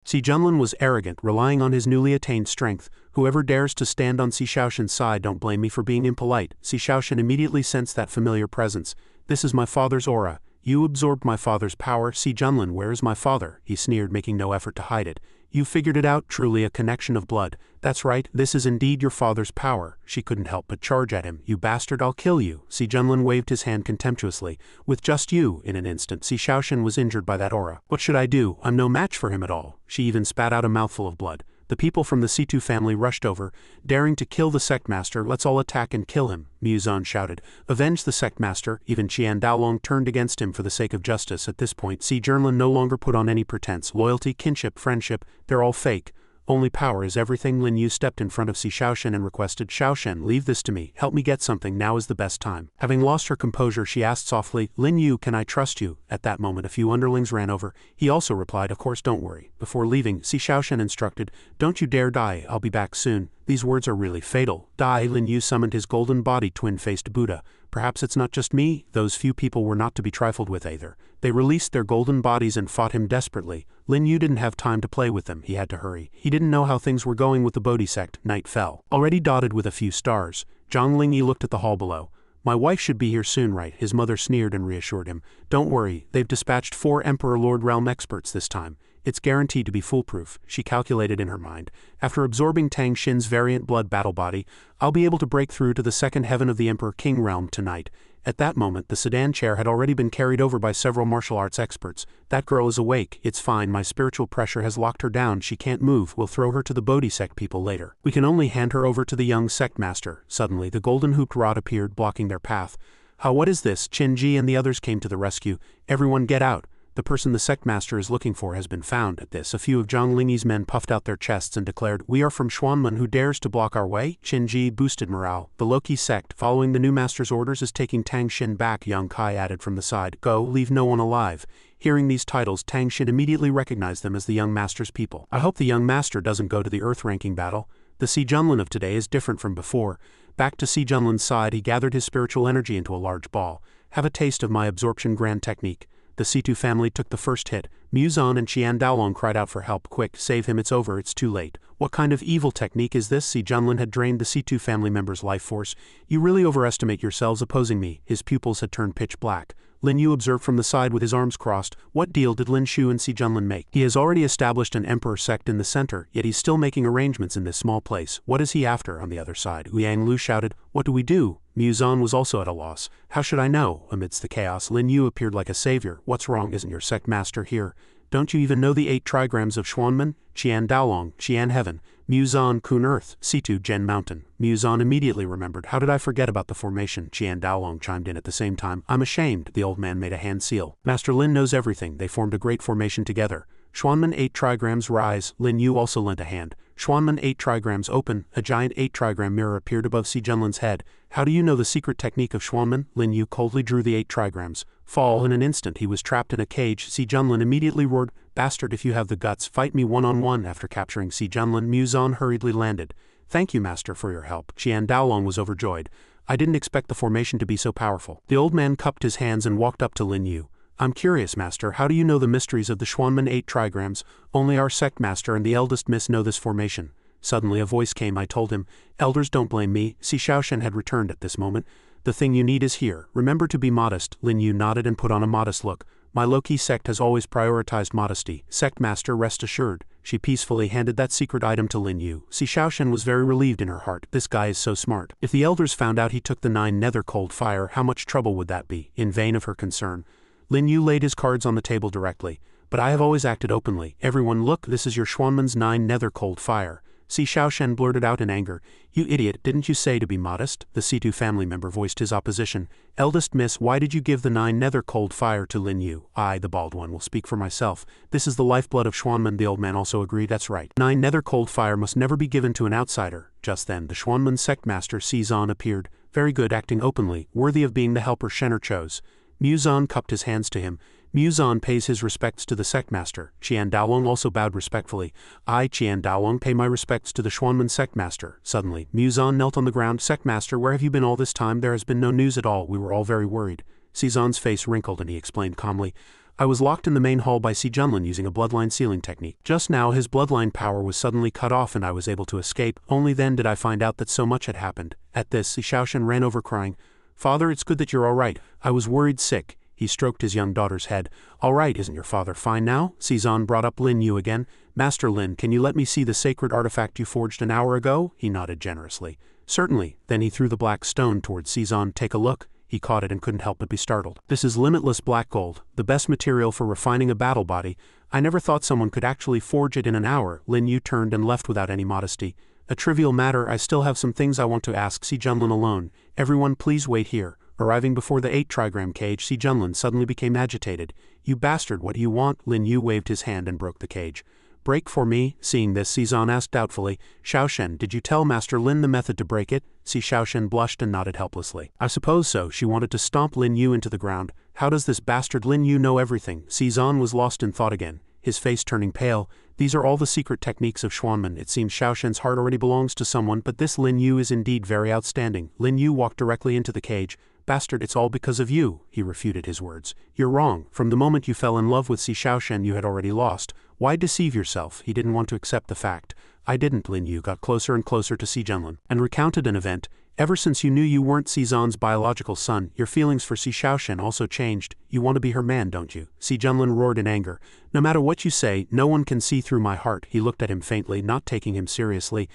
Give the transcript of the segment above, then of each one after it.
Si Junlin was arrogant, relying on his newly attained strength. Whoever dares to stand on Si Shaoshan's side, don't blame me for being impolite. Si Shaoshan immediately sensed that familiar presence. This is my father's aura. You absorbed my father's power. Si Junlin, where is my father? He sneered, making no effort to hide it. You figured it out, truly a connection of blood. That's right, this is indeed your father's power. She couldn't help but charge at him. You bastard, I'll kill you. Si Junlin waved his hand contemptuously. With just you, in an instant, Si Shaoshan was injured by that aura. What should I do? I'm no match for him at all. She even spat out a mouthful of blood. The people from the C2 family rushed over, daring to kill the sect master. Let's all attack and kill him, Muzan shouted. Avenge the sect master. Even Qian Daolong turned against him for the sake of justice. At this point, Si Junlin no longer put on any pretense. Loyalty, kinship, friendship, they're all fake. Only power is everything. Lin Yu stepped in front of Si Shaoshan and requested, Shaoshan, leave this to me. Help me get something. Now is the best time. Having lost her composure, she asked softly, Lin Yu, can I trust you? At that moment, a few underlings ran over. He also replied, of course, don't worry. Before leaving, Si Shaoshan instructed, don't you dare die. I'll be back soon. These words are really fatal. Die. Lin Yu summoned his golden body, twin-faced Buddha. Perhaps it's not just me. Those few people were not to be trifled with either. They released their golden bodies and fought him desperately. Lin Yu didn't have time to play with them. He had to hurry. He didn't know how things were going with the Bodhi sect. Night fell, already dotted with a few stars. Jong Lingi looked at the hall below. My wife should be here soon, right? His mother sneered and reassured him. Don't worry, they've dispatched 4 Emperor Lord Realm experts this time. It's guaranteed to be foolproof, she calculated in her mind. After absorbing Tang Xin's variant blood battle body, I'll be able to break through to the second heaven of the Emperor King realm tonight. At that moment, the sedan chair had already been carried over by several martial arts experts. That girl is awake. It's fine. My spiritual pressure has locked her down. She can't move. We'll throw her to the Bodhi sect people later. We can only hand her over to the young sect master. Suddenly, the golden hooped rod appeared, blocking their path. What is this? Qin Ji and the others came to the rescue. Everyone get out. The person the sect master is looking for has been found. At this, a few of Jong Lingi's men puffed out their chests and declared, we are from Xuanmen. Who dares to block our way? Qin Ji boosted morale. The Loki sect, following the new master's orders, is taking Tang Xin back, Young Kai added from the side. Go, leave no one alive. Hearing these titles, Tang Xin immediately recognized them as the young master's people. I hope the young master doesn't go to the Earth ranking battle. The Si Junlin of today is different from before. Back to Si Junlin's side, he gathered his spiritual energy into a large ball. Have a taste of my absorption grand technique. The C2 family took the first hit. Muzan and Qian Daolong cried out for help. Quick, save him, it's over, it's too late. What kind of evil technique is this? Si Junlin had drained the C2 family member's life force. You really overestimate yourselves opposing me. His pupils had turned pitch black. Lin Yu observed from the side with his arms crossed. What deal did Lin Shu and Si Junlin make? He has already established an emperor sect in the center, yet he's still making arrangements in this small place. What is he after on the other side? Liang Lu shouted. What do we do? Muzan was also at a loss. How should I know? Amidst the chaos, Lin Yu appeared like a savior. What's wrong? Isn't your sect master here? Don't you even know the 8 trigrams of Xuanmen? Qian Daolong, Qian Heaven, Muzan Kun Earth, C2 Gen Mountain. Muzan immediately remembered. How did I forget about the formation? Qian Daolong chimed in at the same time. I'm ashamed. The old man made a hand seal. Master Lin knows everything. They formed a great formation together. Xuanmen 8 trigrams rise. Lin Yu also lent a hand. Xuanmen 8 trigrams open. A giant 8 trigram mirror appeared above Si Junlin's head. How do you know the secret technique of Xuanmen? Lin Yu coldly drew the 8 trigrams. Fall. In an instant he was trapped in a cage. Si Junlin immediately roared, Bastard, if you have the guts, fight me one-on-one. After capturing Si Junlin, Muzan hurriedly landed. Thank you, master, for your help. Qian Daolong was overjoyed. I didn't expect the formation to be so powerful. The old man cupped his hands and walked up to Lin Yu. I'm curious, master, how do you know the mysteries of the Xuanmen 8 trigrams? Only our sect master and the eldest miss know this formation. Suddenly a voice came. I told him, Elders, don't blame me. Si Shaoshan had returned at this moment. The thing you need is here. Remember to be modest. Lin Yu nodded and put on a modest look. My low-key sect has always prioritized modesty. Sect master, rest assured. She peacefully handed that secret item to Lin Yu. Si Shaoshan was very relieved in her heart. This guy is so smart. If the elders found out he took the 9 nether cold fire, how much trouble would that be? In vain of her concern. Lin Yu laid his cards on the table directly. But I have always acted openly. Everyone look, this is your Xuanmen's 9 nether cold fire. Si Shaoshan blurted out in anger. You idiot, didn't you say to be modest? The C2 family member voiced his opposition. Eldest miss, why did you give the 9 nether cold fire to Lin Yu? I, the bald one, will speak for myself. This is the lifeblood of Xuanmen. The old man also agreed. That's right. 9 nether cold fire must never be given to an outsider. Just then, the Xuanmen sect master Sizan appeared. Very good, acting openly, worthy of being the helper Shenner chose. Muzan cupped his hands to him. Muzan pays his respects to the sect master. Qian Daolong also bowed respectfully. I, Qian Daolong, pay my respects to the Xuanmen sect master. Suddenly, Muzan knelt on the ground. Sect master, where have you been all this time? There has been no news at all. We were all very worried. Sizan's face wrinkled and he explained calmly. I was locked in the main hall by Si Junlin using a bloodline sealing technique. Just now his bloodline power was suddenly cut off and I was able to escape. Only then did I find out that so much had happened. At this, Si Shaoshan ran over crying, "Father, it's good that you're all right. I was worried sick." He stroked his young daughter's head. "All right, isn't your father fine now?" Cezanne brought up Lin Yu again. "Master Lin, can you let me see the sacred artifact you forged an hour ago?" He nodded generously. "Certainly." Then he threw the black stone towards Cezanne. "Take a look." He caught it and couldn't help but be startled. "This is limitless black gold, the best material for refining a battle body. I never thought someone could actually forge it in an hour." Lin Yu turned and left without any modesty. "A trivial matter, I still have some things I want to ask Si Junlin alone. Everyone please wait here." Arriving before the 8-trigram cage, Si Junlin suddenly became agitated. "You bastard, what do you want?" Lin Yu waved his hand and broke the cage. "Break for me?" Seeing this, Cezanne asked doubtfully, "Shaoshan, did you tell Master Lin the method to break it?" Si Shaoshan blushed and nodded helplessly. "I suppose so." She wanted to stomp Lin Yu into the ground. "How does this bastard Lin Yu know everything?" Cezanne was lost in thought again, his face turning pale. "These are all the secret techniques of Xuanmen. It seems Shaoshan's heart already belongs to someone, but this Lin Yu is indeed very outstanding." Lin Yu walked directly into the cage. "Bastard, it's all because of you." He refuted his words. "You're wrong. From the moment you fell in love with Si Shaoshan you had already lost. Why deceive yourself?" He didn't want to accept the fact. "I didn't." Lin Yu got closer and closer to Si Junlin, and recounted an event. "Ever since you knew you weren't Cezanne's biological son, your feelings for Si Shaoshan also changed. You want to be her man, don't you?" Si Junlin roared in anger. "No matter what you say, no one can see through my heart." He looked at him faintly, not taking him seriously.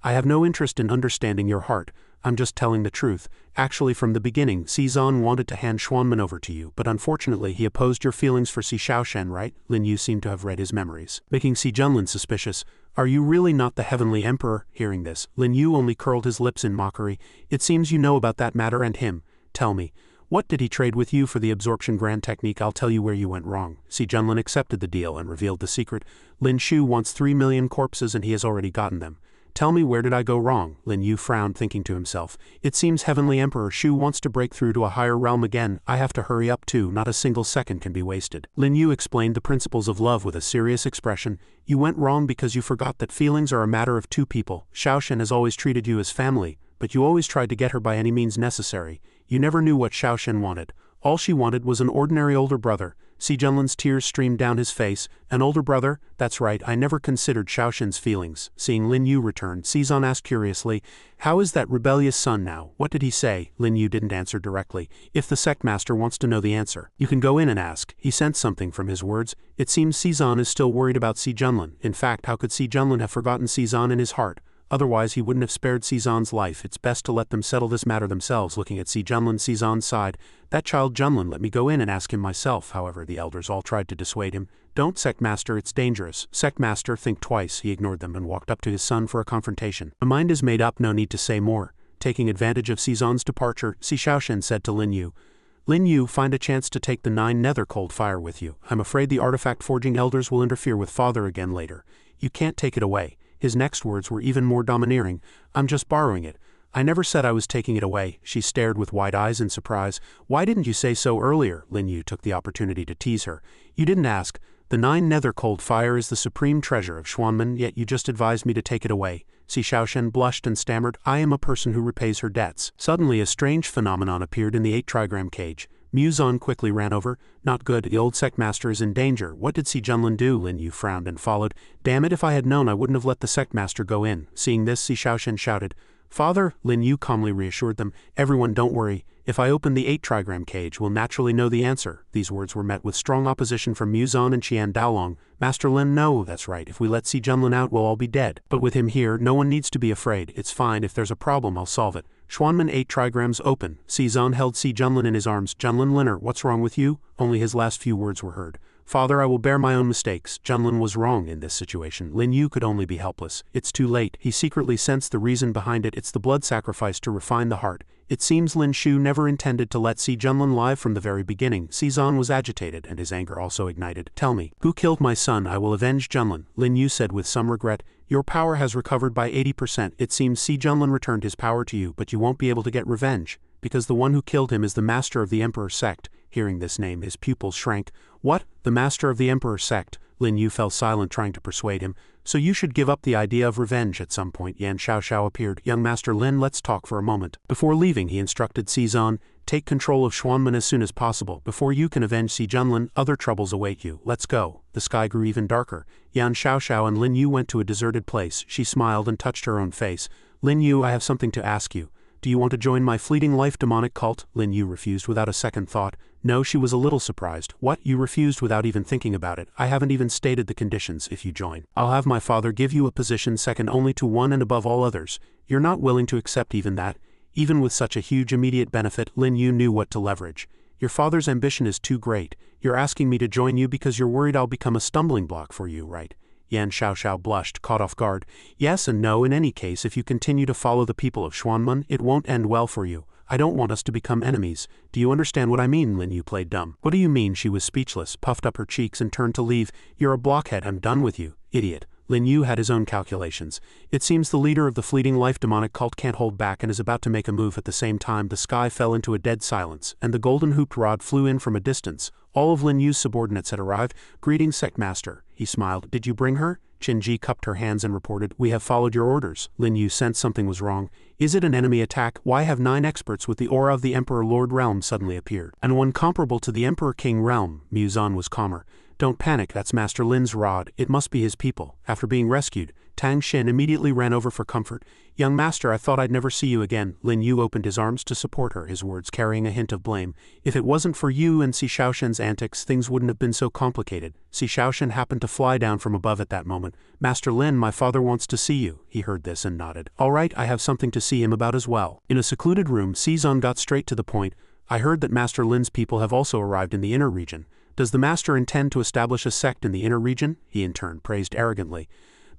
"I have no interest in understanding your heart. I'm just telling the truth. Actually, from the beginning, Cezanne wanted to hand Xuanmen over to you, but unfortunately he opposed your feelings for Si Shaoshan, right?" Lin Yu seemed to have read his memories, making Si Junlin suspicious. "Are you really not the Heavenly Emperor?" Hearing this, Lin Yu only curled his lips in mockery. "It seems you know about that matter and him. Tell me, what did he trade with you for the absorption grand technique? I'll tell you where you went wrong." Si Junlin accepted the deal and revealed the secret. "Lin Shu wants 3 million corpses and he has already gotten them." "Tell me, where did I go wrong?" Lin Yu frowned, thinking to himself. "It seems Heavenly Emperor Shu wants to break through to a higher realm again. I have to hurry up too, not a single second can be wasted." Lin Yu explained the principles of love with a serious expression. "You went wrong because you forgot that feelings are a matter of two people. Shaoshan has always treated you as family, but you always tried to get her by any means necessary. You never knew what Shaoshan wanted. All she wanted was an ordinary older brother." Si Junlin's tears streamed down his face. "An older brother? That's right, I never considered Shaoshan's feelings." Seeing Lin Yu return, Cezanne asked curiously, "How is that rebellious son now? What did he say?" Lin Yu didn't answer directly. "If the sect master wants to know the answer, you can go in and ask." He sensed something from his words. It seems Cezanne is still worried about Si Junlin. In fact, how could Si Junlin have forgotten Cezanne in his heart? Otherwise he wouldn't have spared Cezanne's life. It's best to let them settle this matter themselves. Looking at Si Junlin, Cezanne sighed. "That child Junlin, let me go in and ask him myself." However, the elders all tried to dissuade him. "Don't, sect master, it's dangerous." "Sect master, think twice." He ignored them and walked up to his son for a confrontation. "My mind is made up, no need to say more." Taking advantage of Cezanne's departure, Si Shaoshan said to Lin Yu, "Lin Yu, find a chance to take the 9 nether cold fire with you. I'm afraid the artifact forging elders will interfere with father again later. You can't take it away." His next words were even more domineering. "I'm just borrowing it. I never said I was taking it away." She stared with wide eyes in surprise. "Why didn't you say so earlier?" Lin Yu took the opportunity to tease her. "You didn't ask. The 9 nether cold fire is the supreme treasure of Xuanmen, yet you just advised me to take it away." Si Shaoshan blushed and stammered, "I am a person who repays her debts." Suddenly a strange phenomenon appeared in the 8-trigram cage. Muzan quickly ran over. "Not good, the old sect master is in danger." "What did Si Junlin do?" Lin Yu frowned and followed. "Damn it, if I had known I wouldn't have let the sect master go in." Seeing this, Si Shaoshan shouted, "Father!" Lin Yu calmly reassured them. "Everyone, don't worry. If I open the 8-trigram cage, we'll naturally know the answer." These words were met with strong opposition from Muzan and Qian Daolong. "Master Lin, no, that's right. If we let Si Junlin out, we'll all be dead. But with him here, no one needs to be afraid. It's fine. If there's a problem, I'll solve it." Xuanmen 8 trigrams open. Cezanne held Si Junlin in his arms. "Junlin Linner, what's wrong with you?" Only his last few words were heard. "Father, I will bear my own mistakes." Junlin was wrong in this situation. Lin Yu could only be helpless. It's too late. He secretly sensed the reason behind it. It's the blood sacrifice to refine the heart. It seems Lin Shu never intended to let Si Junlin live from the very beginning. Cezanne was agitated, and his anger also ignited. "Tell me, who killed my son? I will avenge Junlin." Lin Yu said with some regret. "Your power has recovered by 80%. It seems Si Junlin returned his power to you, but you won't be able to get revenge, because the one who killed him is the master of the Emperor Sect." Hearing this name, his pupils shrank. "What? The master of the Emperor Sect?" Lin Yu fell silent, trying to persuade him. So you should give up the idea of revenge at some point. Yan Xiaoxiao appeared. Young Master Lin, let's talk for a moment. Before leaving, he instructed Xizan, take control of Xuanmen as soon as possible. Before you can avenge Si Junlin, other troubles await you. Let's go. The sky grew even darker. Yan Xiaoxiao and Lin Yu went to a deserted place. She smiled and touched her own face. Lin Yu, I have something to ask you. Do you want to join my fleeting life demonic cult? Lin Yu refused without a second thought. No, she was a little surprised. What? You refused without even thinking about it? I haven't even stated the conditions if you join. I'll have my father give you a position second only to one and above all others. You're not willing to accept even that? Even with such a huge immediate benefit, Lin Yu knew what to leverage. Your father's ambition is too great. You're asking me to join you because you're worried I'll become a stumbling block for you, right? Yan Xiaoxiao blushed, caught off guard. Yes and no. In any case, if you continue to follow the people of Xuanmen, it won't end well for you. I don't want us to become enemies. Do you understand what I mean? Lin Yu played dumb. What do you mean? She was speechless, puffed up her cheeks and turned to leave. You're a blockhead. I'm done with you. Idiot. Lin Yu had his own calculations. It seems the leader of the fleeting life demonic cult can't hold back and is about to make a move. At the same time, the sky fell into a dead silence, and the golden hooped rod flew in from a distance. All of Lin Yu's subordinates had arrived. Greetings, Sect Master. He smiled. Did you bring her? Qin-ji cupped her hands and reported, we have followed your orders. Lin Yu sensed something was wrong. Is it an enemy attack? Why have 9 experts with the aura of the Emperor Lord Realm suddenly appeared? And one comparable to the Emperor King Realm. Muzan was calmer. Don't panic, that's Master Lin's rod. It must be his people. After being rescued, Tang Xin immediately ran over for comfort. Young master, I thought I'd never see you again. Lin Yu opened his arms to support her, his words carrying a hint of blame. If it wasn't for you and Si Shaoshen's antics, things wouldn't have been so complicated. Si Shaoshen happened to fly down from above at that moment. Master Lin, my father wants to see you. He heard this and nodded. All right, I have something to see him about as well. In a secluded room, Xizan got straight to the point. I heard that Master Lin's people have also arrived in the inner region. Does the master intend to establish a sect in the inner region? He in turn praised arrogantly.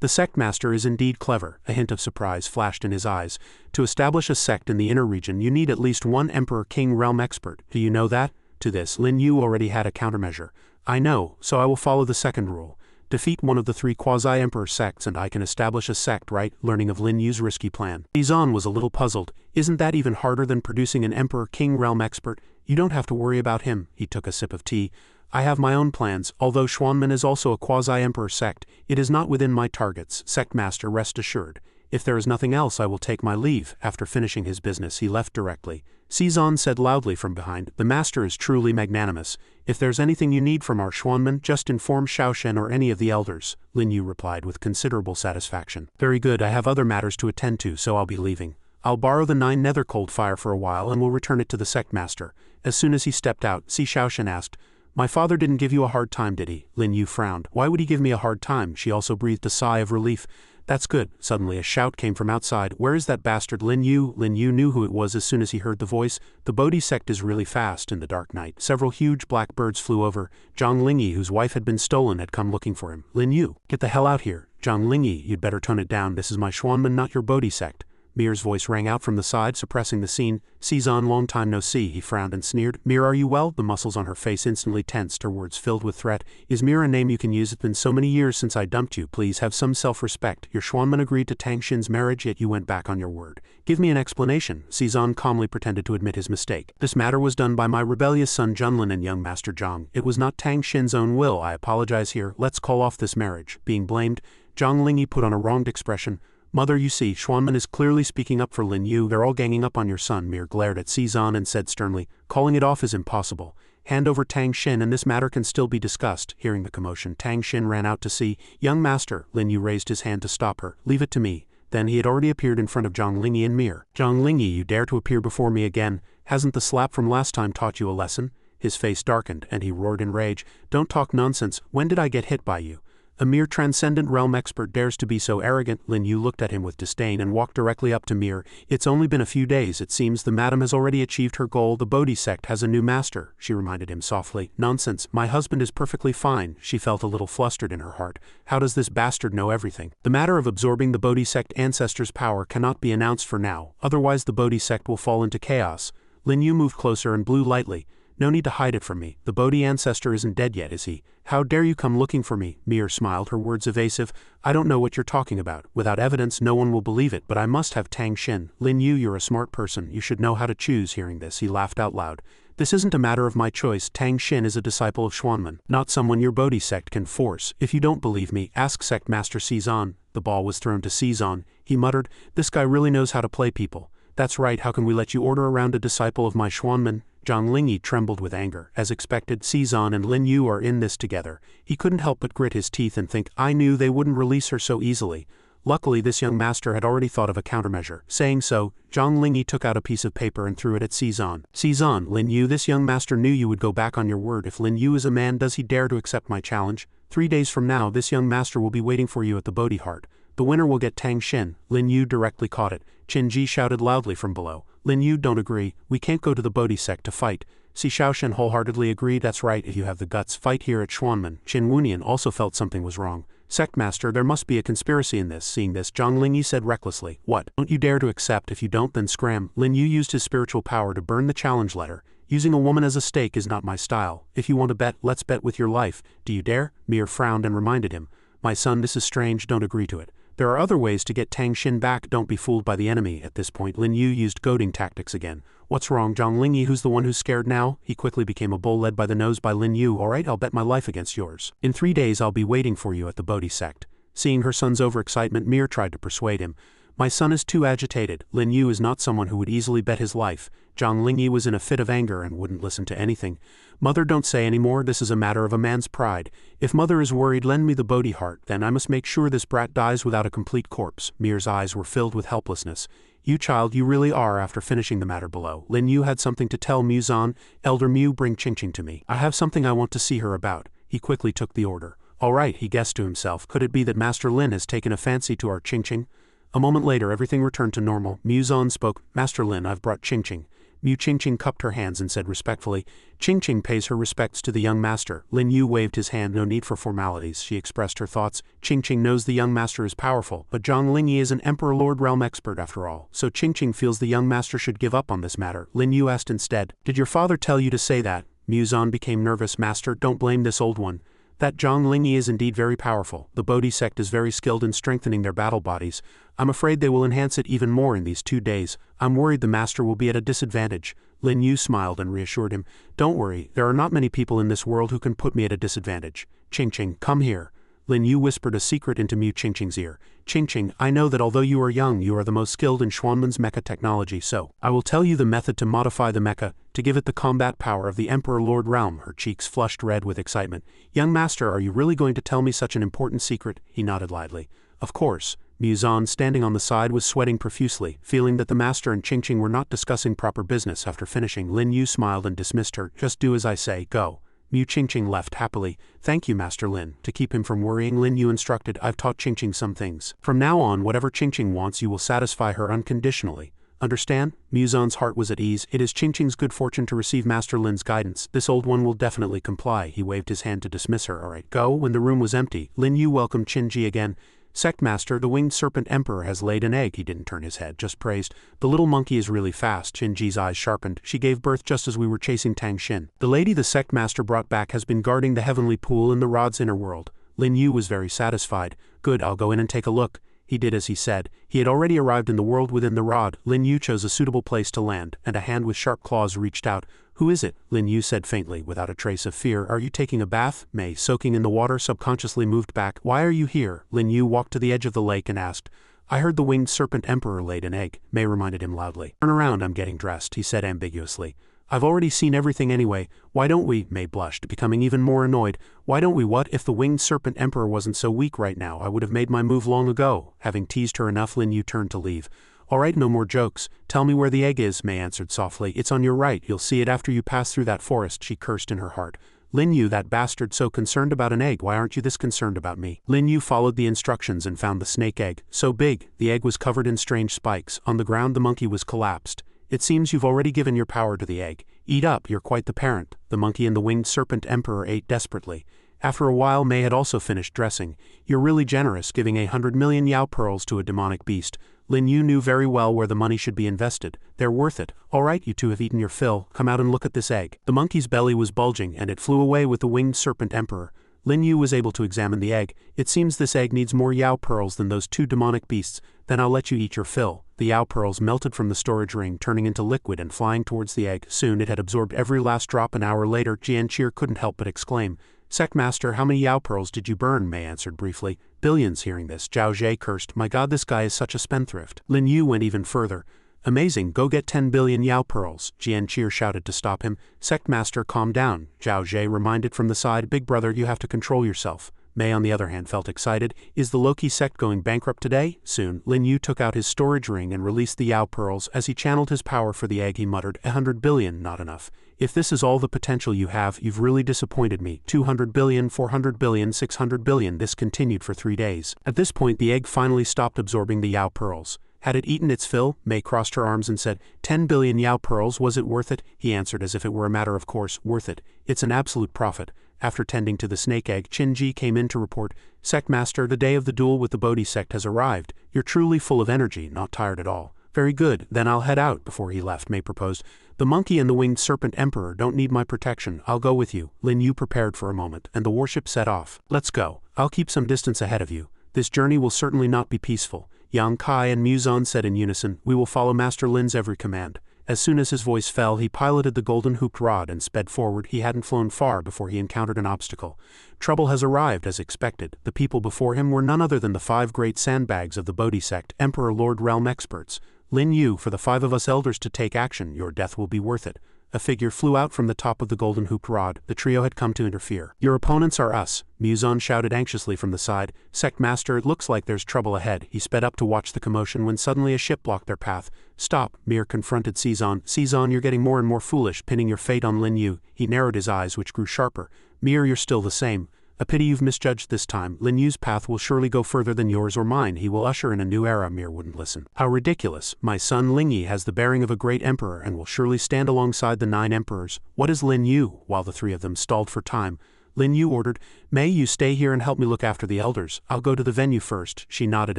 The sect master is indeed clever. A hint of surprise flashed in his eyes. To establish a sect in the inner region, you need at least one Emperor King Realm expert. Do you know that? To this, Lin Yu already had a countermeasure. I know, so I will follow the second rule. Defeat one of the 3 quasi-emperor sects and I can establish a sect, right? Learning of Lin Yu's risky plan, Xizan was a little puzzled. Isn't that even harder than producing an Emperor King Realm expert? You don't have to worry about him. He took a sip of tea. I have my own plans. Although Xuanmen is also a quasi-emperor sect, it is not within my targets. Sect master, rest assured. If there is nothing else, I will take my leave. After finishing his business, he left directly. Xizan said loudly from behind, the master is truly magnanimous. If there's anything you need from our Xuanmen, just inform Xiaoshen or any of the elders. Lin Yu replied with considerable satisfaction. Very good, I have other matters to attend to, so I'll be leaving. I'll borrow the 9 nether cold fire for a while and will return it to the sect master. As soon as he stepped out, Si Xiaoshen asked, my father didn't give you a hard time, did he? Lin Yu frowned. Why would he give me a hard time? She also breathed a sigh of relief. That's good. Suddenly a shout came from outside. Where is that bastard Lin Yu? Lin Yu knew who it was as soon as he heard the voice. The bodhic sect is really fast in the dark night. Several huge black birds flew over. Jong Lingi, whose wife had been stolen, had come looking for him. Lin Yu, get the hell out here. Jong Lingi, you'd better tone it down. This is my Xuanmen, not your bodhic sect. Mir's voice rang out from the side, suppressing the scene. Xizan, long time no see, he frowned and sneered. Mir, are you well? The muscles on her face instantly tensed, her words filled with threat. Is Mir a name you can use? It's been so many years since I dumped you. Please have some self-respect. Your Xuanmen agreed to Tang Xin's marriage, yet you went back on your word. Give me an explanation. Xizan calmly pretended to admit his mistake. This matter was done by my rebellious son Junlin and young Master Zhang. It was not Tang Xin's own will. I apologize here. Let's call off this marriage. Being blamed, Jong Lingi put on a wronged expression. Mother, you see, Xuanmen is clearly speaking up for Lin Yu. They're all ganging up on your son. Mir glared at Xizan and said sternly, calling it off is impossible. Hand over Tang Xin and this matter can still be discussed. Hearing the commotion, Tang Xin ran out to see. Young master, Lin Yu raised his hand to stop her. Leave it to me. Then he had already appeared in front of Jong Lingi and Mir. Jong Lingi, you dare to appear before me again? Hasn't the slap from last time taught you a lesson? His face darkened, and he roared in rage. Don't talk nonsense. When did I get hit by you? A mere transcendent realm expert dares to be so arrogant. Lin Yu looked at him with disdain and walked directly up to Mir. It's only been a few days. It seems the madam has already achieved her goal. The bodhic sect has a new master, she reminded him softly. Nonsense. My husband is perfectly fine. She felt a little flustered in her heart. How does this bastard know everything? The matter of absorbing the bodhic sect ancestors' power cannot be announced for now. Otherwise the bodhic sect will fall into chaos. Lin Yu moved closer and blew lightly. No need to hide it from me. The bodhi ancestor isn't dead yet, is he? How dare you come looking for me? Mir smiled, her words evasive. I don't know what you're talking about. Without evidence, no one will believe it, but I must have Tang Xin. Lin Yu, you're a smart person. You should know how to choose. Hearing this, he laughed out loud. This isn't a matter of my choice. Tang Xin is a disciple of Xuanmen, not someone your Bodhi sect can force. If you don't believe me, ask Sect Master Cezanne. The ball was thrown to Cezanne. He muttered, this guy really knows how to play people. That's right, how can we let you order around a disciple of my Xuanmen? Jong Lingi trembled with anger. As expected, Cezanne and Lin Yu are in this together. He couldn't help but grit his teeth and think, I knew they wouldn't release her so easily. Luckily, this young master had already thought of a countermeasure. Saying so, Jong Lingi took out a piece of paper and threw it at Cezanne. Cezanne, Lin Yu, this young master knew you would go back on your word. If Lin Yu is a man, does he dare to accept my challenge? 3 days from now, this young master will be waiting for you at the Bodhi Heart. The winner will get Tang Xin. Lin Yu directly caught it. Qin Ji shouted loudly from below. Lin Yu, don't agree. We can't go to the Bodhi sect to fight. Si Shaoshan wholeheartedly agreed. That's right, if you have the guts, fight here at Xuanmen. Qin Wunian also felt something was wrong. Sect Master, there must be a conspiracy in this. Seeing this, Jong Lingi said recklessly, what? Don't you dare to accept. If you don't, then scram. Lin Yu used his spiritual power to burn the challenge letter. Using a woman as a stake is not my style. If you want to bet, let's bet with your life. Do you dare? Mir frowned and reminded him. My son, this is strange, don't agree to it. There are other ways to get Tang Xin back. Don't be fooled by the enemy. At this point, Lin Yu used goading tactics again. What's wrong, Jong Lingi? Who's the one who's scared now? He quickly became a bull led by the nose by Lin Yu. All right, I'll bet my life against yours. In 3 days, I'll be waiting for you at the Bodhi sect. Seeing her son's overexcitement, Mir tried to persuade him. My son is too agitated. Lin Yu is not someone who would easily bet his life. Jong Lingi was in a fit of anger and wouldn't listen to anything. Mother, don't say any more. This is a matter of a man's pride. If mother is worried, lend me the Bodhi heart. Then I must make sure this brat dies without a complete corpse. Mir's eyes were filled with helplessness. You child, you really are. After finishing the matter below, Lin Yu had something to tell Muzan. Elder Mu, bring Qingqing to me. I have something I want to see her about. He quickly took the order. All right, he guessed to himself. Could it be that Master Lin has taken a fancy to our Qingqing? A moment later, everything returned to normal. Muzan spoke. Master Lin, I've brought Qingqing. Mu Qingqing cupped her hands and said respectfully, Qingqing pays her respects to the young master. Lin Yu waved his hand. No need for formalities. She expressed her thoughts. Qingqing knows the young master is powerful, but Jong Lingi is an Emperor Lord Realm expert after all, so Qingqing feels the young master should give up on this matter. Lin Yu asked instead, did your father tell you to say that? Muzan became nervous. Master, don't blame this old one. That Jong Lingi is indeed very powerful. The Bodhi sect is very skilled in strengthening their battle bodies. I'm afraid they will enhance it even more in these 2 days. I'm worried the master will be at a disadvantage. Lin Yu smiled and reassured him. Don't worry, there are not many people in this world who can put me at a disadvantage. Qingqing, come here. Lin Yu whispered a secret into Mu Qingqing's ear. Qingqing, I know that although you are young, you are the most skilled in Xuanmen's mecha technology, so I will tell you the method to modify the mecha, to give it the combat power of the Emperor Lord Realm. Her cheeks flushed red with excitement. Young master, are you really going to tell me such an important secret? He nodded lightly. Of course. Muzan, standing on the side, was sweating profusely, feeling that the master and Qingqing were not discussing proper business. After finishing, Lin Yu smiled and dismissed her. Just do as I say, go. Mu Qingqing left happily. Thank you, Master Lin. To keep him from worrying, Lin Yu instructed, I've taught Qingqing some things. From now on, whatever Qingqing wants, you will satisfy her unconditionally. Understand? Muzan's heart was at ease. It is Qingqing's good fortune to receive Master Lin's guidance. This old one will definitely comply. He waved his hand to dismiss her. All right, go. When the room was empty, Lin Yu welcomed Qin Ji again. Sect Master, the winged serpent emperor has laid an egg. He didn't turn his head, just praised. The little monkey is really fast. Qin Ji's eyes sharpened. She gave birth just as we were chasing Tang Xin. The lady the Sect Master brought back has been guarding the heavenly pool in the rod's inner world. Lin Yu was very satisfied. Good, I'll go in and take a look. He did as he said. He had already arrived in the world within the rod. Lin Yu chose a suitable place to land, and a hand with sharp claws reached out. Who is it? Lin Yu said faintly, without a trace of fear. Are you taking a bath? Mei, soaking in the water, subconsciously moved back. Why are you here? Lin Yu walked to the edge of the lake and asked. I heard the winged serpent emperor laid an egg. Mei reminded him loudly. Turn around, I'm getting dressed, he said ambiguously. I've already seen everything anyway. Why don't we? Mei blushed, becoming even more annoyed. Why don't we what? If the winged serpent emperor wasn't so weak right now, I would have made my move long ago. Having teased her enough, Lin Yu turned to leave. All right, no more jokes. Tell me where the egg is, Mei answered softly. It's on your right. You'll see it after you pass through that forest, she cursed in her heart. Lin Yu, that bastard, so concerned about an egg. Why aren't you this concerned about me? Lin Yu followed the instructions and found the snake egg. So big, the egg was covered in strange spikes. On the ground the monkey was collapsed. It seems you've already given your power to the egg. Eat up, you're quite the parent. The monkey and the winged serpent emperor ate desperately. After a while, Mei had also finished dressing. You're really generous, giving 100 million Yao pearls to a demonic beast. Lin Yu knew very well where the money should be invested. They're worth it. All right, you two have eaten your fill. Come out and look at this egg. The monkey's belly was bulging, and it flew away with the winged serpent emperor. Lin Yu was able to examine the egg. It seems this egg needs more Yao pearls than those 2 demonic beasts. Then I'll let you eat your fill. The Yao pearls melted from the storage ring, turning into liquid and flying towards the egg. Soon it had absorbed every last drop. An hour later, Jianqi couldn't help but exclaim, "Sect Master, how many Yao pearls did you burn?" Mei answered briefly. "Billions." Hearing this, Zhao Zhe cursed, "My god, this guy is such a spendthrift." Lin Yu went even further. "Amazing, go get 10 billion Yao pearls." Jianqi shouted to stop him. "Sect Master, calm down," Zhao Zhe reminded from the side. "Big brother, you have to control yourself." Mei on the other hand felt excited. "Is the Loki sect going bankrupt today?" Soon, Lin Yu took out his storage ring and released the Yao pearls. As he channeled his power for the egg, he muttered, 100 billion, not enough. If this is all the potential you have, you've really disappointed me. 200 billion, 400 billion, 600 billion. This continued for 3 days. At this point, the egg finally stopped absorbing the Yao pearls. Had it eaten its fill? Mei crossed her arms and said, 10 billion Yao pearls, was it worth it? He answered as if it were a matter of course, worth it. It's an absolute profit. After tending to the snake egg, Qin came in to report, "Sect Master, the day of the duel with the Bodhi sect has arrived. You're truly full of energy, not tired at all." "Very good, then I'll head out." Before he left, Mei proposed, "The monkey and the winged serpent emperor don't need my protection. I'll go with you." Lin Yu prepared for a moment, and the warship set off. "Let's go. I'll keep some distance ahead of you. This journey will certainly not be peaceful." Yang Kai and Muzan said in unison, "We will follow Master Lin's every command." As soon as his voice fell, he piloted the golden hooped rod and sped forward. He hadn't flown far before he encountered an obstacle. Trouble has arrived as expected. The people before him were none other than the 5 great sandbags of the Bodhi sect, Emperor Lord Realm experts. "Lin Yu, for the 5 of us elders to take action, your death will be worth it." A figure flew out from the top of the golden hooped rod. The trio had come to interfere. "Your opponents are us," Muzan shouted anxiously from the side. "Sect Master, it looks like there's trouble ahead." He sped up to watch the commotion when suddenly a ship blocked their path. "Stop," Mir confronted Cezanne. "Cezanne, you're getting more and more foolish, pinning your fate on Lin Yu." He narrowed his eyes, which grew sharper. "Mir, you're still the same. A pity you've misjudged this time. Lin Yu's path will surely go further than yours or mine. He will usher in a new era." Mir wouldn't listen. "How ridiculous. My son Lingi has the bearing of a great emperor and will surely stand alongside the 9 emperors. What is Lin Yu?" While the 3 of them stalled for time, Lin Yu ordered, "May you stay here and help me look after the elders. I'll go to the venue first." She nodded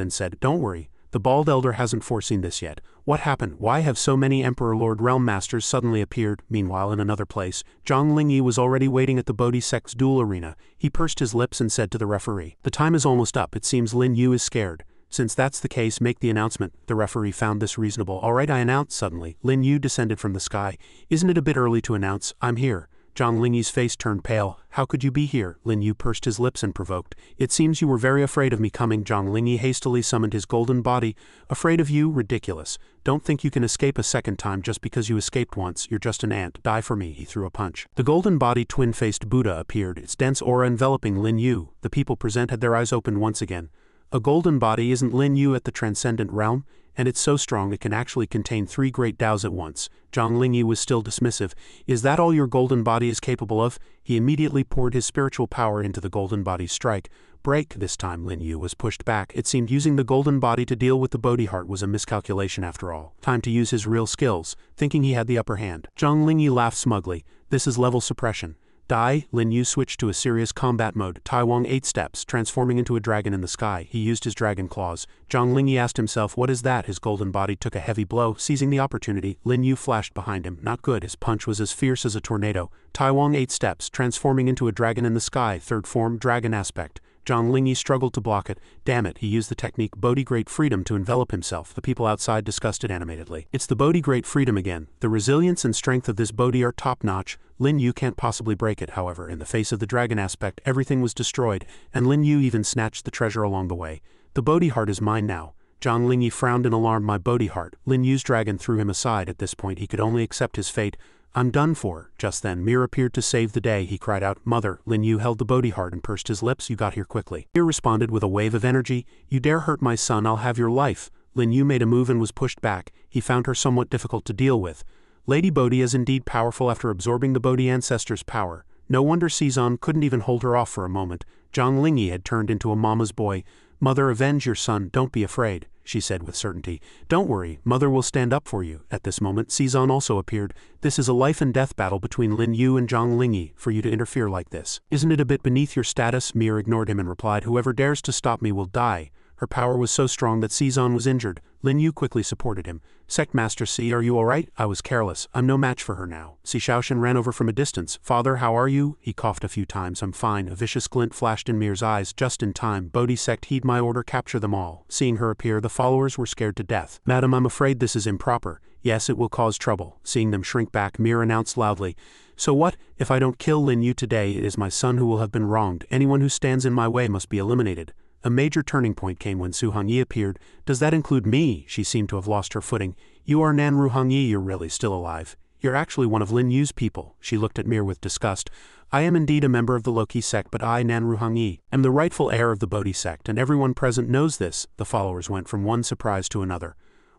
and said, "Don't worry. The bald elder hasn't foreseen this yet. What happened? Why have so many Emperor Lord Realm Masters suddenly appeared?" Meanwhile, in another place, Jong Lingi was already waiting at the Bodhi sect's duel arena. He pursed his lips and said to the referee, "The time is almost up. It seems Lin Yu is scared. Since that's the case, make the announcement." The referee found this reasonable. "All right," I announced suddenly. Lin Yu descended from the sky. "Isn't it a bit early to announce? I'm here." Jong Lingi's face turned pale. "How could you be here?" Lin Yu pursed his lips and provoked, "It seems you were very afraid of me coming." Jong Lingi hastily summoned his golden body. "Afraid of you? Ridiculous. Don't think you can escape a second time just because you escaped once. You're just an ant. Die for me." He threw a punch. The golden body twin-faced Buddha appeared, its dense aura enveloping Lin Yu. The people present had their eyes opened once again. A golden body, isn't Lin Yu at the transcendent realm? And it's so strong it can actually contain 3 great Taos at once. Jong Lingi was still dismissive. "Is that all your golden body is capable of?" He immediately poured his spiritual power into the golden body's strike. Break. This time Lin Yu was pushed back. It seemed using the golden body to deal with the Bodhi heart was a miscalculation after all. Time to use his real skills, thinking he had the upper hand. Jong Lingi laughed smugly. "This is level suppression." Die. Lin Yu switched to a serious combat mode. Tai Wang 8 steps, transforming into a dragon in the sky. He used his dragon claws. Jong Lingi asked himself, "What is that?" His golden body took a heavy blow. Seizing the opportunity, Lin Yu flashed behind him. Not good. His punch was as fierce as a tornado. Tai Wang 8 steps, transforming into a dragon in the sky. 3rd form, dragon aspect. Jong Lingi struggled to block it. Damn it, he used the technique Bodhi Great Freedom to envelop himself. The people outside discussed it animatedly. "It's the Bodhi Great Freedom again. The resilience and strength of this Bodhi are top-notch. Lin Yu can't possibly break it." However, in the face of the dragon aspect, everything was destroyed, and Lin Yu even snatched the treasure along the way. "The Bodhi heart is mine now." Jong Lingi frowned in alarm. "My Bodhi heart." Lin Yu's dragon threw him aside. At this point, he could only accept his fate. "I'm done for." Just then, Mir appeared to save the day. He cried out, "Mother!" Lin Yu held the Bodhi heart and pursed his lips. "You got here quickly." Mir responded with a wave of energy. "You dare hurt my son, I'll have your life." Lin Yu made a move and was pushed back. He found her somewhat difficult to deal with. Lady Bodhi is indeed powerful after absorbing the Bodhi ancestors' power. No wonder Cezanne couldn't even hold her off for a moment. Jong Lingi had turned into a mama's boy. "Mother, avenge your son, don't be afraid," she said with certainty. "Don't worry, Mother will stand up for you." At this moment, Cezanne also appeared. "This is a life-and-death battle between Lin Yu and Jong Lingi. For you to interfere like this, isn't it a bit beneath your status?" Mir ignored him and replied, "Whoever dares to stop me will die." Her power was so strong that Cezanne was injured. Lin Yu quickly supported him. Sect Master C, are you alright? I was careless. I'm no match for her now. Xiaoshan ran over from a distance. Father, how are you? He coughed a few times. I'm fine. A vicious glint flashed in Mir's eyes. Just in time. Bodhi Sect, heed my order, capture them all. Seeing her appear, the followers were scared to death. Madam, I'm afraid this is improper. Yes, it will cause trouble. Seeing them shrink back, Mir announced loudly. So what? If I don't kill Lin Yu today, it is my son who will have been wronged. Anyone who stands in my way must be eliminated. A major turning point came when Su Hongyi appeared. Does that include me? She seemed to have lost her footing. You are Nanru Hongyi, you're really still alive. You're actually one of Lin Yu's people. She looked at Mir with disgust. I am indeed a member of the Loki sect, but I, Nanru Hongyi, am the rightful heir of the Bodhi sect, and everyone present knows this. The followers went from one surprise to another.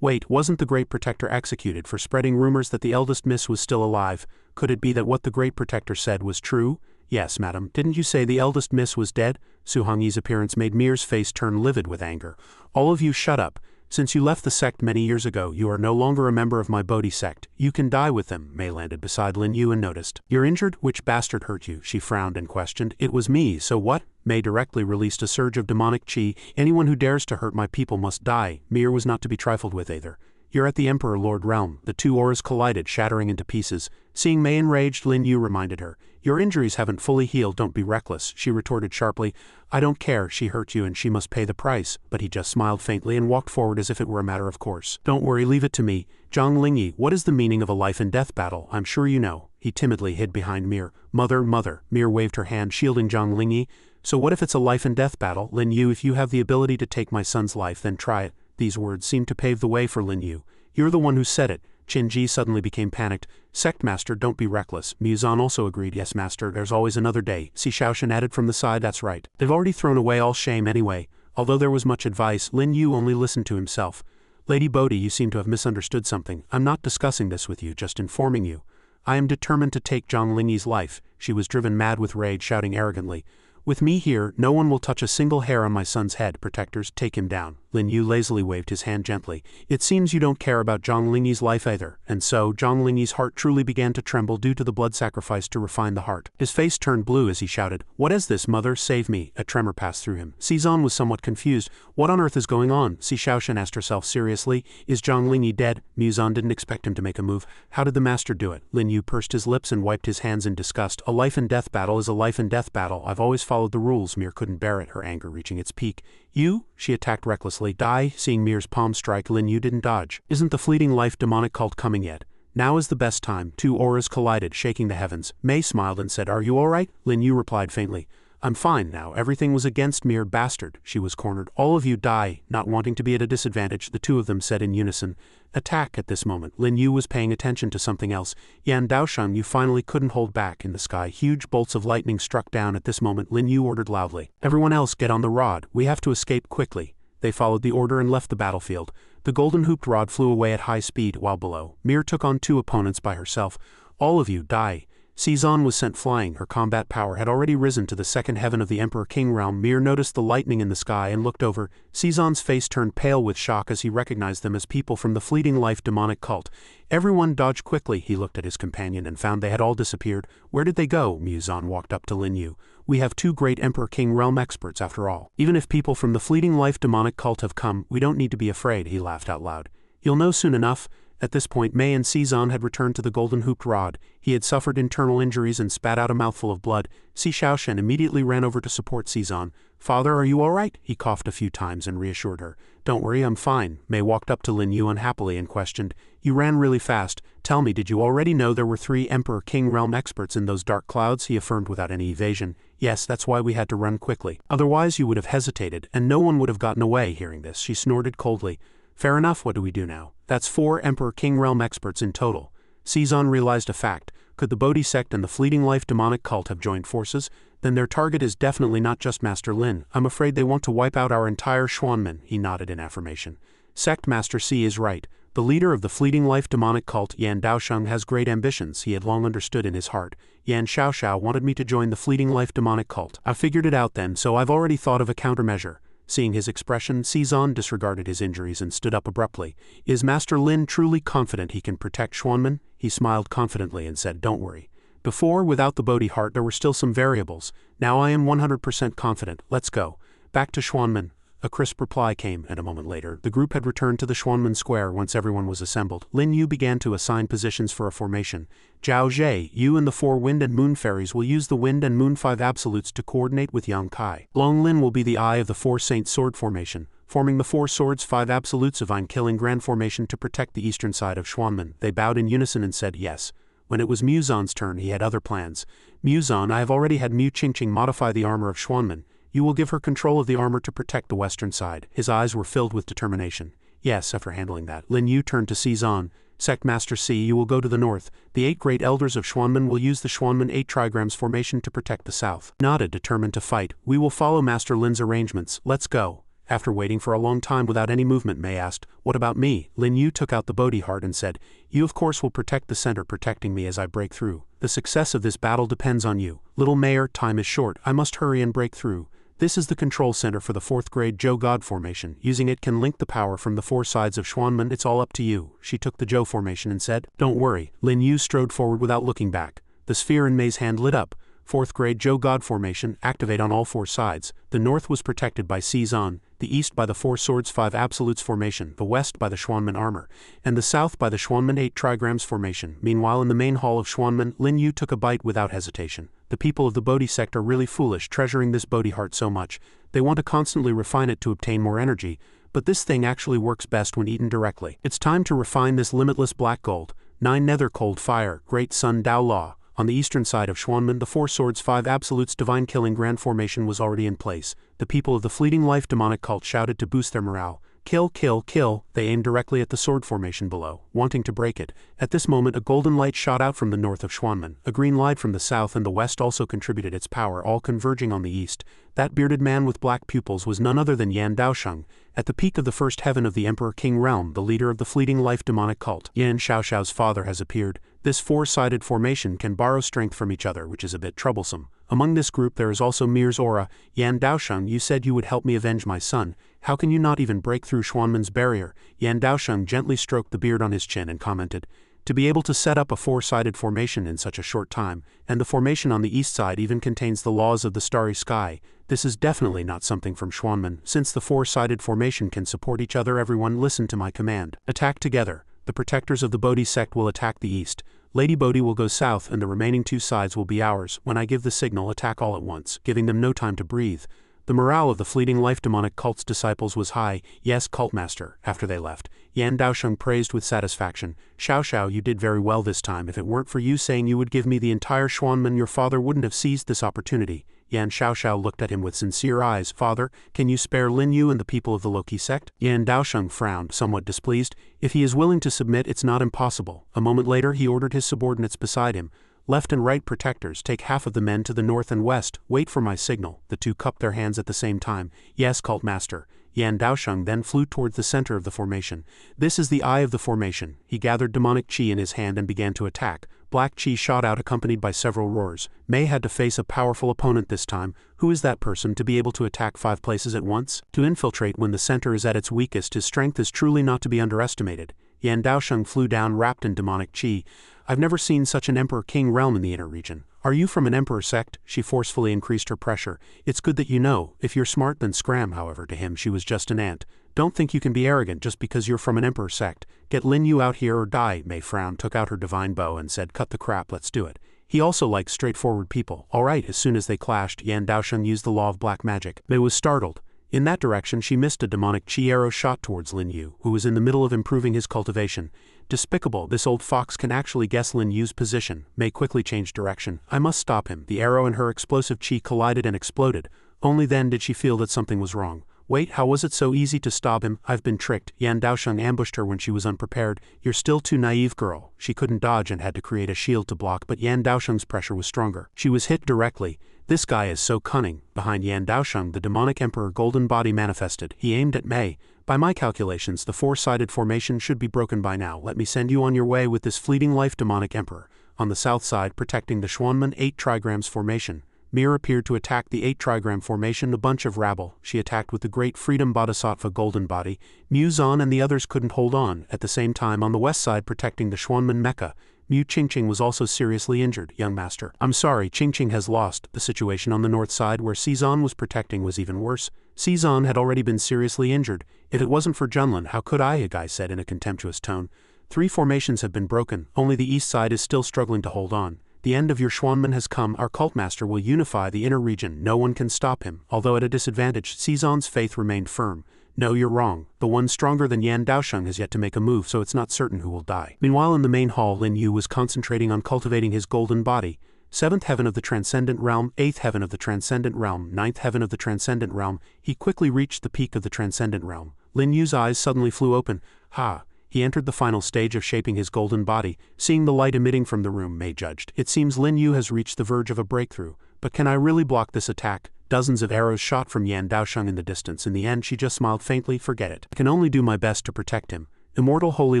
Wait, wasn't the Great Protector executed for spreading rumors that the eldest miss was still alive? Could it be that what the Great Protector said was true? Yes, madam. Didn't you say the eldest miss was dead? Su Hongyi's appearance made Mir's face turn livid with anger. All of you shut up. Since you left the sect many years ago, you are no longer a member of my Bodhi sect. You can die with them. Mei landed beside Lin Yu and noticed. You're injured? Which bastard hurt you? She frowned and questioned. It was me, so what? Mei directly released a surge of demonic chi. Anyone who dares to hurt my people must die. Mir was not to be trifled with either. You're at the Emperor Lord Realm. The two auras collided, shattering into pieces. Seeing Mei enraged, Lin Yu reminded her. Your injuries haven't fully healed, don't be reckless. She retorted sharply. I don't care, she hurt you and she must pay the price. But he just smiled faintly and walked forward as if it were a matter of course. Don't worry, leave it to me. Jong Lingi, what is the meaning of a life and death battle? I'm sure you know. He timidly hid behind Mir. Mother. Mir waved her hand, shielding Jong Lingi. So what if it's a life and death battle? Lin Yu, if you have the ability to take my son's life, then try it. These words seemed to pave the way for Lin Yu. You're the one who said it. Qin Ji suddenly became panicked. Sect Master, don't be reckless. Muzan also agreed. Yes, Master, there's always another day. Xiaoshan added from the side. That's right. They've already thrown away all shame anyway. Although there was much advice, Lin Yu only listened to himself. Lady Bodhi, you seem to have misunderstood something. I'm not discussing this with you, just informing you. I am determined to take Jong Lingi's life. She was driven mad with rage, shouting arrogantly. With me here, no one will touch a single hair on my son's head. Protectors, take him down. Lin Yu lazily waved his hand gently. It seems you don't care about Jong Lingi's life either. And so, Jong Lingi's heart truly began to tremble due to the blood sacrifice to refine the heart. His face turned blue as he shouted, What is this, mother? Save me. A tremor passed through him. Cezanne was somewhat confused. What on earth is going on? Xiaoshan asked herself seriously. Is Jong Lingi dead? Muzan didn't expect him to make a move. How did the master do it? Lin Yu pursed his lips and wiped his hands in disgust. A life and death battle is a life and death battle. I've always followed the rules. Mir couldn't bear it, her anger reaching its peak. You? She attacked recklessly. Die? Seeing Mir's palm strike, Lin Yu didn't dodge. Isn't the fleeting life demonic cult coming yet? Now is the best time. Two auras collided, shaking the heavens. Mei smiled and said, Are you alright? Lin Yu replied faintly. I'm fine now. Everything was against Mir, bastard. She was cornered. All of you die. Not wanting to be at a disadvantage, the two of them said in unison. Attack. At this moment, Lin Yu was paying attention to something else. Yan Daosheng, you finally couldn't hold back. In the sky, huge bolts of lightning struck down. At this moment, Lin Yu ordered loudly. Everyone else get on the rod. We have to escape quickly. They followed the order and left the battlefield. The golden hooped rod flew away at high speed, while below, Mir took on two opponents by herself. All of you die. Cezanne was sent flying. Her combat power had already risen to the second heaven of the Emperor King realm. Mir noticed the lightning in the sky and looked over. Cezanne's face turned pale with shock as he recognized them as people from the fleeting life demonic cult. Everyone dodged quickly. He looked at his companion and found they had all disappeared. Where did they go? Muzan walked up to Lin Yu. We have two great Emperor King realm experts after all. Even if people from the fleeting life demonic cult have come, we don't need to be afraid. He laughed out loud. You'll know soon enough. At this point, Mei and Cezanne had returned to the golden hooped rod. He had suffered internal injuries and spat out a mouthful of blood. Xiaoshan immediately ran over to support Cezanne. Father, are you alright? He coughed a few times and reassured her. Don't worry, I'm fine. Mei walked up to Lin Yu unhappily and questioned. You ran really fast. Tell me, did you already know there were 3 Emperor King realm experts in those dark clouds? He affirmed without any evasion. Yes, that's why we had to run quickly. Otherwise you would have hesitated, and no one would have gotten away. Hearing this, she snorted coldly. Fair enough, what do we do now? That's 4 Emperor King realm experts in total. Cezanne realized a fact. Could the Bodhi sect and the fleeting life demonic cult have joined forces? Then their target is definitely not just Master Lin. I'm afraid they want to wipe out our entire Xuanmen. He nodded in affirmation. Sect Master C is right. The leader of the fleeting life demonic cult, Yan Daosheng, has great ambitions. He had long understood in his heart. Yan Xiaoxiao wanted me to join the fleeting life demonic cult. I figured it out then, so I've already thought of a countermeasure. Seeing his expression, Cezanne disregarded his injuries and stood up abruptly. Is Master Lin truly confident he can protect Xuanmen? He smiled confidently and said, Don't worry. Before, without the Bodhi heart, there were still some variables. Now I am 100% confident. Let's go. Back to Xuanmen. A crisp reply came, and a moment later, the group had returned to the Xuanmen Square once everyone was assembled. Lin Yu began to assign positions for a formation. Zhao Zhe, you and the 4 Wind and Moon Fairies will use the Wind and Moon 5 Absolutes to coordinate with Yang Kai. Long Lin will be the Eye of the 4 Saint Sword formation, forming the 4 Swords 5 Absolutes of Killing Grand formation to protect the eastern side of Xuanmen. They bowed in unison and said yes. When it was Muzan's turn, he had other plans. Muzan, I have already had Mu Qingqing modify the armor of Xuanmen. You will give her control of the armor to protect the western side. His eyes were filled with determination. Yes, after handling that, Lin Yu turned to Cizan. Sect Master C, you will go to the north. The 8 great elders of Xuanmen will use the Xuanmen 8 trigrams formation to protect the south. Nodded, determined to fight. We will follow Master Lin's arrangements. Let's go. After waiting for a long time without any movement, Mei asked, what about me? Lin Yu took out the Bodhi heart and said, you of course will protect the center, protecting me as I break through. The success of this battle depends on you. Little Mayor, time is short. I must hurry and break through. This is the control center for the 4th grade Zhou God formation. Using it can link the power from the 4 sides of Xuanmen. It's all up to you. She took the Zhou formation and said, don't worry. Lin Yu strode forward without looking back. The sphere in Mei's hand lit up. 4th grade Zhou God formation, activate on all 4 sides. The north was protected by Cizan, the east by the 4 Swords 5 Absolutes formation, the west by the Xuanmen armor, and the south by the Xuanmen 8 trigrams formation. Meanwhile, in the main hall of Xuanmen, Lin Yu took a bite without hesitation. The people of the Bodhi sect are really foolish, treasuring this Bodhi heart so much. They want to constantly refine it to obtain more energy, but this thing actually works best when eaten directly. It's time to refine this limitless black gold. 9 Nether Cold Fire, Great Sun Dao Law. On the eastern side of Xuanmen, the 4 Swords 5 Absolutes Divine Killing Grand formation was already in place. The people of the Fleeting Life demonic cult shouted to boost their morale. Kill, kill, kill. They aimed directly at the sword formation below, wanting to break it. At this moment, a golden light shot out from the north of Xuanmen. A green light from the south and the west also contributed its power, all converging on the east. That bearded man with black pupils was none other than Yan Daosheng. At the peak of the first heaven of the Emperor King realm, the leader of the Fleeting Life demonic cult, Yan Xiaoxiao's father, has appeared. This 4-sided formation can borrow strength from each other, which is a bit troublesome. Among this group there is also Mir's aura. Yan Daosheng, you said you would help me avenge my son. How can you not even break through Xuanmen's barrier? Yan Daosheng gently stroked the beard on his chin and commented, to be able to set up a 4-sided formation in such a short time, and the formation on the east side even contains the laws of the starry sky, this is definitely not something from Xuanmen. Since the 4-sided formation can support each other, everyone listen to my command. Attack together. The protectors of the Bodhi sect will attack the east. Lady Bodhi will go south and the remaining 2 sides will be ours. When I give the signal, attack all at once, giving them no time to breathe. The morale of the Fleeting Life demonic cult's disciples was high. Yes, cult master. After they left, Yan Daosheng praised with satisfaction. Xiao, you did very well this time. If it weren't for you saying you would give me the entire Xuanmen, your father wouldn't have seized this opportunity. Yan Xiao looked at him with sincere eyes. Father, can you spare Lin Yu and the people of the Loki sect? Yan Daosheng frowned, somewhat displeased. If he is willing to submit, it's not impossible. A moment later, he ordered his subordinates beside him. Left and right protectors, take half of the men to the north and west. Wait for my signal. The 2 cupped their hands at the same time. Yes, cult master. Yan Daosheng then flew towards the center of the formation. This is the eye of the formation. He gathered demonic qi in his hand and began to attack. Black qi shot out accompanied by several roars. Mei had to face a powerful opponent this time. Who is that person to be able to attack 5 places at once? To infiltrate when the center is at its weakest, his strength is truly not to be underestimated. Yan Daosheng flew down wrapped in demonic qi. I've never seen such an Emperor King realm in the inner region. Are you from an Emperor sect? She forcefully increased her pressure. It's good that you know. If you're smart, then scram. However, to him she was just an ant. Don't think you can be arrogant just because you're from an Emperor sect. Get Lin Yu out here or die. Mei frowned, took out her divine bow and said, cut the crap, let's do it. He also liked straightforward people. Alright, as soon as they clashed, Yan Daosheng used the law of black magic. Mei was startled. In that direction she missed a demonic qi arrow shot towards Lin Yu, who was in the middle of improving his cultivation. Despicable, this old fox can actually guess Lin Yu's position. Mei quickly changed direction. I must stop him. The arrow and her explosive qi collided and exploded. Only then did she feel that something was wrong. Wait, how was it so easy to stop him? I've been tricked. Yan Daosheng ambushed her when she was unprepared. You're still too naive, girl. She couldn't dodge and had to create a shield to block, but Yan Daosheng's pressure was stronger. She was hit directly. This guy is so cunning. Behind Yan Daosheng, the demonic emperor golden body manifested. He aimed at Mei. By my calculations, the 4-sided formation should be broken by now. Let me send you on your way with this Fleeting Life demonic emperor. On the south side, protecting the Xuanmen 8 trigrams formation, Mir appeared to attack the 8 trigram formation, a bunch of rabble. She attacked with the great freedom bodhisattva golden body. Muzan and the others couldn't hold on. At the same time, on the west side, protecting the Xuanmen mecha, Mu Qingqing was also seriously injured. Young master, I'm sorry, Qingqing has lost. The situation on the north side where Cizan was protecting was even worse. Cezanne had already been seriously injured. If it wasn't for Junlin, how could I? A guy said in a contemptuous tone. 3 formations have been broken, only the east side is still struggling to hold on. The end of your Schwanman has come. Our cultmaster will unify the inner region. No one can stop him. Although at a disadvantage, Cezanne's faith remained firm. No, you're wrong. The one stronger than Yan Daosheng has yet to make a move, so it's not certain who will die. Meanwhile, in the main hall, Lin Yu was concentrating on cultivating his golden body. 7th heaven of the transcendent realm, 8th heaven of the transcendent realm, 9th heaven of the transcendent realm. He quickly reached the peak of the transcendent realm. Lin Yu's eyes suddenly flew open. Ha! He entered the final stage of shaping his golden body. Seeing the light emitting from the room, Mei judged. It seems Lin Yu has reached the verge of a breakthrough. But can I really block this attack? Dozens of arrows shot from Yan Daosheng in the distance. In the end, she just smiled faintly. Forget it. I can only do my best to protect him. Immortal Holy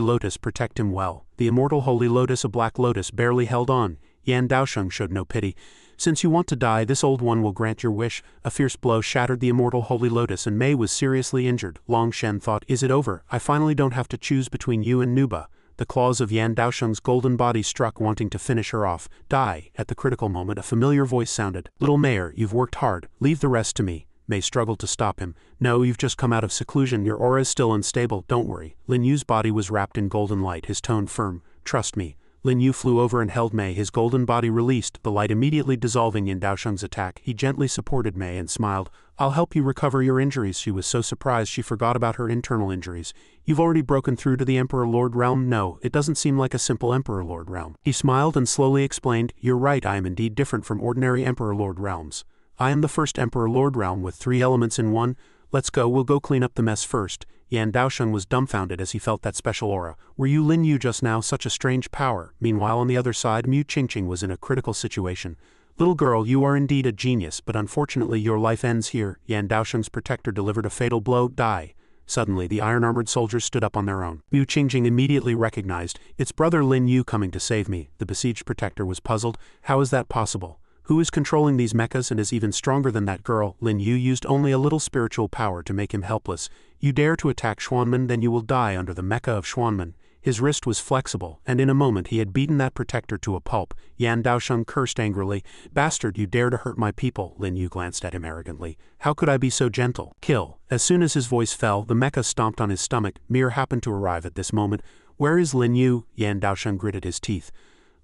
Lotus, protect him well. The Immortal Holy Lotus, a black lotus, barely held on. Yan Daosheng showed no pity. Since you want to die, this old one will grant your wish. A fierce blow shattered the Immortal Holy Lotus and Mei was seriously injured. Long Shen thought, is it over? I finally don't have to choose between you and Nuba. The claws of Yan Daosheng's golden body struck, wanting to finish her off. Die. At the critical moment, a familiar voice sounded. Little Mayor, you've worked hard. Leave the rest to me. Mei struggled to stop him. No, you've just come out of seclusion. Your aura is still unstable. Don't worry. Lin Yu's body was wrapped in golden light, his tone firm. Trust me. Lin Yu flew over and held Mei, his golden body released, the light immediately dissolving Yan Daosheng's attack. He gently supported Mei and smiled. I'll help you recover your injuries. She was so surprised she forgot about her internal injuries. You've already broken through to the Emperor Lord realm? No, it doesn't seem like a simple Emperor Lord realm. He smiled and slowly explained, you're right, I am indeed different from ordinary Emperor Lord realms. I am the first Emperor Lord realm with 3 elements in one. Let's go, we'll go clean up the mess first. Yan Daosheng was dumbfounded as he felt that special aura. Were you Lin Yu just now? Such a strange power. Meanwhile, on the other side, Mu Qingqing was in a critical situation. Little girl, you are indeed a genius, but unfortunately your life ends here. Yan Daosheng's protector delivered a fatal blow. Die. Suddenly, the iron-armored soldiers stood up on their own. Mu Qingqing immediately recognized, it's brother Lin Yu coming to save me. The besieged protector was puzzled. How is that possible? Who is controlling these mechas and is even stronger than that girl? Lin Yu used only a little spiritual power to make him helpless. You dare to attack Schwanman, then you will die under the mecha of Schwanman. His wrist was flexible, and in a moment he had beaten that protector to a pulp. Yan Daosheng cursed angrily. Bastard, you dare to hurt my people. Lin Yu glanced at him arrogantly. How could I be so gentle? Kill. As soon as his voice fell, the mecha stomped on his stomach. Mir happened to arrive at this moment. Where is Lin Yu? Yan Daosheng gritted his teeth.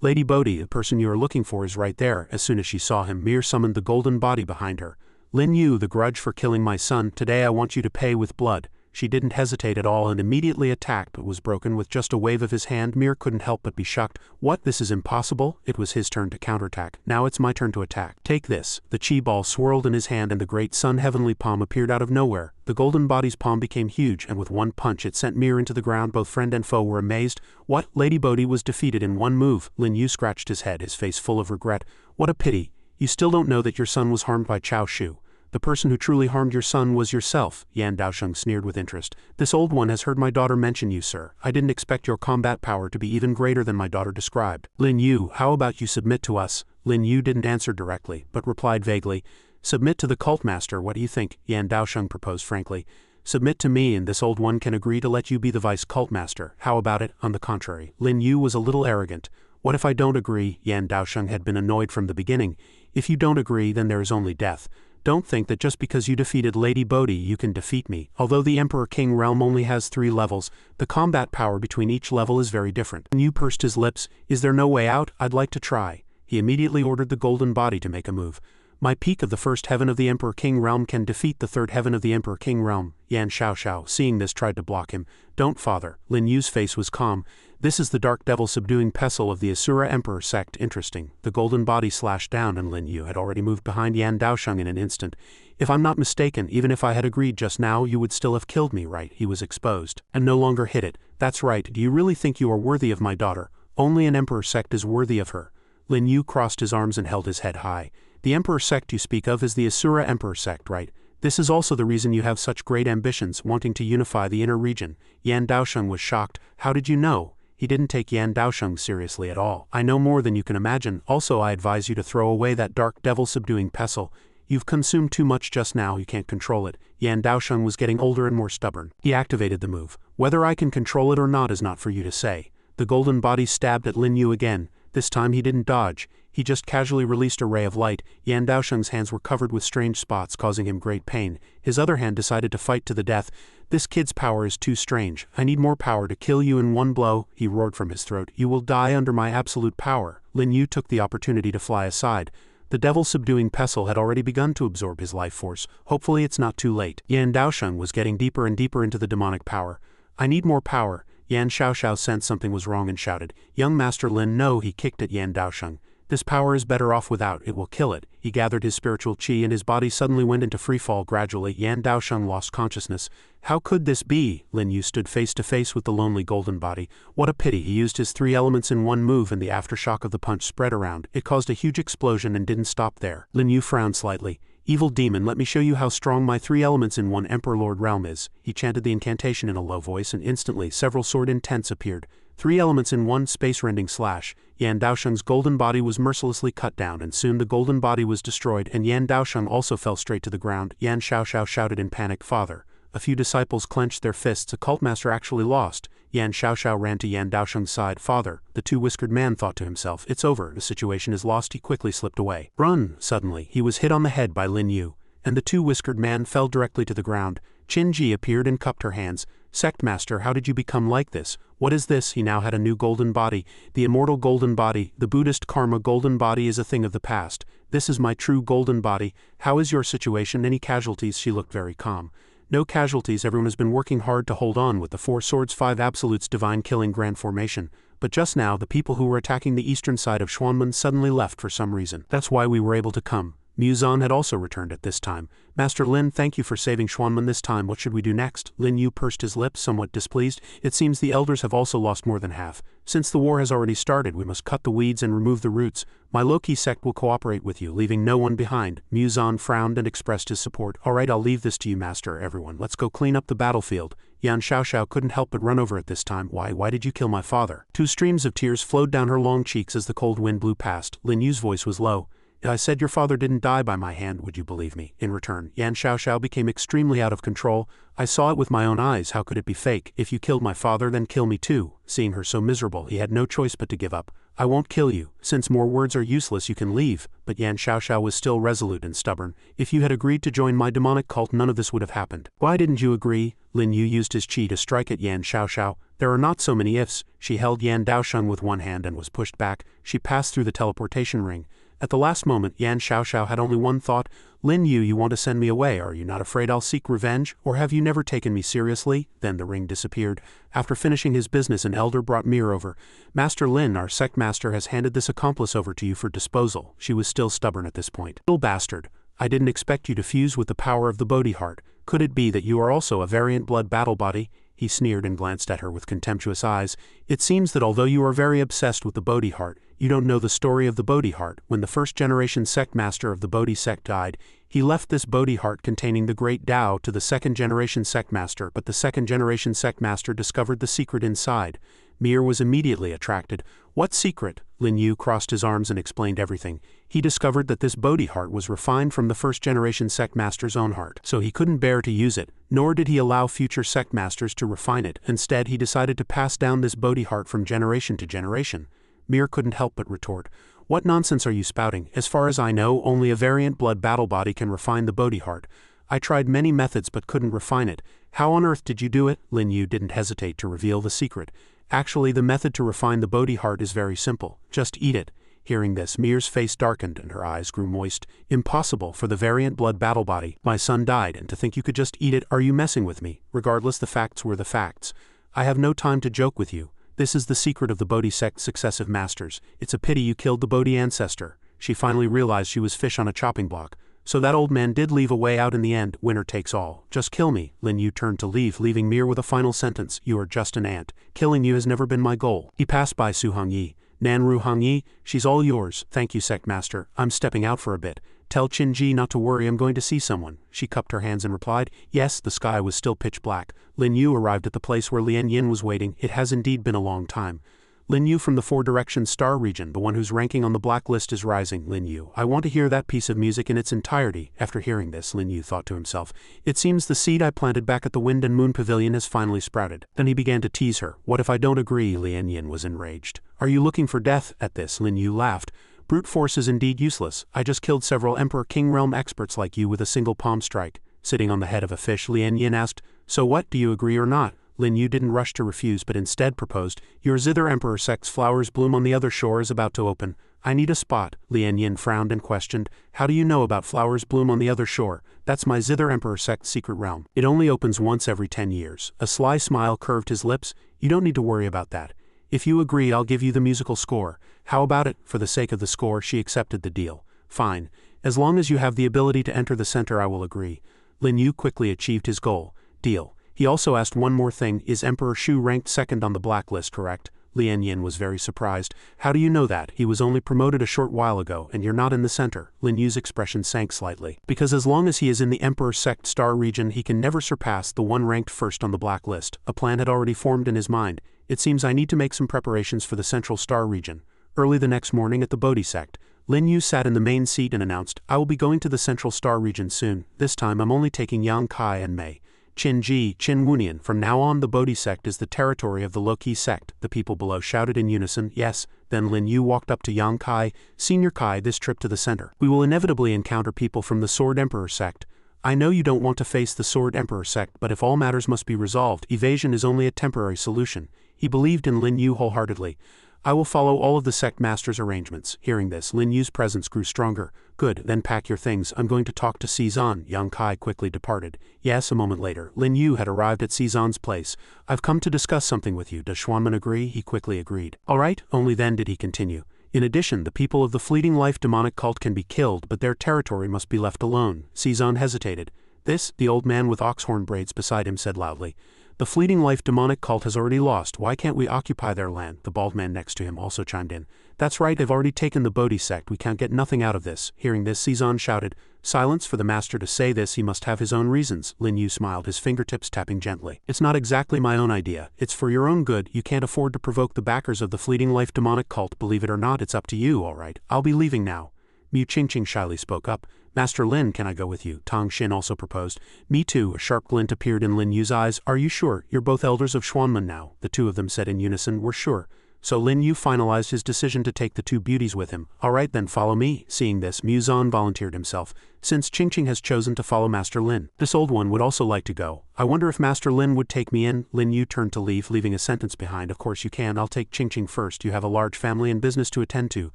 Lady Bodhi, the person you are looking for, is right there. As soon as she saw him, Mir summoned the golden body behind her. Lin Yu, the grudge for killing my son, today I want you to pay with blood. She didn't hesitate at all and immediately attacked, but was broken with just a wave of his hand. Mir couldn't help but be shocked. What? This is impossible? It was his turn to counterattack. Now it's my turn to attack. Take this. The chi ball swirled in his hand and the great sun heavenly palm appeared out of nowhere. The golden body's palm became huge, and with one punch it sent Mir into the ground. Both friend and foe were amazed. What? Lady Bodhi was defeated in one move. Lin Yu scratched his head, his face full of regret. What a pity. You still don't know that your son was harmed by Chao Shu. The person who truly harmed your son was yourself. Yan Daosheng sneered with interest. This old one has heard my daughter mention you, sir. I didn't expect your combat power to be even greater than my daughter described. Lin Yu, how about you submit to us? Lin Yu didn't answer directly, but replied vaguely. Submit to the cult master, what do you think? Yan Daosheng proposed frankly. Submit to me and this old one can agree to let you be the vice cult master. How about it? On the contrary. Lin Yu was a little arrogant. What if I don't agree? Yan Daosheng had been annoyed from the beginning. If you don't agree, then there is only death. Don't think that just because you defeated Lady Bodhi you can defeat me. Although the Emperor King realm only has 3 levels, the combat power between each level is very different. Yu pursed his lips. Is there no way out? I'd like to try. He immediately ordered the golden body to make a move. My peak of the 1st heaven of the Emperor King realm can defeat the 3rd heaven of the Emperor King realm. Yan Xiaoxiao, seeing this, tried to block him. Don't, father. Lin Yu's face was calm. This is the dark devil subduing pestle of the Asura Emperor sect. Interesting. The golden body slashed down and Lin Yu had already moved behind Yan Daosheng in an instant. If I'm not mistaken, even if I had agreed just now, you would still have killed me, right? He was exposed. And no longer hit it. That's right. Do you really think you are worthy of my daughter? Only an Emperor sect is worthy of her. Lin Yu crossed his arms and held his head high. The Emperor sect you speak of is the Asura Emperor sect, right? This is also the reason you have such great ambitions, wanting to unify the inner region. Yan Daosheng was shocked. How did you know? He didn't take Yan Daosheng seriously at all. I know more than you can imagine. Also, I advise you to throw away that dark devil subduing pestle. You've consumed too much just now, you can't control it. Yan Daosheng was getting older and more stubborn. He activated the move. Whether I can control it or not is not for you to say. The golden body stabbed at Lin Yu again. This time he didn't dodge. He just casually released a ray of light. Yan Daosheng's hands were covered with strange spots, causing him great pain. His other hand decided to fight to the death. This kid's power is too strange. I need more power to kill you in one blow, he roared from his throat. You will die under my absolute power. Lin Yu took the opportunity to fly aside. The devil-subduing pestle had already begun to absorb his life force. Hopefully it's not too late. Yan Daosheng was getting deeper and deeper into the demonic power. I need more power. Yan Xiaoxiao sensed something was wrong and shouted, Young Master Lin, no, he kicked at Yan Daosheng. This power is better off without, it will kill it. He gathered his spiritual qi and his body suddenly went into free fall. Gradually, Yan Daosheng lost consciousness. How could this be? Lin Yu stood face to face with the lonely golden body. What a pity, he used his 3 elements in one move and the aftershock of the punch spread around. It caused a huge explosion and didn't stop there. Lin Yu frowned slightly. Evil demon, let me show you how strong my 3 elements in one Emperor Lord realm is. He chanted the incantation in a low voice and instantly several sword intents appeared. 3 elements in one space-rending slash. Yan Daosheng's golden body was mercilessly cut down and soon the golden body was destroyed and Yan Daosheng also fell straight to the ground. Yan Xiaoxiao shouted in panic, Father. A few disciples clenched their fists. A cult master actually lost. Yan Xiaoxiao ran to Yan Daosheng's side. Father, the 2-whiskered man thought to himself, it's over, the situation is lost. He quickly slipped away. Run! Suddenly, he was hit on the head by Lin Yu, and the 2-whiskered man fell directly to the ground. Qin Ji appeared and cupped her hands. Sect Master, how did you become like this? What is this? He now had a new golden body. The immortal golden body, the Buddhist karma golden body is a thing of the past. This is my true golden body. How is your situation? Any casualties? She looked very calm. No casualties, everyone has been working hard to hold on with the 4 swords 5 absolutes divine killing grand formation. But just now the people who were attacking the eastern side of Xuanmen suddenly left for some reason. That's why we were able to come. Muzan had also returned at this time. Master Lin, thank you for saving Xuanmen this time. What should we do next? Lin Yu pursed his lips, somewhat displeased. It seems the elders have also lost more than half. Since the war has already started, we must cut the weeds and remove the roots. My low-key sect will cooperate with you, leaving no one behind. Muzan frowned and expressed his support. Alright, I'll leave this to you, Master. Everyone, let's go clean up the battlefield. Yan Xiaoxiao couldn't help but run over at this time. Why did you kill my father? 2 streams of tears flowed down her long cheeks as the cold wind blew past. Lin Yu's voice was low. I said your father didn't die by my hand, would you believe me? In return, Yan Xiaoxiao became extremely out of control. I saw it with my own eyes, how could it be fake? If you killed my father, then kill me too. Seeing her so miserable, he had no choice but to give up. I won't kill you. Since more words are useless, you can leave. But Yan Xiaoxiao was still resolute and stubborn. If you had agreed to join my demonic cult, none of this would have happened. Why didn't you agree? Lin Yu used his qi to strike at Yan Xiaoxiao. There are not so many ifs. She held Yan Daosheng with one hand and was pushed back. She passed through the teleportation ring. At the last moment, Yan Xiaoxiao had only one thought. Lin Yu, you want to send me away? Are you not afraid I'll seek revenge? Or have you never taken me seriously? Then the ring disappeared. After finishing his business, an elder brought Mir over. Master Lin, our sect master has handed this accomplice over to you for disposal. She was still stubborn at this point. Little bastard. I didn't expect you to fuse with the power of the Bodhi heart. Could it be that you are also a variant blood battle body? He sneered and glanced at her with contemptuous eyes. It seems that although you are very obsessed with the Bodhi heart, you don't know the story of the Bodhi heart. When the first-generation sect master of the Bodhi sect died, he left this Bodhi heart containing the great Tao to the second-generation sect master, but the second-generation sect master discovered the secret inside. Mir was immediately attracted. What secret? Lin Yu crossed his arms and explained everything. He discovered that this Bodhi heart was refined from the first-generation sect master's own heart, so he couldn't bear to use it, nor did he allow future sect masters to refine it. Instead, he decided to pass down this Bodhi heart from generation to generation. Mir couldn't help but retort. What nonsense are you spouting? As far as I know, only a variant blood battle body can refine the Bodhi heart. I tried many methods but couldn't refine it. How on earth did you do it? Lin Yu didn't hesitate to reveal the secret. Actually, the method to refine the Bodhi heart is very simple. Just eat it. Hearing this, Mir's face darkened and her eyes grew moist. Impossible for the variant blood battle body. My son died, and to think you could just eat it? Are you messing with me? Regardless, the facts were the facts. I have no time to joke with you. This is the secret of the Bodhi sect's successive masters. It's a pity you killed the Bodhi ancestor. She finally realized she was fish on a chopping block. So that old man did leave a way out in the end. Winner takes all. Just kill me. Lin Yu turned to leave, leaving Mir with a final sentence. You are just an ant. Killing you has never been my goal. He passed by Su Hongyi. Nanru Hongyi, she's all yours. Thank you, sect master. I'm stepping out for a bit. Tell Qin Ji not to worry, I'm going to see someone. She cupped her hands and replied. Yes, the sky was still pitch black. Lin Yu arrived at the place where Lien Yin was waiting. It has indeed been a long time. Lin Yu from the Four Directions Star region, the one whose ranking on the black list is rising. Lin Yu, I want to hear that piece of music in its entirety. After hearing this, Lin Yu thought to himself, it seems the seed I planted back at the Wind and Moon Pavilion has finally sprouted. Then he began to tease her. What if I don't agree? Lien Yin was enraged. Are you looking for death? At this, Lin Yu laughed. Brute force is indeed useless. I just killed several Emperor King Realm experts like you with a single palm strike. Sitting on the head of a fish, Lien Yin asked, so what, do you agree or not? Lin Yu didn't rush to refuse but instead proposed, your zither Emperor Sect's flowers bloom on the other shore is about to open. I need a spot. Lien Yin frowned and questioned, how do you know about flowers bloom on the other shore? That's my zither Emperor Sect's secret realm. It only opens once every 10 years. A sly smile curved his lips. You don't need to worry about that. If you agree, I'll give you the musical score. How about it? For the sake of the score, she accepted the deal. Fine. As long as you have the ability to enter the center, I will agree. Lin Yu quickly achieved his goal. Deal. He also asked one more thing, is Emperor Shu ranked second on the blacklist, correct? Lien Yin was very surprised. How do you know that? He was only promoted a short while ago, and you're not in the center. Lin Yu's expression sank slightly. Because as long as he is in the Emperor Sect Star region, he can never surpass the one ranked first on the blacklist. A plan had already formed in his mind. It seems I need to make some preparations for the Central Star region. Early the next morning at the Bodhi Sect, Lin Yu sat in the main seat and announced, I will be going to the Central Star region soon. This time I'm only taking Yang Kai and Mei. Qin Ji, Qin Wunian. From now on, the Bodhi Sect is the territory of the low-key sect. The people below shouted in unison, yes. Then Lin Yu walked up to Yang Kai. Senior Kai, this trip to the center, we will inevitably encounter people from the Sword Emperor sect. I know you don't want to face the Sword Emperor sect, but if all matters must be resolved, evasion is only a temporary solution. He believed in Lin Yu wholeheartedly. I will follow all of the sect master's arrangements. Hearing this, Lin Yu's presence grew stronger. Good, then pack your things. I'm going to talk to Cezanne. Yang Kai quickly departed. Yes, a moment later, Lin Yu had arrived at Cezanne's place. I've come to discuss something with you. Does Xuanman agree? He quickly agreed. All right, only then did he continue. In addition, the people of the fleeting life demonic cult can be killed, but their territory must be left alone. Cezanne hesitated. This, the old man with oxhorn braids beside him said loudly. The fleeting life demonic cult has already lost. Why can't we occupy their land? The bald man next to him also chimed in. That's right, they've already taken the Bodhi sect. We can't get nothing out of this. Hearing this, Cezanne shouted, silence. For the master to say this, he must have his own reasons. Lin Yu smiled, his fingertips tapping gently. It's not exactly my own idea. It's for your own good. You can't afford to provoke the backers of the fleeting life demonic cult. Believe it or not, it's up to you, all right. I'll be leaving now. Mu Qingqing shyly spoke up. Master Lin, can I go with you? Tang Xin also proposed. Me too. A sharp glint appeared in Lin Yu's eyes. Are you sure? You're both elders of Xuanman now. The two of them said in unison, we're sure. So Lin Yu finalized his decision to take the two beauties with him. All right then, follow me. Seeing this, Mu Zan volunteered himself. Since Qingqing has chosen to follow Master Lin, this old one would also like to go. I wonder if Master Lin would take me in. Lin Yu turned to leave, leaving a sentence behind. Of course you can. I'll take Qingqing first. You have a large family and business to attend to.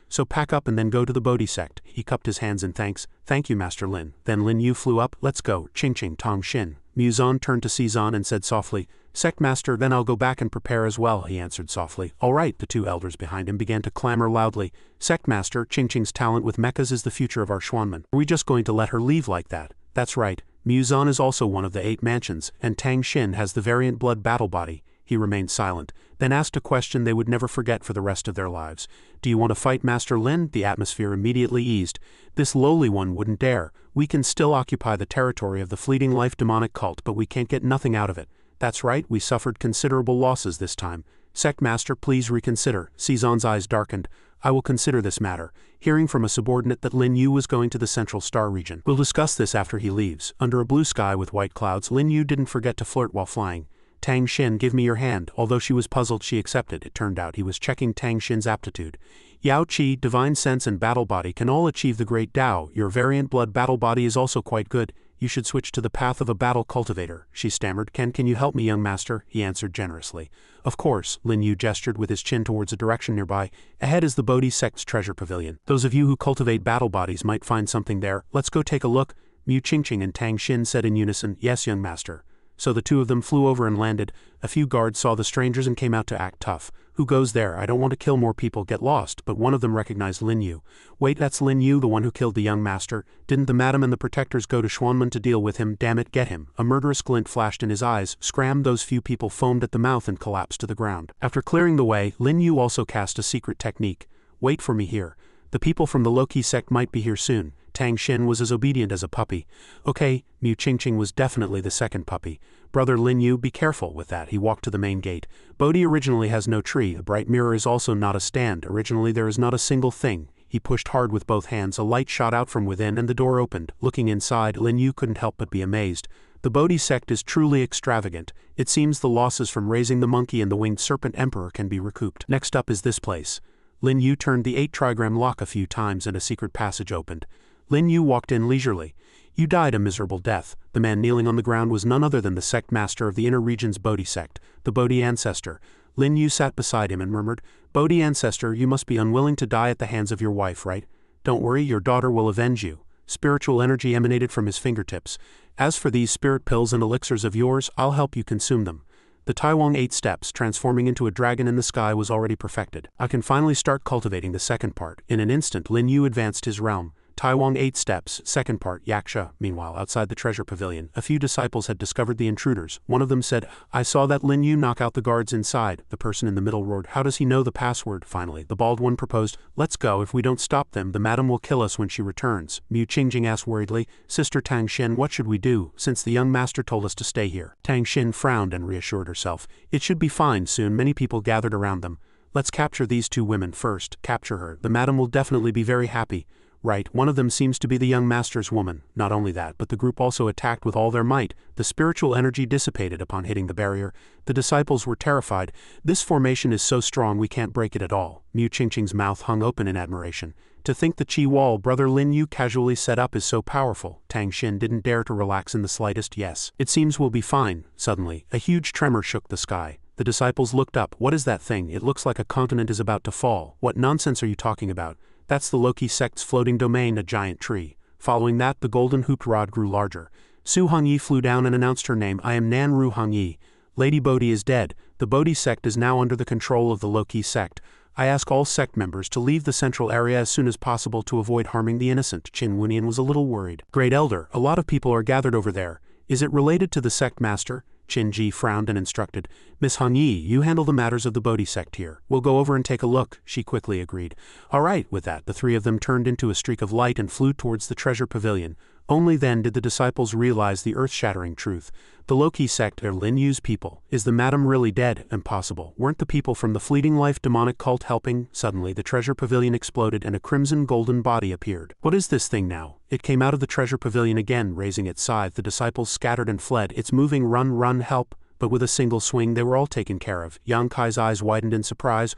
So pack up and then go to the Bodhi sect. He cupped his hands in thanks. Thank you, Master Lin. Then Lin Yu flew up. Let's go. Qingqing, Tong Xin. Mu Zan turned to Cezanne and said softly, Sect Master, then I'll go back and prepare as well, he answered softly. All right, the two elders behind him began to clamor loudly. Sect Master, Qingqing's talent with mechas is the future of our Xuanman. Are we just going to let her leave like that? That's right. Mu Zan is also one of the 8 mansions, and Tang Xin has the variant blood battle body. He remained silent, then asked a question they would never forget for the rest of their lives. Do you want to fight Master Lin? The atmosphere immediately eased. This lowly one wouldn't dare. We can still occupy the territory of the fleeting life demonic cult, but we can't get nothing out of it. That's right, we suffered considerable losses this time. Sect Master, please reconsider. Cezanne's eyes darkened. I will consider this matter. Hearing from a subordinate that Lin Yu was going to the Central Star region. We'll discuss this after he leaves. Under a blue sky with white clouds, Lin Yu didn't forget to flirt while flying. Tang Xin, give me your hand. Although she was puzzled, she accepted. It turned out he was checking Tang Xin's aptitude. Yao Qi, Divine Sense and Battle Body can all achieve the Great Tao. Your variant blood battle body is also quite good. You should switch to the path of a battle cultivator, she stammered. Can you help me, young master? He answered generously. Of course, Lin Yu gestured with his chin towards a direction nearby. Ahead is the Bodhi Sect's treasure pavilion. Those of you who cultivate battle bodies might find something there. Let's go take a look. Mu Qingqing and Tang Xin said in unison, yes, young master. So the two of them flew over and landed. A few guards saw the strangers and came out to act tough. Who goes there? I don't want to kill more people, get lost. But one of them recognized Lin Yu. Wait, that's Lin Yu, the one who killed the young master. Didn't the madam and the protectors go to Xuanman to deal with him? Damn it, get him. A murderous glint flashed in his eyes. Scram, those few people foamed at the mouth and collapsed to the ground. After clearing the way, Lin Yu also cast a secret technique. Wait for me here. The people from the low-key sect might be here soon. Tang Xin was as obedient as a puppy. Okay, Mu Qingqing was definitely the second puppy. Brother Lin Yu, be careful with that. He walked to the main gate. Bodhi originally has no tree. A bright mirror is also not a stand. Originally there is not a single thing. He pushed hard with both hands. A light shot out from within and the door opened. Looking inside, Lin Yu couldn't help but be amazed. The Bodhi sect is truly extravagant. It seems the losses from raising the monkey and the winged serpent emperor can be recouped. Next up is this place. Lin Yu turned the 8-trigram lock a few times and a secret passage opened. Lin Yu walked in leisurely. You died a miserable death. The man kneeling on the ground was none other than the sect master of the inner region's Bodhi sect, the Bodhi ancestor. Lin Yu sat beside him and murmured, Bodhi ancestor, you must be unwilling to die at the hands of your wife, right? Don't worry, your daughter will avenge you. Spiritual energy emanated from his fingertips. As for these spirit pills and elixirs of yours, I'll help you consume them. The Taiwang 8 steps, transforming into a dragon in the sky, was already perfected. I can finally start cultivating the second part. In an instant, Lin Yu advanced his realm. Taiwang 8 steps, second part, Yaksha. Meanwhile, outside the treasure pavilion, a few disciples had discovered the intruders. One of them said, I saw that Lin Yu knock out the guards inside. The person in the middle roared, how does he know the password? Finally, the bald one proposed, let's go. If we don't stop them, the madam will kill us when she returns. Mu Qingjing asked worriedly, Sister Tang Xin, what should we do, since the young master told us to stay here? Tang Xin frowned and reassured herself. It should be fine soon. Many people gathered around them. Let's capture these two women first. Capture her. The madam will definitely be very happy. Right, one of them seems to be the young master's woman. Not only that, but the group also attacked with all their might. The spiritual energy dissipated upon hitting the barrier. The disciples were terrified. This formation is so strong we can't break it at all. Mu Qingqing's mouth hung open in admiration. To think the Qi wall Brother Lin Yu casually set up is so powerful. Tang Xin didn't dare to relax in the slightest. Yes, it seems we'll be fine. Suddenly, a huge tremor shook the sky. The disciples looked up. What is that thing? It looks like a continent is about to fall. What nonsense are you talking about? That's the Loki sect's floating domain, a giant tree. Following that, the golden hooped rod grew larger. Su Hongyi flew down and announced her name. I am Nanru Hongyi. Lady Bodhi is dead. The Bodhi sect is now under the control of the Loki sect. I ask all sect members to leave the central area as soon as possible to avoid harming the innocent. Qin Wunian was a little worried. Great Elder, a lot of people are gathered over there. Is it related to the sect master? Qin Ji frowned and instructed, Miss Hongyi, you handle the matters of the Bodhi sect here. We'll go over and take a look. She quickly agreed. All right, with that, the three of them turned into a streak of light and flew towards the treasure pavilion. Only then did the disciples realize the earth-shattering truth. The Loki sect are Lin Yu's people. Is the madam really dead? Impossible. Weren't the people from the fleeting life demonic cult helping? Suddenly the treasure pavilion exploded and a crimson golden body appeared. What is this thing now? It came out of the treasure pavilion again, raising its scythe. The disciples scattered and fled. It's moving, run, help. But with a single swing they were all taken care of. Yang Kai's eyes widened in surprise.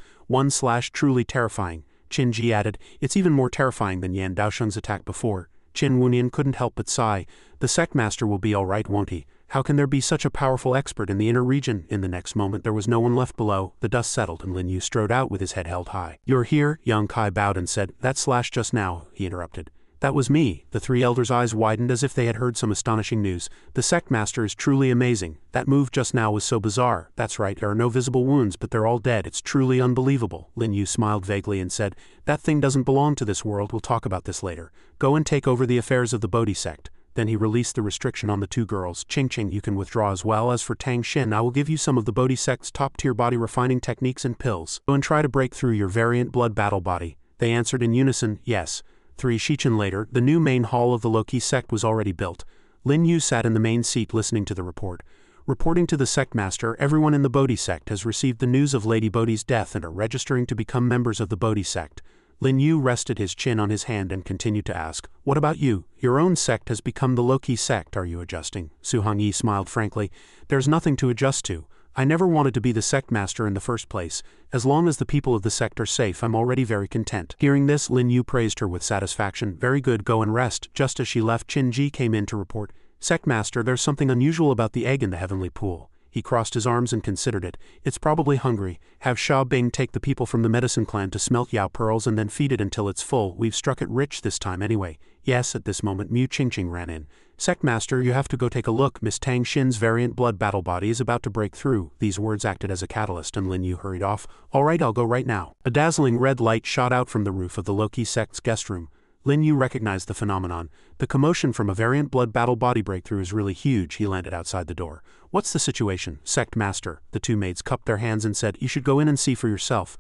Truly terrifying. Qin Ji added, it's even more terrifying than Yan Daosheng's attack before. Qin Wunian couldn't help but sigh. The sect master will be all right, won't he? How can there be such a powerful expert in the inner region? In the next moment there was no one left below. The dust settled and Lin Yu strode out with his head held high. You're here? Yang Kai bowed and said, that slash just now, he interrupted. That was me. The three elders' eyes widened as if they had heard some astonishing news. The sect master is truly amazing. That move just now was so bizarre. That's right, there are no visible wounds, but they're all dead. It's truly unbelievable. Lin Yu smiled vaguely and said, that thing doesn't belong to this world. We'll talk about this later. Go and take over the affairs of the Bodhi sect. Then he released the restriction on the two girls. Qingqing, you can withdraw as well. As for Tang Xin, I will give you some of the Bodhi sect's top-tier body refining techniques and pills. Go and try to break through your variant blood battle body. They answered in unison, yes. 3 Shichen later, the new main hall of the Loki sect was already built. Lin Yu sat in the main seat listening to the report. Reporting to the sect master, everyone in the Bodhi sect has received the news of Lady Bodhi's death and are registering to become members of the Bodhi sect. Lin Yu rested his chin on his hand and continued to ask, what about you? Your own sect has become the Loki sect. Are you adjusting? Su Hongyi smiled frankly. There's nothing to adjust to. I never wanted to be the sect master in the first place. As long as the people of the sect are safe, I'm already very content. Hearing this, Lin Yu praised her with satisfaction. Very good, go and rest. Just as she left, Qin Ji came in to report. Sect master, there's something unusual about the egg in the heavenly pool. He crossed his arms and considered it. It's probably hungry. Have Sha Bing take the people from the medicine clan to smelt Yao pearls and then feed it until it's full. We've struck it rich this time anyway. Yes, at this moment Mu Qingqing ran in. Sect master, you have to go take a look. Miss Tang Xin's variant blood battle body is about to break through. These words acted as a catalyst and Lin Yu hurried off. All right, I'll go right now. A dazzling red light shot out from the roof of the Loki sect's guest room. Lin Yu recognized the phenomenon. The commotion from a variant blood battle body breakthrough is really huge. He landed outside the door. What's the situation? Sect master. The two maids cupped their hands and said, you should go in and see for yourself.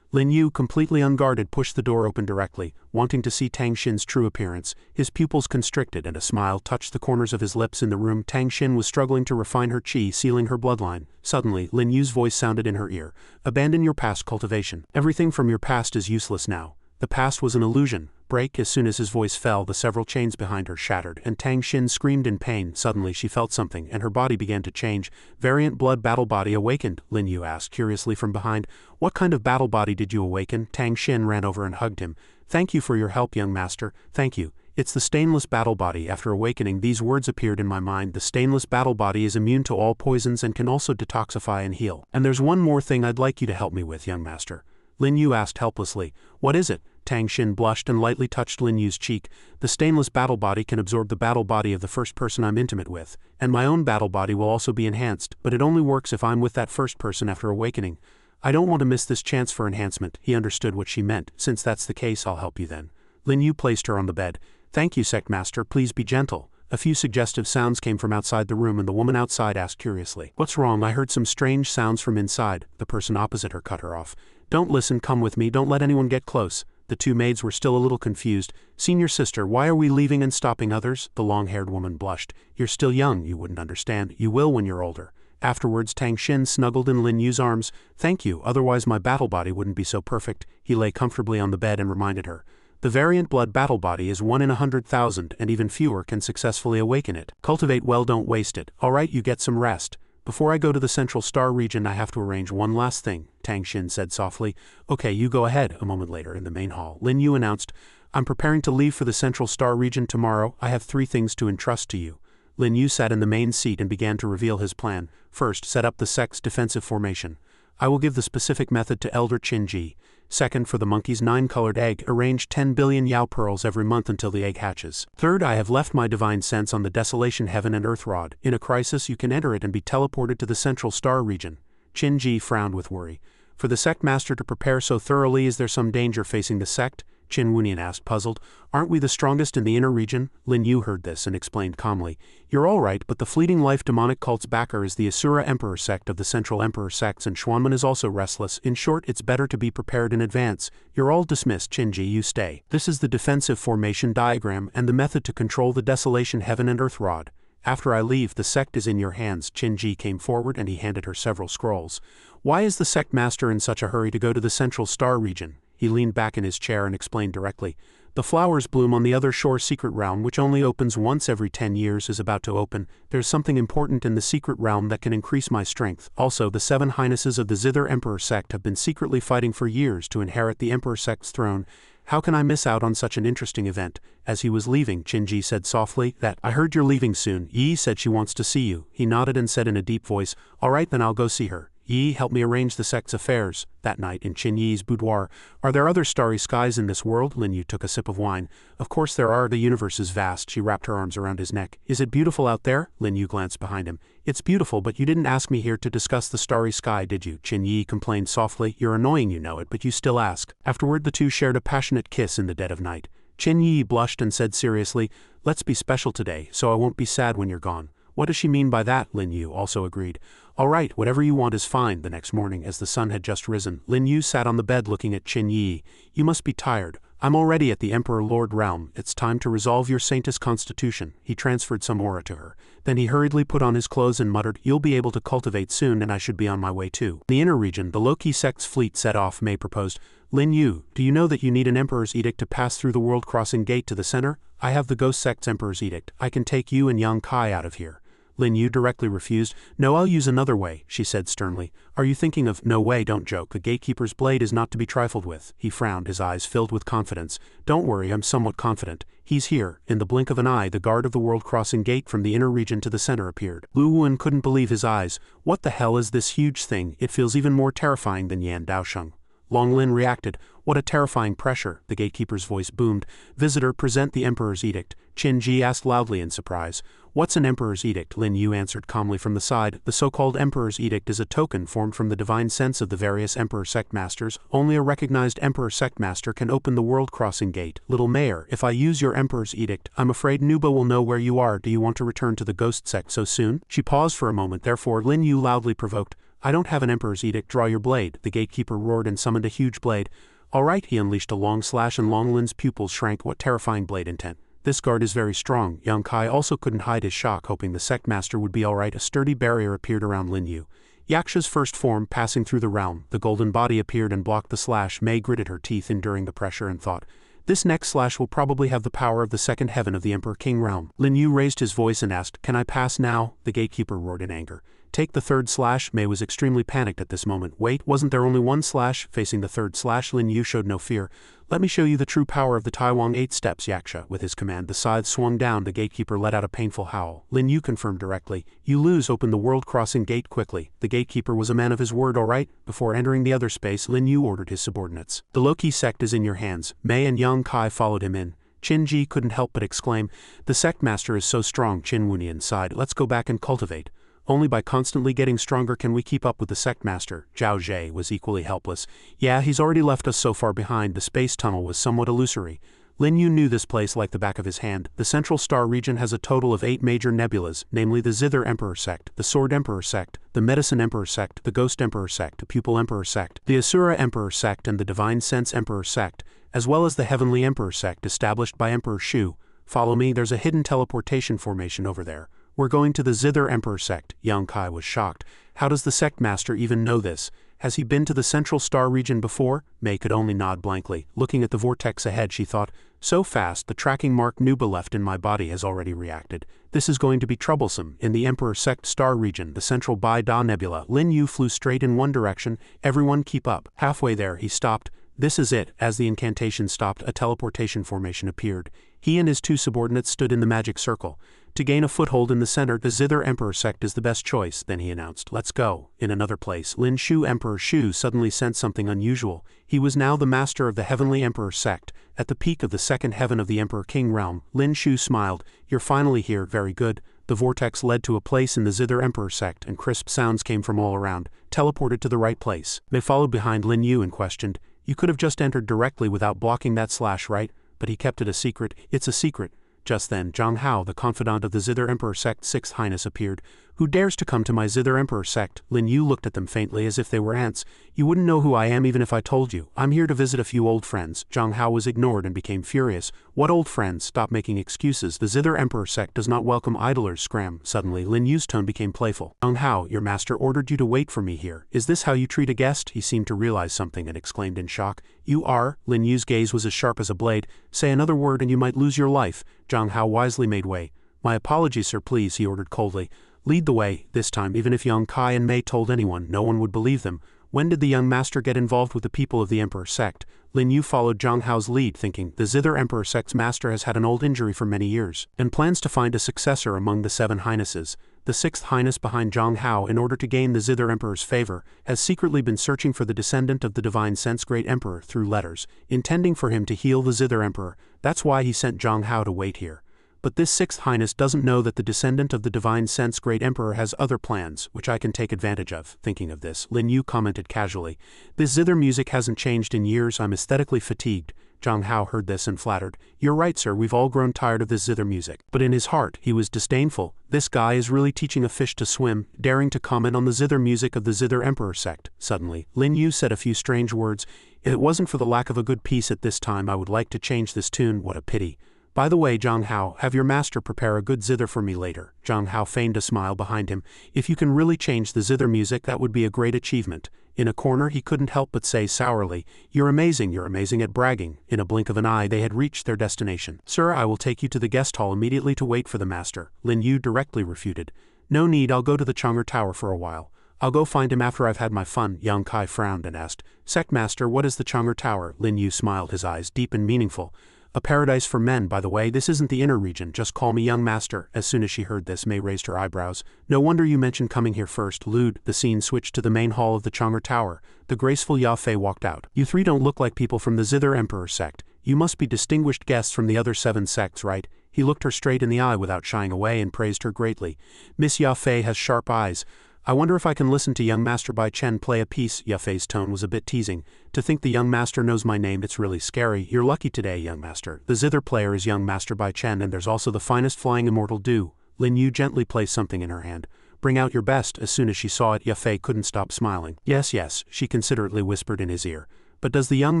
Lin Yu, completely unguarded, pushed the door open directly, wanting to see Tang Xin's true appearance. His pupils constricted and a smile touched the corners of his lips. In the room, Tang Xin was struggling to refine her qi, sealing her bloodline. Suddenly, Lin Yu's voice sounded in her ear. Abandon your past, cultivation. Everything from your past is useless now. The past was an illusion. Break. As soon as his voice fell, the several chains behind her shattered, and Tang Xin screamed in pain. Suddenly she felt something, and her body began to change. Variant blood battle body awakened, Lin Yu asked curiously from behind. What kind of battle body did you awaken? Tang Xin ran over and hugged him. Thank you for your help, young master. Thank you. It's the stainless battle body. After awakening, these words appeared in my mind. The stainless battle body is immune to all poisons and can also detoxify and heal. And there's one more thing I'd like you to help me with, young master. Lin Yu asked helplessly. What is it? Tang Xin blushed and lightly touched Lin Yu's cheek. The stainless battle body can absorb the battle body of the first person I'm intimate with, and my own battle body will also be enhanced, but it only works if I'm with that first person after awakening. I don't want to miss this chance for enhancement. He understood what she meant. Since that's the case, I'll help you then. Lin Yu placed her on the bed. Thank you, Sect Master. Please be gentle. A few suggestive sounds came from outside the room, and the woman outside asked curiously. What's wrong? I heard some strange sounds from inside. The person opposite her cut her off. Don't listen, come with me, don't let anyone get close. The two maids were still a little confused. Senior sister, why are we leaving and stopping others? The long-haired woman blushed. You're still young, you wouldn't understand. You will when you're older. Afterwards, Tang Xin snuggled in Lin Yu's arms. Thank you, otherwise my battle body wouldn't be so perfect. He lay comfortably on the bed and reminded her. The variant blood battle body is 1 in 100,000, and even fewer can successfully awaken it. Cultivate well, don't waste it. Alright, you get some rest. Before I go to the Central Star region, I have to arrange one last thing, Tang Xin said softly. Okay, you go ahead. A moment later, in the main hall, Lin Yu announced, I'm preparing to leave for the Central Star region tomorrow. I have 3 things to entrust to you. Lin Yu sat in the main seat and began to reveal his plan. First, set up the sect's defensive formation. I will give the specific method to Elder Qin Ji. Second, for the monkey's 9-colored egg, arrange 10 billion Yao pearls every month until the egg hatches. Third, I have left my divine sense on the Desolation Heaven and Earth Rod. In a crisis, you can enter it and be teleported to the Central Star region. Qin Ji frowned with worry. For the sect master to prepare so thoroughly, is there some danger facing the sect? Qin Wunian asked, puzzled. Aren't we the strongest in the inner region? Lin Yu heard this and explained calmly. You're all right, but the fleeting life demonic cult's backer is the Asura Emperor sect of the Central Emperor sects, and Xuanman is also restless. In short, it's better to be prepared in advance. You're all dismissed, Qinji, you stay. This is the defensive formation diagram and the method to control the Desolation Heaven and Earth Rod. After I leave, the sect is in your hands. Qinji came forward and he handed her several scrolls. Why is the sect master in such a hurry to go to the Central Star region? He leaned back in his chair and explained directly. The flowers bloom on the other shore secret realm, which only opens once every 10 years, is about to open. There's something important in the secret realm that can increase my strength. Also, the 7 highnesses of the Zither Emperor sect have been secretly fighting for years to inherit the Emperor sect's throne. How can I miss out on such an interesting event? As he was leaving, Qinji said softly, that, I heard you're leaving soon. Yi said she wants to see you. He nodded and said in a deep voice, all right, then I'll go see her. Yi, help me arrange the sect's affairs. That night, in Qin Yi's boudoir. Are there other starry skies in this world? Lin Yu took a sip of wine. Of course there are, the universe is vast. She wrapped her arms around his neck. Is it beautiful out there? Lin Yu glanced behind him. It's beautiful, but you didn't ask me here to discuss the starry sky, did you? Qin Yi complained softly. You're annoying, you know it, but you still ask. Afterward, the two shared a passionate kiss in the dead of night. Qin Yi blushed and said seriously, let's be special today, so I won't be sad when you're gone. What does she mean by that? Lin Yu also agreed. All right, whatever you want is fine. The next morning, as the sun had just risen, Lin Yu sat on the bed looking at Qin Yi. You must be tired. I'm already at the Emperor Lord realm. It's time to resolve your saintess constitution. He transferred some aura to her. Then he hurriedly put on his clothes and muttered, you'll be able to cultivate soon and I should be on my way too. In the inner region, the Loki sect's fleet set off. Mei proposed, Lin Yu, do you know that you need an Emperor's Edict to pass through the world-crossing gate to the center? I have the Ghost Sect's Emperor's Edict. I can take you and Yang Kai out of here. Lin Yu directly refused. No, I'll use another way, she said sternly. Are you thinking of— No way, don't joke. The gatekeeper's blade is not to be trifled with. He frowned, his eyes filled with confidence. Don't worry, I'm somewhat confident. He's here. In the blink of an eye, the guard of the world-crossing gate from the inner region to the center appeared. Lu Wen couldn't believe his eyes. What the hell is this huge thing? It feels even more terrifying than Yan Daosheng. Long Lin reacted. What a terrifying pressure. The gatekeeper's voice boomed. Visitor, present the Emperor's Edict. Qin Ji asked loudly in surprise. What's an Emperor's Edict? Lin Yu answered calmly from the side. The so-called Emperor's Edict is a token formed from the divine sense of the various Emperor Sect Masters. Only a recognized Emperor Sect Master can open the world-crossing gate. Little Mayor, if I use your Emperor's Edict, I'm afraid Nuba will know where you are. Do you want to return to the Ghost Sect so soon? She paused for a moment, therefore Lin Yu loudly provoked. I don't have an emperor's edict, draw your blade. The gatekeeper roared and summoned a huge blade. All right, he unleashed a long slash and Long Lin's pupils shrank. What terrifying blade intent. This guard is very strong. Young Kai also couldn't hide his shock, hoping the sect master would be alright. A sturdy barrier appeared around Lin Yu. Yaksha's first form passing through the realm, the golden body appeared and blocked the slash. Mei gritted her teeth, enduring the pressure, and thought, this next slash will probably have the power of the second heaven of the Emperor King realm. Lin Yu raised his voice and asked, can I pass now? The gatekeeper roared in anger. Take the third slash. Mei was extremely panicked at this moment. Wait, wasn't there only one slash? Facing the third slash, Lin Yu showed no fear. Let me show you the true power of the Taiwan 8 steps, Yaksha. With his command, the scythe swung down. The gatekeeper let out a painful howl. Lin Yu confirmed directly. You lose. Open the world-crossing gate quickly. The gatekeeper was a man of his word, all right? Before entering the other space, Lin Yu ordered his subordinates. The low-key sect is in your hands. Mei and Young Kai followed him in. Qin Ji couldn't help but exclaim, the sect master is so strong. Qin Wunian sighed. Let's go back and cultivate. Only by constantly getting stronger can we keep up with the sect master. Zhao Zhe was equally helpless. Yeah, he's already left us so far behind. The space tunnel was somewhat illusory. Lin Yu knew this place like the back of his hand. The Central Star region has a total of 8 major nebulas, namely the Zither Emperor Sect, the Sword Emperor Sect, the Medicine Emperor Sect, the Ghost Emperor Sect, the Pupil Emperor Sect, the Asura Emperor Sect, and the Divine Sense Emperor Sect, as well as the Heavenly Emperor Sect established by Emperor Shu. Follow me, there's a hidden teleportation formation over there. We're going to the Zither Emperor Sect. Young Kai was shocked. How does the sect master even know this? Has he been to the Central Star region before? Mei could only nod blankly. Looking at the vortex ahead, she thought, so fast, the tracking mark Nuba left in my body has already reacted. This is going to be troublesome. In the Emperor Sect Star region, the Central Bai Da Nebula, Lin Yu flew straight in one direction. Everyone keep up. Halfway there, he stopped. This is it. As the incantation stopped, a teleportation formation appeared. He and his 2 subordinates stood in the magic circle. To gain a foothold in the center, the Zither Emperor Sect is the best choice, then he announced. Let's go. In another place, Lin Shu Emperor Shu suddenly sensed something unusual. He was now the master of the Heavenly Emperor Sect. At the peak of the second heaven of the Emperor King realm, Lin Shu smiled. You're finally here, very good. The vortex led to a place in the Zither Emperor Sect, and crisp sounds came from all around. Teleported to the right place. They followed behind Lin Yu and questioned, you could have just entered directly without blocking that slash, right? But he kept it a secret. It's a secret. Just then, Zhang Hao, the confidant of the Zither Emperor Sect's 6th Highness, appeared. Who dares to come to my Zither Emperor Sect? Lin Yu looked at them faintly as if they were ants. You wouldn't know who I am even if I told you. I'm here to visit a few old friends. Zhang Hao was ignored and became furious. What old friends? Stop making excuses. The Zither Emperor Sect does not welcome idlers. Scram. Suddenly, Lin Yu's tone became playful. Zhang Hao, your master ordered you to wait for me here. Is this how you treat a guest? He seemed to realize something and exclaimed in shock. You are? Lin Yu's gaze was as sharp as a blade. Say another word and you might lose your life. Zhang Hao wisely made way. My apologies, sir, please, he ordered coldly. Lead the way. This time, even if Young Kai and Mei told anyone, no one would believe them. When did the young master get involved with the people of the Emperor Sect? Lin Yu followed Zhang Hao's lead, thinking, the Zither Emperor Sect's master has had an old injury for many years, and plans to find a successor among the 7 Highnesses. The 6th Highness behind Zhang Hao, in order to gain the Zither Emperor's favor, has secretly been searching for the descendant of the Divine Sense Great Emperor through letters, intending for him to heal the Zither Emperor. That's why he sent Zhang Hao to wait here. But this 6th Highness doesn't know that the descendant of the Divine Sense Great Emperor has other plans, which I can take advantage of. Thinking of this, Lin Yu commented casually, this Zither music hasn't changed in years, I'm aesthetically fatigued. Zhang Hao heard this and flattered, you're right, sir, we've all grown tired of this Zither music. But in his heart, he was disdainful. This guy is really teaching a fish to swim, daring to comment on the Zither music of the Zither Emperor Sect. Suddenly, Lin Yu said a few strange words. If it wasn't for the lack of a good piece at this time, I would like to change this tune. What a pity. By the way, Zhang Hao, have your master prepare a good zither for me later. Zhang Hao feigned a smile behind him. If you can really change the zither music, that would be a great achievement. In a corner, he couldn't help but say sourly, you're amazing at bragging. In a blink of an eye, they had reached their destination. Sir, I will take you to the guest hall immediately to wait for the master. Lin Yu directly refuted. No need, I'll go to the Chang'er Tower for a while. I'll go find him after I've had my fun. Young Kai frowned and asked, Sect Master, what is the Chang'er Tower? Lin Yu smiled, his eyes deep and meaningful. A paradise for men, by the way. This isn't the inner region, just call me young master. As soon as she heard this, Mei raised her eyebrows. No wonder you mentioned coming here first. Lewd. The scene switched to the main hall of the Chang'er Tower. The graceful Ya Fei walked out. You 3 don't look like people from the Zither Emperor Sect. You must be distinguished guests from the other 7 sects, right? He looked her straight in the eye without shying away and praised her greatly. Miss Ya Fei has sharp eyes. I wonder if I can listen to young Master Bai Chen play a piece. Ya Fei's tone was a bit teasing. To think the young master knows my name, it's really scary. You're lucky today, young master. The zither player is young Master Bai Chen, and there's also the finest flying immortal Du. Lin Yu gently placed something in her hand. Bring out your best. As soon as she saw it, Yafei couldn't stop smiling. Yes, yes, she considerately whispered in his ear. But does the young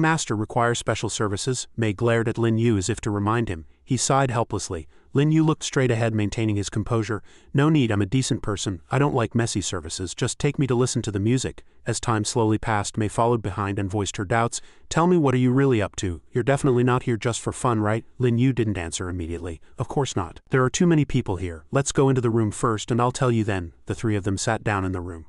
master require special services? Mei glared at Lin Yu as if to remind him. He sighed helplessly. Lin Yu looked straight ahead, maintaining his composure. No need, I'm a decent person. I don't like messy services, just take me to listen to the music. As time slowly passed, Mei followed behind and voiced her doubts. Tell me, what are you really up to? You're definitely not here just for fun, right? Lin Yu didn't answer immediately. Of course not. There are too many people here. Let's go into the room first and I'll tell you then. The three of them sat down in the room.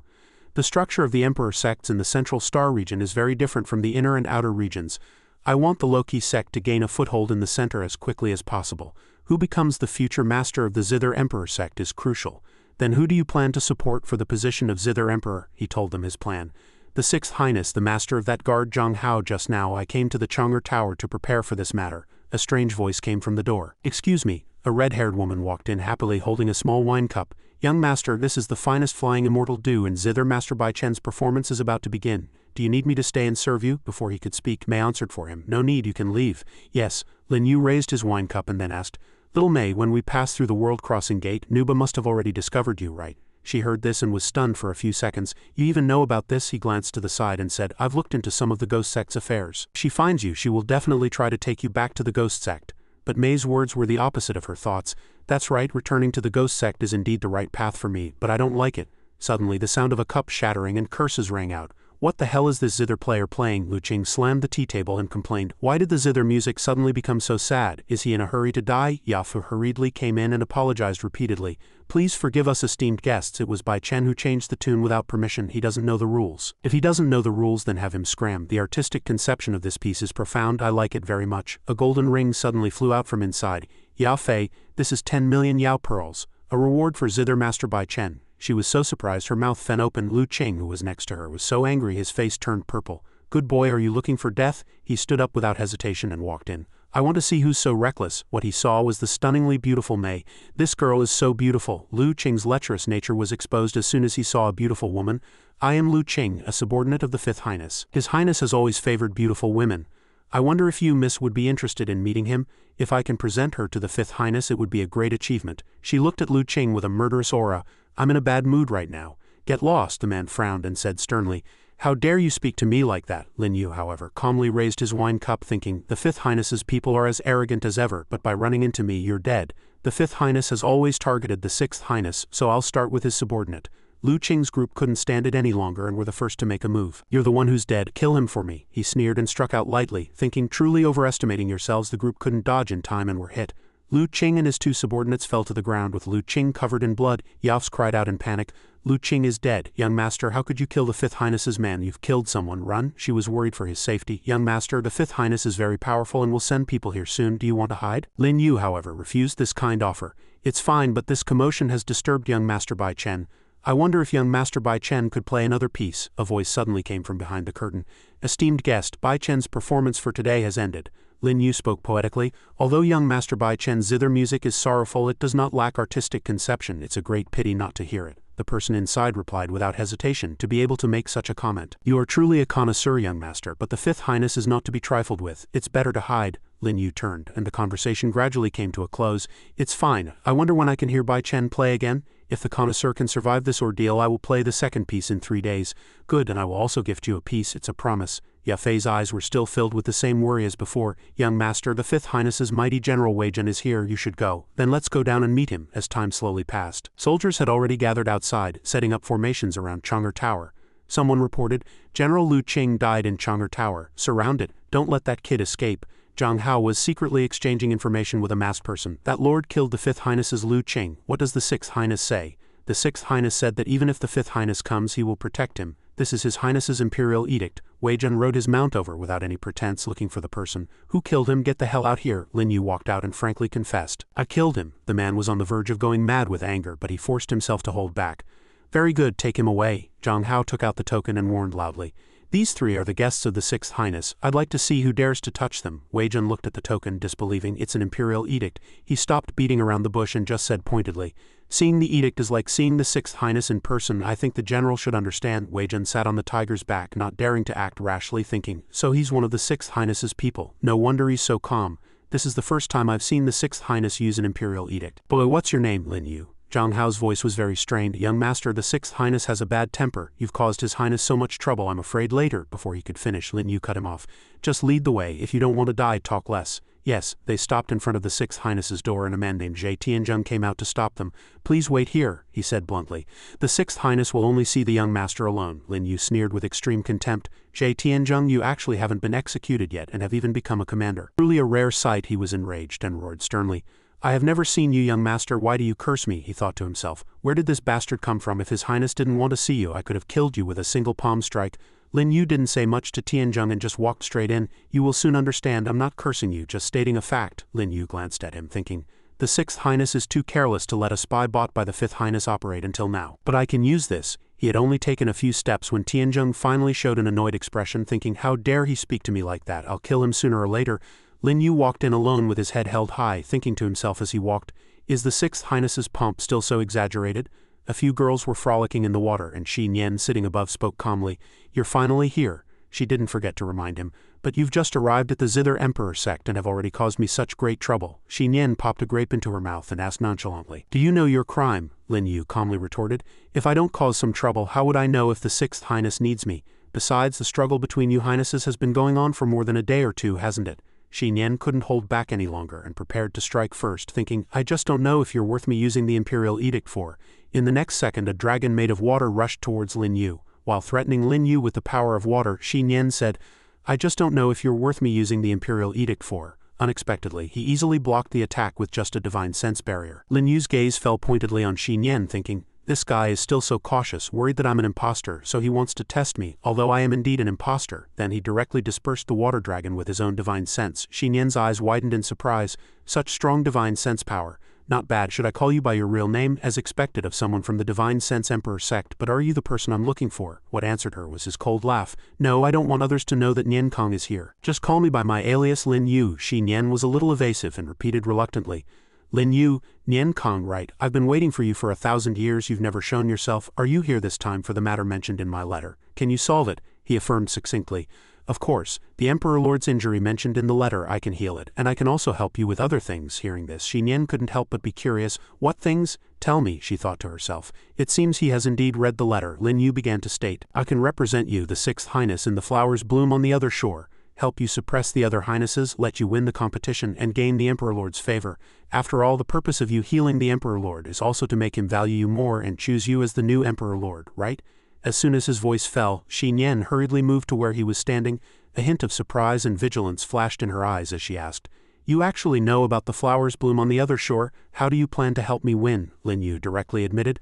The structure of the Emperor sects in the Central Star region is very different from the inner and outer regions. I want the low-key sect to gain a foothold in the center as quickly as possible. Who becomes the future master of the Zither Emperor sect is crucial. Then who do you plan to support for the position of Zither Emperor? He told them his plan. The Sixth Highness, the master of that guard Zhang Hao just now. I came to the Chang'er Tower to prepare for this matter. A strange voice came from the door. Excuse me. A red-haired woman walked in happily holding a small wine cup. Young master, this is the finest flying immortal dew in Zither. Master Bai Chen's performance is about to begin. Do you need me to stay and serve you? Before he could speak, Mei answered for him. No need, you can leave. Yes. Lin Yu raised his wine cup and then asked, Little Mei, when we pass through the world crossing gate, Nuba must have already discovered you, right? She heard this and was stunned for a few seconds. You even know about this? He glanced to the side and said, I've looked into some of the ghost sect's affairs. She finds you, she will definitely try to take you back to the ghost sect. But Mei's words were the opposite of her thoughts. That's right, returning to the ghost sect is indeed the right path for me, but I don't like it. Suddenly the sound of a cup shattering and curses rang out. What the hell is this zither player playing? Lu Qing slammed the tea table and complained. Why did the zither music suddenly become so sad? Is he in a hurry to die? Yafu hurriedly came in and apologized repeatedly. Please forgive us, esteemed guests. It was Bai Chen who changed the tune without permission. He doesn't know the rules. If he doesn't know the rules, then have him scram. The artistic conception of this piece is profound. I like it very much. A golden ring suddenly flew out from inside. Yao Fei, this is 10 million Yao pearls. A reward for Zither Master Bai Chen. She was so surprised her mouth fell open. Lu Qing, who was next to her, was so angry his face turned purple. Good boy, are you looking for death? He stood up without hesitation and walked in. I want to see who's so reckless. What he saw was the stunningly beautiful Mei. This girl is so beautiful. Lu Qing's lecherous nature was exposed as soon as he saw a beautiful woman. I am Lu Qing, a subordinate of the Fifth Highness. His Highness has always favored beautiful women. I wonder if you, miss, would be interested in meeting him? If I can present her to the Fifth Highness, it would be a great achievement. She looked at Lu Qing with a murderous aura. I'm in a bad mood right now. Get lost, the man frowned and said sternly. How dare you speak to me like that? Lin Yu, however, calmly raised his wine cup thinking, the Fifth Highness's people are as arrogant as ever, but by running into me you're dead. The Fifth Highness has always targeted the Sixth Highness, so I'll start with his subordinate. Lu Qing's group couldn't stand it any longer and were the first to make a move. You're the one who's dead, kill him for me, he sneered and struck out lightly, thinking truly overestimating yourselves. The group couldn't dodge in time and were hit. Lu Qing and his two subordinates fell to the ground with Lu Qing covered in blood. Yaos cried out in panic. Lu Qing is dead. Young master, how could you kill the Fifth Highness's man? You've killed someone. Run. She was worried for his safety. Young master, the Fifth Highness is very powerful and will send people here soon. Do you want to hide? Lin Yu, however, refused this kind offer. It's fine, but this commotion has disturbed young master Bai Chen. I wonder if young master Bai Chen could play another piece. A voice suddenly came from behind the curtain. Esteemed guest, Bai Chen's performance for today has ended. Lin Yu spoke poetically. Although young master Bai Chen's zither music is sorrowful, it does not lack artistic conception. It's a great pity not to hear it. The person inside replied without hesitation, to be able to make such a comment. You are truly a connoisseur, young master, but the Fifth Highness is not to be trifled with. It's better to hide. Lin Yu turned, and the conversation gradually came to a close. It's fine. I wonder when I can hear Bai Chen play again? If the connoisseur can survive this ordeal, I will play the second piece in 3 days. Good, and I will also gift you a piece. It's a promise. Yafei's eyes were still filled with the same worry as before. Young master, the Fifth Highness's mighty General Wei Zhen is here. You should go. Then let's go down and meet him. As time slowly passed, soldiers had already gathered outside, setting up formations around Chang'er Tower. Someone reported, General Lu Qing died in Chang'er Tower. Surround it. Don't let that kid escape. Zhang Hao was secretly exchanging information with a masked person. That lord killed the Fifth Highness's Lu Qing. What does the Sixth Highness say? The Sixth Highness said that even if the Fifth Highness comes, he will protect him. This is his Highness's imperial edict. Wei Zhen rode his mount over without any pretense, looking for the person. Who killed him? Get the hell out here. Lin Yu walked out and frankly confessed. I killed him. The man was on the verge of going mad with anger, but he forced himself to hold back. Very good, take him away. Zhang Hao took out the token and warned loudly. These three are the guests of the Sixth Highness. I'd like to see who dares to touch them. Wei Zhen looked at the token, disbelieving. It's an imperial edict. He stopped beating around the bush and just said pointedly, seeing the edict is like seeing the Sixth Highness in person. I think the general should understand. Wei Zhen sat on the tiger's back, not daring to act rashly, thinking, so he's one of the Sixth Highness's people. No wonder he's so calm. This is the first time I've seen the Sixth Highness use an imperial edict. Boy, what's your name? Lin Yu. Zhang Hao's voice was very strained. Young master, the Sixth Highness has a bad temper. You've caused his highness so much trouble. I'm afraid later. Before he could finish, Lin Yu cut him off. Just lead the way. If you don't want to die, talk less. Yes, they stopped in front of the Sixth Highness's door and a man named Zhe Tianzheng came out to stop them. Please wait here, he said bluntly. The Sixth Highness will only see the young master alone. Lin Yu sneered with extreme contempt. Zhe Tianzheng, you actually haven't been executed yet and have even become a commander. Truly a rare sight, he was enraged and roared sternly. I have never seen you, young master. Why do you curse me? He thought to himself. Where did this bastard come from? If his highness didn't want to see you, I could have killed you with a single palm strike. Lin Yu didn't say much to Tianzheng and just walked straight in. You will soon understand. I'm not cursing you, just stating a fact. Lin Yu glanced at him, thinking, the Sixth Highness is too careless to let a spy bought by the Fifth Highness operate until now. But I can use this. He had only taken a few steps when Tianzheng finally showed an annoyed expression, thinking, how dare he speak to me like that? I'll kill him sooner or later. Lin Yu walked in alone with his head held high, thinking to himself as he walked, is the Sixth Highness's pomp still so exaggerated? A few girls were frolicking in the water, and Xi Nian, sitting above, spoke calmly. You're finally here. She didn't forget to remind him. But you've just arrived at the Zither Emperor sect and have already caused me such great trouble. Xi Nian popped a grape into her mouth and asked nonchalantly. Do you know your crime? Lin Yu calmly retorted. If I don't cause some trouble, how would I know if the Sixth Highness needs me? Besides, the struggle between you highnesses has been going on for more than a day or two, hasn't it? Xi Nian couldn't hold back any longer and prepared to strike first, thinking, I just don't know if you're worth me using the Imperial Edict for. In the next second, a dragon made of water rushed towards Lin Yu. While threatening Lin Yu with the power of water, Xi Nian said, I just don't know if you're worth me using the Imperial Edict for. Unexpectedly, he easily blocked the attack with just a divine sense barrier. Lin Yu's gaze fell pointedly on Xi Nian, thinking, this guy is still so cautious, worried that I'm an imposter, so he wants to test me, although I am indeed an imposter. Then he directly dispersed the water dragon with his own divine sense. Xi Nian's eyes widened in surprise. Such strong divine sense power. Not bad. Should I call you by your real name? As expected of someone from the Divine Sense Emperor sect, but are you the person I'm looking for? What answered her was his cold laugh. No, I don't want others to know that Nian Kong is here. Just call me by my alias Lin Yu. Xi Nian was a little evasive and repeated reluctantly. Lin Yu, Nian Kong, right. I've been waiting for you for 1,000 years. You've never shown yourself. Are you here this time for the matter mentioned in my letter? Can you solve it? He affirmed succinctly. Of course, the Emperor Lord's injury mentioned in the letter, I can heal it, and I can also help you with other things. Hearing this, Xi Nian couldn't help but be curious. What things? Tell me, she thought to herself. It seems he has indeed read the letter. Lin Yu began to state, I can represent you, the Sixth Highness, in the flowers bloom on the other shore, help you suppress the other highnesses, let you win the competition, and gain the Emperor Lord's favor. After all, the purpose of you healing the Emperor Lord is also to make him value you more and choose you as the new Emperor Lord, right? As soon as his voice fell, Xi Nian hurriedly moved to where he was standing. A hint of surprise and vigilance flashed in her eyes as she asked, You actually know about the flowers bloom on the other shore? How do you plan to help me win? Lin Yu directly admitted,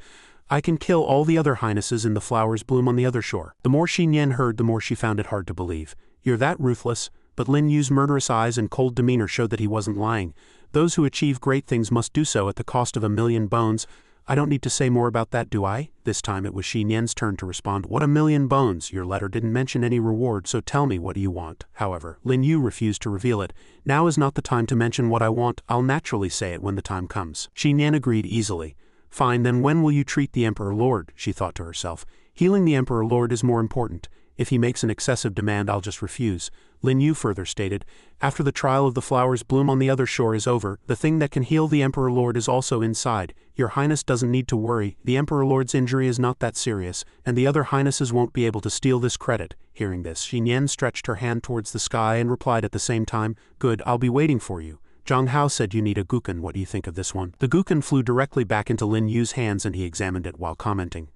I can kill all the other highnesses in the flowers bloom on the other shore. The more Xi Nian heard, the more she found it hard to believe. You're that ruthless? But Lin Yu's murderous eyes and cold demeanor showed that he wasn't lying. Those who achieve great things must do so at the cost of 1,000,000 bones. I don't need to say more about that, do I? This time it was Xi Nian's turn to respond. What 1,000,000 bones? Your letter didn't mention any reward, so tell me, what do you want? However, Lin Yu refused to reveal it. Now is not the time to mention what I want. I'll naturally say it when the time comes. Xi Nian agreed easily. Fine, then when will you treat the Emperor Lord? She thought to herself. Healing the Emperor Lord is more important. If he makes an excessive demand, I'll just refuse. Lin Yu further stated, after the trial of the flowers bloom on the other shore is over, the thing that can heal the Emperor Lord is also inside. Your Highness doesn't need to worry, the Emperor Lord's injury is not that serious, and the other Highnesses won't be able to steal this credit. Hearing this, Xi Nian stretched her hand towards the sky and replied at the same time, Good, I'll be waiting for you. Zhang Hao said you need a guqin. What do you think of this one? The guqin flew directly back into Lin Yu's hands and he examined it while commenting.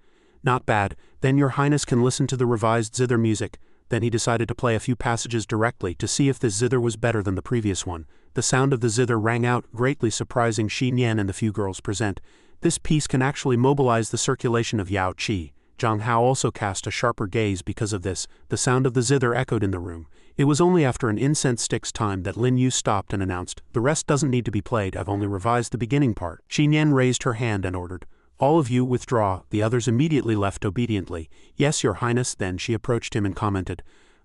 Not bad, then your Highness can listen to the revised zither music. Then he decided to play a few passages directly to see if this zither was better than the previous one. The sound of the zither rang out, greatly surprising Xi Nian and the few girls present. This piece can actually mobilize the circulation of Yao Qi. Zhang Hao also cast a sharper gaze because of this. The sound of the zither echoed in the room. It was only after an incense stick's time that Lin Yu stopped and announced, The rest doesn't need to be played, I've only revised the beginning part. Xi Nian raised her hand and ordered, All of you withdraw. The others immediately left obediently. Yes, your Highness. Then she approached him and commented,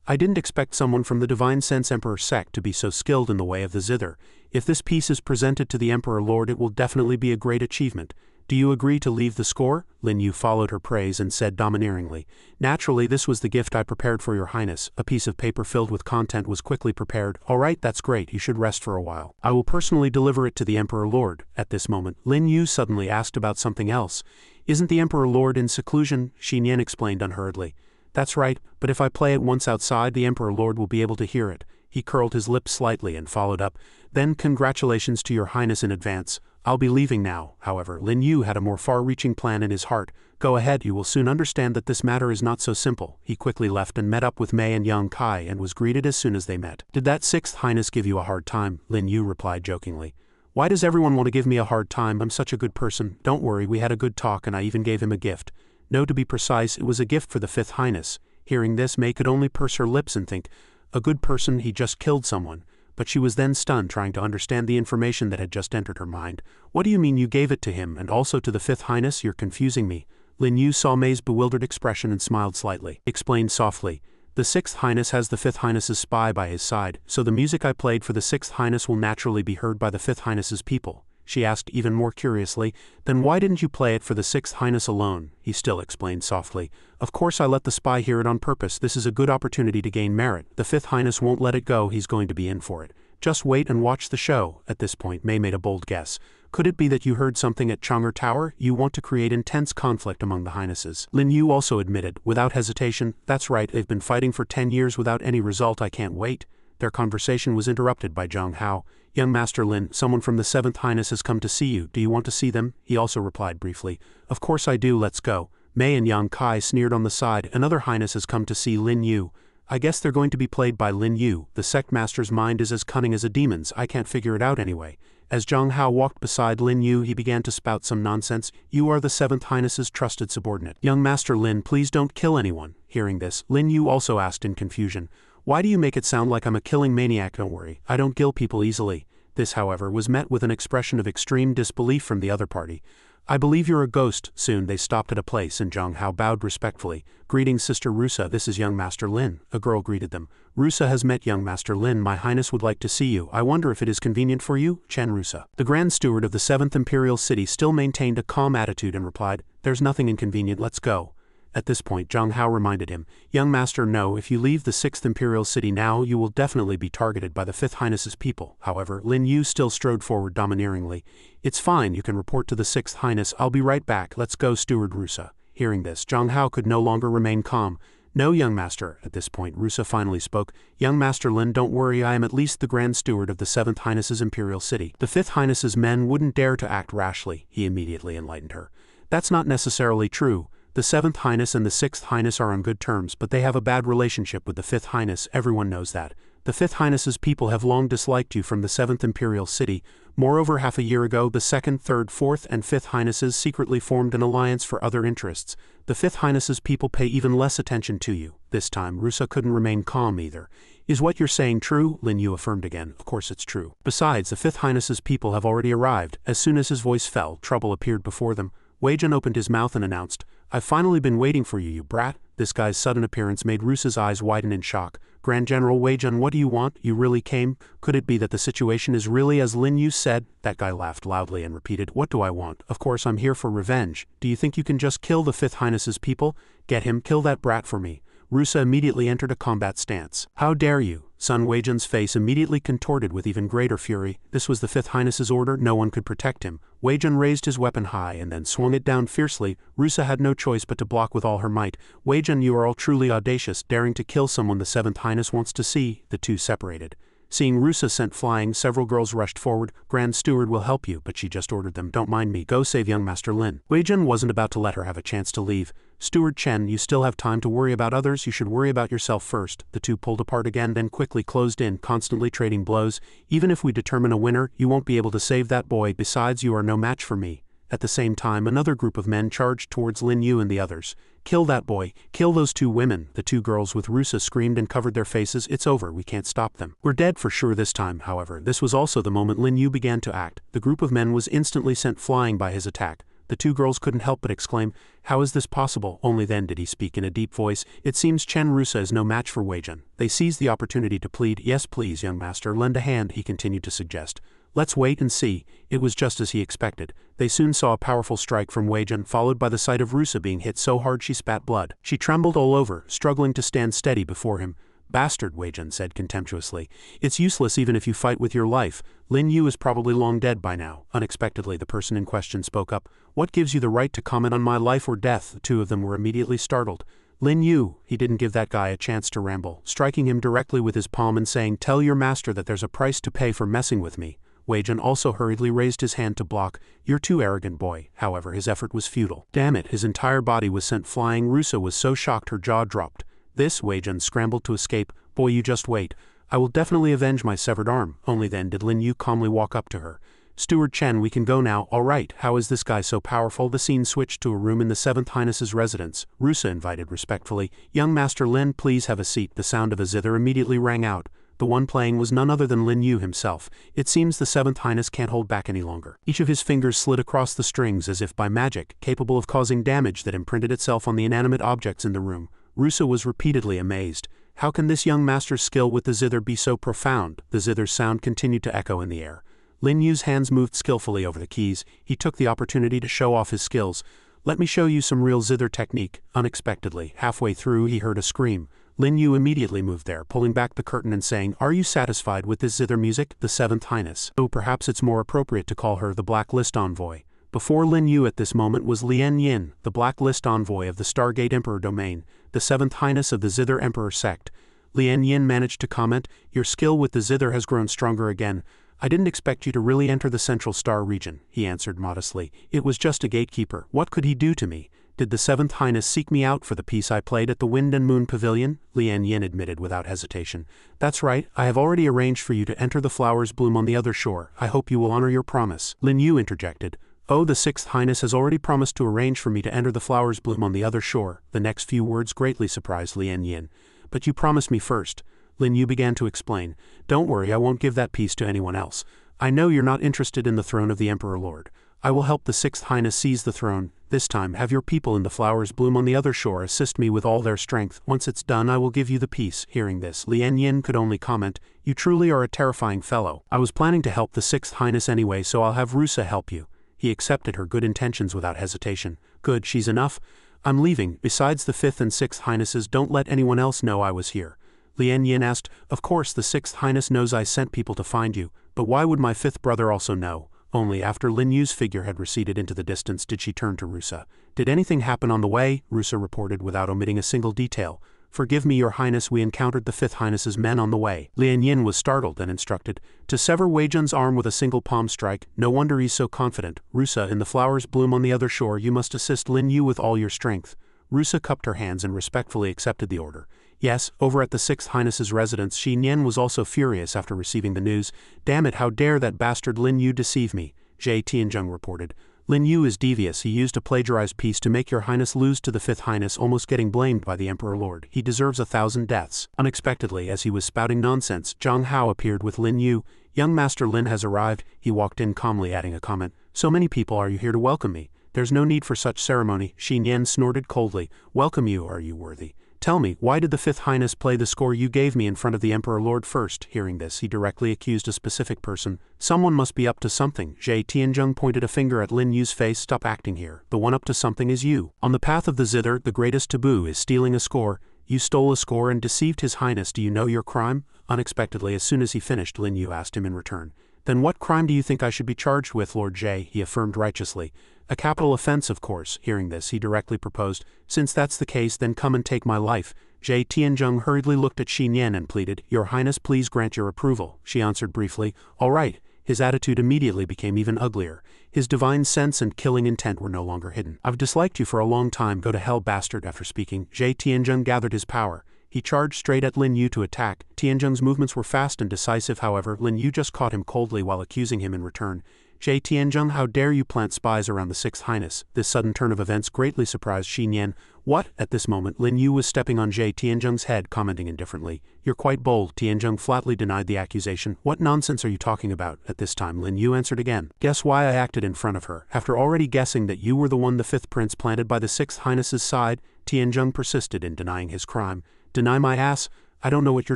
I didn't expect someone from the Divine Sense Emperor sect to be so skilled in the way of the zither. If this piece is presented to the Emperor Lord, it will definitely be a great achievement. Do you agree to leave the score? Lin Yu followed her praise and said domineeringly. Naturally, this was the gift I prepared for your highness. A piece of paper filled with content was quickly prepared. All right, that's great. You should rest for a while. I will personally deliver it to the Emperor Lord. At this moment, Lin Yu suddenly asked about something else. Isn't the Emperor Lord in seclusion? Xin Yan explained unhurriedly. That's right, but if I play it once outside, the Emperor Lord will be able to hear it. He curled his lips slightly and followed up. Then congratulations to your highness in advance. I'll be leaving now. However, Lin Yu had a more far-reaching plan in his heart. Go ahead, you will soon understand that this matter is not so simple. He quickly left and met up with Mei and Yang Kai and was greeted as soon as they met. Did that sixth highness give you a hard time? Lin Yu replied jokingly. Why does everyone want to give me a hard time? I'm such a good person. Don't worry, we had a good talk and I even gave him a gift. No, to be precise, it was a gift for the fifth highness. Hearing this, Mei could only purse her lips and think, a good person, he just killed someone. But she was then stunned, trying to understand the information that had just entered her mind. What do you mean you gave it to him and also to the fifth highness? You're confusing me. Lin Yu saw Mei's bewildered expression and smiled slightly. Explained softly. The sixth highness has the fifth highness's spy by his side, so the music I played for the sixth highness will naturally be heard by the fifth highness's people. She asked even more curiously, then why didn't you play it for the sixth highness alone? He still explained softly. Of course I let the spy hear it on purpose. This is a good opportunity to gain merit. The fifth highness won't let it go. He's going to be in for it. Just wait and watch the show. At this point, Mei made a bold guess. Could it be that you heard something at Chang'er Tower? You want to create intense conflict among the highnesses. Lin Yu also admitted, without hesitation, that's right, they've been fighting for 10 years without any result. I can't wait. Their conversation was interrupted by Zhang Hao. Young Master Lin, someone from the seventh highness has come to see you. Do you want to see them? He also replied briefly. Of course I do, let's go. Mei and Yang Kai sneered on the side. Another highness has come to see Lin Yu. I guess they're going to be played by Lin Yu. The sect master's mind is as cunning as a demon's. I can't figure it out anyway. As Zhang Hao walked beside Lin Yu, he began to spout some nonsense. You are the seventh highness's trusted subordinate. Young Master Lin, please don't kill anyone. Hearing this, Lin Yu also asked in confusion. Why do you make it sound like I'm a killing maniac? Don't worry, I don't kill people easily. This, however, was met with an expression of extreme disbelief from the other party. I believe you're a ghost. Soon they stopped at a place and Zhang Hao bowed respectfully. Greetings, Sister Rusa, this is young Master Lin. A girl greeted them. Rusa has met young Master Lin. My highness would like to see you. I wonder if it is convenient for you? Chen Rusa. The Grand Steward of the 7th Imperial City still maintained a calm attitude and replied, There's nothing inconvenient, let's go. At this point, Zhang Hao reminded him, Young Master, no, if you leave the 6th Imperial City now, you will definitely be targeted by the 5th Highness's people. However, Lin Yu still strode forward domineeringly. It's fine, you can report to the 6th Highness. I'll be right back. Let's go, Steward Rusa. Hearing this, Zhang Hao could no longer remain calm. No, young master. At this point, Rusa finally spoke. Young Master Lin, don't worry, I am at least the Grand Steward of the 7th Highness's Imperial City. The 5th Highness's men wouldn't dare to act rashly, he immediately enlightened her. That's not necessarily true. The 7th Highness and the 6th Highness are on good terms, but they have a bad relationship with the 5th Highness. Everyone knows that. The 5th Highness's people have long disliked you from the 7th Imperial City. Moreover, half a year ago, the 2nd, 3rd, 4th, and 5th Highnesses secretly formed an alliance for other interests. The 5th Highness's people pay even less attention to you. This time, Rusa couldn't remain calm either. Is what you're saying true? Lin Yu affirmed again. Of course it's true. Besides, the 5th Highness's people have already arrived. As soon as his voice fell, trouble appeared before them. Wei Jun opened his mouth and announced, I've finally been waiting for you, you brat. This guy's sudden appearance made Rusa's eyes widen in shock. Grand General Wei Jun, what do you want? You really came? Could it be that the situation is really as Lin Yu said? That guy laughed loudly and repeated, What do I want? Of course I'm here for revenge. Do you think you can just kill the 5th Highness's people? Get him, kill that brat for me. Rusa immediately entered a combat stance. How dare you? Sun Wei Jun's face immediately contorted with even greater fury. This was the 5th Highness's order, no one could protect him. Wei Jun raised his weapon high and then swung it down fiercely. Rusa had no choice but to block with all her might. Wei Jun, you are all truly audacious, daring to kill someone the 7th Highness wants to see. The two separated. Seeing Rusa sent flying, several girls rushed forward. Grand Steward will help you, but she just ordered them, Don't mind me, go save young Master Lin. Wei Jun wasn't about to let her have a chance to leave. Steward Chen, you still have time to worry about others, you should worry about yourself first. The two pulled apart again, then quickly closed in, constantly trading blows. Even if we determine a winner, you won't be able to save that boy, besides you are no match for me. At the same time, another group of men charged towards Lin Yu and the others. Kill that boy, kill those two women. The two girls with Rusa screamed and covered their faces. It's over, we can't stop them. We're dead for sure this time, however. This was also the moment Lin Yu began to act. The group of men was instantly sent flying by his attack. The two girls couldn't help but exclaim, How is this possible? Only then did he speak in a deep voice. It seems Chen Rusa is no match for Wei Jun. They seized the opportunity to plead, Yes please, young master, lend a hand, he continued to suggest. Let's wait and see. It was just as he expected. They soon saw a powerful strike from Weijun, followed by the sight of Rusa being hit so hard she spat blood. She trembled all over, struggling to stand steady before him. Bastard, Weijun said contemptuously. It's useless even if you fight with your life. Lin Yu is probably long dead by now. Unexpectedly, the person in question spoke up. What gives you the right to comment on my life or death? The two of them were immediately startled. Lin Yu, he didn't give that guy a chance to ramble, striking him directly with his palm and saying, tell your master that there's a price to pay for messing with me. Weijun also hurriedly raised his hand to block. You're too arrogant, boy. However, his effort was futile. Damn it, his entire body was sent flying. Rusa was so shocked her jaw dropped. This, Weijun scrambled to escape. Boy, you just wait. I will definitely avenge my severed arm. Only then did Lin Yu calmly walk up to her. Steward Chen, we can go now. All right, how is this guy so powerful? The scene switched to a room in the 7th Highness's residence. Rusa invited respectfully. Young Master Lin, please have a seat. The sound of a zither immediately rang out. The one playing was none other than Lin Yu himself. It seems the 7th Highness can't hold back any longer. Each of his fingers slid across the strings as if by magic, capable of causing damage that imprinted itself on the inanimate objects in the room. Rusa was repeatedly amazed. How can this young master's skill with the zither be so profound? The zither's sound continued to echo in the air. Lin Yu's hands moved skillfully over the keys. He took the opportunity to show off his skills. Let me show you some real zither technique. Unexpectedly, halfway through he heard a scream. Lin Yu immediately moved there, pulling back the curtain and saying, are you satisfied with this zither music? The 7th Highness. Oh, perhaps it's more appropriate to call her the Blacklist Envoy. Before Lin Yu at this moment was Lian Yin, the Blacklist Envoy of the Stargate Emperor domain, the 7th Highness of the Zither Emperor Sect. Lian Yin managed to comment, your skill with the zither has grown stronger again. I didn't expect you to really enter the Central Star region, he answered modestly. It was just a gatekeeper. What could he do to me? Did the 7th Highness seek me out for the piece I played at the Wind and Moon Pavilion? Lian Yin admitted without hesitation. That's right, I have already arranged for you to enter the flowers bloom on the other shore. I hope you will honor your promise. Lin Yu interjected. Oh, the 6th Highness has already promised to arrange for me to enter the flowers bloom on the other shore. The next few words greatly surprised Lian Yin. But you promised me first. Lin Yu began to explain. Don't worry, I won't give that piece to anyone else. I know you're not interested in the throne of the Emperor Lord. I will help the 6th Highness seize the throne. This time, have your people in the flowers bloom on the other shore assist me with all their strength. Once it's done, I will give you the piece. Hearing this, Lian Yin could only comment, you truly are a terrifying fellow. I was planning to help the 6th Highness anyway, so I'll have Rusa help you. He accepted her good intentions without hesitation. Good, she's enough. I'm leaving. Besides the 5th and 6th Highnesses, don't let anyone else know I was here. Lian Yin asked, of course the 6th Highness knows I sent people to find you, but why would my 5th brother also know? Only after Lin Yu's figure had receded into the distance did she turn to Rusa. Did anything happen on the way? Rusa reported without omitting a single detail. Forgive me, Your Highness, we encountered the 5th Highness's men on the way. Lian Yin was startled and instructed, to sever Weijun's arm with a single palm strike. No wonder he's so confident. Rusa, in the flowers bloom on the other shore, you must assist Lin Yu with all your strength. Rusa cupped her hands and respectfully accepted the order. Yes, over at the 6th Highness's residence, Shi Nian was also furious after receiving the news. Damn it, how dare that bastard Lin Yu deceive me, Jie Tianzheng reported. Lin Yu is devious. He used a plagiarized piece to make Your Highness lose to the 5th Highness, almost getting blamed by the Emperor Lord. He deserves 1,000 deaths. Unexpectedly, as he was spouting nonsense, Zhang Hao appeared with Lin Yu. Young Master Lin has arrived. He walked in calmly, adding a comment. So many people are you here to welcome me? There's no need for such ceremony. Shi Nian snorted coldly. Welcome you, are you worthy? Tell me, why did the 5th Highness play the score you gave me in front of the Emperor Lord first? Hearing this, he directly accused a specific person. Someone must be up to something. Jie Tianzheng pointed a finger at Lin Yu's face. Stop acting here. The one up to something is you. On the path of the zither, the greatest taboo is stealing a score. You stole a score and deceived His Highness. Do you know your crime? Unexpectedly, as soon as he finished, Lin Yu asked him in return. Then what crime do you think I should be charged with, Lord Jie? He affirmed righteously. A capital offense, of course. Hearing this, he directly proposed, since that's the case, then come and take my life. Jie Tianzheng hurriedly looked at Shi Nian and pleaded, Your Highness, please grant your approval. She answered briefly, all right. His attitude immediately became even uglier. His divine sense and killing intent were no longer hidden. I've disliked you for a long time. Go to hell, bastard. After speaking, Jie Tianzheng gathered his power. He charged straight at Lin Yu to attack. Tianzheng's movements were fast and decisive, however. Lin Yu just caught him coldly while accusing him in return. Jie Tianzheng, how dare you plant spies around the 6th Highness? This sudden turn of events greatly surprised Shi Nian. What? At this moment, Lin Yu was stepping on Jie Tianzheng's head, commenting indifferently. You're quite bold. Tianzheng flatly denied the accusation. What nonsense are you talking about? At this time, Lin Yu answered again. Guess why I acted in front of her. After already guessing that you were the one the 5th Prince planted by the 6th Highness's side, Tianzheng persisted in denying his crime. Deny my ass? I don't know what you're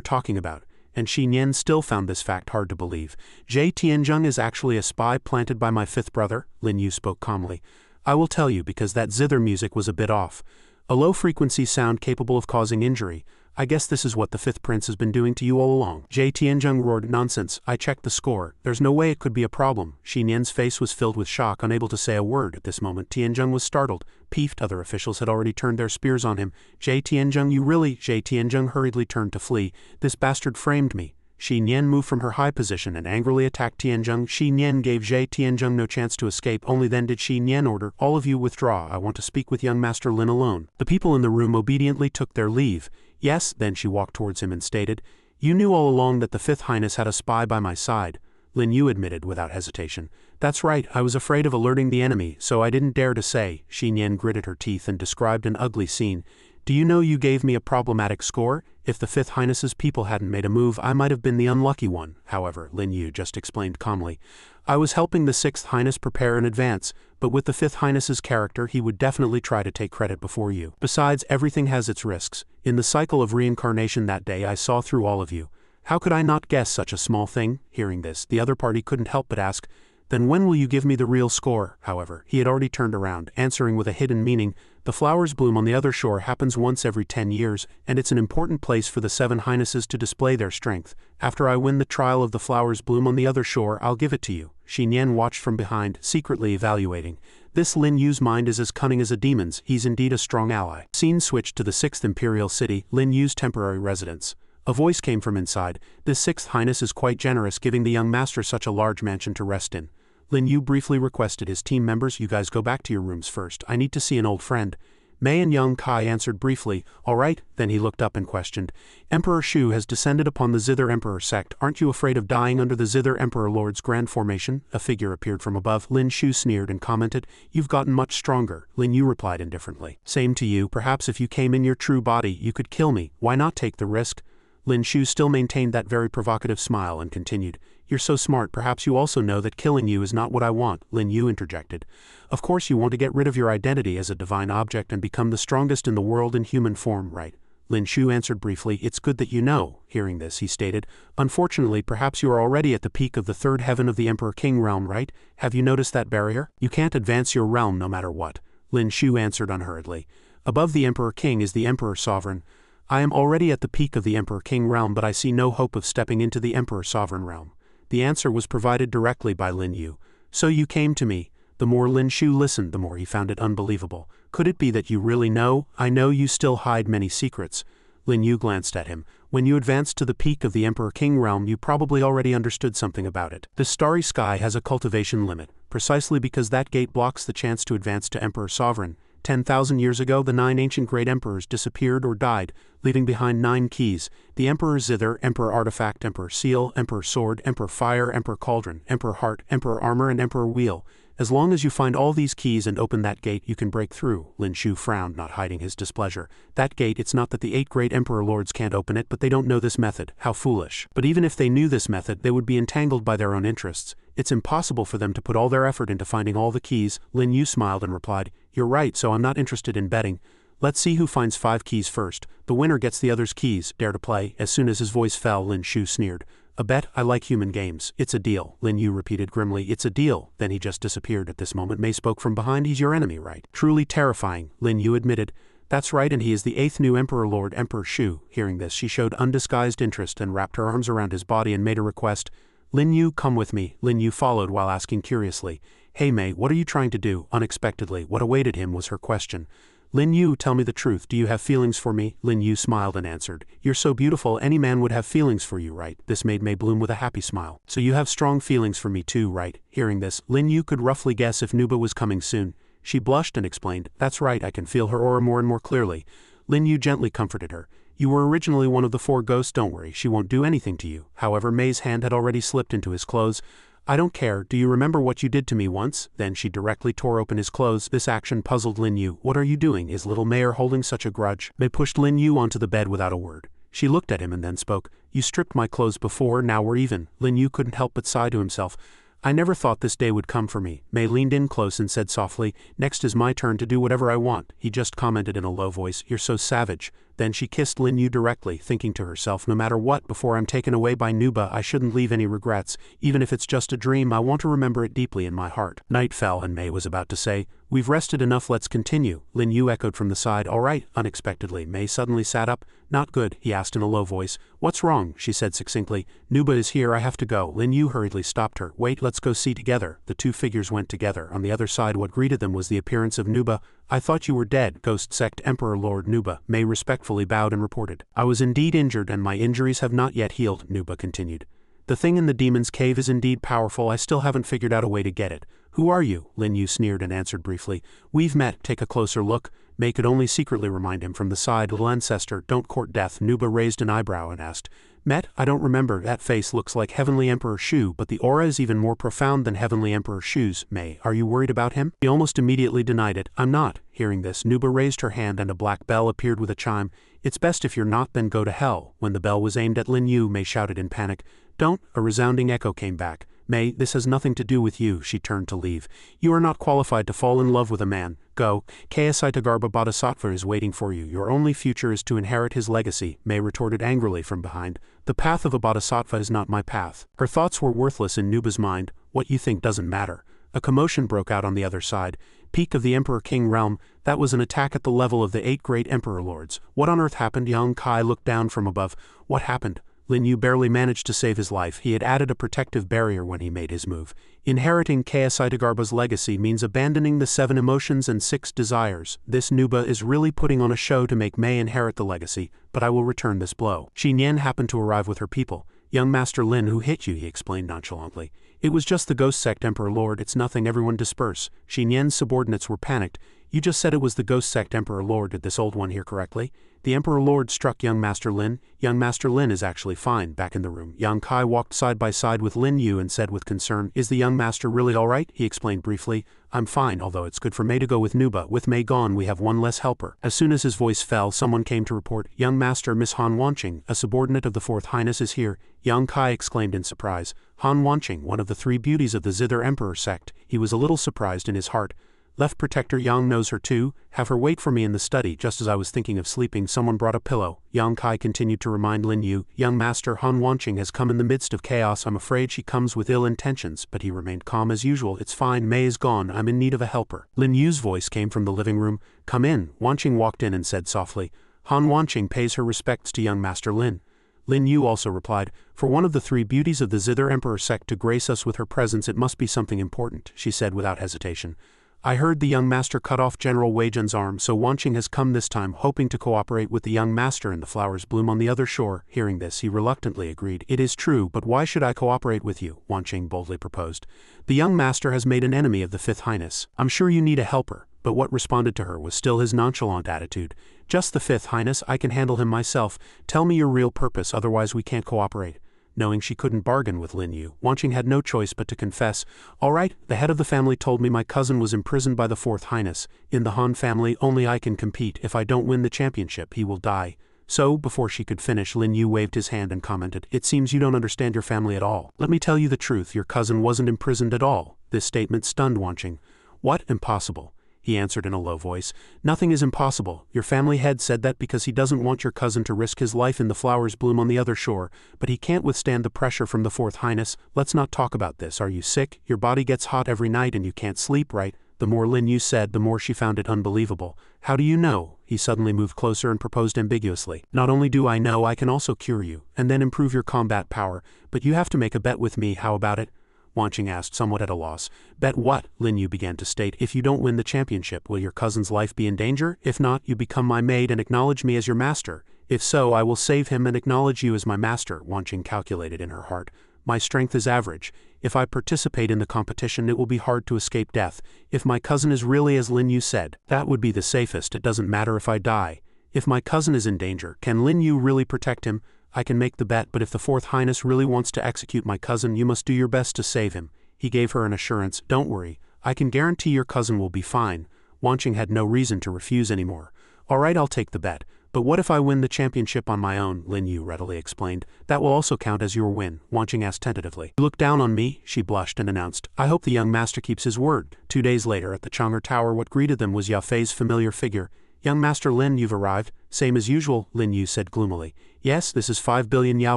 talking about. and Shi Nian still found this fact hard to believe. Jie Tianzheng is actually a spy planted by my fifth brother, Lin Yu spoke calmly. I will tell you because that zither music was a bit off. A low-frequency sound capable of causing injury. I guess this is what the fifth prince has been doing to you all along. Jie Tianzheng roared, nonsense, I checked the score. There's no way it could be a problem. Shi Nian's face was filled with shock, unable to say a word at this moment. Tianzheng was startled. Peeved, other officials had already turned their spears on him. Jie Tianzheng, you really? Jie Tianzheng hurriedly turned to flee. This bastard framed me. Shi Nian moved from her high position and angrily attacked Tianzheng. Shi Nian gave Jie Tianzheng no chance to escape. Only then did Shi Nian order, all of you withdraw. I want to speak with young Master Lin alone. The people in the room obediently took their leave. Yes, then she walked towards him and stated, you knew all along that the Fifth Highness had a spy by my side. Lin Yu admitted without hesitation. That's right, I was afraid of alerting the enemy, so I didn't dare to say. Shi Nian gritted her teeth and described an ugly scene. Do you know you gave me a problematic score? If the Fifth Highness's people hadn't made a move, I might have been the unlucky one. However, Lin Yu just explained calmly. I was helping the Sixth Highness prepare in advance, but with the Fifth Highness's character he would definitely try to take credit before you. Besides, everything has its risks. In the cycle of reincarnation that day I saw through all of you. How could I not guess such a small thing? Hearing this, the other party couldn't help but ask, then when will you give me the real score? However, he had already turned around, answering with a hidden meaning, the flowers bloom on the other shore happens once every 10 years, and it's an important place for the Seven Highnesses to display their strength. After I win the trial of the flowers bloom on the other shore, I'll give it to you. Shi Nian watched from behind, secretly evaluating. This Lin Yu's mind is as cunning as a demon's, he's indeed a strong ally. Scene switched to the 6th Imperial City, Lin Yu's temporary residence. A voice came from inside. This Sixth Highness is quite generous, giving the young master such a large mansion to rest in. Lin Yu briefly requested his team members, you guys go back to your rooms first, I need to see an old friend. Mei and young Kai answered briefly, all right, then he looked up and questioned. Emperor Shu has descended upon the Zither Emperor sect, aren't you afraid of dying under the Zither Emperor Lord's grand formation? A figure appeared from above. Lin Shu sneered and commented, you've gotten much stronger. Lin Yu replied indifferently. Same to you, perhaps if you came in your true body you could kill me, why not take the risk? Lin Shu still maintained that very provocative smile and continued, you're so smart, perhaps you also know that killing you is not what I want. Lin Yu interjected. Of course you want to get rid of your identity as a divine object and become the strongest in the world in human form, right? Lin Shu answered briefly, it's good that you know. Hearing this, he stated, unfortunately perhaps you are already at the peak of the third heaven of the Emperor King realm, right? Have you noticed that barrier? You can't advance your realm no matter what. Lin Shu answered unhurriedly. Above the Emperor King is the Emperor Sovereign. I am already at the peak of the Emperor King realm, but I see no hope of stepping into the Emperor Sovereign realm. The answer was provided directly by Lin Yu. So you came to me. The more Lin Shu listened, the more he found it unbelievable. Could it be that you really know? I know you still hide many secrets. Lin Yu glanced at him. When you advanced to the peak of the Emperor King realm, you probably already understood something about it. The starry sky has a cultivation limit, precisely because that gate blocks the chance to advance to Emperor Sovereign. 10,000 years ago, the 9 ancient great emperors disappeared or died, leaving behind 9 keys. The Emperor Zither, Emperor Artifact, Emperor Seal, Emperor Sword, Emperor Fire, Emperor Cauldron, Emperor Heart, Emperor Armor, and Emperor Wheel. As long as you find all these keys and open that gate, you can break through. Lin Shu frowned, not hiding his displeasure. That gate, it's not that the 8 great Emperor Lords can't open it, but they don't know this method. How foolish. But even if they knew this method, they would be entangled by their own interests. It's impossible for them to put all their effort into finding all the keys. Lin Yu smiled and replied, you're right, so I'm not interested in betting. Let's see who finds 5 keys first. The winner gets the other's keys. Dare to play? As soon as his voice fell, Lin Shu sneered. A bet? I like human games. It's a deal. Lin Yu repeated grimly, it's a deal. Then he just disappeared. At this moment Mei spoke from behind, he's your enemy, right? Truly terrifying, Lin Yu admitted. That's right, and he is the 8th new Emperor Lord, Emperor Shu. Hearing this, she showed undisguised interest and wrapped her arms around his body and made a request. Lin Yu, come with me. Lin Yu followed while asking curiously, hey Mei, what are you trying to do? Unexpectedly, what awaited him was her question. Lin Yu, tell me the truth, do you have feelings for me? Lin Yu smiled and answered, you're so beautiful, any man would have feelings for you, right? This made Mei bloom with a happy smile. So you have strong feelings for me too, right? Hearing this, Lin Yu could roughly guess if Nuba was coming soon. She blushed and explained, that's right, I can feel her aura more and more clearly. Lin Yu gently comforted her. You were originally one of the 4 ghosts, don't worry, she won't do anything to you. However, Mei's hand had already slipped into his clothes. I don't care, do you remember what you did to me once? Then she directly tore open his clothes. This action puzzled Lin Yu. What are you doing? Is little Mayor holding such a grudge? Mei pushed Lin Yu onto the bed without a word. She looked at him and then spoke. You stripped my clothes before, now we're even. Lin Yu couldn't help but sigh to himself. I never thought this day would come for me. Mei leaned in close and said softly, next is my turn to do whatever I want. He just commented in a low voice, you're so savage. Then she kissed Lin Yu directly, thinking to herself, no matter what, before I'm taken away by Nuba I shouldn't leave any regrets, even if it's just a dream I want to remember it deeply in my heart. Night fell and Mei was about to say, "We've rested enough, let's continue," Lin Yu echoed from the side. "All right." Unexpectedly, Mei suddenly sat up. "Not good," he asked in a low voice. "What's wrong?" she said succinctly. "Nuba is here, I have to go." Lin Yu hurriedly stopped her. "Wait, let's go see together." The two figures went together. On the other side, what greeted them was the appearance of Nuba. "I thought you were dead, Ghost Sect Emperor Lord Nuba," Mei respectfully bowed and reported. "I was indeed injured and my injuries have not yet healed," Nuba continued. "The thing in the demon's cave is indeed powerful, I still haven't figured out a way to get it." "Who are you?" Lin Yu sneered and answered briefly. "We've met, take a closer look." Mei could only secretly remind him from the side, "Little ancestor, don't court death." Nuba raised an eyebrow and asked, "Met? I don't remember, that face looks like Heavenly Emperor Shu, but the aura is even more profound than Heavenly Emperor Shu's. Mei, are you worried about him?" He almost immediately denied it. "I'm not." Hearing this, Nuba raised her hand and a black bell appeared with a chime. "It's best if you're not, then go to hell." When the bell was aimed at Lin Yu, Mei shouted in panic, "Don't!" A resounding echo came back. "Mei, this has nothing to do with you." She turned to leave. "You are not qualified to fall in love with a man. Go. Kayasaitagarba Bodhisattva is waiting for you. Your only future is to inherit his legacy," Mei retorted angrily from behind. "The path of a bodhisattva is not my path." Her thoughts were worthless in Nuba's mind. "What you think doesn't matter." A commotion broke out on the other side. Peak of the Emperor King realm, that was an attack at the level of the 8 great Emperor Lords. What on earth happened? Yang Kai looked down from above. What happened? Lin Yu barely managed to save his life. He had added a protective barrier when he made his move. Inheriting Kayasaitagarba's legacy means abandoning the 7 emotions and 6 desires. This Nuba is really putting on a show to make Mei inherit the legacy, but I will return this blow. Xin Yan happened to arrive with her people. "Young Master Lin who hit you," he explained nonchalantly. "It was just the Ghost Sect Emperor Lord, it's nothing, everyone disperse." Xin Yan's subordinates were panicked. "You just said it was the Ghost Sect Emperor Lord, did this old one hear correctly?" "The Emperor Lord struck young Master Lin. Young Master Lin is actually fine." Back in the room, Yang Kai walked side by side with Lin Yu and said with concern, "Is the young master really alright?" He explained briefly, "I'm fine, although it's good for Mei to go with Nuba. With Mei gone we have one less helper." As soon as his voice fell, someone came to report, "Young Master Miss Han Wanqing, a subordinate of the 4th Highness is here." Yang Kai exclaimed in surprise. Han Wanqing, one of the 3 beauties of the Zither Emperor sect. He was a little surprised in his heart. "Left Protector Yang knows her too. Have her wait for me in the study." Just as I was thinking of sleeping, someone brought a pillow. Yang Kai continued to remind Lin Yu, "Young Master Han Wanqing has come in the midst of chaos. I'm afraid she comes with ill intentions," but he remained calm as usual. "It's fine, Mei is gone, I'm in need of a helper." Lin Yu's voice came from the living room. "Come in." Wanqing walked in and said softly, "Han Wanqing pays her respects to young Master Lin." Lin Yu also replied, "For one of the 3 beauties of the Zither Emperor sect to grace us with her presence, it must be something important," she said without hesitation. "I heard the young master cut off General Wei Jun's arm, so Wanqing has come this time, hoping to cooperate with the young master in the flowers bloom on the other shore." Hearing this, he reluctantly agreed. "It is true, but why should I cooperate with you?" Wanqing boldly proposed. "The young master has made an enemy of the 5th Highness. I'm sure you need a helper." But what responded to her was still his nonchalant attitude. "Just the 5th Highness, I can handle him myself. Tell me your real purpose, otherwise we can't cooperate." Knowing she couldn't bargain with Lin Yu, Wanqing had no choice but to confess. "All right, the head of the family told me my cousin was imprisoned by the 4th Highness. In the Han family, only I can compete. If I don't win the championship, he will die." So, before she could finish, Lin Yu waved his hand and commented, "It seems you don't understand your family at all. Let me tell you the truth, your cousin wasn't imprisoned at all." This statement stunned Wanqing. "What? Impossible?" He answered in a low voice, "Nothing is impossible. Your family head said that because he doesn't want your cousin to risk his life in the flowers bloom on the other shore, but he can't withstand the pressure from the 4th Highness. Let's not talk about this. Are you sick? Your body gets hot every night and you can't sleep, right?" The more Lin Yu said, the more she found it unbelievable. "How do you know?" He suddenly moved closer and proposed ambiguously. "Not only do I know, I can also cure you, and then improve your combat power, but you have to make a bet with me, how about it?" Wanqing asked, somewhat at a loss. "Bet what?" Lin Yu began to state. "If you don't win the championship, will your cousin's life be in danger? If not, you become my maid and acknowledge me as your master. If so, I will save him and acknowledge you as my master." Wanqing calculated in her heart. "My strength is average. If I participate in the competition, it will be hard to escape death. If my cousin is really as Lin Yu said, that would be the safest. It doesn't matter if I die. If my cousin is in danger, can Lin Yu really protect him? I can make the bet, but if the 4th Highness really wants to execute my cousin, you must do your best to save him." He gave her an assurance. "Don't worry. I can guarantee your cousin will be fine." Wanqing had no reason to refuse anymore. "All right, I'll take the bet. But what if I win the championship on my own?" Lin Yu readily explained. "That will also count as your win," Wanqing asked tentatively. "You look down on me?" She blushed and announced, "I hope the young master keeps his word." 2 days later, at the Chang'er Tower, what greeted them was Yafei's familiar figure. Young Master Lin, you've arrived. Same as usual, Lin Yu said gloomily. Yes, this is 5 billion Yao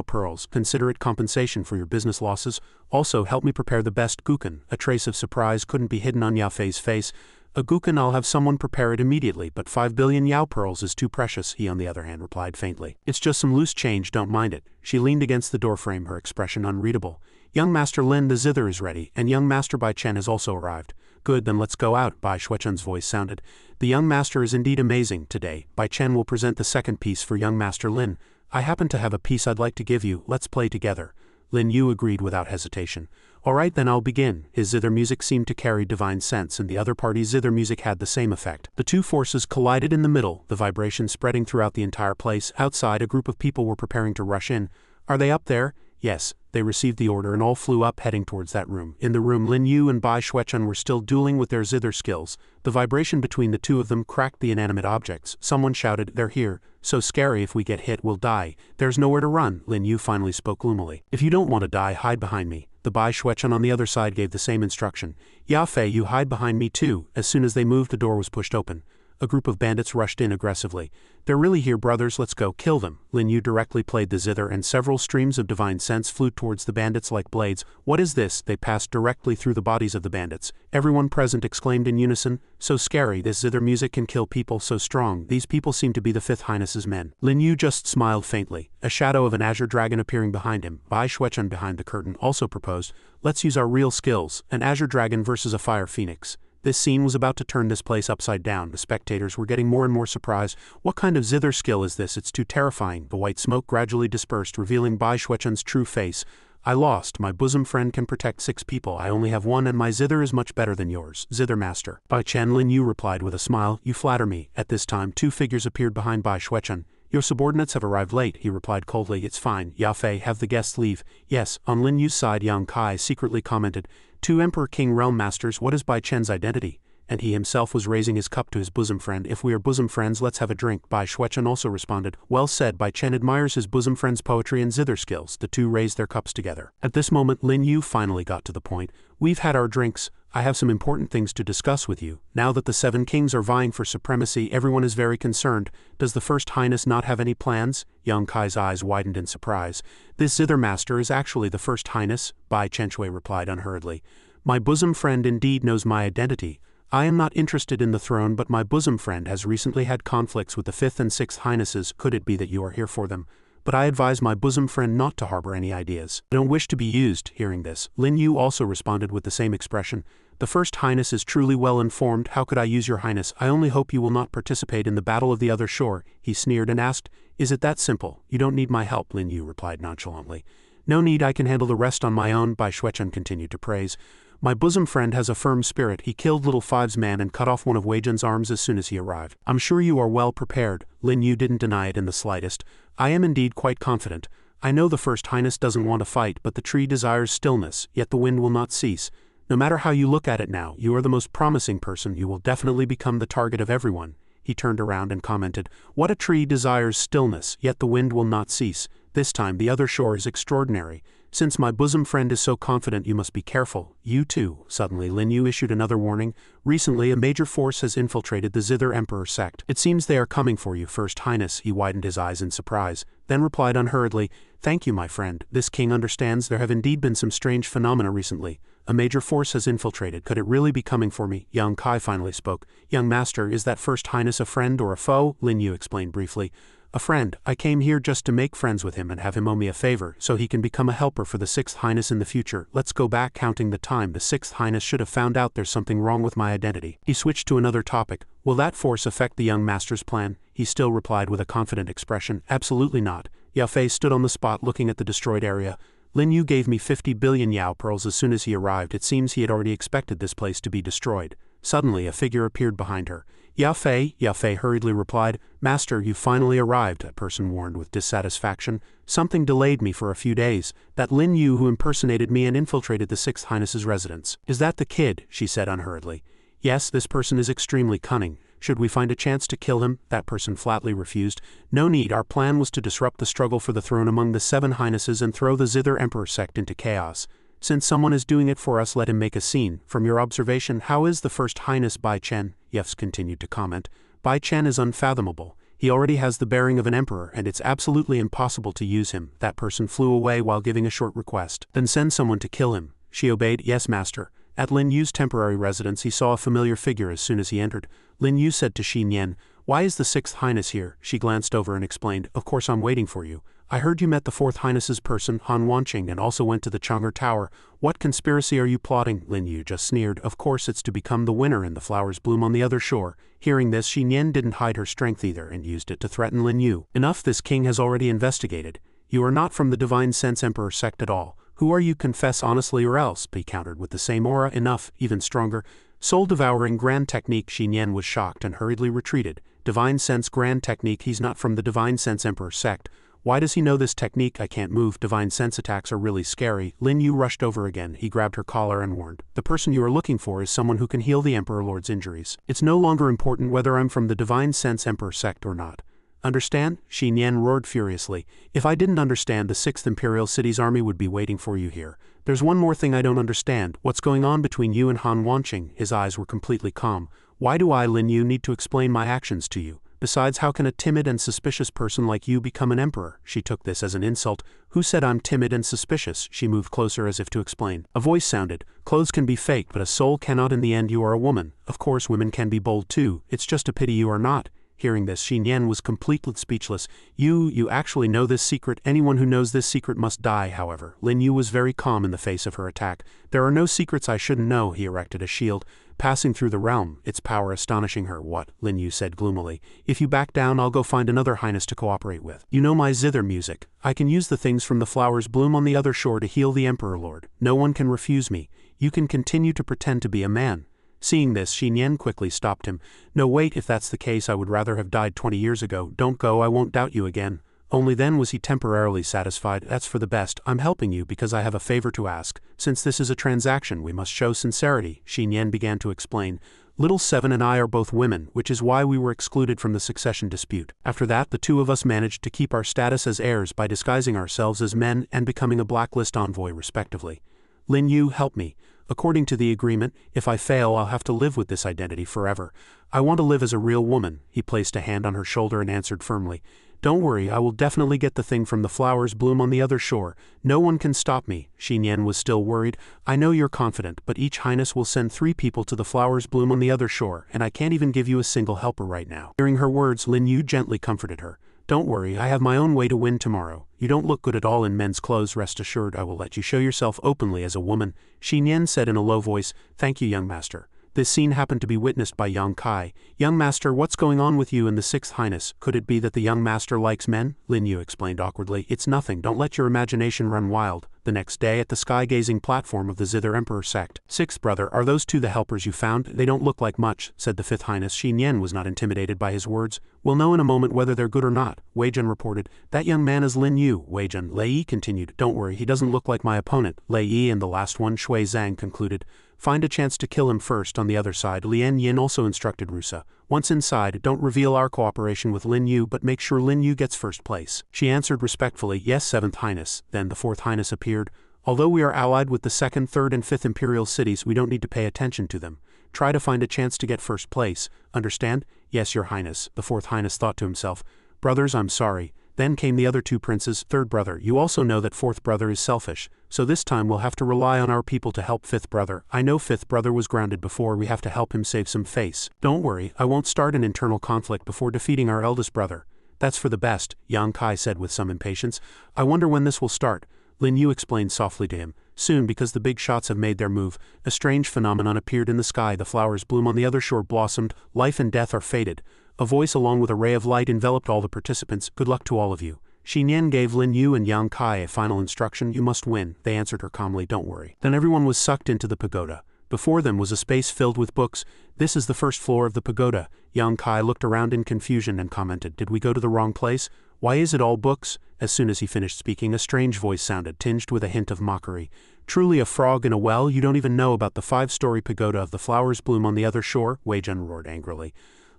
pearls. Consider it compensation for your business losses. Also, help me prepare the best gukan. A trace of surprise couldn't be hidden on Yao Fei's face. A gukan, I'll have someone prepare it immediately, but 5 billion Yao pearls is too precious, he on the other hand replied faintly. It's just some loose change, don't mind it. She leaned against the doorframe, her expression unreadable. Young Master Lin, the zither is ready, and young Master Bai Chen has also arrived. Good, then let's go out, Bai Xuechen's voice sounded. The young master is indeed amazing. Today, Bai Chen will present the second piece for young Master Lin. I happen to have a piece I'd like to give you, let's play together. Lin Yu agreed without hesitation. Alright then, I'll begin. His zither music seemed to carry divine sense, and the other party's zither music had the same effect. The two forces collided in the middle, the vibration spreading throughout the entire place. Outside, a group of people were preparing to rush in. Are they up there? Yes. They received the order and all flew up, heading towards that room. In the room, Lin Yu and Bai Xuechen were still dueling with their zither skills. The vibration between the two of them cracked the inanimate objects. Someone shouted, "They're here. So scary, if we get hit, we'll die." "There's nowhere to run," Lin Yu finally spoke gloomily. "If you don't want to die, hide behind me." The Bai Xuechen on the other side gave the same instruction. "Ya Fei, you hide behind me too." As soon as they moved, the door was pushed open. A group of bandits rushed in aggressively. "They're really here, brothers, let's go, kill them." Lin Yu directly played the zither and several streams of divine sense flew towards the bandits like blades. "What is this?" They passed directly through the bodies of the bandits. Everyone present exclaimed in unison, "So scary, this zither music can kill people so strong. These people seem to be the Fifth Highness's men." Lin Yu just smiled faintly, a shadow of an azure dragon appearing behind him. Bai Xuechen behind the curtain also proposed, "Let's use our real skills, an azure dragon versus a fire phoenix." This scene was about to turn this place upside down. The spectators were getting more and more surprised. What kind of zither skill is this? It's too terrifying. The white smoke gradually dispersed, revealing Bai Xuechen's true face. "I lost. My bosom friend can protect 6 people. I only have 1 and my zither is much better than yours. Zither master." Bai Chen, Lin Yu replied with a smile. "You flatter me." At this time, 2 figures appeared behind Bai Xuechen. "Your subordinates have arrived late," he replied coldly. "It's fine. Ya Fei, have the guests leave." "Yes." On Lin Yu's side, Yang Kai secretly commented, "2 Emperor King Realm Masters, what is Bai Chen's identity?" And he himself was raising his cup to his bosom friend. "If we are bosom friends, let's have a drink." Bai Xuechen also responded. "Well said." Bai Chen admires his bosom friend's poetry and zither skills. The two raised their cups together. At this moment, Lin Yu finally got to the point. "We've had our drinks. I have some important things to discuss with you. Now that the 7 kings are vying for supremacy, everyone is very concerned. Does the First Highness not have any plans?" Yang Kai's eyes widened in surprise. "This zither master is actually the First Highness," Bai Chenxue replied unhurriedly. "My bosom friend indeed knows my identity. I am not interested in the throne, but my bosom friend has recently had conflicts with the 5th and 6th Highnesses. Could it be that you are here for them? But I advise my bosom friend not to harbor any ideas. I don't wish to be used." Hearing this, Lin Yu also responded with the same expression. "The First Highness is truly well informed. How could I use your Highness? I only hope you will not participate in the Battle of the Other Shore." He sneered and asked, "Is it that simple?" "You don't need my help," Lin Yu replied nonchalantly. "No need, I can handle the rest on my own," Bai Xuechen continued to praise. "My bosom friend has a firm spirit. He killed Little Five's man and cut off one of Wei Jun's arms as soon as he arrived. I'm sure you are well prepared." Lin Yu didn't deny it in the slightest. "I am indeed quite confident. I know the First Highness doesn't want to fight, but the tree desires stillness, yet the wind will not cease. No matter how you look at it now, you are the most promising person. You will definitely become the target of everyone." He turned around and commented, "What a tree desires stillness, yet the wind will not cease. This time the other shore is extraordinary. Since my bosom friend is so confident, you must be careful. You too." Suddenly, Lin Yu issued another warning. "Recently, a major force has infiltrated the Zither Emperor sect. It seems they are coming for you, First Highness." He widened his eyes in surprise, then replied unhurriedly, "Thank you, my friend. This king understands. There have indeed been some strange phenomena recently. A major force has infiltrated. Could it really be coming for me?" Yang Kai finally spoke. "Young master, is that First Highness a friend or a foe?" Lin Yu explained briefly. "A friend. I came here just to make friends with him and have him owe me a favor, so he can become a helper for the 6th Highness in the future. Let's go back counting the time. The 6th Highness should have found out there's something wrong with my identity." He switched to another topic. "Will that force affect the young master's plan?" He still replied with a confident expression, "Absolutely not." Yao Fei stood on the spot looking at the destroyed area. "Lin Yu gave me 50 billion Yao pearls as soon as he arrived. It seems he had already expected this place to be destroyed." Suddenly, a figure appeared behind her. Yao Fei hurriedly replied, "Master, you finally arrived," a person warned with dissatisfaction. "Something delayed me for a few days. That Lin Yu who impersonated me and infiltrated the 6th Highness's residence." "Is that the kid?" she said unhurriedly. "Yes, this person is extremely cunning. Should we find a chance to kill him?" That person flatly refused. "No need. Our plan was to disrupt the struggle for the throne among the 7 Highnesses and throw the Zither Emperor sect into chaos. Since someone is doing it for us, let him make a scene. From your observation, how is the First Highness Bai Chen?" Yefs continued to comment. Bai Chen is unfathomable. He already has the bearing of an emperor and it's absolutely impossible to use him. That person flew away while giving a short request. Then send someone to kill him. She obeyed. Yes, master. At Lin Yu's temporary residence he saw a familiar figure as soon as he entered. Lin Yu said to Xin Yan, "Why is the 6th Highness here?" She glanced over and explained, "Of course I'm waiting for you. I heard you met the 4th Highness's person, Han Wanqing, and also went to the Chang'er Tower. What conspiracy are you plotting?" Lin Yu just sneered. "Of course it's to become the winner and the flowers bloom on the other shore." Hearing this, Xin Yan didn't hide her strength either and used it to threaten Lin Yu. "Enough, this king has already investigated. You are not from the Divine Sense Emperor sect at all. Who are you? Confess honestly or else," he countered with the same aura. "Enough, even stronger. Soul-devouring grand technique." Xin Yan was shocked and hurriedly retreated. "Divine Sense grand technique? He's not from the Divine Sense Emperor sect. Why does he know this technique? I can't move. Divine Sense attacks are really scary." Lin Yu rushed over again. He grabbed her collar and warned, "The person you are looking for is someone who can heal the Emperor Lord's injuries. It's no longer important whether I'm from the Divine Sense Emperor sect or not. Understand?" Xin Yan roared furiously. "If I didn't understand, the 6th Imperial City's army would be waiting for you here. There's one more thing I don't understand. What's going on between you and Han Wanqing?" His eyes were completely calm. "Why do I, Lin Yu, need to explain my actions to you? Besides, how can a timid and suspicious person like you become an emperor?" She took this as an insult. "Who said I'm timid and suspicious?" She moved closer as if to explain. A voice sounded. "Clothes can be faked, but a soul cannot. In the end, you are a woman. Of course, women can be bold too. It's just a pity you are not." Hearing this, Xin Yan was completely speechless. You actually know this secret? Anyone who knows this secret must die." However, Lin Yu was very calm in the face of her attack. "There are no secrets I shouldn't know." He erected a shield, passing through the realm, its power astonishing her. "What?" Lin Yu said gloomily. "If you back down, I'll go find another highness to cooperate with. You know my zither music. I can use the things from the flowers bloom on the other shore to heal the Emperor Lord. No one can refuse me. You can continue to pretend to be a man." Seeing this, Xin Yan quickly stopped him. "No, wait, if that's the case I would rather have died 20 years ago. Don't go, I won't doubt you again." Only then was he temporarily satisfied. "That's for the best. I'm helping you because I have a favor to ask. Since this is a transaction, we must show sincerity." Xin Yan began to explain. "Little Seven and I are both women, which is why we were excluded from the succession dispute. After that, the two of us managed to keep our status as heirs by disguising ourselves as men and becoming a blacklist envoy respectively. Lin Yu, help me. According to the agreement, if I fail I'll have to live with this identity forever. I want to live as a real woman." He placed a hand on her shoulder and answered firmly, "Don't worry, I will definitely get the thing from the flowers bloom on the other shore. No one can stop me." Xin Yan was still worried. "I know you're confident, but each highness will send 3 people to the flowers bloom on the other shore, and I can't even give you a single helper right now." Hearing her words, Lin Yu gently comforted her. "Don't worry, I have my own way to win tomorrow. You don't look good at all in men's clothes. Rest assured I will let you show yourself openly as a woman." Xin Yan said in a low voice, "Thank you, young master." This scene happened to be witnessed by young Kai. "Young master, what's going on with you and the 6th Highness? Could it be that the young master likes men?" Lin Yu explained awkwardly. "It's nothing, don't let your imagination run wild." The next day, at the sky-gazing platform of the Zither Emperor sect. "6th brother, are those 2 the helpers you found? They don't look like much," said the 5th Highness. Xin Yan was not intimidated by his words. "We'll know in a moment whether they're good or not," Wei Jun reported. "That young man is Lin Yu." Wei Jun. Lei Yi continued. "Don't worry, he doesn't look like my opponent." Lei Yi and the last one, Shui Zhang, concluded. "Find a chance to kill him first." On the other side, Lien Yin also instructed Rusa. "Once inside, don't reveal our cooperation with Lin Yu, but make sure Lin Yu gets first place." She answered respectfully, "Yes, 7th Highness." Then the 4th Highness appeared. "Although we are allied with the 2nd, 3rd, and 5th Imperial cities, we don't need to pay attention to them. Try to find a chance to get first place. Understand?" "Yes, your highness," the 4th Highness thought to himself. "Brothers, I'm sorry." Then came the other 2 princes. "3rd brother, you also know that 4th brother is selfish, so this time we'll have to rely on our people to help 5th brother. I know 5th brother was grounded before, we have to help him save some face. Don't worry, I won't start an internal conflict before defeating our eldest brother." "That's for the best," Yang Kai said with some impatience. "I wonder when this will start." Lin Yu explained softly to him. "Soon, because the big shots have made their move. A strange phenomenon appeared in the sky. The flowers bloom on the other shore blossomed. Life and death are fated." A voice along with a ray of light enveloped all the participants. "Good luck to all of you." Xin Yan gave Lin Yu and Yang Kai a final instruction. "You must win." They answered her calmly, "Don't worry." Then everyone was sucked into the pagoda. Before them was a space filled with books. "This is the first floor of the pagoda." Yang Kai looked around in confusion and commented, "Did we go to the wrong place? Why is it all books?" As soon as he finished speaking, a strange voice sounded, tinged with a hint of mockery. "Truly a frog in a well? You don't even know about the 5-story pagoda of the flowers bloom on the other shore?" Wei Jun roared angrily.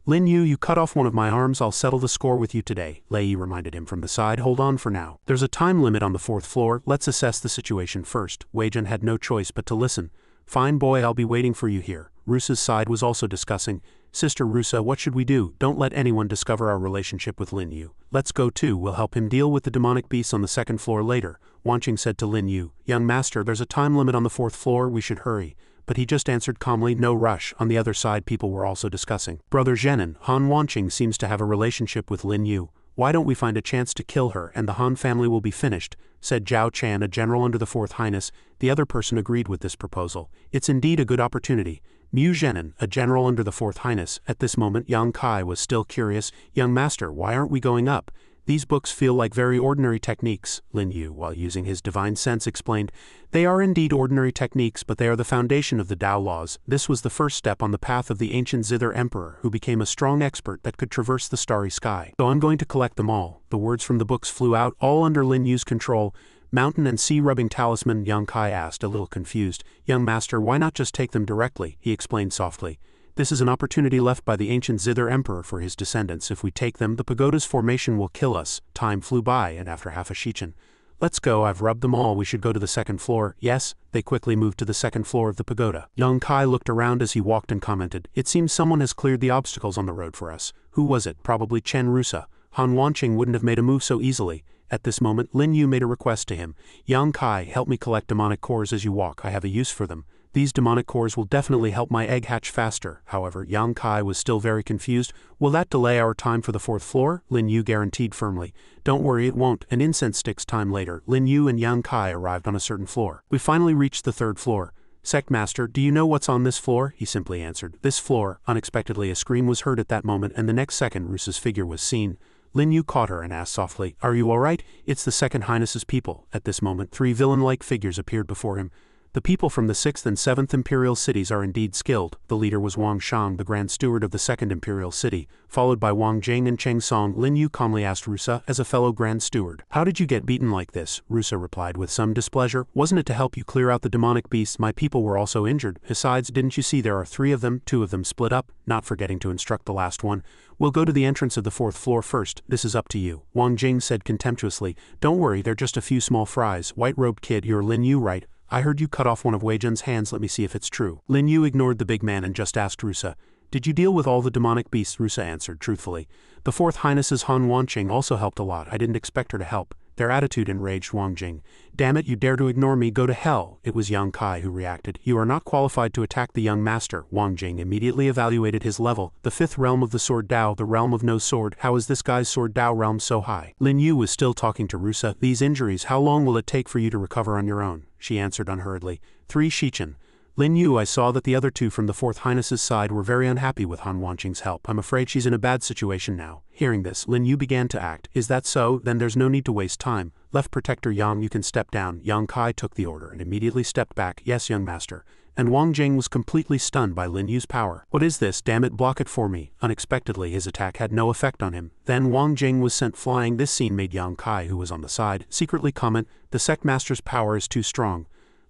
"Lin Yu, you cut off one of my arms, I'll settle the score with you today," Lei Yi reminded him from the side. "Hold on for now. There's a time limit on the 4th floor, let's assess the situation first." Wei Jun had no choice but to listen. "Fine boy, I'll be waiting for you here." Rusa's side was also discussing. Sister Rusa, what should we do? Don't let anyone discover our relationship with Lin Yu. Let's go too, we'll help him deal with the demonic beasts on the second floor later. Wanqing said to Lin Yu, young master, there's a time limit on the fourth floor, we should hurry. But he just answered calmly, no rush. On the other side people were also discussing. Brother Zhenan, Han Wanqing seems to have a relationship with Lin Yu. Why don't we find a chance to kill her and the Han family will be finished, said Zhao Chan, a general under the Fourth Highness. The other person agreed with this proposal. It's indeed a good opportunity. Mu Zhenan, a general under the Fourth Highness. At this moment Yang Kai was still curious. Young master, why aren't we going up? These books feel like very ordinary techniques, Lin Yu, while using his divine sense, explained. They are indeed ordinary techniques, but they are the foundation of the Tao laws. This was the first step on the path of the ancient Zither Emperor, who became a strong expert that could traverse the starry sky. So I'm going to collect them all. The words from the books flew out, all under Lin Yu's control. Mountain and sea rubbing talisman, Yang Kai asked, a little confused. Young master, why not just take them directly? He explained softly. This is an opportunity left by the ancient Zither Emperor for his descendants. If we take them, the pagoda's formation will kill us. Time flew by, and after half a shichen. Let's go, I've rubbed them all, we should go to the second floor. Yes, they quickly moved to the second floor of the pagoda. Yang Kai looked around as he walked and commented, it seems someone has cleared the obstacles on the road for us. Who was it? Probably Chen Rusa. Han Wanqing wouldn't have made a move so easily. At this moment, Lin Yu made a request to him. Yang Kai, help me collect demonic cores as you walk, I have a use for them. These demonic cores will definitely help my egg hatch faster. However, Yang Kai was still very confused. Will that delay our time for the fourth floor? Lin Yu guaranteed firmly. Don't worry, it won't. An incense stick's time later, Lin Yu and Yang Kai arrived on a certain floor. We finally reached the third floor. Sect master, do you know what's on this floor? He simply answered. This floor. Unexpectedly a scream was heard at that moment, and the next second Rusa's figure was seen. Lin Yu caught her and asked softly, are you alright? It's the Second Highness's people. At this moment, three villain-like figures appeared before him. The people from the 6th and 7th Imperial cities are indeed skilled. The leader was Wang Shang, the Grand Steward of the 2nd Imperial City, followed by Wang Jing and Cheng Song. Lin Yu calmly asked Rusa, as a fellow Grand Steward, how did you get beaten like this? Rusa replied with some displeasure, wasn't it to help you clear out the demonic beasts? My people were also injured. Besides, didn't you see there are 3 of them, 2 of them split up, not forgetting to instruct the last one. We'll go to the entrance of the 4th floor first, this is up to you. Wang Jing said contemptuously, don't worry, they're just a few small fries. White-robed kid, you're Lin Yu, right? I heard you cut off one of Wei Jun's hands, let me see if it's true. Lin Yu ignored the big man and just asked Rusa, did you deal with all the demonic beasts? Rusa answered truthfully. The Fourth Highness's Han Wanqing also helped a lot, I didn't expect her to help. Their attitude enraged Wang Jing. Damn it, you dare to ignore me, go to hell. It was Yang Kai who reacted. You are not qualified to attack the young master. Wang Jing immediately evaluated his level. The 5th realm of the Sword Dao, the realm of no sword. How is this guy's Sword Dao realm so high? Lin Yu was still talking to Rusa. These injuries, how long will it take for you to recover on your own? She answered unhurriedly. 3 shichen. Lin Yu, I saw that the other 2 from the Fourth Highness's side were very unhappy with Han Wanqing's help. I'm afraid she's in a bad situation now. Hearing this, Lin Yu began to act. Is that so? Then there's no need to waste time. Left Protector Yang, you can step down. Yang Kai took the order and immediately stepped back. Yes, young master. And Wang Jing was completely stunned by Lin Yu's power. What is this? Damn it, block it for me. Unexpectedly, his attack had no effect on him. Then Wang Jing was sent flying. This scene made Yang Kai, who was on the side, secretly comment, the Sect Master's power is too strong.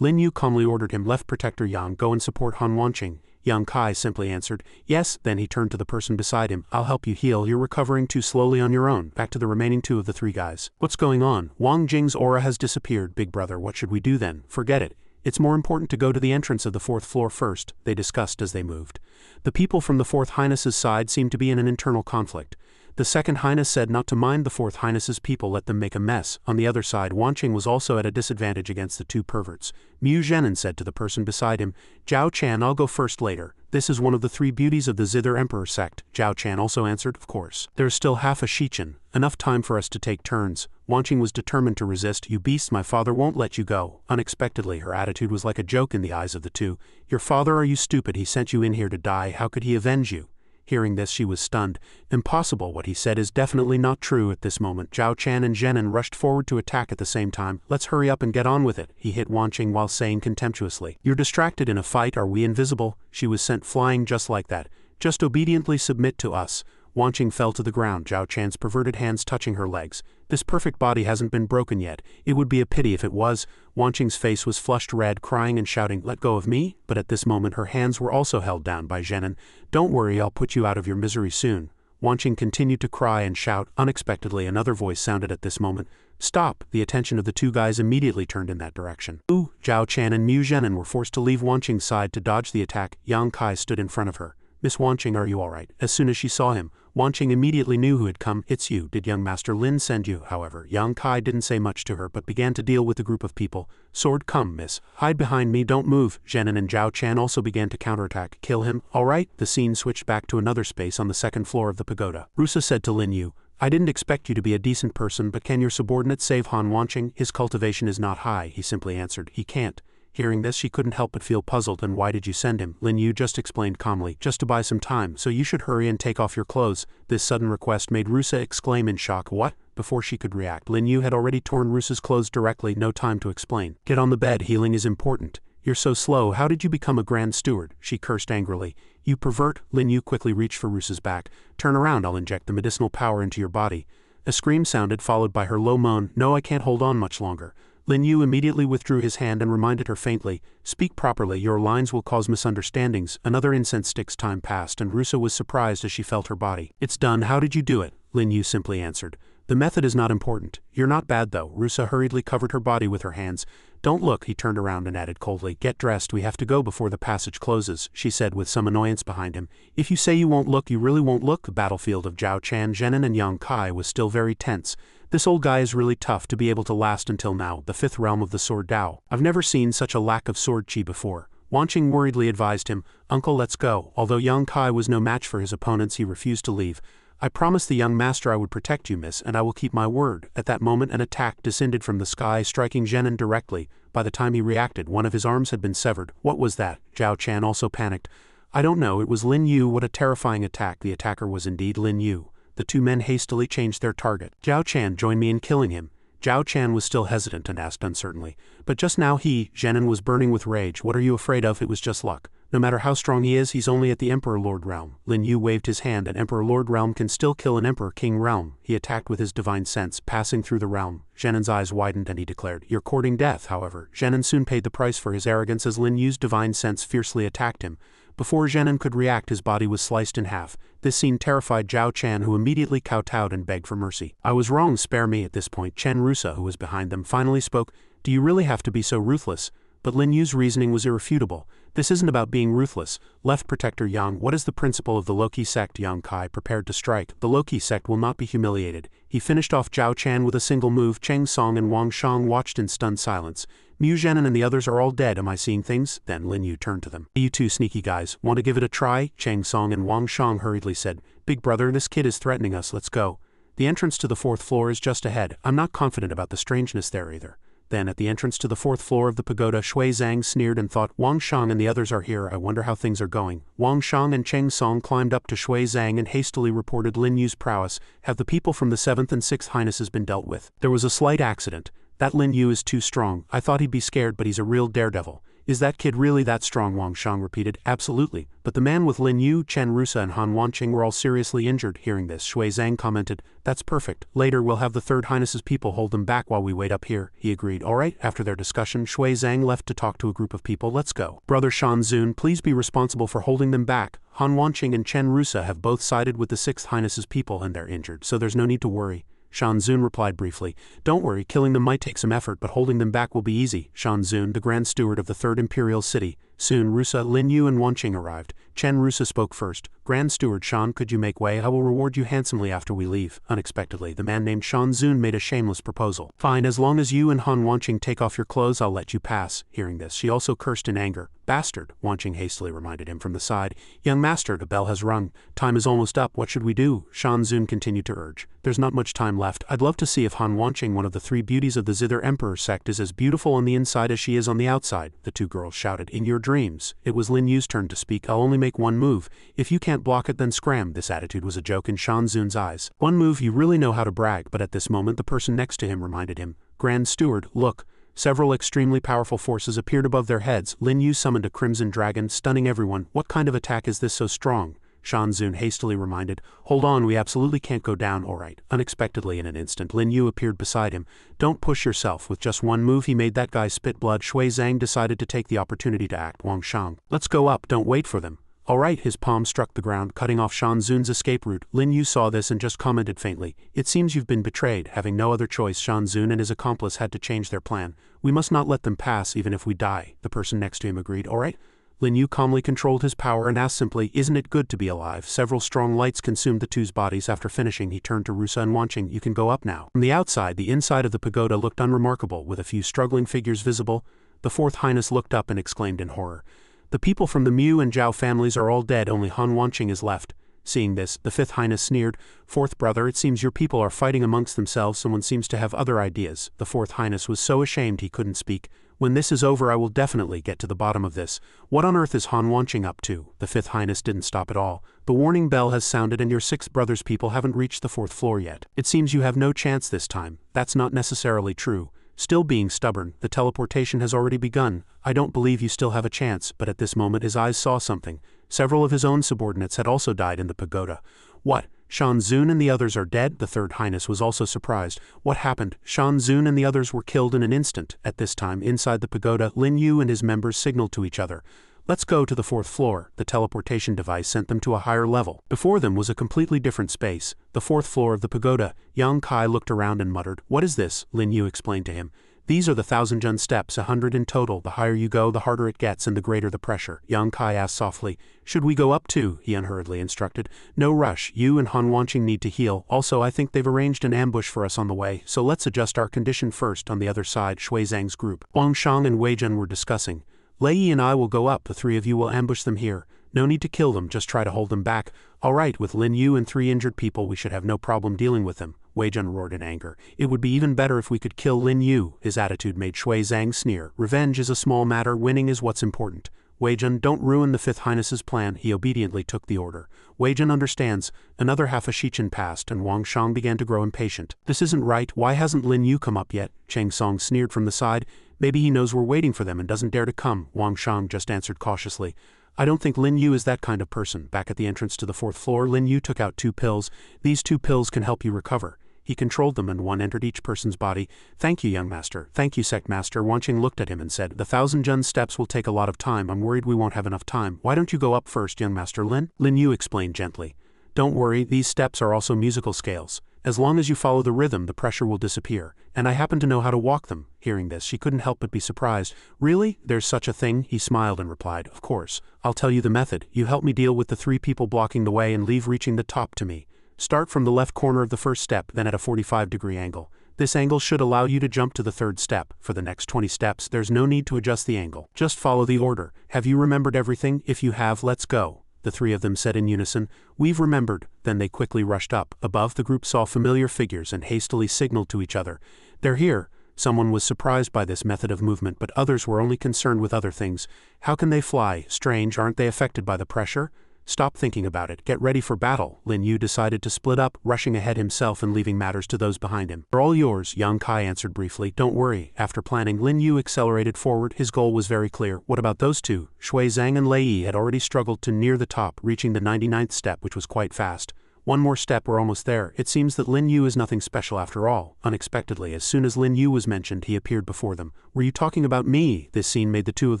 Lin Yu calmly ordered him, Left Protector Yang, go and support Han Wanqing. Yang Kai simply answered, yes. Then he turned to the person beside him, I'll help you heal, you're recovering too slowly on your own. Back to the remaining 2 of the 3 guys. What's going on? Wang Jing's aura has disappeared. Big brother, what should we do then? Forget it. It's more important to go to the entrance of the 4th floor first, they discussed as they moved. The people from the 4th Highness's side seemed to be in an internal conflict. The 2nd Highness said not to mind the 4th Highness's people, let them make a mess. On the other side, Wanqing was also at a disadvantage against the 2 perverts. Mu Zhenan said to the person beside him, Zhao Chan, I'll go first later. This is one of the 3 beauties of the Zither Emperor sect. Zhao Chan also answered, of course. There's still half a shichen. Enough time for us to take turns. Wanqing was determined to resist. You beasts, my father won't let you go. Unexpectedly, her attitude was like a joke in the eyes of the 2. Your father, are you stupid? He sent you in here to die. How could he avenge you? Hearing this, she was stunned. Impossible, what he said is definitely not true. At this moment, Zhao Chan and Zhenan rushed forward to attack at the same time. Let's hurry up and get on with it, he hit Wanqing while saying contemptuously. You're distracted in a fight, are we invisible? She was sent flying just like that. Just obediently submit to us. Wanqing fell to the ground, Zhao Chan's perverted hands touching her legs. This perfect body hasn't been broken yet. It would be a pity if it was. Wanqing's face was flushed red, crying and shouting, let go of me? But at this moment her hands were also held down by Zhenan. Don't worry, I'll put you out of your misery soon. Wanqing continued to cry and shout. Unexpectedly, another voice sounded at this moment. Stop! The attention of the 2 guys immediately turned in that direction. Zhao Chan and Mu Zhenan were forced to leave Wanqing's side to dodge the attack. Yang Kai stood in front of her. Miss Wanqing, are you alright? As soon as she saw him, Wanqing immediately knew who had come. It's you. Did young Master Lin send you? However, young Kai didn't say much to her but began to deal with the group of people. Sword, come, miss. Hide behind me, don't move. Zhenin and Zhao Chan also began to counterattack. Kill him. Alright. The scene switched back to another space on the second floor of the pagoda. Rusa said to Lin Yu, I didn't expect you to be a decent person, but can your subordinate save Han Wanqing? His cultivation is not high, he simply answered. He can't. Hearing this, she couldn't help but feel puzzled. And why did you send him? Lin Yu just explained calmly. Just to buy some time, so you should hurry and take off your clothes. This sudden request made Rusa exclaim in shock. What? Before she could react, Lin Yu had already torn Rusa's clothes directly. No time to explain. Get on the bed, healing is important. You're so slow, how did you become a Grand Steward? She cursed angrily. You pervert. Lin Yu quickly reached for Rusa's back. Turn around, I'll inject the medicinal power into your body. A scream sounded, followed by her low moan. No, I can't hold on much longer. Lin Yu immediately withdrew his hand and reminded her faintly, Speak properly, your lines will cause misunderstandings. Another incense stick's time passed and Rusa was surprised as she felt her body. It's done, how did you do it? Lin Yu simply answered. The method is not important. You're not bad though. Rusa hurriedly covered her body with her hands. Don't look, he turned around and added coldly. Get dressed, we have to go before the passage closes, she said with some annoyance behind him. If you say you won't look, you really won't look. The battlefield of Zhao Chan, Zhenin and Yang Kai was still very tense. This old guy is really tough to be able to last until now, the fifth realm of the sword Dao. I've never seen such a lack of sword chi before. Wanqing worriedly advised him, Uncle, let's go. Although Yang Kai was no match for his opponents, he refused to leave. I promised the young master I would protect you, miss, and I will keep my word. At that moment an attack descended from the sky, striking Zhenin directly. By the time he reacted, one of his arms had been severed. What was that? Zhao Chan also panicked. I don't know, it was Lin Yu. What a terrifying attack. The attacker was indeed Lin Yu. The two men hastily changed their target. Zhao Chan, join me in killing him. Zhao Chan was still hesitant and asked uncertainly. But just now Zhenin was burning with rage. What are you afraid of? It was just luck. No matter how strong he is, he's only at the Emperor Lord realm. Lin Yu waved his hand. An Emperor Lord realm can still kill an Emperor King realm. He attacked with his divine sense, passing through the realm. Zhenin's eyes widened and he declared, You're courting death. However, Zhenin soon paid the price for his arrogance as Lin Yu's divine sense fiercely attacked him. Before Zhenin could react, his body was sliced in half. This scene terrified Zhao Chan, who immediately kowtowed and begged for mercy. I was wrong, spare me. At this point, Chen Rusa, who was behind them, finally spoke. Do you really have to be so ruthless? But Lin Yu's reasoning was irrefutable. This isn't about being ruthless. Left Protector Yang, what is the principle of the Loki sect? Yang Kai prepared to strike. The Loki sect will not be humiliated. He finished off Zhao Chan with a single move. Cheng Song and Wang Shang watched in stunned silence. Mu Zhenin and the others are all dead. Am I seeing things? Then Lin Yu turned to them. You two sneaky guys, want to give it a try? Cheng Song and Wang Shang hurriedly said. Big brother, this kid is threatening us. Let's go. The entrance to the fourth floor is just ahead. I'm not confident about the strangeness there either. Then at the entrance to the fourth floor of the pagoda, Shui Zhang sneered and thought, Wang Shang and the others are here. I wonder how things are going. Wang Shang and Cheng Song climbed up to Shui Zhang and hastily reported Lin Yu's prowess. Have the people from the 7th and 6th Highnesses been dealt with? There was a slight accident. That Lin Yu is too strong. I thought he'd be scared, but he's a real daredevil. Is that kid really that strong? Wang Shang repeated. Absolutely. But the man with Lin Yu, Chen Rusa and Han Wanqing were all seriously injured. Hearing this, Shui Zhang commented, That's perfect. Later we'll have the 3rd Highness's people hold them back while we wait up here. He agreed. Alright. After their discussion, Shui Zhang left to talk to a group of people. Let's go. Brother Shan Zun, please be responsible for holding them back. Han Wanqing and Chen Rusa have both sided with the 6th Highness's people and they're injured, so there's no need to worry. Shan Zun replied briefly, Don't worry, killing them might take some effort, but holding them back will be easy. Shan Zun, the Grand Steward of the 3rd Imperial City. Soon Rusa, Lin Yu and Wanqing arrived. Chen Rusa spoke first. Grand Steward Shan, could you make way? I will reward you handsomely after we leave. Unexpectedly, the man named Shan Zun made a shameless proposal. Fine, as long as you and Han Wanqing take off your clothes, I'll let you pass. Hearing this, she also cursed in anger. Bastard, Wanqing hastily reminded him from the side. Young master, the bell has rung. Time is almost up. What should we do? Shan Zun continued to urge. There's not much time left. I'd love to see if Han Wanqing, one of the 3 beauties of the Zither Emperor sect, is as beautiful on the inside as she is on the outside. The 2 girls shouted. In your dreams. It was Lin Yu's turn to speak. I'll only make one move. If you can't block it, then scram. This attitude was a joke in Shan Zun's eyes. One move, you really know how to brag. But at this moment the person next to him reminded him. Grand Steward, look. Several extremely powerful forces appeared above their heads. Lin Yu summoned a crimson dragon, stunning everyone. What kind of attack is this so strong? Shan Zun hastily reminded. Hold on, we absolutely can't go down. Alright. Unexpectedly in an instant, Lin Yu appeared beside him. Don't push yourself. With just one move he made that guy spit blood. Shui Zhang decided to take the opportunity to act. Wang Shang. Let's go up, don't wait for them. Alright, his palm struck the ground, cutting off Shan Zun's escape route. Lin Yu saw this and just commented faintly. It seems you've been betrayed. Having no other choice, Shan Zun and his accomplice had to change their plan. We must not let them pass even if we die. The person next to him agreed. Alright. Lin Yu calmly controlled his power and asked simply, "Isn't it good to be alive?" Several strong lights consumed the two's bodies. After finishing, he turned to Rusa and Wanqing. "You can go up now." From the outside, the inside of the pagoda looked unremarkable, with a few struggling figures visible. The Fourth Highness looked up and exclaimed in horror, "The people from the Mu and Zhao families are all dead, only Han Wanqing is left." Seeing this, the Fifth Highness sneered, "Fourth brother, it seems your people are fighting amongst themselves. Someone seems to have other ideas." The Fourth Highness was so ashamed he couldn't speak. "When this is over I will definitely get to the bottom of this. What on earth is Han Wanqing up to?" The Fifth Highness didn't stop at all. "The warning bell has sounded and your sixth brother's people haven't reached the fourth floor yet. It seems you have no chance this time." "That's not necessarily true." Still being stubborn, "The teleportation has already begun. I don't believe you still have a chance." But at this moment his eyes saw something. Several of his own subordinates had also died in the pagoda. "What? Shan Zun and the others are dead?" The Third Highness was also surprised. "What happened?" "Shan Zun and the others were killed in an instant." At this time, inside the pagoda, Lin Yu and his members signaled to each other. "Let's go to the fourth floor." The teleportation device sent them to a higher level. Before them was a completely different space, the fourth floor of the pagoda. Yang Kai looked around and muttered, "What is this?" Lin Yu explained to him. "These are the 1,000 steps, 100 in total. The higher you go, the harder it gets and the greater the pressure." Yang Kai asked softly, "Should we go up too?" He unhurriedly instructed. "No rush. You and Han Wanqing need to heal. Also, I think they've arranged an ambush for us on the way, so let's adjust our condition first." On the other side, Shui Zhang's group, Huang Shang and Wei Jun, were discussing. "Lei Yi and I will go up. The three of you will ambush them here. No need to kill them, just try to hold them back." "All right, with Lin Yu and 3 injured people we should have no problem dealing with them." Wei Jun roared in anger. "It would be even better if we could kill Lin Yu." His attitude made Shui Zhang sneer. "Revenge is a small matter, winning is what's important." "Wei Jun, don't ruin the Fifth Highness's plan." He obediently took the order. "Wei Jun understands." Another half a shichen passed and Wang Shang began to grow impatient. "This isn't right. Why hasn't Lin Yu come up yet?" Cheng Song sneered from the side. "Maybe he knows we're waiting for them and doesn't dare to come." Wang Shang just answered cautiously, "I don't think Lin Yu is that kind of person." Back at the entrance to the fourth floor, Lin Yu took out 2 pills. "These 2 pills can help you recover." He controlled them and one entered each person's body. "Thank you, young master." "Thank you, Sect master." Wanqing looked at him and said, "The 1,000 steps will take a lot of time. I'm worried we won't have enough time. Why don't you go up first, young master Lin?" Lin Yu explained gently. "Don't worry, these steps are also musical scales. As long as you follow the rhythm, the pressure will disappear. And I happen to know how to walk them." Hearing this, she couldn't help but be surprised. "Really? There's such a thing?" He smiled and replied, "Of course. I'll tell you the method. You help me deal with the 3 people blocking the way and leave reaching the top to me. Start from the left corner of the first step, then at a 45-degree angle. This angle should allow you to jump to the 3rd step. For the next 20 steps, there's no need to adjust the angle. Just follow the order. Have you remembered everything? If you have, let's go." The 3 of them said in unison, "We've remembered." Then they quickly rushed up. Above, the group saw familiar figures and hastily signaled to each other. "They're here." Someone was surprised by this method of movement, but others were only concerned with other things. "How can they fly? Strange, aren't they affected by the pressure?" "Stop thinking about it. Get ready for battle." Lin Yu decided to split up, rushing ahead himself and leaving matters to those behind him. "They're all yours," Yang Kai answered briefly. "Don't worry." After planning, Lin Yu accelerated forward. His goal was very clear. What about those 2? Shui Zhang and Lei Yi had already struggled to near the top, reaching the 99th step, which was quite fast. One more step, we're almost there. It seems that Lin Yu is nothing special after all. Unexpectedly, as soon as Lin Yu was mentioned, he appeared before them. "Were you talking about me?" This scene made the 2 of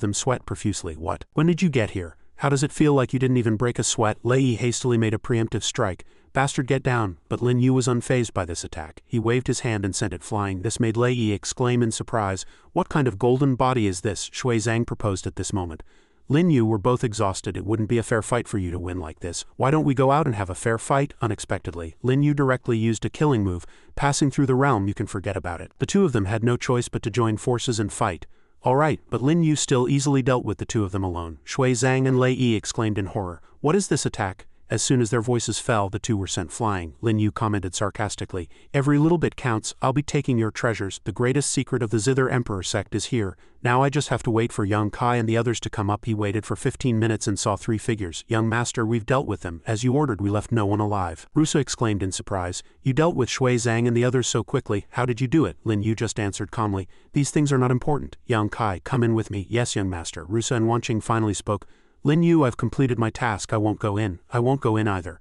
them sweat profusely. "What? When did you get here? How does it feel like you didn't even break a sweat?" Lei Yi hastily made a preemptive strike. "Bastard, get down." But Lin Yu was unfazed by this attack. He waved his hand and sent it flying. This made Lei Yi exclaim in surprise. "What kind of golden body is this?" Shui Zhang proposed at this moment. Lin Yu were both exhausted. "It wouldn't be a fair fight for you to win like this. Why don't we go out and have a fair fight?" Unexpectedly, Lin Yu directly used a killing move. "Passing through the realm, you can forget about it." The 2 of them had no choice but to join forces and fight. "All right," but Lin Yu still easily dealt with the 2 of them alone. Shui Zhang and Lei Yi exclaimed in horror. "What is this attack?" As soon as their voices fell, the 2 were sent flying. Lin Yu commented sarcastically, "Every little bit counts. I'll be taking your treasures. The greatest secret of the Zither Emperor sect is here. Now I just have to wait for Yang Kai and the others to come up." He waited for 15 minutes and saw 3 figures. "Young master, we've dealt with them. As you ordered, we left no one alive." Rusa exclaimed in surprise. "You dealt with Shui Zhang and the others so quickly. How did you do it?" Lin Yu just answered calmly, "These things are not important." Yang Kai, "Come in with me." "Yes, young master." Rusa and Wanqing finally spoke. "Lin Yu, I've completed my task. I won't go in." "I won't go in either."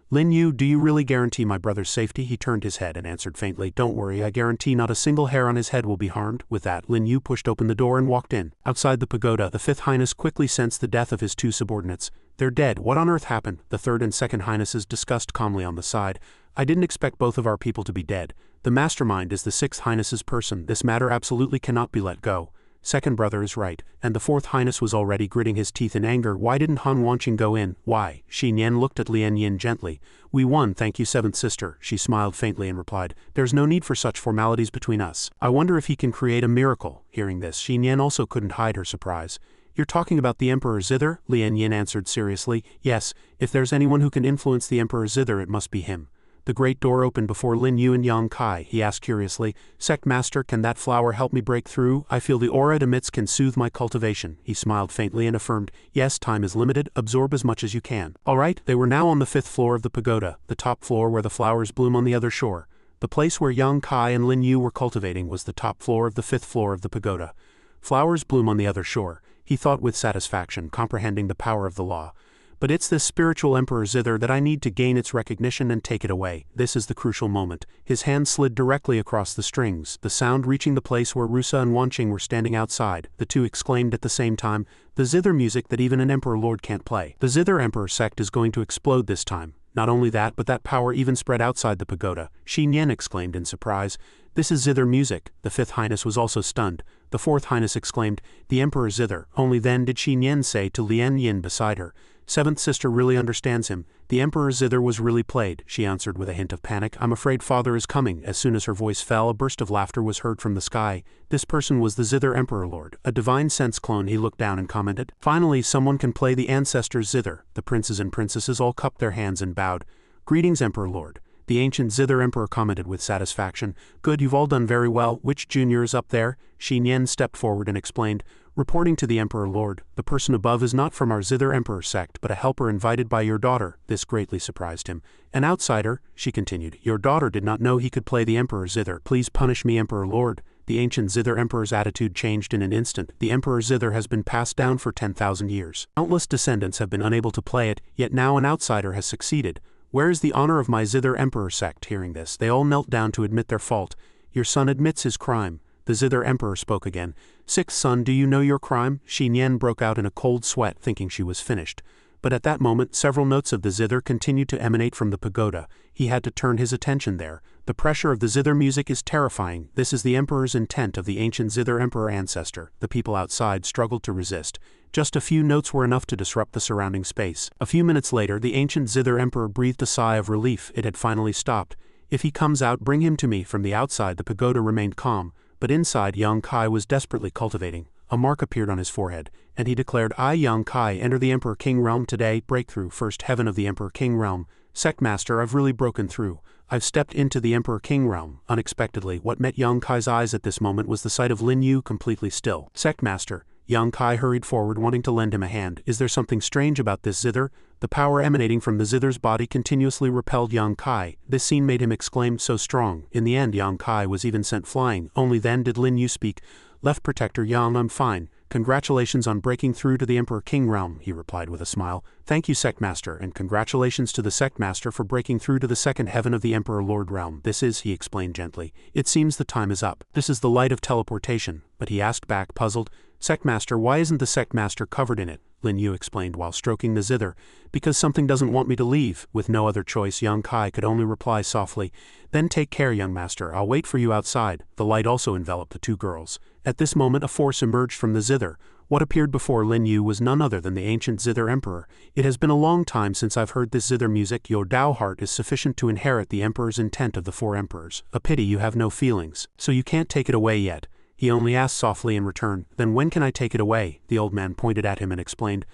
"Lin Yu, do you really guarantee my brother's safety?" He turned his head and answered faintly, "Don't worry, I guarantee not a single hair on his head will be harmed." With that, Lin Yu pushed open the door and walked in. Outside the pagoda, the 5th Highness quickly sensed the death of his 2 subordinates. "They're dead. What on earth happened?" The 3rd and 2nd Highnesses discussed calmly on the side. "I didn't expect both of our people to be dead. The mastermind is the 6th Highness's person. This matter absolutely cannot be let go." second brother is right, and the fourth highness was already gritting his teeth in anger. Why didn't Han Wanqing go in? Why? Shi Nian looked at Lian Yin gently. We won, thank you, seventh sister. She smiled faintly and replied, there's no need for such formalities between us. I wonder if he can create a miracle. Hearing this, Shi Nian also couldn't hide her surprise. You're talking about the Emperor Zither? Lian Yin answered seriously. Yes, if there's anyone who can influence the Emperor Zither, it must be him. The great door opened before Lin Yu and Yang Kai. He asked curiously, Sect Master, can that flower help me break through? I feel the aura it emits can soothe my cultivation. He smiled faintly and affirmed, yes, time is limited, absorb as much as you can. Alright, they were now on the 5th floor of the pagoda, the top floor where the flowers bloom on the other shore. The place where Yang Kai and Lin Yu were cultivating was the top floor of the 5th floor of the pagoda. Flowers bloom on the other shore, he thought with satisfaction, comprehending the power of the law. But it's this spiritual Emperor Zither that I need to gain its recognition and take it away. This is the crucial moment. His hand slid directly across the strings, the sound reaching the place where Rusa and Wanqing were standing outside. The two exclaimed at the same time, the Zither music that even an Emperor Lord can't play. The Zither Emperor sect is going to explode this time. Not only that, but that power even spread outside the pagoda. Shi Nian exclaimed in surprise, this is Zither music. The 5th highness was also stunned. The 4th highness exclaimed, the Emperor Zither. Only then did Shi Nian say to Lian Yin beside her, 7th sister really understands him. The Emperor Zither was really played, she answered with a hint of panic. I'm afraid father is coming. As soon as her voice fell, a burst of laughter was heard from the sky. This person was the Zither Emperor Lord, a divine sense clone. He looked down and commented, finally someone can play the ancestors Zither. The princes and princesses all cupped their hands and bowed. Greetings, Emperor Lord. The ancient Zither Emperor commented with satisfaction. Good, you've all done very well. Which junior is up there? Shi Nian stepped forward and explained, reporting to the Emperor Lord, the person above is not from our Zither Emperor sect but a helper invited by your daughter. This greatly surprised him. An outsider, she continued. Your daughter did not know he could play the Emperor Zither. Please punish me, Emperor Lord. The ancient Zither Emperor's attitude changed in an instant. The Emperor Zither has been passed down for 10,000 years. Countless descendants have been unable to play it, yet now an outsider has succeeded. Where is the honor of my Zither Emperor sect? Hearing this, they all knelt down to admit their fault. Your son admits his crime. The Zither Emperor spoke again. 6th son, do you know your crime? Shi Nian broke out in a cold sweat, thinking she was finished. But at that moment, several notes of the Zither continued to emanate from the pagoda. He had to turn his attention there. The pressure of the Zither music is terrifying. This is the Emperor's intent of the ancient Zither Emperor ancestor. The people outside struggled to resist. Just a few notes were enough to disrupt the surrounding space. A few minutes later, the ancient Zither Emperor breathed a sigh of relief. It had finally stopped. If he comes out, bring him to me. From the outside, the pagoda remained calm, but inside, Yang Kai was desperately cultivating. A mark appeared on his forehead, and he declared, I, Yang Kai, enter the Emperor King realm today. Breakthrough, first heaven of the Emperor King realm. Sect Master, I've really broken through. I've stepped into the Emperor King realm. Unexpectedly, what met Yang Kai's eyes at this moment was the sight of Lin Yu completely still. Sect Master. Yang Kai hurried forward, wanting to lend him a hand. Is there something strange about this Zither? The power emanating from the Zither's body continuously repelled Yang Kai. This scene made him exclaim, so strong. In the end, Yang Kai was even sent flying. Only then did Lin Yu speak. Left Protector Yang, I'm fine. Congratulations on breaking through to the Emperor King realm, he replied with a smile. Thank you, Sect Master, and congratulations to the Sect Master for breaking through to the second heaven of the Emperor Lord realm. This is, he explained gently. It seems the time is up. This is the light of teleportation. But he asked back, puzzled, Sect Master, why isn't the Sect Master covered in it? Lin Yu explained while stroking the Zither. Because something doesn't want me to leave. With no other choice, Yang Kai could only reply softly, Then take care, young master, I'll wait for you outside. The light also enveloped the two girls. At this moment a force emerged from the Zither. What appeared before Lin Yu was none other than the ancient Zither Emperor. It has been a long time since I've heard this Zither music. Your Dao heart is sufficient to inherit the Emperor's intent of the 4 emperors. A pity you have no feelings. So you can't take it away yet. He only asked softly in return, Then when can I take it away? The old man pointed at him and explained,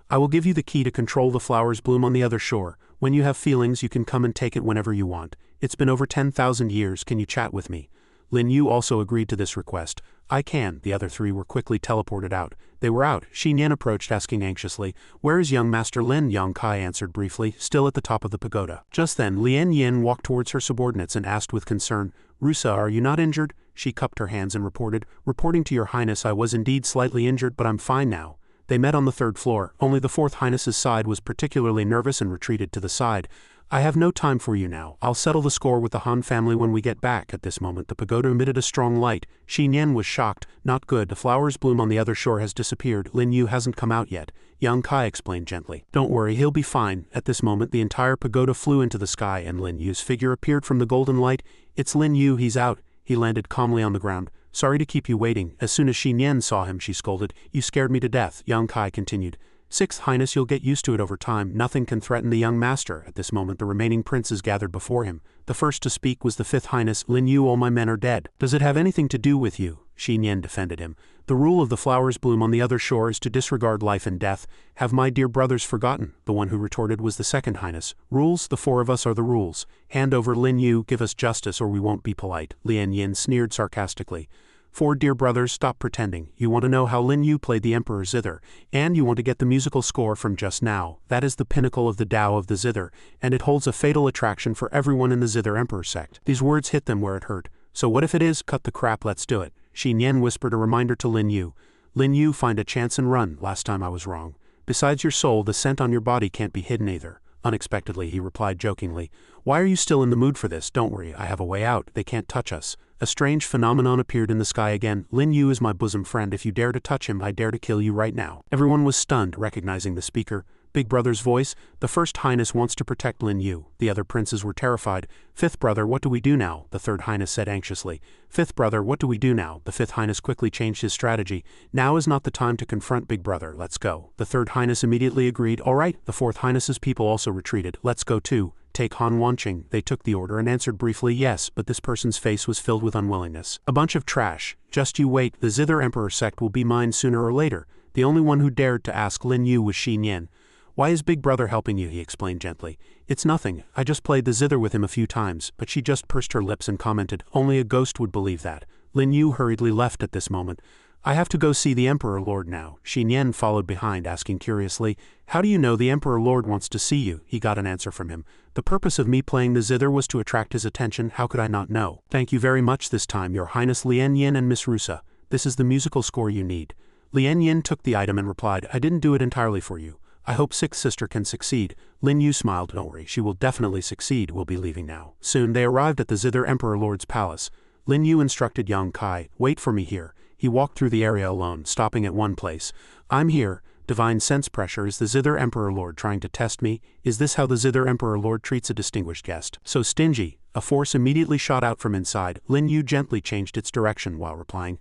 I will give you the key to control the flowers bloom on the other shore. When you have feelings, you can come and take it whenever you want. It's been over 10,000 years, can you chat with me? Lin Yu also agreed to this request. I can. The other 3 were quickly teleported out. They were out. Shi Nian approached, asking anxiously, Where is young Master Lin? Yang Kai answered briefly, still at the top of the pagoda. Just then, Lian Yin walked towards her subordinates and asked with concern, Rusa, are you not injured? She cupped her hands and reported, Reporting to your highness, I was indeed slightly injured, but I'm fine now. They met on the 3rd floor. Only the 4th highness's side was particularly nervous and retreated to the side. I have no time for you now. I'll settle the score with the Han family when we get back. At this moment the pagoda emitted a strong light. Shi Nian was shocked. Not good. The flowers bloom on the other shore has disappeared. Lin Yu hasn't come out yet. Yang Kai explained gently. Don't worry, he'll be fine. At this moment the entire pagoda flew into the sky and Lin Yu's figure appeared from the golden light. It's Lin Yu, he's out. He landed calmly on the ground. Sorry to keep you waiting. As soon as Xin Yan saw him, she scolded. You scared me to death, Yang Kai continued. Sixth Highness, you'll get used to it over time. Nothing can threaten the young master. At this moment the remaining princes gathered before him. The first to speak was the Fifth Highness. Lin Yu, all my men are dead. Does it have anything to do with you? Xin Yan defended him. The rule of the flowers bloom on the other shore is to disregard life and death. Have my dear brothers forgotten? The one who retorted was the Second Highness. Rules? The four of us are the rules. Hand over Lin Yu, give us justice or we won't be polite. Lian Yin sneered sarcastically. Four dear brothers, stop pretending. You want to know how Lin Yu played the Emperor Zither, and you want to get the musical score from just now. That is the pinnacle of the Tao of the Zither, and it holds a fatal attraction for everyone in the Zither Emperor sect. These words hit them where it hurt. So what if it is? Cut the crap, let's do it. Xin Yan whispered a reminder to Lin Yu. Lin Yu, find a chance and run. Last time I was wrong. Besides your soul, the scent on your body can't be hidden either. Unexpectedly, he replied jokingly. Why are you still in the mood for this? Don't worry, I have a way out. They can't touch us. A strange phenomenon appeared in the sky again. Lin Yu is my bosom friend. If you dare to touch him, I dare to kill you right now. Everyone was stunned, recognizing the speaker. Big brother's voice. The First Highness wants to protect Lin Yu. The other princes were terrified. Fifth brother, what do we do now? The Third Highness said anxiously. Fifth brother, what do we do now? The Fifth Highness quickly changed his strategy. Now is not the time to confront Big brother. Let's go. The Third Highness immediately agreed. All right. The Fourth Highness's people also retreated. Let's go too. Take Han Wanqing. They took the order and answered briefly yes, but this person's face was filled with unwillingness. A bunch of trash. Just you wait. The Zither Emperor sect will be mine sooner or later. The only one who dared to ask Lin Yu was Xin Yan. Why is Big Brother helping you? He explained gently. It's nothing. I just played the zither with him a few times, but she just pursed her lips and commented, only a ghost would believe that. Lin Yu hurriedly left at this moment. I have to go see the Emperor Lord now. Xin Yan followed behind, asking curiously, how do you know the Emperor Lord wants to see you? He got an answer from him. The purpose of me playing the zither was to attract his attention. How could I not know? Thank you very much this time, Your Highness Lian Yin and Miss Rusa. This is the musical score you need. Lian Yin took the item and replied, I didn't do it entirely for you. I hope Sixth Sister can succeed. Lin Yu smiled. Don't worry, she will definitely succeed. We'll be leaving now. Soon they arrived at the Zither Emperor Lord's palace. Lin Yu instructed Yang Kai, wait for me here. He walked through the area alone, stopping at one place. I'm here. Divine sense pressure. Is the Zither Emperor Lord trying to test me? Is this how the Zither Emperor Lord treats a distinguished guest? So stingy. A force immediately shot out from inside. Lin Yu gently changed its direction while replying,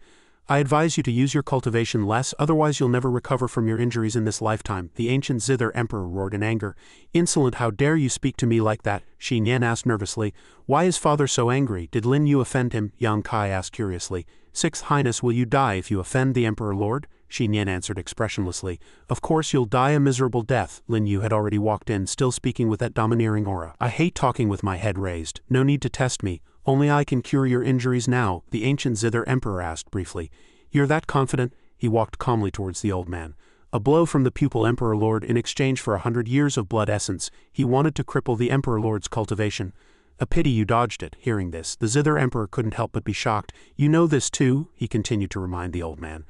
I advise you to use your cultivation less, otherwise you'll never recover from your injuries in this lifetime. The ancient Zither Emperor roared in anger. Insolent, how dare you speak to me like that? Xin Yan asked nervously. Why is father so angry? Did Lin Yu offend him? Yang Kai asked curiously. Sixth Highness, will you die if you offend the Emperor Lord? Xin Yan answered expressionlessly. Of course you'll die a miserable death. Lin Yu had already walked in, still speaking with that domineering aura. I hate talking with my head raised. No need to test me. Only I can cure your injuries now, the ancient Zither Emperor asked briefly. You're that confident? He walked calmly towards the old man. A blow from the pupil Emperor Lord in exchange for 100 years of blood essence. He wanted to cripple the Emperor Lord's cultivation. A pity you dodged it. Hearing this, the Zither Emperor couldn't help but be shocked. You know this too? He continued to remind the old man.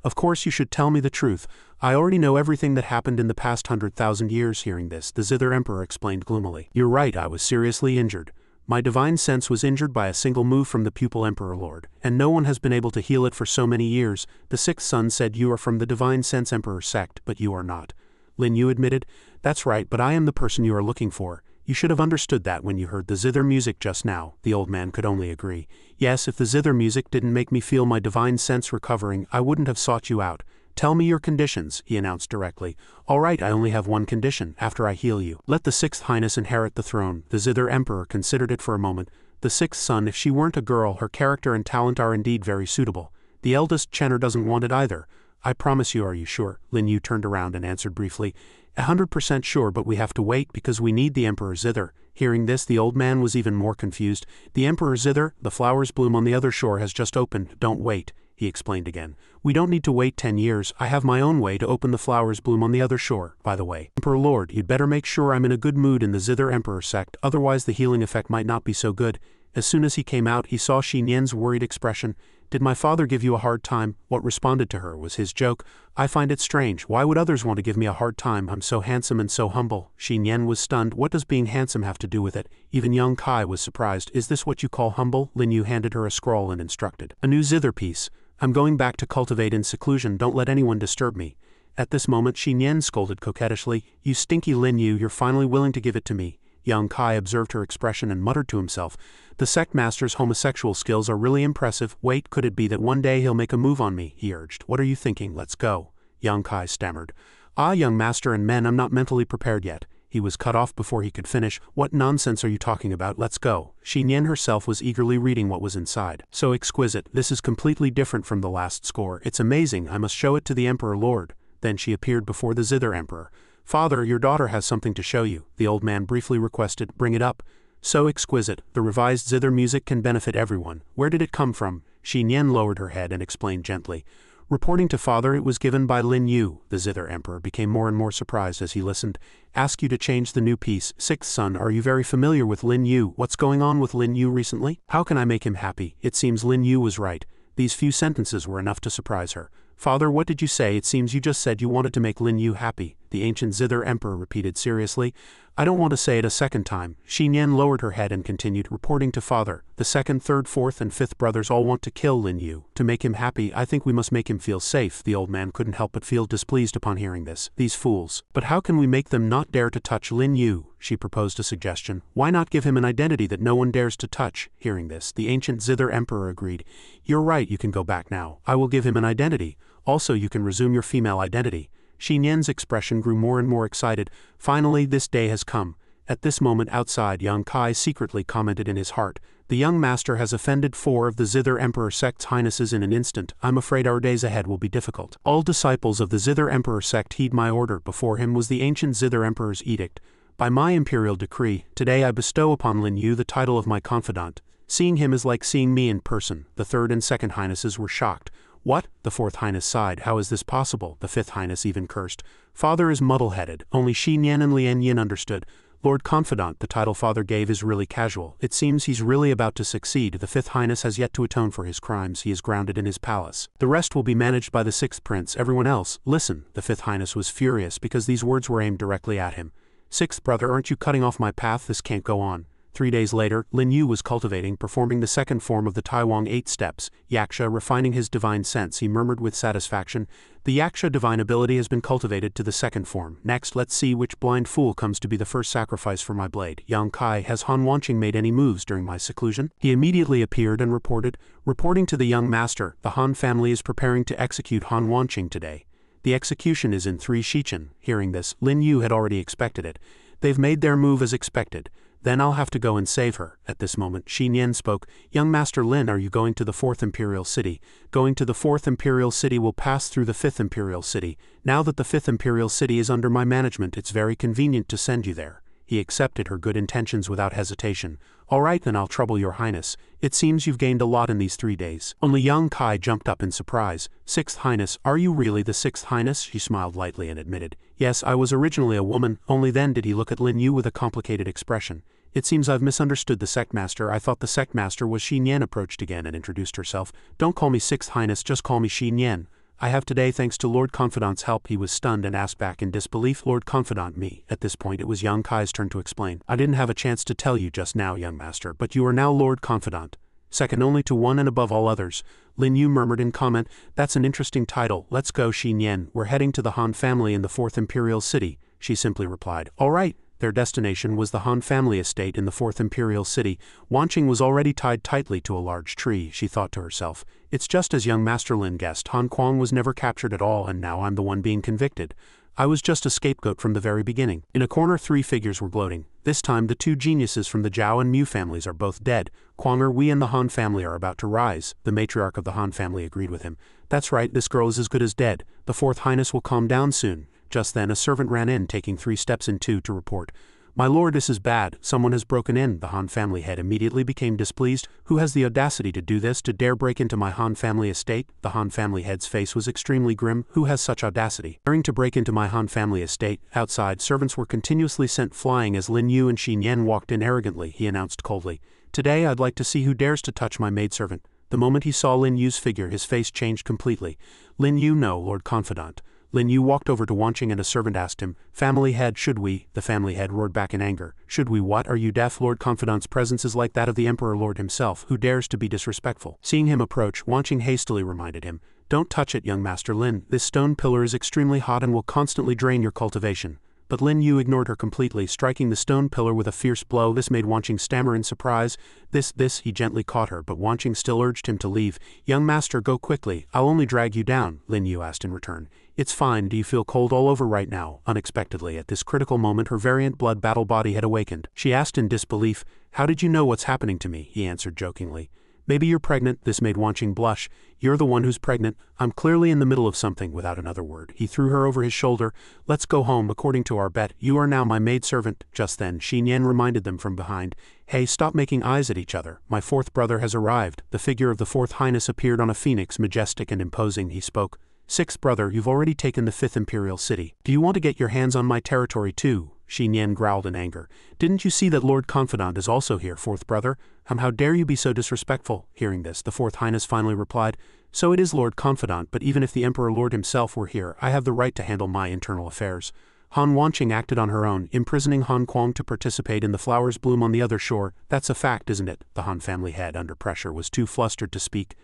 Of course you should tell me the truth. I already know everything that happened in the past 100,000 years. Hearing this, the Zither Emperor explained gloomily. You're right, I was seriously injured. My divine sense was injured by a single move from the pupil Emperor Lord, and no one has been able to heal it for so many years. The sixth son said you are from the divine sense Emperor sect, but you are not. Lin Yu admitted, that's right, but I am the person you are looking for. You should have understood that when you heard the zither music just now. The old man could only agree. Yes, if the zither music didn't make me feel my divine sense recovering, I wouldn't have sought you out. Tell me your conditions, he announced directly. All right, I only have one condition, after I heal you. Let the Sixth Highness inherit the throne. The Zither Emperor considered it for a moment. The sixth son, if she weren't a girl, her character and talent are indeed very suitable. The eldest Chenner doesn't want it either. I promise you, are you sure? Lin Yu turned around and answered briefly. 100% sure, but we have to wait because we need the Emperor Zither. Hearing this, the old man was even more confused. The Emperor Zither, the flowers bloom on the other shore, has just opened. Don't wait, he explained again. We don't need to wait 10 years. I have my own way to open the flowers bloom on the other shore. By the way, Emperor Lord, you'd better make sure I'm in a good mood in the Zither Emperor sect, otherwise the healing effect might not be so good. As soon as he came out, he saw Xin Yan's worried expression. Did my father give you a hard time? What responded to her was his joke. I find it strange. Why would others want to give me a hard time? I'm so handsome and so humble. Xin Yan was stunned. What does being handsome have to do with it? Even Yang Kai was surprised. Is this what you call humble? Lin Yu handed her a scroll and instructed. A new zither piece. I'm going back to cultivate in seclusion. Don't let anyone disturb me. At this moment, Xin Yan scolded coquettishly. You stinky Lin Yu, you're finally willing to give it to me. Young Kai observed her expression and muttered to himself, "The sect master's homosexual skills are really impressive. Wait, could it be that one day he'll make a move on me?" he urged. "What are you thinking? Let's go." Young Kai stammered. "Ah, young master and men, I'm not mentally prepared yet." He was cut off before he could finish. "What nonsense are you talking about? Let's go." Shi Nian herself was eagerly reading what was inside. "So exquisite. This is completely different from the last score. It's amazing. I must show it to the Emperor Lord." Then she appeared before the Zither Emperor. "Father, your daughter has something to show you," the old man briefly requested. "Bring it up." "So exquisite. The revised zither music can benefit everyone. Where did it come from?" Shi Nian lowered her head and explained gently. "Reporting to father, it was given by Lin Yu." The Zither Emperor became more and more surprised as he listened. "Ask you to change the new piece. Sixth son, are you very familiar with Lin Yu? What's going on with Lin Yu recently? How can I make him happy?" It seems Lin Yu was right. These few sentences were enough to surprise her. "Father, what did you say? It seems you just said you wanted to make Lin Yu happy," the ancient Zither Emperor repeated seriously. "I don't want to say it a second time." Shi Nian lowered her head and continued, reporting to father, "The second, third, fourth, and fifth brothers all want to kill Lin Yu. To make him happy, I think we must make him feel safe." The old man couldn't help but feel displeased upon hearing this. These fools. "But how can we make them not dare to touch Lin Yu?" She proposed a suggestion. "Why not give him an identity that no one dares to touch?" Hearing this, the ancient Zither Emperor agreed. "You're right, you can go back now. I will give him an identity. Also, you can resume your female identity." Shi Nian's expression grew more and more excited. "Finally, this day has come." At this moment outside, young Kai secretly commented in his heart, "The young master has offended 4 of the Zither Emperor sect's highnesses in an instant. I'm afraid our days ahead will be difficult. All disciples of the Zither Emperor sect heed my order." Before him was the ancient Zither Emperor's edict. "By my imperial decree, today I bestow upon Lin Yu the title of my confidant. Seeing him is like seeing me in person." The third and second highnesses were shocked. "What?" The fourth highness sighed. "How is this possible?" The fifth highness even cursed. "Father is muddle-headed." Only Shi Nian and Lian Yin understood. "Lord Confidant, the title father gave is really casual. It seems he's really about to succeed. The fifth highness has yet to atone for his crimes. He is grounded in his palace. The rest will be managed by the sixth prince. Everyone else, listen." The fifth highness was furious because these words were aimed directly at him. "Sixth brother, aren't you cutting off my path? This can't go on." 3 days later, Lin Yu was cultivating, performing the second form of the Taiwang 8 steps. Yaksha, refining his divine sense, he murmured with satisfaction, "The Yaksha divine ability has been cultivated to the second form. Next, let's see which blind fool comes to be the first sacrifice for my blade." "Young Kai, has Han Wanqing made any moves during my seclusion?" He immediately appeared and reporting to the young master, "The Han family is preparing to execute Han Wanqing today. The execution is in 3 shichen." Hearing this, Lin Yu had already expected it. "They've made their move as expected. Then I'll have to go and save her." At this moment, Shi Nian spoke. "Young Master Lin, are you going to the 4th Imperial City?" "Going to the 4th Imperial City will pass through the 5th Imperial City. Now that the 5th Imperial City is under my management, it's very convenient to send you there." He accepted her good intentions without hesitation. "All right, then I'll trouble your highness. It seems you've gained a lot in these 3 days." Only young Kai jumped up in surprise. "Sixth highness, are you really the sixth highness?" She smiled lightly and admitted, "Yes, I was originally a woman." Only then did he look at Lin Yu with a complicated expression. "It seems I've misunderstood the sect master. I thought the sect master was Shi Nian." Approached again and introduced herself. "Don't call me sixth highness, just call me Shi Nian. I have today thanks to Lord Confidant's help." He was stunned and asked back in disbelief, "Lord Confidant, me?" At this point it was young Kai's turn to explain. "I didn't have a chance to tell you just now, young master, but you are now Lord Confidant, second only to one and above all others." Lin Yu murmured in comment, "That's an interesting title. Let's go, Shi Nian. We're heading to the Han family in the 4th Imperial City." She simply replied, "All right." Their destination was the Han family estate in the 4th Imperial City. Wanqing was already tied tightly to a large tree. She thought to herself, "It's just as young Master Lin guessed. Han Kuang was never captured at all, and now I'm the one being convicted. I was just a scapegoat from the very beginning." In a corner 3 figures were gloating. This time the 2 geniuses from the Zhao and Mu families are both dead. "Kuanger, we and the Han family are about to rise." The matriarch of the Han family agreed with him. "That's right, this girl is as good as dead. The 4th highness will calm down soon." Just then a servant ran in, taking 3 steps in 2 to report. "My lord, this is bad. Someone has broken in." The Han family head immediately became displeased. "Who has the audacity to do this, to dare break into my Han family estate?" The Han family head's face was extremely grim. "Who has such audacity? Daring to break into my Han family estate?" Outside, servants were continuously sent flying as Lin Yu and Shi Nian walked in arrogantly. He announced coldly, "Today I'd like to see who dares to touch my maidservant." The moment he saw Lin Yu's figure, his face changed completely. "Lin Yu, no, Lord Confidant." Lin Yu walked over to Wanqing and a servant asked him, "Family head, should we?" The family head roared back in anger. "Should we what? Are you deaf? Lord Confidant's presence is like that of the Emperor Lord himself. Who dares to be disrespectful?" Seeing him approach, Wanqing hastily reminded him, "Don't touch it, young Master Lin. This stone pillar is extremely hot and will constantly drain your cultivation." but Lin Yu ignored her completely, striking the stone pillar with a fierce blow. This made Wanqing stammer in surprise. This, he gently caught her, but Wanqing still urged him to leave. Young master, go quickly, I'll only drag you down, Lin Yu asked in return. It's fine, do you feel cold all over right now? Unexpectedly, at this critical moment, her variant blood battle body had awakened. She asked in disbelief, how did you know what's happening to me? He answered jokingly. Maybe you're pregnant. This made Wanqing blush. You're the one who's pregnant. I'm clearly in the middle of something. Without another word, he threw her over his shoulder. Let's go home. According to our bet, you are now my maidservant. Just then, Xin Yan reminded them from behind. Hey, stop making eyes at each other. My fourth brother has arrived. The figure of the fourth highness appeared on a phoenix, majestic and imposing. He spoke. Sixth brother, you've already taken the fifth imperial city. Do you want to get your hands on my territory too? Xin Yan growled in anger. Didn't you see that Lord Confidant is also here, fourth brother? How dare you be so disrespectful? Hearing this, the fourth highness finally replied, so it is Lord Confidant, but even if the Emperor Lord himself were here, I have the right to handle my internal affairs. Han Wanqing acted on her own, imprisoning Han Kuang to participate in the flower's bloom on the other shore. That's a fact, isn't it? The Han family head, under pressure, was too flustered to speak.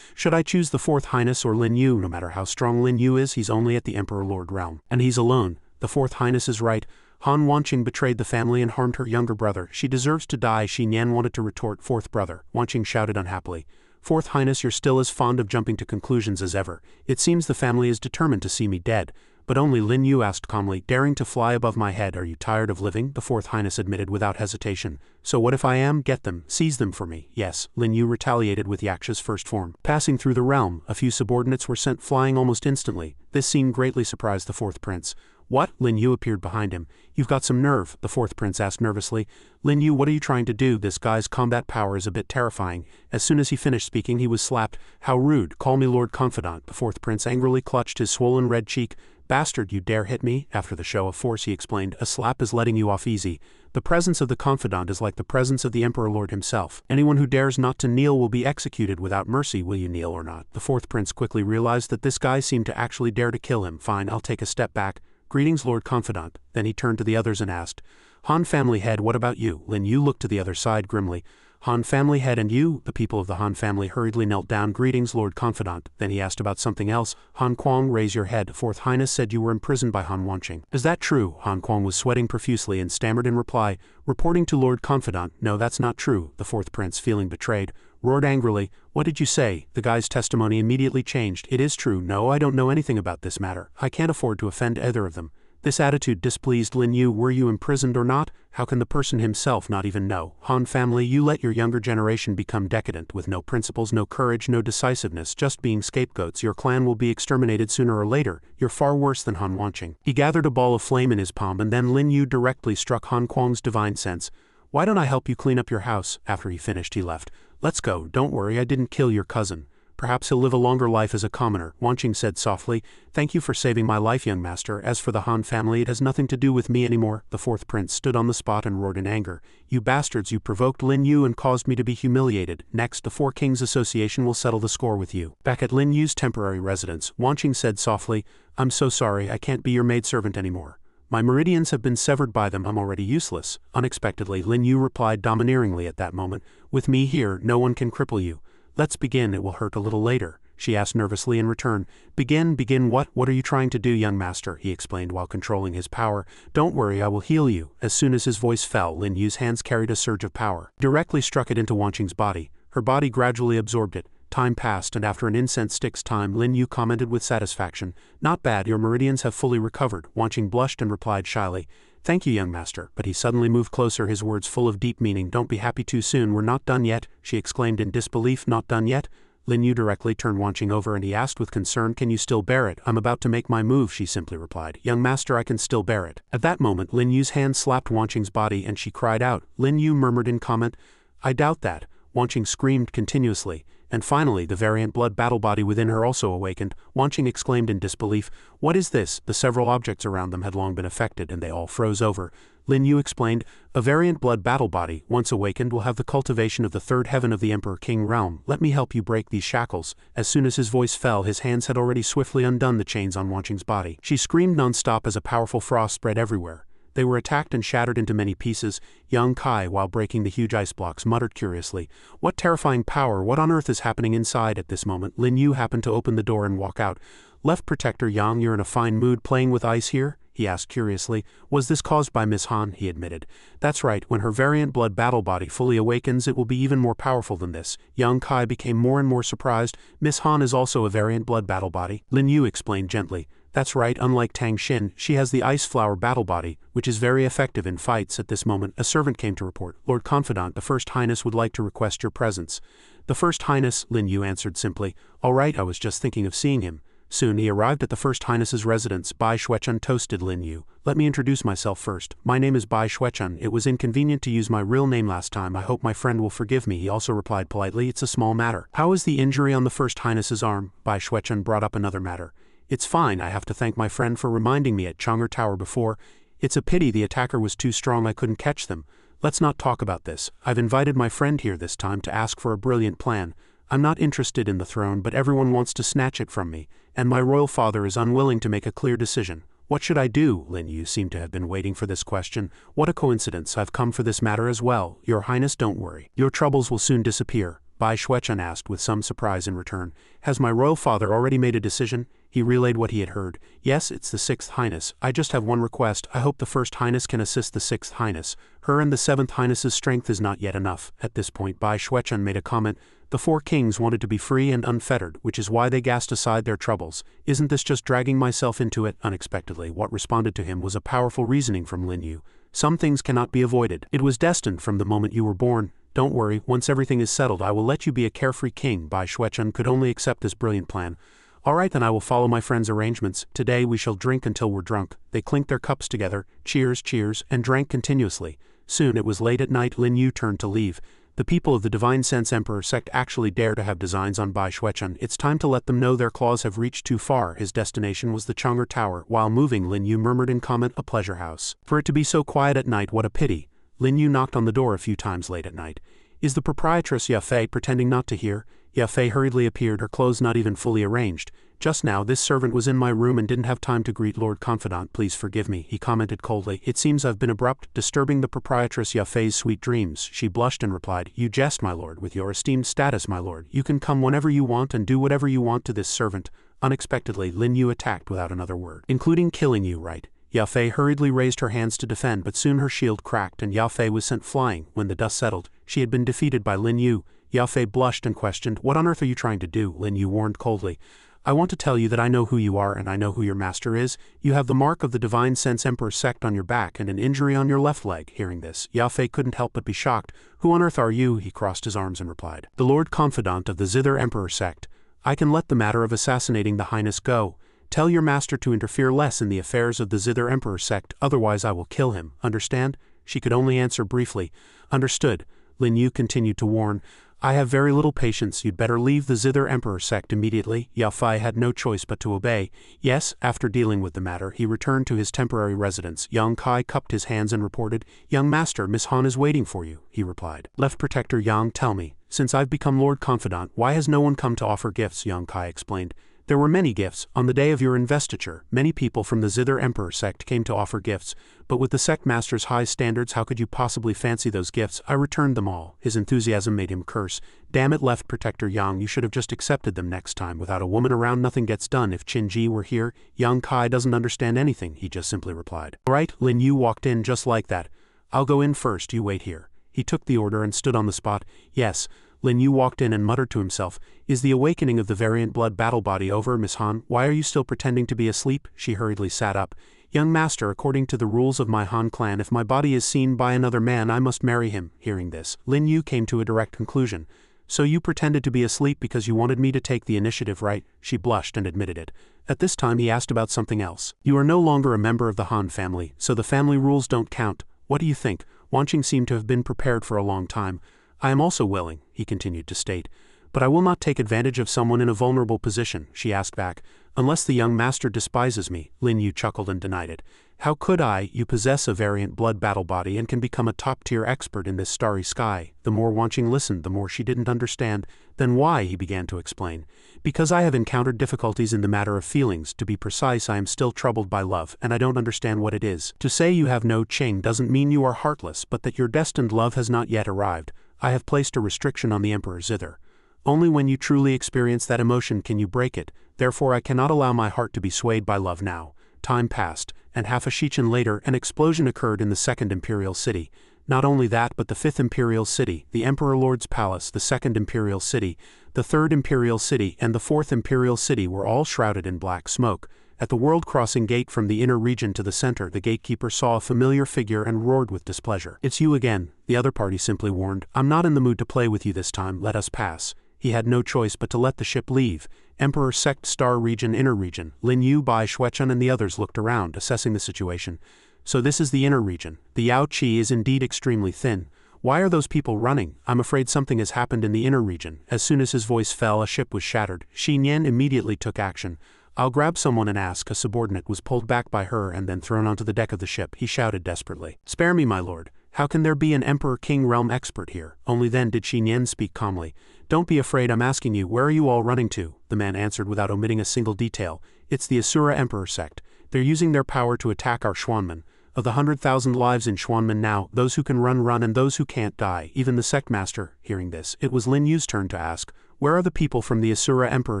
Should I choose the fourth highness or Lin Yu? No matter how strong Lin Yu is, he's only at the Emperor Lord realm. And he's alone. The fourth highness is right. Han Wanqing betrayed the family and harmed her younger brother. She deserves to die. Xin Yan wanted to retort, fourth brother. Wanqing shouted unhappily. Fourth highness, you're still as fond of jumping to conclusions as ever. It seems the family is determined to see me dead. But only Lin Yu asked calmly, daring to fly above my head. Are you tired of living? The fourth highness admitted without hesitation. So what if I am? Get them. Seize them for me. Yes, Lin Yu retaliated with Yaksha's first form. Passing through the realm, a few subordinates were sent flying almost instantly. This scene greatly surprised the fourth prince. What? Lin Yu appeared behind him. You've got some nerve, the fourth prince asked nervously. Lin Yu, what are you trying to do? This guy's combat power is a bit terrifying. As soon as he finished speaking, he was slapped. How rude. Call me Lord Confidant. The fourth prince angrily clutched his swollen red cheek. Bastard, you dare hit me? After the show of force, he explained, a slap is letting you off easy. The presence of the confidant is like the presence of the Emperor Lord himself. Anyone who dares not to kneel will be executed without mercy. Will you kneel or not? The fourth prince quickly realized that this guy seemed to actually dare to kill him. Fine, I'll take a step back. Greetings, Lord Confidant. Then he turned to the others and asked, Han family head, what about you? Lin Yu looked to the other side grimly. Han family head and you? The people of the Han family hurriedly knelt down. Greetings, Lord Confidant. Then he asked about something else. Han Kuang, raise your head. Fourth Highness said you were imprisoned by Han Wanqing. Is that true? Han Kuang was sweating profusely and stammered in reply, reporting to Lord Confidant. No, that's not true. The fourth prince, feeling betrayed, roared angrily. What did you say? The guy's testimony immediately changed. It is true. No, I don't know anything about this matter. I can't afford to offend either of them. This attitude displeased Lin Yu. Were you imprisoned or not? How can the person himself not even know? Han family, you let your younger generation become decadent, with no principles, no courage, no decisiveness, just being scapegoats. Your clan will be exterminated sooner or later. You're far worse than Han Wanqing. He gathered a ball of flame in his palm, and then Lin Yu directly struck Han Kuang's divine sense. Why don't I help you clean up your house? After he finished, he left. Let's go. Don't worry, I didn't kill your cousin. Perhaps he'll live a longer life as a commoner, Wanqing said softly. Thank you for saving my life, young master. As for the Han family, it has nothing to do with me anymore. The fourth prince stood on the spot and roared in anger. You bastards, you provoked Lin Yu and caused me to be humiliated. Next, the Four Kings Association will settle the score with you. Back at Lin Yu's temporary residence, Wanqing said softly, I'm so sorry, I can't be your maidservant anymore. My meridians have been severed by them. I'm already useless. Unexpectedly, Lin Yu replied domineeringly at that moment. With me here, no one can cripple you. Let's begin, it will hurt a little later, she asked nervously in return. Begin what? What are you trying to do, young master? He explained while controlling his power. Don't worry, I will heal you. As soon as his voice fell, Lin Yu's hands carried a surge of power. Directly struck it into Wanqing's body. Her body gradually absorbed it. Time passed, and after an incense stick's time, Lin Yu commented with satisfaction. Not bad, your meridians have fully recovered. Wanqing blushed and replied shyly. Thank you, young master. But he suddenly moved closer, his words full of deep meaning. Don't be happy too soon, we're not done yet, she exclaimed in disbelief. Not done yet? Lin Yu directly turned Wanqing over and he asked with concern, can you still bear it? I'm about to make my move, she simply replied. Young master, I can still bear it. At that moment, Lin Yu's hand slapped Wanqing's body and she cried out. Lin Yu murmured in comment, I doubt that. Wanqing screamed continuously. And finally, the variant blood battle body within her also awakened. Wanqing exclaimed in disbelief, what is this? The several objects around them had long been affected and they all froze over. Lin Yu explained, a variant blood battle body, once awakened, will have the cultivation of the third heaven of the Emperor King realm. Let me help you break these shackles. As soon as his voice fell, his hands had already swiftly undone the chains on Wanqing's body. She screamed non-stop as a powerful frost spread everywhere. They were attacked and shattered into many pieces. Young Kai, while breaking the huge ice blocks, muttered curiously, what terrifying power, what on earth is happening inside? At this moment, Lin Yu happened to open the door and walk out. Left Protector Yang, you're in a fine mood playing with ice here? he asked curiously. Was this caused by Miss Han? He admitted. That's right, when her variant blood battle body fully awakens it will be even more powerful than this. Young Kai became more and more surprised. Miss Han is also a variant blood battle body, Lin Yu explained gently. That's right, unlike Tang Xin, she has the Ice Flower battle body, which is very effective in fights. At this moment, a servant came to report. Lord Confidant, the First Highness would like to request your presence. The First Highness, Lin Yu answered simply. All right, I was just thinking of seeing him. Soon he arrived at the First Highness's residence. Bai Xuechun toasted Lin Yu. Let me introduce myself first. My name is Bai Xuechun. It was inconvenient to use my real name last time. I hope my friend will forgive me. He also replied politely. It's a small matter. How is the injury on the First Highness's arm? Bai Xuechun brought up another matter. It's fine. I have to thank my friend for reminding me at Chang'er Tower before. It's a pity the attacker was too strong. I couldn't catch them. Let's not talk about this. I've invited my friend here this time to ask for a brilliant plan. I'm not interested in the throne, but everyone wants to snatch it from me, and my royal father is unwilling to make a clear decision. What should I do? Lin Yu seemed to have been waiting for this question. What a coincidence. I've come for this matter as well. Your Highness, don't worry. Your troubles will soon disappear. Bai Xuechun asked with some surprise in return. Has my royal father already made a decision? He relayed what he had heard. Yes, it's the Sixth Highness. I just have one request. I hope the First Highness can assist the Sixth Highness. Her and the Seventh Highness's strength is not yet enough. At this point Bai Xuechun made a comment. The four kings wanted to be free and unfettered, which is why they cast aside their troubles. Isn't this just dragging myself into it? Unexpectedly, what responded to him was a powerful reasoning from Lin Yu. Some things cannot be avoided. It was destined from the moment you were born. Don't worry, once everything is settled I will let you be a carefree king. Bai Xuechun could only accept this brilliant plan. All right, then I will follow my friend's arrangements. Today we shall drink until we're drunk. They clinked their cups together, cheers, cheers, and drank continuously. Soon it was late at night. Lin Yu turned to leave. The people of the Divine Sense Emperor Sect actually dare to have designs on Bai Xuechun. It's time to let them know their claws have reached too far. His destination was the Chang'er Tower. While moving, Lin Yu murmured in comment, a pleasure house. For it to be so quiet at night, what a pity. Lin Yu knocked on the door a few times late at night. Is the proprietress Yafei pretending not to hear? Yafei hurriedly appeared, her clothes not even fully arranged. Just now this servant was in my room and didn't have time to greet Lord Confidant. Please forgive me, he commented coldly. It seems I've been abrupt, disturbing the proprietress Yafei's sweet dreams. She blushed and replied, You jest, my lord. With your esteemed status, my lord, you can come whenever you want and do whatever you want to this servant. Unexpectedly, Lin Yu attacked without another word. Including killing you, right? Yafei hurriedly raised her hands to defend, but soon her shield cracked and Yafei was sent flying. When the dust settled, she had been defeated by Lin Yu. Yafei blushed and questioned, What on earth are you trying to do? Lin Yu warned coldly. I want to tell you that I know who you are and I know who your master is. You have the mark of the Divine Sense Emperor Sect on your back and an injury on your left leg. Hearing this, Yafei couldn't help but be shocked. Who on earth are you? He crossed his arms and replied. The Lord Confidant of the Zither Emperor Sect. I can let the matter of assassinating the Highness go. Tell your master to interfere less in the affairs of the Zither Emperor Sect, otherwise I will kill him. Understand? She could only answer briefly. Understood. Lin Yu continued to warn. I have very little patience. You'd better leave the Zither Emperor Sect immediately. Yafei had no choice but to obey. Yes, after dealing with the matter, he returned to his temporary residence. Young Kai cupped his hands and reported, Young master, Miss Han is waiting for you, he replied. Left Protector Yang, tell me, since I've become Lord Confidant, why has no one come to offer gifts? Young Kai explained. There were many gifts. On the day of your investiture, many people from the Zither Emperor Sect came to offer gifts, but with the Sect Master's high standards, how could you possibly fancy those gifts? I returned them all. His enthusiasm made him curse. Damn it, Left Protector Yang, you should have just accepted them next time. Without a woman around, nothing gets done. If Qin Ji were here, Young Kai doesn't understand anything, he just simply replied. All right, Lin Yu walked in just like that. I'll go in first, you wait here. He took the order and stood on the spot. Yes. Lin Yu walked in and muttered to himself, Is the awakening of the variant blood battle body over, Miss Han? Why are you still pretending to be asleep? She hurriedly sat up. Young master, according to the rules of my Han clan, if my body is seen by another man, I must marry him. Hearing this, Lin Yu came to a direct conclusion. So you pretended to be asleep because you wanted me to take the initiative, right? She blushed and admitted it. At this time he asked about something else. You are no longer a member of the Han family, so the family rules don't count. What do you think? Wanqing seemed to have been prepared for a long time. I am also willing, he continued to state, but I will not take advantage of someone in a vulnerable position, she asked back. Unless the young master despises me, Lin Yu chuckled and denied it. How could I? You possess a variant blood battle body and can become a top-tier expert in this starry sky. The more Wanqing listened, the more she didn't understand. Then why? He began to explain. Because I have encountered difficulties in the matter of feelings. To be precise, I am still troubled by love, and I don't understand what it is. To say you have no Qing doesn't mean you are heartless, but that your destined love has not yet arrived. I have placed a restriction on the Emperor Zither. Only when you truly experience that emotion can you break it, therefore I cannot allow my heart to be swayed by love now. Time passed, and half a shichen later an explosion occurred in the Second Imperial City. Not only that, but the Fifth Imperial City, the Emperor Lord's Palace, the Second Imperial City, the Third Imperial City, and the Fourth Imperial City were all shrouded in black smoke. At the world-crossing gate from the inner region to the center, the gatekeeper saw a familiar figure and roared with displeasure. "It's you again," the other party simply warned. "I'm not in the mood to play with you this time, let us pass." He had no choice but to let the ship leave. Emperor Sect Star Region Inner Region, Lin Yu, Bai Xuechan and the others looked around, assessing the situation. So this is the inner region. The Yao Qi is indeed extremely thin. Why are those people running? I'm afraid something has happened in the inner region. As soon as his voice fell, a ship was shattered. Xin Yan immediately took action. "I'll grab someone and ask." A subordinate was pulled back by her and then thrown onto the deck of the ship. He shouted desperately, "Spare me, my lord. How can there be an Emperor-King realm expert here?" Only then did Xin Yan speak calmly. "Don't be afraid, I'm asking you, where are you all running to?" The man answered without omitting a single detail. "It's the Asura Emperor sect. They're using their power to attack our Xuanmen. Of the 100,000 lives in Xuanmen now, those who can run and those who can't die, even the sect master." Hearing this, it was Lin Yu's turn to ask, "Where are the people from the Asura Emperor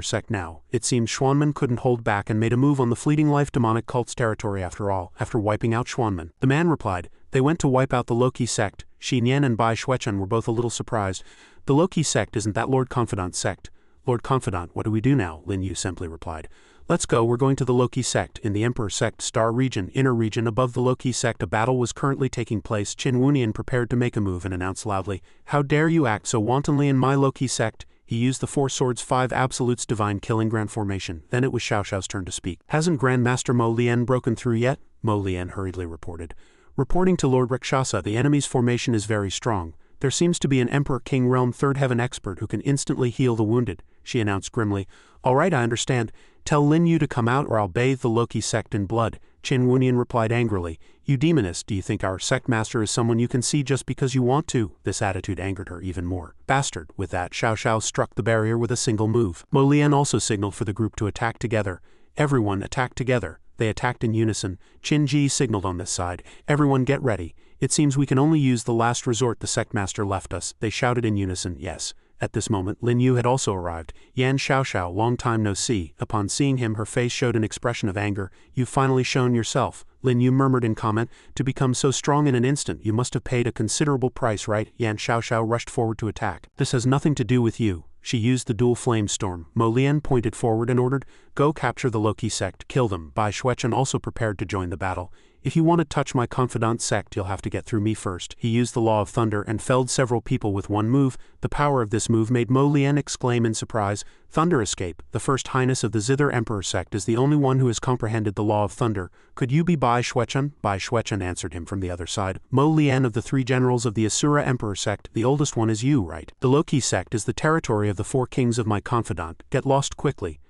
sect now?" It seems Xuanmen couldn't hold back and made a move on the fleeting life demonic cult's territory after all, after wiping out Xuanmen. The man replied, "They went to wipe out the Loki sect." Xin Yan and Bai Xuechan were both a little surprised. "The Loki sect, isn't that Lord Confidant's sect?" "Lord Confidant, what do we do now?" Lin Yu simply replied. "Let's go, we're going to the Loki sect." In the Emperor sect Star Region, Inner Region above the Loki sect, a battle was currently taking place. Qin Wunian prepared to make a move and announced loudly, "How dare you act so wantonly in my Loki sect?" He used the Four Swords 5 Absolutes Divine Killing Grand Formation. Then it was Xiao Xiao's turn to speak. "Hasn't Grandmaster Mo Lian broken through yet?" Mo Lian hurriedly reported. "Reporting to Lord Rakshasa, the enemy's formation is very strong. There seems to be an Emperor-King Realm Third Heaven expert who can instantly heal the wounded," she announced grimly. "All right, I understand. Tell Lin Yu to come out or I'll bathe the Loki sect in blood." Qin Wunian replied angrily, "You demoness, do you think our sect master is someone you can see just because you want to?" This attitude angered her even more. "Bastard." With that, Xiao Xiao struck the barrier with a single move. Mo Lian also signaled for the group to attack together. Everyone attacked together. They attacked in unison. Qin Ji signaled on this side, "Everyone get ready. It seems we can only use the last resort, the sect master left us." They shouted in unison, "Yes." At this moment, Lin Yu had also arrived. "Yan Xiao Xiao, long time no see." Upon seeing him, her face showed an expression of anger. "You've finally shown yourself." Lin Yu murmured in comment, "To become so strong in an instant, you must have paid a considerable price, right?" Yan Xiao Xiao rushed forward to attack. "This has nothing to do with you." She used the dual flame storm. Mo Lian pointed forward and ordered, "Go capture the Loki sect, kill them." Bai Xuechan also prepared to join the battle. "If you want to touch my confidant sect, you'll have to get through me first." He used the Law of Thunder and felled several people with one move. The power of this move made Mo Lian exclaim in surprise, "Thunder escape! The First Highness of the Zither Emperor sect is the only one who has comprehended the Law of Thunder. Could you be Bai Xuechan?" Bai Xuechan answered him from the other side. "Mo Lian of the 3 generals of the Asura Emperor sect, the oldest one is you, right? The Loki sect is the territory of the 4 kings of my confidant. Get lost quickly."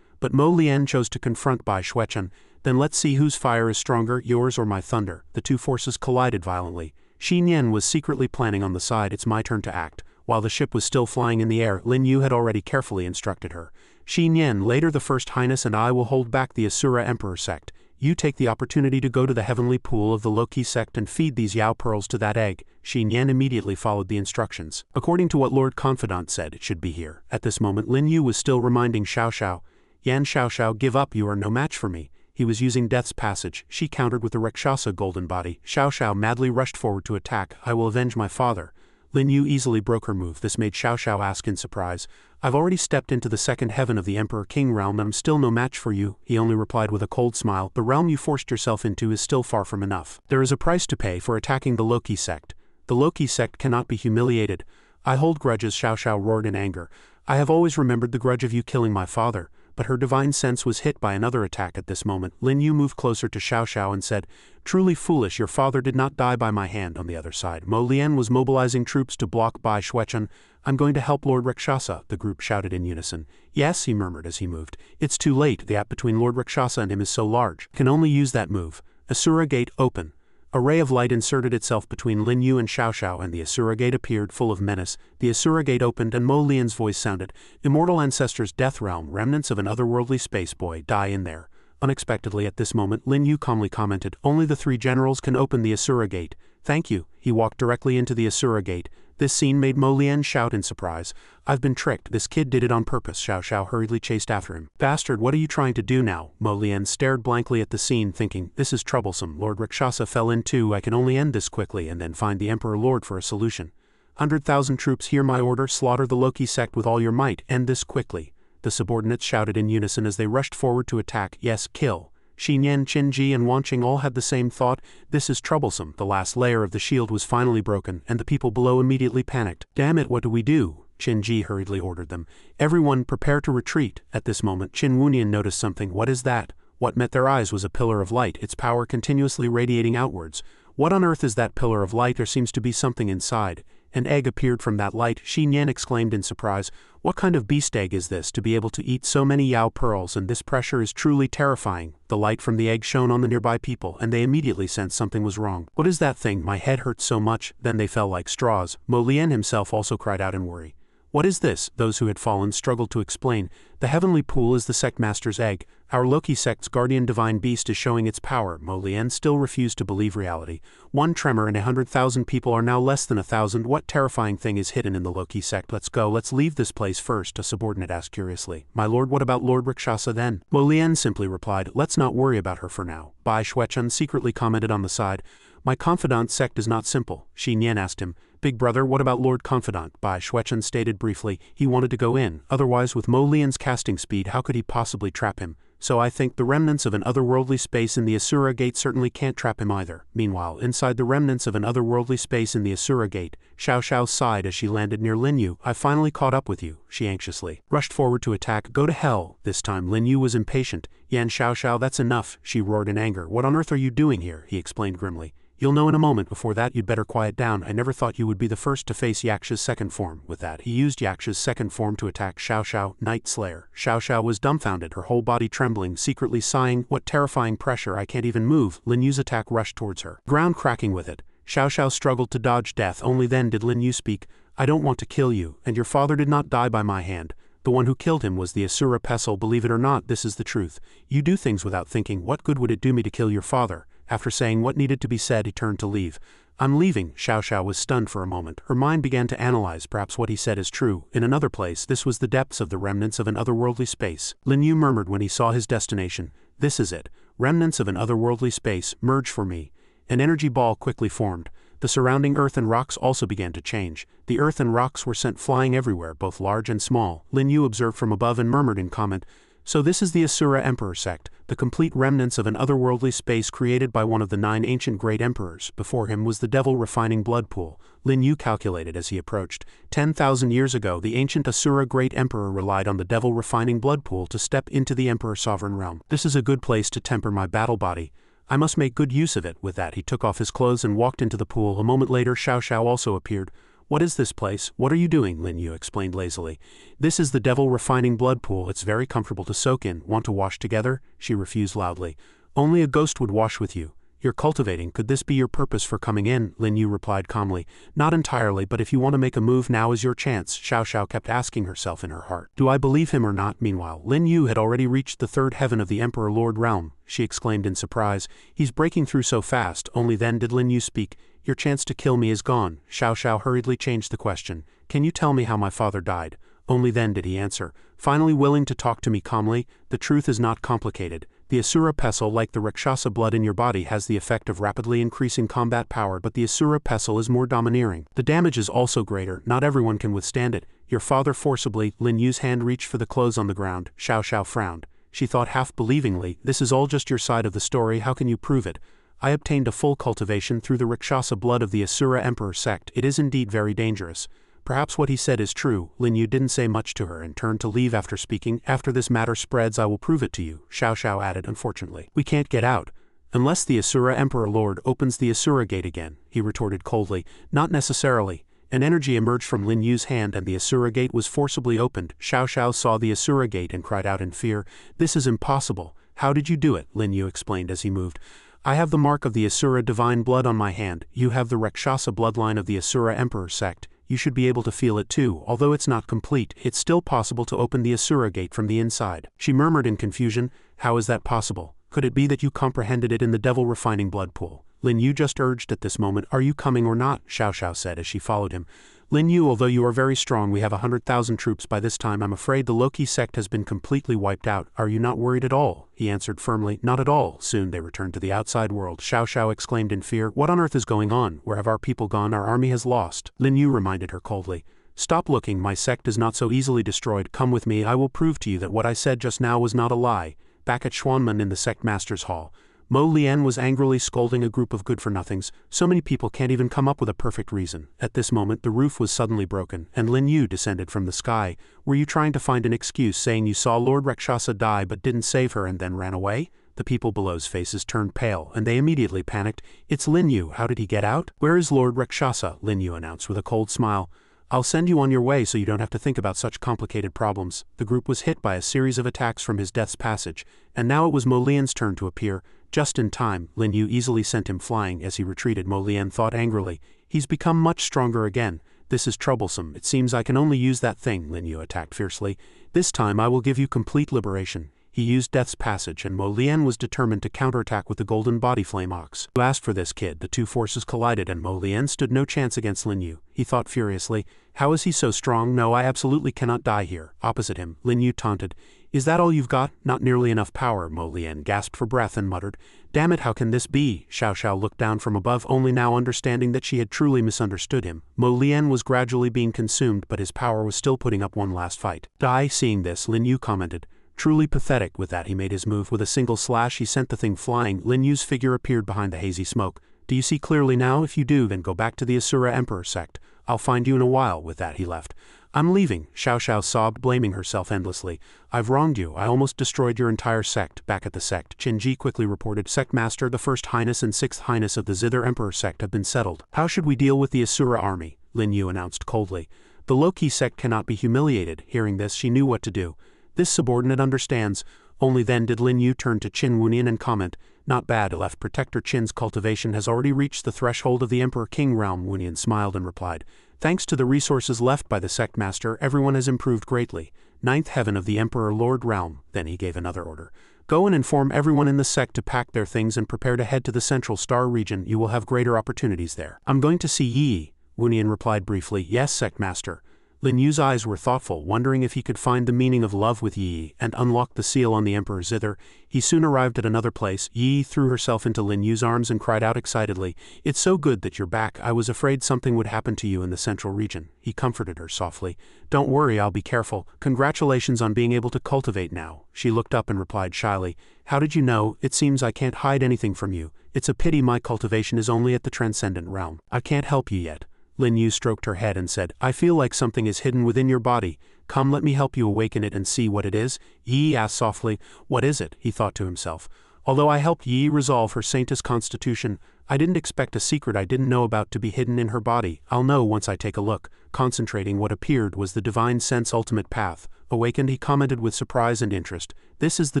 But Mo Lian chose to confront Bai Xuechan. "Then let's see whose fire is stronger, yours or my thunder." The two forces collided violently. Xin Yan was secretly planning on the side, "It's my turn to act." While the ship was still flying in the air, Lin Yu had already carefully instructed her. "Xin Yan, later the First Highness and I will hold back the Asura Emperor sect. You take the opportunity to go to the heavenly pool of the Loki sect and feed these Yao pearls to that egg." Xin Yan immediately followed the instructions. According to what Lord Confidant said, it should be here. At this moment, Lin Yu was still reminding Xiao Xiao, "Yan Xiao Xiao, give up, you are no match for me." He was using Death's Passage. She countered with the Rakshasa Golden Body. Xiao Xiao madly rushed forward to attack. "I will avenge my father." Lin Yu easily broke her move. This made Xiao Xiao ask in surprise, "I've already stepped into the second heaven of the Emperor King realm and I'm still no match for you." He only replied with a cold smile, "The realm you forced yourself into is still far from enough. There is a price to pay for attacking the Loki sect. The Loki sect cannot be humiliated." "I hold grudges," Xiao Xiao roared in anger. "I have always remembered the grudge of you killing my father." But her divine sense was hit by another attack at this moment. Lin Yu moved closer to Xiao Xiao and said, "Truly foolish, your father did not die by my hand." On the other side, Mo Lian was mobilizing troops to block Bai Xuechan. "I'm going to help Lord Rakshasa," the group shouted in unison. "Yes," he murmured as he moved. "It's too late, the gap between Lord Rakshasa and him is so large. Can only use that move. Asura Gate open." A ray of light inserted itself between Lin Yu and Xiao Xiao and the Asura Gate appeared full of menace. The Asura Gate opened and Mo Lian's voice sounded, "Immortal ancestors, death realm, remnants of an otherworldly space boy, die in there." Unexpectedly at this moment, Lin Yu calmly commented, "Only the 3 generals can open the Asura Gate." "Thank you." He walked directly into the Asura Gate. This scene made Mo Lian shout in surprise. I've been tricked, this kid did it on purpose. Xiao Xiao hurriedly chased after him. Bastard, what are you trying to do now? Mo Lian stared blankly at the scene, thinking, this is troublesome. Lord Rakshasa fell in too. I can only end this quickly and then find the Emperor Lord for a solution. 100,000 troops, hear my order, slaughter the Loki sect with all your might, end this quickly. The subordinates shouted in unison as they rushed forward to attack. Yes, kill. Xin Yan, Qin Ji and Wan Qing all had the same thought. This is troublesome. The last layer of the shield was finally broken, and the people below immediately panicked. Damn it, what do we do? Qin Ji hurriedly ordered them. Everyone prepare to retreat. At this moment, Qin Wunian noticed something. What is that? What met their eyes was a pillar of light, its power continuously radiating outwards. What on earth is that pillar of light? There seems to be something inside. An egg appeared from that light. Xin Yan exclaimed in surprise. What kind of beast egg is this, to be able to eat so many Yao pearls, and this pressure is truly terrifying. The light from the egg shone on the nearby people, and they immediately sensed something was wrong. What is that thing? My head hurts so much. Then they fell like straws. Mo Lian himself also cried out in worry. What is this? Those who had fallen struggled to explain. The heavenly pool is the sect master's egg. Our Loki sect's guardian divine beast is showing its power. Mo Lian still refused to believe reality. One tremor and 100,000 people are now less than 1,000. What terrifying thing is hidden in the Loki sect? Let's go, let's leave this place first, a subordinate asked curiously. My lord, what about Lord Rakshasa then? Mo Lian simply replied, let's not worry about her for now. Bai Xuechun secretly commented on the side. My confidant sect is not simple. Xin Yan asked him. Big brother, what about Lord Confidant? Bai Xuechun stated briefly. He wanted to go in, otherwise with Mo Lian's casting speed how could he possibly trap him? So I think the remnants of an otherworldly space in the Asura Gate certainly can't trap him either. Meanwhile, inside the remnants of an otherworldly space in the Asura Gate, Xiao Xiao sighed as she landed near Lin Yu. I finally caught up with you, she anxiously rushed forward to attack. Go to hell. This time Lin Yu was impatient. Yan Xiao Xiao, that's enough, she roared in anger. What on earth are you doing here? He explained grimly. You'll know in a moment. Before that you'd better quiet down. I never thought you would be the first to face Yaksha's second form. With that, he used Yaksha's second form to attack Xiao Xiao, Night Slayer. Xiao Xiao was dumbfounded, her whole body trembling, secretly sighing, what terrifying pressure, I can't even move. Lin Yu's attack rushed towards her, ground cracking with it. Xiao Xiao struggled to dodge death. Only then did Lin Yu speak. I don't want to kill you, and your father did not die by my hand. The one who killed him was the Asura Pestle. Believe it or not, this is the truth. You do things without thinking. What good would it do me to kill your father? After saying what needed to be said, he turned to leave. I'm leaving. Xiao Xiao was stunned for a moment. Her mind began to analyze. Perhaps what he said is true. In another place, this was the depths of the remnants of an otherworldly space. Lin Yu murmured when he saw his destination. This is it. Remnants of an otherworldly space, merge for me. An energy ball quickly formed. The surrounding earth and rocks also began to change. The earth and rocks were sent flying everywhere, both large and small. Lin Yu observed from above and murmured in comment, so this is the Asura Emperor sect, the complete remnants of an otherworldly space created by one of the 9 ancient great emperors. Before him was the devil refining blood pool. Lin Yu calculated as he approached. 10,000 years ago, the ancient Asura great emperor relied on the devil refining blood pool to step into the emperor sovereign realm. This is a good place to temper my battle body. I must make good use of it. With that, he took off his clothes and walked into the pool. A moment later, Xiao Xiao also appeared. What is this place? What are you doing? Lin Yu explained lazily. This is the devil refining blood pool. It's very comfortable to soak in. Want to wash together? She refused loudly. Only a ghost would wash with you. You're cultivating. Could this be your purpose for coming in? Lin Yu replied calmly. Not entirely, but if you want to make a move, now is your chance. Xiao Xiao kept asking herself in her heart. Do I believe him or not? Meanwhile, Lin Yu had already reached the 3rd heaven of the Emperor Lord realm. She exclaimed in surprise. He's breaking through so fast. Only then did Lin Yu speak. Your chance to kill me is gone. Xiao Xiao hurriedly changed the question. Can you tell me how my father died? Only then did he answer. Finally willing to talk to me calmly, the truth is not complicated. The Asura Pestle, like the Rakshasa blood in your body, has the effect of rapidly increasing combat power, but the Asura Pestle is more domineering. The damage is also greater. Not everyone can withstand it. Your father forcibly. Lin Yu's hand reached for the clothes on the ground. Xiao Xiao frowned. She thought half believingly, this is all just your side of the story. How can you prove it? I obtained a full cultivation through the Rakshasa blood of the Asura Emperor sect. It is indeed very dangerous. Perhaps what he said is true. Lin Yu didn't say much to her and turned to leave after speaking. After this matter spreads, I will prove it to you. Xiao Xiao added, unfortunately. We can't get out. Unless the Asura Emperor Lord opens the Asura Gate again, he retorted coldly. Not necessarily. An energy emerged from Lin Yu's hand and the Asura Gate was forcibly opened. Xiao Xiao saw the Asura Gate and cried out in fear. This is impossible. How did you do it? Lin Yu explained as he moved. I have the mark of the Asura divine blood on my hand. You have the Rakshasa bloodline of the Asura Emperor sect. You should be able to feel it too. Although it's not complete, it's still possible to open the Asura Gate from the inside. She murmured in confusion. How is that possible? Could it be that you comprehended it in the devil refining blood pool? Lin Yu just urged at this moment. Are you coming or not? Xiao Xiao said as she followed him. Lin Yu, although you are very strong, we have 100,000 troops by this time. I'm afraid the Loki sect has been completely wiped out. Are you not worried at all? He answered firmly, not at all. Soon they returned to the outside world. Xiao Xiao exclaimed in fear, what on earth is going on? Where have our people gone? Our army has lost. Lin Yu reminded her coldly. Stop looking, my sect is not so easily destroyed. Come with me, I will prove to you that what I said just now was not a lie. Back at Xuanmen in the sect master's hall, Mo Lian was angrily scolding a group of good-for-nothings. So many people can't even come up with a perfect reason. At this moment the roof was suddenly broken, and Lin Yu descended from the sky. Were you trying to find an excuse, saying you saw Lord Rakshasa die but didn't save her and then ran away? The people below's faces turned pale, and they immediately panicked. It's Lin Yu, how did he get out? Where is Lord Rakshasa? Lin Yu announced with a cold smile. I'll send you on your way so you don't have to think about such complicated problems. The group was hit by a series of attacks from his death's passage, and now it was Mo Lian's turn to appear. Just in time, Lin Yu easily sent him flying. As he retreated, Mo Lian thought angrily, he's become much stronger again. This is troublesome. It seems I can only use that thing. Lin Yu attacked fiercely. This time I will give you complete liberation. He used Death's Passage, and Mo Lian was determined to counterattack with the Golden Body Flame Ox. You asked for this, kid. The two forces collided, and Mo Lian stood no chance against Lin Yu. He thought furiously, how is he so strong? No, I absolutely cannot die here. Opposite him, Lin Yu taunted. Is that all you've got? Not nearly enough power. Mo Lian gasped for breath and muttered, damn it, how can this be? Xiao Xiao looked down from above, only now understanding that she had truly misunderstood him. Mo Lian was gradually being consumed, but his power was still putting up one last fight. Die. Seeing this, Lin Yu commented, truly pathetic. With that he made his move. With a single slash he sent the thing flying. Lin Yu's figure appeared behind the hazy smoke. Do you see clearly now? If you do, then go back to the Asura Emperor sect. I'll find you in a while. With that he left. I'm leaving. Xiao Xiao sobbed, blaming herself endlessly. I've wronged you. I almost destroyed your entire sect. Back at the sect, Qin Ji quickly reported, Sect Master, the First Highness and Sixth Highness of the Zither Emperor sect have been settled. How should we deal with the Asura army? Lin Yu announced coldly. The Loki sect cannot be humiliated. Hearing this, she knew what to do. This subordinate understands. Only then did Lin Yu turn to Qin Wunian and comment, not bad. Left Protector Qin's cultivation has already reached the threshold of the Emperor King realm. Wunian smiled and replied, thanks to the resources left by the Sect Master, everyone has improved greatly. Ninth heaven of the Emperor Lord realm. Then he gave another order. Go and inform everyone in the sect to pack their things and prepare to head to the Central Star region. You will have greater opportunities there. I'm going to see Yi. Wunian replied briefly, yes, Sect Master. Lin Yu's eyes were thoughtful, wondering if he could find the meaning of love with Yi and unlock the seal on the Emperor Zither. He soon arrived at another place. Yi threw herself into Lin Yu's arms and cried out excitedly, it's so good that you're back. I was afraid something would happen to you in the central region. He comforted her softly. Don't worry, I'll be careful. Congratulations on being able to cultivate now. She looked up and replied shyly, how did you know? It seems I can't hide anything from you. It's a pity my cultivation is only at the transcendent realm. I can't help you yet. Lin Yu stroked her head and said, I feel like something is hidden within your body. Come, let me help you awaken it and see what it is. Yi asked softly, what is it? He thought to himself. Although I helped Yi resolve her saintess constitution, I didn't expect a secret I didn't know about to be hidden in her body. I'll know once I take a look. Concentrating, what appeared was the Divine Sense Ultimate Path. Awakened, he commented with surprise and interest, this is the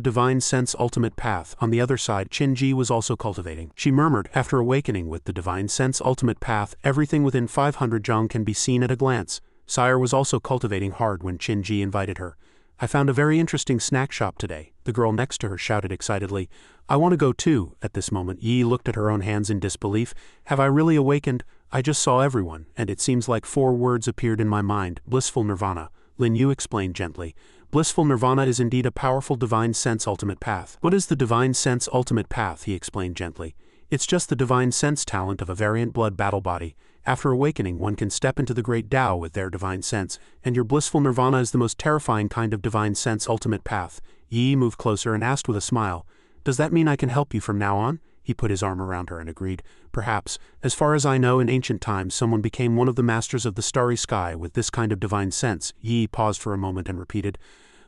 Divine Sense Ultimate Path. On the other side, Qin Ji was also cultivating. She murmured, after awakening with the Divine Sense Ultimate Path, everything within 500 Zhang can be seen at a glance. Sire was also cultivating hard when Qin Ji invited her. I found a very interesting snack shop today. The girl next to her shouted excitedly, I want to go too. At this moment, Yi looked at her own hands in disbelief. Have I really awakened? I just saw everyone, and it seems like 4 words appeared in my mind, blissful nirvana. Lin Yu explained gently. Blissful nirvana is indeed a powerful Divine Sense Ultimate Path. What is the Divine Sense Ultimate Path? He explained gently. It's just the Divine Sense talent of a variant blood battle body. After awakening, one can step into the great Tao with their Divine Sense, and your blissful nirvana is the most terrifying kind of Divine Sense Ultimate Path. Yi moved closer and asked with a smile, does that mean I can help you from now on? He put his arm around her and agreed, perhaps. As far as I know, in ancient times someone became one of the masters of the starry sky with this kind of divine sense. Yi paused for a moment and repeated,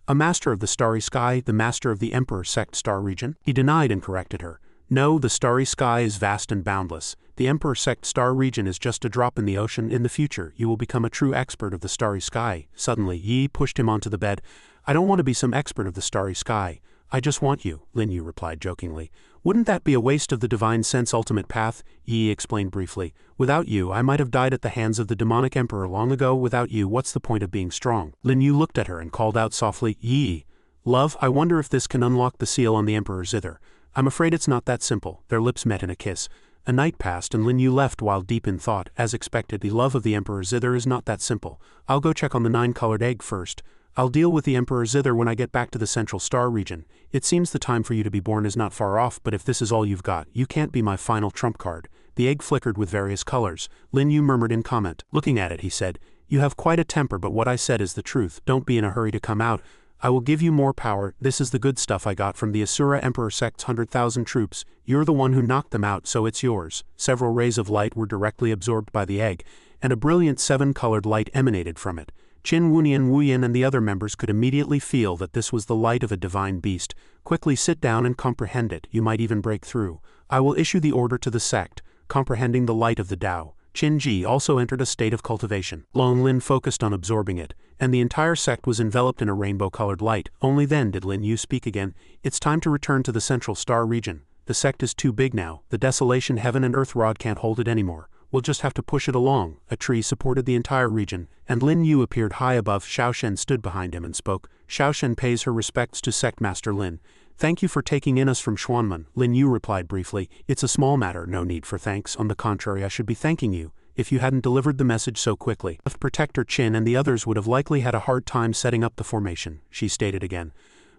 a master of the starry sky, the master of the Emperor sect star region? He denied and corrected her. No, the starry sky is vast and boundless. The Emperor sect star region is just a drop in the ocean. In the future, you will become a true expert of the starry sky. Suddenly, Yi pushed him onto the bed. I don't want to be some expert of the starry sky. I just want you, Lin Yu replied jokingly. Wouldn't that be a waste of the Divine Sense Ultimate Path? Yi explained briefly. Without you, I might have died at the hands of the demonic emperor long ago. Without you, what's the point of being strong? Lin Yu looked at her and called out softly, Yi, love, I wonder if this can unlock the seal on the Emperor Zither. I'm afraid it's not that simple. Their lips met in a kiss. A night passed and Lin Yu left while deep in thought. As expected, the love of the Emperor Zither is not that simple. I'll go check on the 9-colored egg first. I'll deal with the Emperor Zither when I get back to the Central Star region. It seems the time for you to be born is not far off, but if this is all you've got, you can't be my final trump card. The egg flickered with various colors. Lin Yu murmured in comment. Looking at it, he said, "You have quite a temper, but what I said is the truth. Don't be in a hurry to come out. I will give you more power. This is the good stuff I got from the Asura Emperor Sect's 100,000 troops. You're the one who knocked them out, so it's yours." Several rays of light were directly absorbed by the egg, and a brilliant 7-colored light emanated from it. Qin Wunian Wuyan and the other members could immediately feel that this was the light of a divine beast. Quickly sit down and comprehend it. You might even break through. I will issue the order to the sect, comprehending the light of the Tao. Qin Ji also entered a state of cultivation. Long Lin focused on absorbing it, and the entire sect was enveloped in a rainbow-colored light. Only then did Lin Yu speak again. It's time to return to the Central Star region. The sect is too big now. The desolation heaven and earth rod can't hold it anymore. We'll just have to push it along. A tree supported the entire region, and Lin Yu appeared high above. Xiao Shen stood behind him and spoke. Xiao Shen pays her respects to Sect Master Lin. Thank you for taking in us from Xuanmen. Lin Yu replied briefly. It's a small matter, no need for thanks. On the contrary, I should be thanking you. If you hadn't delivered the message so quickly, Protector Qin and the others would have likely had a hard time setting up the formation, she stated again.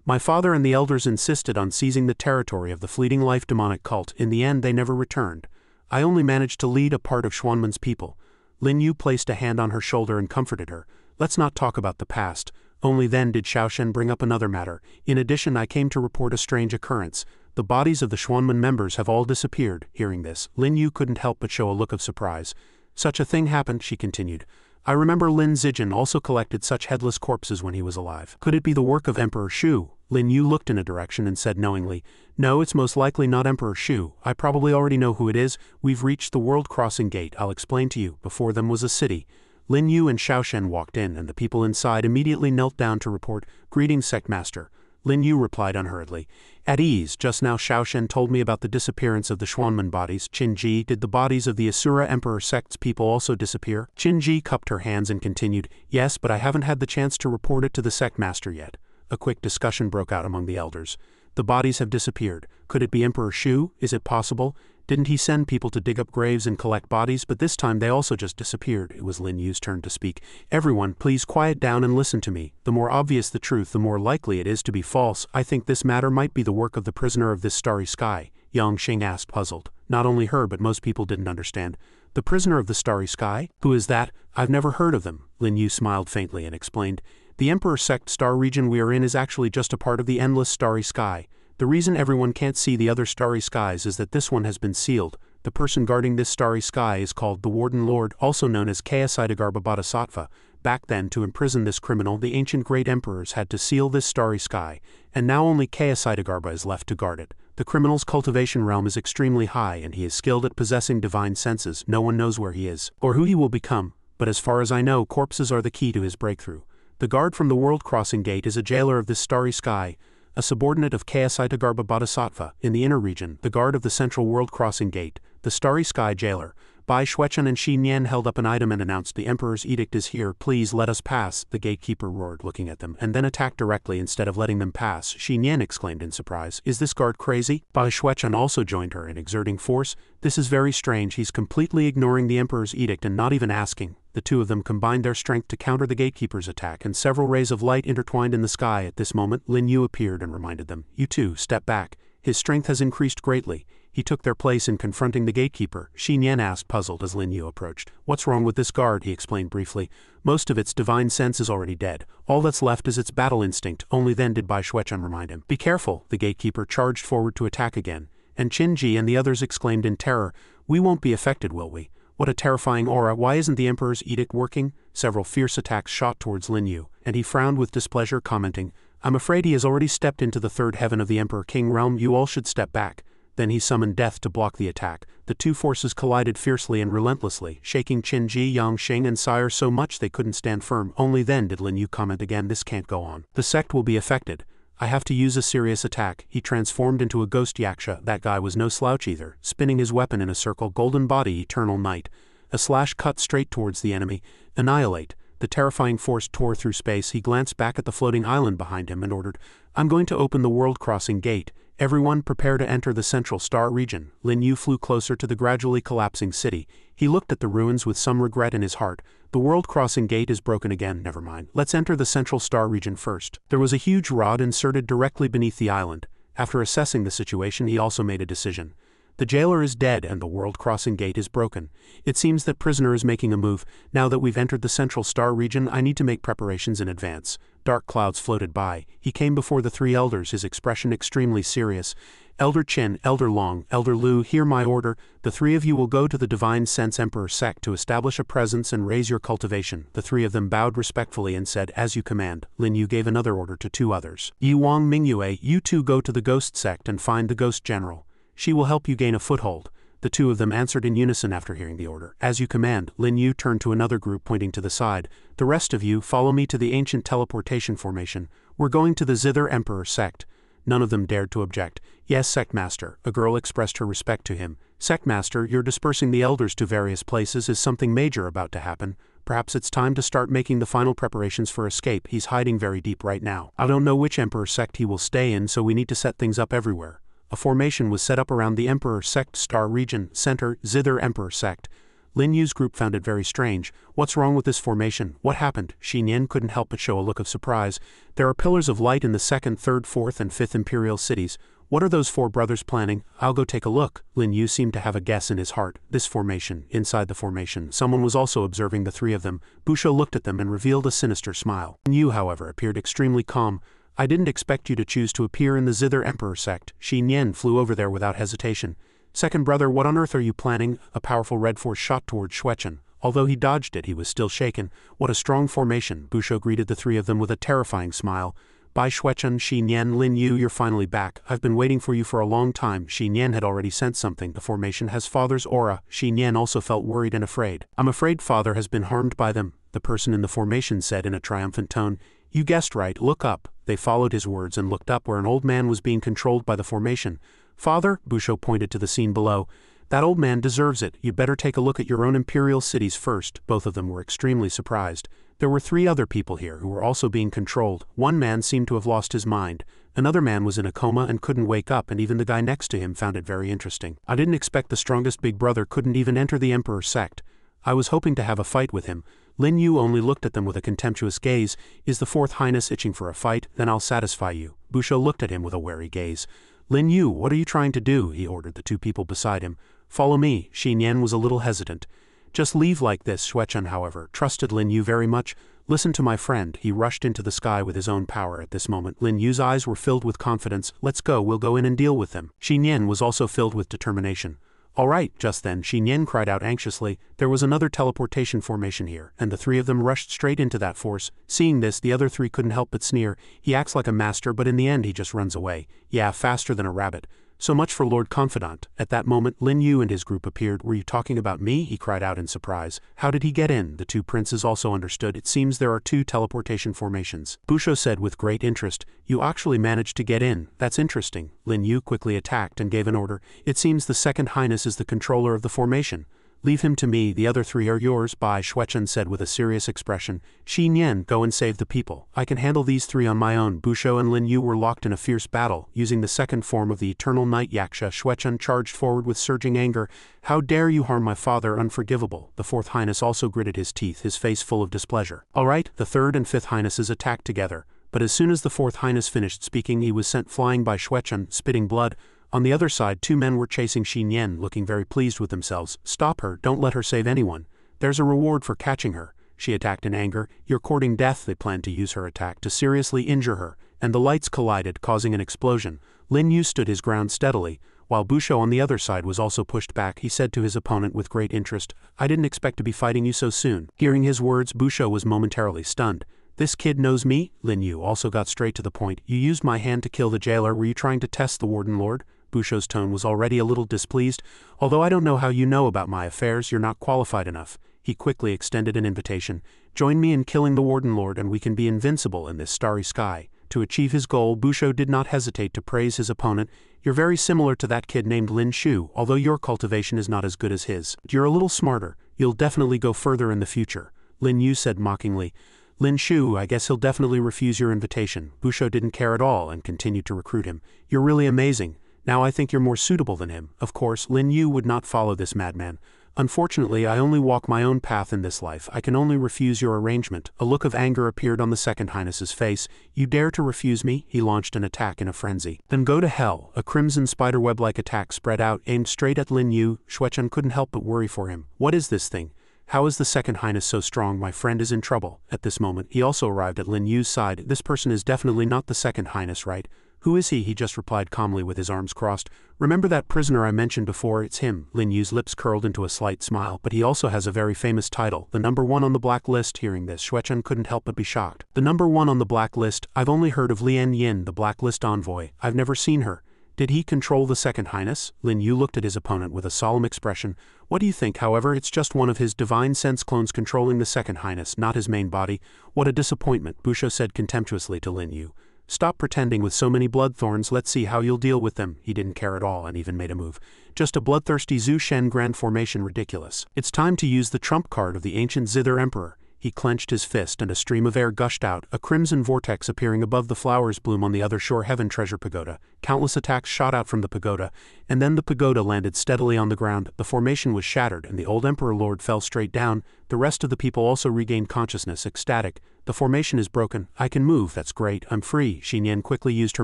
My father and the elders insisted on seizing the territory of the fleeting life demonic cult. In the end, they never returned. I only managed to lead a part of Xuanmen's people. Lin Yu placed a hand on her shoulder and comforted her. Let's not talk about the past. Only then did Xiao Shen bring up another matter. In addition, I came to report a strange occurrence. The bodies of the Xuanmen members have all disappeared. Hearing this, Lin Yu couldn't help but show a look of surprise. Such a thing happened, she continued. I remember Lin Zijin also collected such headless corpses when he was alive. Could it be the work of Emperor Shu? Lin Yu looked in a direction and said knowingly, No, it's most likely not Emperor Shu. I probably already know who it is. We've reached the world crossing gate. I'll explain to you. Before them was a city. Lin Yu and Xiao Shen walked in, and the people inside immediately knelt down to report, Greetings, Sect Master. Lin Yu replied unhurriedly. At ease, just now Xiao Shen told me about the disappearance of the Xuanmen bodies. Qin Ji, did the bodies of the Asura Emperor Sect's people also disappear? Qin Ji cupped her hands and continued, Yes, but I haven't had the chance to report it to the Sect Master yet. A quick discussion broke out among the elders. The bodies have disappeared. Could it be Emperor Shu? Is it possible? Didn't he send people to dig up graves and collect bodies? But this time they also just disappeared. It was Lin Yu's turn to speak. Everyone, please quiet down and listen to me. The more obvious the truth, the more likely it is to be false. I think this matter might be the work of the prisoner of this starry sky. Yang Xing asked, puzzled. Not only her, but most people didn't understand. The prisoner of the starry sky? Who is that? I've never heard of them. Lin Yu smiled faintly and explained. The Emperor Sect star region we are in is actually just a part of the endless starry sky. The reason everyone can't see the other starry skies is that this one has been sealed. The person guarding this starry sky is called the Warden Lord, also known as Kayasiddhagarbha Bodhisattva. Back then, to imprison this criminal, the ancient great emperors had to seal this starry sky, and now only Kayasiddhagarbha is left to guard it. The criminal's cultivation realm is extremely high, and he is skilled at possessing divine senses. No one knows where he is, or who he will become, but as far as I know, corpses are the key to his breakthrough. The guard from the world crossing gate is a jailer of this starry sky, a subordinate of Kayasiddhagarbha Bodhisattva. In the inner region, the guard of the central world crossing gate, the starry sky jailer, Bai Xuechun and Xi Nian held up an item and announced, The Emperor's edict is here, please let us pass. The gatekeeper roared, looking at them, and then attacked directly instead of letting them pass. Xi Nian exclaimed in surprise, Is this guard crazy? Bai Xuechun also joined her in exerting force. This is very strange, he's completely ignoring the Emperor's edict and not even asking. The two of them combined their strength to counter the gatekeeper's attack, and several rays of light intertwined in the sky. At this moment, Lin Yu appeared and reminded them, You two, step back. His strength has increased greatly. He took their place in confronting the gatekeeper. Xi Nian asked, puzzled, as Lin Yu approached. What's wrong with this guard? He explained briefly. Most of its divine sense is already dead. All that's left is its battle instinct. Only then did Bai Xuechun remind him. Be careful. The gatekeeper charged forward to attack again, and Qin Ji and the others exclaimed in terror, We won't be affected, will we? What a terrifying aura. Why isn't the Emperor's edict working? Several fierce attacks shot towards Lin Yu, and he frowned with displeasure, commenting, I'm afraid he has already stepped into the third heaven of the Emperor King realm. You all should step back. Then he summoned death to block the attack. The two forces collided fiercely and relentlessly, shaking Qin Ji, Yang Xing and Sire so much they couldn't stand firm. Only then did Lin Yu comment again, This can't go on. The sect will be affected. I have to use a serious attack. He transformed into a ghost yaksha. That guy was no slouch either, spinning his weapon in a circle, golden body, eternal night. A slash cut straight towards the enemy. Annihilate. The terrifying force tore through space. He glanced back at the floating island behind him and ordered, I'm going to open the world crossing gate. Everyone prepare to enter the Central Star region. Lin Yu flew closer to the gradually collapsing city. He looked at the ruins with some regret in his heart. The world-crossing gate is broken again, never mind. Let's enter the Central Star region first. There was a huge rod inserted directly beneath the island. After assessing the situation, he also made a decision. The jailer is dead and the world-crossing gate is broken. It seems that prisoner is making a move. Now that we've entered the Central Star region, I need to make preparations in advance. Dark clouds floated by. He came before the three elders, his expression extremely serious. Elder Qin, Elder Long, Elder Lu, hear my order. The three of you will go to the Divine Sense Emperor Sect to establish a presence and raise your cultivation. The three of them bowed respectfully and said, as you command. Lin Yu gave another order to two others. Yi Wang Mingyue, you two go to the Ghost Sect and find the Ghost General. She will help you gain a foothold. The two of them answered in unison after hearing the order. As you command. Lin Yu turned to another group pointing to the side. The rest of you, follow me to the ancient teleportation formation. We're going to the Zither Emperor Sect. None of them dared to object. Yes, Sect Master. A girl expressed her respect to him. Sect Master, you're dispersing the elders to various places. Is something major about to happen? Perhaps it's time to start making the final preparations for escape. He's hiding very deep right now. I don't know which Emperor Sect he will stay in, so we need to set things up everywhere. A formation was set up around the Emperor Sect Star Region, Center, Zither Emperor Sect. Lin Yu's group found it very strange. What's wrong with this formation? What happened? Xin Yan couldn't help but show a look of surprise. There are pillars of light in the 2nd, 3rd, 4th, and 5th Imperial cities. What are those four brothers planning? I'll go take a look. Lin Yu seemed to have a guess in his heart. This formation, inside the formation, someone was also observing the three of them. Busho looked at them and revealed a sinister smile. Lin Yu, however, appeared extremely calm. I didn't expect you to choose to appear in the Zither Emperor Sect. Xin Yan flew over there without hesitation. Second brother, what on earth are you planning? A powerful red force shot toward Xuechen. Although he dodged it, he was still shaken. What a strong formation. Busho greeted the three of them with a terrifying smile. By Xuechen, Xin Yan, Lin Yu, you're finally back. I've been waiting for you for a long time. Xin Yan had already sensed something. The formation has father's aura. Xin Yan also felt worried and afraid. I'm afraid father has been harmed by them, the person in the formation said in a triumphant tone. You guessed right, look up. They followed his words and looked up where an old man was being controlled by the formation. Father, Busho pointed to the scene below. That old man deserves it. You'd better take a look at your own imperial cities first. Both of them were extremely surprised. There were three other people here who were also being controlled. One man seemed to have lost his mind. Another man was in a coma and couldn't wake up, and even the guy next to him found it very interesting. I didn't expect the strongest big brother couldn't even enter the Emperor Sect. I was hoping to have a fight with him. Lin Yu only looked at them with a contemptuous gaze. Is the Fourth Highness itching for a fight? Then I'll satisfy you. Busho looked at him with a wary gaze. Lin Yu, what are you trying to do? He ordered the two people beside him. Follow me. Xin Yan was a little hesitant. Just leave like this. Xuechen, however, trusted Lin Yu very much. Listen to my friend. He rushed into the sky with his own power at this moment. Lin Yu's eyes were filled with confidence. Let's go, we'll go in and deal with them. Xin Yan was also filled with determination. All right, just then, Xin Yan cried out anxiously. There was another teleportation formation here, and the three of them rushed straight into that force. Seeing this, the other three couldn't help but sneer. He acts like a master, but in the end he just runs away. Yeah, faster than a rabbit. So much for Lord Confidant. At that moment, Lin Yu and his group appeared. Were you talking about me? He cried out in surprise. How did he get in? The two princes also understood. It seems there are two teleportation formations. Busho said with great interest. You actually managed to get in. That's interesting. Lin Yu quickly attacked and gave an order. It seems the Second Highness is the controller of the formation. Leave him to me, the other three are yours. Bai Xuechen said with a serious expression. Xin Yan, go and save the people. I can handle these three on my own. Busho and Lin Yu were locked in a fierce battle. Using the second form of the eternal night Yaksha, Xuechen charged forward with surging anger. How dare you harm my father, unforgivable. The Fourth Highness also gritted his teeth, his face full of displeasure. All right, the Third and Fifth Highnesses attacked together. But as soon as the Fourth Highness finished speaking, he was sent flying by Xuechen, spitting blood. On the other side, two men were chasing Xin Yan, looking very pleased with themselves. Stop her, don't let her save anyone. There's a reward for catching her. She attacked in anger. You're courting death. They planned to use her attack to seriously injure her, and the lights collided, causing an explosion. Lin Yu stood his ground steadily, while Busho on the other side was also pushed back. He said to his opponent with great interest, I didn't expect to be fighting you so soon. Hearing his words, Busho was momentarily stunned. This kid knows me? Lin Yu also got straight to the point. You used my hand to kill the jailer. Were you trying to test the Warden Lord? Busho's tone was already a little displeased. Although I don't know how you know about my affairs, you're not qualified enough. He quickly extended an invitation. Join me in killing the Warden Lord and we can be invincible in this starry sky. To achieve his goal, Busho did not hesitate to praise his opponent. You're very similar to that kid named Lin Shu, although your cultivation is not as good as his. You're a little smarter. You'll definitely go further in the future. Lin Yu said mockingly. Lin Shu, I guess he'll definitely refuse your invitation. Busho didn't care at all and continued to recruit him. You're really amazing. Now I think you're more suitable than him. Of course, Lin Yu would not follow this madman. Unfortunately, I only walk my own path in this life. I can only refuse your arrangement. A look of anger appeared on the second highness's face. You dare to refuse me? He launched an attack in a frenzy. Then go to hell. A crimson spiderweb-like attack spread out, aimed straight at Lin Yu. Xuechun couldn't help but worry for him. What is this thing? How is the second highness so strong? My friend is in trouble. At this moment, he also arrived at Lin Yu's side. This person is definitely not the second highness, right? Who is he? He just replied calmly with his arms crossed. Remember that prisoner I mentioned before? It's him. Lin Yu's lips curled into a slight smile, but he also has a very famous title, the #1 on the black list. Hearing this, Xuechun couldn't help but be shocked. The #1 on the black list? I've only heard of Lian Yin, the blacklist envoy. I've never seen her. Did he control the second highness? Lin Yu looked at his opponent with a solemn expression. What do you think? However, it's just one of his divine sense clones controlling the second highness, not his main body. What a disappointment, Busho said contemptuously to Lin Yu. Stop pretending with so many bloodthorns, let's see how you'll deal with them. He didn't care at all and even made a move. Just a bloodthirsty Zhu Shen grand formation, ridiculous. It's time to use the trump card of the ancient Zither Emperor. He clenched his fist and a stream of air gushed out, a crimson vortex appearing above the flowers bloom on the other shore heaven treasure pagoda. Countless attacks shot out from the pagoda, and then the pagoda landed steadily on the ground. The formation was shattered and the old Emperor Lord fell straight down. The rest of the people also regained consciousness, ecstatic. The formation is broken. I can move, that's great. I'm free. Xinyan quickly used her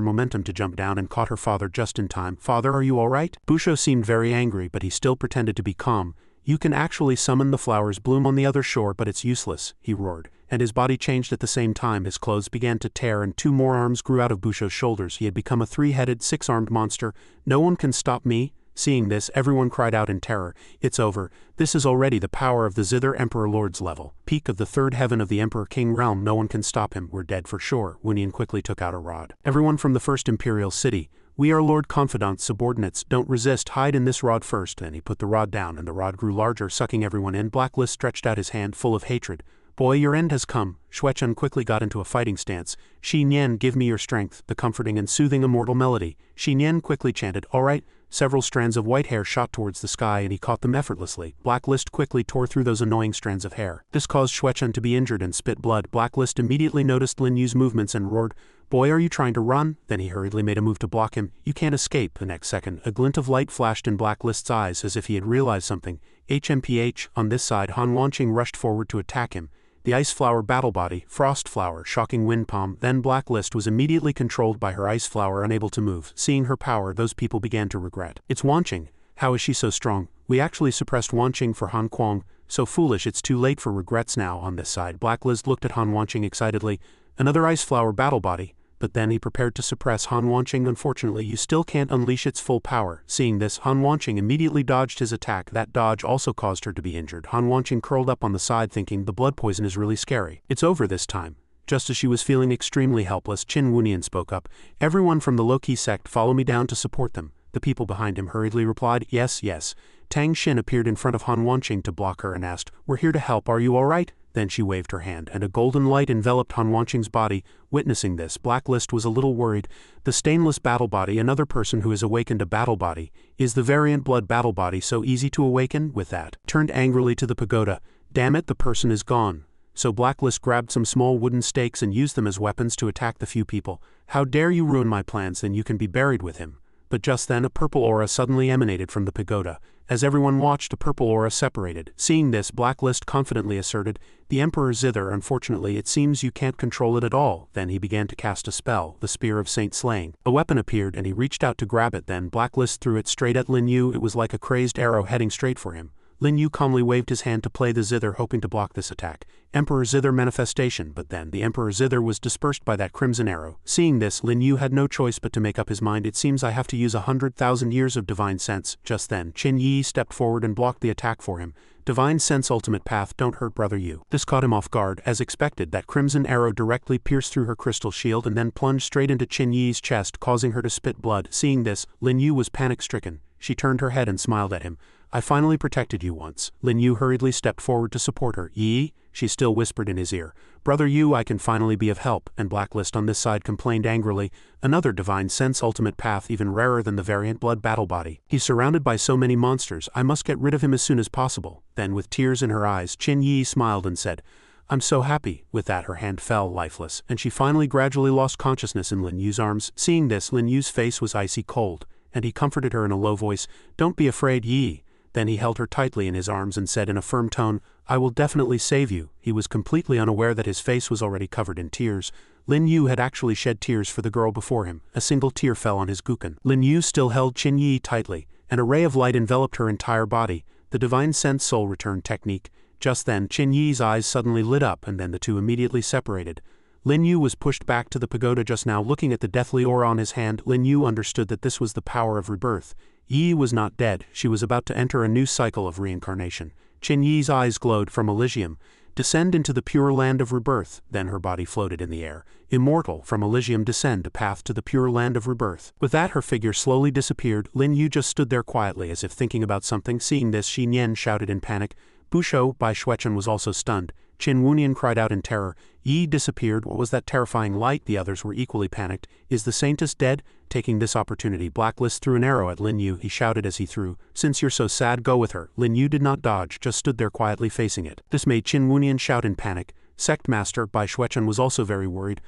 momentum to jump down and caught her father just in time. Father, are you alright? Busho seemed very angry, but he still pretended to be calm. You can actually summon the flowers bloom on the other shore, but it's useless, he roared. And his body changed at the same time. His clothes began to tear and 2 more arms grew out of Busho's shoulders. He had become a 3-headed, 6-armed monster. No one can stop me. Seeing this, everyone cried out in terror. It's over. This is already the power of the Zither Emperor Lord's level. Peak of the 3rd heaven of the Emperor King realm. No one can stop him. We're dead for sure. Wunian quickly took out a rod. Everyone from the first imperial city. We are Lord Confidant's subordinates. Don't resist. Hide in this rod first. Then he put the rod down and the rod grew larger, sucking everyone in. Blacklist stretched out his hand full of hatred. Boy, your end has come. Xuechun quickly got into a fighting stance. Xinyan, give me your strength. The comforting and soothing immortal melody. Xinyan quickly chanted, all right. Several strands of white hair shot towards the sky and he caught them effortlessly. Blacklist quickly tore through those annoying strands of hair. This caused Xuechun to be injured and spit blood. Blacklist immediately noticed Lin Yu's movements and roared, Boy, are you trying to run? Then he hurriedly made a move to block him. You can't escape. The next second, a glint of light flashed in Blacklist's eyes as if he had realized something. HMPH, on this side, Han Wanqing rushed forward to attack him. The Ice Flower Battle Body, Frost Flower, Shocking Wind Palm, then Blacklist was immediately controlled by her Ice Flower, unable to move. Seeing her power, those people began to regret. It's Wanqing. How is she so strong? We actually suppressed Wanqing for Han Kuang. So foolish, it's too late for regrets now. On this side, Blacklist looked at Han Wanqing excitedly. Another Ice Flower Battle Body. But then he prepared to suppress Han Wanqing. Unfortunately, you still can't unleash its full power. Seeing this, Han Wanqing immediately dodged his attack. That dodge also caused her to be injured. Han Wanqing curled up on the side thinking the blood poison is really scary. It's over this time. Just as she was feeling extremely helpless, Qin Wunian spoke up. Everyone from the low-key sect follow me down to support them. The people behind him hurriedly replied, yes, yes. Tang Xin appeared in front of Han Wanqing to block her and asked, we're here to help, are you alright? Then she waved her hand, and a golden light enveloped Han Wanqing's body. Witnessing this, Blacklist was a little worried. The stainless battle body, another person who has awakened a battle body. Is the variant blood battle body so easy to awaken? With that, turned angrily to the pagoda. Damn it, the person is gone. So Blacklist grabbed some small wooden stakes and used them as weapons to attack the few people. How dare you ruin my plans, then you can be buried with him. But just then a purple aura suddenly emanated from the pagoda. As everyone watched, a purple aura separated. Seeing this, Blacklist confidently asserted, the Emperor Zither, unfortunately it seems you can't control it at all. Then he began to cast a spell, the Spear of Saint Slaying. A weapon appeared and he reached out to grab it. Then Blacklist threw it straight at Lin Yu. It was like a crazed arrow heading straight for him. Lin Yu calmly waved his hand to play the zither, hoping to block this attack. Emperor Zither manifestation, but then the Emperor Zither was dispersed by that crimson arrow. Seeing this, Lin Yu had no choice but to make up his mind. It seems I have to use 100,000 years of divine sense. Just then, Qin Yi stepped forward and blocked the attack for him. Divine sense ultimate path, don't hurt brother Yu. This caught him off guard. As expected, that crimson arrow directly pierced through her crystal shield and then plunged straight into Qin Yi's chest, causing her to spit blood. Seeing this, Lin Yu was panic-stricken. She turned her head and smiled at him. I finally protected you once. Lin Yu hurriedly stepped forward to support her. Yi? She still whispered in his ear. Brother Yu, I can finally be of help. And Blacklist on this side complained angrily. Another divine sense ultimate path, even rarer than the variant blood battle body. He's surrounded by so many monsters. I must get rid of him as soon as possible. Then with tears in her eyes, Qin Yi smiled and said, I'm so happy. With that her hand fell lifeless, and she finally gradually lost consciousness in Lin Yu's arms. Seeing this, Lin Yu's face was icy cold, and he comforted her in a low voice. Don't be afraid, Yi. Then he held her tightly in his arms and said in a firm tone, I will definitely save you. He was completely unaware that his face was already covered in tears. Lin Yu had actually shed tears for the girl before him. A single tear fell on his gukan. Lin Yu still held Qin Yi tightly. An array of light enveloped her entire body, the divine sense soul return technique. Just then, Qin Yi's eyes suddenly lit up, and then the two immediately separated. Lin Yu was pushed back to the pagoda just now. Looking at the deathly aura on his hand, Lin Yu understood that this was the power of rebirth. Yi was not dead, she was about to enter a new cycle of reincarnation. Qin Yi's eyes glowed from Elysium. Descend into the pure land of rebirth. Then her body floated in the air. Immortal, from Elysium descend a path to the pure land of rebirth. With that her figure slowly disappeared. Lin Yu just stood there quietly as if thinking about something. Seeing this, Xin Yan shouted in panic. Busho, Bai Xuechen was also stunned. Qin Wunian cried out in terror. Yi disappeared. What was that terrifying light? The others were equally panicked. Is the saintess dead? Taking this opportunity, Blacklist threw an arrow at Lin Yu. He shouted as he threw, Since you're so sad, go with her. Lin Yu did not dodge, just stood there quietly facing it. This made Qin Wunian shout in panic. Sect Master, Bai Xuechen was also very worried.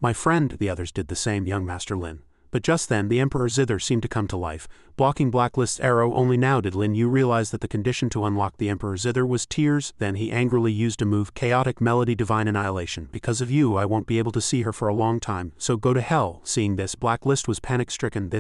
My friend, the others did the same, young Master Lin. But just then, the Emperor Zither seemed to come to life, blocking Blacklist's arrow. Only now did Lin Yu realize that the condition to unlock the Emperor Zither was tears. Then he angrily used a move, Chaotic Melody Divine Annihilation. Because of you, I won't be able to see her for a long time, so go to hell. Seeing this, Blacklist was panic-stricken.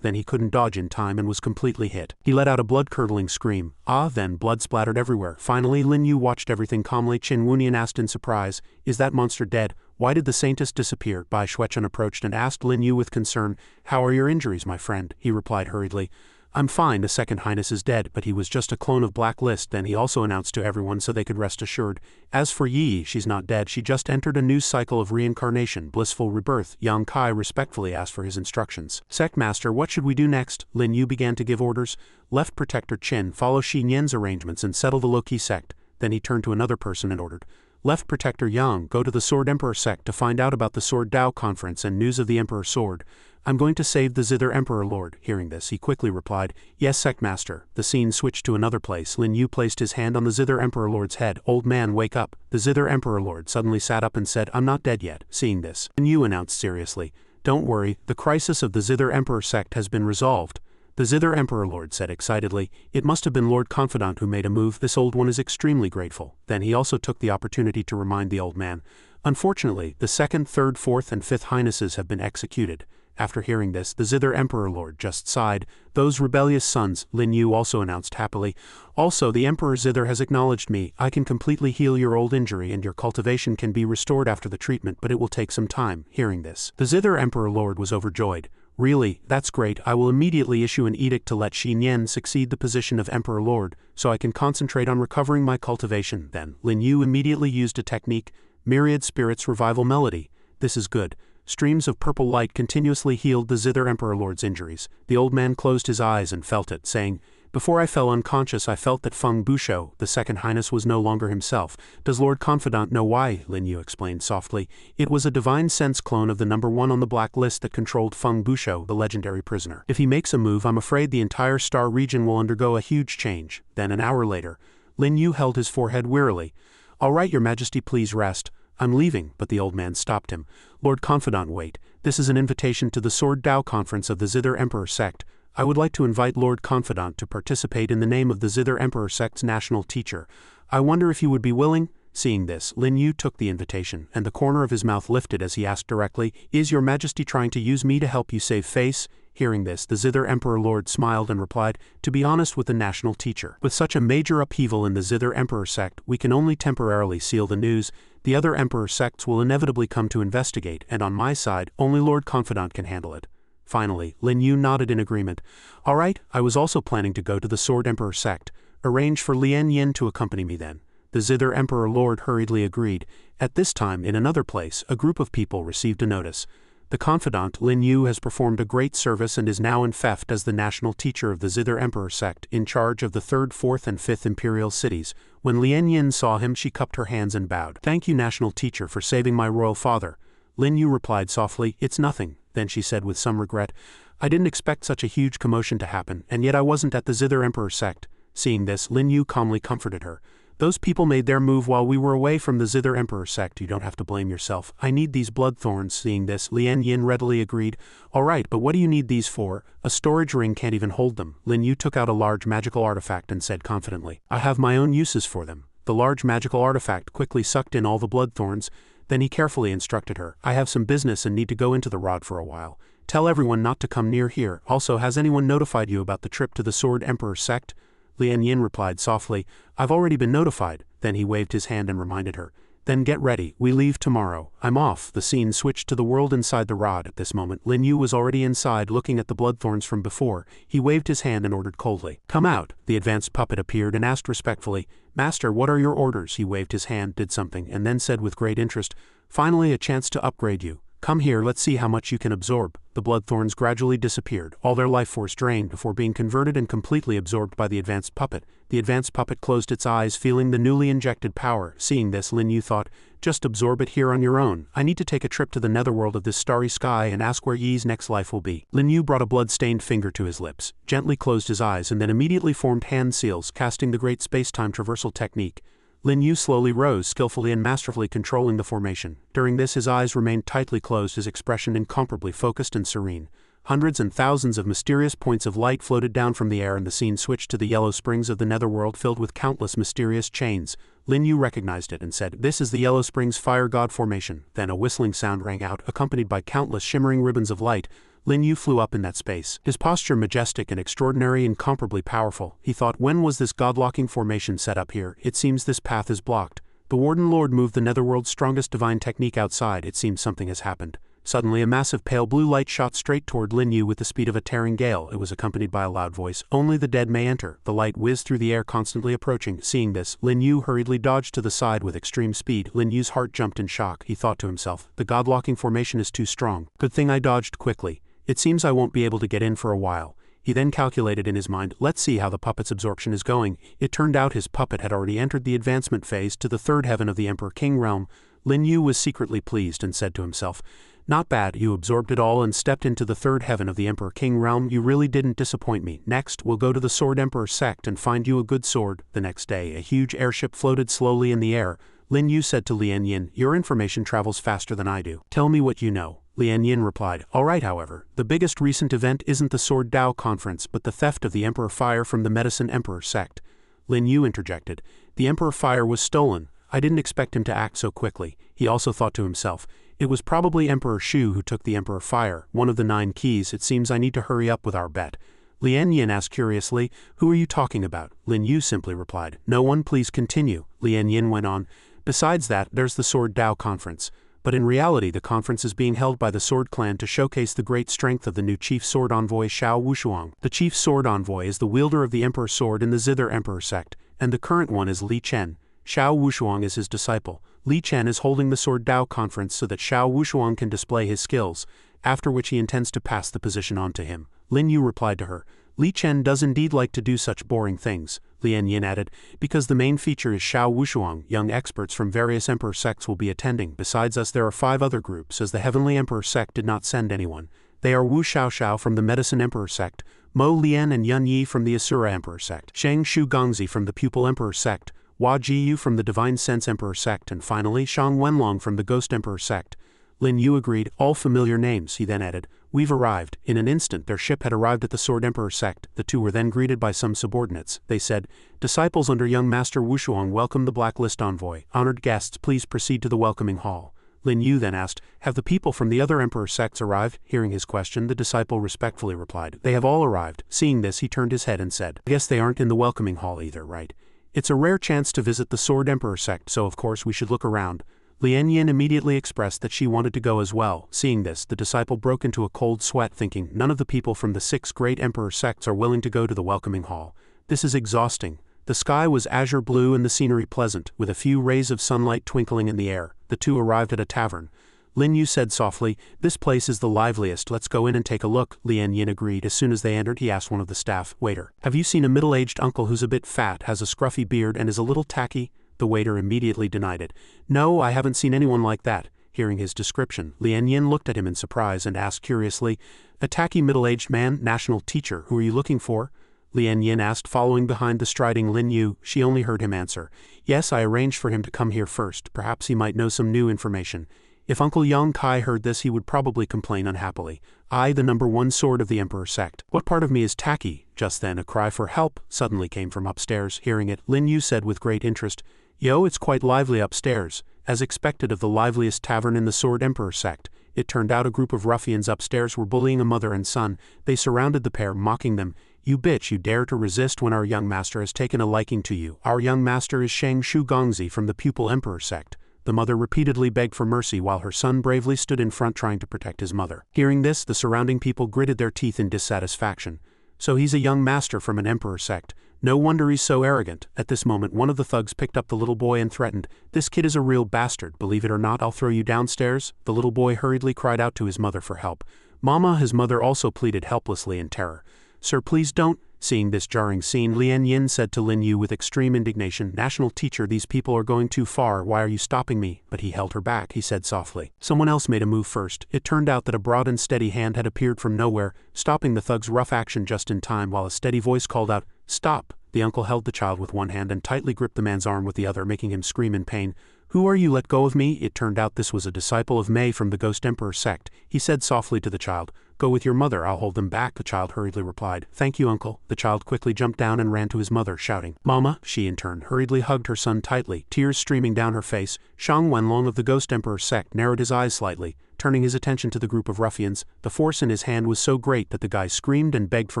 Then he couldn't dodge in time and was completely hit. He let out a blood-curdling scream. Then blood splattered everywhere. Finally, Lin Yu watched everything calmly. Qin Wunian asked in surprise, Is that monster dead? Why did the saintess disappear? Bai Xuechen approached and asked Lin Yu with concern, How are your injuries, my friend? He replied hurriedly, I'm fine, the second highness is dead, but he was just a clone of Blacklist. Then he also announced to everyone so they could rest assured. As for Yi, she's not dead, she just entered a new cycle of reincarnation, blissful rebirth. Yang Kai respectfully asked for his instructions. Sect Master, what should we do next? Lin Yu began to give orders. Left Protector Qin, follow Xin Yan's arrangements and settle the low-key sect. Then he turned to another person and ordered. Left Protector Yang, go to the Sword Emperor sect to find out about the Sword Dao conference and news of the Emperor Sword. I'm going to save the Zither Emperor Lord. Hearing this, he quickly replied, Yes, Sect Master. The scene switched to another place. Lin Yu placed his hand on the Zither Emperor Lord's head. Old man, wake up. The Zither Emperor Lord suddenly sat up and said, I'm not dead yet. Seeing this, Lin Yu announced seriously, Don't worry, the crisis of the Zither Emperor sect has been resolved. The Zither Emperor Lord said excitedly, It must have been Lord Confidant who made a move. This old one is extremely grateful. Then he also took the opportunity to remind the old man, Unfortunately, the second, third, fourth, and fifth highnesses have been executed. After hearing this, the Zither Emperor Lord just sighed. Those rebellious sons, Lin Yu also announced happily. Also, the Emperor Zither has acknowledged me. I can completely heal your old injury and your cultivation can be restored after the treatment, but it will take some time. Hearing this, the Zither Emperor Lord was overjoyed. Really, that's great. I will immediately issue an edict to let Xin Yan succeed the position of Emperor Lord, so I can concentrate on recovering my cultivation. Then, Lin Yu immediately used a technique, Myriad Spirits Revival Melody. This is good. Streams of purple light continuously healed the Zither Emperor Lord's injuries. The old man closed his eyes and felt it, saying, Before I fell unconscious I felt that Feng Busho, the second highness, was no longer himself. Does Lord Confidant know why? Lin Yu explained softly. It was a divine sense clone of the number 1 on the black list that controlled Feng Busho, the legendary prisoner. If he makes a move, I'm afraid the entire star region will undergo a huge change. Then an hour later, Lin Yu held his forehead wearily. All right, your majesty, please rest. I'm leaving, but the old man stopped him. Lord Confidant, wait. This is an invitation to the Sword Dao conference of the Zither Emperor sect. I would like to invite Lord Confidant to participate in the name of the Zither Emperor sect's national teacher. I wonder if you would be willing? Seeing this, Lin Yu took the invitation, and the corner of his mouth lifted as he asked directly, Is your majesty trying to use me to help you save face? Hearing this, the Zither Emperor Lord smiled and replied, To be honest with the national teacher, with such a major upheaval in the Zither Emperor sect, we can only temporarily seal the news. The other Emperor sects will inevitably come to investigate, and on my side, only Lord Confidant can handle it. Finally, Lin Yu nodded in agreement. All right, I was also planning to go to the Sword Emperor sect. Arrange for Lien Yin to accompany me then. The Zither Emperor Lord hurriedly agreed. At this time, in another place, a group of people received a notice. The confidant, Lin Yu, has performed a great service and is now in theft as the national teacher of the Zither Emperor sect, in charge of the 3rd, 4th, and 5th imperial cities. When Lien Yin saw him, she cupped her hands and bowed. Thank you, national teacher, for saving my royal father. Lin Yu replied softly, It's nothing. Then she said with some regret, I didn't expect such a huge commotion to happen, and yet I wasn't at the Zither Emperor sect. Seeing this, Lin Yu calmly comforted her. Those people made their move while we were away from the Zither Emperor sect. You don't have to blame yourself. I need these blood thorns." Seeing this, Lien Yin readily agreed. "All right, but what do you need these for? A storage ring can't even hold them." Lin Yu took out a large magical artifact and said confidently, "I have my own uses for them." The large magical artifact quickly sucked in all the blood thorns. Then he carefully instructed her, "I have some business and need to go into the rod for a while. Tell everyone not to come near here. Also, has anyone notified you about the trip to the Sword Emperor sect?" Lien Yin replied softly, "I've already been notified." Then he waved his hand and reminded her, "Then get ready, we leave tomorrow. I'm off." The scene switched to the world inside the rod. At this moment, Lin Yu was already inside looking at the blood thorns from before. He waved his hand and ordered coldly, "Come out." The advanced puppet appeared and asked respectfully, "Master, what are your orders?" He waved his hand, did something, and then said with great interest, "Finally a chance to upgrade you. Come here, let's see how much you can absorb." The blood thorns gradually disappeared, all their life force drained before being converted and completely absorbed by the advanced puppet. The advanced puppet closed its eyes, feeling the newly injected power. Seeing this, Lin Yu thought, "Just absorb it here on your own. I need to take a trip to the netherworld of this starry sky and ask where Yi's next life will be." Lin Yu brought a blood-stained finger to his lips, gently closed his eyes, and then immediately formed hand seals, casting the great space-time traversal technique. Lin Yu slowly rose, skillfully and masterfully controlling the formation. During this, his eyes remained tightly closed, his expression incomparably focused and serene. Hundreds and thousands of mysterious points of light floated down from the air, and the scene switched to the yellow springs of the netherworld filled with countless mysterious chains. Lin Yu recognized it and said, "This is the Yellow Springs Fire God formation." Then a whistling sound rang out, accompanied by countless shimmering ribbons of light. Lin Yu flew up in that space, his posture majestic and extraordinary, incomparably powerful. He thought, when was this god-locking formation set up here? It seems this path is blocked. The Warden Lord moved the netherworld's strongest divine technique outside. It seems something has happened. Suddenly a massive pale blue light shot straight toward Lin Yu with the speed of a tearing gale. It was accompanied by a loud voice, "Only the dead may enter." The light whizzed through the air, constantly approaching. Seeing this, Lin Yu hurriedly dodged to the side with extreme speed. Lin Yu's heart jumped in shock. He thought to himself, "The god-locking formation is too strong. Good thing I dodged quickly. It seems I won't be able to get in for a while." He then calculated in his mind, "Let's see how the puppet's absorption is going." It turned out his puppet had already entered the advancement phase to the third heaven of the Emperor King realm. Lin Yu was secretly pleased and said to himself, "Not bad, you absorbed it all and stepped into the third heaven of the Emperor King realm. You really didn't disappoint me. Next, we'll go to the Sword Emperor sect and find you a good sword." The next day, a huge airship floated slowly in the air. Lin Yu said to Lien Yin, "Your information travels faster than I do. Tell me what you know." Lien Yin replied, "All right, however, the biggest recent event isn't the Sword Dao conference but the theft of the Emperor Fire from the Medicine Emperor sect." Lin Yu interjected, "The Emperor Fire was stolen. I didn't expect him to act so quickly." He also thought to himself, "It was probably Emperor Shu who took the Emperor Fire, one of the 9 keys. It seems I need to hurry up with our bet." Lien Yin asked curiously, "Who are you talking about?" Lin Yu simply replied, "No one, please continue." Lien Yin went on, "Besides that, there's the Sword Dao conference. But in reality, the conference is being held by the Sword Clan to showcase the great strength of the new Chief Sword Envoy Xiao Wushuang. The Chief Sword Envoy is the wielder of the Emperor's sword in the Zither Emperor sect, and the current one is Li Chen. Xiao Wushuang is his disciple. Li Chen is holding the Sword Dao conference so that Xiao Wushuang can display his skills, after which he intends to pass the position on to him." Lin Yu replied to her, "Li Chen does indeed like to do such boring things." Lien Yin added, "Because the main feature is Xiao Wushuang, young experts from various Emperor sects will be attending. Besides us there are 5 other groups, as the Heavenly Emperor sect did not send anyone. They are Wu Xiaoxiao from the Medicine Emperor sect, Mo Lian and Yun Yi from the Asura Emperor sect, Shang Shu Gongzi from the Pupil Emperor sect, Hua Jiyu from the Divine Sense Emperor sect, and finally Shang Wenlong from the Ghost Emperor sect." Lin Yu agreed, "All familiar names." He then added, "We've arrived." In an instant their ship had arrived at the Sword Emperor sect. The two were then greeted by some subordinates. They said, "Disciples under young Master Wushuang welcome the Blacklist Envoy. Honored guests, please proceed to the welcoming hall." Lin Yu then asked, "Have the people from the other Emperor sects arrived?" Hearing his question, the disciple respectfully replied, "They have all arrived." Seeing this, he turned his head and said, "I guess they aren't in the welcoming hall either, right? It's a rare chance to visit the Sword Emperor sect, so of course we should look around." Lien Yin immediately expressed that she wanted to go as well. Seeing this, the disciple broke into a cold sweat, thinking, none of the people from the 6 great Emperor sects are willing to go to the welcoming hall. This is exhausting. The sky was azure blue and the scenery pleasant, with a few rays of sunlight twinkling in the air. The two arrived at a tavern. Lin Yu said softly, "This place is the liveliest, let's go in and take a look." Lien Yin agreed. As soon as they entered, he asked one of the staff, "Waiter, have you seen a middle-aged uncle who's a bit fat, has a scruffy beard, and is a little tacky?" The waiter immediately denied it. "No, I haven't seen anyone like that." Hearing his description, Lien Yin looked at him in surprise and asked curiously, "A tacky middle-aged man, national teacher, who are you looking for?" Lian Yin asked, following behind the striding Lin Yu. She only heard him answer, "Yes, I arranged for him to come here first. Perhaps he might know some new information." If Uncle Yang Kai heard this, he would probably complain unhappily. "I, the #1 sword of the Emperor Sect. What part of me is tacky?" Just then a cry for help suddenly came from upstairs. Hearing it, Lin Yu said with great interest, "Yo, it's quite lively upstairs." As expected of the liveliest tavern in the Sword Emperor Sect, it turned out a group of ruffians upstairs were bullying a mother and son. They surrounded the pair, mocking them. "You bitch, you dare to resist when our young master has taken a liking to you. Our young master is Shang Shu Gongzi from the Pupil Emperor Sect." The mother repeatedly begged for mercy while her son bravely stood in front trying to protect his mother. Hearing this, the surrounding people gritted their teeth in dissatisfaction. So he's a young master from an emperor sect. No wonder he's so arrogant. At this moment, one of the thugs picked up the little boy and threatened, "This kid is a real bastard. Believe it or not, I'll throw you downstairs." The little boy hurriedly cried out to his mother for help. "Mama," his mother also pleaded helplessly in terror. "Sir, please don't." Seeing this jarring scene, Lian Yin said to Lin Yu with extreme indignation, "National teacher, these people are going too far. Why are you stopping me?" But he held her back. He said softly. Someone else made a move first. It turned out that a broad and steady hand had appeared from nowhere, stopping the thug's rough action just in time while a steady voice called out, "Stop!" The uncle held the child with one hand and tightly gripped the man's arm with the other, making him scream in pain. "Who are you? Let go of me." It turned out this was a disciple of Mei from the Ghost Emperor Sect. He said softly to the child, "Go with your mother, I'll hold them back." The child hurriedly replied, "Thank you, uncle." The child quickly jumped down and ran to his mother, shouting, "Mama." She in turn hurriedly hugged her son tightly, tears streaming down her face. Shang Wenlong of the Ghost Emperor Sect narrowed his eyes slightly, turning his attention to the group of ruffians. The force in his hand was so great that the guy screamed and begged for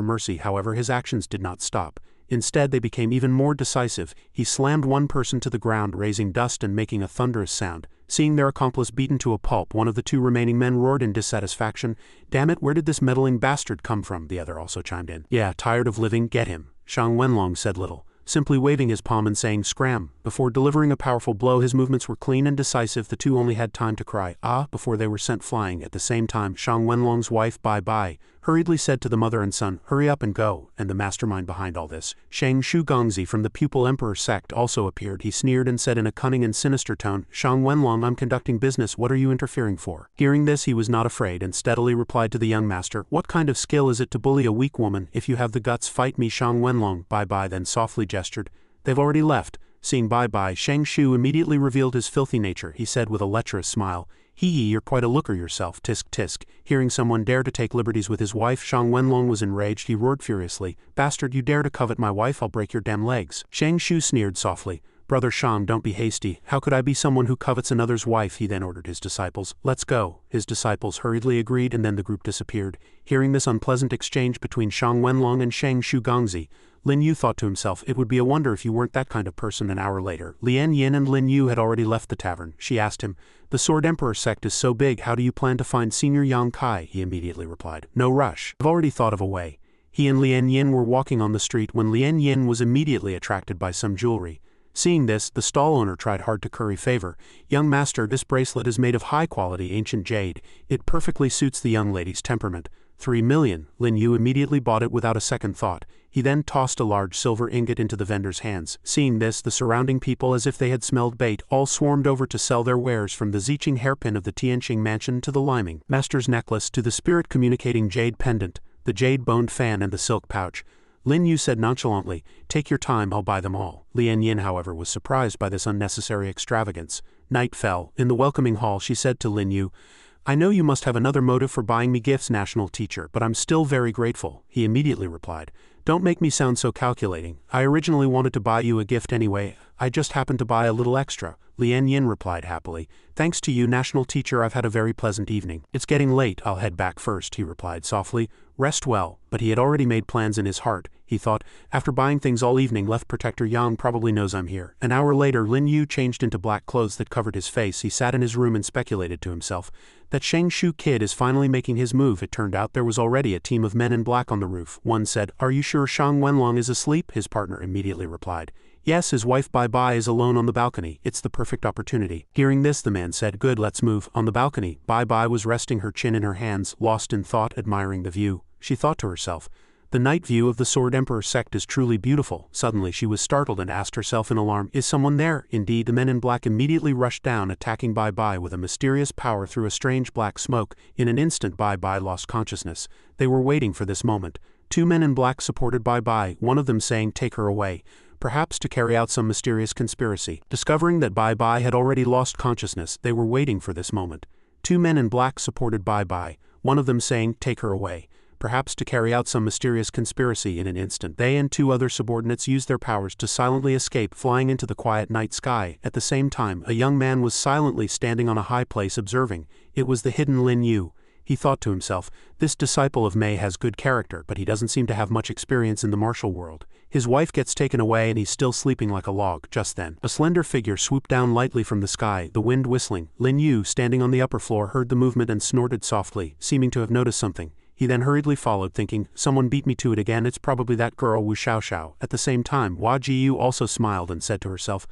mercy. However, his actions did not stop. Instead, they became even more decisive. He slammed one person to the ground, raising dust and making a thunderous sound. Seeing their accomplice beaten to a pulp, one of the two remaining men roared in dissatisfaction, "Damn it, where did this meddling bastard come from?" The other also chimed in. "Yeah, tired of living, get him." Shang Wenlong said little, simply waving his palm and saying, "Scram." Before delivering a powerful blow, his movements were clean and decisive. The two only had time to cry, "Ah," before they were sent flying. At the same time, Shang Wenlong's wife, Bai Bai, hurriedly said to the mother and son, "Hurry up and go." And the mastermind behind all this, Shang Shu Gongzi from the Pupil Emperor Sect, also appeared. He sneered and said in a cunning and sinister tone, "Shang Wenlong, I'm conducting business. What are you interfering for?" Hearing this, he was not afraid and steadily replied to the young master, "What kind of skill is it to bully a weak woman? If you have the guts, fight me." Shang Wenlong, Bai Bai then softly gestured, "They've already left." Seeing Bai Bai, Shang Shu immediately revealed his filthy nature. He said with a lecherous smile, "Hee, you're quite a looker yourself, tisk tisk." Hearing someone dare to take liberties with his wife, Shang Wenlong was enraged. He roared furiously, "Bastard, you dare to covet my wife, I'll break your damn legs." Shang Shu sneered softly, "Brother Shang, don't be hasty. How could I be someone who covets another's wife?" He then ordered his disciples, "Let's go." His disciples hurriedly agreed and then the group disappeared. Hearing this unpleasant exchange between Shang Wenlong and Shang Shu Gongzi, Lin Yu thought to himself, "It would be a wonder if you weren't that kind of person." An hour later, Lian Yin and Lin Yu had already left the tavern. She asked him, "The Sword Emperor Sect is so big, how do you plan to find Senior Yang Kai?" He immediately replied, "No rush. I've already thought of a way." He and Lian Yin were walking on the street when Lian Yin was immediately attracted by some jewelry. Seeing this, the stall owner tried hard to curry favor. "Young master, this bracelet is made of high-quality ancient jade. It perfectly suits the young lady's temperament. 3 million. Lin Yu immediately bought it without a second thought. He then tossed a large silver ingot into the vendor's hands. Seeing this, the surrounding people, as if they had smelled bait, all swarmed over to sell their wares, from the Ziqing hairpin of the Tianqing mansion to the Liming master's necklace to the spirit-communicating jade pendant, the jade-boned fan and the silk pouch. Lin Yu said nonchalantly, "Take your time, I'll buy them all." Lian Yin, however, was surprised by this unnecessary extravagance. Night fell. In the welcoming hall, she said to Lin Yu, "I know you must have another motive for buying me gifts, national teacher, but I'm still very grateful." He immediately replied, "Don't make me sound so calculating. I originally wanted to buy you a gift anyway. I just happened to buy a little extra." Lian Yin replied happily, "Thanks to you, national teacher, I've had a very pleasant evening." "It's getting late, I'll head back first," he replied softly. "Rest well." But he had already made plans in his heart. He thought, "After buying things all evening, Left Protector Yang probably knows I'm here." An hour later, Lin Yu changed into black clothes that covered his face. He sat in his room and speculated to himself, "That Shang Shu kid is finally making his move." It turned out there was already a team of men in black on the roof. One said, "Are you sure Shang Wenlong is asleep?" His partner immediately replied, "Yes, his wife Bai Bai is alone on the balcony. It's the perfect opportunity." Hearing this, the man said, "Good, let's move." On the balcony, Bai Bai was resting her chin in her hands, lost in thought, admiring the view. She thought to herself, "The night view of the Sword Emperor Sect is truly beautiful." Suddenly she was startled and asked herself in alarm, "Is someone there?" Indeed, the men in black immediately rushed down, attacking Bai Bai with a mysterious power through a strange black smoke. In an instant, Bai Bai lost consciousness. They were waiting for this moment. Two men in black supported Bai, one of them saying, "Take her away," perhaps to carry out some mysterious conspiracy. Discovering that Bai had already lost consciousness, they were waiting for this moment. Two men in black supported Bai, one of them saying, "Take her away," perhaps to carry out some mysterious conspiracy. In an instant, they and two other subordinates used their powers to silently escape, flying into the quiet night sky. At the same time, a young man was silently standing on a high place observing. It was the hidden Lin Yu. He thought to himself, this disciple of Mei has good character, but he doesn't seem to have much experience in the martial world. His wife gets taken away and he's still sleeping like a log. Just then, a slender figure swooped down lightly from the sky, the wind whistling. Lin Yu, standing on the upper floor, heard the movement and snorted softly, seeming to have noticed something. He then hurriedly followed, thinking, someone beat me to it again, it's probably that girl Wu Xiaoxiao. At the same time, Hua Jiyu also smiled and said to herself,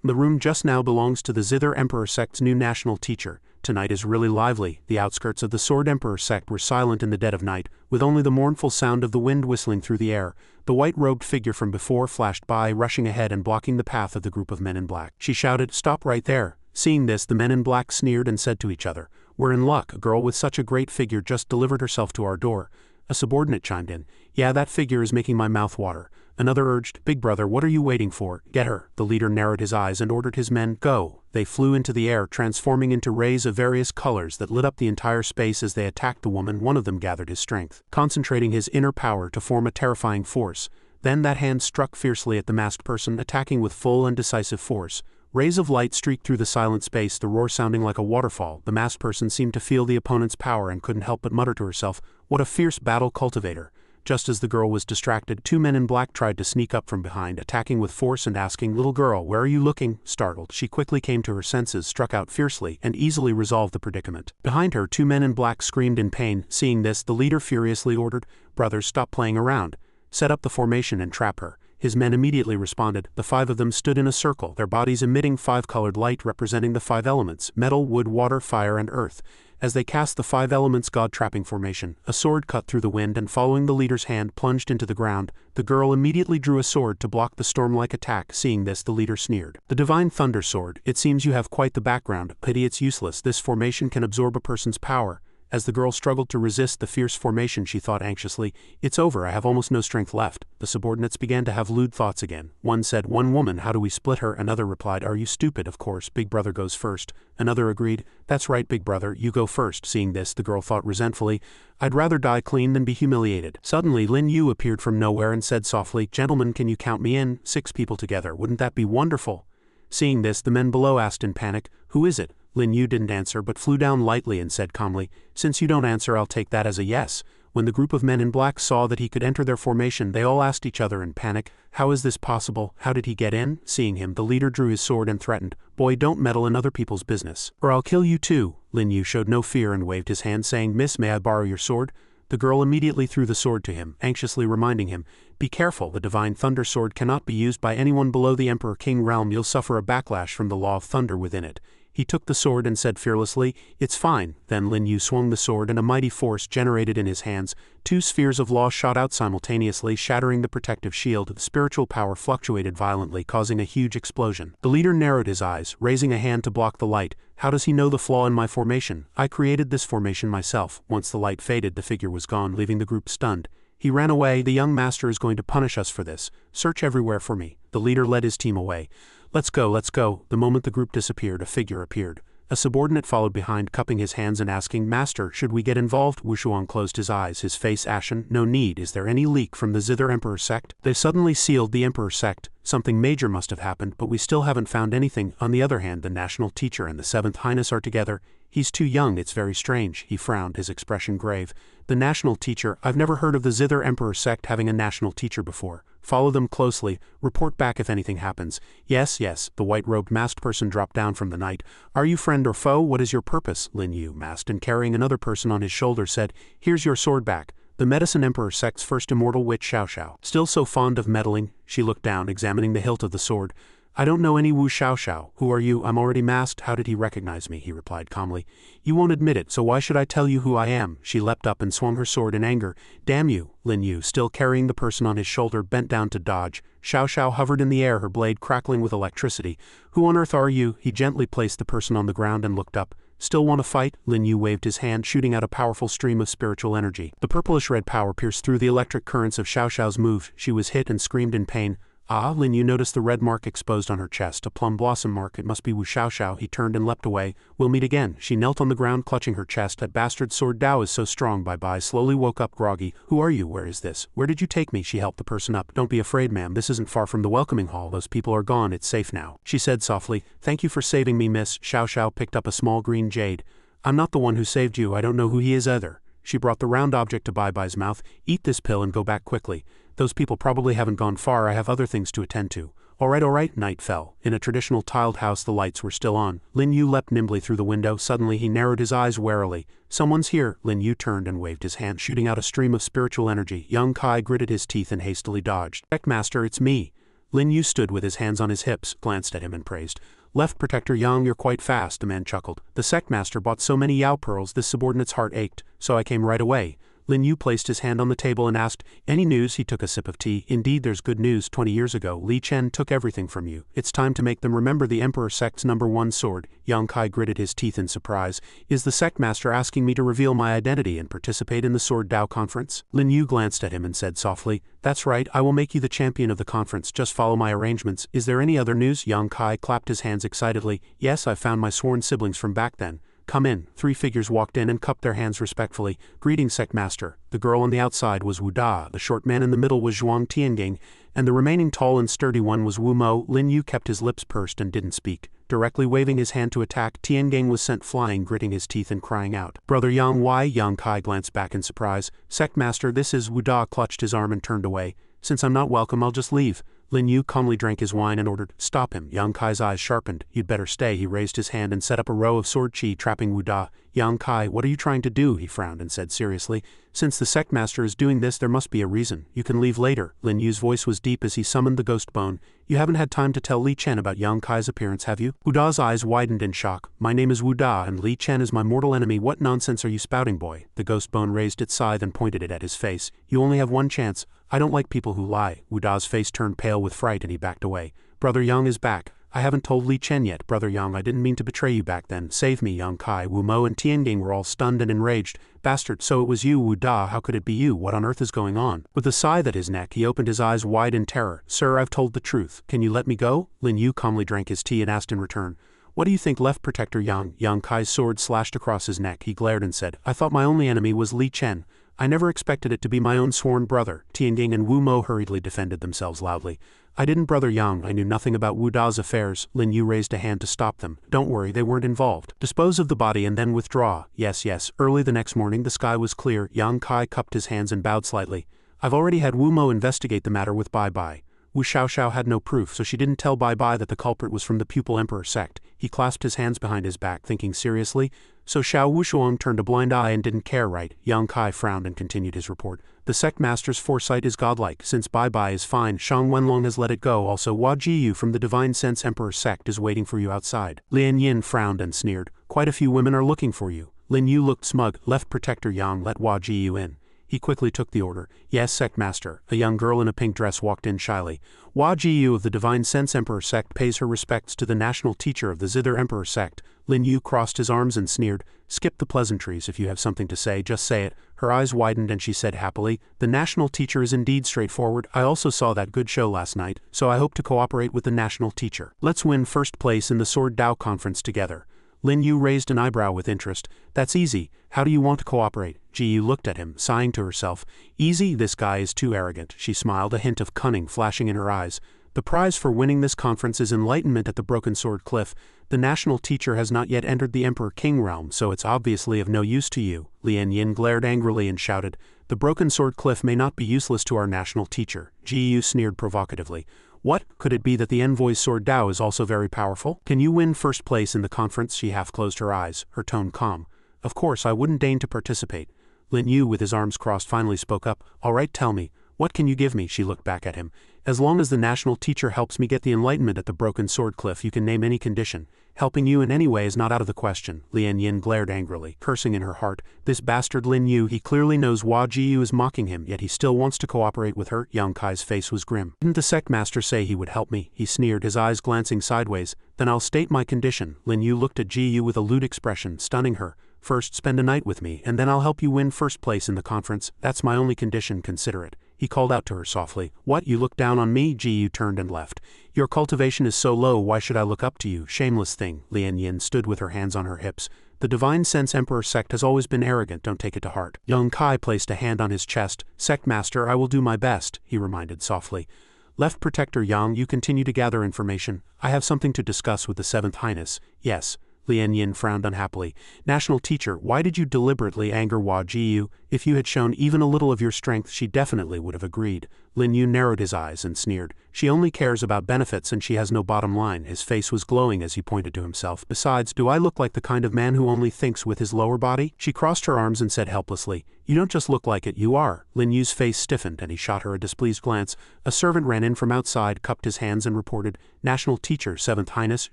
the room just now belongs to the Zither Emperor Sect's new national teacher. Tonight is really lively. The outskirts of the Sword Emperor Sect were silent in the dead of night, with only the mournful sound of the wind whistling through the air. The white-robed figure from before flashed by, rushing ahead and blocking the path of the group of men in black. She shouted, "Stop right there." Seeing this, the men in black sneered and said to each other, "We're in luck, a girl with such a great figure just delivered herself to our door." A subordinate chimed in, "Yeah, that figure is making my mouth water." Another urged, "Big brother, what are you waiting for? Get her." The leader narrowed his eyes and ordered his men, "Go." They flew into the air, transforming into rays of various colors that lit up the entire space as they attacked the woman. One of them gathered his strength, concentrating his inner power to form a terrifying force. Then that hand struck fiercely at the masked person, attacking with full and decisive force. Rays of light streaked through the silent space, the roar sounding like a waterfall. The masked person seemed to feel the opponent's power and couldn't help but mutter to herself, "What a fierce battle cultivator." Just as the girl was distracted, two men in black tried to sneak up from behind, attacking with force and asking, "Little girl, where are you looking?" Startled, she quickly came to her senses, struck out fiercely, and easily resolved the predicament. Behind her, two men in black screamed in pain. Seeing this, the leader furiously ordered, "Brothers, stop playing around. Set up the formation and trap her." His men immediately responded. The five of them stood in a circle, their bodies emitting five-colored light representing the five elements: metal, wood, water, fire, and earth. As they cast the five elements god-trapping formation, a sword cut through the wind and, following the leader's hand, plunged into the ground. The girl immediately drew a sword to block the storm-like attack. Seeing this, the leader sneered, "The divine thunder sword. It seems you have quite the background. Pity it's useless. This formation can absorb a person's power." As the girl struggled to resist the fierce formation, she thought anxiously, "It's over, I have almost no strength left." The subordinates began to have lewd thoughts again. One said, "One woman, how do we split her?" Another replied, "Are you stupid? Of course, big brother goes first." Another agreed, "That's right, big brother, you go first." Seeing this, the girl thought resentfully, "I'd rather die clean than be humiliated." Suddenly, Lin Yu appeared from nowhere and said softly, "Gentlemen, can you count me in? 6 people together, wouldn't that be wonderful?" Seeing this, the men below asked in panic, "Who is it?" Lin Yu didn't answer but flew down lightly and said calmly, "Since you don't answer, I'll take that as a yes." When the group of men in black saw that he could enter their formation, they all asked each other in panic, "How is this possible? How did he get in?" Seeing him, the leader drew his sword and threatened, "Boy, don't meddle in other people's business, or I'll kill you too." Lin Yu showed no fear and waved his hand, saying, "Miss, may I borrow your sword?" The girl immediately threw the sword to him, anxiously reminding him, "Be careful, the divine thunder sword cannot be used by anyone below the Emperor King realm. You'll suffer a backlash from the law of thunder within it." He took the sword and said fearlessly, "It's fine." Then Lin Yu swung the sword and a mighty force generated in his hands. 2 spheres of law shot out simultaneously, shattering the protective shield. The spiritual power fluctuated violently, causing a huge explosion. The leader narrowed his eyes, raising a hand to block the light. "How does he know the flaw in my formation? I created this formation myself." Once the light faded, the figure was gone, leaving the group stunned. "He ran away. The young master is going to punish us for this. Search everywhere for me." The leader led his team away. Let's go, let's go." The moment the group disappeared, a figure appeared. A subordinate followed behind, cupping his hands and asking, "Master, should we get involved?" Wu Shuang closed his eyes, his face ashen. "No need. Is there any leak from the Zither Emperor Sect? They've suddenly sealed the Emperor Sect. Something major must have happened, but we still haven't found anything." On the other hand, the national teacher and the 7th Highness are together. "He's too young, it's very strange." He frowned, his expression grave. "The national teacher? I've never heard of the Zither Emperor Sect having a national teacher before. Follow them closely. Report back if anything happens." "Yes, yes." The white-robed masked person dropped down from the night. "Are you friend or foe? What is your purpose?" Lin Yu, masked and carrying another person on his shoulder, said, "Here's your sword back." The Medicine Emperor Sect's first immortal witch Xiaoxiao. Still so fond of meddling, she looked down, examining the hilt of the sword. "I don't know any Wu Xiaoxiao. Who are you? I'm already masked." "How did he recognize me?" he replied calmly. "You won't admit it, so why should I tell you who I am?" She leapt up and swung her sword in anger. "Damn you!" Lin Yu, still carrying the person on his shoulder, bent down to dodge. Xiaoxiao hovered in the air, her blade crackling with electricity. "Who on earth are you?" He gently placed the person on the ground and looked up. Still want to fight? Lin Yu waved his hand, shooting out a powerful stream of spiritual energy. The purplish-red power pierced through the electric currents of Xiao Xiao's move. She was hit and screamed in pain. Ah, Lin Yu noticed the red mark exposed on her chest, a plum blossom mark. It must be Wu Xiao Xiao. He turned and leapt away. We'll meet again. She knelt on the ground, clutching her chest. That bastard sword Dao is so strong. Bye-bye. Slowly woke up groggy. Who are you? Where is this? Where did you take me? She helped the person up. Don't be afraid, ma'am. This isn't far from the welcoming hall. Those people are gone. It's safe now, she said softly. Thank you for saving me, miss. Xiao Xiao picked up a small green jade. I'm not the one who saved you. I don't know who he is either. She brought the round object to Bye-bye's mouth. Eat this pill and go back quickly. Those people probably haven't gone far. I have other things to attend to. All right. Night fell. In a traditional tiled house, the lights were still on. Lin Yu leapt nimbly through the window. Suddenly he narrowed his eyes warily. Someone's here. Lin Yu turned and waved his hand, shooting out a stream of spiritual energy. Young Kai gritted his teeth and hastily dodged. Sect Master, it's me. Lin Yu stood with his hands on his hips, glanced at him and praised. Left Protector Yang, you're quite fast, the man chuckled. The Sect Master bought so many Yao pearls this subordinate's heart ached, so I came right away. Lin Yu placed his hand on the table and asked, any news? He took a sip of tea. Indeed, there's good news. 20 years ago, Li Chen took everything from you. It's time to make them remember the Emperor Sect's #1 sword. Yang Kai gritted his teeth in surprise. Is the Sect Master asking me to reveal my identity and participate in the Sword Dao conference? Lin Yu glanced at him and said softly, that's right, I will make you the champion of the conference. Just follow my arrangements. Is there any other news? Yang Kai clapped his hands excitedly. Yes, I found my sworn siblings from back then. Come in. 3 figures walked in and cupped their hands respectfully. Greetings, Sect Master. The girl on the outside was Wu Da, the short man in the middle was Zhuang Tiangeng, and the remaining tall and sturdy one was Wu Mo. Lin Yu kept his lips pursed and didn't speak. Directly waving his hand to attack, Tiangeng was sent flying, gritting his teeth and crying out. Brother Yang, why? Yang Kai glanced back in surprise. Sect Master, this is... Wu Da clutched his arm and turned away. Since I'm not welcome, I'll just leave. Lin Yu calmly drank his wine and ordered, stop him. Yang Kai's eyes sharpened. You'd better stay. He raised his hand and set up a row of sword chi, trapping Wu Da. Yang Kai, what are you trying to do? He frowned and said seriously. Since the Sect Master is doing this, there must be a reason. You can leave later. Lin Yu's voice was deep as he summoned the ghost bone. You haven't had time to tell Li Chen about Yang Kai's appearance, have you? Wu Da's eyes widened in shock. My name is Wu Da, and Li Chen is my mortal enemy. What nonsense are you spouting, boy? The ghost bone raised its scythe and pointed it at his face. You only have one chance. I don't like people who lie. Wu Da's face turned pale with fright and he backed away. Brother Yang is back. I haven't told Li Chen yet. Brother Yang, I didn't mean to betray you back then. Save me, Yang Kai. Wu Mo and Tiangeng were all stunned and enraged. Bastard, so it was you, Wu Da. How could it be you? What on earth is going on? With a scythe at his neck, he opened his eyes wide in terror. Sir, I've told the truth. Can you let me go? Lin Yu calmly drank his tea and asked in return. What do you think, Left Protector Yang? Yang Kai's sword slashed across his neck. He glared and said, I thought my only enemy was Li Chen. I never expected it to be my own sworn brother. Tiangeng and Wu Mo hurriedly defended themselves loudly. I didn't, Brother Yang. I knew nothing about Wu Da's affairs. Lin Yu raised a hand to stop them. Don't worry, they weren't involved. Dispose of the body and then withdraw. Yes. Early the next morning, the sky was clear. Yang Kai cupped his hands and bowed slightly. I've already had Wu Mo investigate the matter with Bye-bye. Wu Xiao had no proof, so she didn't tell Bye-bye that the culprit was from the pupil emperor sect. He clasped his hands behind his back, thinking seriously. So Xiao Wushuang turned a blind eye and didn't care, right? Yang Kai frowned and continued his report. The sect master's foresight is godlike. Since Bye-bye is fine, Shang Wenlong has let it go. Also, Hua Jiyu from the Divine Sense Emperor sect is waiting for you outside. Lian Yin frowned and sneered. Quite a few women are looking for you. Lin Yu looked smug. Left Protector Yang let Hua Jiyu in. He quickly took the order. Yes, Sect Master. A young girl in a pink dress walked in shyly. Hua Jiyu of the Divine Sense Emperor sect pays her respects to the national teacher of the Zither Emperor sect. Lin Yu crossed his arms and sneered. Skip the pleasantries. If you have something to say, just say it. Her eyes widened and she said happily, the national teacher is indeed straightforward. I also saw that good show last night, so I hope to cooperate with the national teacher. Let's win first place in the Sword Dao conference together. Lin Yu raised an eyebrow with interest. That's easy. How do you want to cooperate? Ji looked at him, sighing to herself. Easy? This guy is too arrogant. She smiled, a hint of cunning flashing in her eyes. The prize for winning this conference is enlightenment at the Broken Sword Cliff. The national teacher has not yet entered the Emperor King realm, so it's obviously of no use to you. Lian Yin glared angrily and shouted, the Broken Sword Cliff may not be useless to our national teacher. Ji sneered provocatively. What? Could it be that the envoy's Sword Dao is also very powerful? Can you win first place in the conference? She half closed her eyes, her tone calm. Of course, I wouldn't deign to participate. Lin Yu, with his arms crossed, finally spoke up. All right, tell me. What can you give me? She looked back at him. As long as the national teacher helps me get the enlightenment at the Broken Sword Cliff, you can name any condition. Helping you in any way is not out of the question, Lian Yin glared angrily, cursing in her heart. This bastard Lin Yu, he clearly knows Hua Jiyu is mocking him, yet he still wants to cooperate with her. Yang Kai's face was grim. Didn't the sect master say he would help me? He sneered, his eyes glancing sideways. Then I'll state my condition. Lin Yu looked at Jiyu with a lewd expression, stunning her. First spend a night with me, and then I'll help you win first place in the conference. That's my only condition, consider it. He called out to her softly. What, you look down on me? Jiyu turned and left. Your cultivation is so low, why should I look up to you? Shameless thing. Lian Yin stood with her hands on her hips. The Divine Sense Emperor sect has always been arrogant, don't take it to heart. Yang Kai placed a hand on his chest. Sect master, I will do my best, he reminded softly. Left Protector Yang, you continue to gather information. I have something to discuss with the Seventh Highness. Yes. Lian Yin frowned unhappily. National teacher, why did you deliberately anger Hua Jiyu? If you had shown even a little of your strength, she definitely would have agreed. Lin Yu narrowed his eyes and sneered. She only cares about benefits and she has no bottom line. His face was glowing as he pointed to himself. Besides, do I look like the kind of man who only thinks with his lower body? She crossed her arms and said helplessly, You don't just look like it, you are. Lin Yu's face stiffened and he shot her a displeased glance. A servant ran in from outside, cupped his hands and reported, National Teacher, Seventh Highness,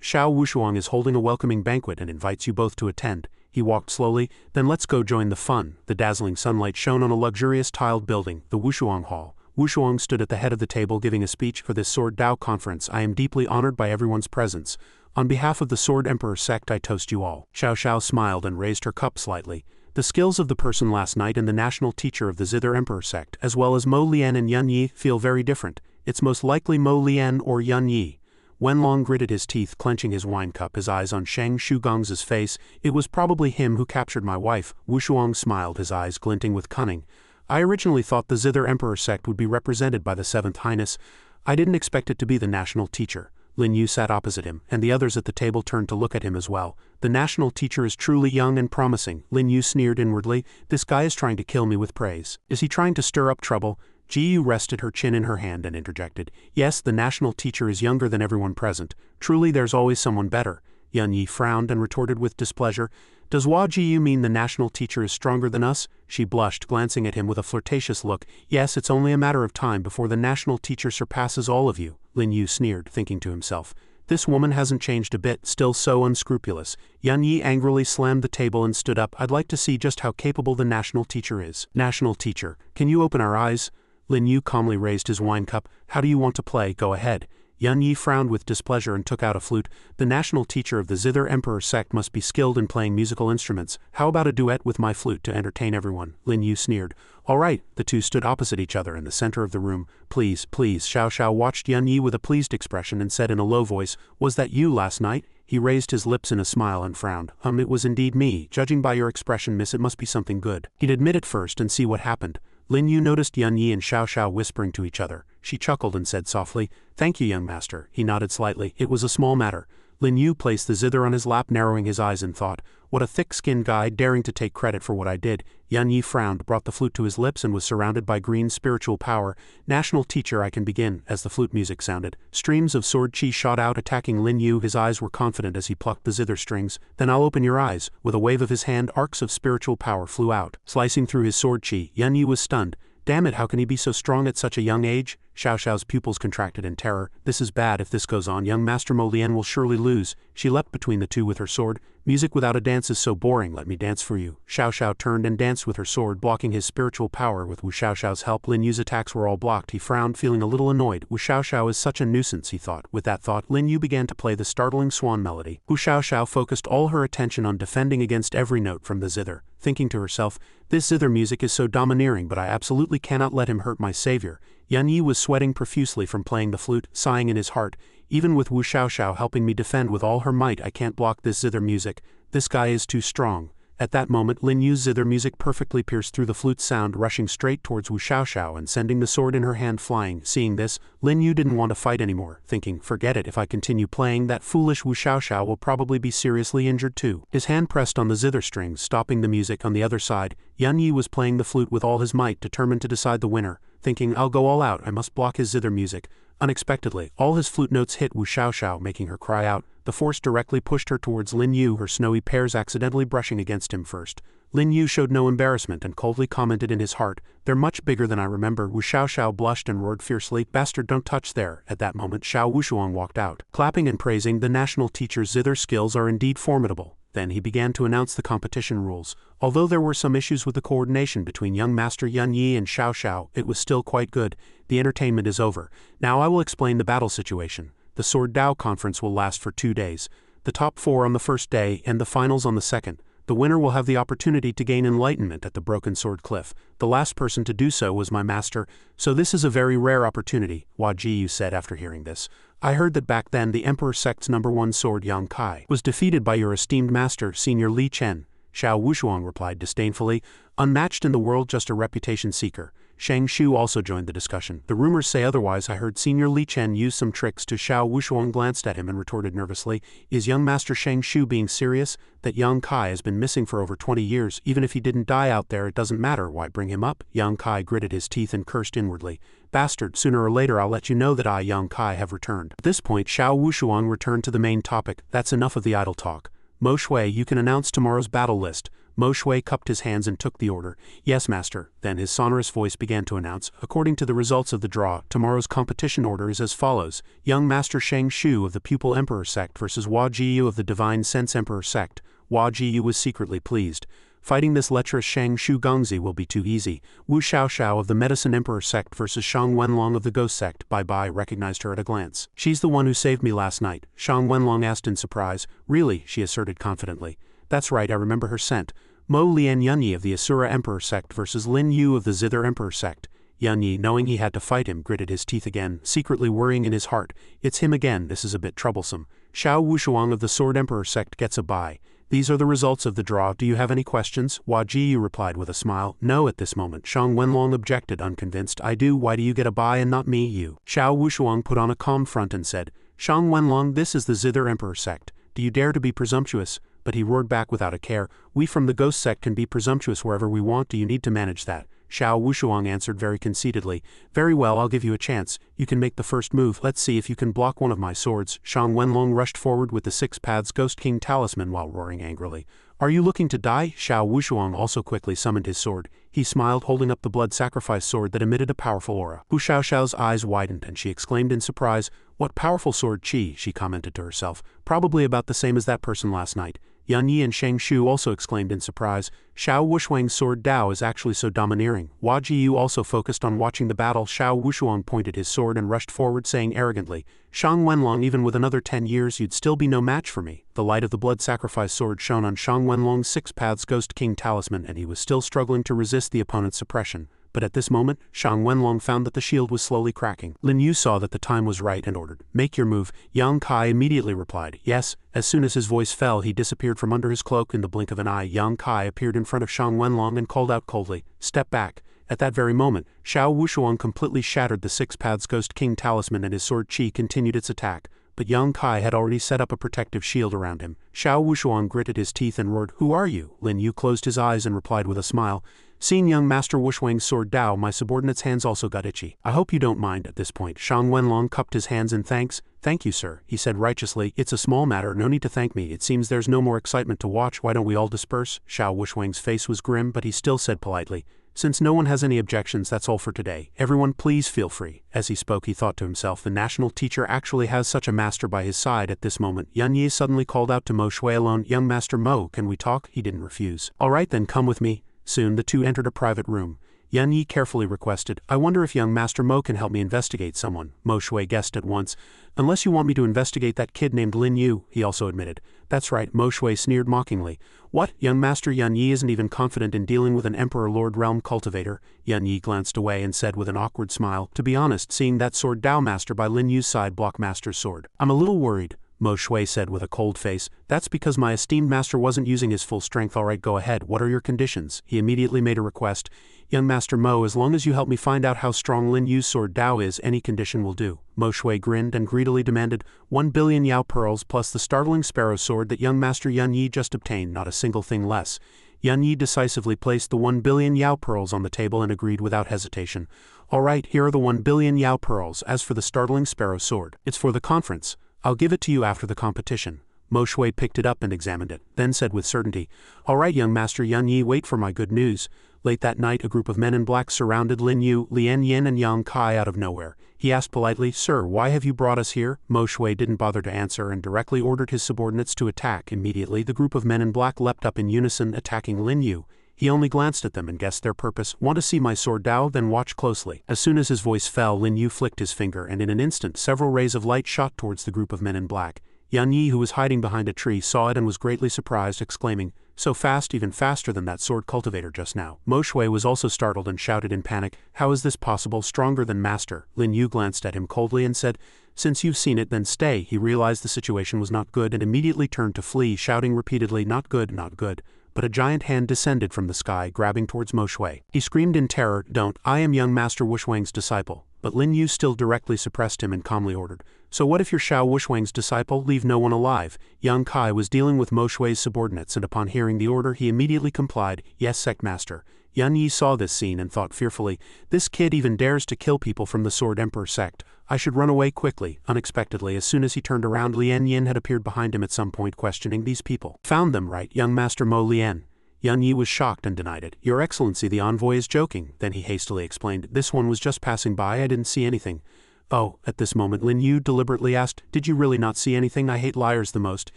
Xiao Wushuang is holding a welcoming banquet and invites you both to attend. He walked slowly. Then let's go join the fun. The dazzling sunlight shone on a luxurious tiled building, the Wushuang Hall. Wushuang stood at the head of the table giving a speech for this Sword Dao conference. I am deeply honored by everyone's presence. On behalf of the Sword Emperor sect I toast you all. Xiao Xiao smiled and raised her cup slightly. The skills of the person last night and the national teacher of the Zither Emperor sect, as well as Mo Lian and Yun Yi, feel very different. It's most likely Mo Lian or Yun Yi. Wenlong gritted his teeth, clenching his wine cup, his eyes on Sheng Shugong's face. It was probably him who captured my wife. Wushuang smiled, his eyes glinting with cunning. I originally thought the Zither Emperor sect would be represented by the Seventh Highness. I didn't expect it to be the national teacher. Lin Yu sat opposite him, and the others at the table turned to look at him as well. The national teacher is truly young and promising. Lin Yu sneered inwardly. This guy is trying to kill me with praise. Is he trying to stir up trouble? Jiyu rested her chin in her hand and interjected. Yes, the national teacher is younger than everyone present. Truly there's always someone better. Yun Yi frowned and retorted with displeasure. Does Hua Jiyu mean the national teacher is stronger than us? She blushed, glancing at him with a flirtatious look. Yes, it's only a matter of time before the national teacher surpasses all of you. Lin Yu sneered, thinking to himself. This woman hasn't changed a bit, still so unscrupulous. Yun Yi angrily slammed the table and stood up. I'd like to see just how capable the national teacher is. National teacher, can you open our eyes? Lin Yu calmly raised his wine cup. How do you want to play? Go ahead. Yun Yi frowned with displeasure and took out a flute. The national teacher of the Zither Emperor sect must be skilled in playing musical instruments. How about a duet with my flute to entertain everyone? Lin Yu sneered. All right. The two stood opposite each other in the center of the room. Please, please. Xiao Xiao watched Yun Yi with a pleased expression and said in a low voice, Was that you last night? He raised his lips in a smile and frowned. It was indeed me. Judging by your expression, miss, it must be something good. He'd admit it first and see what happened. Lin Yu noticed Yun Yi and Xiao Xiao whispering to each other. She chuckled and said softly, Thank you, young master. He nodded slightly. It was a small matter. Lin Yu placed the zither on his lap, narrowing his eyes and thought, What a thick-skinned guy, daring to take credit for what I did. Yun Yi frowned, brought the flute to his lips and was surrounded by green spiritual power. National teacher, I can begin. As the flute music sounded, streams of sword chi shot out, attacking Lin Yu. His eyes were confident as he plucked the zither strings. Then I'll open your eyes. With a wave of his hand, arcs of spiritual power flew out, slicing through his sword chi. Yun Yi was stunned. Damn it, how can he be so strong at such a young age? Xiao Xiao's pupils contracted in terror. This is bad. If this goes on, young Master Mo Lian will surely lose. She leapt between the two with her sword. Music without a dance is so boring. Let me dance for you. Xiao Xiao turned and danced with her sword, blocking his spiritual power. With Wu Xiao Xiao's help, Lin Yu's attacks were all blocked. He frowned, feeling a little annoyed. Wu Xiao Xiao is such a nuisance, he thought. With that thought, Lin Yu began to play the startling swan melody. Wu Xiao Xiao focused all her attention on defending against every note from the zither, thinking to herself, this zither music is so domineering, but I absolutely cannot let him hurt my savior. Yun Yi was sweating profusely from playing the flute, sighing in his heart. Even with Wu Xiao Xiao helping me defend with all her might, I can't block this zither music. This guy is too strong. At that moment, Lin Yu's zither music perfectly pierced through the flute's sound, rushing straight towards Wu Xiao Xiao and sending the sword in her hand flying. Seeing this, Lin Yu didn't want to fight anymore, thinking, forget it, if I continue playing, that foolish Wu Xiao Xiao will probably be seriously injured too. His hand pressed on the zither strings, stopping the music. On the other side, Yun Yi was playing the flute with all his might, determined to decide the winner, thinking, I'll go all out, I must block his zither music. Unexpectedly, all his flute notes hit Wu Xiao Xiao, making her cry out. The force directly pushed her towards Lin Yu, her snowy pears accidentally brushing against him first. Lin Yu showed no embarrassment and coldly commented in his heart, "They're much bigger than I remember." Wu Xiaoxiao blushed and roared fiercely, "Bastard, don't touch there." At that moment Xiao Wushuang walked out, clapping and praising the national teacher's zither skills are indeed formidable. Then he began to announce the competition rules. Although there were some issues with the coordination between young Master Yan Yi and Xiao Xiao, it was still quite good. The entertainment is over. Now I will explain the battle situation. The Sword Dao conference will last for 2 days. The top 4 on the first day and the finals on the second. The winner will have the opportunity to gain enlightenment at the Broken Sword Cliff. The last person to do so was my master, so this is a very rare opportunity, Hua Jiyu said after hearing this. I heard that back then the Emperor Sect's #1 sword Yang Kai was defeated by your esteemed master, Senior Li Chen. Xiao Wushuang replied disdainfully, unmatched in the world, just a reputation seeker. Shang Shu also joined the discussion. The rumors say otherwise. I heard Senior Li Chen use some tricks to Xiao Wushuang glanced at him and retorted nervously, is young Master Shang Shu being serious? That Yang Kai has been missing for over 20 years. Even if he didn't die out there, it doesn't matter. Why bring him up? Yang Kai gritted his teeth and cursed inwardly. Bastard, sooner or later I'll let you know that I, Yang Kai, have returned. At this point Xiao Wushuang returned to the main topic. That's enough of the idle talk. Mo Shui, you can announce tomorrow's battle list. Mo Shui cupped his hands and took the order. Yes, master. Then his sonorous voice began to announce, according to the results of the draw, tomorrow's competition order is as follows. Young Master Shang Shu of the Pupil Emperor Sect versus Hua Jiyu of the Divine Sense Emperor Sect. Hua Jiyu was secretly pleased. Fighting this lecherous Shang Shu Gongzi will be too easy. Wu Xiaoxiao of the Medicine Emperor Sect versus Shang Wenlong of the Ghost Sect. Bai recognized her at a glance. She's the one who saved me last night, Shang Wenlong asked in surprise. Really, she asserted confidently. That's right, I remember her scent. Mo Lian Yunyi of the Asura Emperor Sect versus Lin Yu of the Zither Emperor Sect. Yunyi, knowing he had to fight him, gritted his teeth again, secretly worrying in his heart. It's him again, this is a bit troublesome. Xiao Wushuang of the Sword Emperor Sect gets a bye. These are the results of the draw. Do you have any questions? Hua Jiyu replied with a smile. No at this moment. Shang Wenlong objected, unconvinced. I do. Why do you get a bye and not me, you? Xiao Wushuang put on a calm front and said, Shang Wenlong, this is the Zither Emperor Sect. Do you dare to be presumptuous? But he roared back without a care. We from the Ghost Sect can be presumptuous wherever we want. Do you need to manage that? Xiao Wushuang answered very conceitedly. Very well, I'll give you a chance. You can make the first move. Let's see if you can block one of my swords. Shang Wenlong rushed forward with the 6 paths Ghost King talisman while roaring angrily. Are you looking to die? Xiao Wushuang also quickly summoned his sword. He smiled, holding up the blood sacrifice sword that emitted a powerful aura. Wu Xiaoxiao's eyes widened and she exclaimed in surprise, What powerful sword, Qi, she commented to herself. Probably about the same as that person last night. Yan Yi and Shang Shu also exclaimed in surprise. Xiao Wushuang's sword Dao is actually so domineering. Hua Jiyu also focused on watching the battle. Xiao Wushuang pointed his sword and rushed forward, saying arrogantly, Shang Wenlong, even with another 10 years you'd still be no match for me. The light of the blood sacrifice sword shone on Shang Wenlong's 6 paths Ghost King talisman and he was still struggling to resist the opponent's suppression. But at this moment, Shang Wenlong found that the shield was slowly cracking. Lin Yu saw that the time was right and ordered, Make your move. Yang Kai immediately replied, Yes. As soon as his voice fell, he disappeared from under his cloak in the blink of an eye. Yang Kai appeared in front of Shang Wenlong and called out coldly, Step back. At that very moment, Xiao Wushuang completely shattered the 6 paths Ghost King talisman and his sword Qi continued its attack. But Yang Kai had already set up a protective shield around him. Xiao Wushuang gritted his teeth and roared, Who are you? Lin Yu closed his eyes and replied with a smile, Seeing young Master Wushuang's sword Dao, my subordinate's hands also got itchy. I hope you don't mind. At this point, Shang Wenlong cupped his hands in thanks. Thank you, sir, he said righteously. It's a small matter, no need to thank me. It seems there's no more excitement to watch. Why don't we all disperse? Xiao Wushuang's face was grim, but he still said politely, Since no one has any objections, that's all for today. Everyone please feel free. As he spoke, he thought to himself, the national teacher actually has such a master by his side. At this moment, Yan Yi suddenly called out to Mo Shui alone, Young Master Mo, can we talk? He didn't refuse. All right then, come with me. Soon the two entered a private room. Yan Yi carefully requested, I wonder if young Master Mo can help me investigate someone. Mo Shui guessed at once. Unless you want me to investigate that kid named Lin Yu, he also admitted. That's right, Mo Shui sneered mockingly. What? Young Master Yan Yi isn't even confident in dealing with an Emperor Lord Realm Cultivator. Yan Yi glanced away and said with an awkward smile, To be honest, seeing that sword Dao Master by Lin Yu's side block Master's sword, I'm a little worried. Mo Shui said with a cold face, That's because my esteemed master wasn't using his full strength. Alright, go ahead, what are your conditions? He immediately made a request. Young Master Mo, as long as you help me find out how strong Lin Yu's sword Dao is, any condition will do. Mo Shui grinned and greedily demanded, 1 billion Yao pearls plus the startling sparrow sword that young Master Yan Yi just obtained, not a single thing less. Yan Yi decisively placed the 1 billion Yao pearls on the table and agreed without hesitation. Alright, here are the 1 billion Yao pearls. As for the startling sparrow sword, it's for the conference. I'll give it to you after the competition. Mo Shui picked it up and examined it, then said with certainty, "All right, young Master Yan Yi, wait for my good news." Late that night, a group of men in black surrounded Lin Yu, Lian Yin and Yang Kai out of nowhere. He asked politely, "Sir, why have you brought us here?" Mo Shui didn't bother to answer and directly ordered his subordinates to attack. Immediately, the group of men in black leapt up in unison, attacking Lin Yu. He only glanced at them and guessed their purpose. "Want to see my sword, Dao? Then watch closely." As soon as his voice fell, Lin Yu flicked his finger, and in an instant several rays of light shot towards the group of men in black. Yan Yi, who was hiding behind a tree, saw it and was greatly surprised, exclaiming, "So fast, even faster than that sword cultivator just now." Mo Shui was also startled and shouted in panic, "How is this possible? Stronger than Master?" Lin Yu glanced at him coldly and said, "Since you've seen it, then stay." He realized the situation was not good and immediately turned to flee, shouting repeatedly, "Not good, not good." But a giant hand descended from the sky, grabbing towards Mo Shui. He screamed in terror, "Don't, I am young Master Wushuang's disciple." But Lin Yu still directly suppressed him and calmly ordered, "So what if you're Xiao Wushuang's disciple? Leave no one alive." Yang Kai was dealing with Mo Shui's subordinates, and upon hearing the order he immediately complied, "Yes, Sect Master." Yan Yi saw this scene and thought fearfully, "This kid even dares to kill people from the Sword Emperor sect. I should run away quickly." Unexpectedly, as soon as he turned around, Lian Yin had appeared behind him at some point, questioning these people. "Found them, right, young Master Mo Lian?" Yan Yi was shocked and denied it. "Your Excellency, the envoy is joking." Then he hastily explained, "This one was just passing by, I didn't see anything." "Oh," at this moment Lin Yu deliberately asked, "Did you really not see anything? I hate liars the most."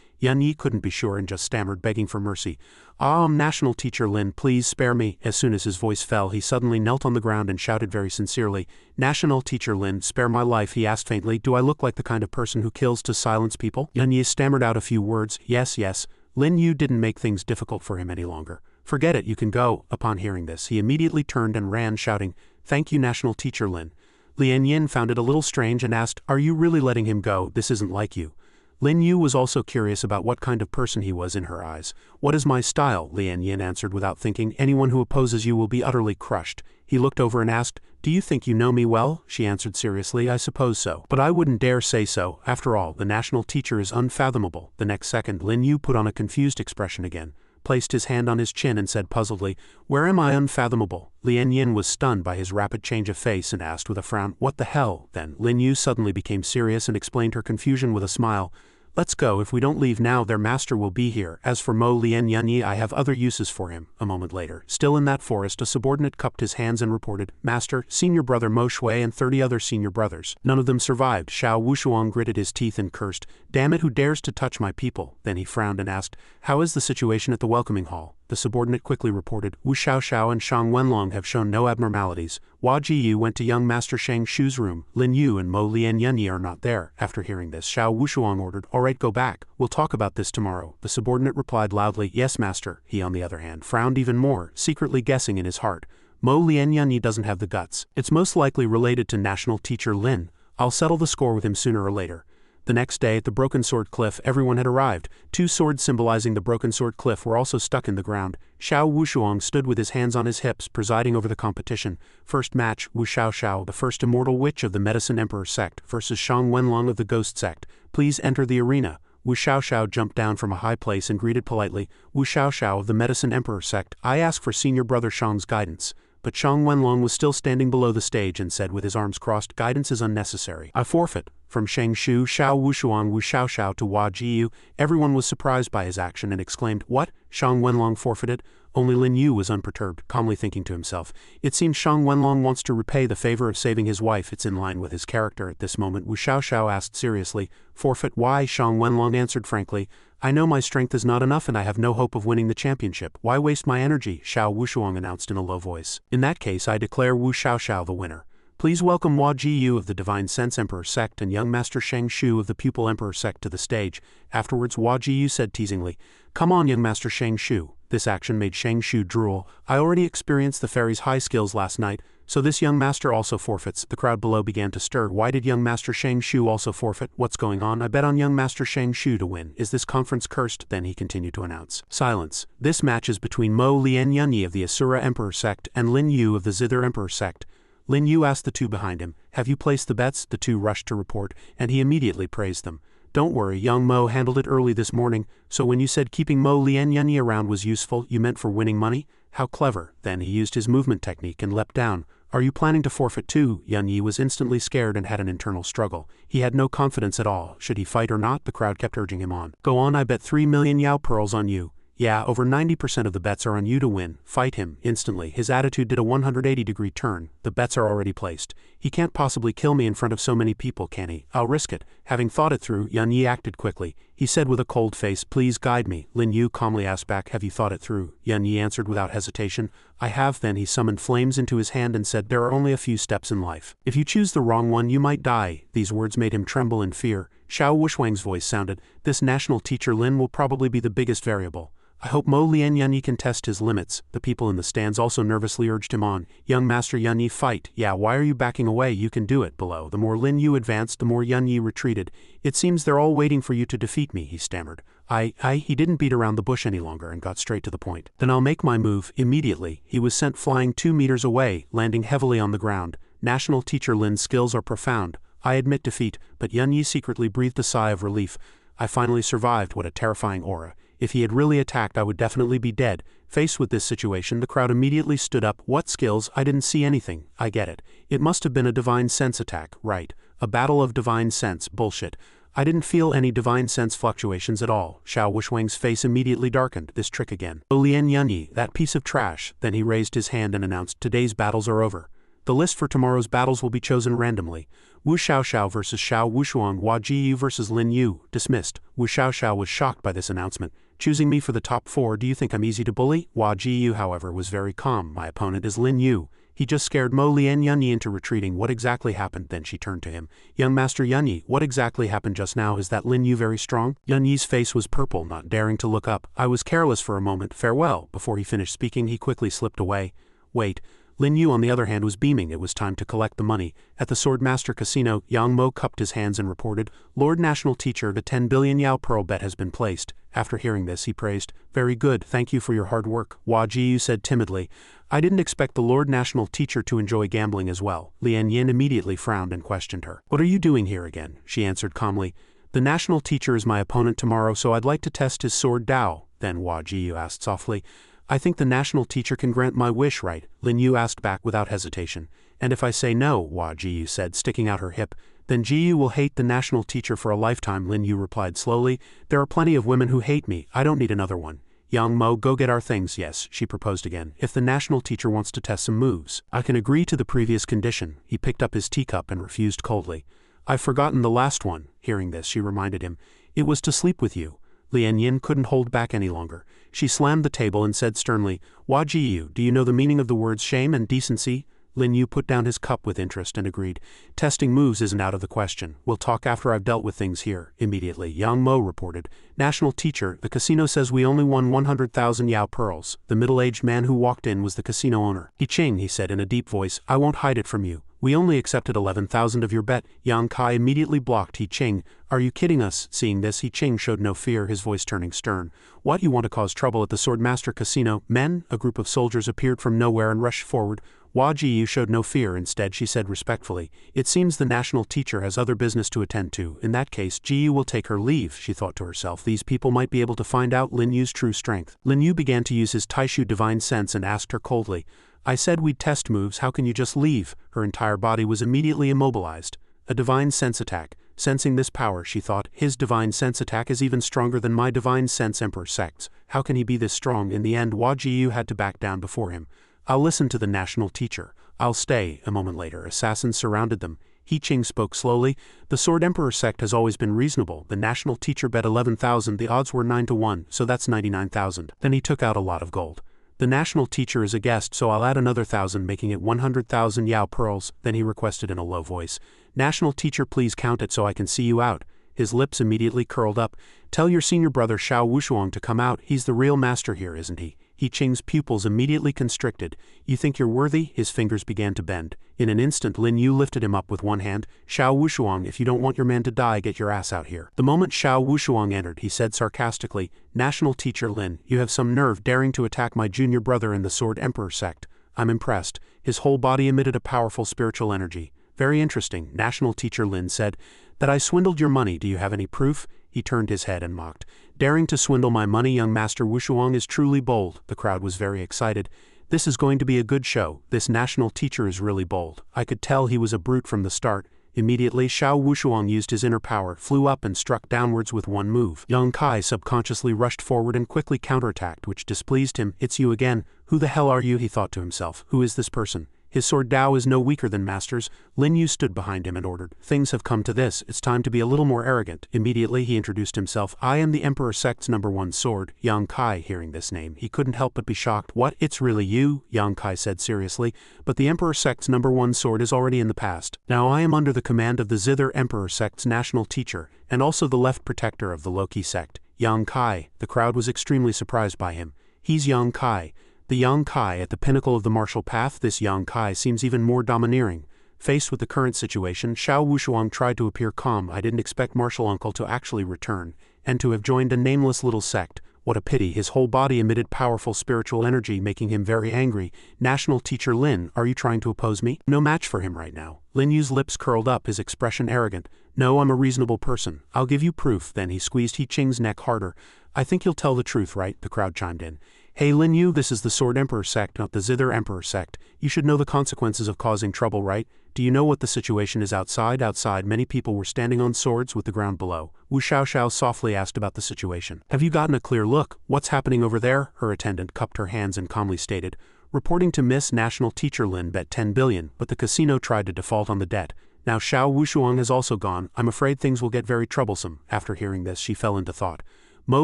Yan Yi couldn't be sure and just stammered, begging for mercy. National Teacher Lin, please spare me." As soon as his voice fell, he suddenly knelt on the ground and shouted very sincerely, "National Teacher Lin, spare my life." He asked faintly, "Do I look like the kind of person who kills to silence people?" Yan Yi stammered out a few words, "Yes, yes." Lin Yu didn't make things difficult for him any longer. "Forget it, you can go." Upon hearing this, he immediately turned and ran, shouting, "Thank you, National Teacher Lin." Lian Yin found it a little strange and asked, "Are you really letting him go? This isn't like you." Lin Yu was also curious about what kind of person he was in her eyes. "What is my style?" Lian Yin answered without thinking. "Anyone who opposes you will be utterly crushed." He looked over and asked, "Do you think you know me well?" She answered seriously, "I suppose so. But I wouldn't dare say so. After all, the national teacher is unfathomable." The next second, Lin Yu put on a confused expression again, placed his hand on his chin and said puzzledly, "Where am I unfathomable?" Lian Yin was stunned by his rapid change of face and asked with a frown, "What the hell?" Then Lin Yu suddenly became serious and explained her confusion with a smile. "Let's go. If we don't leave now, their master will be here. As for Mo Lian Yan Yi, I have other uses for him." A moment later, still in that forest, a subordinate cupped his hands and reported, "Master, senior brother Mo Shui and 30 other senior brothers. None of them survived." Xiao Wushuang gritted his teeth and cursed, "Damn it, who dares to touch my people?" Then he frowned and asked, "How is the situation at the welcoming hall?" The subordinate quickly reported, "Wu Xiaoxiao and Shang Wenlong have shown no abnormalities. Hua Jiyu went to young Master Shang Shu's room. Lin Yu and Mo Lian Yunyi are not there." After hearing this, Xiao Wushuang ordered, "All right, go back. We'll talk about this tomorrow." The subordinate replied loudly, "Yes, Master." He, on the other hand, frowned even more, secretly guessing in his heart, Mo Lian Yunyi doesn't have the guts. It's most likely related to National Teacher Lin. I'll settle the score with him sooner or later. The next day, at the Broken Sword Cliff, everyone had arrived. 2 swords symbolizing the Broken Sword Cliff were also stuck in the ground. Xiao Wushuang stood with his hands on his hips, presiding over the competition. First match, Wu Xiaoxiao, the first immortal witch of the Medicine Emperor sect, versus Shang Wenlong of the Ghost sect. "Please enter the arena." Wu Xiaoxiao jumped down from a high place and greeted politely, "Wu Xiaoxiao of the Medicine Emperor sect, I ask for senior brother Shang's guidance." But Shang Wenlong was still standing below the stage and said with his arms crossed, "Guidance is unnecessary. I forfeit." From Shang Shu, Xiao Wushuang, Wu Xiaoxiao to Hua Jiyu, everyone was surprised by his action and exclaimed, "What? Shang Wenlong forfeited?" Only Lin Yu was unperturbed, calmly thinking to himself, "It seems Shang Wenlong wants to repay the favor of saving his wife. It's in line with his character." At this moment, Wu Xiaoxiao asked seriously, "Forfeit? Why?" Shang Wenlong answered frankly, "I know my strength is not enough and I have no hope of winning the championship. Why waste my energy?" Xiao Wushuang announced in a low voice. "In that case, I declare Wu Xiaoxiao the winner. Please welcome Hua Jiyu of the Divine Sense Emperor sect and young Master Shang Shu of the Pupil Emperor sect to the stage." Afterwards, Hua Jiyu said teasingly, "Come on, young Master Shang Shu." This action made Shang Shu drool. "I already experienced the fairy's high skills last night, so this young master also forfeits." The crowd below began to stir. Why did young Master Shang Shu also forfeit? What's going on? I bet on young Master Shang Shu to win. Is this conference cursed? Then he continued to announce. Silence. This match is between Mo Lian Yunyi of the Asura Emperor sect and Lin Yu of the Zither Emperor sect. Lin Yu asked the 2 behind him, "Have you placed the bets?" The 2 rushed to report, and he immediately praised them. "Don't worry, young Mo handled it early this morning, so when you said keeping Mo Lian Yunyi around was useful, you meant for winning money? How clever." Then he used his movement technique and leapt down, Are you planning to forfeit too? Yun Yi was instantly scared and had an internal struggle. He had no confidence at all. Should he fight or not? The crowd kept urging him on. Go on, I bet 3 million Yao pearls on you. Yeah, over 90% of the bets are on you to win. Fight him. Instantly, his attitude did a 180-degree turn. The bets are already placed. He can't possibly kill me in front of so many people, can he? I'll risk it. Having thought it through, Yun Yi acted quickly. He said with a cold face, please guide me. Lin Yu calmly asked back, have you thought it through? Yun Yi answered without hesitation. I have. Then he summoned flames into his hand and said, there are only a few steps in life. If you choose the wrong one, you might die. These words made him tremble in fear. Xiao Wushwang's voice sounded. This national teacher Lin will probably be the biggest variable. I hope Mo Lian Yun Yi can test his limits. The people in the stands also nervously urged him on. Young Master Yun Yi, fight. Yeah, why are you backing away? You can do it. Below, the more Lin Yu advanced, the more Yun Yi retreated. It seems they're all waiting for you to defeat me, he stammered. He didn't beat around the bush any longer and got straight to the point. Then I'll make my move. Immediately, he was sent flying 2 meters away, landing heavily on the ground. National teacher Lin's skills are profound. I admit defeat, but Yun Yi secretly breathed a sigh of relief. I finally survived. What a terrifying aura. If he had really attacked, I would definitely be dead. Faced with this situation, the crowd immediately stood up. What skills? I didn't see anything. I get it. It must have been a divine sense attack, right? A battle of divine sense. Bullshit. I didn't feel any divine sense fluctuations at all. Xiao Wushwang's face immediately darkened. This trick again. Lian Yun Yi, that piece of trash. Then he raised his hand and announced, today's battles are over. The list for tomorrow's battles will be chosen randomly. Wu Xiaoxiao versus Xiao Wushuang, Hua Jiyu versus Lin Yu. Dismissed. Wu Xiaoxiao was shocked by this announcement. Choosing me for the top 4, do you think I'm easy to bully? Hua Jiyu, however, was very calm. My opponent is Lin Yu. He just scared Mo Lian Yun Yi into retreating. What exactly happened? Then she turned to him. Young Master Yun Yi, what exactly happened just now? Is that Lin Yu very strong? Yun Yi's face was purple, not daring to look up. I was careless for a moment. Farewell. Before he finished speaking, he quickly slipped away. Wait. Lin Yu, on the other hand, was beaming. It was time to collect the money. At the Swordmaster Casino, Yang Mo cupped his hands and reported, Lord National Teacher, the 10 billion Yao Pearl bet has been placed. After hearing this, he praised, very good, thank you for your hard work. Hua Jiyu said timidly, I didn't expect the Lord National Teacher to enjoy gambling as well. Lian Yin immediately frowned and questioned her. What are you doing here again? She answered calmly, the National Teacher is my opponent tomorrow, so I'd like to test his sword Dao. Then Hua Jiyu asked softly, I think the National Teacher can grant my wish, right? Lin Yu asked back without hesitation. And if I say no, Hua Jiyu said, sticking out her hip, then Jiyu will hate the National Teacher for a lifetime. Lin Yu replied slowly, there are plenty of women who hate me. I don't need another one. Yang Mo, go get our things. Yes, she proposed again. If the National Teacher wants to test some moves, I can agree to the previous condition. He picked up his teacup and refused coldly. I've forgotten the last one. Hearing this, she reminded him. It was to sleep with you. Lian Yin couldn't hold back any longer. She slammed the table and said sternly, Hua Jiyu, do you know the meaning of the words shame and decency? Lin Yu put down his cup with interest and agreed. Testing moves isn't out of the question. We'll talk after I've dealt with things here. Immediately, Yang Mo reported, National Teacher, the casino says we only won 100,000 Yao pearls. The middle-aged man who walked in was the casino owner. He Ching, he said in a deep voice, I won't hide it from you. We only accepted 11,000 of your bet. Yang Kai immediately blocked He Ching. Are you kidding us? Seeing this, He Ching showed no fear, his voice turning stern. What, you want to cause trouble at the Swordmaster Casino? Men? A group of soldiers appeared from nowhere and rushed forward. Hua Jiyu showed no fear. Instead, she said respectfully, it seems the National Teacher has other business to attend to. In that case, Jiyu will take her leave, she thought to herself. These people might be able to find out Lin Yu's true strength. Lin Yu began to use his Taishu divine sense and asked her coldly, I said we'd test moves, how can you just leave? Her entire body was immediately immobilized. A divine sense attack. Sensing this power, she thought, his divine sense attack is even stronger than my divine sense Emperor Sects. How can he be this strong? In the end, Hua Jiyu had to back down before him. I'll listen to the National Teacher. I'll stay. A moment later, assassins surrounded them. He Ching spoke slowly. The Sword Emperor Sect has always been reasonable. The National Teacher bet 11,000. The odds were 9 to 1, so that's 99,000. Then he took out a lot of gold. The National Teacher is a guest, so I'll add another 1,000, making it 100,000 Yao pearls. Then he requested in a low voice, National Teacher, please count it so I can see you out. His lips immediately curled up. Tell your senior brother Xiao Wushuang to come out. He's the real master here, isn't he? He Ching's pupils immediately constricted. You think you're worthy? His fingers began to bend. In an instant, Lin Yu lifted him up with one hand. Xiao Wushuang, if you don't want your man to die, get your ass out here. The moment Xiao Wushuang entered, he said sarcastically, National Teacher Lin, you have some nerve daring to attack my junior brother in the Sword Emperor Sect. I'm impressed. His whole body emitted a powerful spiritual energy. Very interesting, National Teacher Lin said. That I swindled your money, do you have any proof? He turned his head and mocked. Daring to swindle my money, young Master Wushuang is truly bold. The crowd was very excited. This is going to be a good show. This national teacher is really bold. I could tell he was a brute from the start. Immediately, Xiao Wushuang used his inner power, flew up and struck downwards with one move. Yang Kai subconsciously rushed forward and quickly counterattacked, which displeased him. It's you again. Who the hell are you? He thought to himself. Who is this person? His sword Dao is no weaker than Master's. Lin Yu stood behind him and ordered, "Things have come to this, it's time to be a little more arrogant." Immediately he introduced himself. "I am the Emperor Sect's #1 sword." Yang Kai, hearing this name, he couldn't help but be shocked. "What? It's really you?" Yang Kai said seriously. "But the Emperor Sect's #1 sword is already in the past. Now I am under the command of the Zither Emperor Sect's national teacher, and also the left protector of the Loki sect." Yang Kai. The crowd was extremely surprised by him. He's Yang Kai. The Yang Kai at the pinnacle of the martial path. This Yang Kai seems even more domineering. Faced with the current situation, Xiao Wushuang tried to appear calm. "I didn't expect Martial Uncle to actually return, and to have joined a nameless little sect. What a pity." His whole body emitted powerful spiritual energy, making him very angry. "National Teacher Lin, are you trying to oppose me?" No match for him right now. Lin Yu's lips curled up, his expression arrogant. "No, I'm a reasonable person. I'll give you proof." Then he squeezed He Qing's neck harder. "I think you'll tell the truth, right?" The crowd chimed in. "Hey Lin Yu, this is the Sword Emperor Sect, not the Zither Emperor Sect. You should know the consequences of causing trouble, right? Do you know what the situation is outside?" Outside, many people were standing on swords with the ground below. Wu Xiaoxiao softly asked about the situation. "Have you gotten a clear look? What's happening over there?" Her attendant cupped her hands and calmly stated, "Reporting to Miss National Teacher Lin bet 10 billion, but the casino tried to default on the debt. Now Xiao Wushuang has also gone. I'm afraid things will get very troublesome." After hearing this, she fell into thought. Mo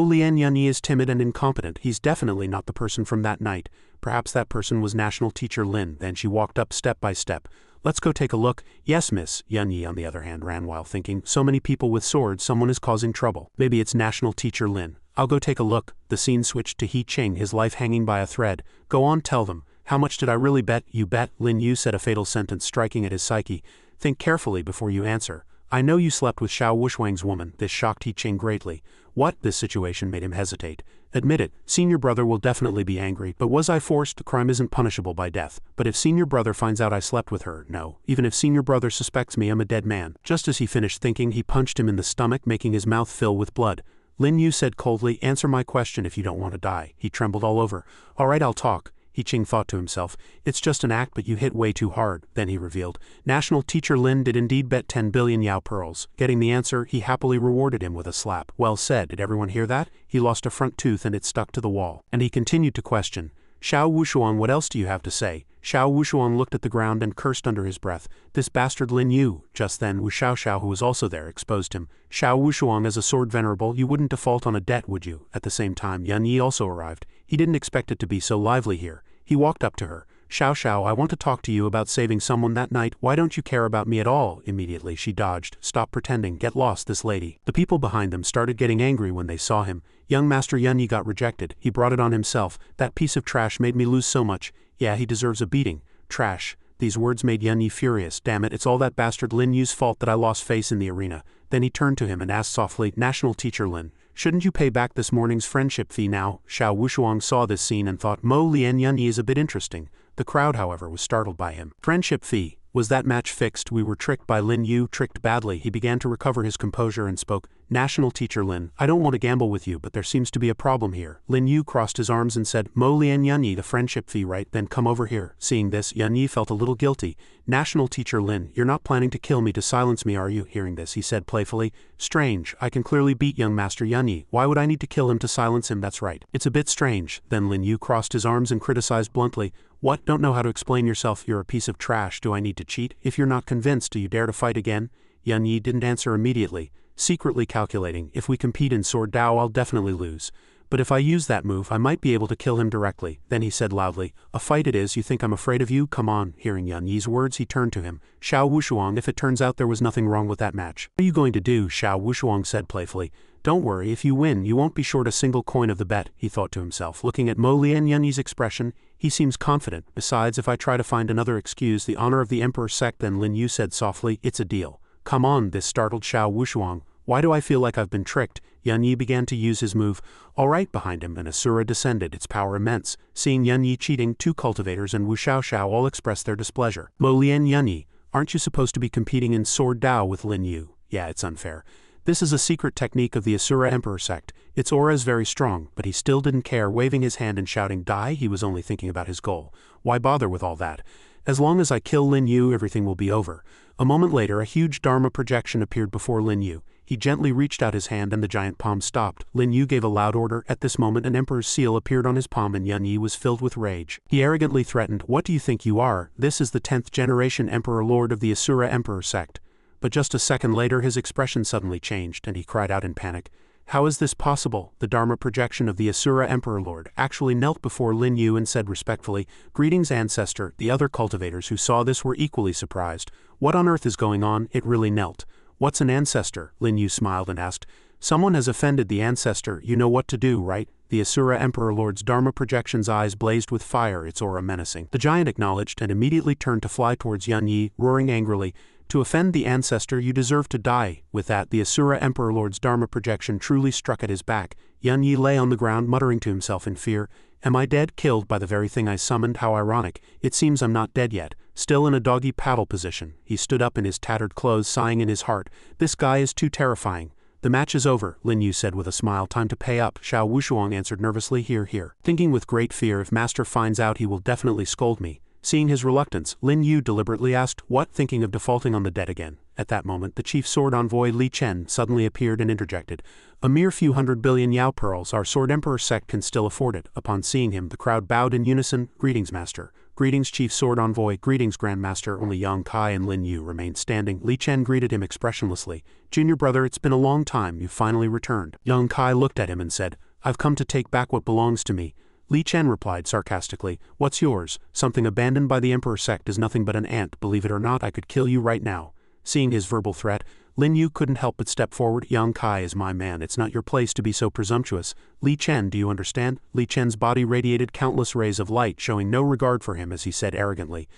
Lian Yunyi is timid and incompetent. He's definitely not the person from that night. Perhaps that person was National Teacher Lin. Then she walked up step by step. "Let's go take a look." "Yes, miss." Yunyi, on the other hand, ran while thinking, "So many people with swords, someone is causing trouble. Maybe it's National Teacher Lin. I'll go take a look." The scene switched to He Qing, his life hanging by a thread. "Go on, tell them. How much did I really bet?" "You bet," Lin Yu said, a fatal sentence striking at his psyche. "Think carefully before you answer. I know you slept with Xiao Wushuang's woman." This shocked He Qing greatly. What? This situation made him hesitate. "Admit it, senior brother will definitely be angry, but was I forced? Crime isn't punishable by death. But if senior brother finds out I slept with her, no. Even if senior brother suspects me, I'm a dead man." Just as he finished thinking, he punched him in the stomach, making his mouth fill with blood. Lin Yu said coldly, "Answer my question if you don't want to die." He trembled all over. "All right, I'll talk." He Qing thought to himself, "It's just an act, but you hit way too hard." Then he revealed, National Teacher Lin did indeed bet 10 billion Yao pearls. Getting the answer, he happily rewarded him with a slap. "Well said. Did everyone hear that?" He lost a front tooth and it stuck to the wall. And he continued to question, "Xiao Wushuang, what else do you have to say?" Xiao Wushuang looked at the ground and cursed under his breath. "This bastard Lin Yu." Just then Wu Xiaoxiao, who was also there, exposed him. "Xiao Wushuang, as a sword venerable, you wouldn't default on a debt, would you?" At the same time, Yun Yi also arrived. He didn't expect it to be so lively here. He walked up to her. "Xiao, I want to talk to you about saving someone that night. Why don't you care about me at all?" Immediately she dodged. "Stop pretending. Get lost, this lady." The people behind them started getting angry when they saw him. Young Master Yunyi got rejected. He brought it on himself. "That piece of trash made me lose so much. Yeah, he deserves a beating." Trash. These words made Yunyi furious. "Damn it, it's all that bastard Lin Yu's fault that I lost face in the arena." Then he turned to him and asked softly, "National Teacher Lin, shouldn't you pay back this morning's friendship fee now?" Xiao Wushuang saw this scene and thought, Mo Lian Yunyi is a bit interesting. The crowd, however, was startled by him. "Friendship fee? Was that match fixed? We were tricked by Lin Yu, tricked badly." He began to recover his composure and spoke, "National Teacher Lin, I don't want to gamble with you, but there seems to be a problem here." Lin Yu crossed his arms and said, "Mo Lian Yunyi, the friendship fee, right? Then come over here." Seeing this, Yunyi felt a little guilty. "National Teacher Lin, you're not planning to kill me to silence me, are you?" Hearing this, he said playfully, "Strange, I can clearly beat young Master Yunyi. Why would I need to kill him to silence him? That's right. It's a bit strange." Then Lin Yu crossed his arms and criticized bluntly, "What, don't know how to explain yourself? You're a piece of trash. Do I need to cheat? If you're not convinced, do you dare to fight again?" Yunyi didn't answer immediately, secretly calculating, if we compete in Sword Dao I'll definitely lose. But if I use that move I might be able to kill him directly. Then he said loudly, "A fight it is. You think I'm afraid of you? Come on." Hearing Yunyi's words, he turned to him. "Xiao Wushuang, if it turns out there was nothing wrong with that match, what are you going to do?" Xiao Wushuang said playfully. "Don't worry, if you win you won't be short a single coin of the bet," he thought to himself. Looking at Mo Lian Yunyi's expression, he seems confident. "Besides, if I try to find another excuse, the honor of the Emperor Sect." Then Lin Yu said softly, "It's a deal." "Come on." This startled Xiao Wushuang. "Why do I feel like I've been tricked?" Yunyi began to use his move. All right, behind him an Asura descended, its power immense. Seeing Yunyi cheating, two cultivators and Wu Xiaoxiao all expressed their displeasure. "Mo Lian Yunyi, aren't you supposed to be competing in Sword Dao with Lin Yu? Yeah, it's unfair." This is a secret technique of the Asura Emperor sect. Its aura is very strong, but he still didn't care, waving his hand and shouting, "Die!" He was only thinking about his goal. Why bother with all that? As long as I kill Lin Yu, everything will be over. A moment later, a huge Dharma projection appeared before Lin Yu. He gently reached out his hand and the giant palm stopped. Lin Yu gave a loud order. At this moment an emperor's seal appeared on his palm and Yun Yi was filled with rage. He arrogantly threatened, "What do you think you are? This is the 10th generation emperor lord of the Asura Emperor sect." But just a second later his expression suddenly changed and he cried out in panic, "How is this possible?" The Dharma projection of the Asura Emperor Lord actually knelt before Lin Yu and said respectfully, "Greetings, ancestor." The other cultivators who saw this were equally surprised. What on earth is going on? It really knelt. "What's an ancestor?" Lin Yu smiled and asked. "Someone has offended the ancestor. You know what to do, right?" The Asura Emperor Lord's Dharma projection's eyes blazed with fire, its aura menacing. The giant acknowledged and immediately turned to fly towards Yun Yi, roaring angrily, "To offend the ancestor, you deserve to die." With that, the Asura Emperor Lord's Dharma projection truly struck at his back. Yun Yi lay on the ground muttering to himself in fear, "Am I dead? Killed by the very thing I summoned? How ironic. It seems I'm not dead yet." Still in a doggy paddle position, he stood up in his tattered clothes, sighing in his heart, "This guy is too terrifying." "The match is over," Lin Yu said with a smile. "Time to pay up." Xiao Wushuang answered nervously, "Here, here." Thinking with great fear, "If master finds out he will definitely scold me." Seeing his reluctance, Lin Yu deliberately asked, "What?" thinking of defaulting on the debt again. At that moment, the chief sword envoy Li Chen suddenly appeared and interjected, "A mere few 100 billion Yao pearls, our sword emperor sect can still afford it." Upon seeing him, the crowd bowed in unison, "Greetings, master." "Greetings, chief sword envoy." "Greetings, grandmaster." Only Yang Kai and Lin Yu remained standing. Li Chen greeted him expressionlessly. "Junior brother, it's been a long time, you've finally returned." Yang Kai looked at him and said, "I've come to take back what belongs to me." Li Chen replied sarcastically, "What's yours? Something abandoned by the Emperor sect is nothing but an ant. Believe it or not, I could kill you right now." Seeing his verbal threat, Lin Yu couldn't help but step forward. "Yang Kai is my man. It's not your place to be so presumptuous. Li Chen, do you understand?" Li Chen's body radiated countless rays of light, showing no regard for him as he said arrogantly,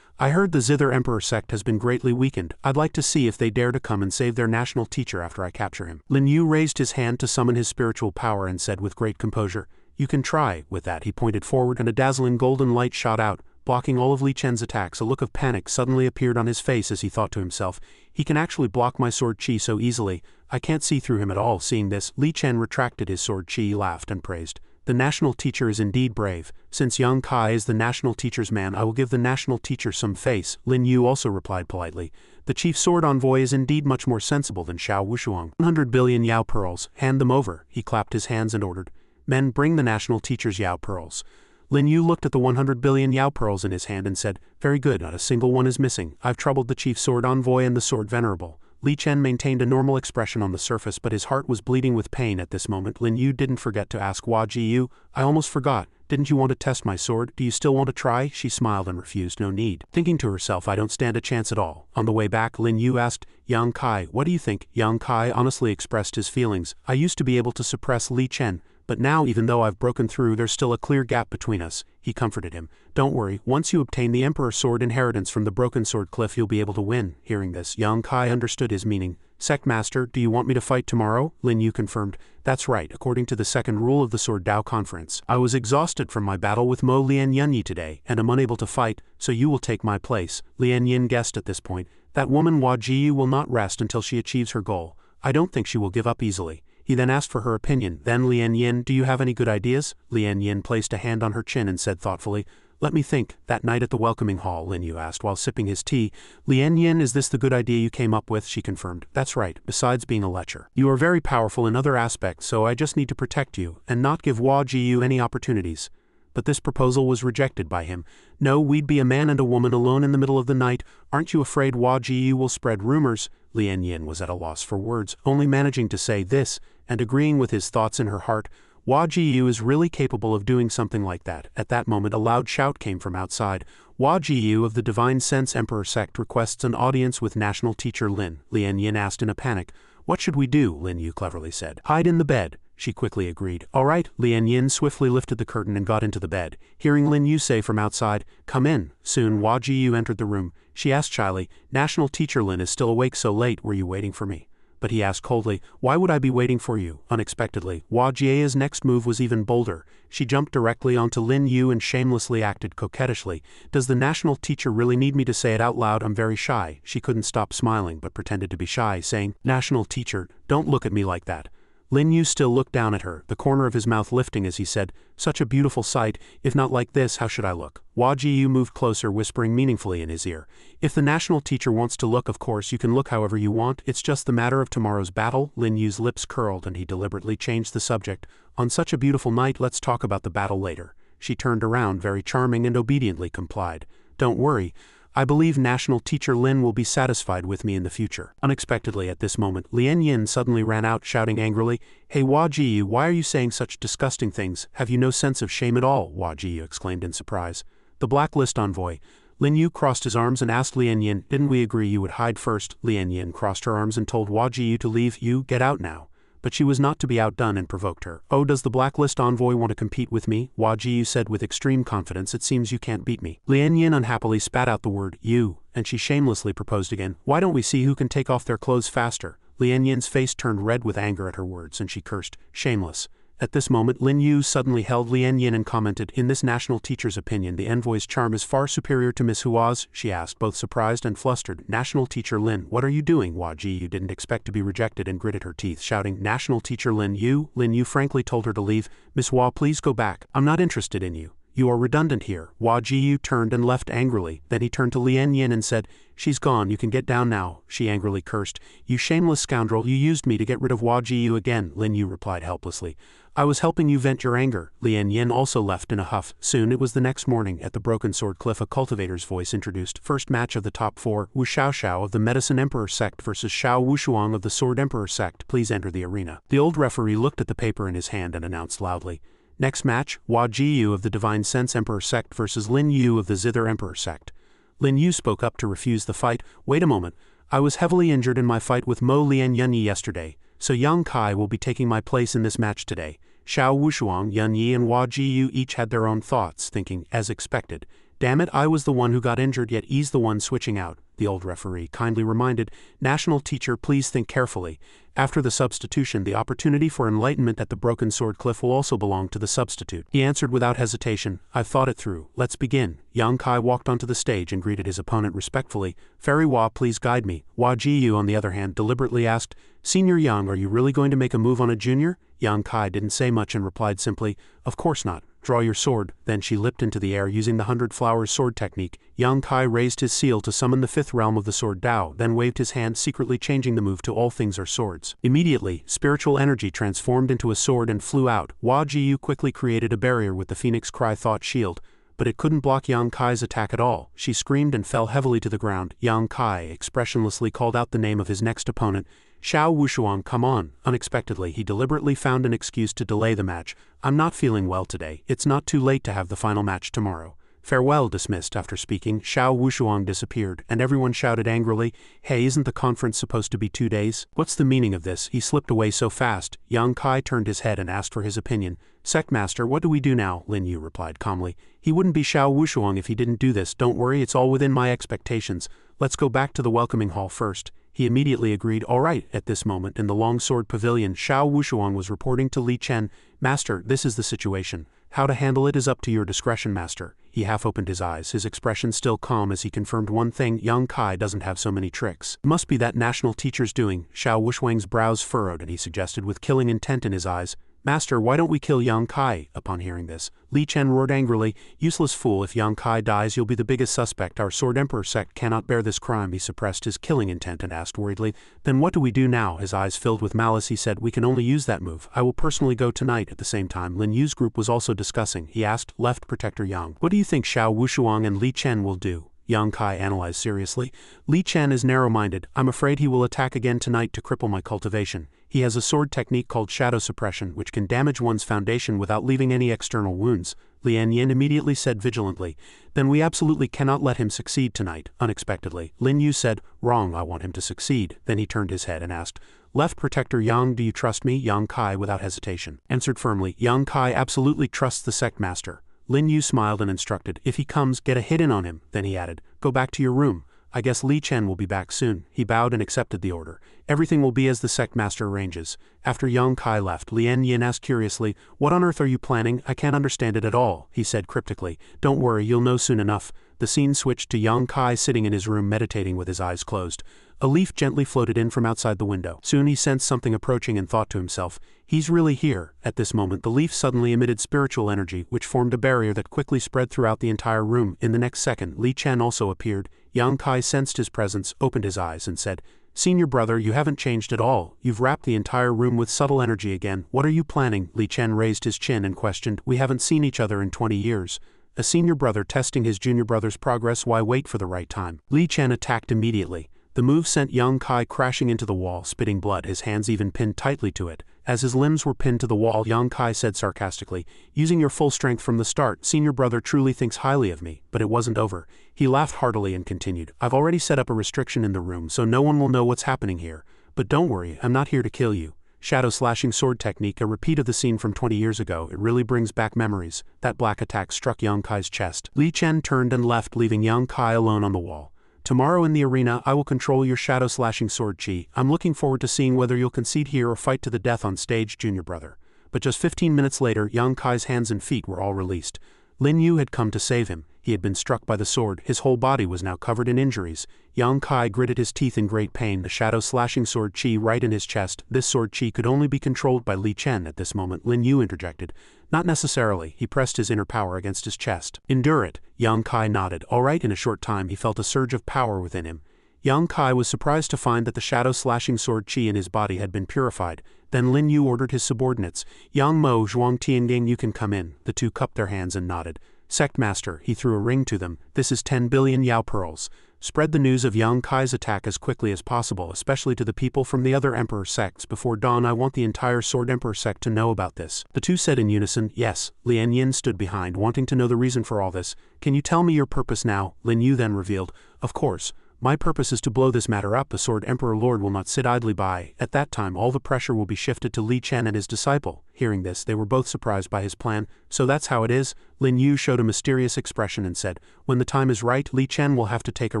"I heard the Zither Emperor sect has been greatly weakened. I'd like to see if they dare to come and save their national teacher after I capture him." Lin Yu raised his hand to summon his spiritual power and said with great composure, "You can try." With that, he pointed forward and a dazzling golden light shot out, blocking all of Li Chen's attacks. A look of panic suddenly appeared on his face as he thought to himself, "He can actually block my sword chi so easily. I can't see through him at all." Seeing this, Li Chen retracted his sword chi, laughed and praised, "The national teacher is indeed brave. Since Yang Kai is the national teacher's man, I will give the national teacher some face." Lin Yu also replied politely, "The chief sword envoy is indeed much more sensible than Xiao Wushuang. 100 billion Yao pearls, hand them over." He clapped his hands and ordered, "Men, bring the national teacher's Yao pearls." Lin Yu looked at the 100 billion Yao pearls in his hand and said, "Very good, not a single one is missing. I've troubled the chief sword envoy and the sword venerable." Li Chen maintained a normal expression on the surface, but his heart was bleeding with pain at this moment. Lin Yu didn't forget to ask Hua Ji Yu, "I almost forgot. Didn't you want to test my sword? Do you still want to try?" She smiled and refused. "No need." Thinking to herself, "I don't stand a chance at all." On the way back, Lin Yu asked, "Yang Kai, what do you think?" Yang Kai honestly expressed his feelings. "I used to be able to suppress Li Chen, but now even though I've broken through, there's still a clear gap between us." He comforted him. "Don't worry, once you obtain the Emperor's sword inheritance from the Broken Sword Cliff, you'll be able to win." Hearing this, Yang Kai understood his meaning. "Sect Master, do you want me to fight tomorrow?" Lin Yu confirmed, "That's right, according to the second rule of the Sword Dao Conference. I was exhausted from my battle with Mo Lian Yun Yi today, and am unable to fight, so you will take my place." Lian Yin guessed at this point, "That woman Hua Ji Yu will not rest until she achieves her goal. I don't think she will give up easily." He then asked for her opinion. Then Lian Yin, "Do you have any good ideas?" Lian Yin placed a hand on her chin and said thoughtfully, "Let me think. That night at the welcoming hall," Lin Yu asked while sipping his tea. "Lian Yin, is this the good idea you came up with?" She confirmed, "That's right, besides being a lecher. You are very powerful in other aspects, so I just need to protect you, and not give Hua Ji Yu any opportunities." But this proposal was rejected by him. "No, we'd be a man and a woman alone in the middle of the night. Aren't you afraid Hua Ji Yu will spread rumors?" Lian Yin was at a loss for words, only managing to say this, and agreeing with his thoughts in her heart, "Hua Ji Yu is really capable of doing something like that." At that moment a loud shout came from outside. "Hua Ji Yu of the Divine Sense Emperor sect requests an audience with national teacher Lin." Lian Yin asked in a panic, "What should we do?" Lin Yu cleverly said, "Hide in the bed." She quickly agreed. "All right." Lian Yin swiftly lifted the curtain and got into the bed. Hearing Lin Yu say from outside, "Come in." Soon Hua Ji Yu entered the room. She asked shyly, "National teacher Lin is still awake so late, were you waiting for me?" but he asked coldly, "Why would I be waiting for you?" Unexpectedly, Hua Jie's next move was even bolder. She jumped directly onto Lin Yu and shamelessly acted coquettishly. "Does the national teacher really need me to say it out loud? I'm very shy." She couldn't stop smiling but pretended to be shy, saying, "National teacher, don't look at me like that." Lin Yu still looked down at her, the corner of his mouth lifting as he said, "Such a beautiful sight. If not like this, how should I look?" Hua Jiyu moved closer, whispering meaningfully in his ear, "If the national teacher wants to look, of course you can look however you want. It's just the matter of tomorrow's battle." Lin Yu's lips curled and he deliberately changed the subject. "On such a beautiful night, let's talk about the battle later." She turned around, very charming, and obediently complied. "Don't worry. I believe National Teacher Lin will be satisfied with me in the future." Unexpectedly at this moment, Lien Yin suddenly ran out, shouting angrily, "Hey Hua Jiyu, why are you saying such disgusting things? Have you no sense of shame at all?" Hua Jiyu exclaimed in surprise. The Blacklist envoy. Lin Yu crossed his arms and asked Lien Yin, "Didn't we agree you would hide first?" Lien Yin crossed her arms and told Hua Jiyu to leave. "You, get out now." But she was not to be outdone and provoked her. "Oh, does the Blacklist envoy want to compete with me?" Hua Jiyu said with extreme confidence. "It seems you can't beat me." Lien Yin unhappily spat out the word, "You," and she shamelessly proposed again. "Why don't we see who can take off their clothes faster?" Lien Yin's face turned red with anger at her words and she cursed, "Shameless." At this moment, Lin Yu suddenly held Lien Yin and commented, "In this national teacher's opinion, the envoy's charm is far superior to Miss Hua's?" she asked, both surprised and flustered. "National Teacher Lin, what are you doing?" Hua Jiyu didn't expect to be rejected and gritted her teeth, shouting, "National Teacher Lin Yu?" Lin Yu frankly told her to leave. "Miss Hua, please go back. I'm not interested in you. You are redundant here." Hua Jiyu turned and left angrily. Then he turned to Lien Yin and said, "She's gone, you can get down now." She angrily cursed, "You shameless scoundrel, you used me to get rid of Hua Jiyu again." Lin Yu replied helplessly, "I was helping you vent your anger." Lien Yin also left in a huff. Soon it was the next morning. At the Broken Sword Cliff, a cultivator's voice introduced, "First match of the top 4, Wu Xiaoxiao of the Medicine Emperor Sect versus Xiao Wushuang of the Sword Emperor Sect. Please enter the arena." The old referee looked at the paper in his hand and announced loudly, "Next match, Hua Jiyu of the Divine Sense Emperor Sect versus Lin Yu of the Zither Emperor Sect." Lin Yu spoke up to refuse the fight. "Wait a moment. I was heavily injured in my fight with Mo Lian Yunyi yesterday, so Yang Kai will be taking my place in this match today." Xiao Wushuang, Yunyi, and Hua Jiyu each had their own thoughts, thinking, as expected, "Damn it, I was the one who got injured, yet he's the one switching out." The old referee kindly reminded, "National teacher, please think carefully. After the substitution, the opportunity for enlightenment at the Broken Sword Cliff will also belong to the substitute." He answered without hesitation, "I've thought it through. Let's begin." Yang Kai walked onto the stage and greeted his opponent respectfully. "Fairy Hua, please guide me." Hua Jiyu, on the other hand, deliberately asked, "Senior Yang, are you really going to make a move on a junior?" Yang Kai didn't say much and replied simply, "Of course not. Draw your sword." Then she leapt into the air using the 100 Flowers sword technique. Yang Kai raised his seal to summon the 5th realm of the sword Dao, then waved his hand, secretly changing the move to All Things Are Swords. Immediately, spiritual energy transformed into a sword and flew out. Hua Jiyu quickly created a barrier with the Phoenix Cry Thought Shield, but it couldn't block Yang Kai's attack at all. She screamed and fell heavily to the ground. Yang Kai expressionlessly called out the name of his next opponent, "Xiao Wushuang, come on." Unexpectedly, he deliberately found an excuse to delay the match. "I'm not feeling well today. It's not too late to have the final match tomorrow." Farewell. Dismissed. After speaking, Xiao Wushuang disappeared, and everyone shouted angrily, "Hey, isn't the conference supposed to be 2 days? What's the meaning of this? He slipped away so fast." Yang Kai turned his head and asked for his opinion. "Sect Master, what do we do now?" Lin Yu replied calmly. "He wouldn't be Xiao Wushuang if he didn't do this. Don't worry, it's all within my expectations. Let's go back to the welcoming hall first." He immediately agreed. "All right." At this moment, in the Long Sword Pavilion, Xiao Wushuang was reporting to Li Chen, "Master, this is the situation. How to handle it is up to your discretion, Master." He half opened his eyes, his expression still calm as he confirmed one thing, Yang Kai doesn't have so many tricks. It must be that national teacher's doing. Xiao Wushuang's brows furrowed and he suggested with killing intent in his eyes, "Master, why don't we kill Yang Kai?" Upon hearing this, Li Chen roared angrily, "Useless fool, if Yang Kai dies you'll be the biggest suspect. Our Sword Emperor sect cannot bear this crime." He suppressed his killing intent and asked worriedly, "Then what do we do now?" His eyes filled with malice, he said, "We can only use that move. I will personally go tonight." At the same time, Lin Yu's group was also discussing. He asked, "Left Protector Yang, what do you think Xiao Wushuang and Li Chen will do?" Yang Kai analyzed seriously. "Li Chen is narrow-minded. I'm afraid he will attack again tonight to cripple my cultivation. He has a sword technique called Shadow Suppression, which can damage one's foundation without leaving any external wounds." Lien Yin immediately said vigilantly, "Then we absolutely cannot let him succeed tonight." Unexpectedly, Lin Yu said, "Wrong, I want him to succeed." Then he turned his head and asked, "Left Protector Yang, do you trust me?" Yang Kai, without hesitation, answered firmly, "Yang Kai absolutely trusts the Sect Master." Lin Yu smiled and instructed, "If he comes, get a hit in on him." Then he added, "Go back to your room. I guess Li Chen will be back soon. He bowed and accepted the order. Everything will be as the sect master arranges. After Yang Kai left, Lien Yin asked curiously, "What on earth are you planning? I can't understand it at all," he said cryptically. "Don't worry, you'll know soon enough." The scene switched to Yang Kai sitting in his room meditating with his eyes closed. A leaf gently floated in from outside the window. Soon he sensed something approaching and thought to himself, "He's really here." At this moment the leaf suddenly emitted spiritual energy which formed a barrier that quickly spread throughout the entire room. In the next second, Li Chen also appeared. Yang Kai sensed his presence, opened his eyes and said, "Senior brother, you haven't changed at all. You've wrapped the entire room with subtle energy again. What are you planning?" Li Chen raised his chin and questioned, "We haven't seen each other in 20 years. A senior brother testing his junior brother's progress, why wait for the right time?" Li Chen attacked immediately. The move sent Yang Kai crashing into the wall, spitting blood, his hands even pinned tightly to it. As his limbs were pinned to the wall, Yang Kai said sarcastically, "Using your full strength from the start, senior brother truly thinks highly of me." But it wasn't over. He laughed heartily and continued, "I've already set up a restriction in the room so no one will know what's happening here. But don't worry, I'm not here to kill you." Shadow slashing sword technique, a repeat of the scene from 20 years ago. It really brings back memories. That black attack struck Yang Kai's chest. Li Chen turned and left, leaving Yang Kai alone on the wall. "Tomorrow in the arena, I will control your shadow-slashing sword chi. I'm looking forward to seeing whether you'll concede here or fight to the death on stage, junior brother." But just 15 minutes later, Yang Kai's hands and feet were all released. Lin Yu had come to save him. He had been struck by the sword. His whole body was now covered in injuries. Yang Kai gritted his teeth in great pain, the shadow-slashing sword chi right in his chest. This sword chi could only be controlled by Li Chen. At this moment, Lin Yu interjected, "Not necessarily." He pressed his inner power against his chest. "Endure it." Yang Kai nodded. All right. In a short time, he felt a surge of power within him. Yang Kai was surprised to find that the shadow-slashing sword chi in his body had been purified. Then Lin Yu ordered his subordinates, "Yang Mo, Zhuang Tiangang, you can come in." The two cupped their hands and nodded. "Sect master," he threw a ring to them, "this is 10 billion Yao pearls. Spread the news of Yang Kai's attack as quickly as possible, especially to the people from the other Emperor sects. Before dawn, I want the entire Sword Emperor sect to know about this." The two said in unison, "Yes." Lien Yin stood behind, wanting to know the reason for all this. "Can you tell me your purpose now?" Lin Yu then revealed, "Of course. My purpose is to blow this matter up. The Sword Emperor Lord will not sit idly by. At that time, all the pressure will be shifted to Li Chen and his disciple." Hearing this, they were both surprised by his plan. "So that's how it is?" Lin Yu showed a mysterious expression and said, "When the time is right, Li Chen will have to take a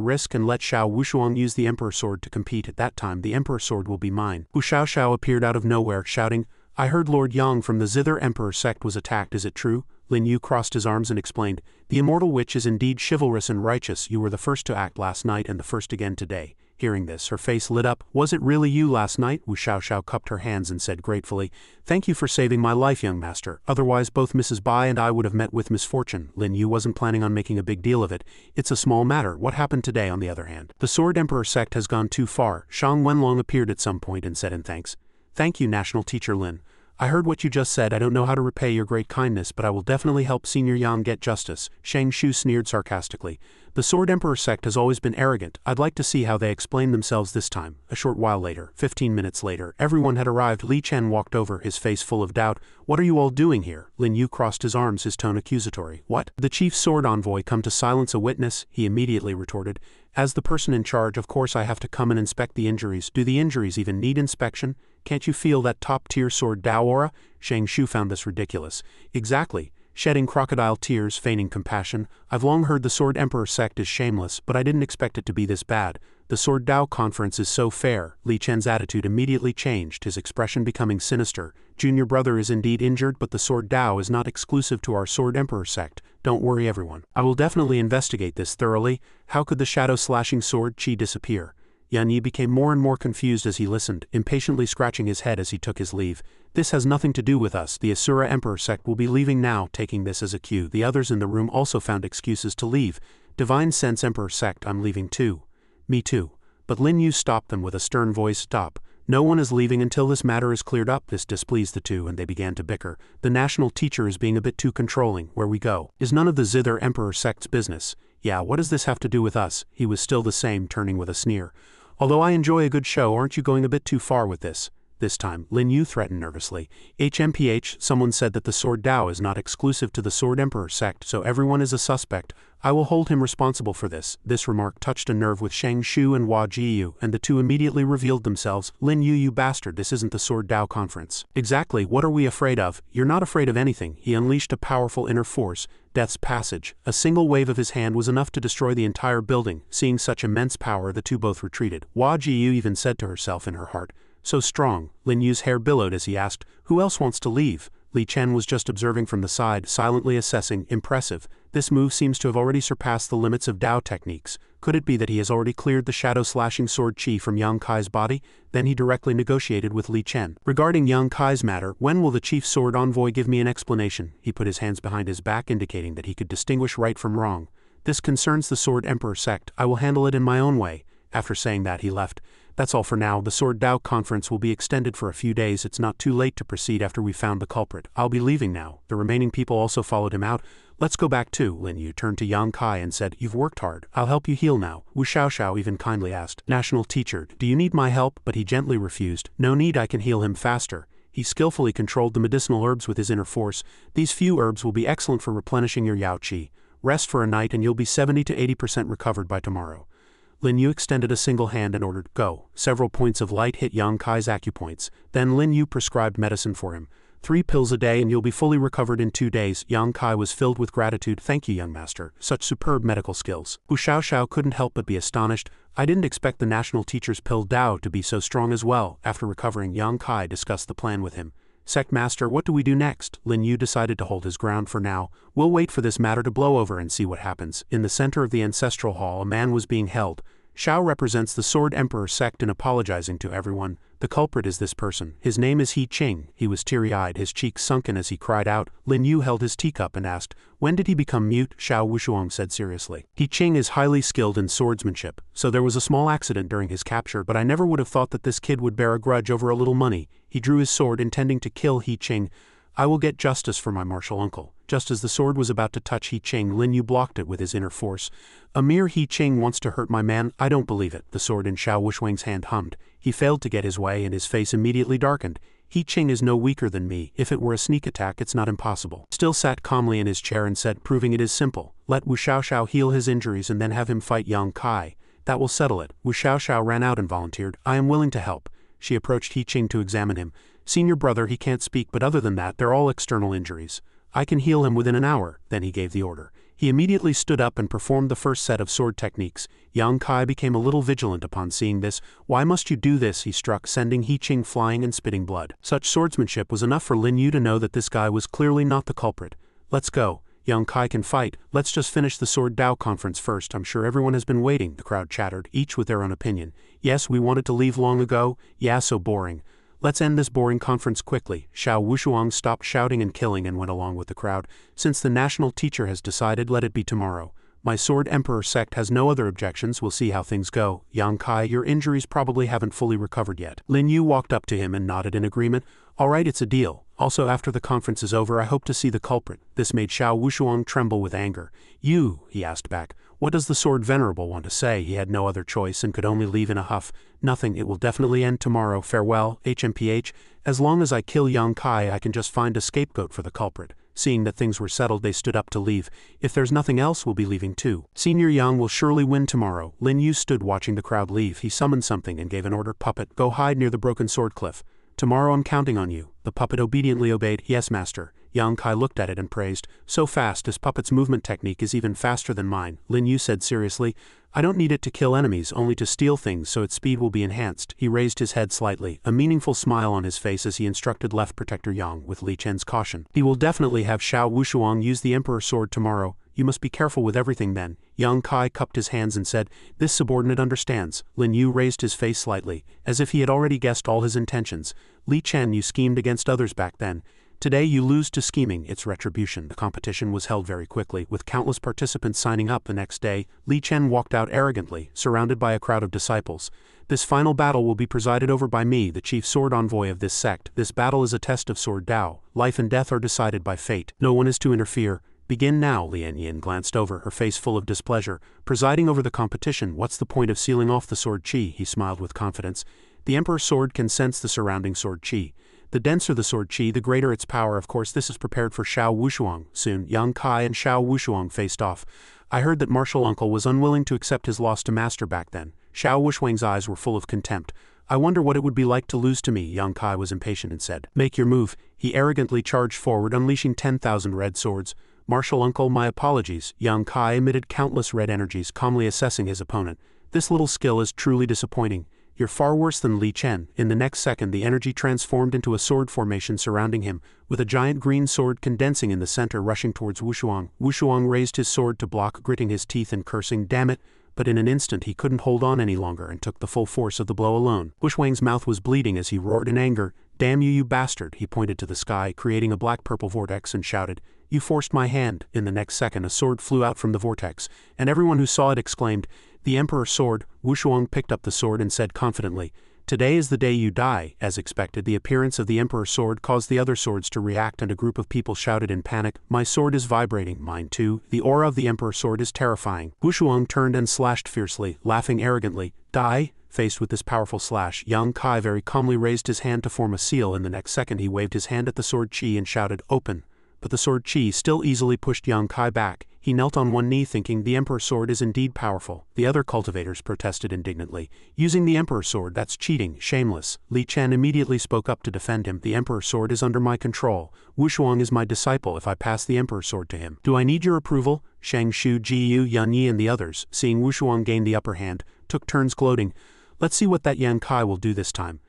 risk and let Xiao Wushuang use the Emperor Sword to compete. At that time, the Emperor Sword will be mine." Hu Xiao appeared out of nowhere, shouting, "I heard Lord Yang from the Zither Emperor sect was attacked. Is it true?" Lin Yu crossed his arms and explained, "The immortal witch is indeed chivalrous and righteous. You were the first to act last night and the first again today." Hearing this, her face lit up. "Was it really you last night?" Wu Xiao cupped her hands and said gratefully, "Thank you for saving my life, young master. Otherwise both Mrs. Bai and I would have met with misfortune." Lin Yu wasn't planning on making a big deal of it. "It's a small matter. What happened today, on the other hand?" "The Sword Emperor sect has gone too far." Shang Wenlong appeared at some point and said in thanks, "Thank you, National Teacher Lin. I heard what you just said. I don't know how to repay your great kindness, but I will definitely help Senior Yang get justice." Shang Shu sneered sarcastically. "The Sword Emperor sect has always been arrogant. I'd like to see how they explain themselves this time." A short while later, 15 minutes later, everyone had arrived. Li Chen walked over, his face full of doubt. "What are you all doing here?" Lin Yu crossed his arms, his tone accusatory. "What? The chief sword envoy come to silence a witness?" He immediately retorted, "As the person in charge, of course I have to come and inspect the injuries. Do the injuries even need inspection? Can't you feel that top-tier sword Dao aura?" Shang Shu found this ridiculous. "Exactly. Shedding crocodile tears, feigning compassion. I've long heard the Sword Emperor sect is shameless, but I didn't expect it to be this bad. The Sword Dao conference is so fair." Li Chen's attitude immediately changed, his expression becoming sinister. "Junior brother is indeed injured, but the Sword Dao is not exclusive to our Sword Emperor sect. Don't worry, everyone. I will definitely investigate this thoroughly. How could the shadow-slashing sword chi disappear?" Yan Yi became more and more confused as he listened, impatiently scratching his head as he took his leave. "This has nothing to do with us. The Asura Emperor sect will be leaving now." Taking this as a cue, the others in the room also found excuses to leave. "Divine Sense Emperor sect, I'm leaving too." "Me too." But Lin Yu stopped them with a stern voice. "Stop. No one is leaving until this matter is cleared up." This displeased the two and they began to bicker. "The national teacher is being a bit too controlling. Where we go is none of the Zither Emperor sect's business." "Yeah, what does this have to do with us?" He was still the same, turning with a sneer. "Although I enjoy a good show, aren't you going a bit too far with this?" this time, Lin Yu threatened nervously. HMPH, someone said that the Sword Dao is not exclusive to the Sword Emperor sect, so everyone is a suspect. I will hold him responsible for this. This remark touched a nerve with Shang Shu and Hua Jiyu, and the two immediately revealed themselves. Lin Yu, you bastard, this isn't the Sword Dao conference. Exactly, what are we afraid of? You're not afraid of anything. He unleashed a powerful inner force, Death's Passage. A single wave of his hand was enough to destroy the entire building. Seeing such immense power, the two both retreated. Hua Jiyu even said to herself in her heart, so strong. Lin Yu's hair billowed as he asked, who else wants to leave? Li Chen was just observing from the side, silently assessing. Impressive. This move seems to have already surpassed the limits of Dao techniques. Could it be that he has already cleared the shadow-slashing sword chi from Yang Kai's body? Then he directly negotiated with Li Chen. Regarding Yang Kai's matter, when will the chief sword envoy give me an explanation? He put his hands behind his back, indicating that he could distinguish right from wrong. This concerns the Sword Emperor sect. I will handle it in my own way. After saying that, he left. That's all for now. The Sword Dao conference will be extended for a few days. It's not too late to proceed after we found the culprit. I'll be leaving now. The remaining people also followed him out. Let's go back too. Lin Yu turned to Yang Kai and said, you've worked hard. I'll help you heal now. Wu Xiaoxiao even kindly asked, National Teacher, do you need my help? But he gently refused. No need, I can heal him faster. He skillfully controlled the medicinal herbs with his inner force. These few herbs will be excellent for replenishing your Yao Qi. Rest for a night and you'll be 70 to 80% recovered by tomorrow. Lin Yu extended a single hand and ordered, go. Several points of light hit Yang Kai's acupoints. Then Lin Yu prescribed medicine for him. 3 pills a day and you'll be fully recovered in 2 days. Yang Kai was filled with gratitude. Thank you, young master. Such superb medical skills. Wu Xiaoxiao couldn't help but be astonished. I didn't expect the national teacher's pill Dao to be so strong as well. After recovering, Yang Kai discussed the plan with him. Sect Master, what do we do next? Lin Yu decided to hold his ground for now. We'll wait for this matter to blow over and see what happens. In the center of the ancestral hall, a man was being held. Xiao represents the Sword Emperor sect in apologizing to everyone. The culprit is this person. His name is He Qing. He was teary-eyed, his cheeks sunken as he cried out. Lin Yu held his teacup and asked, when did he become mute? Xiao Wushuang said seriously. He Qing is highly skilled in swordsmanship, so there was a small accident during his capture, but I never would have thought that this kid would bear a grudge over a little money. He drew his sword intending to kill He Qing. I will get justice for my martial uncle. Just as the sword was about to touch He Qing, Lin Yu blocked it with his inner force. A mere He Qing wants to hurt my man? I don't believe it. The sword in Xiao Wushuang's hand hummed. He failed to get his way and his face immediately darkened. He Qing is no weaker than me. If it were a sneak attack, it's not impossible. Still sat calmly in his chair and said, proving it is simple. Let Wu Xiaoxiao heal his injuries and then have him fight Yang Kai. That will settle it. Wu Xiaoxiao ran out and volunteered. I am willing to help. She approached He Qing to examine him. Senior brother, he can't speak, but other than that, they're all external injuries. I can heal him within an hour. Then he gave the order. He immediately stood up and performed the first set of sword techniques. Yang Kai became a little vigilant upon seeing this. Why must you do this? He struck, sending He Qing flying and spitting blood. Such swordsmanship was enough for Lin Yu to know that this guy was clearly not the culprit. Let's go. Yang Kai can fight. Let's just finish the Sword Dao conference first. I'm sure everyone has been waiting, the crowd chattered, each with their own opinion. Yes, we wanted to leave long ago. Yeah, so boring. Let's end this boring conference quickly. Xiao Wushuang stopped shouting and killing and went along with the crowd. Since the national teacher has decided, let it be tomorrow. My Sword Emperor sect has no other objections. We'll see how things go. Yang Kai, your injuries probably haven't fully recovered yet. Lin Yu walked up to him and nodded in agreement. All right, it's a deal. Also, after the conference is over, I hope to see the culprit. This made Xiao Wushuang tremble with anger. You, he asked back, what does the Sword Venerable want to say? He had no other choice and could only leave in a huff. Nothing, it will definitely end tomorrow. Farewell, HMPH. As long as I kill Yang Kai, I can just find a scapegoat for the culprit. Seeing that things were settled, they stood up to leave. If there's nothing else, we'll be leaving too. Senior Yang will surely win tomorrow. Lin Yu stood watching the crowd leave. He summoned something and gave an order. Puppet, go hide near the broken sword cliff. Tomorrow I'm counting on you. The puppet obediently obeyed. Yes, master. Yang Kai looked at it and praised. So fast, his puppet's movement technique is even faster than mine. Lin Yu said seriously, I don't need it to kill enemies, only to steal things, so its speed will be enhanced. He raised his head slightly, a meaningful smile on his face as he instructed Left Protector Yang with Li Chen's caution. He will definitely have Xiao Wushuang use the Emperor sword tomorrow. You must be careful with everything then. Yang Kai cupped his hands and said, this subordinate understands. Lin Yu raised his face slightly, as if he had already guessed all his intentions. Li Chen, you schemed against others back then. Today you lose to scheming, it's retribution. The competition was held very quickly, with countless participants signing up the next day. Li Chen walked out arrogantly, surrounded by a crowd of disciples. This final battle will be presided over by me, the chief sword envoy of this sect. This battle is a test of Sword Dao. Life and death are decided by fate. No one is to interfere. Begin now. Lian Yin glanced over, her face full of displeasure. Presiding over the competition, what's the point of sealing off the sword chi? He smiled with confidence. The Emperor's sword can sense the surrounding sword qi. The denser the sword qi, the greater its power. Of course, this is prepared for Xiao Wushuang. Soon, Yang Kai and Xiao Wushuang faced off. I heard that martial uncle was unwilling to accept his loss to master back then. Xiao Wushuang's eyes were full of contempt. I wonder what it would be like to lose to me. Yang Kai was impatient and said, "Make your move." He arrogantly charged forward, unleashing 10,000 red swords. "Martial uncle, my apologies." Yang Kai emitted countless red energies, calmly assessing his opponent. "This little skill is truly disappointing. You're far worse than Li Chen." In the next second, the energy transformed into a sword formation surrounding him, with a giant green sword condensing in the center, rushing towards Wushuang. Wushuang raised his sword to block, gritting his teeth and cursing, "Damn it." But in an instant he couldn't hold on any longer and took the full force of the blow alone. Wushuang's mouth was bleeding as he roared in anger. "Damn you, you bastard." He pointed to the sky, creating a black-purple vortex, and shouted, "You forced my hand." In the next second a sword flew out from the vortex, and everyone who saw it exclaimed, "The Emperor's sword." Wushuang picked up the sword and said confidently, "Today is the day you die." As expected, the appearance of the Emperor's sword caused the other swords to react, and a group of people shouted in panic, "My sword is vibrating." "Mine too." "The aura of the Emperor's sword is terrifying." Wushuang turned and slashed fiercely, laughing arrogantly. "Die?" Faced with this powerful slash, Yang Kai very calmly raised his hand to form a seal. In the next second he waved his hand at the sword qi and shouted, "Open." But the sword qi still easily pushed Yang Kai back. He knelt on one knee, thinking, "The Emperor's sword is indeed powerful." The other cultivators protested indignantly. "Using the Emperor's sword, that's cheating, shameless." Li Chen immediately spoke up to defend him. "The Emperor's sword is under my control. Wushuang is my disciple. If I pass the Emperor's sword to him, do I need your approval?" Shang Shu, Jiyu, Yan Yi and the others, seeing Wushuang gain the upper hand, took turns gloating. "Let's see what that Yang Kai will do this time."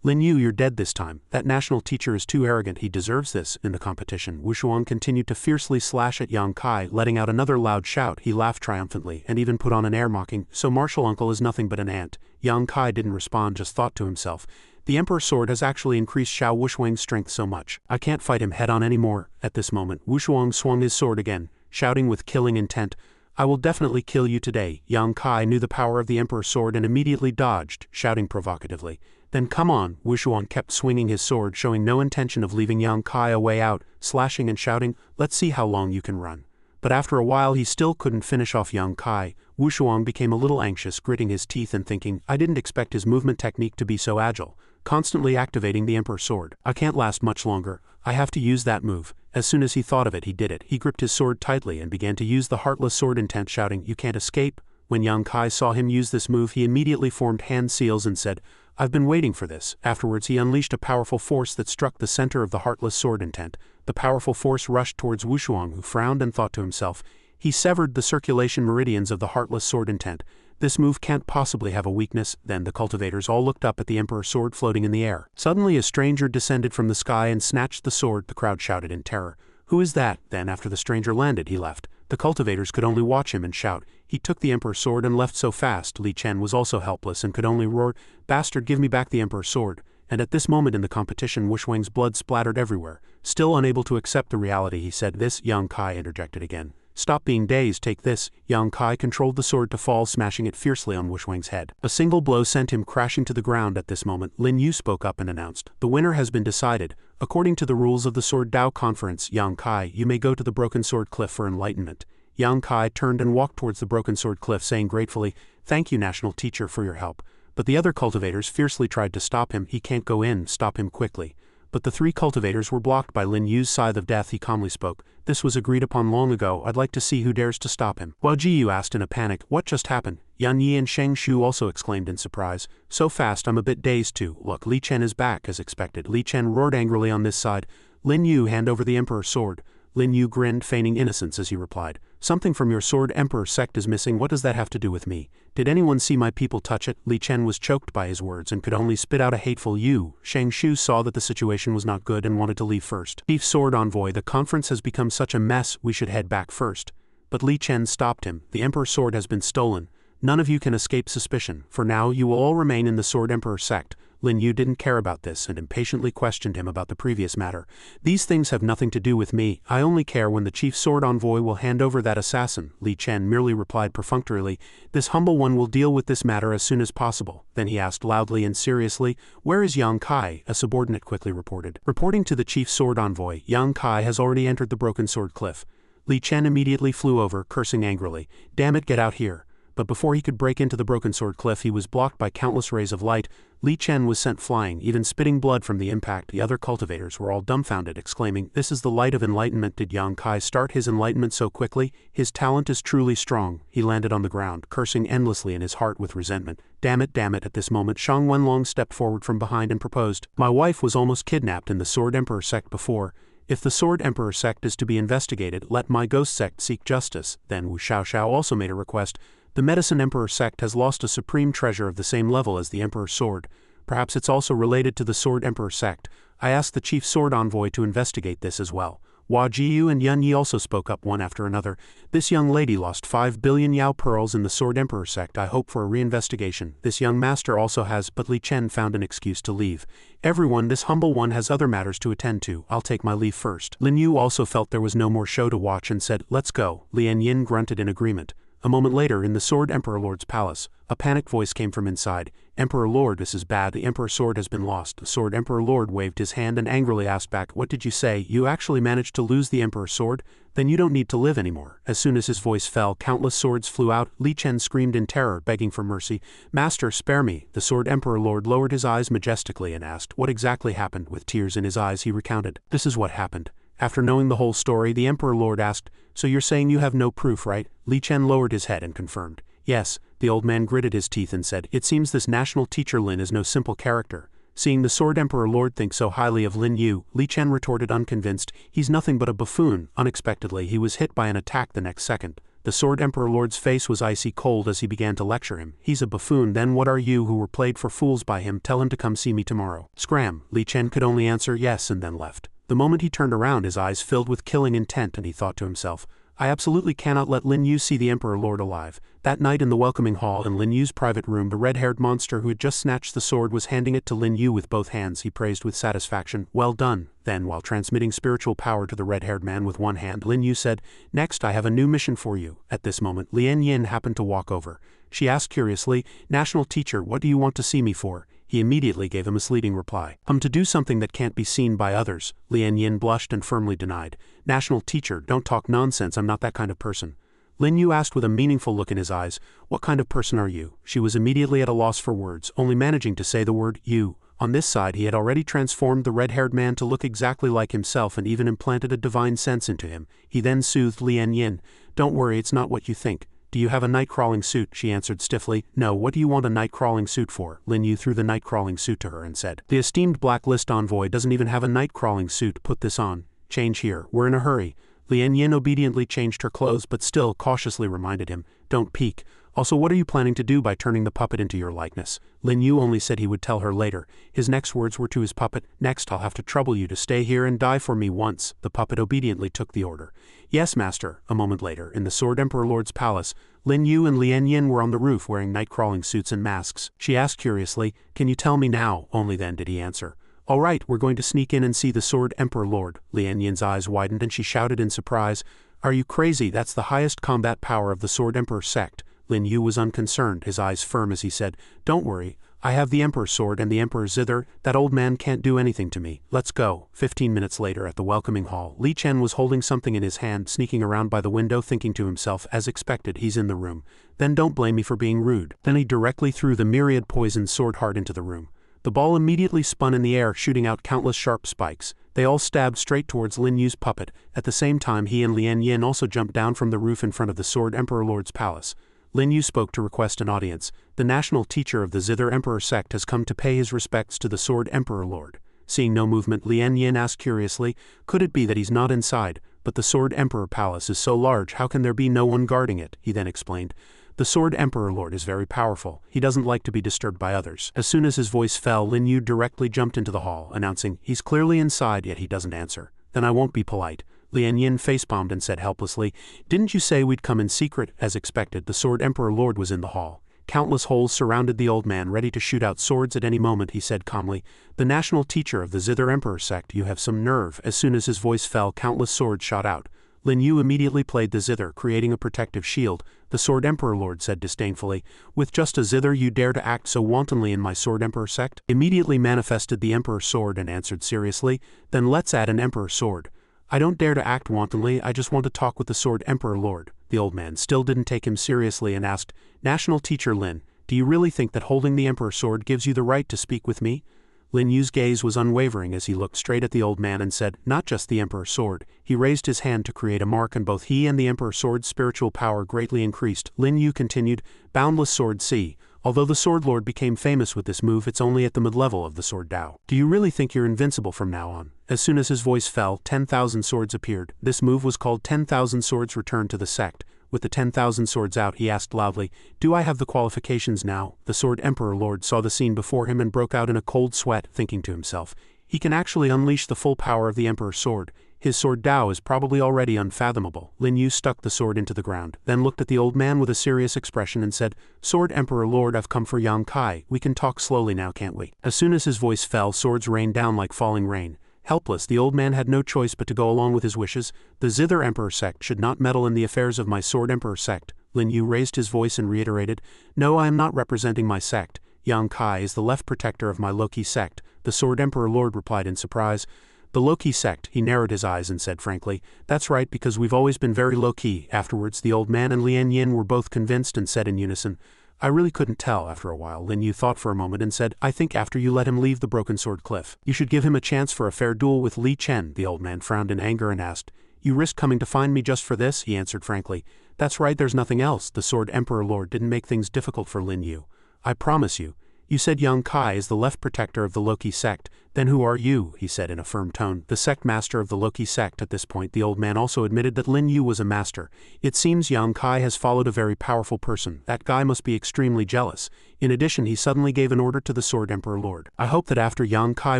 "Lin Yu, you're dead this time. That national teacher is too arrogant. He deserves this." In the competition, Wushuang continued to fiercely slash at Yang Kai, letting out another loud shout. He laughed triumphantly, and even put on an air mocking, "So martial uncle is nothing but an ant." Yang Kai didn't respond, just thought to himself, "The Emperor's sword has actually increased Xiao Wushuang's strength so much. I can't fight him head on anymore." At this moment, Wushuang swung his sword again, shouting with killing intent, "I will definitely kill you today." Yang Kai knew the power of the Emperor's sword and immediately dodged, shouting provocatively, "Then come on." Wushuang kept swinging his sword, showing no intention of leaving Yang Kai a way out, slashing and shouting, "Let's see how long you can run." But after a while he still couldn't finish off Yang Kai. Wushuang became a little anxious, gritting his teeth and thinking, "I didn't expect his movement technique to be so agile, constantly activating the Emperor's sword. I can't last much longer. I have to use that move." As soon as he thought of it, he did it. He gripped his sword tightly and began to use the heartless sword intent, shouting, "You can't escape." When Yang Kai saw him use this move, he immediately formed hand seals and said, "I've been waiting for this." Afterwards he unleashed a powerful force that struck the center of the heartless sword intent. The powerful force rushed towards Wushuang, who frowned and thought to himself, "He severed the circulation meridians of the heartless sword intent. This move can't possibly have a weakness." Then the cultivators all looked up at the Emperor's sword floating in the air. Suddenly a stranger descended from the sky and snatched the sword. The crowd shouted in terror, "Who is that?" Then after the stranger landed, he left. The cultivators could only watch him and shout. He took the Emperor's sword and left so fast. Li Chen was also helpless and could only roar, "Bastard, give me back the Emperor's sword." And at this moment in the competition, Wushuang's blood splattered everywhere. Still unable to accept the reality, he said, "This." Yang Kai interjected again. "Stop being dazed, take this." Yang Kai controlled the sword to fall, smashing it fiercely on Wushuang's head. A single blow sent him crashing to the ground. At this moment, Lin Yu spoke up and announced, "The winner has been decided. According to the rules of the Sword Dao Conference, Yang Kai, you may go to the Broken Sword Cliff for enlightenment." Yang Kai turned and walked towards the Broken Sword Cliff, saying gratefully, "Thank you, national teacher, for your help." But the other cultivators fiercely tried to stop him. "He can't go in, stop him quickly." But the three cultivators were blocked by Lin Yu's scythe of death. He calmly spoke, "This was agreed upon long ago. I'd like to see who dares to stop him." While Jiyu asked in a panic, "What just happened?" Yan Yi and Shang Shu also exclaimed in surprise, "So fast, I'm a bit dazed too." "Look, Li Chen is back," as expected. Li Chen roared angrily on this side. "Lin Yu, hand over the Emperor's sword." Lin Yu grinned, feigning innocence as he replied, "Something from your sword, Emperor Sect, is missing. What does that have to do with me? Did anyone see my people touch it?" Li Chen was choked by his words and could only spit out a hateful "you." Shang Shu saw that the situation was not good and wanted to leave first. "Chief Sword Envoy, the conference has become such a mess, we should head back first." But Li Chen stopped him. "The Emperor's sword has been stolen. None of you can escape suspicion. For now, you will all remain in the Sword Emperor Sect." Lin Yu didn't care about this and impatiently questioned him about the previous matter. "These things have nothing to do with me. I only care when the Chief Sword Envoy will hand over that assassin." Li Chen merely replied perfunctorily, "This humble one will deal with this matter as soon as possible." Then he asked loudly and seriously, "Where is Yang Kai?" A subordinate quickly reported. Reporting to the Chief Sword Envoy, "Yang Kai has already entered the Broken Sword Cliff." Li Chen immediately flew over, cursing angrily, "Damn it, get out here." but before he could break into the broken sword cliff he was blocked by countless rays of light. Li Chen was sent flying, even spitting blood from the impact. The other cultivators were all dumbfounded, exclaiming, "This is the light of enlightenment. Did Yang Kai start his enlightenment so quickly? His talent is truly strong." He landed on the ground, cursing endlessly in his heart with resentment. Damn it. At this moment Shang Wenlong stepped forward from behind and proposed, "My wife was almost kidnapped in the Sword Emperor sect before. If the Sword Emperor sect is to be investigated, let my ghost sect seek justice." Then Wu Xiaoxiao also made a request. "The Medicine Emperor sect has lost a supreme treasure of the same level as the Emperor's sword. Perhaps it's also related to the Sword Emperor sect. I asked the chief sword envoy to investigate this as well." Hua Jiyu and Yun Yi also spoke up one after another. "This young lady lost 5 billion Yao pearls in the Sword Emperor sect. I hope for a reinvestigation. This young master also has," but Li Chen found an excuse to leave. "Everyone, this humble one has other matters to attend to. I'll take my leave first." Lin Yu also felt there was no more show to watch and said, "Let's go." Lian Yin grunted in agreement. A moment later, in the Sword Emperor Lord's palace, a panicked voice came from inside. "Emperor Lord, this is bad. The Emperor's sword has been lost." The Sword Emperor Lord waved his hand and angrily asked back, "What did you say? You actually managed to lose the Emperor's sword? Then you don't need to live anymore." As soon as his voice fell, countless swords flew out. Li Chen screamed in terror, begging for mercy. "Master, spare me." The Sword Emperor Lord lowered his eyes majestically and asked, "What exactly happened?" With tears in his eyes he recounted, "This is what happened." After knowing the whole story, the Emperor Lord asked, "So you're saying you have no proof, right?" Li Chen lowered his head and confirmed, "Yes." The old man gritted his teeth and said, "It seems this national teacher Lin is no simple character." Seeing the Sword Emperor Lord think so highly of Lin Yu, Li Chen retorted unconvinced, "He's nothing but a buffoon." Unexpectedly, he was hit by an attack the next second. The Sword Emperor Lord's face was icy cold as he began to lecture him. "He's a buffoon, then what are you who were played for fools by him? Tell him to come see me tomorrow." Scram! Li Chen could only answer yes and then left. The moment he turned around, his eyes filled with killing intent and he thought to himself, "I absolutely cannot let Lin Yu see the Emperor Lord alive." That night in the welcoming hall in Lin Yu's private room, the red-haired monster who had just snatched the sword was handing it to Lin Yu with both hands. He praised with satisfaction, "Well done." Then, while transmitting spiritual power to the red-haired man with one hand, Lin Yu said, "Next, I have a new mission for you." At this moment, Lian Yin happened to walk over. She asked curiously, "National teacher, what do you want to see me for?" He immediately gave a misleading reply. To do something that can't be seen by others." Lian Yin blushed and firmly denied. "National teacher, don't talk nonsense, I'm not that kind of person." Lin Yu asked with a meaningful look in his eyes, "What kind of person are you?" She was immediately at a loss for words, only managing to say the word, "you." On this side he had already transformed the red-haired man to look exactly like himself and even implanted a divine sense into him. He then soothed Lian Yin, "Don't worry, it's not what you think. Do you have a night-crawling suit?" She answered stiffly, "No, what do you want a night-crawling suit for?" Lin Yu threw the night-crawling suit to her and said, "The esteemed blacklist envoy doesn't even have a night-crawling suit. Put this on. Change here. We're in a hurry." Lian Yin obediently changed her clothes but still cautiously reminded him, "Don't peek. Also, what are you planning to do by turning the puppet into your likeness?" Lin Yu only said he would tell her later. His next words were to his puppet, "Next I'll have to trouble you to stay here and die for me once." The puppet obediently took the order. "Yes, master." A moment later, in the Sword Emperor Lord's palace, Lin Yu and Lian Yin were on the roof wearing night-crawling suits and masks. She asked curiously, "Can you tell me now?" Only then did he answer, "All right, we're going to sneak in and see the Sword Emperor Lord." Lian Yin's eyes widened and she shouted in surprise, "Are you crazy? That's the highest combat power of the Sword Emperor sect." Lin Yu was unconcerned, his eyes firm as he said, "Don't worry. I have the Emperor's sword and the Emperor's zither. That old man can't do anything to me. Let's go." 15 minutes later at the welcoming hall, Li Chen was holding something in his hand, sneaking around by the window thinking to himself, as expected, he's in the room. Then don't blame me for being rude. Then he directly threw the myriad poisoned sword heart into the room. The ball immediately spun in the air, shooting out countless sharp spikes. They all stabbed straight towards Lin Yu's puppet. At the same time, he and Lian Yin also jumped down from the roof in front of the Sword Emperor Lord's palace. Lin Yu spoke to request an audience. The national teacher of the Zither Emperor sect has come to pay his respects to the Sword Emperor Lord. Seeing no movement, Lian Yin asked curiously, "Could it be that he's not inside? But the Sword Emperor Palace is so large, how can there be no one guarding it?" He then explained, "The Sword Emperor Lord is very powerful. He doesn't like to be disturbed by others." As soon as his voice fell, Lin Yu directly jumped into the hall, announcing, "He's clearly inside, yet he doesn't answer. Then I won't be polite." Lian Yin facepalmed and said helplessly, "Didn't you say we'd come in secret?" As expected, the Sword Emperor Lord was in the hall. Countless holes surrounded the old man, ready to shoot out swords at any moment. He said calmly, "The national teacher of the Zither Emperor sect, you have some nerve." As soon as his voice fell, countless swords shot out. Lin Yu immediately played the zither, creating a protective shield. The Sword Emperor Lord said disdainfully, "With just a zither you dare to act so wantonly in my Sword Emperor sect?" Immediately manifested the Emperor Sword and answered seriously, "Then let's add an Emperor Sword." "I don't dare to act wantonly, I just want to talk with the Sword Emperor Lord." The old man still didn't take him seriously and asked, "National Teacher Lin, do you really think that holding the Emperor's sword gives you the right to speak with me?" Lin Yu's gaze was unwavering as he looked straight at the old man and said, "Not just the Emperor's sword." He raised his hand to create a mark, and both he and the Emperor's sword's spiritual power greatly increased. Lin Yu continued, "Boundless Sword C. Although the Sword Lord became famous with this move, it's only at the mid-level of the Sword Dao. Do you really think you're invincible from now on?" As soon as his voice fell, 10,000 swords appeared. This move was called 10,000 Swords Return to the Sect. With the 10,000 swords out, he asked loudly, "Do I have the qualifications now?" The Sword Emperor Lord saw the scene before him and broke out in a cold sweat, thinking to himself, he can actually unleash the full power of the Emperor's sword. His sword Dao is probably already unfathomable. Lin Yu stuck the sword into the ground, then looked at the old man with a serious expression and said, "Sword Emperor Lord, I've come for Yang Kai. We can talk slowly now, can't we?" As soon as his voice fell, swords rained down like falling rain. Helpless, the old man had no choice but to go along with his wishes. The Zither Emperor Sect should not meddle in the affairs of my Sword Emperor Sect. Lin Yu raised his voice and reiterated, "No, I am not representing my sect. Yang Kai is the left protector of my Loki sect." The Sword Emperor Lord replied in surprise, "The Loki sect." He narrowed his eyes and said frankly, "That's right, because we've always been very low-key." Afterwards, the old man and Lian Yin were both convinced and said in unison, "I really couldn't tell." After a while, Lin Yu thought for a moment and said, "I think after you let him leave the Broken Sword Cliff, you should give him a chance for a fair duel with Li Chen." The old man frowned in anger and asked, "You risk coming to find me just for this?" He answered frankly, "That's right, there's nothing else." The Sword Emperor Lord didn't make things difficult for Lin Yu. "I promise you. You said Yang Kai is the left protector of the Loki sect. Then who are you?" he said in a firm tone. "The sect master of the Loki sect." At this point, the old man also admitted that Lin Yu was a master. "It seems Yang Kai has followed a very powerful person. That guy must be extremely jealous." In addition, he suddenly gave an order to the Sword Emperor Lord. "I hope that after Yang Kai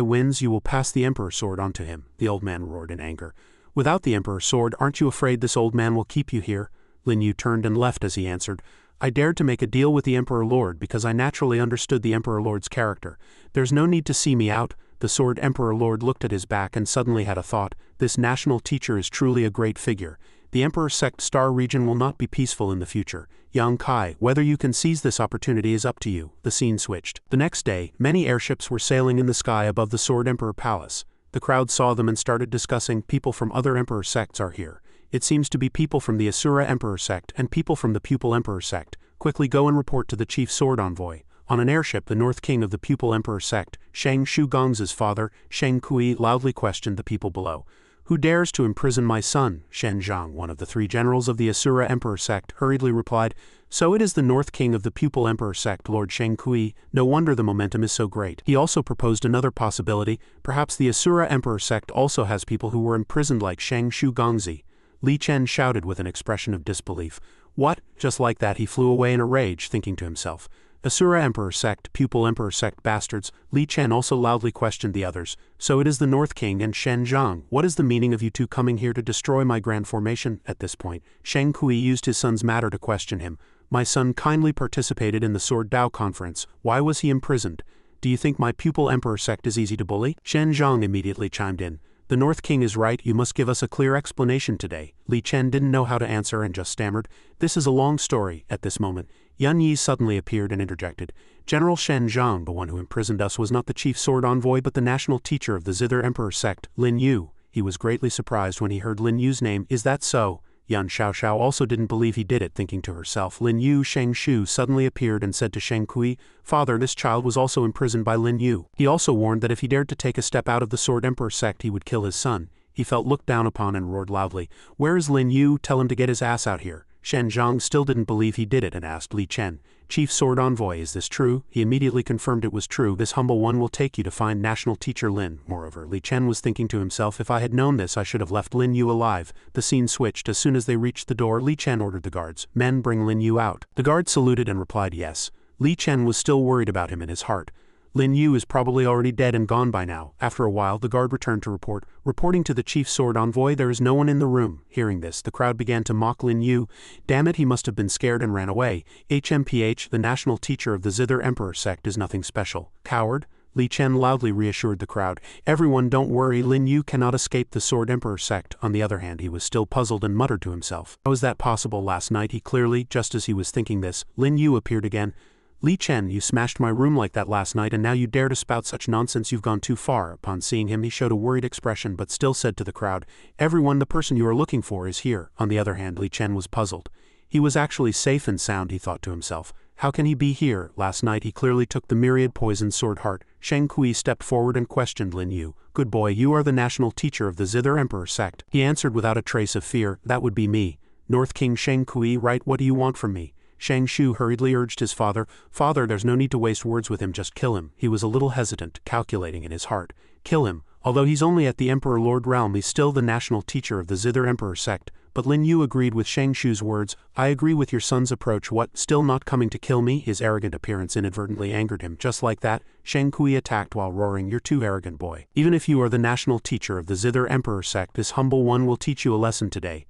wins, you will pass the Emperor's sword on to him." The old man roared in anger. "Without the Emperor's sword, aren't you afraid this old man will keep you here?" Lin Yu turned and left as he answered, "I dared to make a deal with the Emperor Lord because I naturally understood the Emperor Lord's character. There's no need to see me out." The Sword Emperor Lord looked at his back and suddenly had a thought. This national teacher is truly a great figure. The Emperor's Sect Star region will not be peaceful in the future. Yang Kai, whether you can seize this opportunity is up to you. The scene switched. The next day, many airships were sailing in the sky above the Sword Emperor Palace. The crowd saw them and started discussing, "People from other Emperor sects are here. It seems to be people from the Asura Emperor Sect and people from the Pupil Emperor Sect. Quickly go and report to the Chief Sword Envoy." On an airship, the North King of the Pupil Emperor Sect, Shang Shugong's father, Sheng Kui, loudly questioned the people below. "Who dares to imprison my son?" Shen Zhang, one of the 3 generals of the Asura Emperor Sect, hurriedly replied, "So it is the North King of the Pupil Emperor Sect, Lord Sheng Kui. No wonder the momentum is so great." He also proposed another possibility. Perhaps the Asura Emperor Sect also has people who were imprisoned like Shang Shugongzi. Li Chen shouted with an expression of disbelief. "What?" Just like that, he flew away in a rage, thinking to himself, "Asura Emperor Sect, Pupil Emperor Sect bastards." Li Chen also loudly questioned the others. "So it is the North King and Shen Zhang. What is the meaning of you two coming here to destroy my grand formation?" At this point, Sheng Kui used his son's matter to question him. "My son kindly participated in the Sword Dao conference. Why was he imprisoned? Do you think my Pupil Emperor Sect is easy to bully?" Shen Zhang immediately chimed in. "The North King is right, you must give us a clear explanation today." Li Chen didn't know how to answer and just stammered, "This is a long story." At this moment, Yan Yi suddenly appeared and interjected, "General Shen Zhang, the one who imprisoned us, was not the chief sword envoy but the national teacher of the Zither Emperor Sect, Lin Yu." He was greatly surprised when he heard Lin Yu's name. "Is that so?" Yan Xiaoxiao also didn't believe he did it, thinking to herself. Lin Yu Sheng Shu suddenly appeared and said to Sheng Kui, "Father, this child was also imprisoned by Lin Yu." He also warned that if he dared to take a step out of the Sword Emperor Sect he would kill his son. He felt looked down upon and roared loudly, "Where is Lin Yu? Tell him to get his ass out here." Shen Zhang still didn't believe he did it and asked Li Chen, "Chief Sword Envoy, is this true?" He immediately confirmed it was true. "This humble one will take you to find National Teacher Lin." Moreover, Li Chen was thinking to himself, "If I had known this, I should have left Lin Yu alive." The scene switched. As soon as they reached the door, Li Chen ordered the guards, "Men, bring Lin Yu out." The guards saluted and replied yes. Li Chen was still worried about him in his heart. Lin Yu is probably already dead and gone by now. After a while, the guard returned to report. Reporting to the Chief Sword Envoy, there is no one in the room. Hearing this, the crowd began to mock Lin Yu. Damn it, he must have been scared and ran away. HMPH, the national teacher of the Zither Emperor Sect, is nothing special. Coward? Li Chen loudly reassured the crowd. "Everyone, don't worry, Lin Yu cannot escape the Sword Emperor Sect." On the other hand, he was still puzzled and muttered to himself. How is that possible? Last night he clearly, just as he was thinking this, Lin Yu appeared again. "Li Chen, you smashed my room like that last night and now you dare to spout such nonsense. You've gone too far." Upon seeing him, he showed a worried expression but still said to the crowd, "Everyone, the person you are looking for is here." On the other hand, Li Chen was puzzled. He was actually safe and sound, he thought to himself. How can he be here? Last night he clearly took the myriad poisoned sword heart. Shang Kui stepped forward and questioned Lin Yu. Good boy, you are the national teacher of the Zither Emperor sect. He answered without a trace of fear. That would be me. North King Shang Kui, right? What do you want from me? Shang Shu hurriedly urged his father. Father, there's no need to waste words with him, just kill him. He was a little hesitant, calculating in his heart. Kill him. Although he's only at the Emperor Lord realm, he's still the national teacher of the Zither Emperor sect. But Lin Yu agreed with Shang Shu's words. I agree with your son's approach. What, still not coming to kill me? His arrogant appearance inadvertently angered him. Just like that, Shang Kui attacked while roaring, you're too arrogant, boy. Even if you are the national teacher of the Zither Emperor sect, this humble one will teach you a lesson today.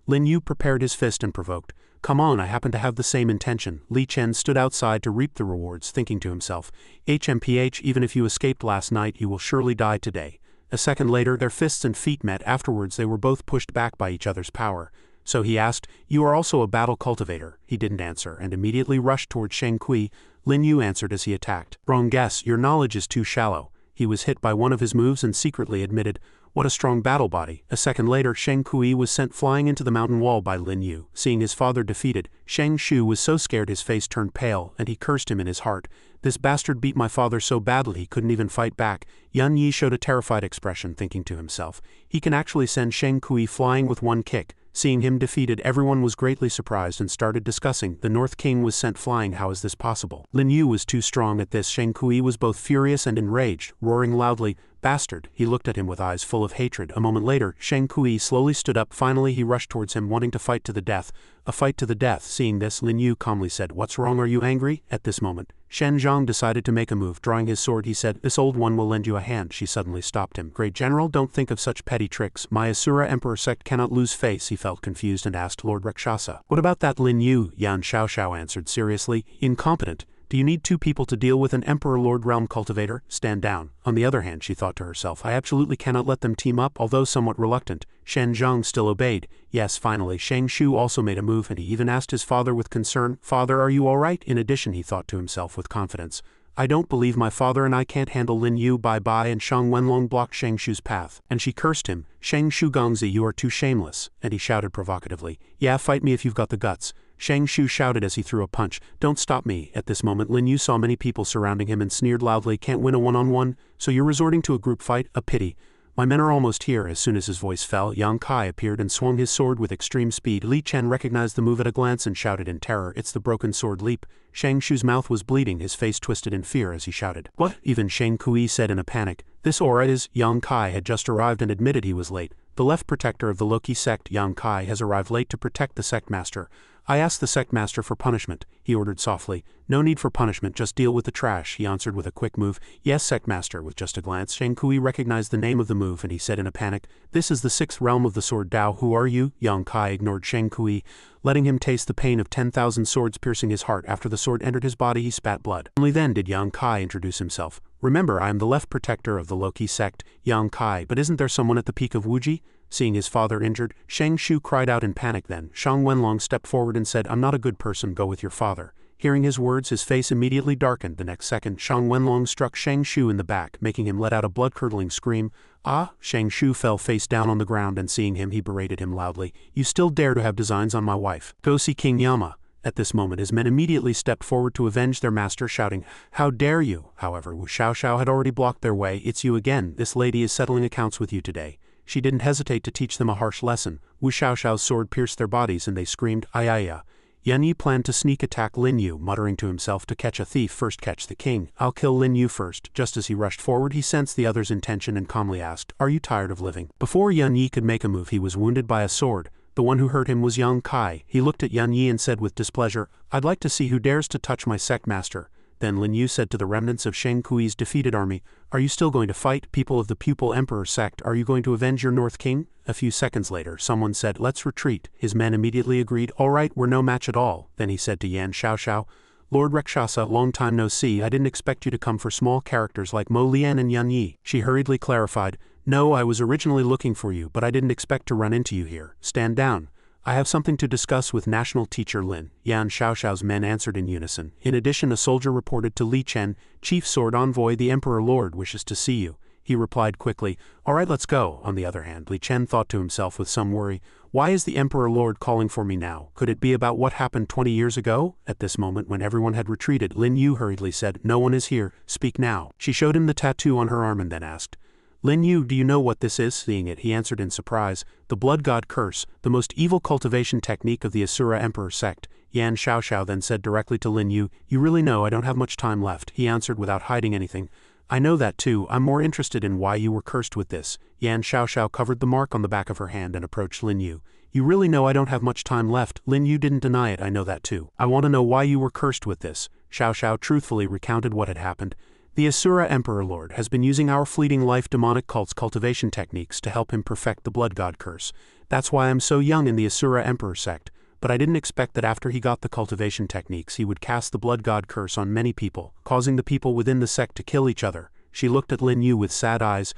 Lin Yu prepared his fist and provoked. Come on, I happen to have the same intention. Li Chen stood outside to reap the rewards, thinking to himself, HMPH, even if you escaped last night, you will surely die today. A second later, their fists and feet met. Afterwards, they were both pushed back by each other's power. So he asked, you are also a battle cultivator? He didn't answer, and immediately rushed towards Shang Kui. Lin Yu answered as he attacked. Wrong guess, your knowledge is too shallow. He was hit by one of his moves and secretly admitted, what a strong battle body. A second later, Shang Kui was sent flying into the mountain wall by Lin Yu. Seeing his father defeated, Shang Shu was so scared his face turned pale, and he cursed him in his heart. This bastard beat my father so badly he couldn't even fight back. Yan Yi showed a terrified expression, thinking to himself, he can actually send Shang Kui flying with one kick. Seeing him defeated, everyone was greatly surprised and started discussing. The North King was sent flying, how is this possible? Lin Yu was too strong at this. Shang Kui was both furious and enraged, roaring loudly, bastard. He looked at him with eyes full of hatred. A moment later, Shang Kui slowly stood up. Finally he rushed towards him, wanting to fight to the death. A fight to the death. Seeing this, Lin Yu calmly said, what's wrong, are you angry? At this moment, Shen Zhang decided to make a move. Drawing his sword, he said, this old one will lend you a hand. She suddenly stopped him. Great General, don't think of such petty tricks. My Asura Emperor sect cannot lose face. He felt confused and asked Lord Rakshasa. What about that Lin Yu? Yan Xiaoxiao answered seriously, incompetent. Do you need two people to deal with an Emperor Lord Realm cultivator? Stand down. On the other hand, she thought to herself, I absolutely cannot let them team up. Although somewhat reluctant, Shen Zhang still obeyed. Yes, finally, Shang Shu also made a move, and he even asked his father with concern, Father, are you all right? In addition, he thought to himself with confidence, I don't believe my father and I can't handle Lin Yu. Bye-bye. And Shang Wenlong blocked Shang Shu's path, and she cursed him. Shang Shu Gongzi, you are too shameless. And he shouted provocatively, yeah, fight me if you've got the guts. Shang Shu shouted as he threw a punch, don't stop me. At this moment, Lin Yu saw many people surrounding him and sneered loudly, can't win a one-on-one, so you're resorting to a group fight? A pity. My men are almost here. As soon as his voice fell, Yang Kai appeared and swung his sword with extreme speed. Li Chen recognized the move at a glance and shouted in terror, it's the broken sword leap. Shang Shu's mouth was bleeding, his face twisted in fear as he shouted. What? Even Shang Kui said in a panic. This aura is… Yang Kai had just arrived and admitted he was late. The left protector of the Loki sect, Yang Kai, has arrived late to protect the sect master. I asked the sect master for punishment, he ordered softly. No need for punishment, just deal with the trash, he answered with a quick move. Yes, sect master. With just a glance, Shang Kui recognized the name of the move and he said in a panic, this is the sixth realm of the sword Dao. Who are you? Yang Kai ignored Shang Kui, letting him taste the pain of 10,000 swords piercing his heart. After the sword entered his body, he spat blood. Only then did Yang Kai introduce himself. Remember, I am the left protector of the Loki sect, Yang Kai, but isn't there someone at the peak of Wuji? Seeing his father injured, Shang Shu cried out in panic. Then Shang Wenlong stepped forward and said, I'm not a good person, go with your father. Hearing his words, his face immediately darkened. The next second, Shang Wenlong struck Shang Shu in the back, making him let out a blood-curdling scream. Ah! Shang Shu fell face down on the ground, and seeing him, he berated him loudly. You still dare to have designs on my wife? Go see King Yama. At this moment, his men immediately stepped forward to avenge their master, shouting, how dare you? However, Wu Xiaoxiao had already blocked their way. It's you again. This lady is settling accounts with you today. She didn't hesitate to teach them a harsh lesson. Wu Xiaoxiao's sword pierced their bodies and they screamed, Ayaya. Yan Yi planned to sneak attack Lin Yu, muttering to himself, to catch a thief, first catch the king. I'll kill Lin Yu first. Just as he rushed forward, he sensed the other's intention and calmly asked, are you tired of living? Before Yan Yi could make a move, he was wounded by a sword. The one who hurt him was Yang Kai. He looked at Yan Yi and said with displeasure, I'd like to see who dares to touch my sect master. Then Lin Yu said to the remnants of Shang Kui's defeated army, are you still going to fight? People of the Pupil Emperor sect, are you going to avenge your North King? A few seconds later, someone said, let's retreat. His men immediately agreed, all right, we're no match at all. Then he said to Yan Xiaoxiao, Lord Rakshasa, long time no see, I didn't expect you to come for small characters like Mo Lian and Yan Yi. She hurriedly clarified, no, I was originally looking for you, but I didn't expect to run into you here. Stand down. I have something to discuss with National Teacher Lin. Yan Xiaoxiao's men answered in unison. In addition, a soldier reported to Li Chen, Chief Sword Envoy, the Emperor Lord wishes to see you. he replied quickly. Alright, let's go. On the other hand, Li Chen thought to himself with some worry, why is the Emperor Lord calling for me now? Could it be about what happened 20 years ago? At this moment, when everyone had retreated, Lin Yu hurriedly said, no one is here, speak now. She showed him the tattoo on her arm and then asked, Lin Yu, do you know what this is? Seeing it, he answered in surprise, the Blood God Curse, the most evil cultivation technique of the Asura Emperor Sect. Yan Xiaoxiao then said directly to Lin Yu, you really know I don't have much time left, he answered without hiding anything. I know that too, I'm more interested in why you were cursed with this. Yan Xiaoxiao covered the mark on the back of her hand and approached Lin Yu. You really know I don't have much time left. Lin Yu didn't deny it, I know that too. I want to know why you were cursed with this. Xiaoxiao truthfully recounted what had happened. The Asura Emperor Lord has been using our fleeting life demonic cult's cultivation techniques to help him perfect the Blood God Curse. That's why I'm so young in the Asura Emperor Sect. But I didn't expect that after he got the cultivation techniques he would cast the Blood God Curse on many people, causing the people within the sect to kill each other. She looked at Lin Yu with sad eyes.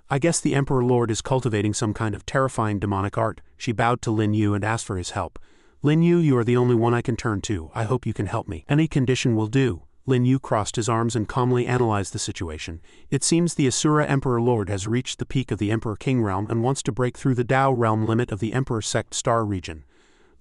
I guess the Emperor Lord is cultivating some kind of terrifying demonic art. She bowed to Lin Yu and asked for his help. Lin Yu, you are the only one I can turn to. I hope you can help me. Any condition will do. Lin Yu crossed his arms and calmly analyzed the situation. It seems the Asura Emperor Lord has reached the peak of the Emperor King realm and wants to break through the Dao realm limit of the Emperor Sect Star region.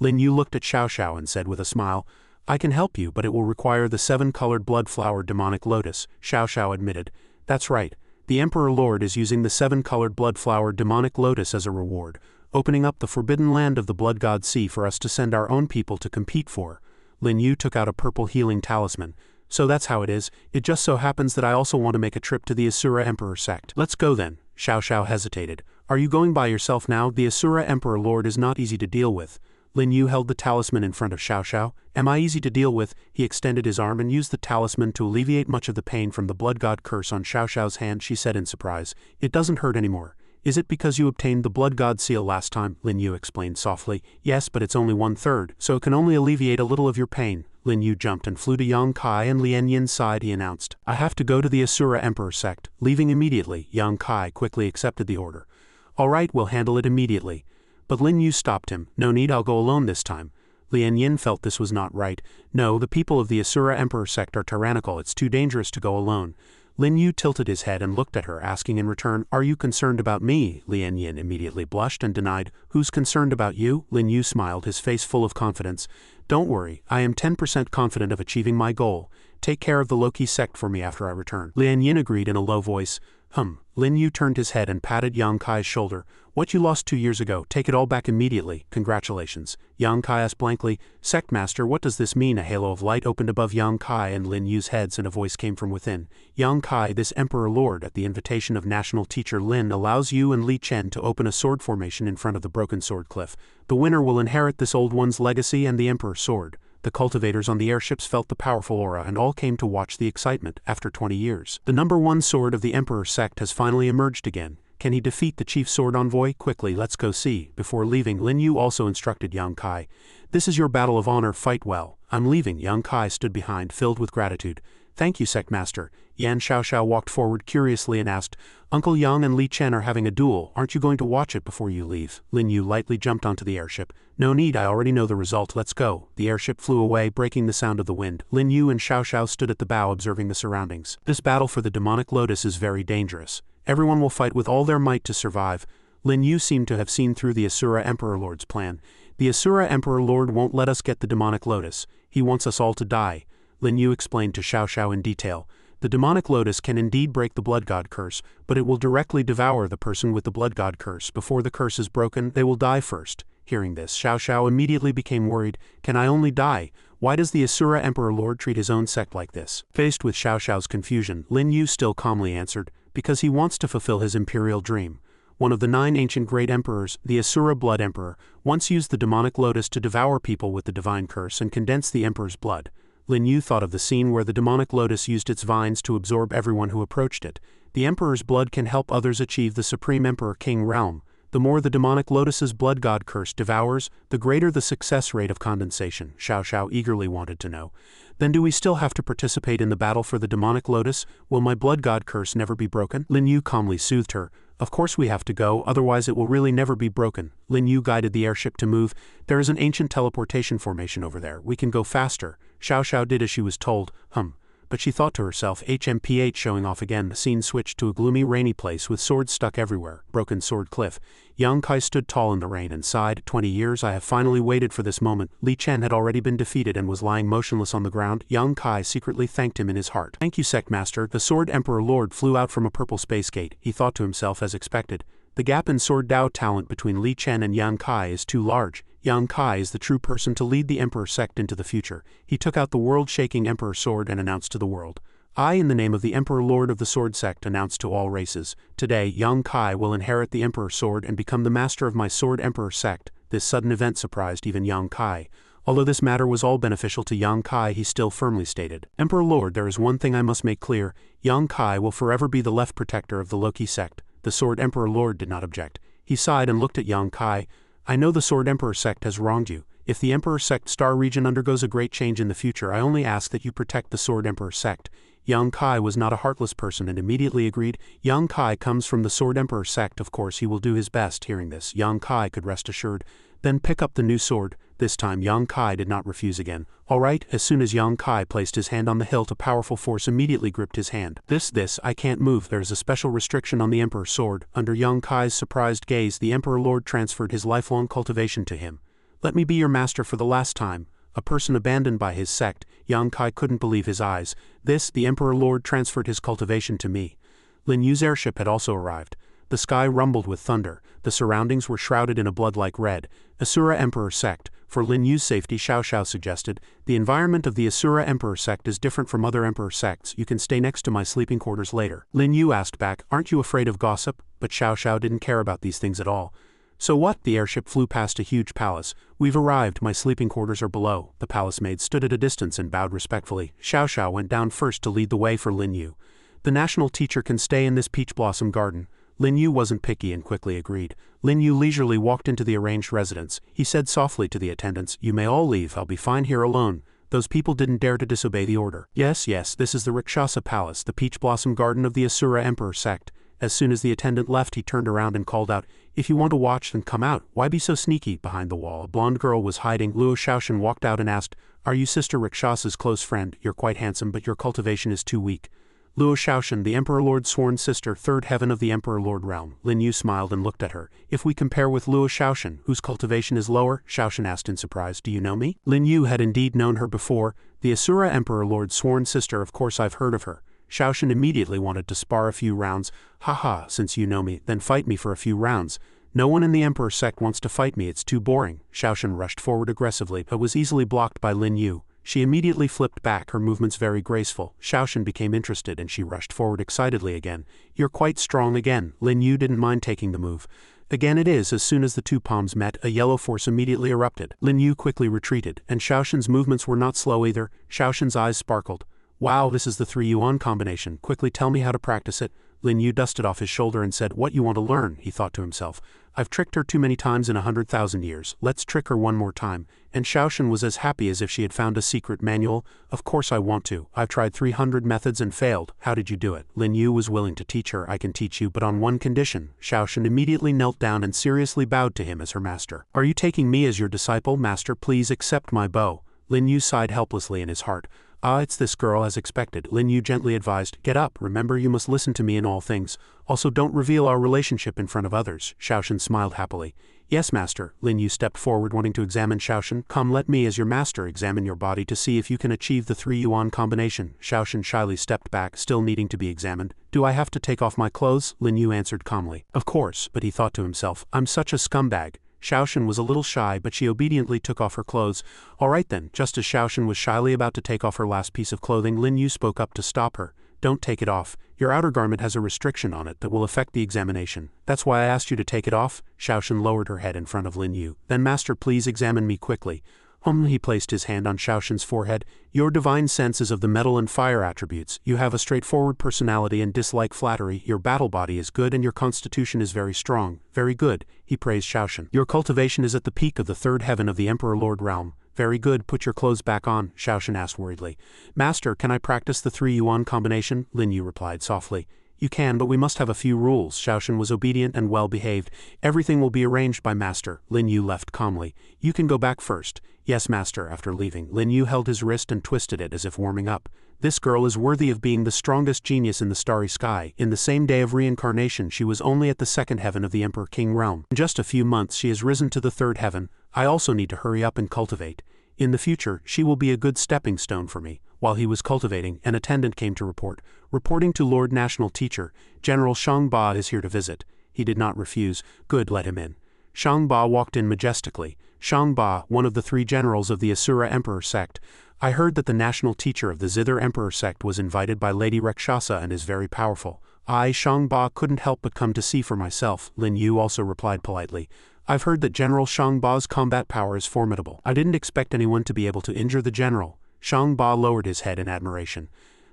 Lin Yu looked at Xiaoxiao and said with a smile, I can help you, but it will require the 7-colored blood flower demonic lotus. Xiaoxiao admitted. That's right. The Emperor Lord is using the 7-colored blood flower demonic lotus as a reward, opening up the forbidden land of the Blood God Sea for us to send our own people to compete for. Lin Yu took out a purple healing talisman. So that's how it is. It just so happens that I also want to make a trip to the Asura Emperor Sect. Let's go then. Xiaoxiao hesitated. Are you going by yourself now? The Asura Emperor Lord is not easy to deal with. Lin Yu held the talisman in front of Xiaoxiao. Am I easy to deal with? He extended his arm and used the talisman to alleviate much of the pain from the Blood God Curse on Xiaoxiao's hand. She said in surprise, it doesn't hurt anymore. Is it because you obtained the Blood God seal last time? Lin Yu explained softly. Yes, but it's only 1/3, so it can only alleviate a little of your pain. Lin Yu jumped and flew to Yang Kai and Lian Yin's side. He announced, I have to go to the Asura Emperor Sect. Leaving immediately. Yang Kai quickly accepted the order. All right, we'll handle it immediately. But Lin Yu stopped him. No need, I'll go alone this time. Lian Yin felt this was not right. No, the people of the Asura Emperor Sect are tyrannical. It's too dangerous to go alone. Lin Yu tilted his head and looked at her, asking in return, are you concerned about me? Lian Yin immediately blushed and denied, who's concerned about you? Lin Yu smiled, his face full of confidence. Don't worry, I am 10% confident of achieving my goal. Take care of the low-key sect for me after I return. Lian Yin agreed in a low voice. Lin Yu turned his head and patted Yang Kai's shoulder. What you lost 2 years ago, take it all back immediately. Congratulations. Yang Kai asked blankly, Sect Master, what does this mean? A halo of light opened above Yang Kai and Lin Yu's heads and a voice came from within. Yang Kai, this Emperor Lord, at the invitation of National Teacher Lin, allows you and Li Chen to open a sword formation in front of the Broken Sword Cliff. The winner will inherit this old one's legacy and the Emperor's sword. The cultivators on the airships felt the powerful aura and all came to watch the excitement. After 20 years, the number 1 sword of the Emperor Sect has finally emerged again. Can he defeat the chief sword envoy? Quickly, let's go see. Before leaving, Lin Yu also instructed Yang Kai. This is your battle of honor, fight well. I'm leaving. Yang Kai stood behind, filled with gratitude. Thank you, Sect Master. Yan Xiaoxiao walked forward curiously and asked, Uncle Yang and Li Chen are having a duel. Aren't you going to watch it before you leave? Lin Yu lightly jumped onto the airship. No need, I already know the result. Let's go. The airship flew away, breaking the sound of the wind. Lin Yu and Xiaoxiao stood at the bow observing the surroundings. This battle for the demonic lotus is very dangerous. Everyone will fight with all their might to survive. Lin Yu seemed to have seen through the Asura Emperor Lord's plan. The Asura Emperor Lord won't let us get the demonic lotus. He wants us all to die. Lin Yu explained to Xiaoxiao in detail. The demonic lotus can indeed break the Blood God Curse, but it will directly devour the person with the Blood God Curse. Before the curse is broken, they will die first. Hearing this, Xiaoxiao immediately became worried. Can I only die? Why does the Asura Emperor Lord treat his own sect like this? Faced with Xiaoxiao's confusion, Lin Yu still calmly answered, because he wants to fulfill his imperial dream. One of the 9 ancient great emperors, the Asura Blood Emperor, once used the demonic lotus to devour people with the divine curse and condense the emperor's blood. Lin Yu thought of the scene where the demonic lotus used its vines to absorb everyone who approached it. The emperor's blood can help others achieve the supreme emperor king realm. The more the demonic lotus's blood god curse devours, the greater the success rate of condensation. Xiaoxiao eagerly wanted to know. Then do we still have to participate in the battle for the demonic lotus? Will my blood god curse never be broken? Lin Yu calmly soothed her. Of course we have to go, otherwise it will really never be broken. Lin Yu guided the airship to move. There is an ancient teleportation formation over there. We can go faster. Xiaoxiao did as she was told. but she thought to herself, HMPH showing off again. The scene switched to a gloomy rainy place with swords stuck everywhere. Broken sword cliff. Yang Kai stood tall in the rain and sighed, 20 years I have finally waited for this moment. Li Chen had already been defeated and was lying motionless on the ground. Yang Kai secretly thanked him in his heart. Thank you, Sect Master. The Sword Emperor Lord flew out from a purple space gate, he thought to himself as expected. The gap in Sword Dao talent between Li Chen and Yang Kai is too large. Yang Kai is the true person to lead the Emperor Sect into the future. He took out the world-shaking Emperor Sword and announced to the world. I, in the name of the Emperor Lord of the Sword Sect, announce to all races. Today, Yang Kai will inherit the Emperor Sword and become the master of my Sword Emperor Sect. This sudden event surprised even Yang Kai. Although this matter was all beneficial to Yang Kai, he still firmly stated, Emperor Lord, there is one thing I must make clear. Yang Kai will forever be the left protector of the Loki Sect. The Sword Emperor Lord did not object. He sighed and looked at Yang Kai. I know the Sword Emperor Sect has wronged you. If the Emperor Sect star region undergoes a great change in the future, I only ask that you protect the Sword Emperor Sect. Yang Kai was not a heartless person and immediately agreed. Yang Kai comes from the Sword Emperor Sect, of course he will do his best. Hearing this, Yang Kai could rest assured. Then pick up the new sword. This time Yang Kai did not refuse again. All right, as soon as Yang Kai placed his hand on the hilt, a powerful force immediately gripped his hand. This, I can't move. There is a special restriction on the Emperor's sword. Under Yang Kai's surprised gaze, the Emperor Lord transferred his lifelong cultivation to him. Let me be your master for the last time. A person abandoned by his sect. Yang Kai couldn't believe his eyes. The Emperor Lord transferred his cultivation to me. Lin Yu's airship had also arrived. The sky rumbled with thunder. The surroundings were shrouded in a blood-like red. Asura Emperor Sect. For Lin Yu's safety, Xiao Xiao suggested, the environment of the Asura Emperor Sect is different from other Emperor Sects. You can stay next to my sleeping quarters later. Lin Yu asked back, aren't you afraid of gossip? But Xiao Xiao didn't care about these things at all. So what? The airship flew past a huge palace. We've arrived, my sleeping quarters are below. The palace maid stood at a distance and bowed respectfully. Xiao Xiao went down first to lead the way for Lin Yu. The national teacher can stay in this peach blossom garden. Lin Yu wasn't picky and quickly agreed. Lin Yu leisurely walked into the arranged residence. He said softly to the attendants, you may all leave, I'll be fine here alone. Those people didn't dare to disobey the order. Yes, this is the Rakshasa Palace, the peach blossom garden of the Asura Emperor Sect. As soon as the attendant left, he turned around and called out, if you want to watch, then come out. Why be so sneaky? Behind the wall, a blonde girl was hiding. Luo Shaoshan walked out and asked, are you Sister Rakshasa's close friend? You're quite handsome, but your cultivation is too weak. Luo Shaoshan, the Emperor Lord's sworn sister, third heaven of the Emperor Lord realm. Lin Yu smiled and looked at her. If we compare with Luo Shaoshan, whose cultivation is lower, Shaoshan asked in surprise, do you know me? Lin Yu had indeed known her before. The Asura Emperor Lord's sworn sister, of course I've heard of her. Shaoshan immediately wanted to spar a few rounds. Haha, since you know me, then fight me for a few rounds. No one in the Emperor Sect wants to fight me, it's too boring. Shaoshan rushed forward aggressively, but was easily blocked by Lin Yu. She immediately flipped back, her movements very graceful. Shaoshan became interested and she rushed forward excitedly again. You're quite strong again. Lin Yu didn't mind taking the move. Again it is. As soon as the two palms met, a yellow force immediately erupted. Lin Yu quickly retreated, and Shaoshan's movements were not slow either. Shaoshan's eyes sparkled. Wow, this is the 3 yuan combination. Quickly tell me how to practice it. Lin Yu dusted off his shoulder and said, what you want to learn? He thought to himself. I've tricked her too many times in 100,000 years. Let's trick her one more time. And Shaoshan was as happy as if she had found a secret manual. Of course I want to. I've tried 300 methods and failed. How did you do it? Lin Yu was willing to teach her. I can teach you, but on one condition. Shaoshan immediately knelt down and seriously bowed to him as her master. Are you taking me as your disciple? Master, please accept my bow. Lin Yu sighed helplessly in his heart. Ah, it's this girl as expected. Lin Yu gently advised, get up, remember you must listen to me in all things. Also don't reveal our relationship in front of others. Shaoshan smiled happily. Yes, master. Lin Yu stepped forward wanting to examine Shaoshan. Come, let me as your master examine your body to see if you can achieve the 3 yuan combination. Shaoshan shyly stepped back, still needing to be examined. Do I have to take off my clothes? Lin Yu answered calmly. Of course, but he thought to himself, I'm such a scumbag. Shaoshan was a little shy, but she obediently took off her clothes. All right then. Just as Shaoshan was shyly about to take off her last piece of clothing, Lin Yu spoke up to stop her. Don't take it off. Your outer garment has a restriction on it that will affect the examination. That's why I asked you to take it off. Shaoshan lowered her head in front of Lin Yu. Then master, please examine me quickly. He placed his hand on Shaoshan's forehead. Your divine sense is of the metal and fire attributes. You have a straightforward personality and dislike flattery. Your battle body is good and your constitution is very strong. Very good, he praised Shaoshan. Your cultivation is at the peak of the 3rd heaven of the Emperor Lord realm. Very good, put your clothes back on, Shaoshan asked worriedly. Master, can I practice the 3 yuan combination? Lin Yu replied softly. You can, but we must have a few rules. Shaoshan was obedient and well behaved. Everything will be arranged by master. Lin Yu left calmly. You can go back first. Yes, master. After leaving, Lin Yu held his wrist and twisted it as if warming up. This girl is worthy of being the strongest genius in the starry sky. In the same day of reincarnation she was only at the second heaven of the Emperor King realm. In just a few months she has risen to the third heaven. I also need to hurry up and cultivate. In the future, she will be a good stepping stone for me. While he was cultivating, an attendant came to report. Reporting to Lord National Teacher, General Shang Ba is here to visit. He did not refuse. Good, let him in. Shang Ba walked in majestically. Shang Ba, one of the 3 generals of the Asura Emperor Sect. I heard that the national teacher of the Zither Emperor Sect was invited by Lady Rakshasa and is very powerful. I, Shang Ba, couldn't help but come to see for myself. Lin Yu also replied politely. I've heard that General Shang Ba's combat power is formidable. I didn't expect anyone to be able to injure the general. Shang Ba lowered his head in admiration.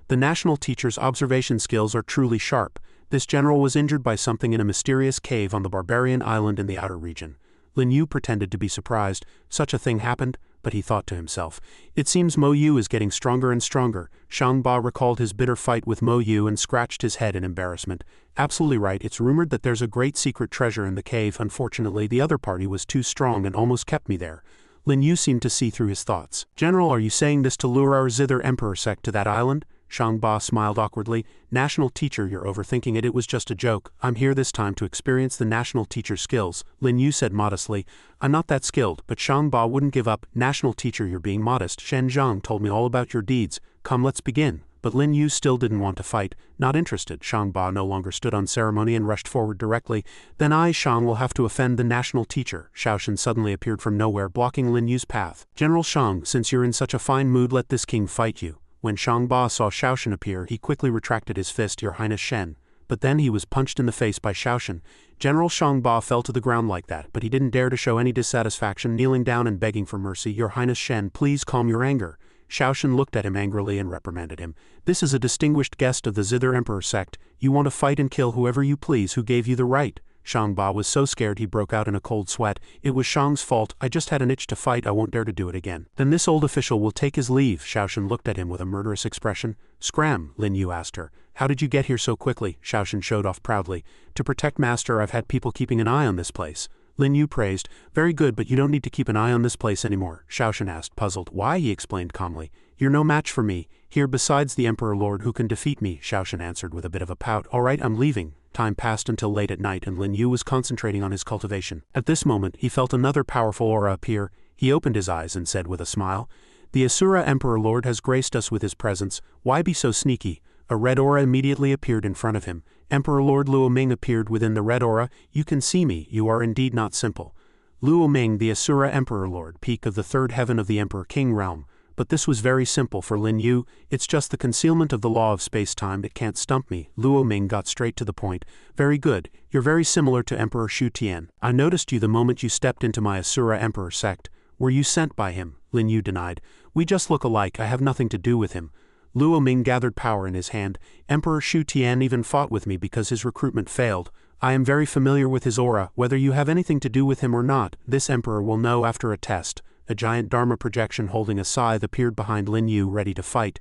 The national teacher's observation skills are truly sharp. This general was injured by something in a mysterious cave on the barbarian island in the outer region. Lin Yu pretended to be surprised. Such a thing happened? But he thought to himself, it seems Mo Yu is getting stronger and stronger. Shang Ba recalled his bitter fight with Mo Yu and scratched his head in embarrassment. Absolutely right, it's rumored that there's a great secret treasure in the cave. Unfortunately, the other party was too strong and almost kept me there. Lin Yu seemed to see through his thoughts. General, are you saying this to lure our Zither Emperor Sect to that island? Shang Ba smiled awkwardly. National teacher, you're overthinking it. It was just a joke. I'm here this time to experience the national teacher's skills. Lin Yu said modestly. I'm not that skilled, but Shang Ba wouldn't give up. National teacher, you're being modest. Shen Zhang told me all about your deeds. Come, let's begin. But Lin Yu still didn't want to fight. Not interested. Shang Ba no longer stood on ceremony and rushed forward directly. Then I, Shang, will have to offend the national teacher. Xiaoshan suddenly appeared from nowhere, blocking Lin Yu's path. General Shang, since you're in such a fine mood, let this king fight you. When Shang Ba saw Xiaoshan appear, he quickly retracted his fist. Your Highness Shen. But then he was punched in the face by Xiaoshan. General Shang Ba fell to the ground like that, but he didn't dare to show any dissatisfaction, kneeling down and begging for mercy. Your Highness Shen, please calm your anger. Xiaoshan looked at him angrily and reprimanded him. This is a distinguished guest of the Zither Emperor Sect. You want to fight and kill whoever you please. Who gave you the right? Shang Ba was so scared he broke out in a cold sweat. It was Shang's fault. I just had an itch to fight. I won't dare to do it again. Then this old official will take his leave. Xiaoshan looked at him with a murderous expression. Scram, Lin Yu asked her. How did you get here so quickly? Xiaoshan showed off proudly. To protect master, I've had people keeping an eye on this place. Lin Yu praised. Very good, but you don't need to keep an eye on this place anymore. Xiaoshan asked, puzzled. Why? He explained calmly. You're no match for me. Here besides the Emperor Lord who can defeat me, Xiaoshan answered with a bit of a pout. All right, I'm leaving. Time passed until late at night and Lin Yu was concentrating on his cultivation. At this moment, he felt another powerful aura appear. He opened his eyes and said with a smile, The Asura Emperor Lord has graced us with his presence. Why be so sneaky? A red aura immediately appeared in front of him. Emperor Lord Luo Ming appeared within the red aura. You can see me. You are indeed not simple. Luo Ming, the Asura Emperor Lord, peak of the third heaven of the Emperor King realm. But this was very simple for Lin Yu. It's just the concealment of the law of space-time. It can't stump me. Luo Ming got straight to the point. Very good. You're very similar to Emperor Shu Tian. I noticed you the moment you stepped into my Asura Emperor sect. Were you sent by him? Lin Yu denied. We just look alike. I have nothing to do with him. Luo Ming gathered power in his hand. Emperor Shu Tian even fought with me because his recruitment failed. I am very familiar with his aura. Whether you have anything to do with him or not, this emperor will know after a test. A giant Dharma projection holding a scythe appeared behind Lin Yu, ready to fight.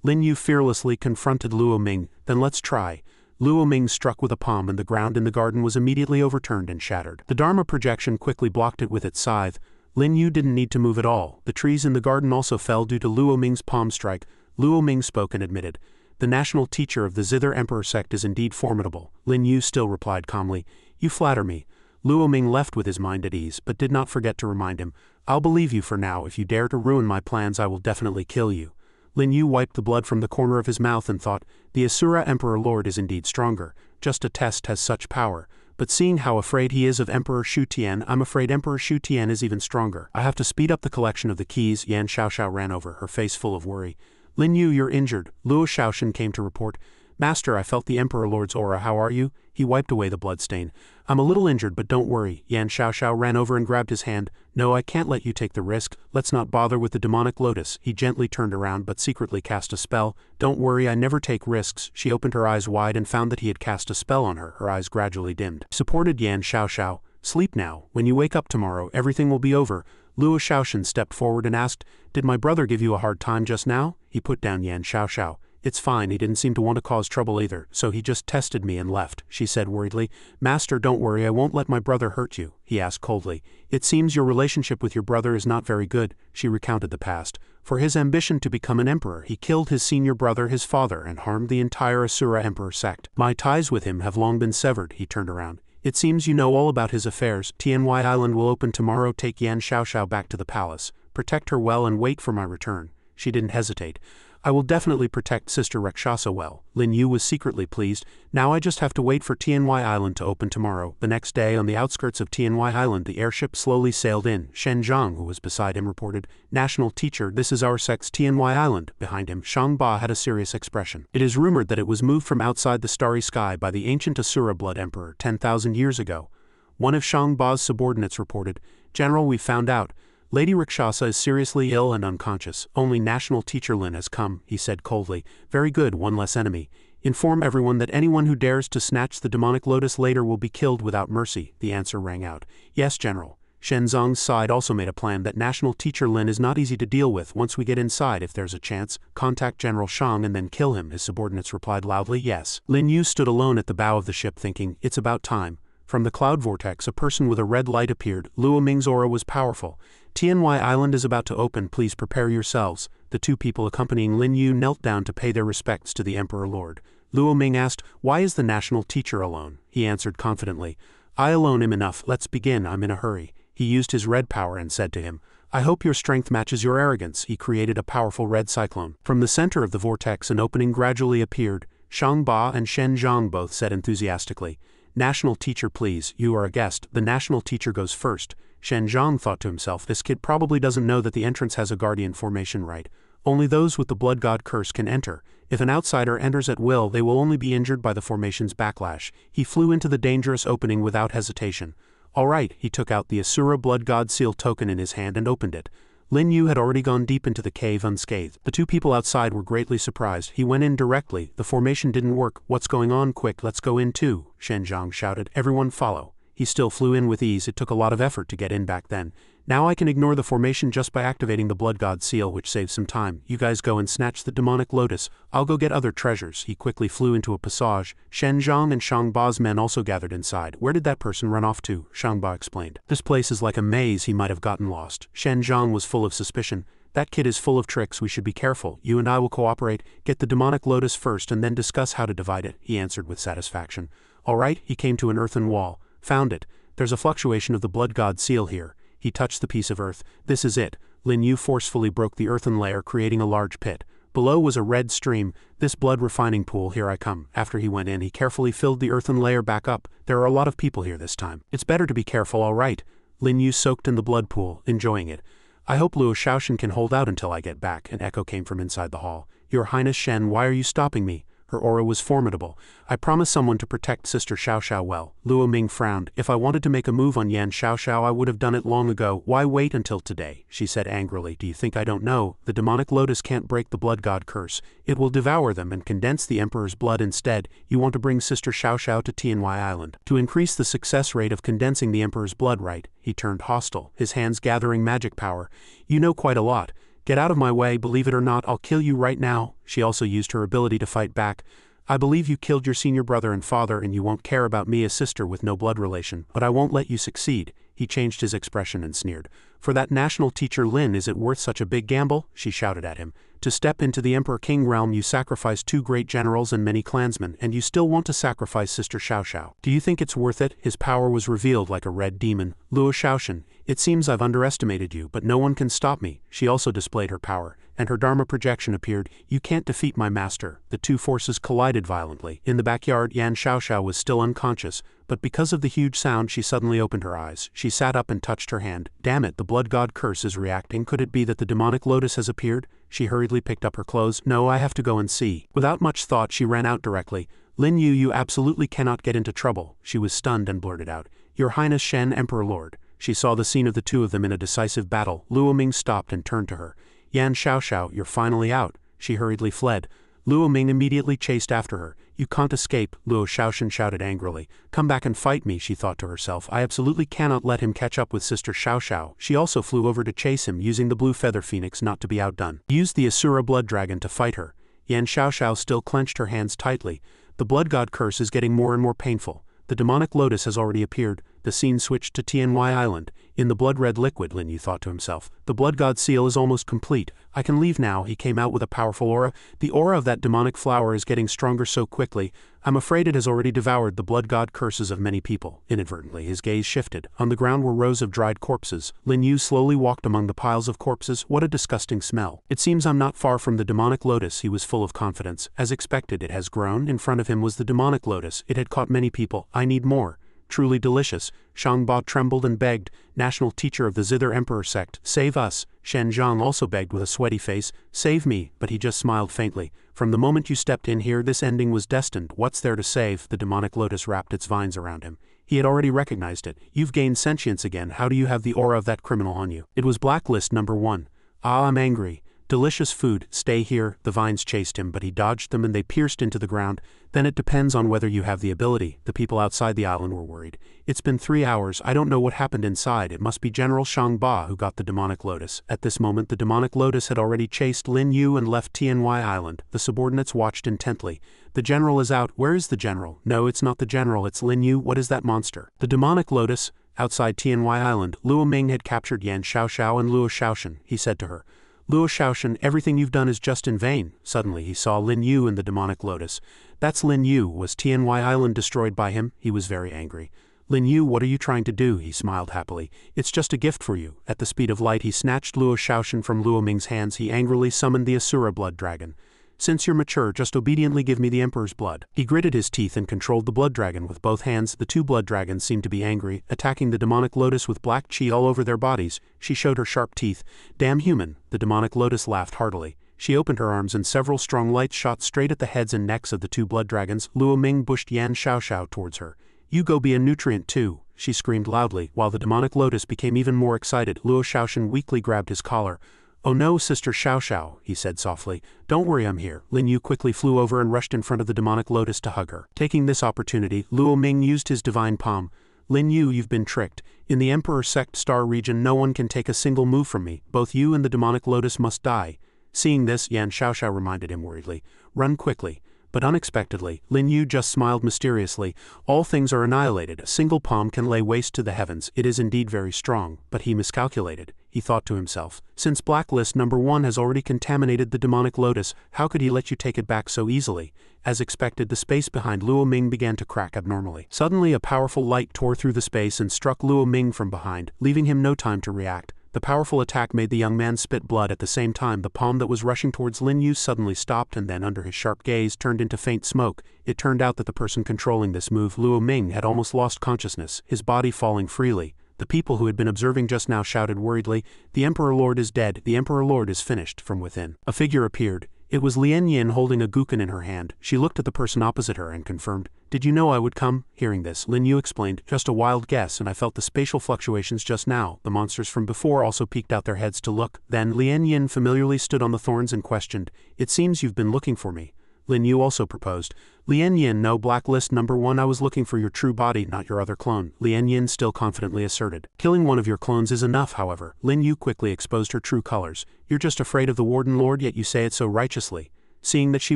Lin Yu fearlessly confronted Luo Ming. Then let's try. Luo Ming struck with a palm and the ground in the garden was immediately overturned and shattered. The Dharma projection quickly blocked it with its scythe. Lin Yu didn't need to move at all. The trees in the garden also fell due to Luo Ming's palm strike. Luo Ming spoke and admitted. The national teacher of the Zither Emperor Sect is indeed formidable. Lin Yu still replied calmly. You flatter me. Luo Ming left with his mind at ease, but did not forget to remind him. I'll believe you for now. If you dare to ruin my plans, I will definitely kill you. Lin Yu wiped the blood from the corner of his mouth and thought, the Asura Emperor Lord is indeed stronger. Just a test has such power. But seeing how afraid he is of Emperor Shu Tian, I'm afraid Emperor Shu Tian is even stronger. I have to speed up the collection of the keys. Yan Xiaoxiao ran over, her face full of worry. Lin Yu, you're injured. Luo Xiaoshan came to report. Master, I felt the Emperor Lord's aura. How are you? He wiped away the bloodstain. I'm a little injured, but don't worry. Yan Xiaoxiao ran over and grabbed his hand. No, I can't let you take the risk. Let's not bother with the demonic lotus. He gently turned around but secretly cast a spell. Don't worry, I never take risks. She opened her eyes wide and found that he had cast a spell on her. Her eyes gradually dimmed. Supported Yan Xiaoxiao. Sleep now. When you wake up tomorrow, everything will be over. Luo Xiaoshan stepped forward and asked, Did my brother give you a hard time just now? He put down Yan Xiaoxiao. It's fine, he didn't seem to want to cause trouble either, so he just tested me and left, she said worriedly. Master, don't worry, I won't let my brother hurt you, he asked coldly. It seems your relationship with your brother is not very good, she recounted the past. For his ambition to become an emperor, he killed his senior brother, his father, and harmed the entire Asura emperor sect. My ties with him have long been severed, he turned around. It seems you know all about his affairs. TNY Island will open tomorrow. Take Yan Xiaoxiao back to the palace. Protect her well and wait for my return. She didn't hesitate. I will definitely protect Sister Rakshasa well. Lin Yu was secretly pleased. Now I just have to wait for TNY Island to open tomorrow. The next day, on the outskirts of TNY Island, the airship slowly sailed in. Shen Zhang, who was beside him, reported, National Teacher, this is our sect's TNY Island. Behind him, Shang Ba had a serious expression. It is rumored that it was moved from outside the starry sky by the ancient Asura blood emperor 10,000 years ago. One of Shang Ba's subordinates reported, General, we found out. Lady Rakshasa is seriously ill and unconscious. Only National Teacher Lin has come, he said coldly. Very good, one less enemy. Inform everyone that anyone who dares to snatch the demonic lotus later will be killed without mercy, the answer rang out. Yes, General. Shen Zong's side also made a plan that National Teacher Lin is not easy to deal with. Once we get inside, if there's a chance, contact General Shang and then kill him, his subordinates replied loudly. Yes. Lin Yu stood alone at the bow of the ship thinking, it's about time. From the cloud vortex, a person with a red light appeared. Luo Ming's aura was powerful. TNY Island is about to open, please prepare yourselves. The two people accompanying Lin Yu knelt down to pay their respects to the Emperor Lord. Luo Ming asked, why is the national teacher alone? He answered confidently, I alone am enough, let's begin, I'm in a hurry. He used his red power and said to him, I hope your strength matches your arrogance. He created a powerful red cyclone. From the center of the vortex an opening gradually appeared. Shang Ba and Shen Zhang both said enthusiastically, National Teacher please, you are a guest, the National Teacher goes first. Shen Zhang thought to himself, this kid probably doesn't know that the entrance has a guardian formation right. Only those with the blood god curse can enter. If an outsider enters at will, they will only be injured by the formation's backlash. He flew into the dangerous opening without hesitation. All right, he took out the Asura blood god seal token in his hand and opened it. Lin Yu had already gone deep into the cave unscathed. The two people outside were greatly surprised. He went in directly. The formation didn't work. What's going on? Quick, let's go in too, Shen Zhang shouted. Everyone follow. He still flew in with ease. It took a lot of effort to get in back then. Now I can ignore the formation just by activating the blood god seal, which saves some time. You guys go and snatch the demonic lotus. I'll go get other treasures. He quickly flew into a passage. Shen Zhang and Shang Ba's men also gathered inside. Where did that person run off to? Shang Ba explained. This place is like a maze, he might have gotten lost. Shen Zhang was full of suspicion. That kid is full of tricks, we should be careful. You and I will cooperate. Get the demonic lotus first and then discuss how to divide it, he answered with satisfaction. All right, he came to an earthen wall. Found it. There's a fluctuation of the blood god seal here. He touched the piece of earth. This is it. Lin Yu forcefully broke the earthen layer, creating a large pit. Below was a red stream. This blood refining pool, here I come. After he went in, he carefully filled the earthen layer back up. There are a lot of people here this time. It's better to be careful, all right. Lin Yu soaked in the blood pool, enjoying it. I hope Luo Shaoshan can hold out until I get back, an echo came from inside the hall. Your Highness Shen, why are you stopping me? Her aura was formidable. I promised someone to protect Sister Xiaoxiao well. Luo Ming frowned. If I wanted to make a move on Yan Xiaoxiao, I would have done it long ago. Why wait until today? She said angrily. Do you think I don't know? The demonic lotus can't break the blood god curse. It will devour them and condense the emperor's blood instead. You want to bring Sister Xiaoxiao to TNY Island. To increase the success rate of condensing the emperor's blood, right? He turned hostile, his hands gathering magic power. You know quite a lot. Get out of my way, believe it or not, I'll kill you right now. She also used her ability to fight back. I believe you killed your senior brother and father and you won't care about me, a sister with no blood relation, but I won't let you succeed. He changed his expression and sneered. For that national teacher Lin, is it worth such a big gamble? She shouted at him. To step into the Emperor-King realm you sacrificed 2 great generals and many clansmen, and you still want to sacrifice Sister Xiaoxiao. Do you think it's worth it? His power was revealed like a red demon. Luo Shaoshan, it seems I've underestimated you, but no one can stop me. She also displayed her power, and her Dharma projection appeared. You can't defeat my master. The two forces collided violently. In the backyard, Yan Xiaoxiao was still unconscious, but because of the huge sound she suddenly opened her eyes. She sat up and touched her hand. Damn it, the blood god curse is reacting. Could it be that the demonic lotus has appeared? She hurriedly picked up her clothes. No, I have to go and see. Without much thought she ran out directly. Lin Yu, you absolutely cannot get into trouble. She was stunned and blurted out. Your Highness Shen, Emperor Lord. She saw the scene of the two of them in a decisive battle. Luo Ming stopped and turned to her. Yan Xiaoxiao, you're finally out. She hurriedly fled. Luo Ming immediately chased after her. You can't escape, Luo Shaoshan shouted angrily. Come back and fight me, she thought to herself. I absolutely cannot let him catch up with Sister Xiaoxiao. She also flew over to chase him, using the blue feather phoenix not to be outdone. He used the Asura blood dragon to fight her. Yan Xiaoxiao still clenched her hands tightly. The blood god curse is getting more and more painful. The demonic lotus has already appeared. The scene switched to Tianhui Island. In the blood-red liquid, Lin Yu thought to himself. The blood god seal is almost complete. I can leave now. He came out with a powerful aura. The aura of that demonic flower is getting stronger so quickly. I'm afraid it has already devoured the blood god curses of many people. Inadvertently, his gaze shifted. On the ground were rows of dried corpses. Lin Yu slowly walked among the piles of corpses. What a disgusting smell. It seems I'm not far from the demonic lotus. He was full of confidence. As expected, it has grown. In front of him was the demonic lotus. It had caught many people. I need more. Truly delicious. Shangba trembled and begged. National teacher of the Zither Emperor sect, save us. Shen Zhang also begged with a sweaty face, save me, but he just smiled faintly. From the moment you stepped in here, this ending was destined. What's there to save? The demonic lotus wrapped its vines around him. He had already recognized it. You've gained sentience again. How do you have the aura of that criminal on you? It was blacklist number 1. Ah, I'm angry. Delicious food, stay here. The vines chased him, but he dodged them and they pierced into the ground. Then it depends on whether you have the ability. The people outside the island were worried. It's been 3 hours, I don't know what happened inside. It must be General Shangba who got the demonic lotus. At this moment the demonic lotus had already chased Lin Yu and left Tianhui Island. The subordinates watched intently. The general is out. Where is the general? No, it's not the general, it's Lin Yu. What is that monster? The demonic lotus. Outside Tianhui Island, Luo Ming had captured Yan Xiaoxiao and Luo Xiaoshan. He said to her, Luo Xiaoshan, everything you've done is just in vain. Suddenly he saw Lin Yu and the demonic lotus. That's Lin Yu. Was Tianhui Island destroyed by him? He was very angry. Lin Yu, what are you trying to do? He smiled happily. It's just a gift for you. At the speed of light he snatched Luo Xiaoshan from Luo Ming's hands. He angrily summoned the Asura blood dragon. Since you're mature, just obediently give me the Emperor's blood. He gritted his teeth and controlled the blood dragon with both hands. The 2 blood dragons seemed to be angry, attacking the demonic lotus with black chi all over their bodies. She showed her sharp teeth. Damn human. The demonic lotus laughed heartily. She opened her arms and several strong lights shot straight at the heads and necks of the 2 blood dragons. Luo Ming pushed Yan Xiaoxiao towards her. You go be a nutrient too, she screamed loudly, while the demonic lotus became even more excited. Luo Xiaoshan weakly grabbed his collar. Oh no, Sister Xiaoxiao, he said softly. Don't worry, I'm here. Lin Yu quickly flew over and rushed in front of the demonic lotus to hug her. Taking this opportunity, Luo Ming used his divine palm. Lin Yu, you've been tricked. In the Emperor Sect Star region no one can take a single move from me. Both you and the demonic lotus must die. Seeing this, Yan Xiaoxiao reminded him worriedly. Run quickly. But unexpectedly, Lin Yu just smiled mysteriously. All things are annihilated. A single palm can lay waste to the heavens. It is indeed very strong, but he miscalculated. He thought to himself, since blacklist number 1 has already contaminated the demonic lotus, how could he let you take it back so easily? As expected, the space behind Luo Ming began to crack abnormally. Suddenly a powerful light tore through the space and struck Luo Ming from behind, leaving him no time to react. The powerful attack made the young man spit blood. At the same time, the palm that was rushing towards Lin Yu suddenly stopped and then, under his sharp gaze, turned into faint smoke. It turned out that the person controlling this move, Luo Ming, had almost lost consciousness, his body falling freely. The people who had been observing just now shouted worriedly, "The Emperor Lord is dead, the Emperor Lord is finished," from within. A figure appeared. It was Lien Yin holding a guqin in her hand. She looked at the person opposite her and confirmed, "Did you know I would come?" Hearing this, Lin Yu explained, "Just a wild guess, and I felt the spatial fluctuations just now." The monsters from before also peeked out their heads to look. Then Lien Yin familiarly stood on the thorns and questioned, "It seems you've been looking for me." Lin Yu also proposed, "Lien Yin, no, blacklist number 1, I was looking for your true body, not your other clone," Lien Yin still confidently asserted. "Killing one of your clones is enough, however." Lin Yu quickly exposed her true colors. "You're just afraid of the Warden Lord, yet you say it so righteously." Seeing that she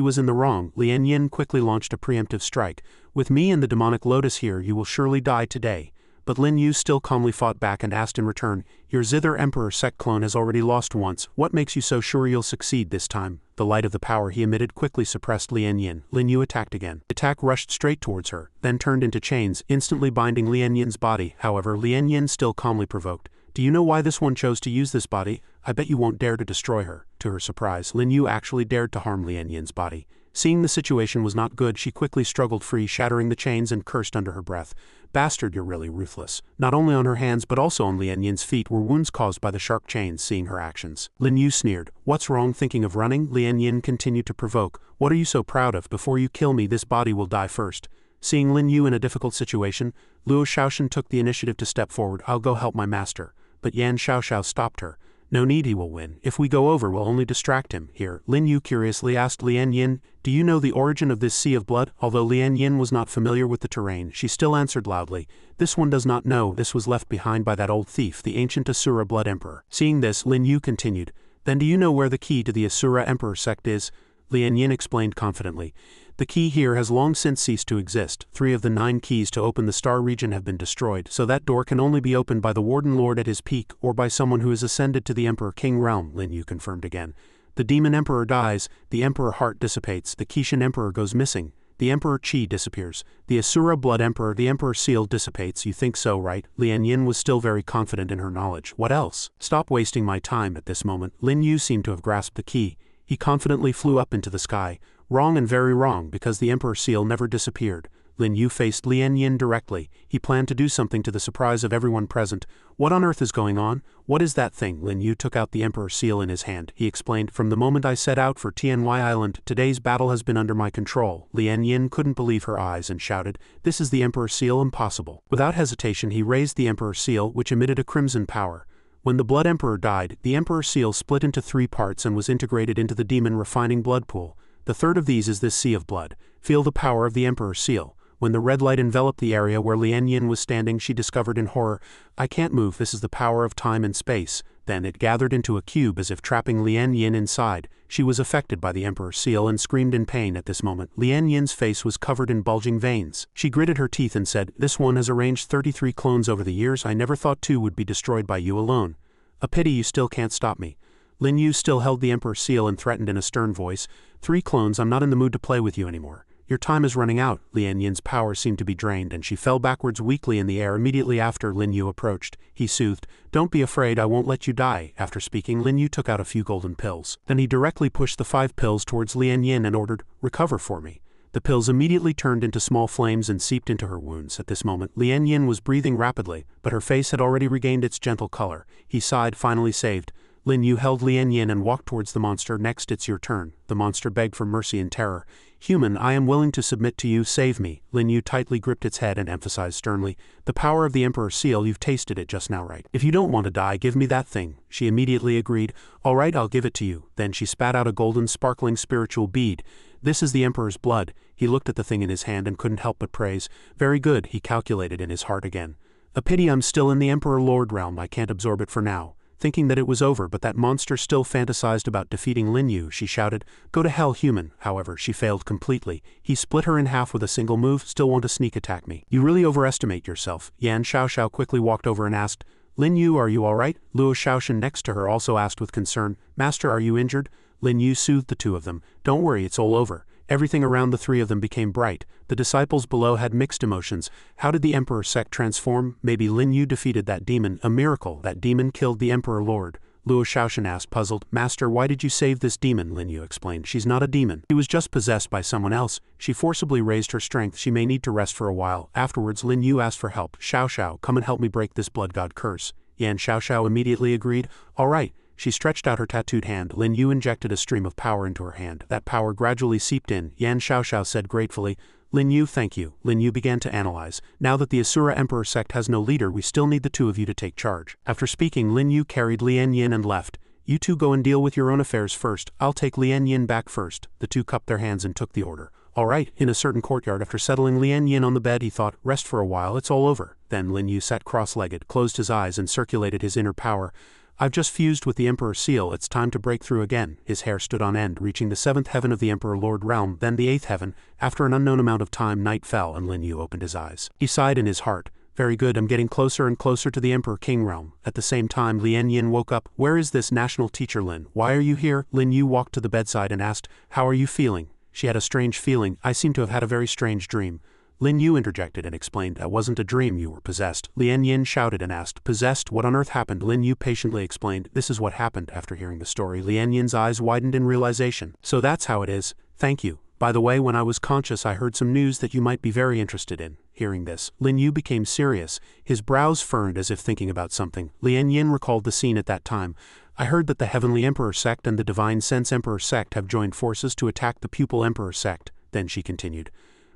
was in the wrong, Lien Yin quickly launched a preemptive strike. "With me and the demonic lotus here, you will surely die today." But Lin Yu still calmly fought back and asked in return, "Your Zither Emperor Sect clone has already lost once. What makes you so sure you'll succeed this time?" The light of the power he emitted quickly suppressed Lien Yin. Lin Yu attacked again. The attack rushed straight towards her, then turned into chains, instantly binding Lien Yin's body. However, Lien Yin still calmly provoked, "Do you know why this one chose to use this body? I bet you won't dare to destroy her." To her surprise, Lin Yu actually dared to harm Lien Yin's body. Seeing the situation was not good, she quickly struggled free, shattering the chains, and cursed under her breath, "Bastard, you're really ruthless." Not only on her hands but also on Lien Yin's feet were wounds caused by the sharp chains. Seeing her actions, Lin Yu sneered, "What's wrong, thinking of running?" Lien Yin continued to provoke, "What are you so proud of? Before you kill me, this body will die first." Seeing Lin Yu in a difficult situation, Luo Xiaoshan took the initiative to step forward. "I'll go help my master." But Yan Xiaoxiao stopped her. "No need, he will win. If we go over, we'll only distract him." Here, Lin Yu curiously asked Lien Yin, "Do you know the origin of this sea of blood?" Although Lien Yin was not familiar with the terrain, she still answered loudly, "This one does not know. This was left behind by that old thief, the ancient Asura blood emperor." Seeing this, Lin Yu continued, "Then do you know where the key to the Asura Emperor sect is?" Lian Yin explained confidently. The key here has long since ceased to exist. 3 of the 9 keys to open the star region have been destroyed, so that door can only be opened by the Warden Lord at his peak or by someone who has ascended to the Emperor King realm, Lin Yu confirmed again. The Demon Emperor dies, the Emperor Heart dissipates, the Kishin Emperor goes missing, the Emperor Chi disappears, the Asura Blood Emperor, the Emperor Seal dissipates. You think so, right? Lian Yin was still very confident in her knowledge. What else? Stop wasting my time at this moment. Lin Yu seemed to have grasped the key. He confidently flew up into the sky. Wrong and very wrong, because the Emperor Seal never disappeared. Lin Yu faced Lian Yin directly. He planned to do something to the surprise of everyone present. What on earth is going on? What is that thing? Lin Yu took out the Emperor Seal in his hand. He explained, from the moment I set out for Tianwai Island, today's battle has been under my control. Lian Yin couldn't believe her eyes and shouted, this is the Emperor Seal, impossible. Without hesitation he raised the Emperor Seal, which emitted a crimson power. When the Blood Emperor died, the Emperor Seal split into 3 parts and was integrated into the demon refining blood pool. The third of these is this sea of blood. Feel the power of the Emperor Seal. When the red light enveloped the area where Lian Yin was standing, she discovered in horror, I can't move, this is the power of time and space. Then it gathered into a cube as if trapping Lian Yin inside. She was affected by the Emperor Seal and screamed in pain at this moment. Lian Yin's face was covered in bulging veins. She gritted her teeth and said, this one has arranged 33 clones over the years. I never thought 2 would be destroyed by you alone. A pity you still can't stop me. Lin Yu still held the Emperor Seal and threatened in a stern voice, 3 clones, I'm not in the mood to play with you anymore. Your time is running out. Lian Yin's power seemed to be drained and she fell backwards weakly in the air immediately after Lin Yu approached. He soothed, don't be afraid, I won't let you die. After speaking, Lin Yu took out a few golden pills. Then he directly pushed the 5 pills towards Lian Yin and ordered, recover for me. The pills immediately turned into small flames and seeped into her wounds. At this moment, Lian Yin was breathing rapidly, but her face had already regained its gentle color. He sighed, finally saved. Lin Yu held Lian Yin and walked towards the monster. Next, it's your turn. The monster begged for mercy in terror. Human, I am willing to submit to you, save me. Lin Yu tightly gripped its head and emphasized sternly, the power of the Emperor Seal, you've tasted it just now, right? If you don't want to die, give me that thing. She immediately agreed. All right, I'll give it to you. Then she spat out a golden sparkling spiritual bead. This is the Emperor's blood. He looked at the thing in his hand and couldn't help but praise. Very good, he calculated in his heart again. A pity I'm still in the Emperor Lord realm, I can't absorb it for now. Thinking that it was over, but that monster still fantasized about defeating Lin Yu, she shouted, go to hell, human. However, she failed completely. He split her in half with a single move. Still want to sneak attack me. You really overestimate yourself. Yan Xiaoxiao quickly walked over and asked, Lin Yu, are you alright? Luo Xiaoshan next to her also asked with concern, Master, are you injured? Lin Yu soothed the 2 of them. Don't worry, it's all over. Everything around the 3 of them became bright. The disciples below had mixed emotions. How did the Emperor Sect transform? Maybe Lin Yu defeated that demon. A miracle. That demon killed the Emperor Lord. Luo Xiaoshan asked, puzzled. Master, why did you save this demon? Lin Yu explained. She's not a demon. She was just possessed by someone else. She forcibly raised her strength. She may need to rest for a while. Afterwards, Lin Yu asked for help. Xiaoxiao, come and help me break this blood god curse. Yan Xiaoxiao immediately agreed. All right. She stretched out her tattooed hand. Lin Yu injected a stream of power into her hand. That power gradually seeped in. Yan Xiaoxiao said gratefully, Lin Yu, thank you. Lin Yu began to analyze. Now that the Asura Emperor Sect has no leader, we still need the 2 of you to take charge. After speaking, Lin Yu carried Lian Yin and left. You 2 go and deal with your own affairs first. I'll take Lian Yin back first. The 2 cupped their hands and took the order. All right. In a certain courtyard, after settling Lian Yin on the bed, he thought, rest for a while, it's all over. Then Lin Yu sat cross-legged, closed his eyes and circulated his inner power. I've just fused with the Emperor Seal, it's time to break through again. His hair stood on end, reaching the 7th heaven of the Emperor Lord realm, then the 8th heaven. After an unknown amount of time, night fell and Lin Yu opened his eyes. He sighed in his heart. Very good, I'm getting closer and closer to the Emperor King realm. At the same time, Lian Yin woke up. Where is this national teacher Lin? Why are you here? Lin Yu walked to the bedside and asked, how are you feeling? She had a strange feeling. I seem to have had a very strange dream. Lin Yu interjected and explained, that wasn't a dream, you were possessed. Lian Yin shouted and asked, possessed? What on earth happened? Lin Yu patiently explained, this is what happened. After hearing the story, Lian Yin's eyes widened in realization. So that's how it is. Thank you. By the way, when I was conscious I heard some news that you might be very interested in. Hearing this, Lin Yu became serious. His brows furrowed as if thinking about something. Lian Yin recalled the scene at that time. I heard that the Heavenly Emperor Sect and the Divine Sense Emperor Sect have joined forces to attack the Pupil Emperor Sect. Then she continued.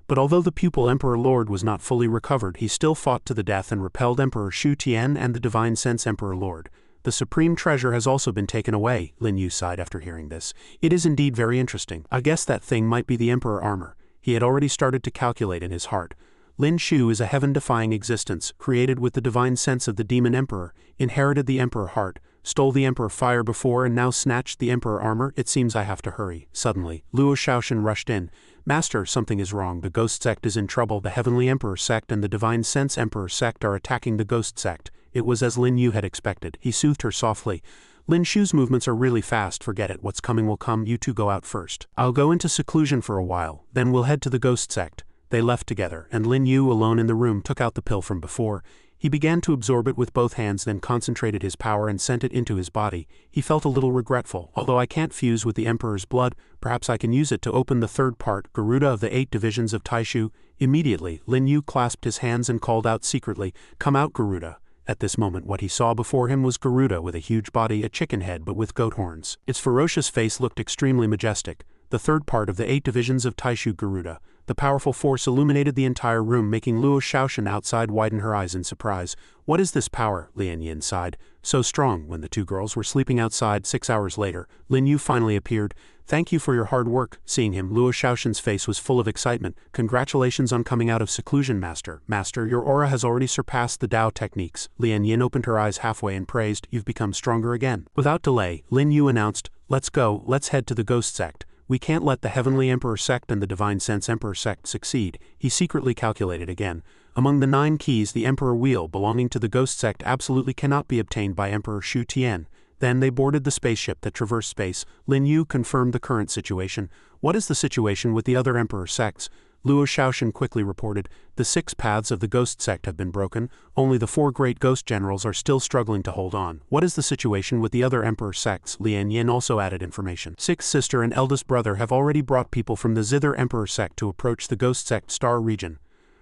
But although the Pupil Emperor Lord was not fully recovered, he still fought to the death and repelled Emperor Shu Tian and the Divine Sense Emperor Lord. The supreme treasure has also been taken away, Lin Yu sighed after hearing this. It is indeed very interesting. I guess that thing might be the Emperor armor. He had already started to calculate in his heart. Lin Shu is a heaven-defying existence, created with the divine sense of the Demon Emperor, inherited the Emperor heart, stole the Emperor fire before and now snatched the Emperor armor? It seems I have to hurry. Suddenly, Luo Shaoshan rushed in. Master, something is wrong. The Ghost Sect is in trouble. The Heavenly Emperor Sect and the Divine Sense Emperor Sect are attacking the Ghost Sect. It was as Lin Yu had expected. He soothed her softly. Lin Shu's movements are really fast. Forget it. What's coming will come. You two go out first. I'll go into seclusion for a while. Then we'll head to the Ghost Sect. They left together, and Lin Yu, alone in the room, took out the pill from before. He began to absorb it with both hands, then concentrated his power and sent it into his body. He felt a little regretful. Although I can't fuse with the Emperor's blood, perhaps I can use it to open the third part, Garuda of the 8 divisions of Taishu. Immediately, Lin Yu clasped his hands and called out secretly, "Come out, Garuda." At this moment what he saw before him was Garuda with a huge body, a chicken head but with goat horns. Its ferocious face looked extremely majestic. The third part of the 8 divisions of Taishu Garuda. The powerful force illuminated the entire room, making Luo Shaoshan outside widen her eyes in surprise. What is this power? Lian Yin sighed. So strong. When the two girls were sleeping outside 6 hours later, Lin Yu finally appeared. Thank you for your hard work. Seeing him, Luo Shaoshan's face was full of excitement. Congratulations on coming out of seclusion, Master. Master, your aura has already surpassed the Dao techniques. Lian Yin opened her eyes halfway and praised, You've become stronger again. Without delay, Lin Yu announced, Let's go, let's head to the Ghost Sect. We can't let the Heavenly Emperor Sect and the Divine Sense Emperor Sect succeed. He secretly calculated again. Among the 9 keys, the Emperor Wheel belonging to the Ghost Sect absolutely cannot be obtained by Emperor Shu Tian. Then they boarded the spaceship that traversed space. Lin Yu confirmed the current situation. What is the situation with the other Emperor Sects? Luo Shaoshan quickly reported, The 6 paths of the Ghost Sect have been broken. Only the 4 great ghost generals are still struggling to hold on. What is the situation with the other Emperor Sects? Lian Yin also added information. 6th sister and eldest brother have already brought people from the Zither Emperor Sect to approach the Ghost Sect star region.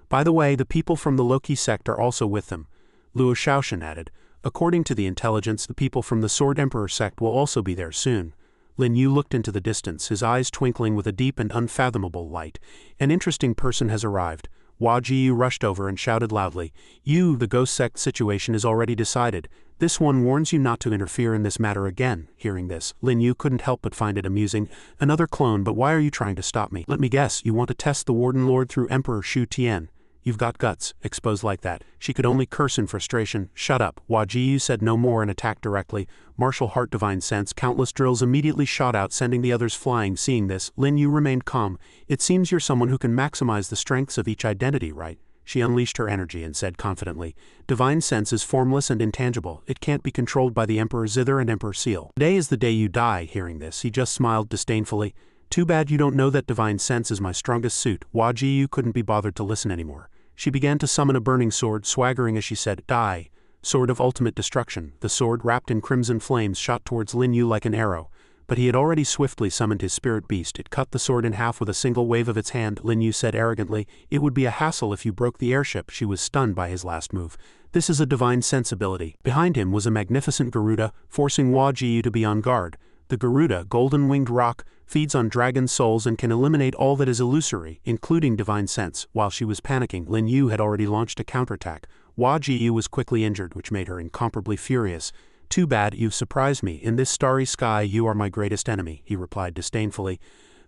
By the way, the people from the Loki Sect are also with them. Luo Shaoshan added, According to the intelligence, the people from the Sword Emperor Sect will also be there soon. Lin Yu looked into the distance, his eyes twinkling with a deep and unfathomable light. An interesting person has arrived. Hua Jiyu rushed over and shouted loudly, You, the Ghost Sect situation is already decided. This one warns you not to interfere in this matter again. Hearing this, Lin Yu couldn't help but find it amusing. Another clone, but why are you trying to stop me? Let me guess, you want to test the Warden Lord through Emperor Shu Tian. You've got guts. Exposed like that, she could only curse in frustration. Shut up. Hua Jiyu said no more and attacked directly. Martial Heart Divine Sense, countless drills immediately shot out, sending the others flying. Seeing this, Lin Yu remained calm. It seems you're someone who can maximize the strengths of each identity, right? She unleashed her energy and said confidently, Divine Sense is formless and intangible. It can't be controlled by the Emperor Zither and Emperor Seal. Today is the day you die. Hearing this, he just smiled disdainfully. Too bad you don't know that Divine Sense is my strongest suit. Hua Jiyu couldn't be bothered to listen anymore. She began to summon a burning sword, swaggering as she said, Die. Sword of ultimate destruction. The sword, wrapped in crimson flames, shot towards Lin Yu like an arrow. But he had already swiftly summoned his spirit beast. It cut the sword in half with a single wave of its hand. Lin Yu said arrogantly, It would be a hassle if you broke the airship. She was stunned by his last move. This is a divine sensibility. Behind him was a magnificent Garuda, forcing Hua Jiyu to be on guard. The Garuda, golden-winged rock, feeds on dragon souls and can eliminate all that is illusory, including divine sense. While she was panicking, Lin Yu had already launched a counterattack. Hua Jiyu was quickly injured, which made her incomparably furious. Too bad, you've surprised me. In this starry sky you are my greatest enemy, he replied disdainfully.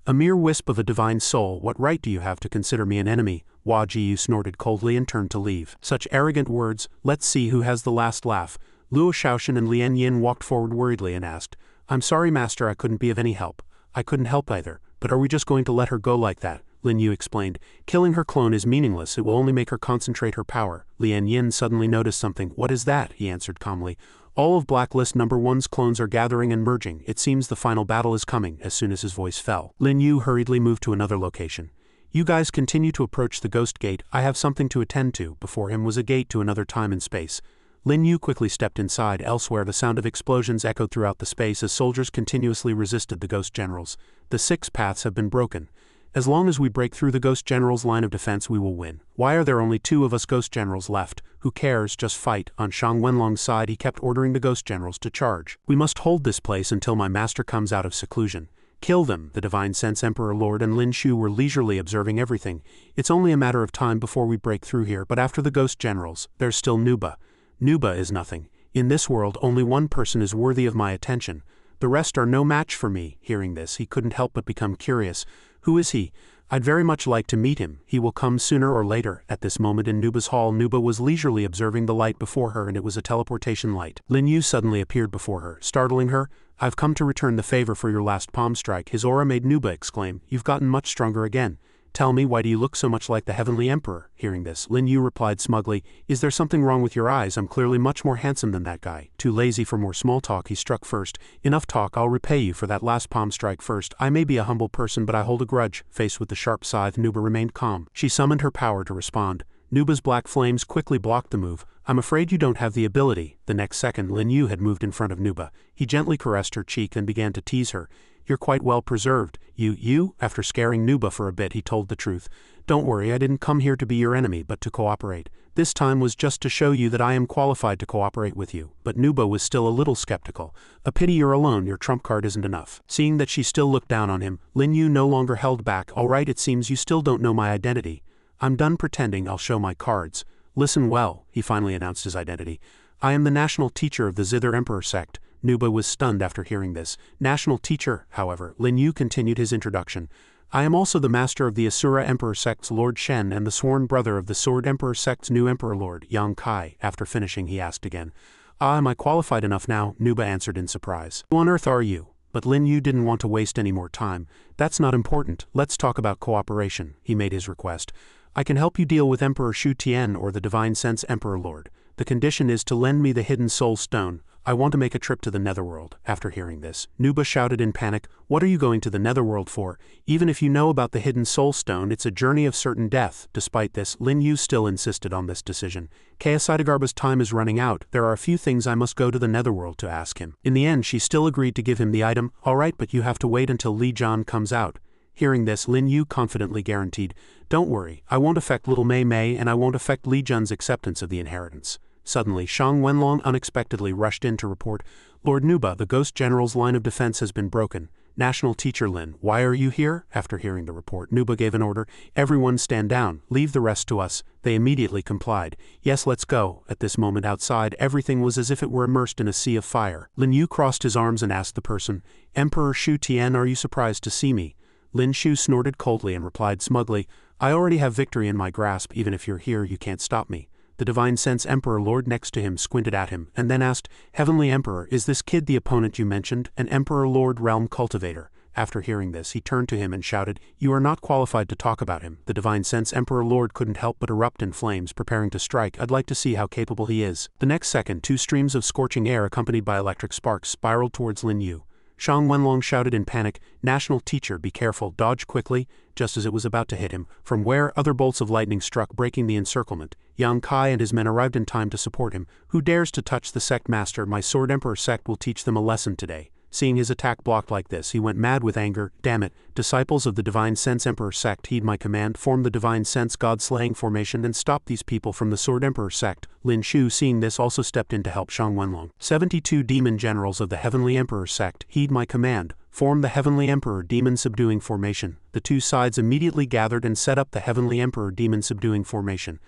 A mere wisp of a divine soul, what right do you have to consider me an enemy? Hua Jiyu snorted coldly and turned to leave. Such arrogant words. Let's see who has the last laugh. Luo Shaoshan and Lian Yin walked forward worriedly and asked, I'm sorry, Master, I couldn't be of any help. I couldn't help either, but are we just going to let her go like that? Lin Yu explained. Killing her clone is meaningless, it will only make her concentrate her power. Lian Yin suddenly noticed something. What is that? He answered calmly. All of Blacklist No. 1's clones are gathering and merging. It seems the final battle is coming. As soon as his voice fell, Lin Yu hurriedly moved to another location. You guys continue to approach the Ghost Gate. I have something to attend to. Before him was a gate to another time and space. Lin Yu quickly stepped inside. Elsewhere, the sound of explosions echoed throughout the space as soldiers continuously resisted the Ghost Generals. The 6 paths have been broken. As long as we break through the Ghost Generals' line of defense, we will win. Why are there only 2 of us Ghost Generals left? Who cares? Just fight. On Shang Wenlong's side, he kept ordering the Ghost Generals to charge. We must hold this place until my master comes out of seclusion. Kill them. The Divine Sense Emperor Lord and Lin Shu were leisurely observing everything. It's only a matter of time before we break through here, but after the Ghost Generals, there's still Nuba. Nuba is nothing. In this world, only one person is worthy of my attention. The rest are no match for me. Hearing this, he couldn't help but become curious. Who is he? I'd very much like to meet him. He will come sooner or later. At this moment in Nuba's hall, Nuba was leisurely observing the light before her, and it was a teleportation light. Lin Yu suddenly appeared before her, startling her. I've come to return the favor for your last palm strike. His aura made Nuba exclaim, you've gotten much stronger again. Tell me, why do you look so much like the Heavenly Emperor? Hearing this, Lin Yu replied smugly, is there something wrong with your eyes? I'm clearly much more handsome than that guy. Too lazy for more small talk, he struck first. Enough talk, I'll repay you for that last palm strike first. I may be a humble person, but I hold a grudge. Faced with the sharp scythe, Nuba remained calm. She summoned her power to respond. Nuba's black flames quickly blocked the move. I'm afraid you don't have the ability. The next second, Lin Yu had moved in front of Nuba. He gently caressed her cheek and began to tease her. You're quite well preserved. You? After scaring Nuba for a bit, he told the truth. Don't worry, I didn't come here to be your enemy, but to cooperate. This time was just to show you that I am qualified to cooperate with you. But Nuba was still a little skeptical. A pity you're alone, your trump card isn't enough. Seeing that she still looked down on him, Lin Yu no longer held back. All right, it seems you still don't know my identity. I'm done pretending, I'll show my cards. Listen well, he finally announced his identity. I am the national teacher of the Zither Emperor sect. Nuba was stunned after hearing this. National teacher, however, Lin Yu continued his introduction. I am also the master of the Asura Emperor sect's Lord Shen and the sworn brother of the Sword Emperor sect's new Emperor Lord, Yang Kai. After finishing, he asked again. Am I qualified enough now? Nuba answered in surprise. Who on earth are you? But Lin Yu didn't want to waste any more time. That's not important. Let's talk about cooperation, he made his request. I can help you deal with Emperor Shu Tian or the Divine Sense Emperor Lord. The condition is to lend me the Hidden Soul Stone. I want to make a trip to the Netherworld. After hearing this, Nuba shouted in panic, what are you going to the Netherworld for? Even if you know about the Hidden Soul Stone, it's a journey of certain death. Despite this, Lin Yu still insisted on this decision. Kaosaidagarba's time is running out. There are a few things I must go to the Netherworld to ask him. In the end, she still agreed to give him the item. Alright, but you have to wait until Li Jian comes out. Hearing this, Lin Yu confidently guaranteed, don't worry, I won't affect little Mei Mei and I won't affect Li Jian's acceptance of the inheritance. Suddenly, Shang Wenlong unexpectedly rushed in to report, Lord Nuba, the Ghost General's line of defense has been broken. National Teacher Lin, why are you here? After hearing the report, Nuba gave an order, everyone stand down, leave the rest to us. They immediately complied. Yes, let's go. At this moment outside, everything was as if it were immersed in a sea of fire. Lin Yu crossed his arms and asked the person, Emperor Shu Tian, are you surprised to see me? Lin Shu snorted coldly and replied smugly, I already have victory in my grasp, even if you're here you can't stop me. The Divine Sense Emperor Lord next to him squinted at him, and then asked, Heavenly Emperor, is this kid the opponent you mentioned, an Emperor Lord Realm Cultivator? After hearing this, he turned to him and shouted, You are not qualified to talk about him. The Divine Sense Emperor Lord couldn't help but erupt in flames, preparing to strike. I'd like to see how capable he is. The next second, two streams of scorching air accompanied by electric sparks spiraled towards Lin Yu. Shang Wenlong shouted in panic, National Teacher, be careful, dodge quickly. Just as it was about to hit him, from where other bolts of lightning struck, breaking the encirclement, Yang Kai and his men arrived in time to support him. Who dares to touch the sect master? My Sword Emperor sect will teach them a lesson today. Seeing his attack blocked like this, he went mad with anger. Damn it, disciples of the Divine Sense Emperor sect, heed my command, form the Divine Sense God-slaying formation and stop these people from the Sword Emperor sect. Lin Shu, seeing this, also stepped in to help Shang Wenlong. 72 demon generals of the Heavenly Emperor sect, heed my command, form the Heavenly Emperor Demon Subduing Formation. The two sides immediately gathered and set up the Heavenly Emperor Demon Subduing Formation.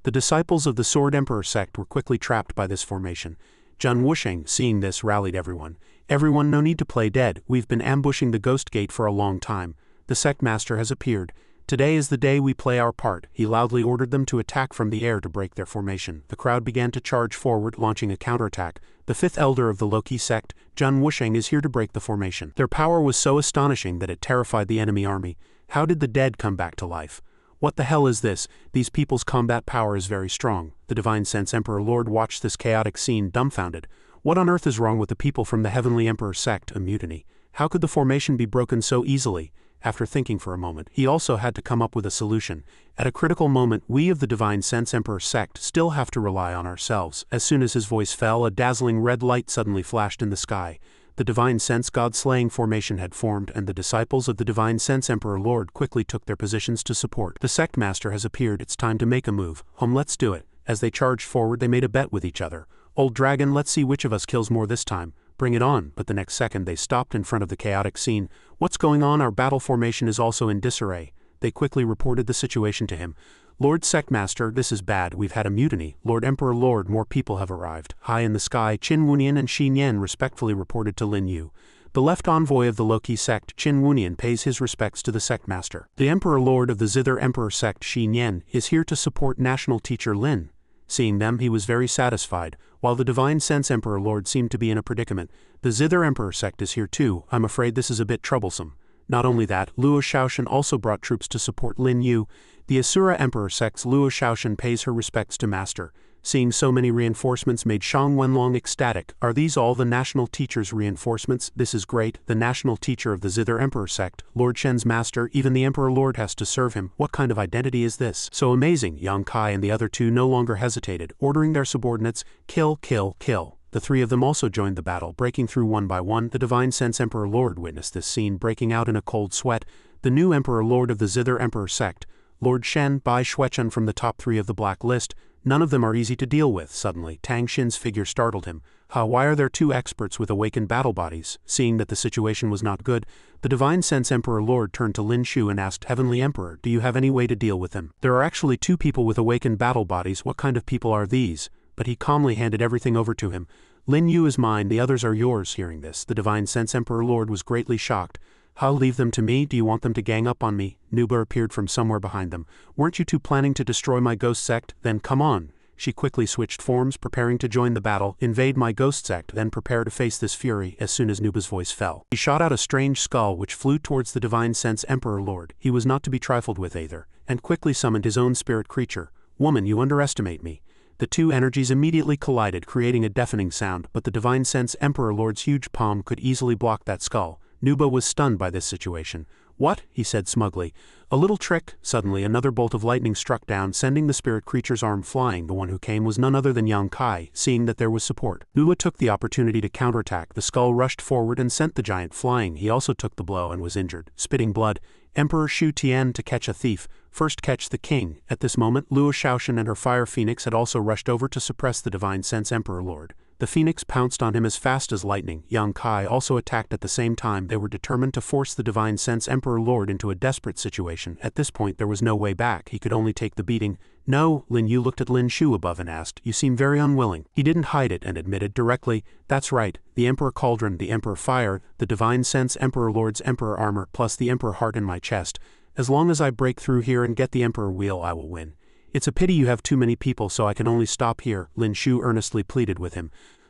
The disciples of the Sword Emperor sect were quickly trapped by this formation. Zhen Wusheng, seeing this, rallied everyone. Everyone, no need to play dead. We've been ambushing the Ghost Gate for a long time. The sect master has appeared. Today is the day we play our part. He loudly ordered them to attack from the air to break their formation. The crowd began to charge forward, launching a counterattack. The fifth elder of the Loki sect, Zhen Wusheng, is here to break the formation. Their power was so astonishing that it terrified the enemy army. How did the dead come back to life? What the hell is this? These people's combat power is very strong. The Divine Sense Emperor Lord watched this chaotic scene dumbfounded. What on earth is wrong with the people from the Heavenly Emperor sect? A mutiny. How could the formation be broken so easily? After thinking for a moment, he also had to come up with a solution. At a critical moment, we of the Divine Sense Emperor sect still have to rely on ourselves. As soon as his voice fell, a dazzling red light suddenly flashed in the sky. The Divine Sense God-slaying formation had formed, and the disciples of the Divine Sense Emperor Lord quickly took their positions to support. The sect master has appeared, it's time to make a move. Let's do it. As they charged forward, they made a bet with each other. Old dragon, let's see which of us kills more this time. Bring it on. But the next second they stopped in front of the chaotic scene. What's going on? Our battle formation is also in disarray. They quickly reported the situation to him. Lord Sect Master, this is bad. We've had a mutiny. Lord Emperor Lord, more people have arrived. High in the sky, Qin Wunian and Xin Yan respectfully reported to Lin Yu. The left envoy of the low-key sect, Qin Wunian, pays his respects to the sect master. The Emperor Lord of the Zither Emperor sect, Shi Nian, is here to support national teacher Lin. Seeing them, he was very satisfied. While the Divine Sense Emperor Lord seemed to be in a predicament, the Zither Emperor sect is here too. I'm afraid this is a bit troublesome. Not only that, Luo Shaoshan also brought troops to support Lin Yu. The Asura Emperor sect's Luo Shaoshan pays her respects to Master. Seeing so many reinforcements made Shang Wenlong ecstatic. Are these all the national teacher's reinforcements? This is great. The national teacher of the Zither Emperor sect, Lord Shen's master, even the Emperor Lord has to serve him. What kind of identity is this? So amazing. Yang Kai and the other two no longer hesitated, ordering their subordinates, kill, kill, kill. The three of them also joined the battle, breaking through one by one. The Divine Sense Emperor Lord witnessed this scene, breaking out in a cold sweat. The new Emperor Lord of the Zither Emperor sect, Lord Shen, Bai Xuechun from the top three of the black list. None of them are easy to deal with. Suddenly, Tang Xin's figure startled him. Why are there two experts with awakened battle bodies? Seeing that the situation was not good, the Divine Sense Emperor Lord turned to Lin Shu and asked, Heavenly Emperor, do you have any way to deal with him? There are actually two people with awakened battle bodies. What kind of people are these? But he calmly handed everything over to him. Lin Yu is mine, the others are yours. Hearing this, the Divine Sense Emperor Lord was greatly shocked. Leave them to me? Do you want them to gang up on me? Nuba appeared from somewhere behind them. Weren't you two planning to destroy my ghost sect? Then come on. She quickly switched forms, preparing to join the battle. Invade my ghost sect, then prepare to face this fury. As soon as Nuba's voice fell, he shot out a strange skull which flew towards the Divine Sense Emperor Lord. He was not to be trifled with either, and quickly summoned his own spirit creature. Woman, you underestimate me. The two energies immediately collided, creating a deafening sound, but the Divine Sense Emperor Lord's huge palm could easily block that skull. Nuba was stunned by this situation. What? He said smugly. A little trick. Suddenly another bolt of lightning struck down, sending the spirit creature's arm flying. The one who came was none other than Yang Kai. Seeing that there was support, Nuba took the opportunity to counterattack. The skull rushed forward and sent the giant flying. He also took the blow and was injured, spitting blood. Emperor Shu Tian to catch a thief. First catch the king. At this moment, Luo Shaoshan and her fire phoenix had also rushed over to suppress the Divine Sense Emperor Lord. The phoenix pounced on him as fast as lightning. Yang Kai also attacked at the same time. They were determined to force the Divine Sense Emperor Lord into a desperate situation. At this point there was no way back. He could only take the beating. No, Lin Yu looked at Lin Shu above and asked, you seem very unwilling. He didn't hide it and admitted directly, that's right, the Emperor Cauldron, the Emperor Fire, the Divine Sense Emperor Lord's Emperor Armor, plus the Emperor Heart in my chest. As long as I break through here and get the Emperor Wheel, I will win. It's a pity you have too many people, so I can only stop here, Lin Shu earnestly pleaded with him.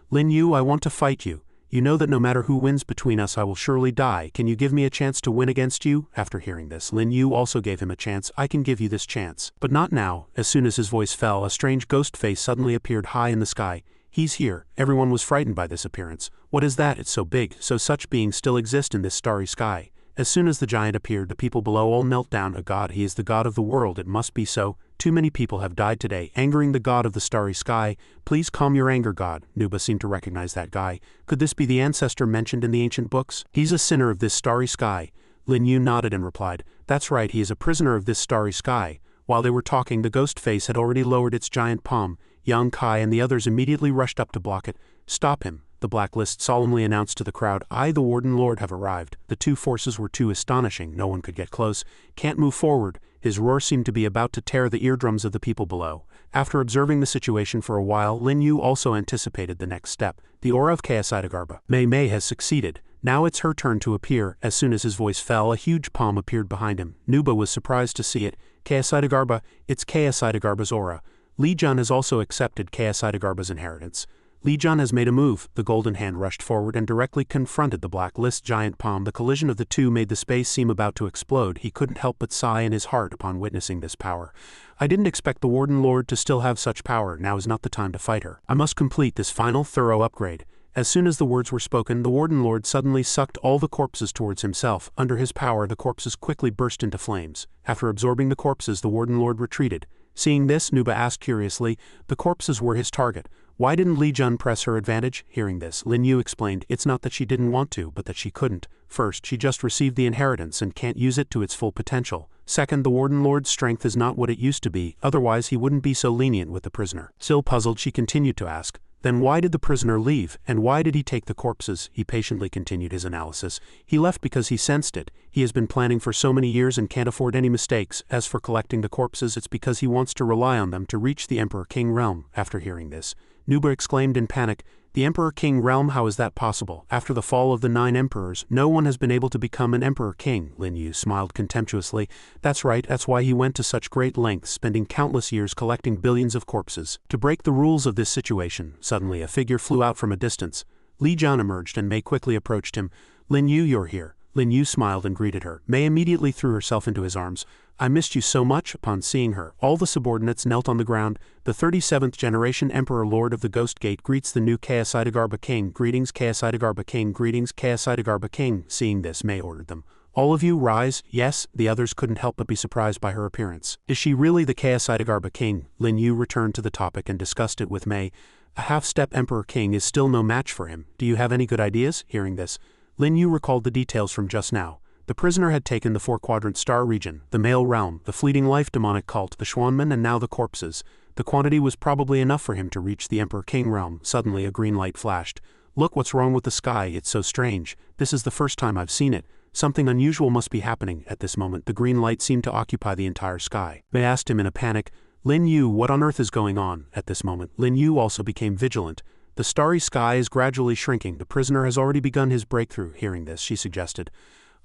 Lin Yu, I want to fight you. You know that no matter who wins between us, I will surely die. Can you give me a chance to win against you? After hearing this, Lin Yu also gave him a chance. I can give you this chance. But not now. As soon as his voice fell, a strange ghost face suddenly appeared high in the sky. He's here. Everyone was frightened by this appearance. What is that? It's so big, so such beings still exist in this starry sky. As soon as the giant appeared, the people below all knelt down. A god, he is the god of the world, it must be so. Too many people have died today, angering the god of the starry sky. Please calm your anger, god. Nuba seemed to recognize that guy. Could this be the ancestor mentioned in the ancient books? He's a sinner of this starry sky. Lin Yu nodded and replied, that's right, he is a prisoner of this starry sky. While they were talking, the ghost face had already lowered its giant palm. Yang Kai and the others immediately rushed up to block it. Stop him. The blacklist solemnly announced to the crowd, I, the Warden Lord, have arrived. The two forces were too astonishing, no one could get close. Can't move forward. His roar seemed to be about to tear the eardrums of the people below. After observing the situation for a while, Lin Yu also anticipated the next step. The aura of Kaosidagarba. Mei Mei has succeeded. Now it's her turn to appear. As soon as his voice fell, a huge palm appeared behind him. Nuba was surprised to see it. Kaosidagarba, it's Kaosidagarba's aura. Li Jun has also accepted Kaosidagarba's inheritance. Li Jun has made a move. The golden hand rushed forward and directly confronted the blacklist giant palm. The collision of the two made the space seem about to explode. He couldn't help but sigh in his heart upon witnessing this power. I didn't expect the Warden Lord to still have such power. Now is not the time to fight her. I must complete this final thorough upgrade. As soon as the words were spoken, the Warden Lord suddenly sucked all the corpses towards himself. Under his power, the corpses quickly burst into flames. After absorbing the corpses, the Warden Lord retreated. Seeing this, Nuba asked curiously, the corpses were his target. Why didn't Li Jun press her advantage? Hearing this, Lin Yu explained, it's not that she didn't want to, but that she couldn't. First, she just received the inheritance and can't use it to its full potential. Second, the Warden Lord's strength is not what it used to be, otherwise he wouldn't be so lenient with the prisoner. Still puzzled, she continued to ask, then why did the prisoner leave, and why did he take the corpses? He patiently continued his analysis. He left because he sensed it. He has been planning for so many years and can't afford any mistakes. As for collecting the corpses, it's because he wants to rely on them to reach the Emperor King realm. After hearing this, Nuba exclaimed in panic, "The Emperor King realm? How is that possible? After the fall of the 9 emperors, no one has been able to become an Emperor King." Lin Yu smiled contemptuously. "That's right, that's why he went to such great lengths, spending countless years collecting billions of corpses. To break the rules of this situation." Suddenly a figure flew out from a distance. Li Jian emerged and Mei quickly approached him. "Lin Yu, you're here." Lin Yu smiled and greeted her. Mei immediately threw herself into his arms. "I missed you so much." Upon seeing her, all the subordinates knelt on the ground. The 37th generation Emperor Lord of the Ghost Gate greets the new Kaosidagarba King. "Greetings, Kaosidagarba King. Greetings, Kaosidagarba King." Seeing this, Mei ordered them. "All of you, rise." "Yes." The others couldn't help but be surprised by her appearance. "Is she really the Kaosidagarba King?" Lin Yu returned to the topic and discussed it with Mei. "A half-step Emperor King is still no match for him. Do you have any good ideas?" Hearing this, Lin Yu recalled the details from just now. The prisoner had taken the 4-quadrant star region, the male realm, the fleeting life demonic cult, the Xuanmen, and now the corpses. The quantity was probably enough for him to reach the Emperor King realm. Suddenly a green light flashed. "Look, what's wrong with the sky? It's so strange. This is the first time I've seen it. Something unusual must be happening." At this moment the green light seemed to occupy the entire sky. Mei asked him in a panic, "Lin Yu, what on earth is going on?" At this moment Lin Yu also became vigilant. "The starry sky is gradually shrinking. The prisoner has already begun his breakthrough." Hearing this, she suggested,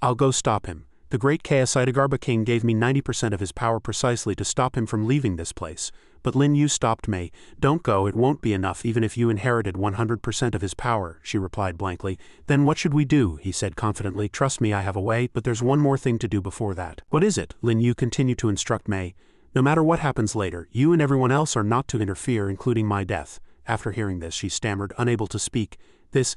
"I'll go stop him. The great Kaosidagarba King gave me 90% of his power precisely to stop him from leaving this place." But Lin Yu stopped Mei. "Don't go, it won't be enough even if you inherited 100% of his power," she replied blankly. "Then what should we do?" he said confidently. "Trust me, I have a way, but there's one more thing to do before that." "What is it?" Lin Yu continued to instruct Mei. "No matter what happens later, you and everyone else are not to interfere, including my death." After hearing this, she stammered, unable to speak. This.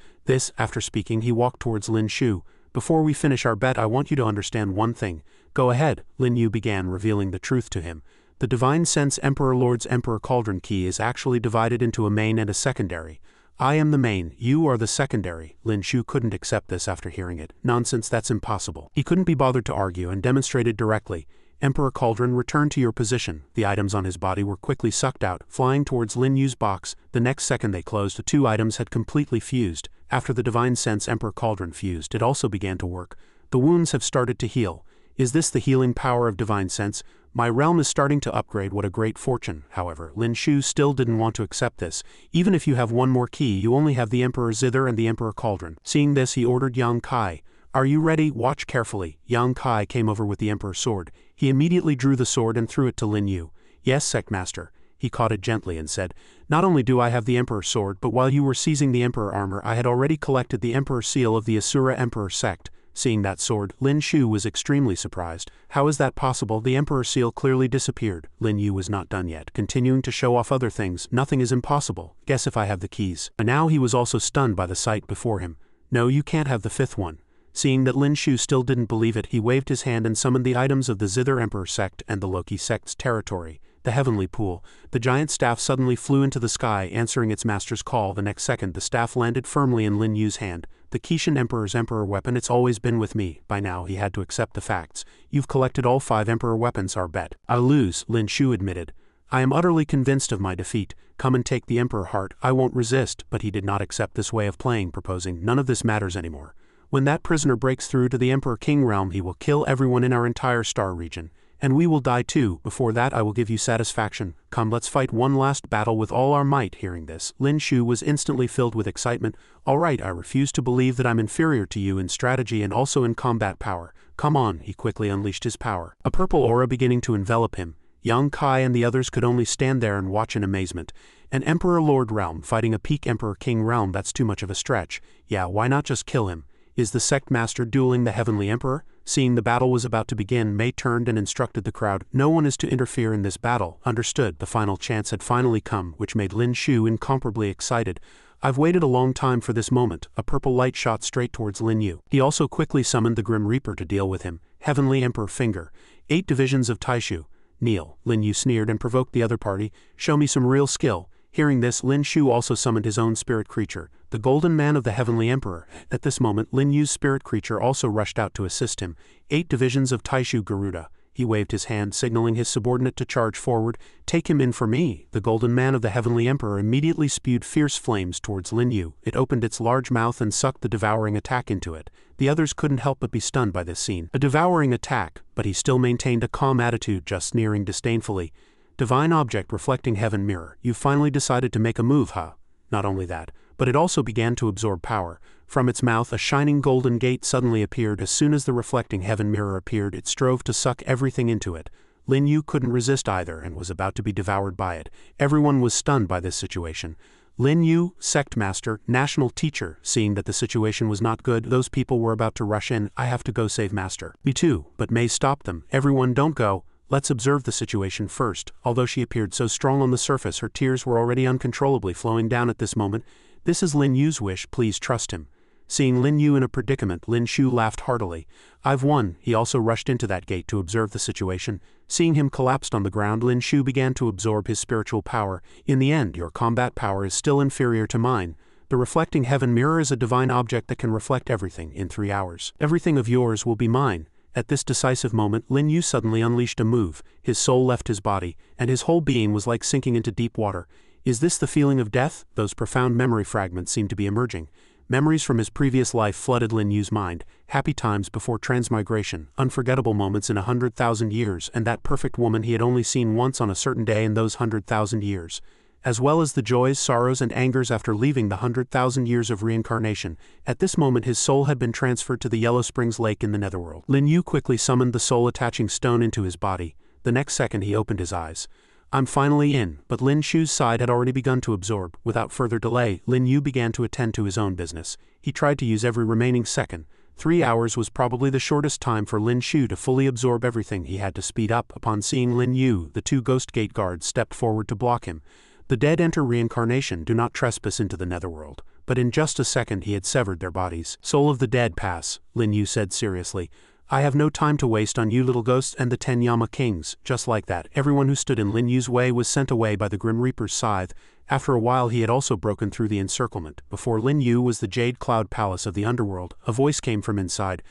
After speaking, he walked towards Lin Shu. "Before we finish our bet, I want you to understand one thing." "Go ahead," Lin Yu began, revealing the truth to him. "The Divine Sense Emperor Lord's Emperor Cauldron Key is actually divided into a main and a secondary. I am the main, you are the secondary." Lin Shu couldn't accept this after hearing it. "Nonsense, that's impossible." He couldn't be bothered to argue and demonstrated directly. "Emperor Cauldron, return to your position." The items on his body were quickly sucked out, flying towards Lin Yu's box. The next second they closed, the 2 items had completely fused. After the Divine Sense Emperor Cauldron fused, it also began to work. "The wounds have started to heal. Is this the healing power of Divine Sense? My realm is starting to upgrade. What a great fortune." However, Lin Shu still didn't want to accept this. "Even if you have one more key, you only have the Emperor Zither and the Emperor Cauldron." Seeing this, he ordered Yang Kai, "Are you ready? Watch carefully." Yang Kai came over with the Emperor's sword. He immediately drew the sword and threw it to Lin Yu. "Yes, Sect Master." He caught it gently and said, "Not only do I have the Emperor's sword, but while you were seizing the Emperor armor, I had already collected the Emperor seal of the Asura Emperor Sect." Seeing that sword, Lin Shu was extremely surprised. "How is that possible? The Emperor seal clearly disappeared." Lin Yu was not done yet, continuing to show off other things. "Nothing is impossible. Guess if I have the keys." But now he was also stunned by the sight before him. "No, you can't have the 5th one." Seeing that Lin Shu still didn't believe it, he waved his hand and summoned the items of the Zither Emperor Sect and the Loki Sect's territory. The heavenly pool. The giant staff suddenly flew into the sky, answering its master's call. The next second, the staff landed firmly in Lin Yu's hand. "The Kishan Emperor's Emperor weapon, it's always been with me." By now, he had to accept the facts. "You've collected all 5 Emperor weapons, our bet." "I'll lose," Lin Shu admitted. "I am utterly convinced of my defeat. Come and take the Emperor heart." "I won't resist." But he did not accept this way of playing, proposing, "None of this matters anymore. When that prisoner breaks through to the Emperor King realm, he will kill everyone in our entire star region. And we will die too. Before that, I will give you satisfaction. Come, let's fight one last battle with all our might." Hearing this, Lin Shu was instantly filled with excitement. "All right, I refuse to believe that I'm inferior to you in strategy and also in combat power. Come on." He quickly unleashed his power, a purple aura beginning to envelop him. Yang Kai and the others could only stand there and watch in amazement. An Emperor Lord realm fighting a peak Emperor King realm, that's too much of a stretch. Yeah, why not just kill him? Is the Sect Master dueling the Heavenly Emperor? Seeing the battle was about to begin, Mei turned and instructed the crowd, "No one is to interfere in this battle." Understood. The final chance had finally come, which made Lin Shu incomparably excited. "I've waited a long time for this moment." A purple light shot straight towards Lin Yu. He also quickly summoned the Grim Reaper to deal with him. Heavenly Emperor Finger. 8 divisions of Taishu. Kneel. Lin Yu sneered and provoked the other party. "Show me some real skill." Hearing this, Lin Shu also summoned his own spirit creature, the Golden Man of the Heavenly Emperor. At this moment, Lin Yu's spirit creature also rushed out to assist him. 8 divisions of Taishu Garuda. He waved his hand, signaling his subordinate to charge forward. "Take him in for me." The golden man of the Heavenly Emperor immediately spewed fierce flames towards Lin Yu. It opened its large mouth and sucked the devouring attack into it. The others couldn't help but be stunned by this scene. A devouring attack, but he still maintained a calm attitude, just sneering disdainfully. "Divine object reflecting heaven mirror, you finally decided to make a move, huh?" Not only that, but it also began to absorb power. From its mouth a shining golden gate suddenly appeared. As soon as the reflecting heaven mirror appeared, it strove to suck everything into it. Lin Yu couldn't resist either and was about to be devoured by it. Everyone was stunned by this situation. Lin Yu, sect master, national teacher, seeing that the situation was not good, those people were about to rush in. "I have to go save master." "Me too," but Mei stopped them. "Everyone don't go. Let's observe the situation first." Although she appeared so strong on the surface, her tears were already uncontrollably flowing down at this moment. "This is Lin Yu's wish, please trust him." Seeing Lin Yu in a predicament, Lin Shu laughed heartily. "I've won." He also rushed into that gate to observe the situation. Seeing him collapsed on the ground, Lin Shu began to absorb his spiritual power. "In the end, your combat power is still inferior to mine. The reflecting heaven mirror is a divine object that can reflect everything in 3 hours. Everything of yours will be mine." At this decisive moment, Lin Yu suddenly unleashed a move. His soul left his body, and his whole being was like sinking into deep water. Is this the feeling of death? Those profound memory fragments seemed to be emerging. Memories from his previous life flooded Lin Yu's mind. Happy times before transmigration, unforgettable moments in 100,000 years, and that perfect woman he had only seen once on a certain day in those 100,000 years. As well as the joys, sorrows, and angers after leaving the 100,000 years of reincarnation. At this moment his soul had been transferred to the Yellow Springs Lake in the Netherworld. Lin Yu quickly summoned the soul-attaching stone into his body. The next second he opened his eyes. "I'm finally in," but Lin Shu's side had already begun to absorb. Without further delay, Lin Yu began to attend to his own business. He tried to use every remaining second. 3 hours was probably the shortest time for Lin Shu to fully absorb everything. He had to speed up. Upon seeing Lin Yu, the 2 ghost gate guards stepped forward to block him. "The dead enter reincarnation, do not trespass into the netherworld." But in just a second he had severed their bodies. "Soul of the dead, pass," Lin Yu said seriously. "I have no time to waste on you little ghosts and the 10 Yama kings." Just like that, everyone who stood in Lin Yu's way was sent away by the Grim Reaper's scythe. After a while he had also broken through the encirclement. Before Lin Yu was the Jade Cloud Palace of the underworld. A voice came from inside.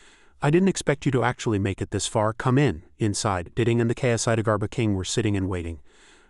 "I didn't expect you to actually make it this far. Come in." Inside, Diding and the Chaosidagarba king were sitting and waiting.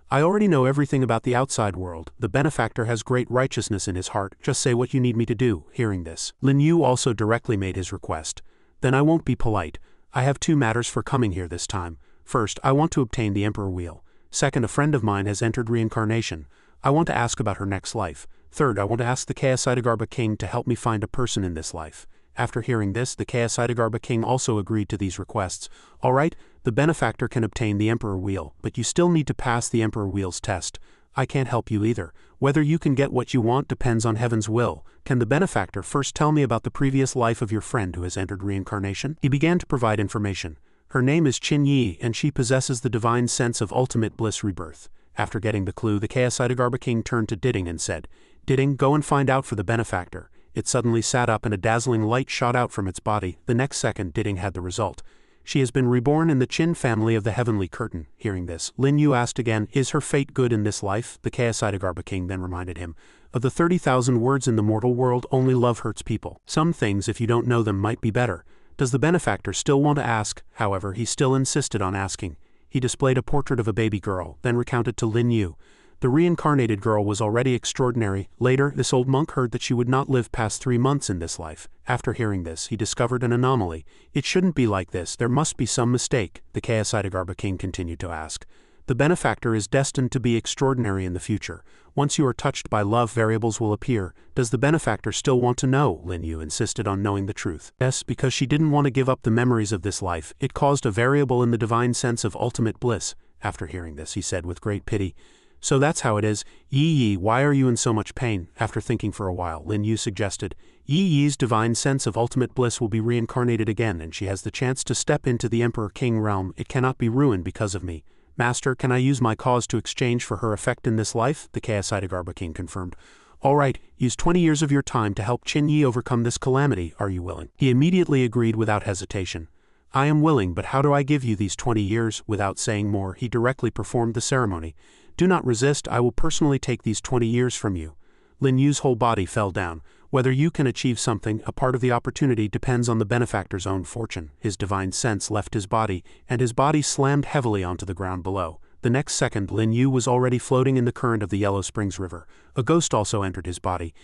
"I already know everything about the outside world. The benefactor has great righteousness in his heart. Just say what you need me to do." Hearing this, Lin Yu also directly made his request. "Then I won't be polite. I have 2 matters for coming here this time. First, I want to obtain the Emperor Wheel. Second, a friend of mine has entered reincarnation. I want to ask about her next life. Third, I want to ask the Chaosidagarba king to help me find a person in this life." After hearing this, the Chaosidagarba king also agreed to these requests. "All right, the benefactor can obtain the Emperor Wheel, but you still need to pass the Emperor Wheel's test. I can't help you either. Whether you can get what you want depends on heaven's will. Can the benefactor first tell me about the previous life of your friend who has entered reincarnation?" He began to provide information. "Her name is Qin Yi, and she possesses the divine sense of ultimate bliss rebirth." After getting the clue, the Chaosidagarba king turned to Diding and said, "Diding, go and find out for the benefactor." It suddenly sat up and a dazzling light shot out from its body. The next second, Diding had the result. "She has been reborn in the Qin family of the Heavenly Curtain." Hearing this, Lin Yu asked again, "Is her fate good in this life?" The Chaosidagarba king then reminded him, "Of the 30,000 words in the mortal world, only love hurts people. Some things, if you don't know them, might be better." Does the benefactor still want to ask? However, he still insisted on asking. He displayed a portrait of a baby girl, then recounted to Lin Yu. The reincarnated girl was already extraordinary. Later, this old monk heard that she would not live past 3 months in this life. After hearing this, he discovered an anomaly. "It shouldn't be like this. There must be some mistake," the Chaosidagarba king continued to ask. "The benefactor is destined to be extraordinary in the future. Once you are touched by love, variables will appear. Does the benefactor still want to know?" Lin Yu insisted on knowing the truth. Yes, because she didn't want to give up the memories of this life. It caused a variable in the divine sense of ultimate bliss. After hearing this, he said with great pity, "So that's how it is. Yi, why are you in so much pain?" After thinking for a while, Lin Yu suggested, "Yi's divine sense of ultimate bliss will be reincarnated again, and she has the chance to step into the Emperor King realm. It cannot be ruined because of me. Master, can I use my cause to exchange for her effect in this life?" The Chaosidagarba king confirmed. "All right, use 20 years of your time to help Qin Yi overcome this calamity. Are you willing?" He immediately agreed without hesitation. "I am willing, but how do I give you these 20 years?" Without saying more, he directly performed the ceremony. "Do not resist, I will personally take these 20 years from you." Lin Yu's whole body fell down. Whether you can achieve something, a part of the opportunity depends on the benefactor's own fortune. His divine sense left his body, and his body slammed heavily onto the ground below. The next second, Lin Yu was already floating in the current of the Yellow Springs River. A ghost also entered his body.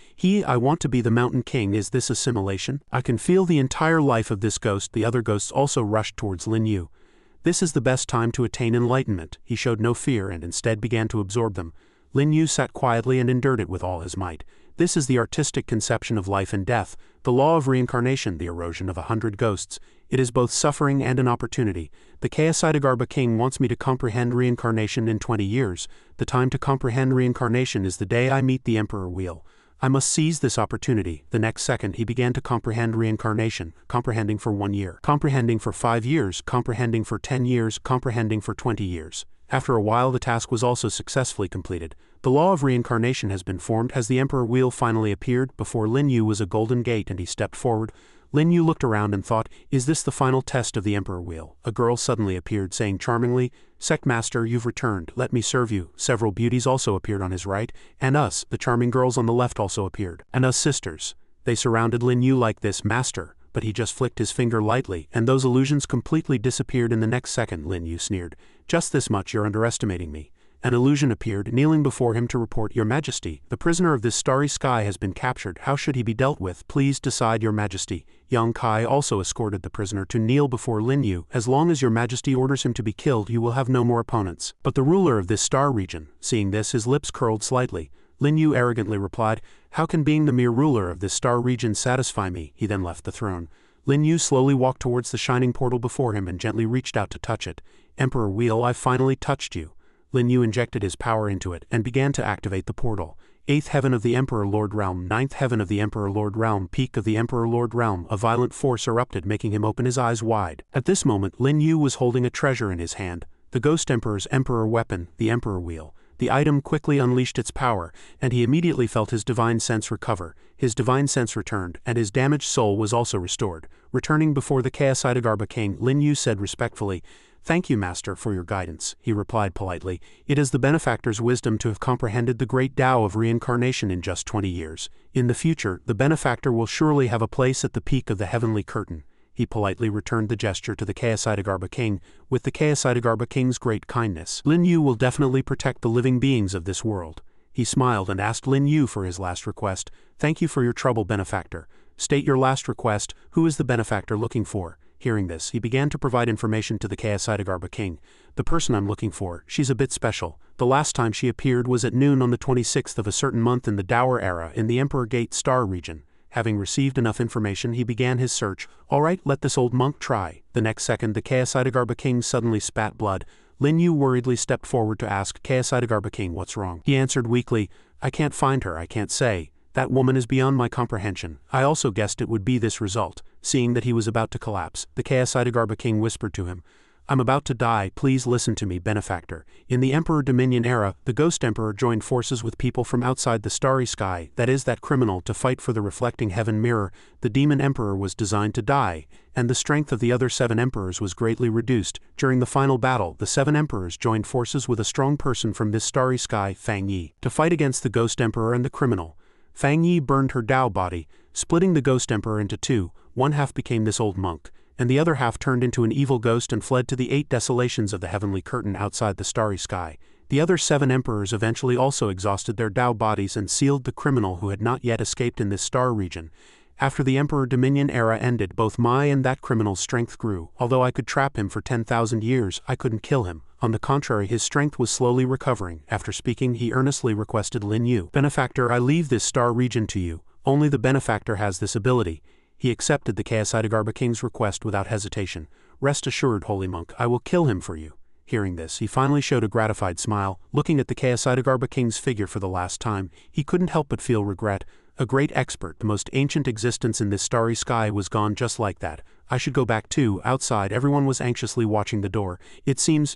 I want to be the Mountain King. Is this a simulation? I can feel the entire life of this ghost. The other ghosts also rushed towards Lin Yu. This is the best time to attain enlightenment. He showed no fear and instead began to absorb them. Lin Yu sat quietly and endured it with all his might. This is the artistic conception of life and death, the law of reincarnation, the erosion of 100 ghosts. It is both suffering and an opportunity. The Chaosidegarba King wants me to comprehend reincarnation in 20 years. The time to comprehend reincarnation is the day I meet the Emperor Wheel. I must seize this opportunity. The next second he began to comprehend reincarnation, comprehending for 1 year, comprehending for 5 years, comprehending for 10 years, comprehending for 20 years. After a while the task was also successfully completed. The law of reincarnation has been formed. As the Emperor Wheel finally appeared, before Lin Yu was a golden gate and he stepped forward. Lin Yu looked around and thought, is this the final test of the Emperor Wheel? A girl suddenly appeared saying charmingly, Sect Master, you've returned, let me serve you. Several beauties also appeared on his right, and us, the charming girls on the left also appeared, and us sisters. They surrounded Lin Yu like this, Master, but he just flicked his finger lightly, and those illusions completely disappeared in the next second. Lin Yu sneered, just this much, you're underestimating me. An illusion appeared, kneeling before him to report, Your Majesty, the prisoner of this starry sky has been captured. How should he be dealt with? Please decide, Your Majesty. Yang Kai also escorted the prisoner to kneel before Lin Yu. As long as Your Majesty orders him to be killed, you will have no more opponents. But the ruler of this star region, seeing this, his lips curled slightly. Lin Yu arrogantly replied, How can being the mere ruler of this star region satisfy me? He then left the throne. Lin Yu slowly walked towards the shining portal before him and gently reached out to touch it. Emperor Wheel, I finally touched you. Lin Yu injected his power into it and began to activate the portal. 8th Heaven of the Emperor Lord Realm, 9th Heaven of the Emperor Lord Realm, Peak of the Emperor Lord Realm. A violent force erupted, making him open his eyes wide. At this moment, Lin Yu was holding a treasure in his hand, the Ghost Emperor's Emperor weapon, the Emperor Wheel. The item quickly unleashed its power, and he immediately felt his divine sense recover. His divine sense returned, and his damaged soul was also restored. Returning before the Chaosidegarba King, Lin Yu said respectfully, Thank you, Master, for your guidance. He replied politely, It is the benefactor's wisdom to have comprehended the great Tao of reincarnation in just 20 years. In the future, the benefactor will surely have a place at the peak of the heavenly curtain. He politely returned the gesture to the Chaosidegarba King. With the Chaosidegarba King's great kindness, Lin Yu will definitely protect the living beings of this world. He smiled and asked Lin Yu for his last request. Thank you for your trouble, benefactor. State your last request. Who is the benefactor looking for? Hearing this, he began to provide information to the Chaosidegarba King. The person I'm looking for, she's a bit special. The last time she appeared was at noon on the 26th of a certain month in the Dower era in the Emperor Gate Star region. Having received enough information, he began his search. All right, let this old monk try. The next second, the Chaosidegarba King suddenly spat blood. Lin Yu worriedly stepped forward to ask, Chaosidegarba King, what's wrong? He answered weakly, I can't find her, I can't say. That woman is beyond my comprehension. I also guessed it would be this result. Seeing that he was about to collapse, the Chaosidegarba King whispered to him, I'm about to die, please listen to me, benefactor. In the Emperor Dominion era, the Ghost Emperor joined forces with people from outside the starry sky, that is, that criminal, to fight for the reflecting heaven mirror. The Demon Emperor was designed to die, and the strength of the other 7 emperors was greatly reduced. During the final battle, the 7 emperors joined forces with a strong person from this starry sky, Fang Yi, to fight against the Ghost Emperor and the criminal. Fang Yi burned her Tao body, splitting the Ghost Emperor into 2. One half became this old monk, and the other half turned into an evil ghost and fled to the 8 desolations of the heavenly curtain outside the starry sky. The other 7 emperors eventually also exhausted their Tao bodies and sealed the criminal who had not yet escaped in this star region. After the Emperor Dominion era ended, both my and that criminal's strength grew. Although I could trap him for 10,000 years, I couldn't kill him. On the contrary, his strength was slowly recovering. After speaking, he earnestly requested Lin Yu, Benefactor, I leave this star region to you. Only the benefactor has this ability. He accepted the Chaosidegarba King's request without hesitation. Rest assured, holy monk, I will kill him for you. Hearing this, he finally showed a gratified smile. Looking at the Chaosidegarba King's figure for the last time, he couldn't help but feel regret. A great expert, the most ancient existence in this starry sky, was gone just like that. I should go back too. Outside, everyone was anxiously watching the door. It seems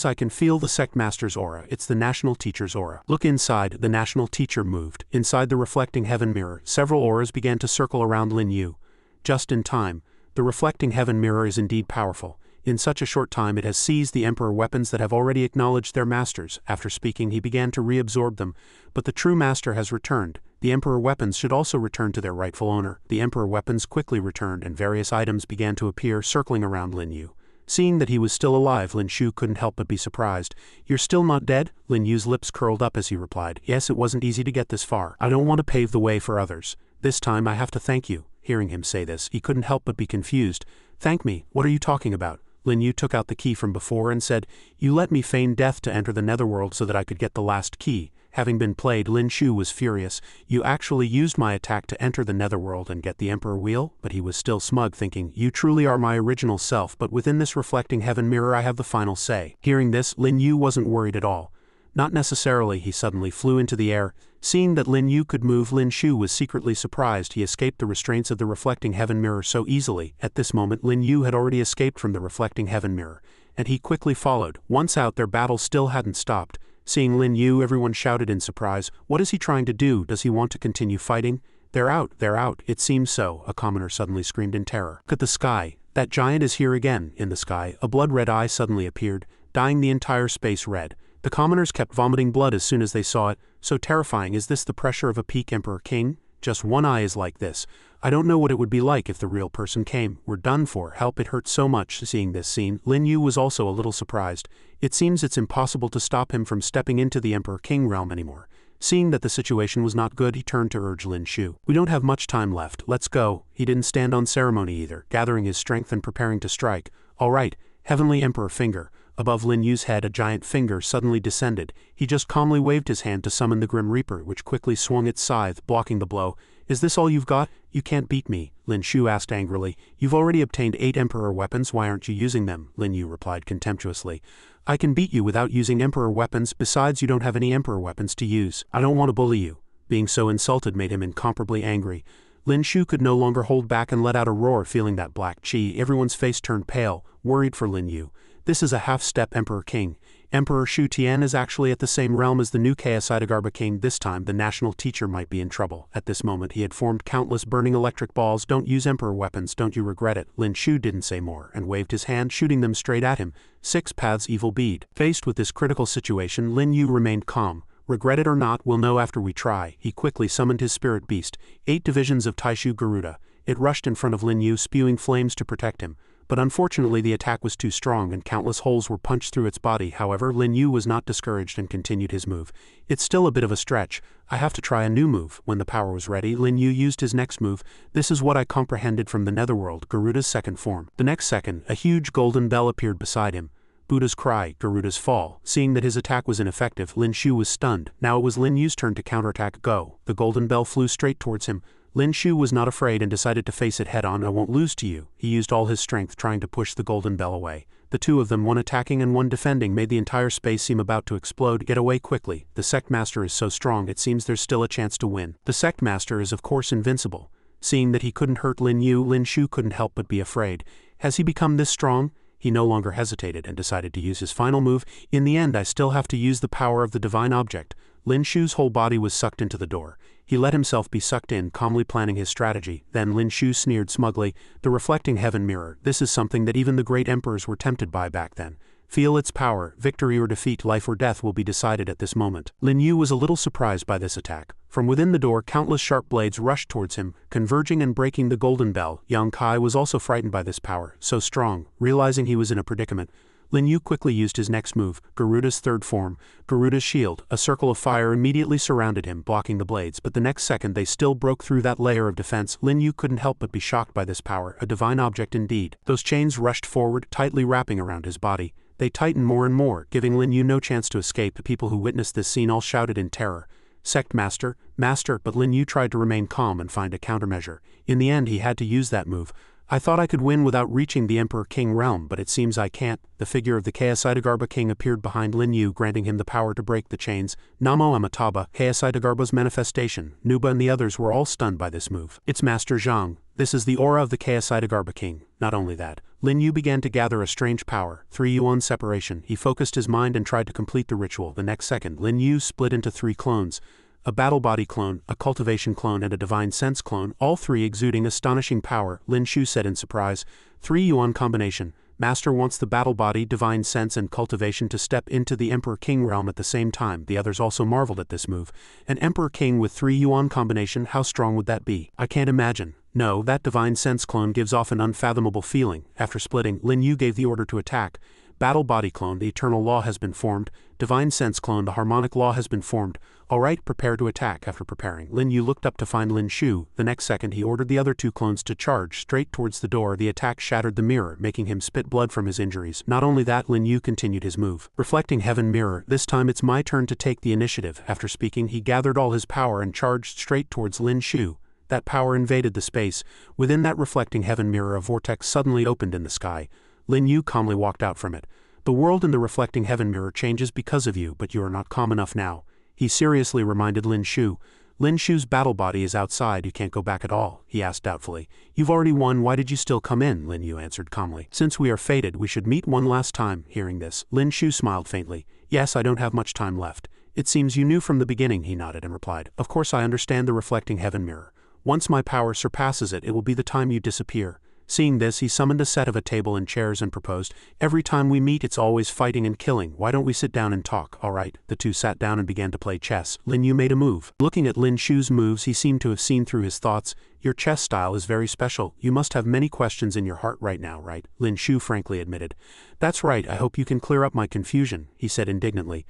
I can feel the sect master's aura. It's the national teacher's aura. Look inside. The national teacher moved. Inside the reflecting heaven mirror, several auras began to circle around Lin Yu. Just in time. The reflecting heaven mirror is indeed powerful. In such a short time it has seized the Emperor weapons that have already acknowledged their masters. After speaking, he began to reabsorb them. But the true master has returned. The Emperor weapons should also return to their rightful owner. The Emperor weapons quickly returned and various items began to appear circling around Lin Yu. Seeing that he was still alive, Lin Shu couldn't help but be surprised. "You're still not dead?" Lin Yu's lips curled up as he replied. "Yes, it wasn't easy to get this far. I don't want to pave the way for others. This time I have to thank you." Hearing him say this, he couldn't help but be confused. "Thank me? What are you talking about?" Lin Yu took out the key from before and said, "You let me feign death to enter the netherworld so that I could get the last key." Having been played, Lin Shu was furious. "You actually used my attack to enter the netherworld and get the Emperor wheel?" But he was still smug, thinking, "You truly are my original self, but within this reflecting heaven mirror I have the final say." Hearing this, Lin Yu wasn't worried at all. Not necessarily. He suddenly flew into the air. Seeing that Lin Yu could move, Lin Shu was secretly surprised he escaped the restraints of the reflecting heaven mirror so easily. At this moment, Lin Yu had already escaped from the reflecting heaven mirror, and he quickly followed. Once out, their battle still hadn't stopped. Seeing Lin Yu, everyone shouted in surprise. "What is he trying to do? Does he want to continue fighting?" They're out, it seems so," a commoner suddenly screamed in terror. "Look at the sky. That giant is here again." In the sky, a blood-red eye suddenly appeared, dyeing the entire space red. The commoners kept vomiting blood as soon as they saw it. "So terrifying. Is this the pressure of a peak Emperor King? Just one eye is like this. I don't know what it would be like if the real person came. We're done for. Help, it hurts so much." Seeing this scene, Lin Yu was also a little surprised. It seems it's impossible to stop him from stepping into the Emperor King realm anymore. Seeing that the situation was not good, he turned to urge Lin Shu. "We don't have much time left. Let's go." He didn't stand on ceremony either, gathering his strength and preparing to strike. "All right, Heavenly Emperor Finger." Above Lin Yu's head, a giant finger suddenly descended. He just calmly waved his hand to summon the Grim Reaper, which quickly swung its scythe, blocking the blow. "Is this all you've got? You can't beat me," Lin Shu asked angrily. "You've already obtained 8 Emperor weapons, why aren't you using them?" Lin Yu replied contemptuously. "I can beat you without using Emperor weapons, besides you don't have any Emperor weapons to use. I don't want to bully you." Being so insulted made him incomparably angry. Lin Shu could no longer hold back and let out a roar, feeling that black chi. Everyone's face turned pale, worried for Lin Yu. This is a half-step Emperor King. Emperor Shu Tian is actually at the same realm as the new Kayasaidagarba King. This time, the national teacher might be in trouble. At this moment, he had formed countless burning electric balls. "Don't use Emperor weapons, don't you regret it?" Lin Shu didn't say more, and waved his hand, shooting them straight at him. 6 paths evil bead. Faced with this critical situation, Lin Yu remained calm. "Regret it or not, we'll know after we try." He quickly summoned his spirit beast, 8 divisions of Taishu Garuda. It rushed in front of Lin Yu, spewing flames to protect him. But unfortunately the attack was too strong and countless holes were punched through its body. However, Lin Yu was not discouraged and continued his move. "It's still a bit of a stretch. I have to try a new move." When the power was ready, Lin Yu used his next move. "This is what I comprehended from the netherworld, Garuda's second form." The next second, a huge golden bell appeared beside him. Buddha's cry, Garuda's fall. Seeing that his attack was ineffective, Lin Shu was stunned. Now it was Lin Yu's turn to counterattack. Go. The golden bell flew straight towards him. Lin Shu was not afraid and decided to face it head-on. "I won't lose to you." He used all his strength trying to push the golden bell away. The two of them, one attacking and one defending, made the entire space seem about to explode. "Get away quickly. The Sect Master is so strong it seems there's still a chance to win." The Sect Master is of course invincible. Seeing that he couldn't hurt Lin Yu, Lin Shu couldn't help but be afraid. Has he become this strong? He no longer hesitated and decided to use his final move. "In the end, I still have to use the power of the divine object." Lin Shu's whole body was sucked into the door. He let himself be sucked in, calmly planning his strategy. Then Lin Shu sneered smugly, "The reflecting heaven mirror. This is something that even the great emperors were tempted by back then. Feel its power. Victory or defeat, life or death will be decided at this moment." Lin Yu was a little surprised by this attack. From within the door, countless sharp blades rushed towards him, converging and breaking the golden bell. Yang Kai was also frightened by this power, so strong. Realizing he was in a predicament, Lin Yu quickly used his next move, Garuda's third form, Garuda's shield. A circle of fire immediately surrounded him, blocking the blades, but the next second they still broke through that layer of defense. Lin Yu couldn't help but be shocked by this power, a divine object indeed. Those chains rushed forward, tightly wrapping around his body. They tightened more and more, giving Lin Yu no chance to escape. The people who witnessed this scene all shouted in terror. "Sect Master, Master!" But Lin Yu tried to remain calm and find a countermeasure. In the end he had to use that move. "I thought I could win without reaching the Emperor King realm, but it seems I can't." The figure of the Kayasaidagarba King appeared behind Lin Yu, granting him the power to break the chains. Namo Amitabha, Kayasaidagarba's manifestation. Nuba and the others were all stunned by this move. "It's Master Zhang. This is the aura of the Kayasaidagarba King." Not only that, Lin Yu began to gather a strange power, 3 yuan separation. He focused his mind and tried to complete the ritual. The next second, Lin Yu split into 3 clones. A battle body clone, a cultivation clone and a divine sense clone, all 3 exuding astonishing power. Lin Shu said in surprise, 3 yuan combination. Master wants the battle body, divine sense and cultivation to step into the Emperor-King realm at the same time. The others also marveled at this move. An Emperor-King with 3 yuan combination, how strong would that be? I can't imagine. No, that divine sense clone gives off an unfathomable feeling. After splitting, Lin Yu gave the order to attack. Battle body clone, the eternal law has been formed. Divine sense clone, the harmonic law has been formed. Alright, prepare to attack. After preparing, Lin Yu looked up to find Lin Shu. The next second he ordered the other 2 clones to charge straight towards the door. The attack shattered the mirror, making him spit blood from his injuries. Not only that, Lin Yu continued his move. Reflecting heaven mirror, this time it's my turn to take the initiative. After speaking, he gathered all his power and charged straight towards Lin Shu. That power invaded the space. Within that reflecting heaven mirror, a vortex suddenly opened in the sky. Lin Yu calmly walked out from it. The world in the reflecting heaven mirror changes because of you, but you are not calm enough now. He seriously reminded Lin Shu. Lin Shu's battle body is outside, you can't go back at all, he asked doubtfully. You've already won, why did you still come in? Lin Yu answered calmly. Since we are fated, we should meet one last time. Hearing this, Lin Shu smiled faintly. Yes, I don't have much time left. It seems you knew from the beginning, he nodded and replied. Of course I understand the reflecting heaven mirror. Once my power surpasses it, it will be the time you disappear. Seeing this, he summoned a set of a table and chairs and proposed, every time we meet it's always fighting and killing, why don't we sit down and talk? Alright, the 2 sat down and began to play chess. Lin Yu made a move. Looking at Lin Shu's moves, he seemed to have seen through his thoughts. Your chess style is very special, you must have many questions in your heart right now, right? Lin Shu frankly admitted. That's right, I hope you can clear up my confusion, he said indignantly.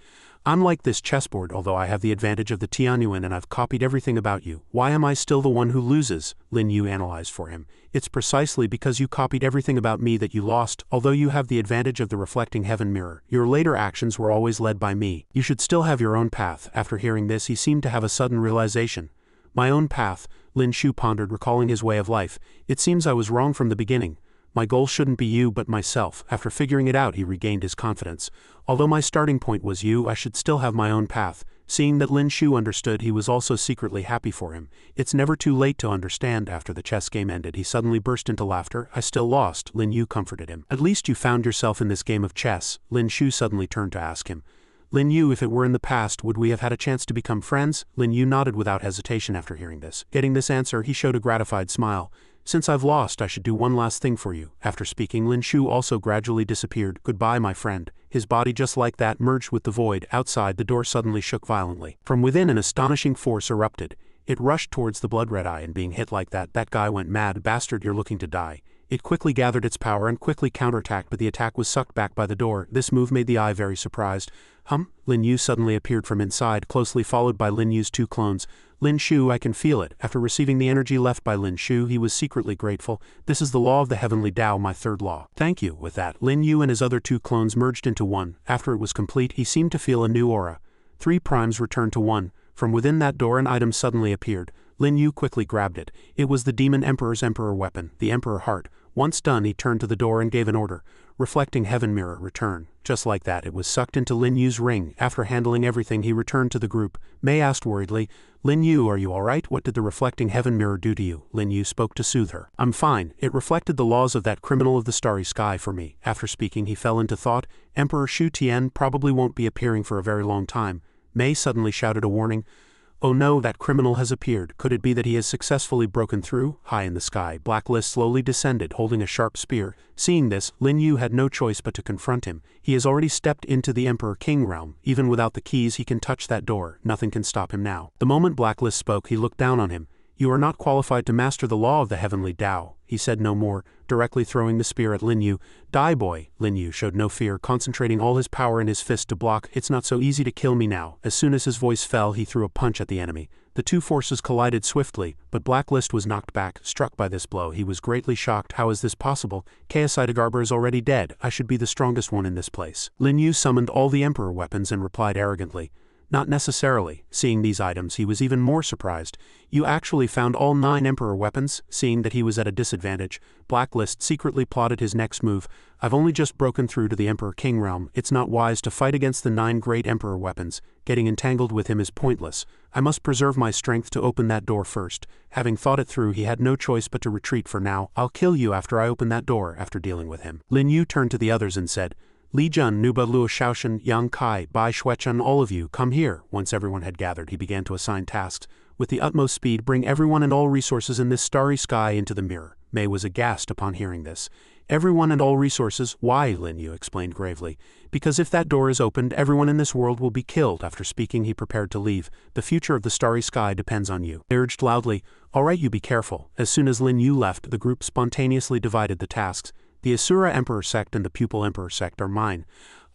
I'm like this chessboard, although I have the advantage of the Tianyuan and I've copied everything about you. Why am I still the one who loses? Lin Yu analyzed for him. It's precisely because you copied everything about me that you lost, although you have the advantage of the reflecting heaven mirror. Your later actions were always led by me. You should still have your own path. After hearing this, he seemed to have a sudden realization. My own path, Lin Shu pondered, recalling his way of life. It seems I was wrong from the beginning. My goal shouldn't be you but myself. After figuring it out, he regained his confidence. Although my starting point was you, I should still have my own path. Seeing that Lin Shu understood, he was also secretly happy for him. It's never too late to understand. After the chess game ended, he suddenly burst into laughter. I still lost, Lin Yu comforted him. At least you found yourself in this game of chess. Lin Shu suddenly turned to ask him. Lin Yu, if it were in the past, would we have had a chance to become friends? Lin Yu nodded without hesitation after hearing this. Getting this answer, he showed a gratified smile. Since I've lost, I should do one last thing for you. After speaking, Lin Shu also gradually disappeared. Goodbye, my friend. His body just like that merged with the void. Outside, the door suddenly shook violently. From within, an astonishing force erupted. It rushed towards the blood red eye, and being hit like that guy went mad. Bastard, you're looking to die. It quickly gathered its power and quickly counterattacked, but the attack was sucked back by the door. This move made the eye very surprised. Lin Yu suddenly appeared from inside, closely followed by Lin Yu's 2 clones. Lin Shu, I can feel it. After receiving the energy left by Lin Shu, he was secretly grateful. This is the law of the heavenly Tao, my 3rd law. Thank you. With that, Lin Yu and his other 2 clones merged into one. After it was complete, he seemed to feel a new aura. 3 primes returned to 1. From within that door, an item suddenly appeared. Lin Yu quickly grabbed it. It was the Demon Emperor's Emperor weapon, the Emperor Heart. Once done, he turned to the door and gave an order. Reflecting heaven mirror, return. Just like that, it was sucked into Lin Yu's ring. After handling everything, he returned to the group. Mei asked worriedly, Lin Yu, are you alright? What did the reflecting heaven mirror do to you? Lin Yu spoke to soothe her. I'm fine. It reflected the laws of that criminal of the starry sky for me. After speaking, he fell into thought. Emperor Shu Tian probably won't be appearing for a very long time. Mei suddenly shouted a warning. Oh no, that criminal has appeared. Could it be that he has successfully broken through? High in the sky, Blacklist slowly descended, holding a sharp spear. Seeing this, Lin Yu had no choice but to confront him. He has already stepped into the Emperor-King realm. Even without the keys, he can touch that door. Nothing can stop him now. The moment Blacklist spoke, he looked down on him. You are not qualified to master the law of the heavenly Tao. He said no more, directly throwing the spear at Lin Yu. Die, boy. Lin Yu showed no fear, concentrating all his power in his fist to block. It's not so easy to kill me now. As soon as his voice fell, he threw a punch at the enemy. The 2 forces collided swiftly, but Blacklist was knocked back. Struck by this blow, he was greatly shocked. How is this possible? Kaosaidagarber is already dead. I should be the strongest one in this place. Lin Yu summoned all the Emperor weapons and replied arrogantly. Not necessarily. Seeing these items, he was even more surprised. You actually found all 9 Emperor weapons? Seeing that he was at a disadvantage, Blacklist secretly plotted his next move. I've only just broken through to the Emperor-King realm. It's not wise to fight against the 9 great Emperor weapons. Getting entangled with him is pointless. I must preserve my strength to open that door first. Having thought it through, he had no choice but to retreat for now. I'll kill you after I open that door. After dealing with him, Lin Yu turned to the others and said, Li Jun, Nuba Luo Shaoshan, Yang Kai, Bai Shuechan, all of you, come here. Once everyone had gathered, he began to assign tasks. With the utmost speed, bring everyone and all resources in this starry sky into the mirror. Mei was aghast upon hearing this. Everyone and all resources. Why? Lin Yu explained gravely. Because if that door is opened, everyone in this world will be killed. After speaking, he prepared to leave. The future of the starry sky depends on you. They urged loudly. All right, you be careful. As soon as Lin Yu left, the group spontaneously divided the tasks. The Asura Emperor Sect and the Pupil Emperor Sect are mine.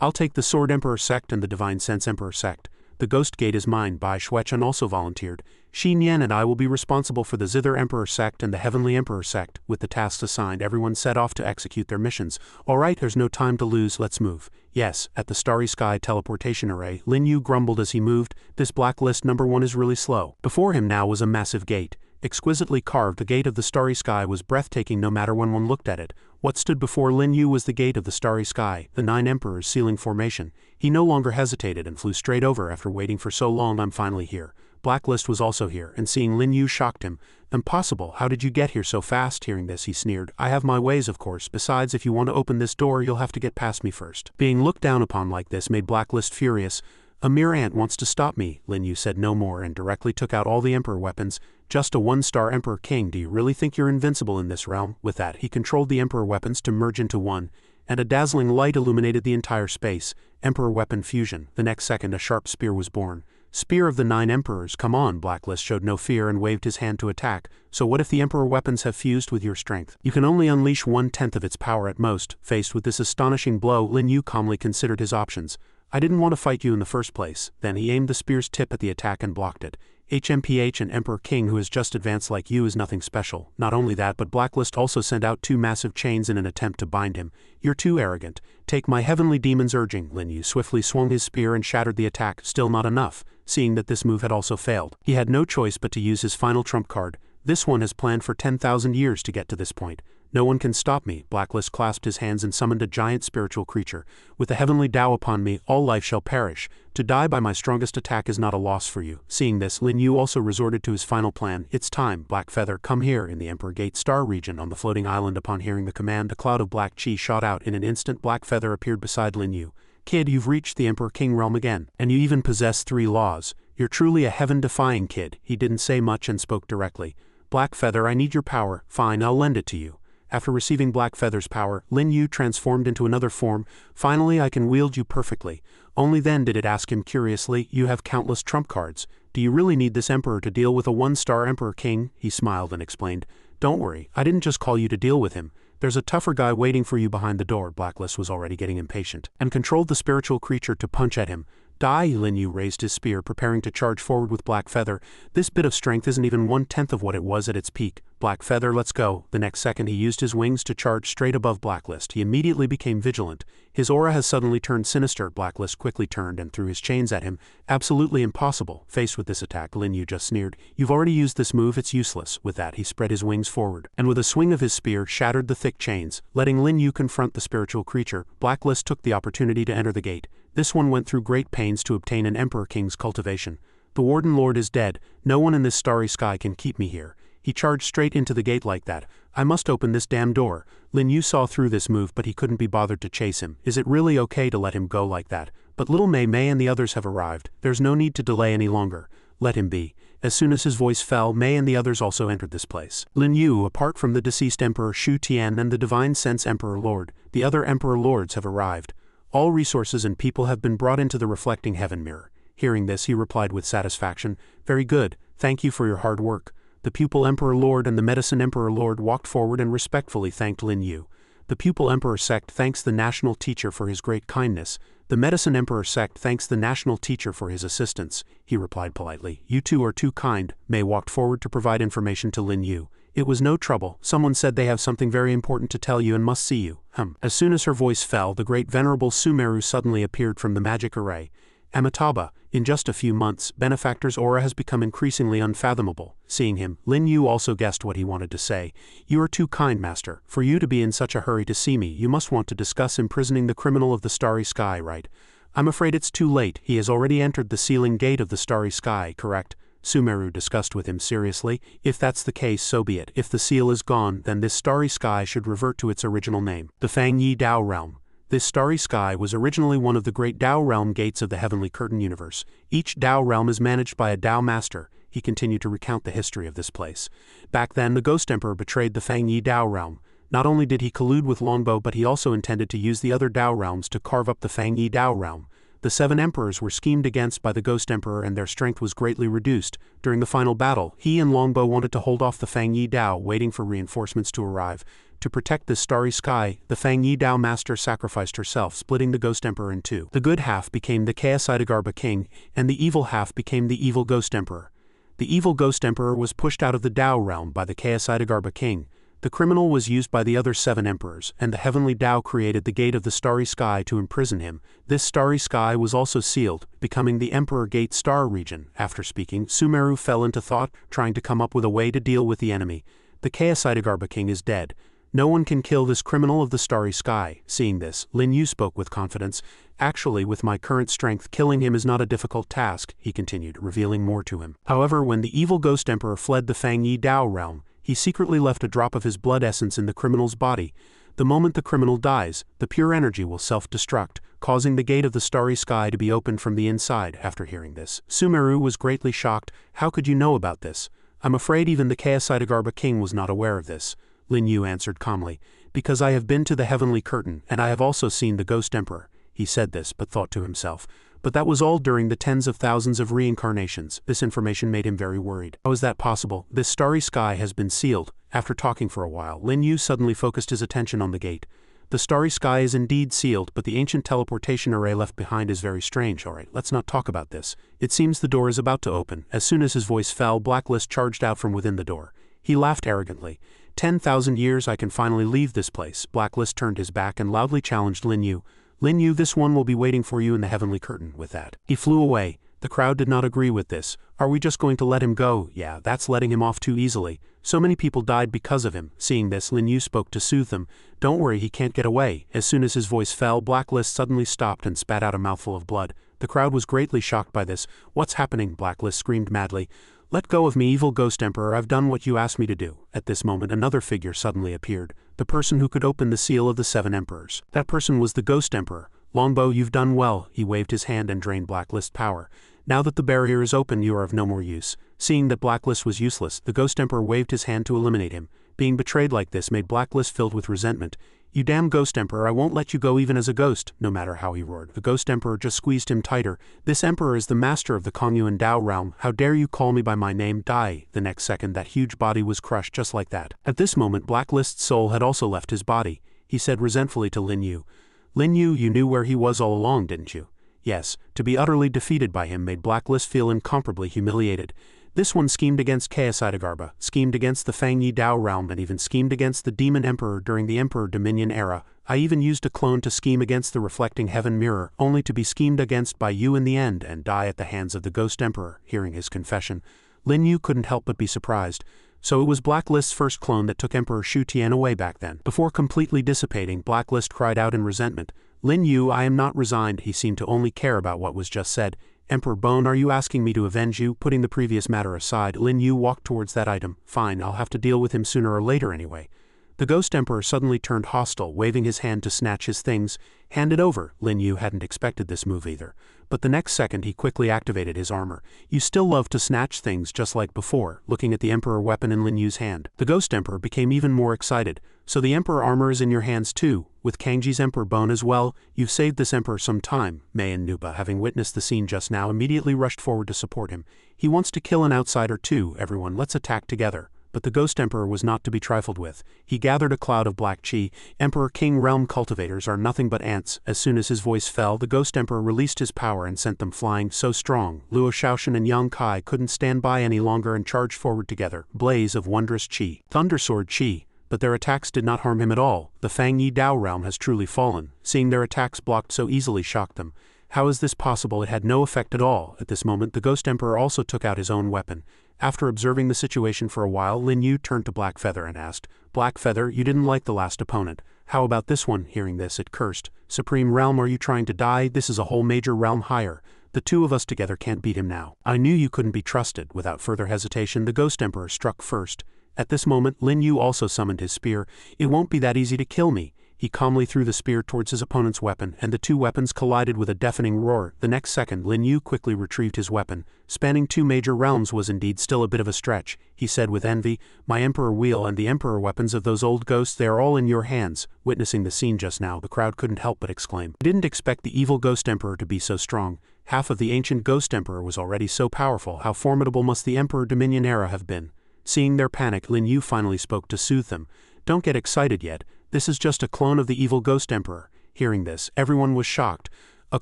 I'll take the Sword Emperor Sect and the Divine Sense Emperor Sect. The Ghost Gate is mine. Bai Xuechan also volunteered. Xin Yan and I will be responsible for the Zither Emperor Sect and the Heavenly Emperor Sect. With the tasks assigned, everyone set off to execute their missions. All right, there's no time to lose, let's move. Yes, at the Starry Sky teleportation array, Lin Yu grumbled as he moved. This blacklist number 1 is really slow. Before him now was a massive gate. Exquisitely carved, the gate of the Starry Sky was breathtaking no matter when one looked at it. What stood before Lin Yu was the gate of the Starry Sky, the 9 Emperors sealing formation. He no longer hesitated and flew straight over. After waiting for so long, I'm finally here. Blacklist was also here, and seeing Lin Yu shocked him. Impossible, how did you get here so fast? Hearing this, he sneered. I have my ways, of course. Besides, if you want to open this door, you'll have to get past me first. Being looked down upon like this made Blacklist furious. A mere ant wants to stop me. Lin Yu said no more and directly took out all the Emperor weapons. Just a 1-star Emperor King. Do you really think you're invincible in this realm? With that, he controlled the Emperor weapons to merge into one, and a dazzling light illuminated the entire space. Emperor weapon fusion. The next second, a sharp spear was born. Spear of the 9 Emperors. Come on. Blacklist showed no fear and waved his hand to attack. So what if the Emperor weapons have fused with your strength? You can only unleash 1/10 of its power at most. Faced with this astonishing blow, Lin Yu calmly considered his options. I didn't want to fight you in the first place. Then he aimed the spear's tip at the attack and blocked it. HMPH and Emperor King who has just advanced like you is nothing special. Not only that, but Blacklist also sent out 2 massive chains in an attempt to bind him. You're too arrogant. Take my heavenly demon's urging. Lin Yu swiftly swung his spear and shattered the attack. Still not enough. Seeing that this move had also failed, he had no choice but to use his final trump card. This one has planned for 10,000 years to get to this point. No one can stop me. Blacklist clasped his hands and summoned a giant spiritual creature. With the heavenly Tao upon me, all life shall perish. To die by my strongest attack is not a loss for you. Seeing this, Lin Yu also resorted to his final plan. It's time. Blackfeather, come here. In the Emperor Gate Star region on the floating island, upon hearing the command, a cloud of black chi shot out. In an instant, Blackfeather appeared beside Lin Yu. Kid, you've reached the Emperor King realm again, and you even possess 3 laws. You're truly a heaven-defying kid. He didn't say much and spoke directly. Blackfeather, I need your power. Fine, I'll lend it to you. After receiving Blackfeather's power, Lin Yu transformed into another form. Finally, I can wield you perfectly. Only then did it ask him curiously, you have countless trump cards. Do you really need this emperor to deal with a 1-star Emperor King? He smiled and explained. Don't worry, I didn't just call you to deal with him. There's a tougher guy waiting for you behind the door. Blacklist was already getting impatient, and controlled the spiritual creature to punch at him. Die! Lin Yu raised his spear, preparing to charge forward with Blackfeather. This bit of strength isn't even 1/10 of what it was at its peak. Blackfeather, let's go. The next second he used his wings to charge straight above Blacklist. He immediately became vigilant. His aura has suddenly turned sinister. Blacklist quickly turned and threw his chains at him. Absolutely impossible. Faced with this attack, Lin Yu just sneered. You've already used this move, it's useless. With that, he spread his wings forward, and with a swing of his spear, shattered the thick chains. Letting Lin Yu confront the spiritual creature, Blacklist took the opportunity to enter the gate. This one went through great pains to obtain an Emperor King's cultivation. The Warden Lord is dead. No one in this starry sky can keep me here. He charged straight into the gate like that. I must open this damn door. Lin Yu saw through this move, but he couldn't be bothered to chase him. Is it really okay to let him go like that? But little Mei Mei and the others have arrived. There's no need to delay any longer. Let him be. As soon as his voice fell, Mei and the others also entered this place. Lin Yu, apart from the deceased Emperor Shu Tian and the Divine Sense Emperor Lord, the other Emperor Lords have arrived. All resources and people have been brought into the reflecting heaven mirror. Hearing this, he replied with satisfaction, Very good, thank you for your hard work. The Pupil Emperor Lord and the Medicine Emperor Lord walked forward and respectfully thanked Lin Yu. The Pupil Emperor Sect thanks the National Teacher for his great kindness. The Medicine Emperor Sect thanks the National Teacher for his assistance. He replied politely, You two are too kind. Mei walked forward to provide information to Lin Yu. It was no trouble. Someone said they have something very important to tell you and must see you. As soon as her voice fell, the great venerable Sumeru suddenly appeared from the magic array. Amitabha, in just a few months, Benefactor's aura has become increasingly unfathomable. Seeing him, Lin Yu also guessed what he wanted to say. You are too kind, Master. For you to be in such a hurry to see me, you must want to discuss imprisoning the criminal of the starry sky, right? I'm afraid it's too late. He has already entered the sealing gate of the starry sky, correct? Sumeru discussed with him seriously. If that's the case, so be it. If the seal is gone, then this starry sky should revert to its original name, the Fang Yi Dao realm. This starry sky was originally one of the great Dao realm gates of the Heavenly Curtain universe. Each Dao realm is managed by a Dao master. He continued to recount the history of this place. Back then, the Ghost Emperor betrayed the Fang Yi Dao realm. Not only did he collude with Longbow, but he also intended to use the other Dao realms to carve up the Fang Yi Dao realm. The 7 emperors were schemed against by the Ghost Emperor and their strength was greatly reduced. During the final battle, he and Longbow wanted to hold off the Fang Yi Dao, waiting for reinforcements to arrive. To protect this starry sky, the Fang Yi Dao master sacrificed herself, splitting the Ghost Emperor in two. The good half became the Chaosidegarba king, and the evil half became the evil Ghost Emperor. The evil Ghost Emperor was pushed out of the Dao realm by the Chaosidegarba king. The criminal was used by the other 7 emperors, and the heavenly Dao created the gate of the starry sky to imprison him. This starry sky was also sealed, becoming the Emperor Gate Star region. After speaking, Sumeru fell into thought, trying to come up with a way to deal with the enemy. The Chaosidegarba king is dead. No one can kill this criminal of the starry sky. Seeing this, Lin Yu spoke with confidence. Actually, with my current strength, killing him is not a difficult task, he continued, revealing more to him. However, when the evil Ghost Emperor fled the Fang Yi Dao realm, he secretly left a drop of his blood essence in the criminal's body. The moment the criminal dies, the pure energy will self-destruct, causing the gate of the starry sky to be opened from the inside. After hearing this, Sumeru was greatly shocked. How could you know about this? I'm afraid even the Chaosidegarba king was not aware of this. Lin Yu answered calmly. Because I have been to the heavenly curtain, and I have also seen the Ghost Emperor. He said this, but thought to himself. But that was all during the tens of thousands of reincarnations. This information made him very worried. How is that possible? This starry sky has been sealed. After talking for a while, Lin Yu suddenly focused his attention on the gate. The starry sky is indeed sealed, but the ancient teleportation array left behind is very strange. Alright, let's not talk about this. It seems the door is about to open. As soon as his voice fell, Blacklist charged out from within the door. He laughed arrogantly. 10,000 years I can finally leave this place. Blacklist turned his back and loudly challenged Lin Yu. Lin Yu, this one will be waiting for you in the heavenly curtain. With that, he flew away. The crowd did not agree with this. Are we just going to let him go? Yeah, that's letting him off too easily. So many people died because of him. Seeing this, Lin Yu spoke to soothe them. Don't worry, he can't get away. As soon as his voice fell, Blacklist suddenly stopped and spat out a mouthful of blood. The crowd was greatly shocked by this. What's happening? Blacklist screamed madly. Let go of me, evil Ghost Emperor, I've done what you asked me to do. At this moment, another figure suddenly appeared. The person who could open the seal of the 7 emperors. That person was the Ghost Emperor. Longbow, you've done well. He waved his hand and drained Blacklist power. Now that the barrier is open, you are of no more use. Seeing that Blacklist was useless, the Ghost Emperor waved his hand to eliminate him. Being betrayed like this made Blacklist filled with resentment. You damn Ghost Emperor, I won't let you go even as a ghost. No matter how he roared, the Ghost Emperor just squeezed him tighter. This emperor is the master of the Kongyuan Dao realm. How dare you call me by my name? Die. The next second, that huge body was crushed just like that. At this moment, Blacklist's soul had also left his body. He said resentfully to Lin Yu. Lin Yu, you knew where he was all along, didn't you? Yes. To be utterly defeated by him made Blacklist feel incomparably humiliated. This one schemed against Chaosidegarba, schemed against the Fang Yi Dao realm, and even schemed against the Demon Emperor during the Emperor Dominion era. I even used a clone to scheme against the Reflecting Heaven Mirror, only to be schemed against by you in the end and die at the hands of the Ghost Emperor. Hearing his confession, Lin Yu couldn't help but be surprised. So it was Blacklist's first clone that took Emperor Shu Tian away back then. Before completely dissipating, Blacklist cried out in resentment. Lin Yu, I am not resigned. He seemed to only care about what was just said. Emperor Bone, are you asking me to avenge you? Putting the previous matter aside, Lin Yu walked towards that item. Fine, I'll have to deal with him sooner or later anyway. The Ghost Emperor suddenly turned hostile, waving his hand to snatch his things. Hand it over. Lin Yu hadn't expected this move either. But the next second he quickly activated his armor. You still love to snatch things just like before. Looking at the Emperor weapon in Lin Yu's hand, the Ghost Emperor became even more excited. So the Emperor armor is in your hands too, with Kangji's Emperor Bone as well. You've saved this Emperor some time. Mei and Nuba, having witnessed the scene just now, immediately rushed forward to support him. He wants to kill an outsider too. Everyone, let's attack together. But the Ghost Emperor was not to be trifled with. He gathered a cloud of black chi. Emperor King Realm cultivators are nothing but ants. As soon as his voice fell, the Ghost Emperor released his power and sent them flying so strong. Luo Shaoshan and Yang Kai couldn't stand by any longer and charged forward together. Blaze of wondrous chi. Thundersword chi. But their attacks did not harm him at all. The Fang Yi Dao realm has truly fallen. Seeing their attacks blocked so easily shocked them. How is this possible? It had no effect at all. At this moment, the Ghost Emperor also took out his own weapon. After observing the situation for a while, Lin Yu turned to Blackfeather and asked, Blackfeather, you didn't like the last opponent. How about this one? Hearing this, it cursed. Supreme Realm, are you trying to die? This is a whole major realm higher. The two of us together can't beat him now. I knew you couldn't be trusted. Without further hesitation, the Ghost Emperor struck first. At this moment, Lin Yu also summoned his spear. It won't be that easy to kill me. He calmly threw the spear towards his opponent's weapon, and the two weapons collided with a deafening roar. The next second, Lin Yu quickly retrieved his weapon. Spanning 2 major realms was indeed still a bit of a stretch, he said with envy. My Emperor Wheel and the Emperor weapons of those old ghosts, they are all in your hands. Witnessing the scene just now, the crowd couldn't help but exclaim. I didn't expect the evil Ghost Emperor to be so strong. Half of the ancient Ghost Emperor was already so powerful. How formidable must the Emperor Dominion era have been? Seeing their panic, Lin Yu finally spoke to soothe them. Don't get excited yet. This is just a clone of the evil Ghost Emperor. Hearing this, everyone was shocked. A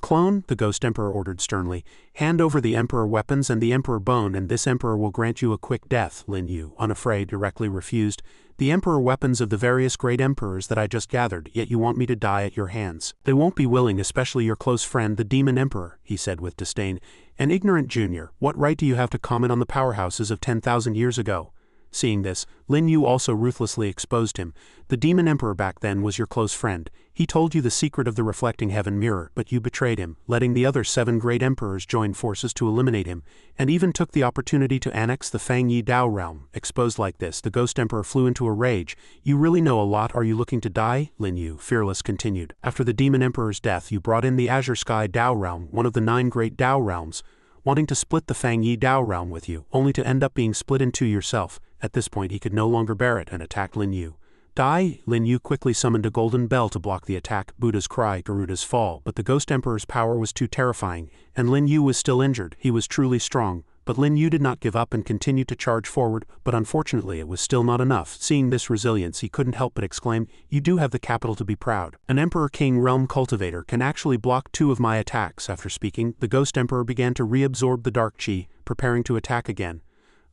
clone? The Ghost Emperor ordered sternly. Hand over the Emperor weapons and the Emperor bone, and this Emperor will grant you a quick death. Lin Yu, unafraid, directly refused. The Emperor weapons of the various great emperors that I just gathered, yet you want me to die at your hands. They won't be willing, especially your close friend, the Demon Emperor, he said with disdain. An ignorant junior, what right do you have to comment on the powerhouses of 10,000 years ago? Seeing this, Lin Yu also ruthlessly exposed him. The Demon Emperor back then was your close friend. He told you the secret of the reflecting heaven mirror, but you betrayed him, letting the other 7 great emperors join forces to eliminate him, and even took the opportunity to annex the Fang Yi Dao realm. Exposed like this, the Ghost Emperor flew into a rage. You really know a lot. Are you looking to die? Lin Yu, fearless, continued. After the Demon Emperor's death, you brought in the Azure Sky Dao realm, one of the 9 great Dao realms, wanting to split the Fang Yi Dao realm with you, only to end up being split in 2 yourself. At this point he could no longer bear it and attacked Lin Yu. Die! Lin Yu quickly summoned a golden bell to block the attack. Buddha's cry, Garuda's fall, but the Ghost Emperor's power was too terrifying, and Lin Yu was still injured. He was truly strong, but Lin Yu did not give up and continued to charge forward, but unfortunately it was still not enough. Seeing this resilience, he couldn't help but exclaim, you do have the capital to be proud. An Emperor King Realm Cultivator can actually block 2 of my attacks. After speaking, the Ghost Emperor began to reabsorb the dark chi, preparing to attack again.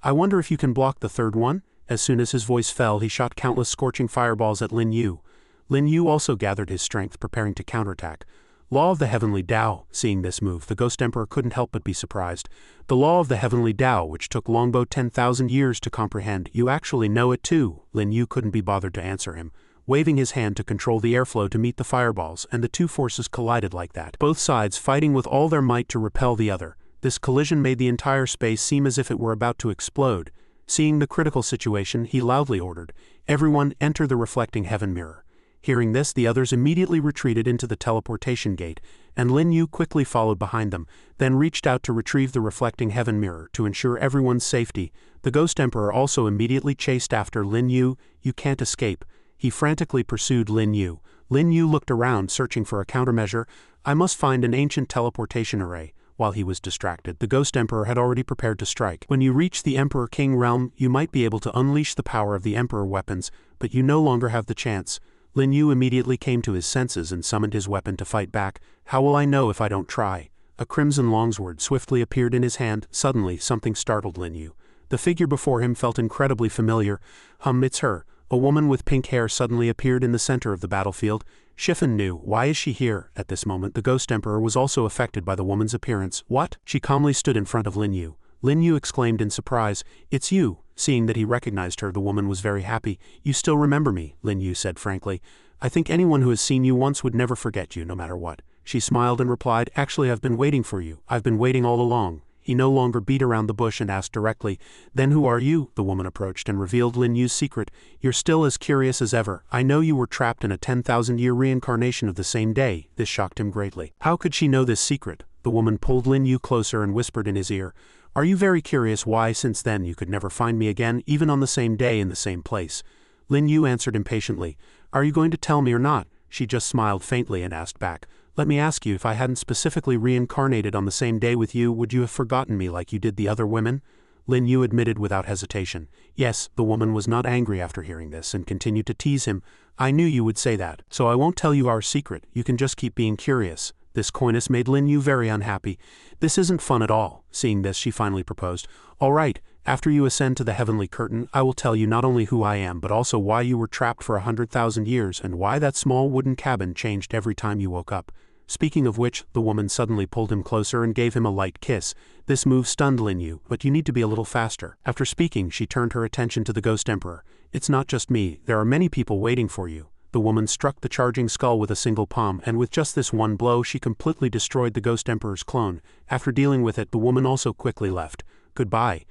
I wonder if you can block the 3rd one? As soon as his voice fell, he shot countless scorching fireballs at Lin Yu. Lin Yu also gathered his strength, preparing to counterattack. Law of the Heavenly Dao. Seeing this move, the Ghost Emperor couldn't help but be surprised. The Law of the Heavenly Dao, which took Longbow 10,000 years to comprehend. You actually know it too. Lin Yu couldn't be bothered to answer him, waving his hand to control the airflow to meet the fireballs, and the 2 forces collided like that, both sides fighting with all their might to repel the other. This collision made the entire space seem as if it were about to explode. Seeing the critical situation, he loudly ordered, everyone enter the reflecting heaven mirror. Hearing this, the others immediately retreated into the teleportation gate, and Lin Yu quickly followed behind them, then reached out to retrieve the reflecting heaven mirror to ensure everyone's safety. The Ghost Emperor also immediately chased after Lin Yu. You can't escape. He frantically pursued Lin Yu. Lin Yu looked around, searching for a countermeasure. I must find an ancient teleportation array. While he was distracted, the Ghost Emperor had already prepared to strike. When you reach the Emperor King realm, you might be able to unleash the power of the Emperor weapons, but you no longer have the chance. Lin Yu immediately came to his senses and summoned his weapon to fight back. How will I know if I don't try? A crimson longsword swiftly appeared in his hand. Suddenly, something startled Lin Yu. The figure before him felt incredibly familiar. It's her. A woman with pink hair suddenly appeared in the center of the battlefield. Shifen knew. Why is she here? At this moment, the Ghost Emperor was also affected by the woman's appearance. What? She calmly stood in front of Lin Yu. Lin Yu exclaimed in surprise, it's you. Seeing that he recognized her, the woman was very happy. You still remember me, Lin Yu said frankly. I think anyone who has seen you once would never forget you, no matter what. She smiled and replied, actually I've been waiting for you. I've been waiting all along. He no longer beat around the bush and asked directly, then who are you? The woman approached and revealed Lin Yu's secret. You're still as curious as ever. I know you were trapped in a 10,000-year reincarnation of the same day. This shocked him greatly. How could she know this secret? The woman pulled Lin Yu closer and whispered in his ear, are you very curious why since then you could never find me again, even on the same day in the same place? Lin Yu answered impatiently, are you going to tell me or not? She just smiled faintly and asked back, let me ask you, if I hadn't specifically reincarnated on the same day with you, would you have forgotten me like you did the other women? Lin Yu admitted without hesitation. Yes, the woman was not angry after hearing this and continued to tease him. I knew you would say that, so I won't tell you our secret, you can just keep being curious. This coyness made Lin Yu very unhappy. This isn't fun at all. Seeing this, she finally proposed, all right, after you ascend to the heavenly curtain, I will tell you not only who I am but also why you were trapped for 100,000 years and why that small wooden cabin changed every time you woke up. Speaking of which, the woman suddenly pulled him closer and gave him a light kiss. This move stunned Lin Yu, but you need to be a little faster. After speaking, she turned her attention to the Ghost Emperor. It's not just me, there are many people waiting for you. The woman struck the charging skull with a single palm, and with just this one blow she completely destroyed the Ghost Emperor's clone. After dealing with it, the woman also quickly left. Goodbye.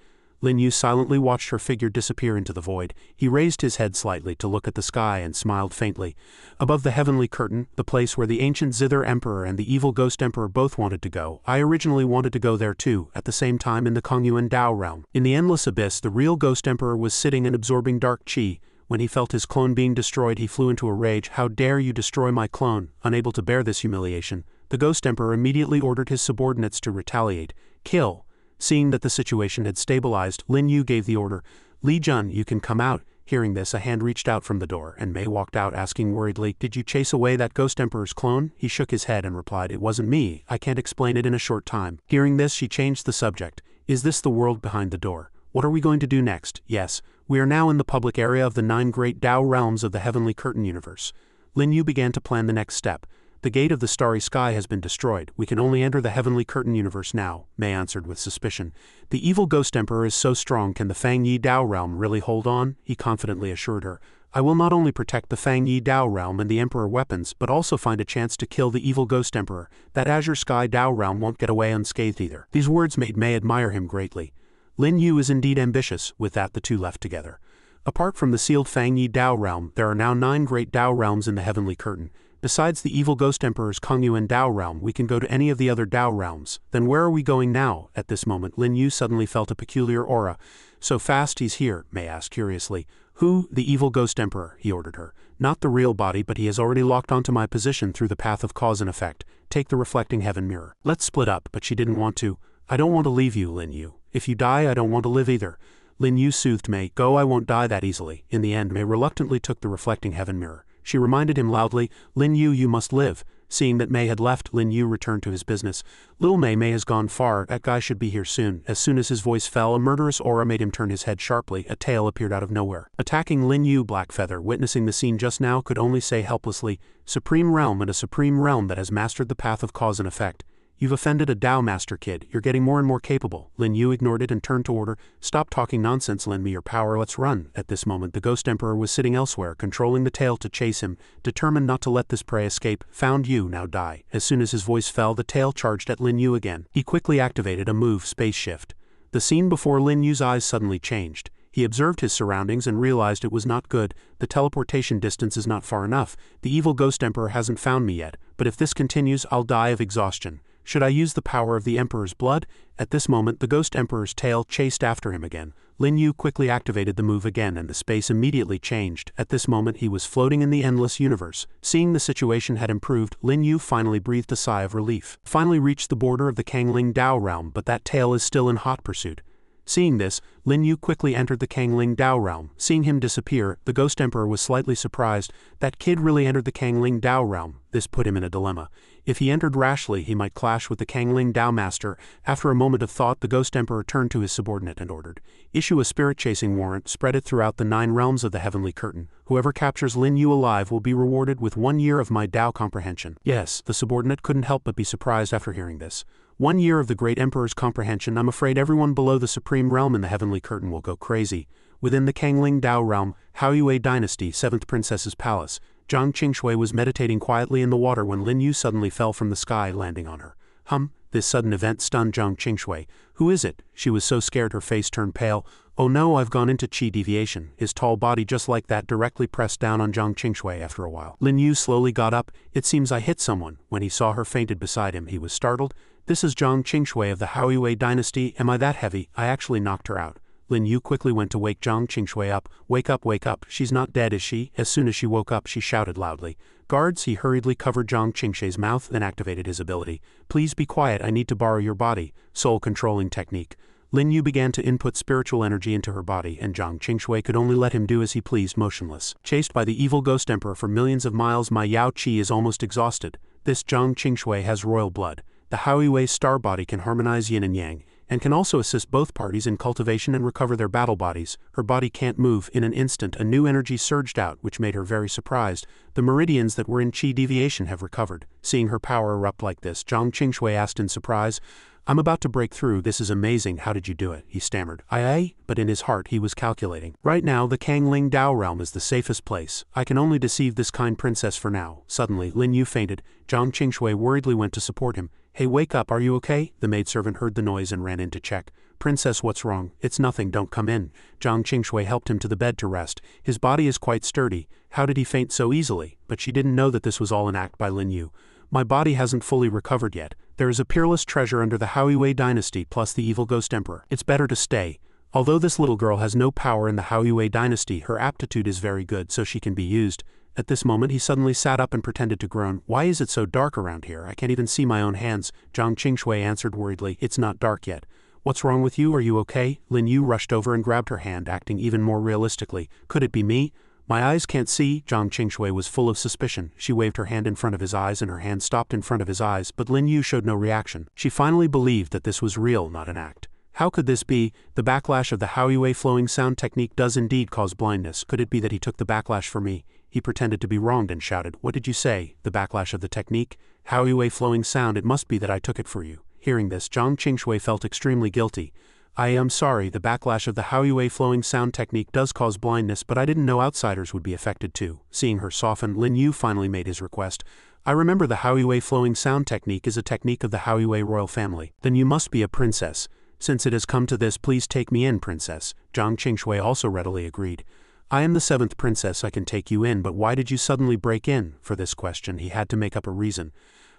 Lin Yu silently watched her figure disappear into the void. He raised his head slightly to look at the sky and smiled faintly. Above the heavenly curtain, the place where the ancient Zither Emperor and the evil Ghost Emperor both wanted to go, I originally wanted to go there too, at the same time in the Kongyuan Dao realm. In the endless abyss, the real Ghost Emperor was sitting and absorbing dark qi. When he felt his clone being destroyed, he flew into a rage. How dare you destroy my clone? Unable to bear this humiliation, the Ghost Emperor immediately ordered his subordinates to retaliate. Kill. Seeing that the situation had stabilized, Lin Yu gave the order. Li Jun, you can come out. Hearing this, a hand reached out from the door, and Mei walked out asking worriedly, did you chase away that Ghost Emperor's clone? He shook his head and replied, it wasn't me. I can't explain it in a short time. Hearing this, she changed the subject. Is this the world behind the door? What are we going to do next? Yes, we are now in the public area of the 9 great Dao realms of the Heavenly Curtain universe. Lin Yu began to plan the next step. The gate of the starry sky has been destroyed. We can only enter the Heavenly Curtain universe now, Mei answered with suspicion. The evil Ghost Emperor is so strong, can the Fang Yi Dao realm really hold on? He confidently assured her. I will not only protect the Fang Yi Dao realm and the Emperor weapons, but also find a chance to kill the evil Ghost Emperor. That Azure Sky Dao realm won't get away unscathed either. These words made Mei admire him greatly. Lin Yu is indeed ambitious. With that, the two left together. Apart from the sealed Fang Yi Dao realm, there are now 9 great Dao realms in the Heavenly Curtain. Besides the evil Ghost Emperor's Kongyuan Dao realm, we can go to any of the other Dao realms. Then where are we going now? At this moment, Lin Yu suddenly felt a peculiar aura. So fast he's here, Mei asked curiously. Who? The evil Ghost Emperor, he ordered her. Not the real body, but he has already locked onto my position through the path of cause and effect. Take the reflecting heaven mirror. Let's split up, but she didn't want to. I don't want to leave you, Lin Yu. If you die, I don't want to live either. Lin Yu soothed Mei. Go, I won't die that easily. In the end, Mei reluctantly took the reflecting heaven mirror. She reminded him loudly, Lin Yu, you must live. Seeing that Mei had left, Lin Yu returned to his business. Little Mei has gone far. That guy should be here soon. As soon as his voice fell, a murderous aura made him turn his head sharply. A tail appeared out of nowhere, attacking Lin Yu. Blackfeather, witnessing the scene just now, could only say helplessly, Supreme Realm, and a Supreme Realm that has mastered the path of cause and effect. You've offended a Dao Master, kid. You're getting more and more capable. Lin Yu ignored it and turned to order. Stop talking nonsense, lend me your power, let's run. At this moment, the Ghost Emperor was sitting elsewhere, controlling the tail to chase him, determined not to let this prey escape. Found you, now die. As soon as his voice fell, the tail charged at Lin Yu again. He quickly activated a move space shift. The scene before Lin Yu's eyes suddenly changed. He observed his surroundings and realized it was not good. The teleportation distance is not far enough. The evil Ghost Emperor hasn't found me yet, but if this continues, I'll die of exhaustion. Should I use the power of the Emperor's blood? At this moment, the Ghost Emperor's tail chased after him again. Lin Yu quickly activated the move again and the space immediately changed. At this moment, he was floating in the endless universe. Seeing the situation had improved, Lin Yu finally breathed a sigh of relief. Finally reached the border of the Kangling Dao realm, but that tail is still in hot pursuit. Seeing this, Lin Yu quickly entered the Kangling Dao realm. Seeing him disappear, the Ghost Emperor was slightly surprised. That kid really entered the Kangling Dao realm. This put him in a dilemma. If he entered rashly, he might clash with the Kangling Dao Master. After a moment of thought, the Ghost Emperor turned to his subordinate and ordered, issue a spirit-chasing warrant, spread it throughout the 9 realms of the Heavenly Curtain. Whoever captures Lin Yu alive will be rewarded with 1 year of my Dao comprehension. Yes, the subordinate couldn't help but be surprised after hearing this. 1 year of the Great Emperor's comprehension. I'm afraid everyone below the Supreme Realm in the Heavenly Curtain will go crazy. Within the Kangling Dao realm, Haoyue Dynasty, 7th Princess's Palace, Zhang Qingshui was meditating quietly in the water when Lin Yu suddenly fell from the sky, landing on her. This sudden event stunned Zhang Qingshui. Who is it? She was so scared her face turned pale. Oh no, I've gone into chi deviation. His tall body just like that directly pressed down on Zhang Qingshui after a while. Lin Yu slowly got up. It seems I hit someone. When he saw her fainted beside him, he was startled. This is Zhang Qingshui of the Haoyue Dynasty. Am I that heavy? I actually knocked her out. Lin Yu quickly went to wake Zhang Qingshui up. Wake up, wake up. She's not dead, is she? As soon as she woke up, she shouted loudly. Guards, he hurriedly covered Zhang Qingshui's mouth, then activated his ability. Please be quiet, I need to borrow your body. Soul controlling technique. Lin Yu began to input spiritual energy into her body, and Zhang Qingshui could only let him do as he pleased, motionless. Chased by the evil Ghost Emperor for millions of miles, my Yao Qi is almost exhausted. This Zhang Qingshui has royal blood. The Haoyue star body can harmonize yin and yang, and can also assist both parties in cultivation and recover their battle bodies. Her body can't move. In an instant, a new energy surged out, which made her very surprised. The meridians that were in chi deviation have recovered. Seeing her power erupt like this, Zhang Qingshui asked in surprise, I'm about to break through. This is amazing. How did you do it? He stammered. But in his heart he was calculating. Right now, the Kangling Dao realm is the safest place. I can only deceive this kind princess for now. Suddenly, Lin Yu fainted. Zhang Qingshui worriedly went to support him. Hey, wake up, are you okay? The maidservant heard the noise and ran in to check. Princess, what's wrong? It's nothing, don't come in. Zhang Qingshui helped him to the bed to rest. His body is quite sturdy. How did he faint so easily? But she didn't know that this was all an act by Lin Yu. My body hasn't fully recovered yet. There is a peerless treasure under the Houyue dynasty plus the evil ghost emperor. It's better to stay. Although this little girl has no power in the Houyue dynasty, her aptitude is very good, so she can be used. At this moment he suddenly sat up and pretended to groan. Why is it so dark around here? I can't even see my own hands. Zhang Qingshui answered worriedly. It's not dark yet. What's wrong with you? Are you okay? Lin Yu rushed over and grabbed her hand, acting even more realistically. Could it be me? My eyes can't see. Zhang Qingshui was full of suspicion. She waved her hand in front of his eyes and her hand stopped in front of his eyes, but Lin Yu showed no reaction. She finally believed that this was real, not an act. How could this be? The backlash of the Houyue flowing sound technique does indeed cause blindness. Could it be that he took the backlash for me? He pretended to be wronged and shouted, What did you say? The backlash of the technique? Houyue flowing sound, it must be that I took it for you. Hearing this, Zhang Qingshui felt extremely guilty. I am sorry, the backlash of the Houyue flowing sound technique does cause blindness, but I didn't know outsiders would be affected too. Seeing her soften, Lin Yu finally made his request. I remember the Houyue flowing sound technique is a technique of the Houyue royal family. Then you must be a princess. Since it has come to this, please take me in, princess. Zhang Qingshui also readily agreed. I am the 7th princess, I can take you in, but why did you suddenly break in? For this question he had to make up a reason.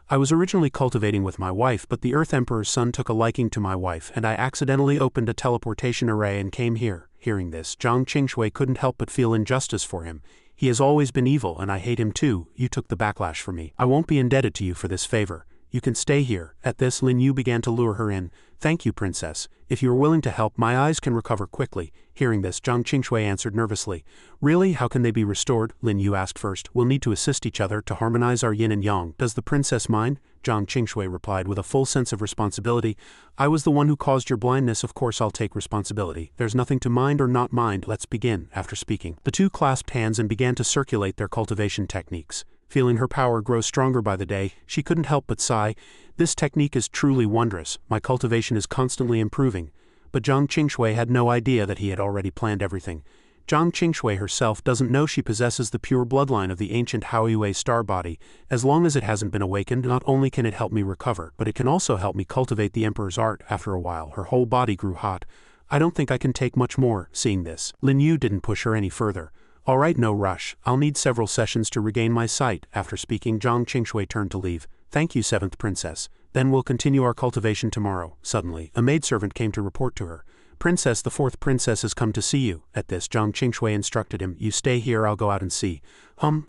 I was originally cultivating with my wife, but the Earth Emperor's son took a liking to my wife, and I accidentally opened a teleportation array and came here. Hearing this, Zhang Qingshui couldn't help but feel injustice for him. He has always been evil, and I hate him too. You took the backlash for me. I won't be indebted to you for this favor. You can stay here. At this, Lin Yu began to lure her in. Thank you, princess. If you are willing to help, my eyes can recover quickly. Hearing this, Zhang Qingshui answered nervously. Really? How can they be restored? Lin Yu asked first. We'll need to assist each other to harmonize our yin and yang. Does the princess mind? Zhang Qingshui replied with a full sense of responsibility. I was the one who caused your blindness, of course I'll take responsibility. There's nothing to mind or not mind, let's begin. After speaking, the two clasped hands and began to circulate their cultivation techniques. Feeling her power grow stronger by the day, she couldn't help but sigh. This technique is truly wondrous. My cultivation is constantly improving. But Zhang Qingshui had no idea that he had already planned everything. Zhang Qingshui herself doesn't know she possesses the pure bloodline of the ancient Houyue star body. As long as it hasn't been awakened, not only can it help me recover, but it can also help me cultivate the Emperor's art. After a while, her whole body grew hot. I don't think I can take much more. Seeing this, Lin Yu didn't push her any further. Alright, no rush. I'll need several sessions to regain my sight. After speaking, Zhang Qingshui turned to leave. Thank you, 7th princess. Then we'll continue our cultivation tomorrow. Suddenly, a maidservant came to report to her. Princess, the 4th princess has come to see you. At this, Zhang Qingshui instructed him, You stay here, I'll go out and see.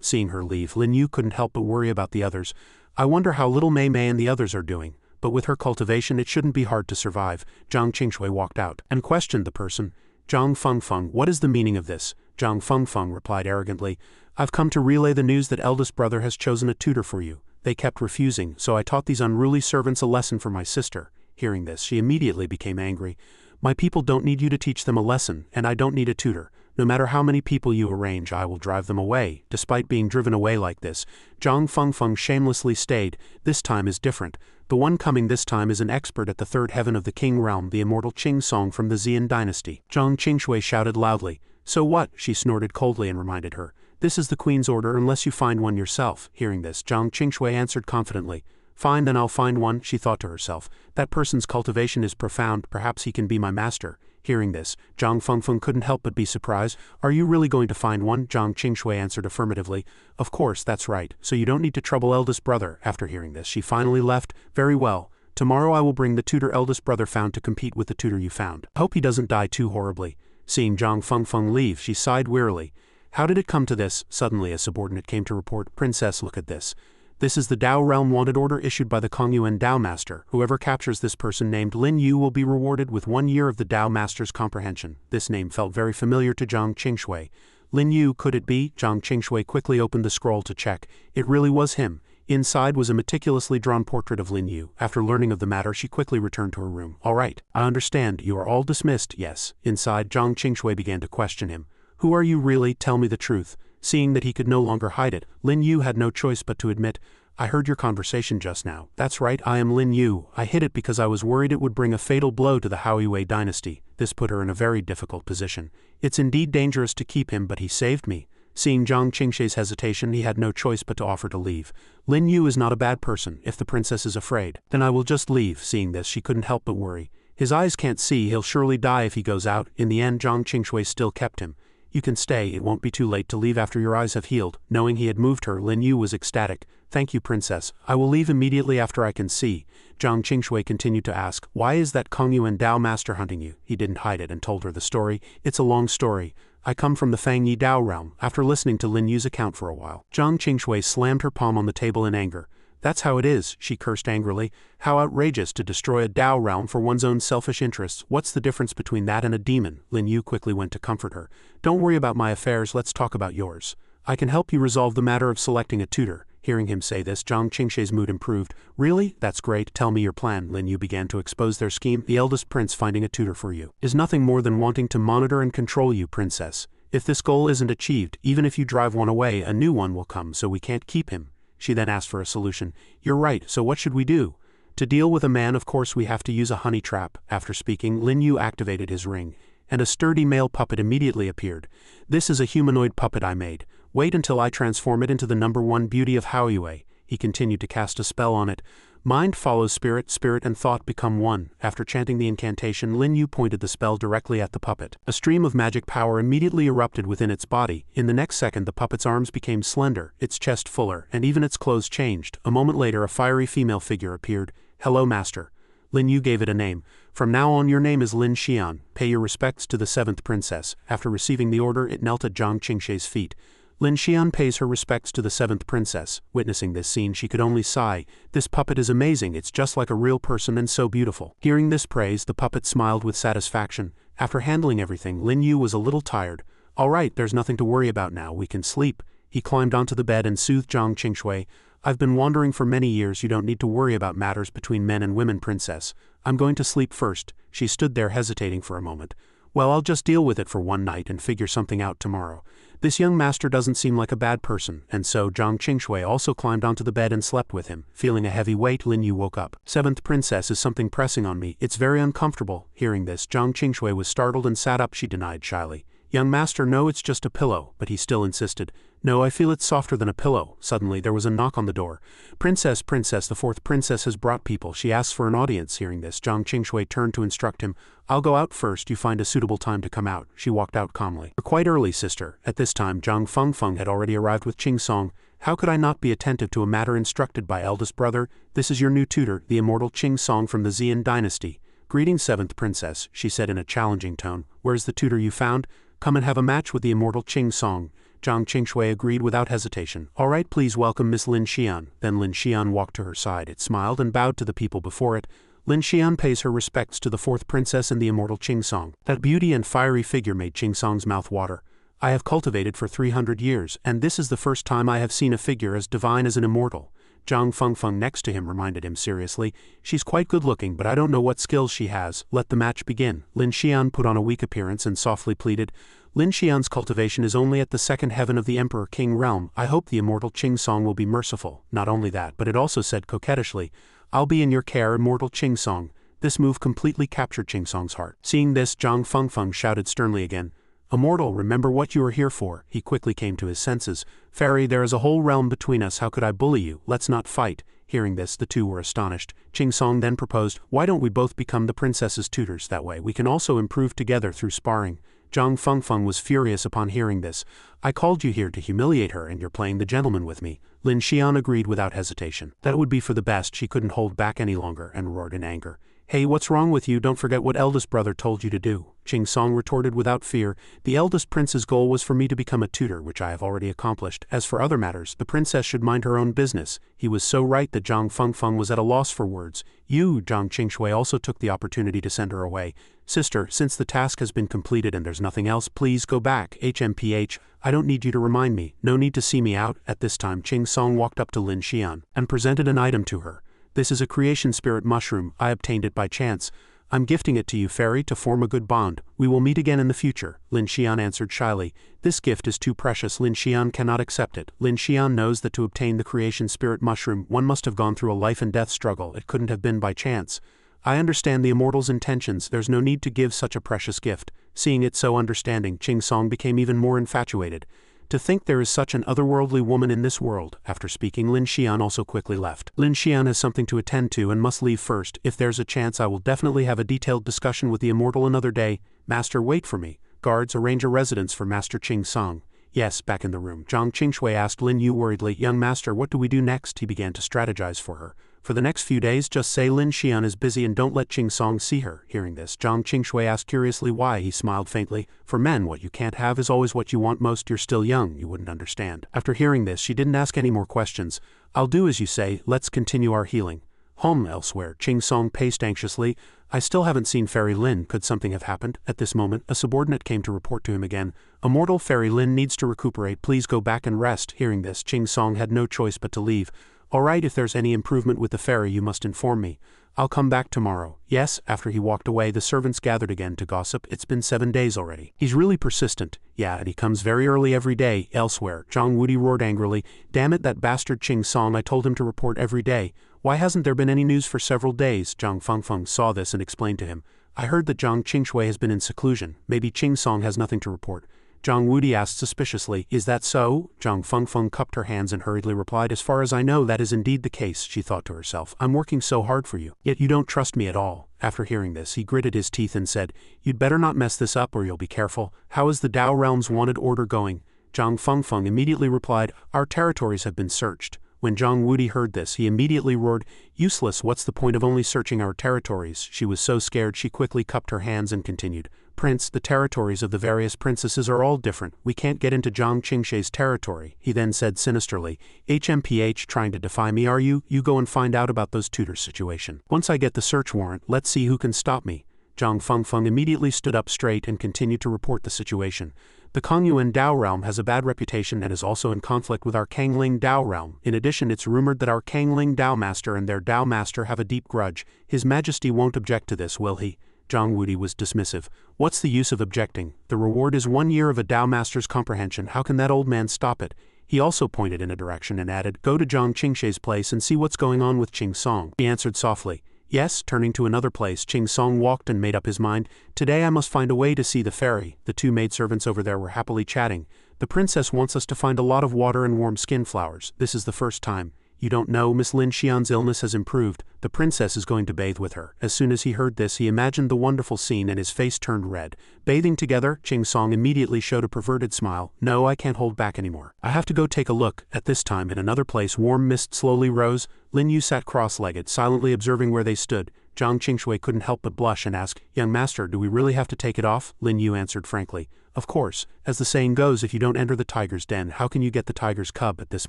Seeing her leave, Lin Yu couldn't help but worry about the others. I wonder how little Mei Mei and the others are doing. But with her cultivation, it shouldn't be hard to survive. Zhang Qingshui walked out and questioned the person. Zhang Fengfeng, what is the meaning of this? Zhang Fengfeng replied arrogantly, I've come to relay the news that eldest brother has chosen a tutor for you. They kept refusing, so I taught these unruly servants a lesson for my sister. Hearing this, she immediately became angry. My people don't need you to teach them a lesson, and I don't need a tutor. No matter how many people you arrange, I will drive them away. Despite being driven away like this, Zhang Fengfeng shamelessly stayed. This time is different. The one coming this time is an expert at the 3rd heaven of the King realm, the immortal Qing Song from the Xian dynasty. Zhang Qingshui shouted loudly. So what? She snorted coldly and reminded her. This is the queen's order unless you find one yourself. Hearing this, Zhang Qingshui answered confidently. Fine, then I'll find one, she thought to herself. That person's cultivation is profound, perhaps he can be my master. Hearing this, Zhang Fengfeng couldn't help but be surprised. Are you really going to find one? Zhang Qingshui answered affirmatively. Of course, that's right, so you don't need to trouble eldest brother. After hearing this, she finally left. Very well. Tomorrow I will bring the tutor eldest brother found to compete with the tutor you found. I hope he doesn't die too horribly. Seeing Zhang Fengfeng leave, she sighed wearily. How did it come to this? Suddenly a subordinate came to report. Princess, look at this. This is the Dao Realm Wanted Order issued by the Kongyuan Dao Master. Whoever captures this person named Lin Yu will be rewarded with 1 year of the Dao Master's comprehension. This name felt very familiar to Zhang Qingshui. Lin Yu, could it be? Zhang Qingshui quickly opened the scroll to check. It really was him. Inside was a meticulously drawn portrait of Lin Yu. After learning of the matter, she quickly returned to her room. All right, I understand. You are all dismissed. Yes. Inside, Zhang Qingshui began to question him. Who are you really? Tell me the truth. Seeing that he could no longer hide it, Lin Yu had no choice but to admit, I heard your conversation just now. That's right, I am Lin Yu. I hid it because I was worried it would bring a fatal blow to the Houyue dynasty. This put her in a very difficult position. It's indeed dangerous to keep him, but he saved me. Seeing Zhang Qingshui's hesitation, he had no choice but to offer to leave. Lin Yu is not a bad person. If the princess is afraid, then I will just leave. Seeing this, she couldn't help but worry. His eyes can't see, he'll surely die if he goes out. In the end, Zhang Qingshui still kept him. You can stay, it won't be too late to leave after your eyes have healed. Knowing he had moved her, Lin Yu was ecstatic. Thank you, princess. I will leave immediately after I can see. Zhang Qingshui continued to ask, why is that Kongyuan Dao master hunting you? He didn't hide it and told her the story. It's a long story. I come from the Fang Yi Dao realm. After listening to Lin Yu's account for a while, Zhang Qingshui slammed her palm on the table in anger. That's how it is, she cursed angrily. How outrageous to destroy a Dao realm for one's own selfish interests. What's the difference between that and a demon? Lin Yu quickly went to comfort her. Don't worry about my affairs, let's talk about yours. I can help you resolve the matter of selecting a tutor. Hearing him say this, Zhang Qingshui's mood improved. Really? That's great. Tell me your plan. Lin Yu began to expose their scheme. The eldest prince finding a tutor for you is nothing more than wanting to monitor and control you, princess. If this goal isn't achieved, even if you drive one away, a new one will come, so we can't keep him. She then asked for a solution. You're right, so what should we do? To deal with a man, of course we have to use a honey trap. After speaking, Lin Yu activated his ring, and a sturdy male puppet immediately appeared. This is a humanoid puppet I made. Wait until I transform it into the #1 beauty of Haoyue. He continued to cast a spell on it. Mind follows spirit, spirit and thought become one. After chanting the incantation, Lin Yu pointed the spell directly at the puppet. A stream of magic power immediately erupted within its body. In the next second, the puppet's arms became slender, its chest fuller, and even its clothes changed. A moment later, a fiery female figure appeared. Hello, master. Lin Yu gave it a name. From now on, your name is Lin Xian. Pay your respects to the 7th princess. After receiving the order, it knelt at Zhang Qingshui's feet. Lin Xian pays her respects to the 7th princess. Witnessing this scene, she could only sigh. This puppet is amazing, it's just like a real person and so beautiful. Hearing this praise, the puppet smiled with satisfaction. After handling everything, Lin Yu was a little tired. All right, there's nothing to worry about now, we can sleep. He climbed onto the bed and soothed Zhang Qingshui. I've been wandering for many years, you don't need to worry about matters between men and women, princess. I'm going to sleep first. She stood there hesitating for a moment. Well, I'll just deal with it for one night and figure something out tomorrow. This young master doesn't seem like a bad person, and so Zhang Qingshui also climbed onto the bed and slept with him. Feeling a heavy weight, Lin Yu woke up. 7th princess, is something pressing on me? It's very uncomfortable. Hearing this, Zhang Qingshui was startled and sat up. She denied shyly. Young master, no, it's just a pillow, but he still insisted. No, I feel it's softer than a pillow. Suddenly, there was a knock on the door. Princess, princess, the 4th princess has brought people. She asks for an audience. Hearing this, Zhang Qingshui turned to instruct him. I'll go out first, you find a suitable time to come out. She walked out calmly. You're quite early, sister. At this time, Zhang Fengfeng had already arrived with Qing Song. How could I not be attentive to a matter instructed by eldest brother? This is your new tutor, the immortal Qing Song from the Xian dynasty. Greetings, 7th princess, she said in a challenging tone. Where's the tutor you found? Come and have a match with the immortal Qing Song. Zhang Qingshui agreed without hesitation. All right, please welcome Miss Lin Xian. Then Lin Xian walked to her side. It smiled and bowed to the people before it. Lin Xian pays her respects to the 4th princess and the immortal Qing Song. That beauty and fiery figure made Qing Song's mouth water. I have cultivated for 300 years, and this is the first time I have seen a figure as divine as an immortal. Zhang Fengfeng next to him reminded him seriously. She's quite good-looking, but I don't know what skills she has. Let the match begin. Lin Xian put on a weak appearance and softly pleaded. Lin Xian's cultivation is only at the 2nd heaven of the Emperor King realm. I hope the immortal Qing Song will be merciful. Not only that, but it also said coquettishly, I'll be in your care, immortal Qing Song. This move completely captured Qing Song's heart. Seeing this, Zhang Fengfeng shouted sternly again. Immortal, remember what you are here for. He quickly came to his senses. Fairy, there is a whole realm between us. How could I bully you? Let's not fight. Hearing this, the two were astonished. Qing Song then proposed, why don't we both become the princess's tutors? That way we can also improve together through sparring. Zhang Fengfeng was furious upon hearing this. I called you here to humiliate her, and you're playing the gentleman with me. Lin Xian agreed without hesitation. That would be for the best. She couldn't hold back any longer and roared in anger. Hey, what's wrong with you? Don't forget what eldest brother told you to do. Qing Song retorted without fear. The eldest prince's goal was for me to become a tutor, which I have already accomplished. As for other matters, the princess should mind her own business. He was so right that Zhang Fengfeng was at a loss for words. You, Zhang Qingshui also took the opportunity to send her away. Sister, since the task has been completed and there's nothing else, please go back. HMPH, I don't need you to remind me. No need to see me out. At this time, Qing Song walked up to Lin Xian and presented an item to her. This is a creation spirit mushroom. I obtained it by chance. I'm gifting it to you, fairy, to form a good bond. We will meet again in the future. Lin Xian answered shyly. This gift is too precious. Lin Xian cannot accept it. Lin Xian knows that to obtain the creation spirit mushroom, one must have gone through a life and death struggle. It couldn't have been by chance. I understand the immortal's intentions. There's no need to give such a precious gift. Seeing it so understanding, Qing Song became even more infatuated. To think there is such an otherworldly woman in this world. After speaking, Lin Xian also quickly left. Lin Xian has something to attend to and must leave first. If there's a chance, I will definitely have a detailed discussion with the immortal another day. Master, wait for me. Guards, arrange a residence for Master Qing Song. Yes, back in the room. Zhang Qingshui asked Lin Yu worriedly, young master, what do we do next? He began to strategize for her. For the next few days, just say Lin Xian is busy and don't let Qing Song see her. Hearing this, Zhang Qingshui asked curiously why. He smiled faintly. For men, what you can't have is always what you want most. You're still young, you wouldn't understand. After hearing this, she didn't ask any more questions. I'll do as you say, let's continue our healing. Elsewhere, Qing Song paced anxiously. I still haven't seen Fairy Lin. Could something have happened? At this moment, a subordinate came to report to him again. Immortal Fairy Lin needs to recuperate. Please go back and rest. Hearing this, Qing Song had no choice but to leave. All right, if there's any improvement with the fairy, you must inform me. I'll come back tomorrow. Yes, after he walked away, the servants gathered again to gossip. It's been 7 days already. He's really persistent. Yeah, and he comes very early every day. Elsewhere, Zhang Wudi roared angrily. Damn it, that bastard Qing Song, I told him to report every day. Why hasn't there been any news for several days? Zhang Fengfeng saw this and explained to him. I heard that Zhang Qingshui has been in seclusion. Maybe Qing Song has nothing to report. Zhang Wudi asked suspiciously, is that so? Zhang Fengfeng cupped her hands and hurriedly replied, as far as I know, that is indeed the case. She thought to herself, I'm working so hard for you, yet you don't trust me at all. After hearing this, he gritted his teeth and said, you'd better not mess this up or you'll be careful. How is the Dao Realm's wanted order going? Zhang Fengfeng immediately replied, our territories have been searched. When Zhang Wudi heard this, he immediately roared, useless, what's the point of only searching our territories? She was so scared she quickly cupped her hands and continued, Prince, the territories of the various princesses are all different. We can't get into Zhang Qingshui's territory. He then said sinisterly, HMPH, trying to defy me are you? You go and find out about those tutors situation. Once I get the search warrant, let's see who can stop me. Zhang Fengfeng immediately stood up straight and continued to report the situation. The Kongyuan Dao realm has a bad reputation and is also in conflict with our Kangling Dao realm. In addition, it's rumored that our Kangling Dao master and their Dao master have a deep grudge. His Majesty won't object to this, will he? Zhang Wudi was dismissive. What's the use of objecting? The reward is 1 year of a Dao master's comprehension. How can that old man stop it? He also pointed in a direction and added, go to Zhang Qingshui's place and see what's going on with Qing Song. He answered softly. Yes, turning to another place, Qing Song walked and made up his mind. Today I must find a way to see the fairy. The two maidservants over there were happily chatting. The princess wants us to find a lot of water and warm skin flowers. This is the first time. You don't know, Miss Lin Xian's illness has improved. The princess is going to bathe with her. As soon as he heard this, he imagined the wonderful scene and his face turned red. Bathing together, Qing Song immediately showed a perverted smile. No, I can't hold back anymore. I have to go take a look. At this time, in another place, warm mist slowly rose. Lin Yu sat cross-legged, silently observing where they stood. Zhang Qingshui couldn't help but blush and ask, young master, do we really have to take it off? Lin Yu answered frankly. Of course. As the saying goes, if you don't enter the tiger's den, how can you get the tiger's cub? At this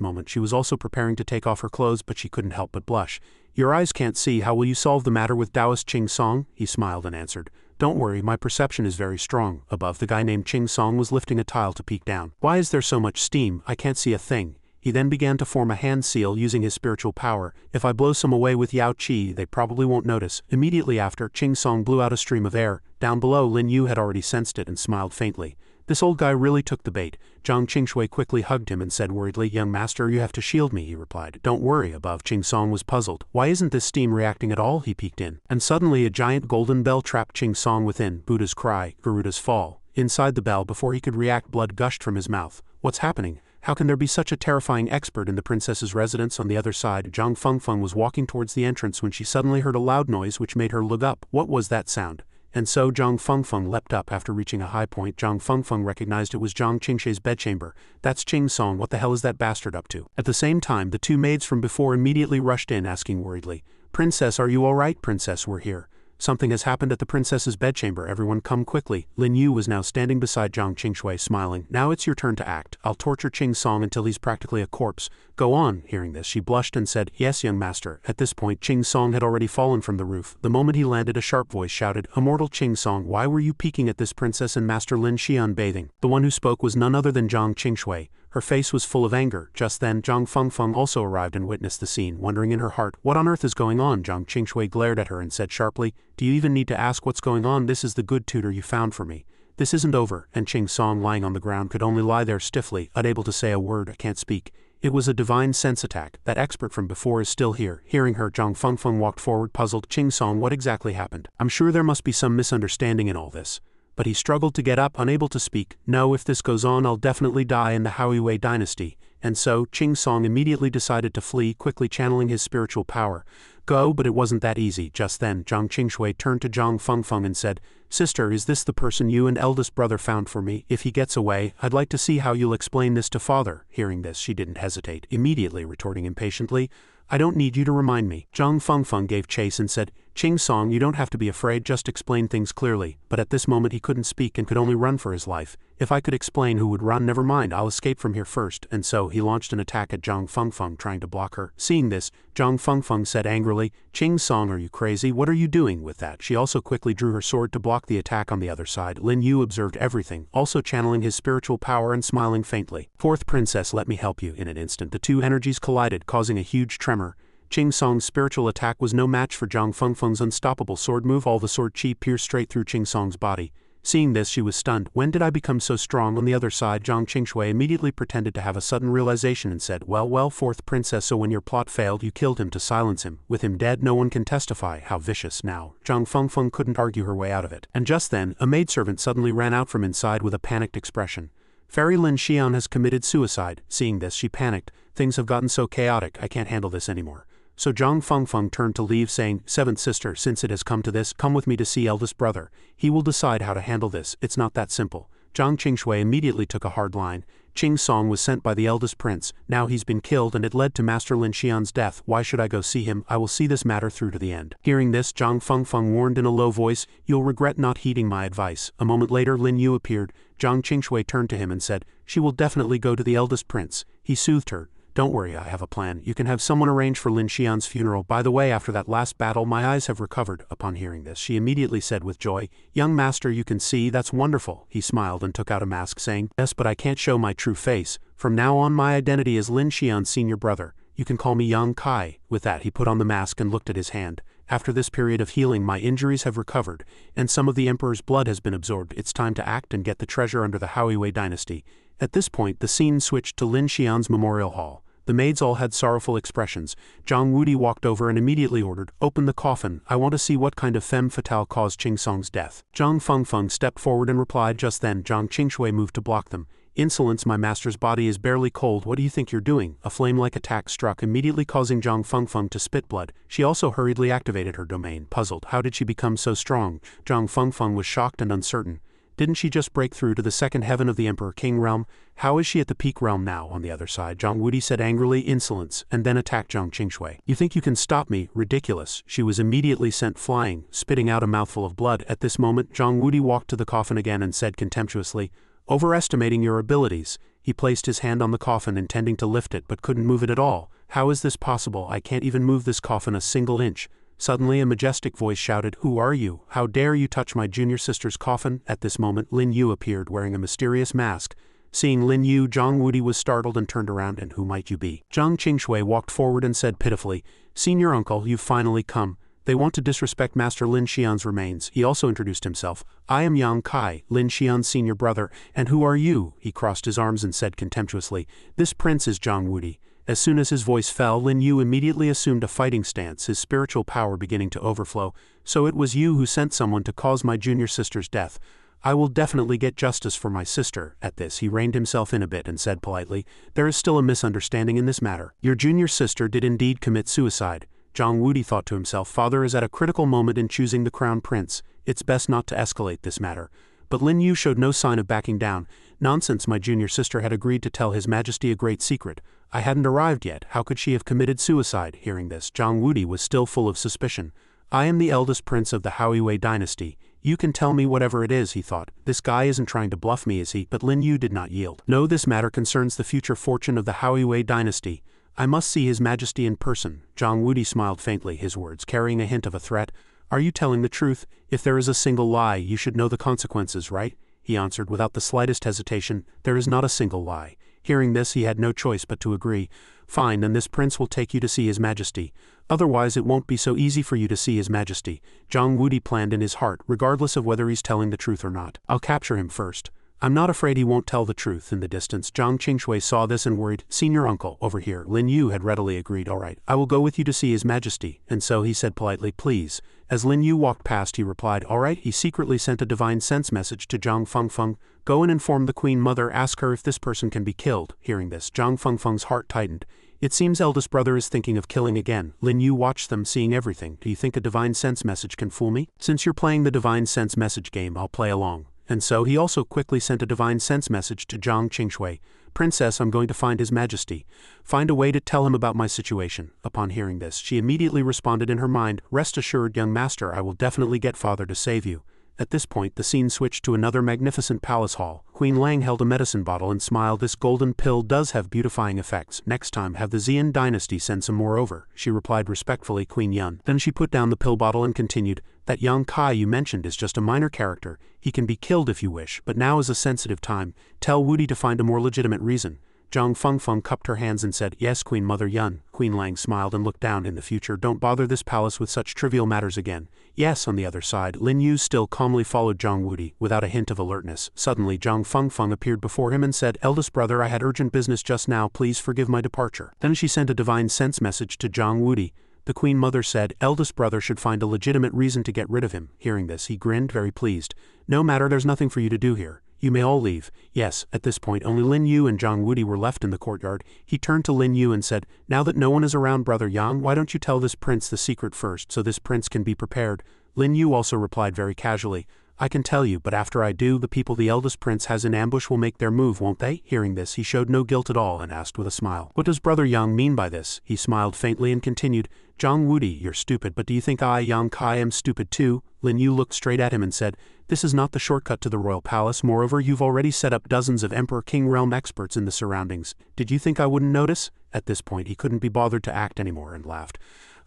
moment, she was also preparing to take off her clothes, but she couldn't help but blush. Your eyes can't see. How will you solve the matter with Taoist Qing Song? He smiled and answered. Don't worry, my perception is very strong. Above, the guy named Qing Song was lifting a tile to peek down. Why is there so much steam? I can't see a thing. He then began to form a hand seal using his spiritual power. If I blow some away with Yao Qi, they probably won't notice. Immediately after, Qing Song blew out a stream of air. Down below, Lin Yu had already sensed it and smiled faintly. This old guy really took the bait. Zhang Qingshui quickly hugged him and said worriedly, young master, you have to shield me, he replied. Don't worry. Above, Qing Song was puzzled. Why isn't this steam reacting at all? He peeked in. And suddenly a giant golden bell trapped Qing Song within. Buddha's cry, Garuda's fall. Inside the bell, before he could react, blood gushed from his mouth. What's happening? How can there be such a terrifying expert in the princess's residence? On the other side, Zhang Fengfeng was walking towards the entrance when she suddenly heard a loud noise which made her look up. What was that sound? And so Zhang Fengfeng leapt up. After reaching a high point, Zhang Fengfeng recognized it was Zhang Qingshui's bedchamber. That's Qing Song. What the hell is that bastard up to? At the same time, the two maids from before immediately rushed in, asking worriedly, Princess, are you all right? Princess, we're here. Something has happened at the princess's bedchamber. Everyone come quickly. Lin Yu was now standing beside Zhang Qingshui, smiling. Now it's your turn to act. I'll torture Qing Song until he's practically a corpse. Go on. Hearing this, she blushed and said, yes, young master. At this point, Qing Song had already fallen from the roof. The moment he landed, a sharp voice shouted, Immortal Qing Song, why were you peeking at this princess and Master Lin Xian bathing? The one who spoke was none other than Zhang Qingshui. Her face was full of anger. Just then, Zhang Fengfeng also arrived and witnessed the scene, wondering in her heart, what on earth is going on? Zhang Qingshui glared at her and said sharply, do you even need to ask what's going on? This is the good tutor you found for me. This isn't over. And Qing Song, lying on the ground, could only lie there stiffly, unable to say a word. I can't speak. It was a divine sense attack. That expert from before is still here. Hearing her, Zhang Fengfeng walked forward, puzzled. Qing Song, what exactly happened? I'm sure there must be some misunderstanding in all this. but he struggled to get up, unable to speak. No, if this goes on I'll definitely die in the Howiwei dynasty. And so, Ching Song immediately decided to flee, quickly channeling his spiritual power. Go, but it wasn't that easy. Just then, Zhang Qingshui turned to Zhang Fengfeng and said, "Sister, is this the person you and eldest brother found for me? If he gets away, I'd like to see how you'll explain this to father." Hearing this, she didn't hesitate, immediately retorting impatiently, "I don't need you to remind me." Zhang Fengfeng gave chase and said, "Ching Song, you don't have to be afraid, just explain things clearly." But at this moment he couldn't speak and could only run for his life. "If I could explain who would run, never mind, I'll escape from here first." And so he launched an attack at Zhang Fengfeng, trying to block her. Seeing this, Zhang Fengfeng said angrily, "Ching Song, are you crazy? What are you doing with that?" She also quickly drew her sword to block the attack on the other side. Lin Yu observed everything, also channeling his spiritual power and smiling faintly. "Fourth princess, let me help you." In an instant, the two energies collided, causing a huge tremor. Ching Song's spiritual attack was no match for Zhang Fengfeng's unstoppable sword move. All the sword chi pierced straight through Ching Song's body. Seeing this, she was stunned. "When did I become so strong?" On the other side, Zhang Qingshui immediately pretended to have a sudden realization and said, well, fourth princess, so when your plot failed you killed him to silence him. With him dead, no one can testify. How vicious. Now, Zhang Fengfeng couldn't argue her way out of it. And just then, a maidservant suddenly ran out from inside with a panicked expression. "Fairy Lin Xian has committed suicide." Seeing this, she panicked. "Things have gotten so chaotic, I can't handle this anymore." So Zhang Fengfeng turned to leave, saying, "Seventh sister, since it has come to this, come with me to see eldest brother. He will decide how to handle this. It's not that simple." Zhang Qingshui immediately took a hard line. Ching Song was sent by the eldest prince. Now he's been killed and it led to Master Lin Xian's death. Why should I go see him? I will see this matter through to the end. Hearing this, Zhang Fengfeng warned in a low voice, "You'll regret not heeding my advice." A moment later, Lin Yu appeared. Zhang Qingshui turned to him and said, "She will definitely go to the eldest prince." He soothed her. "Don't worry, I have a plan. You can have someone arrange for Lin Xian's funeral. By the way, after that last battle, my eyes have recovered." Upon hearing this, she immediately said with joy, "Young master, you can see, that's wonderful." He smiled and took out a mask, saying, "Yes, but I can't show my true face. From now on, my identity is Lin Xian's senior brother. You can call me Yang Kai." With that, he put on the mask and looked at his hand. "After this period of healing, my injuries have recovered, and some of the emperor's blood has been absorbed. It's time to act and get the treasure under the Howiwei dynasty." At this point, the scene switched to Lin Xian's memorial hall. The maids all had sorrowful expressions. Zhang Wudi walked over and immediately ordered, "Open the coffin. I want to see what kind of femme fatale caused Ching Song's death." Zhang Fengfeng stepped forward and replied. Just then, Zhang Qingshui moved to block them. "Insolence, my master's body is barely cold. What do you think you're doing?" A flame-like attack struck, immediately causing Zhang Fengfeng to spit blood. She also hurriedly activated her domain. Puzzled, how did she become so strong? Zhang Fengfeng was shocked and uncertain. Didn't she just break through to the second heaven of the Emperor King realm? How is she at the peak realm now? On the other side, Zhang Wudi said angrily, "Insolence," and then attacked Zhang Qingshui. "You think you can stop me? Ridiculous." She was immediately sent flying, spitting out a mouthful of blood. At this moment, Zhang Wudi walked to the coffin again and said contemptuously, "Overestimating your abilities." He placed his hand on the coffin intending to lift it but couldn't move it at all. "How is this possible? I can't even move this coffin a single inch." Suddenly a majestic voice shouted, "Who are you? How dare you touch my junior sister's coffin?" At this moment, Lin Yu appeared wearing a mysterious mask. Seeing Lin Yu, Zhang Wudi was startled and turned around. "And who might you be?" Zhang Qingshui walked forward and said pitifully, "Senior uncle, you've finally come. They want to disrespect Master Lin Xian's remains." He also introduced himself. "I am Yang Kai, Lin Xian's senior brother. And who are you?" He crossed his arms and said contemptuously, "This prince is Zhang Wudi." As soon as his voice fell, Lin Yu immediately assumed a fighting stance, his spiritual power beginning to overflow. "So it was you who sent someone to cause my junior sister's death. I will definitely get justice for my sister." At this, he reined himself in a bit and said politely, "There is still a misunderstanding in this matter. Your junior sister did indeed commit suicide." Zhang Wudi thought to himself, "Father is at a critical moment in choosing the crown prince. It's best not to escalate this matter." But Lin Yu showed no sign of backing down. "Nonsense, my junior sister had agreed to tell His Majesty a great secret. I hadn't arrived yet. How could she have committed suicide?" Hearing this, Zhang Wudi was still full of suspicion. "I am the eldest prince of the Howiwei dynasty. You can tell me whatever it is," he thought. "This guy isn't trying to bluff me, is he?" But Lin Yu did not yield. "No, this matter concerns the future fortune of the Howiwei dynasty. I must see His Majesty in person." Zhang Wudi smiled faintly, his words carrying a hint of a threat. "Are you telling the truth? If there is a single lie, you should know the consequences, right?" He answered without the slightest hesitation, "There is not a single lie." Hearing this, he had no choice but to agree. "Fine, then this prince will take you to see His Majesty. Otherwise it won't be so easy for you to see His Majesty." Zhang Wudi planned in his heart, regardless of whether he's telling the truth or not. "I'll capture him first. I'm not afraid he won't tell the truth." In the distance, Zhang Qingshui saw this and worried, "Senior uncle, over here." Lin Yu had readily agreed, "All right, I will go with you to see His Majesty." And so he said politely, "Please." As Lin Yu walked past, he replied, "All right." He secretly sent a divine sense message to Zhang Fengfeng. "Go and inform the Queen Mother, ask her if this person can be killed." Hearing this, Zhang Fengfeng's heart tightened. It seems eldest brother is thinking of killing again. Lin Yu watched them, seeing everything. "Do you think a divine sense message can fool me? Since you're playing the divine sense message game, I'll play along." And so he also quickly sent a divine sense message to Zhang Qingshui. "Princess, I'm going to find His Majesty. Find a way to tell him about my situation." Upon hearing this, she immediately responded in her mind, "Rest assured, young master, I will definitely get father to save you." At this point, the scene switched to another magnificent palace hall. Queen Lang held a medicine bottle and smiled. "This golden pill does have beautifying effects. Next time, have the Xian dynasty send some more over," she replied respectfully, Queen Yun. Then she put down the pill bottle and continued, "That young Kai you mentioned is just a minor character. He can be killed if you wish, but now is a sensitive time. Tell Wudi to find a more legitimate reason." Zhang Fengfeng cupped her hands and said, "Yes, Queen Mother Yun." Queen Lang smiled and looked down. "In the future, don't bother this palace with such trivial matters again." "Yes." On the other side, Lin Yu still calmly followed Zhang Wudi, without a hint of alertness. Suddenly, Zhang Fengfeng appeared before him and said, "Eldest brother, I had urgent business just now, please forgive my departure." Then she sent a divine sense message to Zhang Wudi. The Queen Mother said, "Eldest brother should find a legitimate reason to get rid of him." Hearing this, he grinned, very pleased. "No matter, there's nothing for you to do here. You may all leave." Yes, at this point only Lin Yu and Zhang Wudi were left in the courtyard. He turned to Lin Yu and said, "Now that no one is around, Brother Yang, why don't you tell this prince the secret first, so this prince can be prepared?" Lin Yu also replied very casually, "I can tell you, but after I do, the people the eldest prince has in ambush will make their move, won't they?" Hearing this, he showed no guilt at all and asked with a smile, "What does Brother Yang mean by this?" He smiled faintly and continued, "Zhang Wudi, you're stupid, but do you think I, Yang Kai, am stupid too?" Lin Yu looked straight at him and said, "This is not the shortcut to the royal palace. Moreover, you've already set up dozens of Emperor King realm experts in the surroundings. Did you think I wouldn't notice?" At this point, he couldn't be bothered to act anymore and laughed.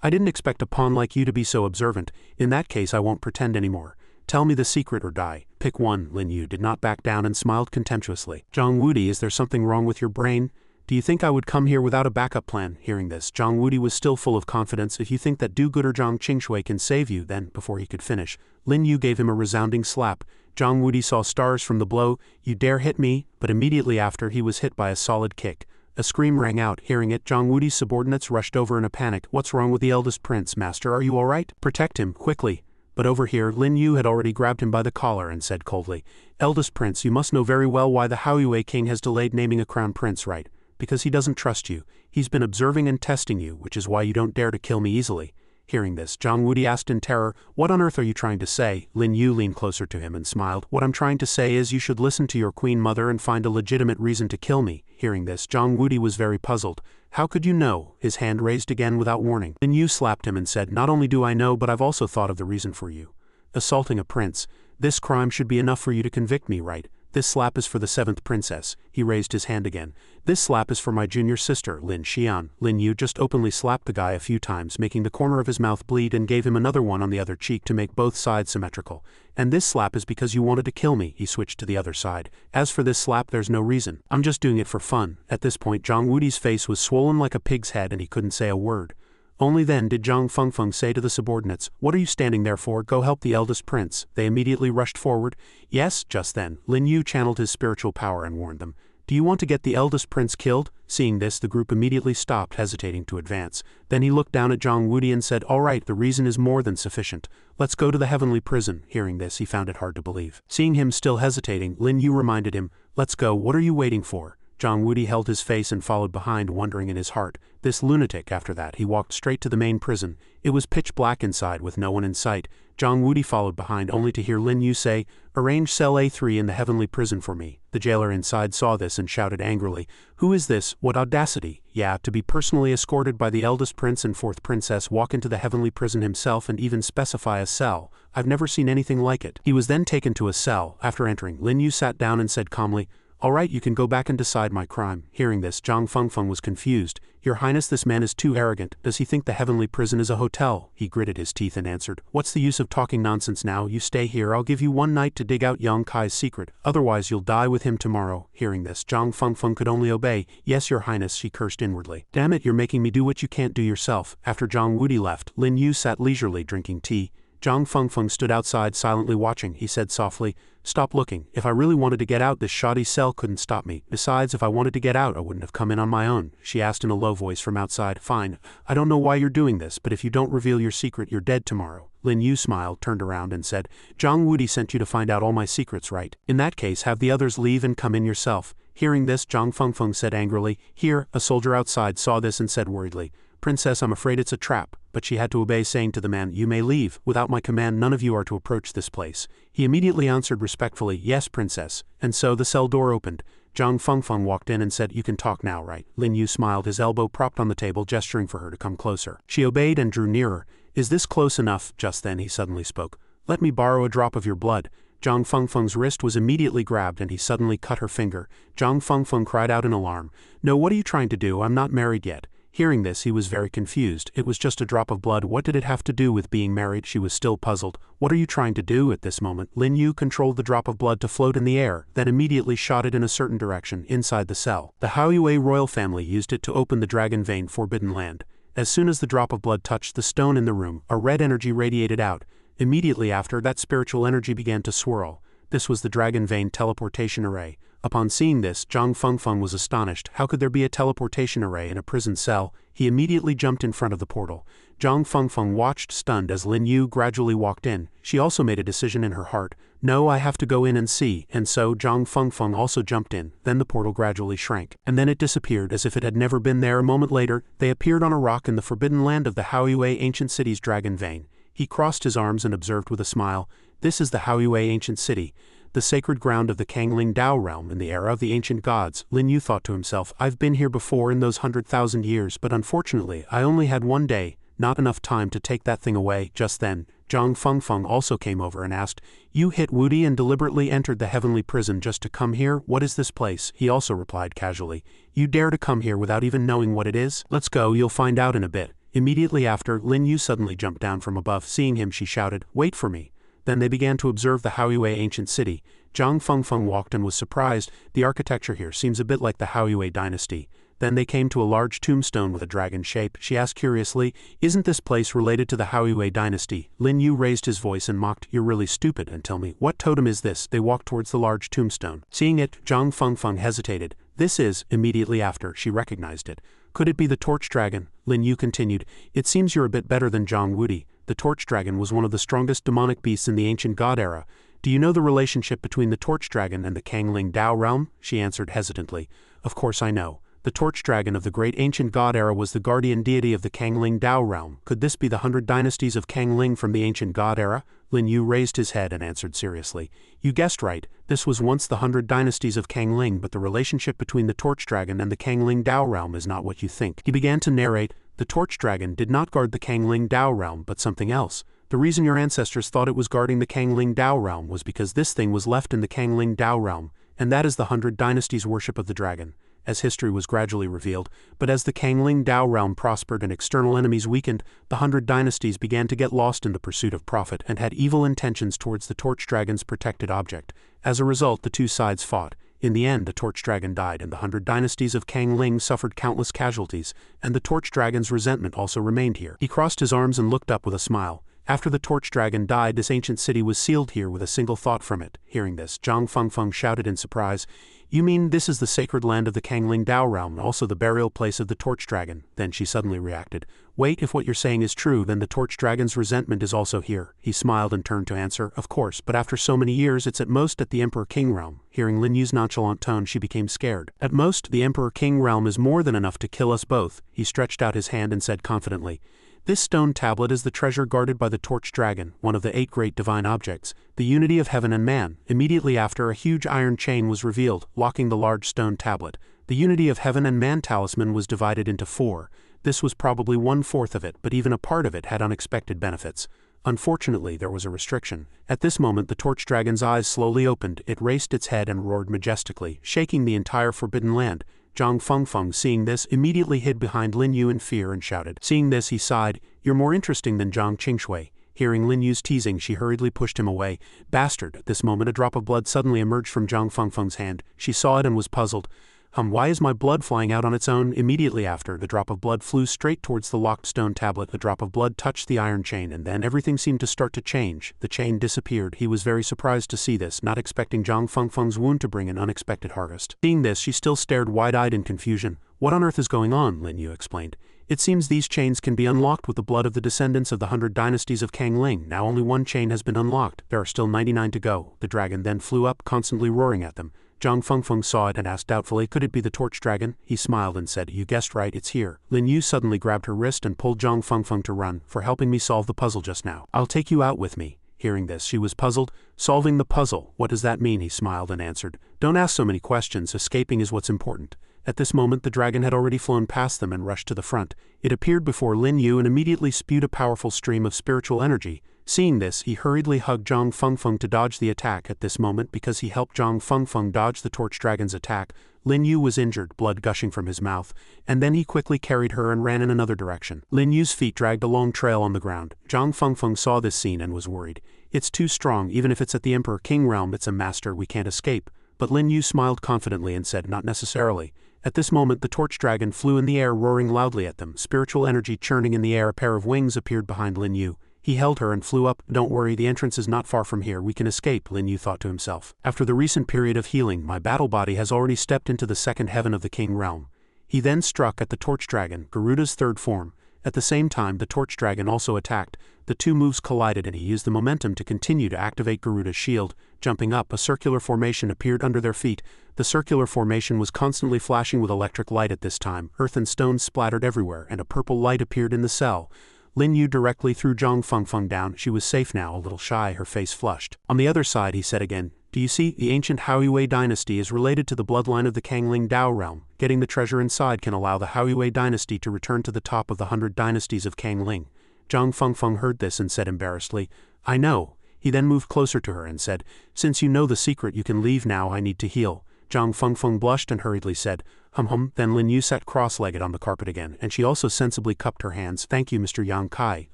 "I didn't expect a pawn like you to be so observant. In that case, I won't pretend anymore. Tell me the secret or die. Pick one." Lin Yu did not back down and smiled contemptuously. "Zhang Wudi, is there something wrong with your brain? Do you think I would come here without a backup plan?" Hearing this, Zhang Wudi was still full of confidence. "If you think that do-gooder Zhang Qingshui can save you, then," before he could finish, Lin Yu gave him a resounding slap. Zhang Wudi saw stars from the blow. "You dare hit me?" But immediately after, he was hit by a solid kick. A scream rang out. Hearing it, Zhang Wudi's subordinates rushed over in a panic. "What's wrong with the eldest prince, master? Are you all right? Protect him, quickly." But over here, Lin Yu had already grabbed him by the collar and said coldly, "Eldest prince, you must know very well why the Haoyue king has delayed naming a crown prince, right? Because he doesn't trust you. He's been observing and testing you, which is why you don't dare to kill me easily." Hearing this, Zhang Wudi asked in terror, "What on earth are you trying to say?" Lin Yu leaned closer to him and smiled. "What I'm trying to say is you should listen to your queen mother and find a legitimate reason to kill me." Hearing this, Zhang Wudi was very puzzled. "How could you know?" His hand raised again without warning. Lin Yu slapped him and said, "Not only do I know, but I've also thought of the reason for you. Assaulting a prince. This crime should be enough for you to convict me, right? This slap is for the 7th princess." He raised his hand again. "This slap is for my junior sister, Lin Xian." Lin Yu just openly slapped the guy a few times, making the corner of his mouth bleed, and gave him another one on the other cheek to make both sides symmetrical. "And this slap is because you wanted to kill me." He switched to the other side. "As for this slap, there's no reason. I'm just doing it for fun." At this point, Zhang Wudi's face was swollen like a pig's head and he couldn't say a word. Only then did Zhang Fengfeng say to the subordinates, "What are you standing there for? Go help the eldest prince." They immediately rushed forward. Yes, just then, Lin Yu channeled his spiritual power and warned them, "Do you want to get the eldest prince killed?" Seeing this, the group immediately stopped, hesitating to advance. Then he looked down at Zhang Wudi and said, "All right, the reason is more than sufficient. Let's go to the heavenly prison." Hearing this, he found it hard to believe. Seeing him still hesitating, Lin Yu reminded him, "Let's go, what are you waiting for?" Zhang Wudi held his face and followed behind, wondering in his heart. This lunatic, after that, he walked straight to the main prison. It was pitch black inside with no one in sight. Zhang Wudi followed behind only to hear Lin Yu say, "Arrange cell A3 in the heavenly prison for me." The jailer inside saw this and shouted angrily, "Who is this? What audacity! Yeah, to be personally escorted by the eldest prince and 4th princess, walk into the heavenly prison himself and even specify a cell. I've never seen anything like it." He was then taken to a cell. After entering, Lin Yu sat down and said calmly, "All right, you can go back and decide my crime." Hearing this, Zhang Fengfeng was confused. "Your Highness, this man is too arrogant. Does he think the heavenly prison is a hotel?" He gritted his teeth and answered, "What's the use of talking nonsense now? You stay here. I'll give you 1 night to dig out Yang Kai's secret. Otherwise, you'll die with him tomorrow." Hearing this, Zhang Fengfeng could only obey. "Yes, Your Highness," she cursed inwardly. "Damn it, you're making me do what you can't do yourself." After Zhang Wudi left, Lin Yu sat leisurely drinking tea. Zhang Fengfeng stood outside silently watching. He said softly, "Stop looking. If I really wanted to get out, this shoddy cell couldn't stop me. Besides, if I wanted to get out, I wouldn't have come in on my own." She asked in a low voice from outside. "Fine. I don't know why you're doing this, but if you don't reveal your secret, you're dead tomorrow." Lin Yu smiled, turned around and said, "Zhang Wudi sent you to find out all my secrets, right? In that case, have the others leave and come in yourself." Hearing this, Zhang Fengfeng said angrily, "Here." A soldier outside saw this and said worriedly, "Princess, I'm afraid it's a trap." But she had to obey, saying to the man, "You may leave. Without my command, none of you are to approach this place." He immediately answered respectfully, "Yes, princess." And so the cell door opened. Zhang Fengfeng walked in and said, "You can talk now, right?" Lin Yu smiled, his elbow propped on the table, gesturing for her to come closer. She obeyed and drew nearer. "Is this close enough?" Just then he suddenly spoke. "Let me borrow a drop of your blood." Zhang Fengfeng's wrist was immediately grabbed and he suddenly cut her finger. Zhang Fengfeng cried out in alarm, "No, what are you trying to do? I'm not married yet." Hearing this, he was very confused. It was just a drop of blood. What did it have to do with being married? She was still puzzled. "What are you trying to do?" At this moment, Lin Yu controlled the drop of blood to float in the air, then immediately shot it in a certain direction, inside the cell. The Haoyue royal family used it to open the dragon vein Forbidden Land. As soon as the drop of blood touched the stone in the room, a red energy radiated out. Immediately after, that spiritual energy began to swirl. This was the dragon vein teleportation array. Upon seeing this, Zhang Fengfeng was astonished. How could there be a teleportation array in a prison cell? He immediately jumped in front of the portal. Zhang Fengfeng watched stunned as Lin Yu gradually walked in. She also made a decision in her heart. "No, I have to go in and see." And so Zhang Fengfeng also jumped in. Then the portal gradually shrank. And then it disappeared as if it had never been there. A moment later, they appeared on a rock in the forbidden land of the Haoyue ancient city's dragon vein. He crossed his arms and observed with a smile, "This is the Haoyue ancient city, the sacred ground of the Kangling Dao realm in the era of the ancient gods." Lin Yu thought to himself, "I've been here before in those 100,000 years, but unfortunately, I only had one day, not enough time to take that thing away." Just then, Zhang Fengfeng also came over and asked, "You hit Wudi and deliberately entered the heavenly prison just to come here? What is this place?" He also replied casually, "You dare to come here without even knowing what it is? Let's go, you'll find out in a bit." Immediately after, Lin Yu suddenly jumped down from above. Seeing him, she shouted, "Wait for me." Then they began to observe the Haoyue ancient city. Zhang Fengfeng walked and was surprised. The architecture here seems a bit like the Haoyue dynasty. Then they came to a large tombstone with a dragon shape. She asked curiously, "Isn't this place related to the Haoyue dynasty?" Lin Yu raised his voice and mocked, "You're really stupid, and tell me, what totem is this?" They walked towards the large tombstone. Seeing it, Zhang Fengfeng hesitated. "This is." Immediately after, she recognized it. "Could it be the torch dragon?" Lin Yu continued, "It seems you're a bit better than Zhang Wudi. The torch dragon was one of the strongest demonic beasts in the ancient god era. Do you know the relationship between the torch dragon and the Kangling Dao realm?" She answered hesitantly, "Of course I know. The torch dragon of the great ancient god era was the guardian deity of the Kangling Dao realm. Could this be the 100 dynasties of Kangling from the ancient god era?" Lin Yu raised his head and answered seriously, "You guessed right. This was once the 100 dynasties of Kangling, but the relationship between the torch dragon and the Kangling Dao realm is not what you think." He began to narrate, "The torch dragon did not guard the Kangling Dao realm, but something else. The reason your ancestors thought it was guarding the Kangling Dao realm was because this thing was left in the Kangling Dao realm, and that is the 100 dynasties' worship of the dragon." As history was gradually revealed, but as the Kangling Dao realm prospered and external enemies weakened, the 100 dynasties began to get lost in the pursuit of profit and had evil intentions towards the torch dragon's protected object. As a result, the two sides fought. In the end, the torch dragon died and the 100 dynasties of Kangling suffered countless casualties, and the torch dragon's resentment also remained here. He crossed his arms and looked up with a smile. After the torch dragon died, this ancient city was sealed here with a single thought from it. Hearing this, Zhang Fengfeng shouted in surprise, "You mean this is the sacred land of the Kangling Dao realm, also the burial place of the torch dragon?" Then she suddenly reacted, "Wait, if what you're saying is true, then the torch dragon's resentment is also here." He smiled and turned to answer, "Of course, but after so many years it's at most at the Emperor King realm." Hearing Lin Yu's nonchalant tone, she became scared. "At most, the Emperor King realm is more than enough to kill us both." He stretched out his hand and said confidently, "This stone tablet is the treasure guarded by the torch dragon, one of the 8 great divine objects, the unity of heaven and man." Immediately after, a huge iron chain was revealed, locking the large stone tablet. The unity of heaven and man talisman was divided into 4. This was probably 1/4 of it, but even a part of it had unexpected benefits. Unfortunately, there was a restriction. At this moment, the torch dragon's eyes slowly opened. It raised its head and roared majestically, shaking the entire forbidden land. Zhang Fengfeng, seeing this, immediately hid behind Lin Yu in fear and shouted. Seeing this, he sighed, "You're more interesting than Zhang Qingshui." Hearing Lin Yu's teasing, she hurriedly pushed him away. "Bastard!" At this moment, a drop of blood suddenly emerged from Zhang Fengfeng's hand. She saw it and was puzzled. Why is my blood flying out on its own? Immediately after, the drop of blood flew straight towards the locked stone tablet. The drop of blood touched the iron chain, and then everything seemed to start to change. The chain disappeared. He was very surprised to see this, not expecting Zhang Fengfeng's wound to bring an unexpected harvest. Seeing this, she still stared wide-eyed in confusion. What on earth is going on? Lin Yu explained. It seems these chains can be unlocked with the blood of the descendants of the 100 dynasties of Kangling. Now only one chain has been unlocked. There are still 99 to go. The dragon then flew up, constantly roaring at them. Zhang Fengfeng saw it and asked doubtfully, could it be the torch dragon? He smiled and said, you guessed right, it's here. Lin Yu suddenly grabbed her wrist and pulled Zhang Fengfeng to run, for helping me solve the puzzle just now. I'll take you out with me. Hearing this, she was puzzled. Solving the puzzle, what does that mean? He smiled and answered, don't ask so many questions, escaping is what's important. At this moment the dragon had already flown past them and rushed to the front. It appeared before Lin Yu and immediately spewed a powerful stream of spiritual energy. Seeing this, he hurriedly hugged Zhang Fengfeng to dodge the attack. At this moment, because he helped Zhang Fengfeng dodge the torch dragon's attack, Lin Yu was injured, blood gushing from his mouth, and then he quickly carried her and ran in another direction. Lin Yu's feet dragged a long trail on the ground. Zhang Fengfeng saw this scene and was worried. It's too strong, even if it's at the Emperor King realm, it's a master, we can't escape. But Lin Yu smiled confidently and said, not necessarily. At this moment the torch dragon flew in the air, roaring loudly at them, spiritual energy churning in the air. A pair of wings appeared behind Lin Yu. He held her and flew up. Don't worry, the entrance is not far from here, we can escape, Lin Yu thought to himself. After the recent period of healing, my battle body has already stepped into the second heaven of the king realm. He then struck at the torch dragon, Garuda's third form. At the same time, the torch dragon also attacked. The two moves collided and he used the momentum to continue to activate Garuda's shield. Jumping up, a circular formation appeared under their feet. The circular formation was constantly flashing with electric light at this time. Earth and stones splattered everywhere, and a purple light appeared in the cell. Lin Yu directly threw Zhang Fengfeng down. She was safe now, a little shy, her face flushed. On the other side, he said again, do you see, the ancient Haoyue dynasty is related to the bloodline of the Kangling Dao realm. Getting the treasure inside can allow the Haoyue dynasty to return to the top of the 100 dynasties of Kangling. Zhang Fengfeng heard this and said embarrassedly, I know. He then moved closer to her and said, since you know the secret, you can leave now, I need to heal. Zhang Fengfeng blushed and hurriedly said, Then Lin Yu sat cross-legged on the carpet again, and she also sensibly cupped her hands. Thank you, Mr. Yang Kai.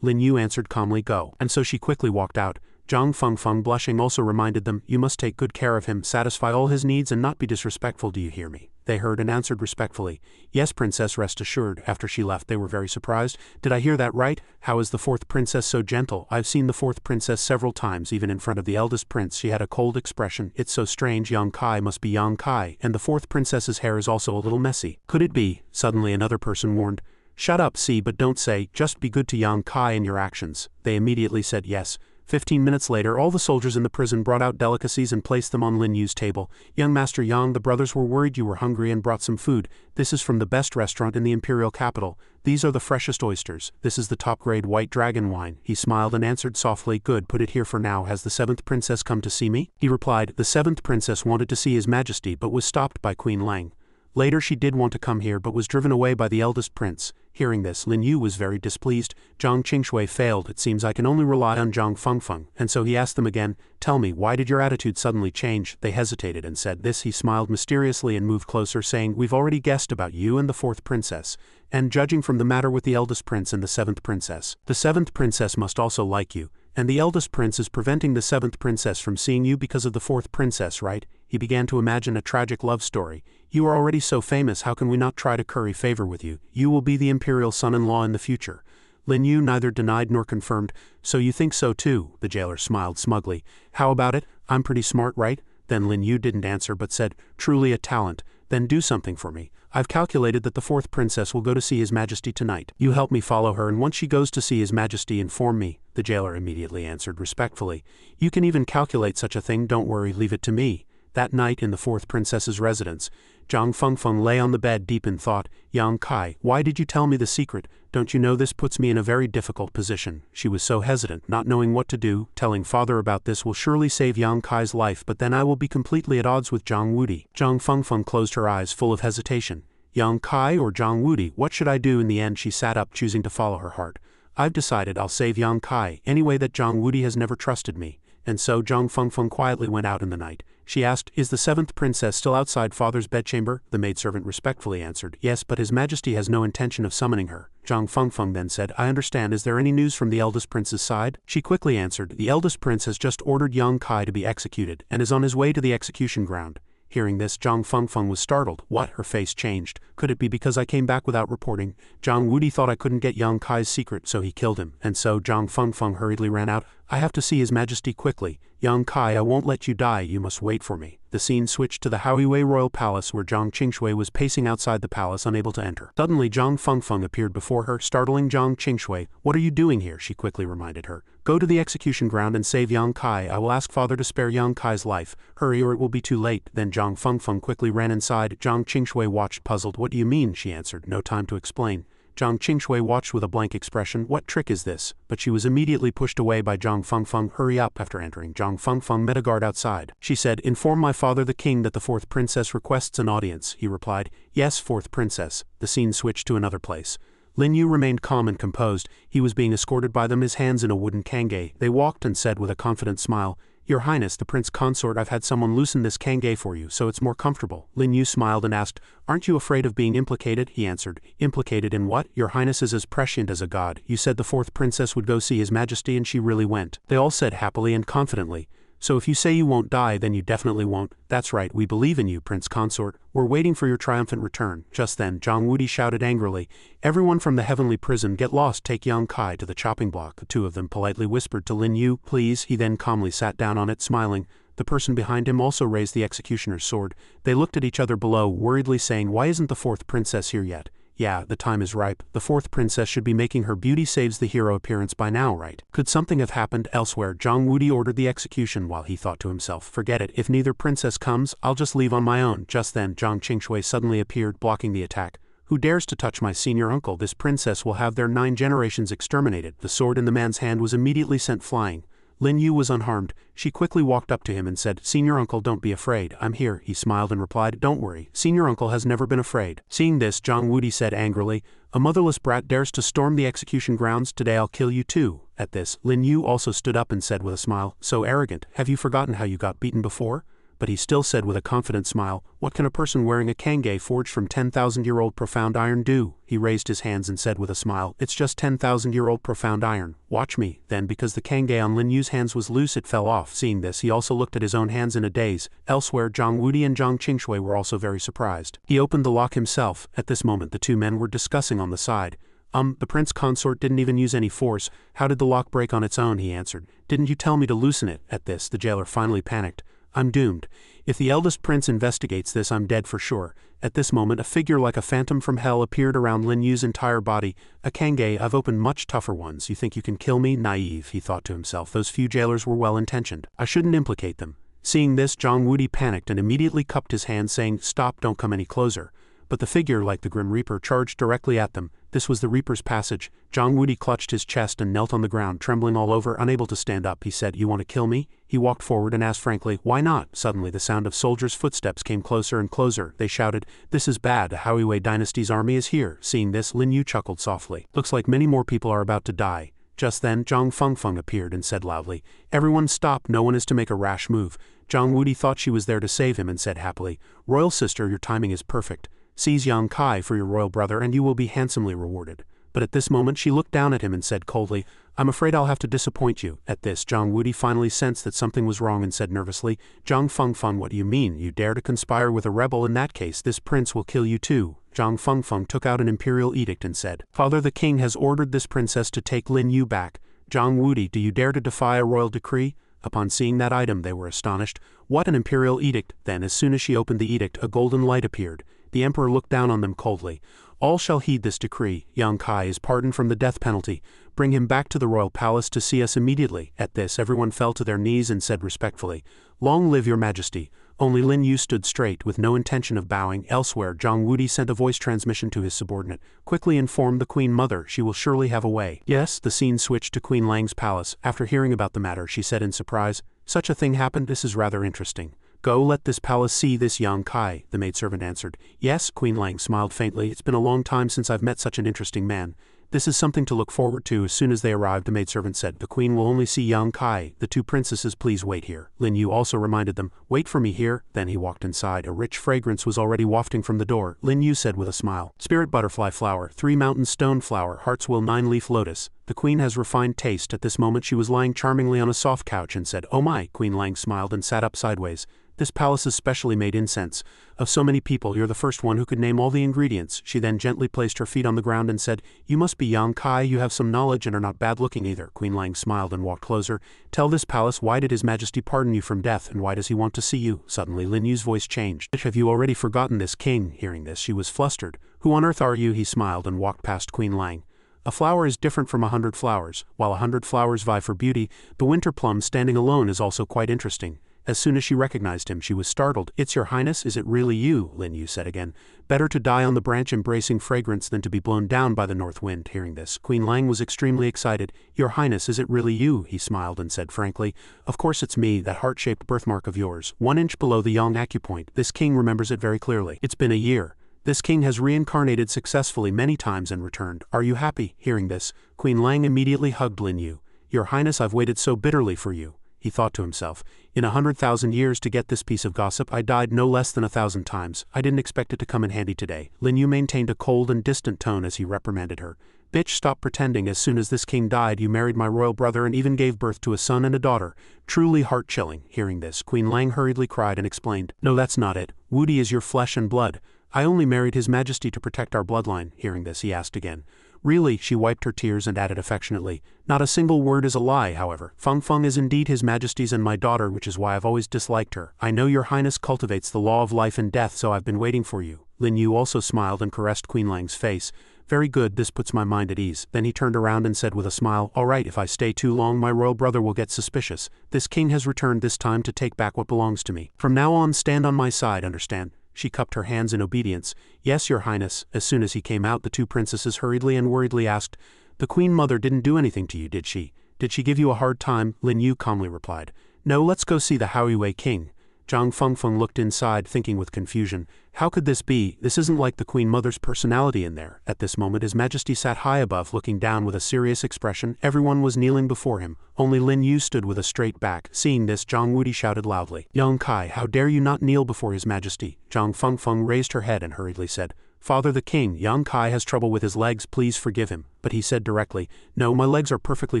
Lin Yu answered calmly, go. And so she quickly walked out. Zhang Fengfeng, blushing, also reminded them, you must take good care of him, satisfy all his needs and not be disrespectful, do you hear me? They heard and answered respectfully, yes, princess, rest assured. After she left, they were very surprised. Did I hear that right? How is the fourth princess so gentle? I've seen the fourth princess several times, even in front of the eldest prince. She had a cold expression. It's so strange. Yang Kai must be Yang Kai, and the fourth princess's hair is also a little messy. Could it be? Suddenly another person warned, shut up, see, but don't say, just be good to Yang Kai in your actions. They immediately said yes. 15 minutes later, all the soldiers in the prison brought out delicacies and placed them on Lin Yu's table. Young Master Yang, the brothers were worried you were hungry and brought some food. This is from the best restaurant in the imperial capital. These are the freshest oysters. This is the top-grade white dragon wine. He smiled and answered softly, good, put it here for now. Has the seventh princess come to see me? He replied, the seventh princess wanted to see His Majesty but was stopped by Queen Lang. Later she did want to come here but was driven away by the eldest prince. Hearing this, Lin Yu was very displeased. Zhang Qingshui failed. It seems I can only rely on Zhang Fengfeng. And so he asked them again, tell me, why did your attitude suddenly change? They hesitated and said this. He smiled mysteriously and moved closer, saying, we've already guessed about you and the fourth princess. And judging from the matter with the eldest prince and the seventh princess, the seventh princess must also like you. And the eldest prince is preventing the seventh princess from seeing you because of the fourth princess, right? He began to imagine a tragic love story. You are already so famous, how can we not try to curry favor with you? You will be the imperial son-in-law in the future. Lin Yu neither denied nor confirmed. So you think so too? The jailer smiled smugly. How about it? I'm pretty smart, right? Then Lin Yu didn't answer but said, truly a talent. Then do something for me. I've calculated that the fourth princess will go to see His Majesty tonight. You help me follow her, and once she goes to see His Majesty, inform me. The jailer immediately answered respectfully, you can even calculate such a thing, don't worry, leave it to me. That night in the fourth princess's residence, Zhang Fengfeng lay on the bed deep in thought. Yang Kai, why did you tell me the secret? Don't you know this puts me in a very difficult position? She was so hesitant, not knowing what to do. Telling father about this will surely save Yang Kai's life, but then I will be completely at odds with Zhang Wudi. Zhang Fengfeng closed her eyes, full of hesitation. Yang Kai or Zhang Wudi, what should I do? In the end she sat up, choosing to follow her heart. I've decided I'll save Yang Kai, anyway that Zhang Wudi has never trusted me. And so Zhang Fengfeng quietly went out in the night. She asked, is the seventh princess still outside father's bedchamber? The maidservant respectfully answered, yes, but His Majesty has no intention of summoning her. Zhang Fengfeng then said, I understand, is there any news from the eldest prince's side? She quickly answered, the eldest prince has just ordered Yang Kai to be executed, and is on his way to the execution ground. Hearing this, Zhang Fengfeng was startled. What? Her face changed. Could it be because I came back without reporting? Zhang Wudi thought I couldn't get Yang Kai's secret, so he killed him. And so Zhang Fengfeng hurriedly ran out. I have to see His Majesty quickly. Yang Kai, I won't let you die, you must wait for me. The scene switched to the Haoyue Royal Palace where Zhang Qingshui was pacing outside the palace unable to enter. Suddenly Zhang Fengfeng appeared before her, startling Zhang Qingshui. What are you doing here? She quickly reminded her. Go to the execution ground and save Yang Kai. I will ask father to spare Yang Kai's life. Hurry or it will be too late. Then Zhang Fengfeng quickly ran inside. Zhang Qingshui watched puzzled. What do you mean? She answered. No time to explain. Zhang Qingshui watched with a blank expression. What trick is this? But she was immediately pushed away by Zhang Fengfeng. Hurry up. After entering, Zhang Fengfeng met a guard outside. She said, inform my father the king that the fourth princess requests an audience. He replied, yes, fourth princess. The scene switched to another place. Lin Yu remained calm and composed. He was being escorted by them, his hands in a wooden kange. They walked and said with a confident smile, Your Highness, the prince consort, I've had someone loosen this kange for you, so it's more comfortable. Lin Yu smiled and asked, aren't you afraid of being implicated? He answered, implicated in what? Your Highness is as prescient as a god. You said the fourth princess would go see His Majesty and she really went. They all said happily and confidently. So if you say you won't die, then you definitely won't. That's right, we believe in you, Prince Consort. We're waiting for your triumphant return. Just then, Zhang Wudi shouted angrily, everyone from the heavenly prison get lost, take Yang Kai to the chopping block. The two of them politely whispered to Lin Yu, please. He then calmly sat down on it, smiling. The person behind him also raised the executioner's sword. They looked at each other below, worriedly saying, why isn't the fourth princess here yet? Yeah, the time is ripe. The fourth princess should be making her beauty saves the hero appearance by now, right? Could something have happened elsewhere? Zhang Wudi ordered the execution while he thought to himself, forget it, if neither princess comes, I'll just leave on my own. Just then, Zhang Qingshui suddenly appeared, blocking the attack. Who dares to touch my senior uncle? This princess will have their 9 generations exterminated. The sword in the man's hand was immediately sent flying. Lin Yu was unharmed. She quickly walked up to him and said, Senior uncle, don't be afraid. I'm here. He smiled and replied, don't worry. Senior uncle has never been afraid. Seeing this, Zhang Wudi said angrily, a motherless brat dares to storm the execution grounds. Today I'll kill you too. At this, Lin Yu also stood up and said with a smile, so arrogant. Have you forgotten how you got beaten before? But he still said with a confident smile, what can a person wearing a kange forged from 10,000-year-old profound iron do? He raised his hands and said with a smile, it's just 10,000-year-old profound iron. Watch me. Then, because the kange on Lin Yu's hands was loose, it fell off. Seeing this, he also looked at his own hands in a daze. Elsewhere, Zhang Wudi and Zhang Qingshui were also very surprised. He opened the lock himself. At this moment, the two men were discussing on the side. The prince consort didn't even use any force. How did the lock break on its own? He answered. Didn't you tell me to loosen it? At this, the jailer finally panicked. I'm doomed. If the eldest prince investigates this, I'm dead for sure. At this moment, a figure like a phantom from hell appeared around Lin Yu's entire body. A kange, I've opened much tougher ones. You think you can kill me? Naive, he thought to himself. Those few jailers were well-intentioned. I shouldn't implicate them. Seeing this, Zhang Wudi panicked and immediately cupped his hand, saying, stop, don't come any closer. But the figure, like the Grim Reaper, charged directly at them. This was the Reaper's passage. Zhang Wudi clutched his chest and knelt on the ground, trembling all over, unable to stand up. He said, you want to kill me? He walked forward and asked frankly, why not? Suddenly the sound of soldiers' footsteps came closer and closer. They shouted, this is bad, the Haoyue dynasty's army is here. Seeing this, Lin Yu chuckled softly. Looks like many more people are about to die. Just then, Zhang Fengfeng appeared and said loudly, everyone stop, no one is to make a rash move. Zhang Wudi thought she was there to save him and said happily, royal sister, your timing is perfect. Seize Yang Kai for your royal brother and you will be handsomely rewarded. But at this moment she looked down at him and said coldly, I'm afraid I'll have to disappoint you. At this, Zhang Wudi finally sensed that something was wrong and said nervously, Zhang Fengfeng, what do you mean? You dare to conspire with a rebel? In that case, this prince will kill you too. Zhang Fengfeng took out an imperial edict and said, Father the king has ordered this princess to take Lin Yu back. Zhang Wudi, do you dare to defy a royal decree? Upon seeing that item, they were astonished. What, an imperial edict? Then, as soon as she opened the edict, a golden light appeared. The emperor looked down on them coldly. All shall heed this decree. Yang Kai is pardoned from the death penalty. Bring him back to the royal palace to see us immediately. At this, everyone fell to their knees and said respectfully, Long live your majesty. Only Lin Yu stood straight with no intention of bowing. Elsewhere, Zhang Wudi sent a voice transmission to his subordinate. Quickly inform the queen mother, she will surely have a way. Yes, the scene switched to Queen Lang's palace. After hearing about the matter, she said in surprise, such a thing happened? This is rather interesting. Go, let this palace see this Yang Kai, the maidservant answered. Yes, Queen Lang smiled faintly. It's been a long time since I've met such an interesting man. This is something to look forward to. As soon as they arrived, the maidservant said, the queen will only see Yang Kai. The two princesses, please wait here. Lin Yu also reminded them, wait for me here. Then he walked inside. A rich fragrance was already wafting from the door. Lin Yu said with a smile, spirit butterfly flower, 3 mountain stone flower, heart's will 9-leaf lotus. The queen has refined taste. At this moment she was lying charmingly on a soft couch and said, oh my. Queen Lang smiled and sat up sideways. This palace is specially made incense. Of so many people, you're the first one who could name all the ingredients. She then gently placed her feet on the ground and said, You must be Yang Kai, you have some knowledge and are not bad looking either. Queen Lang smiled and walked closer. Tell this palace, why did His Majesty pardon you from death, and why does he want to see you? Suddenly Lin Yu's voice changed. Have you already forgotten this, king? Hearing this, she was flustered. Who on earth are you? He smiled and walked past Queen Lang. A flower is different from 100 flowers. While 100 flowers vie for beauty, the winter plum standing alone is also quite interesting. As soon as she recognized him, she was startled. It's your highness, is it really you? Lin Yu said again. Better to die on the branch embracing fragrance than to be blown down by the north wind. Hearing this, Queen Lang was extremely excited. Your highness, is it really you? He smiled and said frankly. Of course it's me, that heart-shaped birthmark of yours, 1 inch below the yang acupoint. This king remembers it very clearly. It's been a year. This king has reincarnated successfully many times and returned. Are you happy? Hearing this, Queen Lang immediately hugged Lin Yu. Your highness, I've waited so bitterly for you. He thought to himself, in 100,000 years to get this piece of gossip, I died no less than 1,000 times. I didn't expect it to come in handy today. Lin Yu maintained a cold and distant tone as he reprimanded her. Bitch, stop pretending. As soon as this king died, you married my royal brother and even gave birth to a son and a daughter. Truly heart-chilling. Hearing this, Queen Lang hurriedly cried and explained, No, that's not it. Wudi is your flesh and blood. I only married His Majesty to protect our bloodline. Hearing this, he asked again. Really? She wiped her tears and added affectionately. Not a single word is a lie, however. Feng Feng is indeed His Majesty's and my daughter, which is why I've always disliked her. I know your highness cultivates the law of life and death, so I've been waiting for you. Lin Yu also smiled and caressed Queen Lang's face. Very good, this puts my mind at ease. Then he turned around and said with a smile, All right, if I stay too long my royal brother will get suspicious. This king has returned this time to take back what belongs to me. From now on, stand on my side, understand? She cupped her hands in obedience. Yes, your highness. As soon as he came out, the two princesses hurriedly and worriedly asked, The queen mother didn't do anything to you, did she? Did she give you a hard time? Lin Yu calmly replied. No, let's go see the Haoyue king. Zhang Fengfeng looked inside, thinking with confusion. How could this be? This isn't like the Queen Mother's personality in there. At this moment His Majesty sat high above, looking down with a serious expression. Everyone was kneeling before him. Only Lin Yu stood with a straight back. Seeing this, Zhang Wudi shouted loudly, Yang Kai, how dare you not kneel before His Majesty? Zhang Fengfeng raised her head and hurriedly said, Father the king, Yang Kai has trouble with his legs, please forgive him. But he said directly, No, my legs are perfectly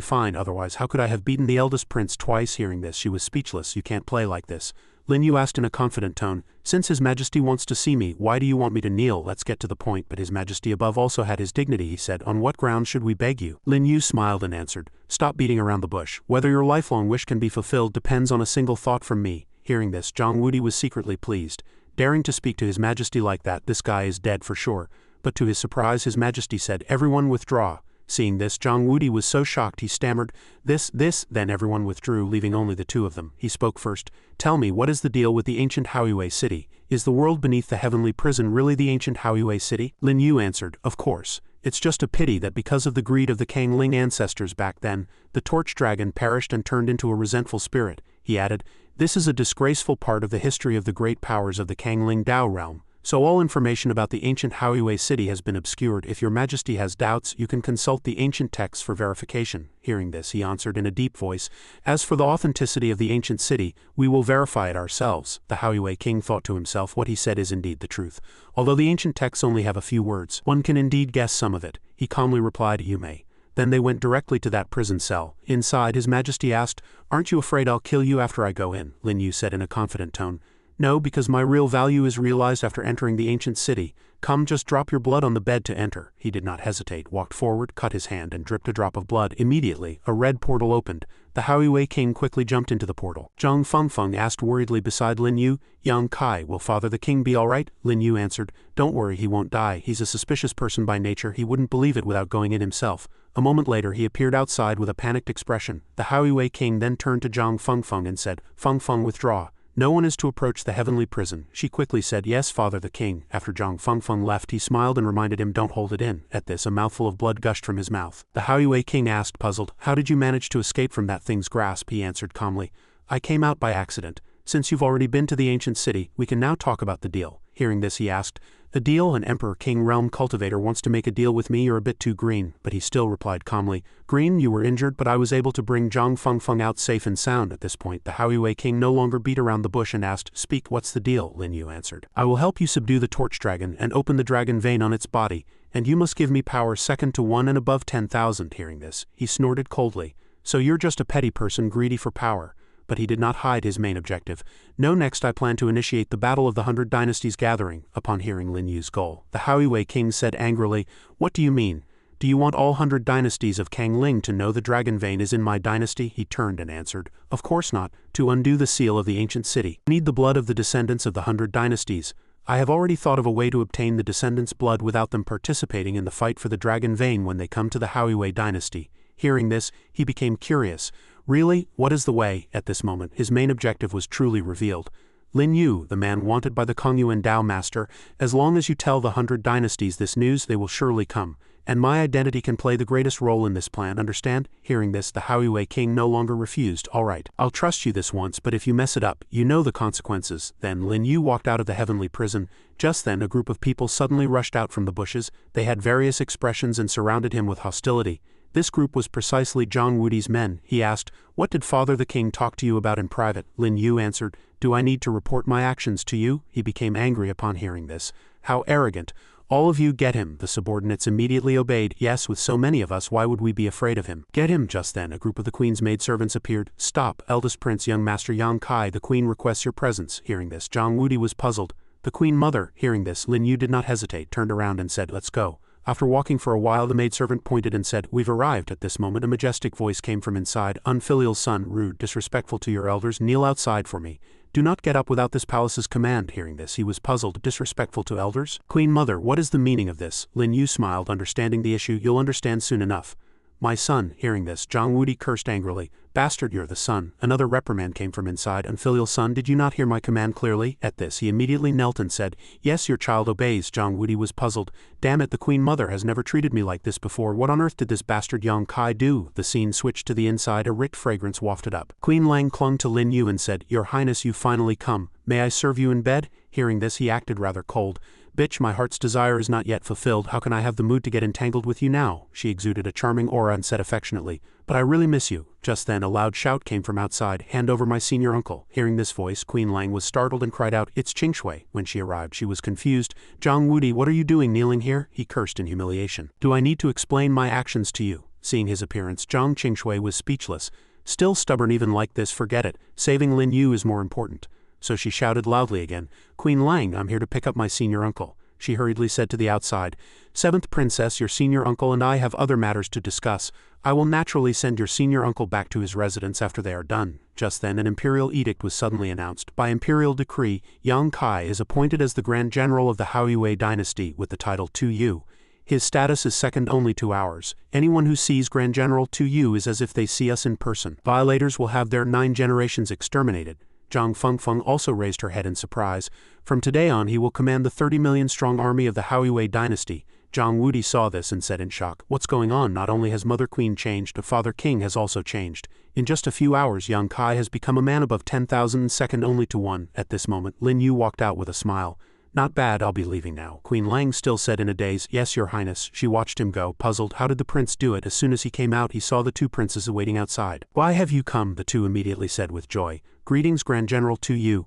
fine, otherwise how could I have beaten the eldest prince twice? Hearing this, she was speechless. You can't play like this. Lin Yu asked in a confident tone, Since His Majesty wants to see me, why do you want me to kneel? Let's get to the point. But His Majesty above also had his dignity, he said. On what grounds should we beg you? Lin Yu smiled and answered, Stop beating around the bush. Whether your lifelong wish can be fulfilled depends on a single thought from me. Hearing this, Zhang Wudi was secretly pleased. Daring to speak to His Majesty like that, this guy is dead for sure. But to his surprise, His Majesty said, Everyone withdraw. Seeing this, Zhang Wudi was so shocked he stammered, This, then everyone withdrew, leaving only the two of them. He spoke first. Tell me, what is the deal with the ancient Haoyue city? Is the world beneath the heavenly prison really the ancient Haoyue city? Lin Yu answered, Of course. It's just a pity that because of the greed of the Kang Ling ancestors back then, the torch dragon perished and turned into a resentful spirit. He added, This is a disgraceful part of the history of the great powers of the Kang Ling Dao realm. So all information about the ancient Haoyue city has been obscured. If your majesty has doubts, you can consult the ancient texts for verification. Hearing this, he answered in a deep voice, As for the authenticity of the ancient city, we will verify it ourselves. The Haoyue king thought to himself, what he said is indeed the truth. Although the ancient texts only have a few words, one can indeed guess some of it. He calmly replied, You may. Then they went directly to that prison cell. Inside, His Majesty asked, Aren't you afraid I'll kill you after I go in? Lin Yu said in a confident tone. No, because my real value is realized after entering the ancient city. Come, just drop your blood on the bed to enter. He did not hesitate, walked forward, cut his hand, and dripped a drop of blood. Immediately, a red portal opened. The Haoyue king quickly jumped into the portal. Zhang Fengfeng asked worriedly beside Lin Yu, Yang Kai, will Father the king be alright? Lin Yu answered, Don't worry, he won't die. He's a suspicious person by nature. He wouldn't believe it without going in himself. A moment later, he appeared outside with a panicked expression. The Haoyue king then turned to Zhang Fengfeng and said, Fengfeng, withdraw. No one is to approach the heavenly prison. She quickly said, Yes, Father the king. After Zhang Fengfeng left, he smiled and reminded him, Don't hold it in. At this, a mouthful of blood gushed from his mouth. The Haoyue king asked, puzzled, How did you manage to escape from that thing's grasp? He answered calmly, I came out by accident. Since you've already been to the ancient city, we can now talk about the deal. Hearing this, he asked, The deal? An Emperor King Realm cultivator wants to make a deal with me. You're a bit too green. But he still replied calmly, Green, you were injured, but I was able to bring Zhang Fengfeng out safe and sound. At this point, the Haoyue king no longer beat around the bush and asked, Speak, what's the deal? Lin Yu answered, I will help you subdue the torch dragon and open the dragon vein on its body, and you must give me power second to 1 and above 10,000. Hearing this, he snorted coldly. So you're just a petty person greedy for power. but he did not hide his main objective. No, next I plan to initiate the Battle of the 100 Dynasties gathering. Upon hearing Lin Yu's goal, the Howiwei king said angrily, "What do you mean? Do you want all 100 dynasties of Kangling to know the dragon vein is in my dynasty?" He turned and answered, "Of course not. To undo the seal of the ancient city, I need the blood of the descendants of the 100 dynasties. I have already thought of a way to obtain the descendants' blood without them participating in the fight for the dragon vein when they come to the Howiwei dynasty." Hearing this, he became curious. Really, what is the way? At this moment, his main objective was truly revealed. Lin Yu, the man wanted by the Kongyuan Dao master, as long as you tell the 100 dynasties this news, they will surely come. And my identity can play the greatest role in this plan, understand? Hearing this, the Howiwei king no longer refused. "All right, I'll trust you this once, but if you mess it up, you know the consequences." Then Lin Yu walked out of the heavenly prison. Just then a group of people suddenly rushed out from the bushes. They had various expressions and surrounded him with hostility. This group was precisely Zhang Wudi's men. He asked, "What did Father the King talk to you about in private?" Lin Yu answered, "Do I need to report my actions to you?" He became angry upon hearing this. How arrogant! "All of you get him." The subordinates immediately obeyed. "Yes, with so many of us, why would we be afraid of him? Get him." Just then a group of the queen's maidservants appeared. "Stop, eldest prince, young master Yang Kai, the queen requests your presence." Hearing this, Zhang Wudi was puzzled. The queen mother, hearing this, Lin Yu did not hesitate, turned around and said, "Let's go." After walking for a while, the maidservant pointed and said, "We've arrived." At this moment a majestic voice came from inside. "Unfilial son, rude, disrespectful to your elders, kneel outside for me. Do not get up without this palace's command." Hearing this, he was puzzled. Disrespectful to elders? Queen mother, what is the meaning of this? Lin Yu smiled, understanding the issue. "You'll understand soon enough." "My son." Hearing this, Zhang Wudi cursed angrily. "Bastard, you're the son." Another reprimand came from inside. "Unfilial son, did you not hear my command clearly?" At this, he immediately knelt and said, "Yes, your child obeys." Zhang Wudi was puzzled. "Damn it, the queen mother has never treated me like this before. What on earth did this bastard Yang Kai do?" The scene switched to the inside. A rich fragrance wafted up. Queen Lang clung to Lin Yu and said, "Your Highness, you finally come. May I serve you in bed?" Hearing this, he acted rather cold. "Bitch, my heart's desire is not yet fulfilled. How can I have the mood to get entangled with you now?" She exuded a charming aura and said affectionately, "But I really miss you." Just then a loud shout came from outside. "Hand over my senior uncle." Hearing this voice, Queen Lang was startled and cried out, "It's Qingshui." When she arrived, she was confused. "Zhang Wudi, what are you doing kneeling here?" He cursed in humiliation. "Do I need to explain my actions to you?" Seeing his appearance, Zhang Qingshui was speechless. Still stubborn even like this, forget it. Saving Lin Yu is more important. So she shouted loudly again, "Queen Lang, I'm here to pick up my senior uncle." She hurriedly said to the outside, "Seventh princess, your senior uncle and I have other matters to discuss. I will naturally send your senior uncle back to his residence after they are done." Just then an imperial edict was suddenly announced. By imperial decree, Yang Kai is appointed as the Grand General of the Howiwei dynasty with the title Tu Yu. His status is second only to ours. Anyone who sees Grand General Tu Yu is as if they see us in person. Violators will have their 9 generations exterminated. Zhang Fengfeng also raised her head in surprise. From today on he will command the 30 million strong army of the Howiwei dynasty. Zhang Wudi saw this and said in shock, "What's going on? Not only has Mother Queen changed, but Father King has also changed. In just a few hours Yang Kai has become a man above 10,000, second only to one." At this moment Lin Yu walked out with a smile. "Not bad, I'll be leaving now." Queen Lang still said in a daze, "Yes, your highness." She watched him go, puzzled. How did the prince do it? As soon as he came out he saw the 2 princes awaiting outside. "Why have you come?" the 2 immediately said with joy. "Greetings, Grand General Tu Yu."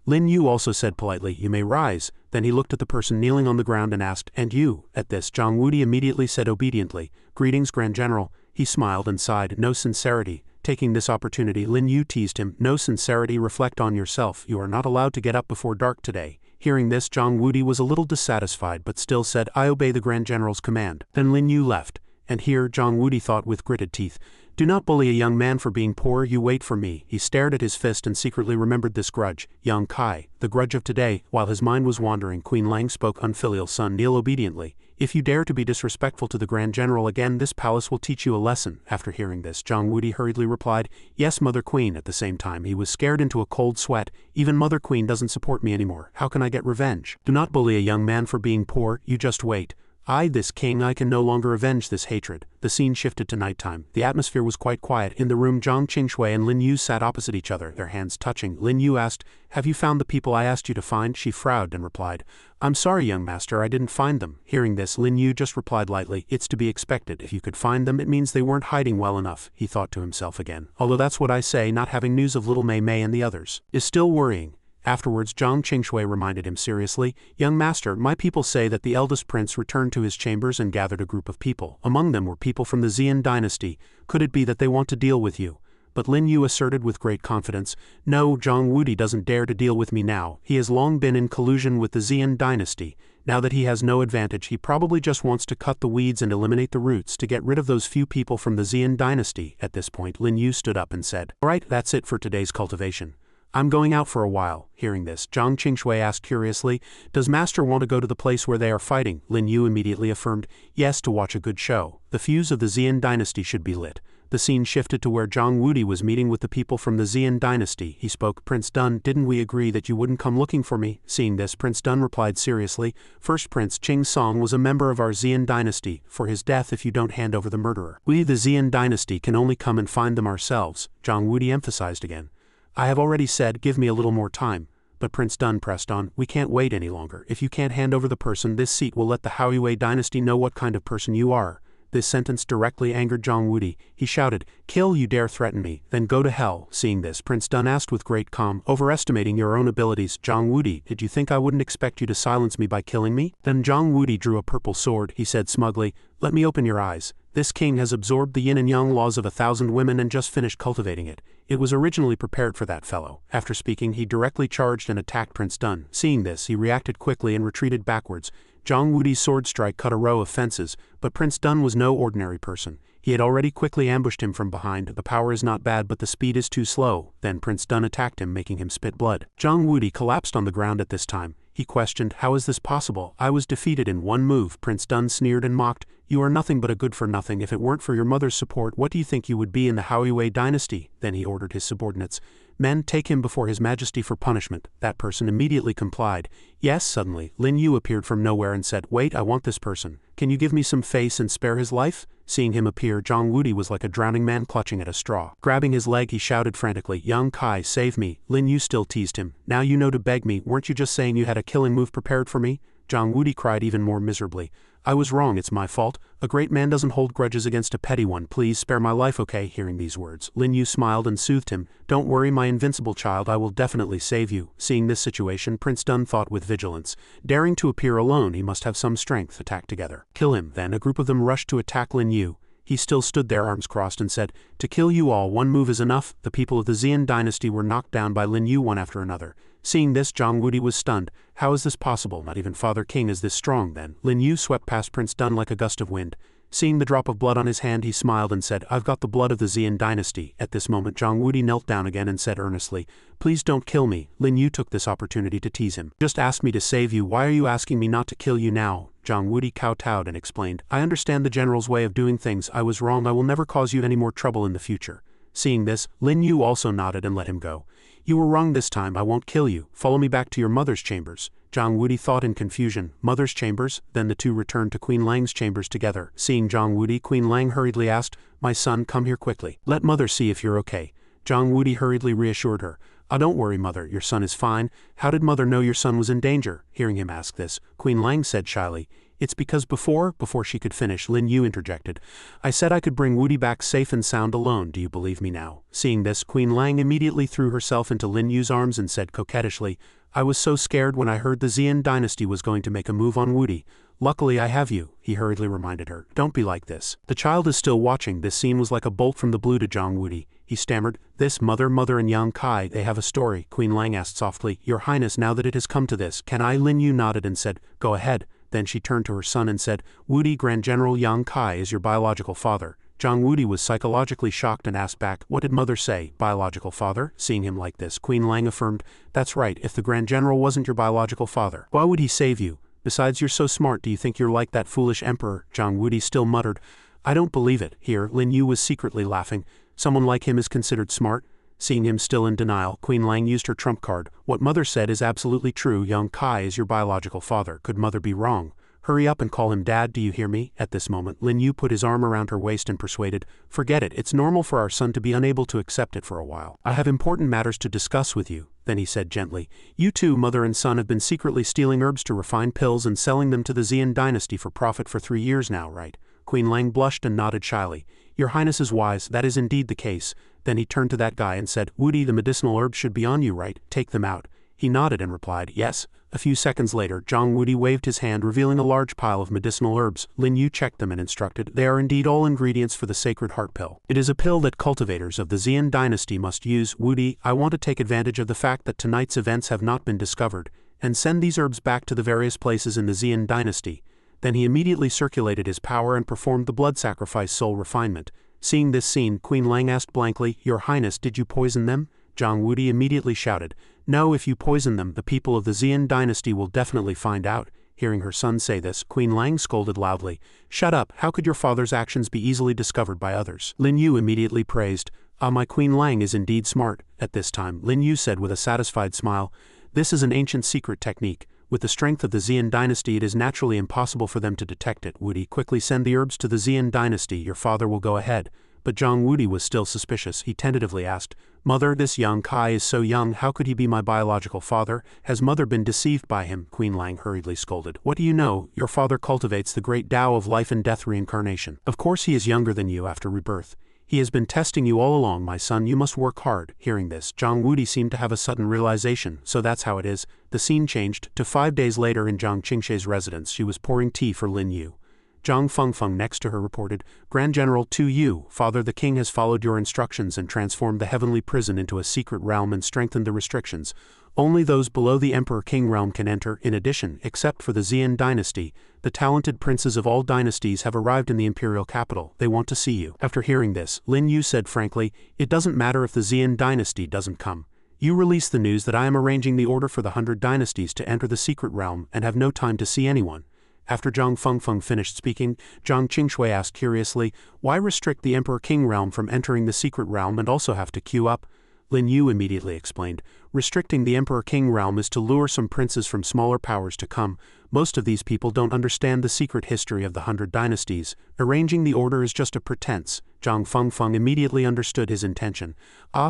Lin Yu also said politely, "You may rise." Then he looked at the person kneeling on the ground and asked, "And you?" At this Zhang Wudi immediately said obediently, "Greetings, Grand General." He smiled and sighed, "No sincerity." Taking this opportunity, Lin Yu teased him, "No sincerity, reflect on yourself. You are not allowed to get up before dark today." Hearing this, Zhang Wudi was a little dissatisfied but still said, "I obey the Grand General's command." Then Lin Yu left. And here Zhang Wudi thought with gritted teeth, "Do not bully a young man for being poor, you wait for me." He stared at his fist and secretly remembered this grudge. Yang Kai, the grudge of today. While his mind was wandering, Queen Lang spoke, "Unfilial son, kneel obediently. If you dare to be disrespectful to the Grand General again, this palace will teach you a lesson." After hearing this, Zhang Wudi hurriedly replied, "Yes, Mother Queen." At the same time he was scared into a cold sweat. Even Mother Queen doesn't support me anymore. How can I get revenge? Do not bully a young man for being poor, you just wait. I, this king, I can no longer avenge this hatred. The scene shifted to nighttime. The atmosphere was quite quiet. In the room, Zhang Qingshui and Lin Yu sat opposite each other, their hands touching. Lin Yu asked, "Have you found the people I asked you to find?" She frowned and replied, "I'm sorry, young master, I didn't find them." Hearing this, Lin Yu just replied lightly, "It's to be expected. If you could find them, it means they weren't hiding well enough." He thought to himself again, "Although that's what I say, not having news of little Mei Mei and the others is still worrying." Afterwards, Zhang Qingshui reminded him seriously, "Young master, my people say that the eldest prince returned to his chambers and gathered a group of people. Among them were people from the Xian dynasty. Could it be that they want to deal with you?" but Lin Yu asserted with great confidence, "No, Zhang Wudi doesn't dare to deal with me now. He has long been in collusion with the Xian dynasty. Now that he has no advantage, he probably just wants to cut the weeds and eliminate the roots to get rid of those few people from the Xian dynasty." At this point, Lin Yu stood up and said, "Alright, that's it for today's cultivation. I'm going out for a while." Hearing this, Zhang Qingshui asked curiously, "Does Master want to go to the place where they are fighting?" Lin Yu immediately affirmed, "Yes, to watch a good show. The fuse of the Xian dynasty should be lit." The scene shifted to where Zhang Wudi was meeting with the people from the Xian dynasty. He spoke, "Prince Dun, didn't we agree that you wouldn't come looking for me?" Seeing this, Prince Dun replied seriously, "First Prince Qing Song was a member of our Xian dynasty. For his death if you don't hand over the murderer. We the Xian dynasty can only come and find them ourselves," Zhang Wudi emphasized again. "I have already said, give me a little more time." But Prince Dun pressed on, "We can't wait any longer. If you can't hand over the person, this seat will let the Houyue dynasty know what kind of person you are." This sentence directly angered Zhang Wudi. He shouted, "Kill, you dare threaten me, then go to hell." Seeing this, Prince Dun asked with great calm, "Overestimating your own abilities, Zhang Wudi, did you think I wouldn't expect you to silence me by killing me?" Then Zhang Wudi drew a purple sword. He said smugly, "Let me open your eyes. This king has absorbed the yin and yang laws of 1,000 women and just finished cultivating it. It was originally prepared for that fellow." After speaking, he directly charged and attacked Prince Dun. Seeing this, he reacted quickly and retreated backwards. Zhang Wudi's sword strike cut a row of fences, but Prince Dun was no ordinary person. He had already quickly ambushed him from behind. The power is not bad, but the speed is too slow. Then Prince Dun attacked him, making him spit blood. Zhang Wudi collapsed on the ground at this time. He questioned, "How is this possible? I was defeated in one move." Prince Dun sneered and mocked, "You are nothing but a good-for-nothing. If it weren't for your mother's support, what do you think you would be in the Houyue dynasty?" Then he ordered his subordinates, "Men, take him before his majesty for punishment." That person immediately complied. Yes, suddenly, Lin Yu appeared from nowhere and said, "Wait, I want this person. Can you give me some face and spare his life?" Seeing him appear, Zhang Wudi was like a drowning man clutching at a straw. Grabbing his leg, he shouted frantically, "Young Kai, save me." Lin Yu still teased him. "Now you know to beg me. Weren't you just saying you had a killing move prepared for me?" Zhang Wudi cried even more miserably. "I was wrong, it's my fault. A great man doesn't hold grudges against a petty one. Please spare my life, okay?" Hearing these words, Lin Yu smiled and soothed him. "Don't worry, my invincible child, I will definitely save you." Seeing this situation, Prince Dun thought with vigilance. Daring to appear alone, he must have some strength. Attack together. "Kill him." Then a group of them rushed to attack Lin Yu. He still stood there, arms crossed, and said, "To kill you all, one move is enough." The people of the Xian dynasty were knocked down by Lin Yu one after another. Seeing this, Zhang Wudi was stunned. How is this possible? Not even Father King is this strong then. Lin Yu swept past Prince Dun like a gust of wind. Seeing the drop of blood on his hand, he smiled and said, "I've got the blood of the Xian dynasty." At this moment, Zhang Wudi knelt down again and said earnestly, "Please don't kill me." Lin Yu took this opportunity to tease him. "Just asked me to save you. Why are you asking me not to kill you now?" Zhang Wudi kowtowed and explained, "I understand the general's way of doing things. I was wrong. I will never cause you any more trouble in the future." Seeing this, Lin Yu also nodded and let him go. "You were wrong this time. I won't kill you. Follow me back to your mother's chambers." Zhang Wudi thought in confusion. Mother's chambers? Then the two returned to Queen Lang's chambers together. Seeing Zhang Wudi, Queen Lang hurriedly asked, "My son, come here quickly. Let mother see if you're okay." Zhang Wudi hurriedly reassured her. "Oh, don't worry, mother. Your son is fine." "How did mother know your son was in danger?" Hearing him ask this, Queen Lang said shyly, "It's because before she could finish, Lin Yu interjected, "I said I could bring Wudi back safe and sound alone. Do you believe me now?" Seeing this, Queen Lang immediately threw herself into Lin Yu's arms and said coquettishly, "I was so scared when I heard the Xian dynasty was going to make a move on Wudi. Luckily I have you," he hurriedly reminded her. "Don't be like this." The child is still watching. This scene was like a bolt from the blue to Zhang Wudi. He stammered, "This mother and young Kai, they have a story." Queen Lang asked softly, "Your Highness, now that it has come to this, can I?" Lin Yu nodded and said, "Go ahead." Then she turned to her son and said, "Wudi, Grand General Yang Kai is your biological father." Zhang Wudi was psychologically shocked and asked back, "What did mother say? Biological father?" Seeing him like this, Queen Lang affirmed, "That's right. If the Grand General wasn't your biological father, why would he save you? Besides, you're so smart. Do you think you're like that foolish emperor?" Zhang Wudi still muttered, "I don't believe it." Here, Lin Yu was secretly laughing. Someone like him is considered smart? Seeing him still in denial, Queen Lang used her trump card. "What mother said is absolutely true. Young Kai is your biological father. Could mother be wrong? Hurry up and call him Dad, do you hear me?" At this moment, Lin Yu put his arm around her waist and persuaded, "Forget it. It's normal for our son to be unable to accept it for a while. I have important matters to discuss with you." Then he said gently, "You two, mother and son, have been secretly stealing herbs to refine pills and selling them to the Xian dynasty for profit for 3 years now, right?" Queen Lang blushed and nodded shyly. "Your Highness is wise. That is indeed the case." Then he turned to that guy and said, "Wudi, the medicinal herbs should be on you, right? Take them out." He nodded and replied, yes. A few seconds later, Zhang Wuti waved his hand, revealing a large pile of medicinal herbs. Lin Yu checked them and instructed, they are indeed all ingredients for the sacred heart pill. It is a pill that cultivators of the Xian dynasty must use. Wuti, I want to take advantage of the fact that tonight's events have not been discovered, and send these herbs back to the various places in the Xian dynasty. Then he immediately circulated his power and performed the blood sacrifice soul refinement. Seeing this scene, Queen Lang asked blankly, Your Highness, did you poison them? Zhang Wuti immediately shouted, No, if you poison them, the people of the Xian dynasty will definitely find out. Hearing her son say this, Queen Lang scolded loudly, Shut up, how could your father's actions be easily discovered by others? Lin Yu immediately praised, my Queen Lang is indeed smart. At this time, Lin Yu said with a satisfied smile, This is an ancient secret technique. With the strength of the Xian dynasty, it is naturally impossible for them to detect it. Wuti, quickly send the herbs to the Xian dynasty, your father will go ahead. But Zhang Wuti was still suspicious. He tentatively asked, Mother, this young Kai is so young, how could he be my biological father? Has mother been deceived by him? Queen Lang hurriedly scolded. What do you know? Your father cultivates the great Tao of life and death reincarnation. Of course he is younger than you after rebirth. He has been testing you all along, my son, you must work hard. Hearing this, Zhang Wuti seemed to have a sudden realization, so that's how it is. The scene changed to 5 days later in Zhang Qingshe's residence. She was pouring tea for Lin Yu. Zhang Fengfeng next to her reported, Grand General to you, Father the King has followed your instructions and transformed the heavenly prison into a secret realm and strengthened the restrictions. Only those below the Emperor King realm can enter. In addition, except for the Xian dynasty, the talented princes of all dynasties have arrived in the imperial capital. They want to see you. After hearing this, Lin Yu said frankly, It doesn't matter if the Xian dynasty doesn't come. You release the news that I am arranging the order for the 100 dynasties to enter the secret realm and have no time to see anyone. After Zhang Fengfeng finished speaking, Zhang Qingshui asked curiously, Why restrict the Emperor King realm from entering the secret realm and also have to queue up? Lin Yu immediately explained, Restricting the Emperor King realm is to lure some princes from smaller powers to come. Most of these people don't understand the secret history of the 100 dynasties. Arranging the order is just a pretense. Zhang Fengfeng immediately understood his intention.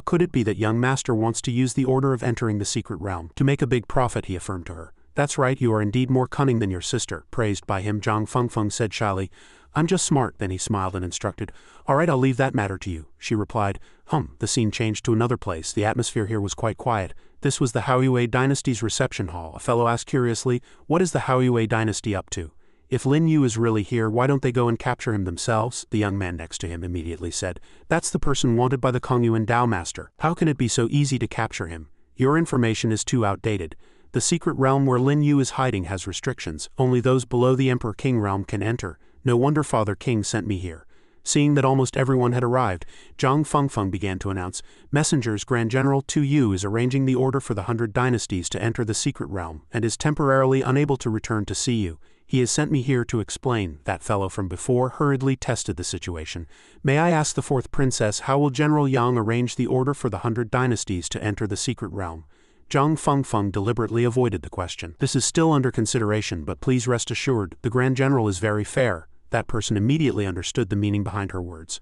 Could it be that young master wants to use the order of entering the secret realm to make a big profit, he affirmed to her. That's right, you are indeed more cunning than your sister. Praised by him, Zhang Fengfeng said shyly, I'm just smart. Then he smiled and instructed, All right, I'll leave that matter to you. She replied, The scene changed to another place. The atmosphere here was quite quiet. This was the Haoyue dynasty's reception hall. A fellow asked curiously, What is the Haoyue dynasty up to? If Lin Yu is really here, why don't they go and capture him themselves? The young man next to him immediately said, That's the person wanted by the Kongyuan Dao master. How can it be so easy to capture him? Your information is too outdated. The secret realm where Lin Yu is hiding has restrictions. Only those below the Emperor King realm can enter. No wonder Father King sent me here. Seeing that almost everyone had arrived, Zhang Fengfeng began to announce, Messengers, Grand General Tu Yu is arranging the order for the 100 dynasties to enter the secret realm and is temporarily unable to return to see you. He has sent me here to explain. That fellow from before hurriedly tested the situation. May I ask the fourth princess, how will General Yang arrange the order for the 100 dynasties to enter the secret realm? Zhang Fengfeng deliberately avoided the question. This is still under consideration, but please rest assured, the Grand General is very fair. That person immediately understood the meaning behind her words.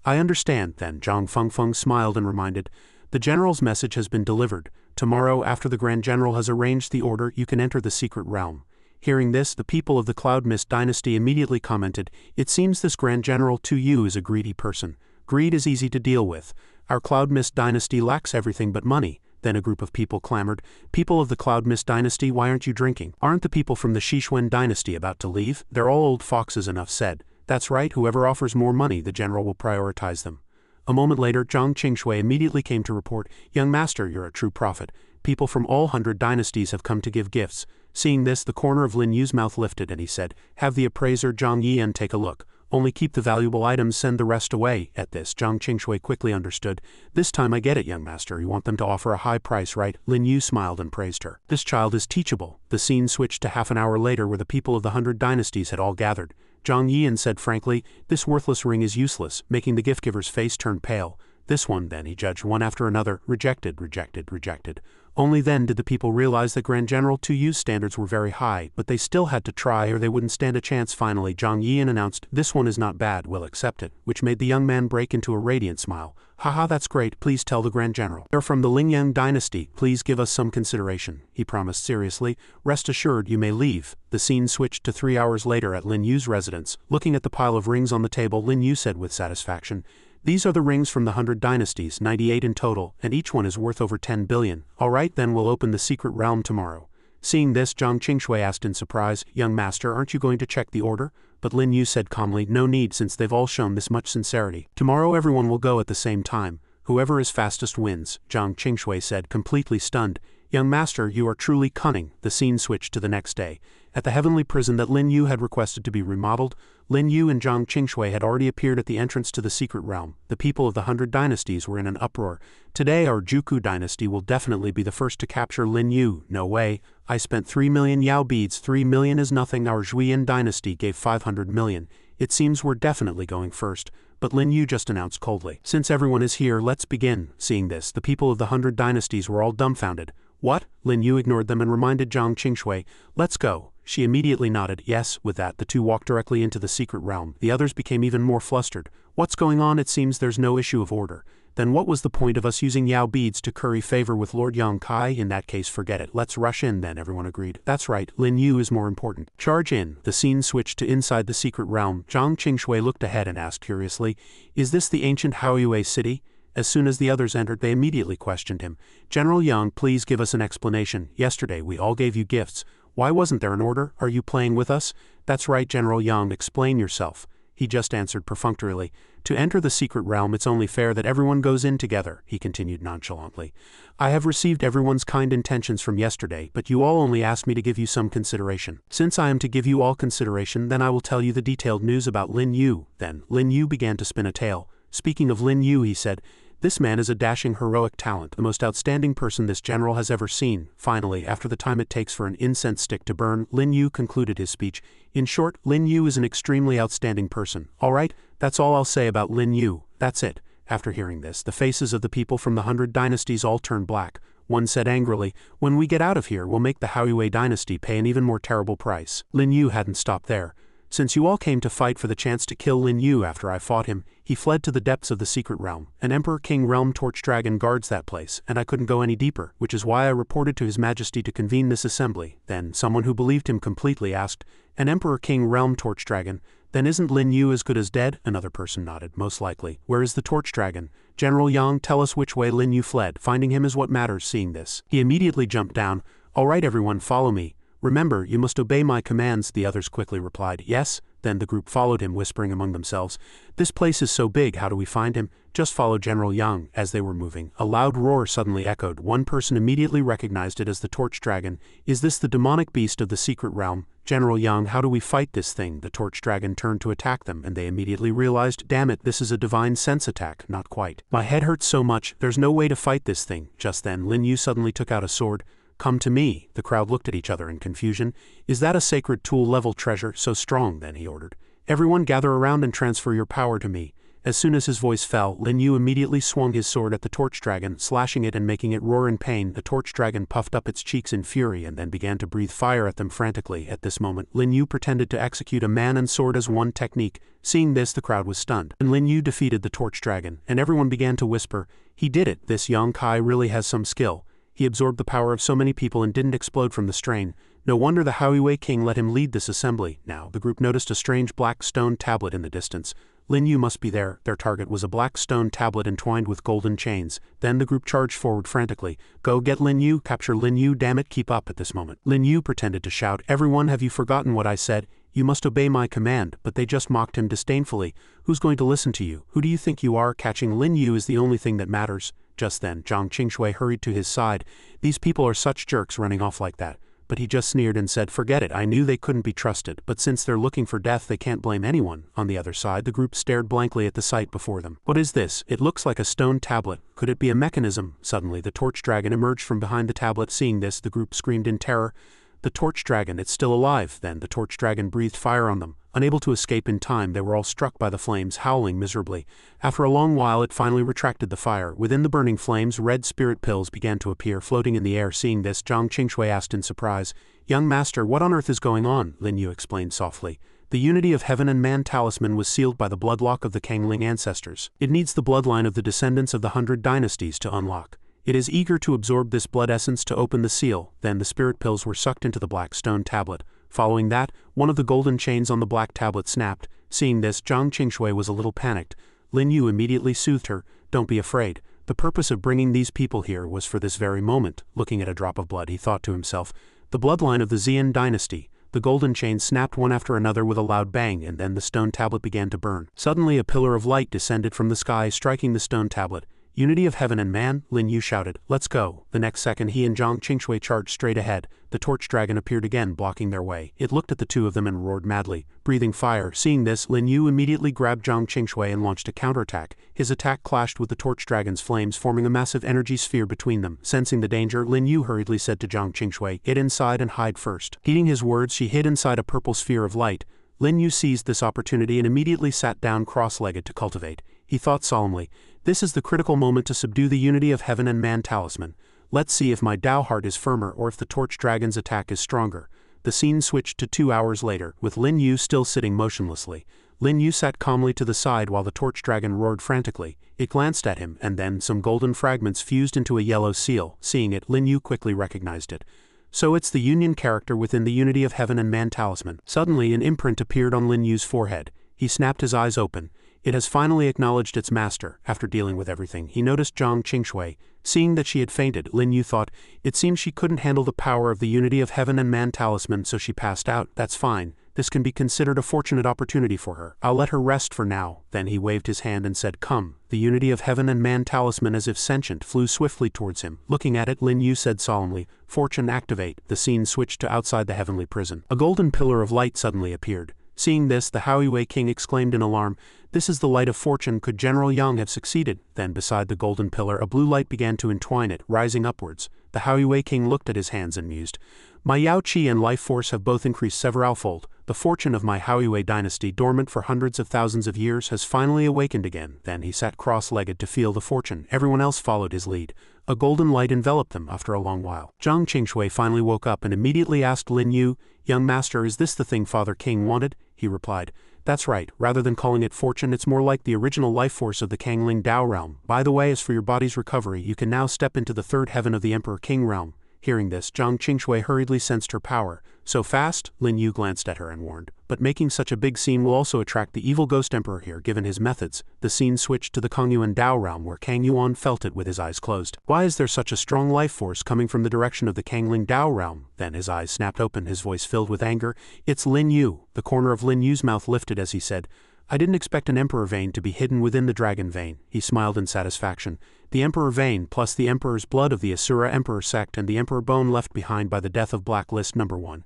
I understand, then. Zhang Fengfeng smiled and reminded, The General's message has been delivered. Tomorrow, after the Grand General has arranged the order, you can enter the secret realm. Hearing this, the people of the Cloud Mist dynasty immediately commented, It seems this Grand General Tu Yu is a greedy person. Greed is easy to deal with. Our Cloud Mist dynasty lacks everything but money. Then a group of people clamored, People of the Cloud Mist dynasty, why aren't you drinking? Aren't the people from the Shishwen dynasty about to leave? They're all old foxes, enough said. That's right, whoever offers more money, the general will prioritize them. A moment later, Zhang Qingshui immediately came to report, Young master, you're a true prophet. People from all 100 dynasties have come to give gifts. Seeing this, the corner of Lin Yu's mouth lifted and he said, Have the appraiser Zhang Yian take a look. Only keep the valuable items, send the rest away. At this, Zhang Qingshui quickly understood. This time I get it, young master. You want them to offer a high price, right? Lin Yu smiled and praised her. This child is teachable. The scene switched to half an hour later where the people of the 100 dynasties had all gathered. Zhang Yian said frankly, This worthless ring is useless, making the gift-giver's face turn pale. This one, then, he judged one after another, rejected, rejected, rejected. Only then did the people realize that Grand General Tu Yu's standards were very high, but they still had to try or they wouldn't stand a chance. Finally, Zhang Yian announced, This one is not bad, we'll accept it, which made the young man break into a radiant smile. Haha, that's great, please tell the Grand General. They're from the Lingyang dynasty, please give us some consideration, he promised seriously. Rest assured, you may leave. The scene switched to 3 hours later at Lin Yu's residence. Looking at the pile of rings on the table, Lin Yu said with satisfaction, These are the rings from the 100 dynasties, 98 in total, and each one is worth over 10 billion. Alright, then we'll open the secret realm tomorrow. Seeing this, Zhang Qingshui asked in surprise, young master, aren't you going to check the order? But Lin Yu said calmly, no need since they've all shown this much sincerity. Tomorrow everyone will go at the same time. Whoever is fastest wins, Zhang Qingshui said, completely stunned. Young master, you are truly cunning. The scene switched to the next day. At the heavenly prison that Lin Yu had requested to be remodeled, Lin Yu and Zhang Qingshui had already appeared at the entrance to the secret realm. The people of the 100 dynasties were in an uproar. Today our Juku dynasty will definitely be the first to capture Lin Yu. No way. I spent 3 million Yao beads. 3 million is nothing. Our Zhuiyan dynasty gave 500 million. It seems we're definitely going first. But Lin Yu just announced coldly. Since everyone is here, let's begin. Seeing this, the people of the 100 dynasties were all dumbfounded. What? Lin Yu ignored them and reminded Zhang Qingshui, let's go. She immediately nodded, yes. With that, the two walked directly into the secret realm. The others became even more flustered. What's going on? It seems there's no issue of order. Then what was the point of us using Yao beads to curry favor with Lord Yang Kai? In that case, forget it. Let's rush in then, everyone agreed. That's right, Lin Yu is more important. Charge in. The scene switched to inside the secret realm. Zhang Qingshui looked ahead and asked curiously, is this the ancient Haoyue city? As soon as the others entered, they immediately questioned him. General Yang, please give us an explanation. Yesterday we all gave you gifts. Why wasn't there an order? Are you playing with us? That's right, General Yang, explain yourself. He just answered perfunctorily. To enter the secret realm, it's only fair that everyone goes in together, he continued nonchalantly. I have received everyone's kind intentions from yesterday, but you all only asked me to give you some consideration. Since I am to give you all consideration, then I will tell you the detailed news about Lin Yu. Then, Lin Yu began to spin a tale. Speaking of Lin Yu, he said, this man is a dashing heroic talent, the most outstanding person this general has ever seen. Finally, after the time it takes for an incense stick to burn, Lin Yu concluded his speech. In short, Lin Yu is an extremely outstanding person. Alright, that's all I'll say about Lin Yu. That's it. After hearing this, the faces of the people from the 100 dynasties all turned black. One said angrily, when we get out of here, we'll make the Haoyue dynasty pay an even more terrible price. Lin Yu hadn't stopped there. Since you all came to fight for the chance to kill Lin Yu after I fought him, he fled to the depths of the secret realm. An Emperor King Realm Torch Dragon guards that place, and I couldn't go any deeper, which is why I reported to His Majesty to convene this assembly. Then, someone who believed him completely asked, an Emperor King Realm Torch Dragon, then isn't Lin Yu as good as dead? Another person nodded, most likely. Where is the Torch Dragon? General Yang, tell us which way Lin Yu fled. Finding him is what matters. Seeing this, he immediately jumped down. Alright everyone, follow me. Remember, you must obey my commands, the others quickly replied. Yes? Then the group followed him, whispering among themselves, this place is so big, how do we find him? Just follow General Yang. As they were moving, a loud roar suddenly echoed. One person immediately recognized it as the Torch Dragon. Is this the demonic beast of the secret realm? General Yang, how do we fight this thing? The Torch Dragon turned to attack them, and they immediately realized, damn it, this is a divine sense attack. Not quite. My head hurts so much, there's no way to fight this thing. Just then, Lin Yu suddenly took out a sword. Come to me. The crowd looked at each other in confusion. Is that a sacred tool-level treasure? So strong, then, he ordered. Everyone gather around and transfer your power to me. As soon as his voice fell, Lin Yu immediately swung his sword at the Torch Dragon, slashing it and making it roar in pain. The Torch Dragon puffed up its cheeks in fury and then began to breathe fire at them frantically. At this moment, Lin Yu pretended to execute a man and sword as one technique. Seeing this, the crowd was stunned. And Lin Yu defeated the Torch Dragon, and everyone began to whisper, he did it, this Yang Kai really has some skill. He absorbed the power of so many people and didn't explode from the strain. No wonder the Haoyue king let him lead this assembly. Now, the group noticed a strange black stone tablet in the distance. Lin Yu must be there. Their target was a black stone tablet entwined with golden chains. Then the group charged forward frantically. Go get Lin Yu, capture Lin Yu, damn it, keep up. At this moment, Lin Yu pretended to shout, everyone, have you forgotten what I said? You must obey my command, but they just mocked him disdainfully. Who's going to listen to you? Who do you think you are? Catching Lin Yu is the only thing that matters. Just then, Zhang Qingshui hurried to his side. These people are such jerks running off like that. But he just sneered and said, forget it, I knew they couldn't be trusted, but since they're looking for death they can't blame anyone. On the other side, the group stared blankly at the sight before them. What is this? It looks like a stone tablet. Could it be a mechanism? Suddenly, the Torch Dragon emerged from behind the tablet. Seeing this, the group screamed in terror. The Torch Dragon, it's still alive. Then the Torch Dragon breathed fire on them. Unable to escape in time, they were all struck by the flames, howling miserably. After a long while, it finally retracted the fire. Within the burning flames, red spirit pills began to appear, floating in the air. Seeing this, Zhang Qingshui asked in surprise, young master, what on earth is going on? Lin Yu explained softly. The unity of heaven and man talisman was sealed by the bloodlock of the Kangling ancestors. It needs the bloodline of the descendants of the 100 dynasties to unlock. It is eager to absorb this blood essence to open the seal. Then the spirit pills were sucked into the black stone tablet. Following that, one of the golden chains on the black tablet snapped. Seeing this, Zhang Qingshui was a little panicked. Lin Yu immediately soothed her. Don't be afraid. The purpose of bringing these people here was for this very moment. Looking at a drop of blood, he thought to himself, the bloodline of the Xian dynasty. The golden chain snapped one after another with a loud bang, and then the stone tablet began to burn. Suddenly a pillar of light descended from the sky, striking the stone tablet. Unity of heaven and man, Lin Yu shouted. Let's go. The next second he and Zhang Qingshui charged straight ahead. The torch dragon appeared again, blocking their way. It looked at the two of them and roared madly, breathing fire. Seeing this, Lin Yu immediately grabbed Zhang Qingshui and launched a counterattack. His attack clashed with the torch dragon's flames, forming a massive energy sphere between them. Sensing the danger, Lin Yu hurriedly said to Zhang Qingshui, "Get inside and hide first." Heeding his words, she hid inside a purple sphere of light. Lin Yu seized this opportunity and immediately sat down cross-legged to cultivate. He thought solemnly, this is the critical moment to subdue the unity of heaven and man talisman. Let's see if my Tao heart is firmer or if the torch dragon's attack is stronger. The scene switched to 2 hours later, with Lin Yu still sitting motionlessly. Lin Yu sat calmly to the side while the torch dragon roared frantically. It glanced at him, and then some golden fragments fused into a yellow seal. Seeing it, Lin Yu quickly recognized it. So it's the union character within the unity of heaven and man talisman. Suddenly an imprint appeared on Lin Yu's forehead. He snapped his eyes open. It has finally acknowledged its master. After dealing with everything, he noticed Zhang Qingshui. Seeing that she had fainted, Lin Yu thought, it seems she couldn't handle the power of the unity of heaven and man talisman, so she passed out. That's fine. This can be considered a fortunate opportunity for her. I'll let her rest for now. Then he waved his hand and said, come. The unity of heaven and man talisman, as if sentient, flew swiftly towards him. Looking at it, Lin Yu said solemnly, fortune activate. The scene switched to outside the heavenly prison. A golden pillar of light suddenly appeared. Seeing this, the Howiwei king exclaimed in alarm, this is the light of fortune. Could General Yang have succeeded? Then beside the golden pillar a blue light began to entwine it, rising upwards. The Howiwei king looked at his hands and mused, my Yao Qi and life force have both increased severalfold. The fortune of my Howiwei dynasty, dormant for hundreds of thousands of years, has finally awakened again. Then he sat cross-legged to feel the fortune. Everyone else followed his lead. A golden light enveloped them after a long while. Zhang Qingshui finally woke up and immediately asked Lin Yu, young master, is this the thing Father King wanted? He replied, that's right. Rather than calling it fortune, it's more like the original life force of the Kangling Dao realm. By the way, as for your body's recovery, you can now step into the third heaven of the Emperor King realm. Hearing this, Zhang Qingshui hurriedly sensed her power. So fast? Lin Yu glanced at her and warned. But making such a big scene will also attract the evil ghost emperor here, given his methods. The scene switched to the Kongyuan Dao realm, where Kang Yuan felt it with his eyes closed. Why is there such a strong life force coming from the direction of the Kangling Dao realm? Then his eyes snapped open, his voice filled with anger. It's Lin Yu. The corner of Lin Yu's mouth lifted as he said, I didn't expect an emperor vein to be hidden within the dragon vein. He smiled in satisfaction. The emperor vein plus the emperor's blood of the Asura emperor sect and the emperor bone left behind by the death of Blacklist number 1.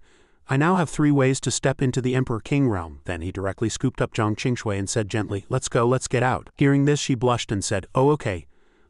I now have 3 ways to step into the Emperor King realm. Then he directly scooped up Zhang Qingshui and said gently, let's go, let's get out. Hearing this, she blushed and said, oh okay.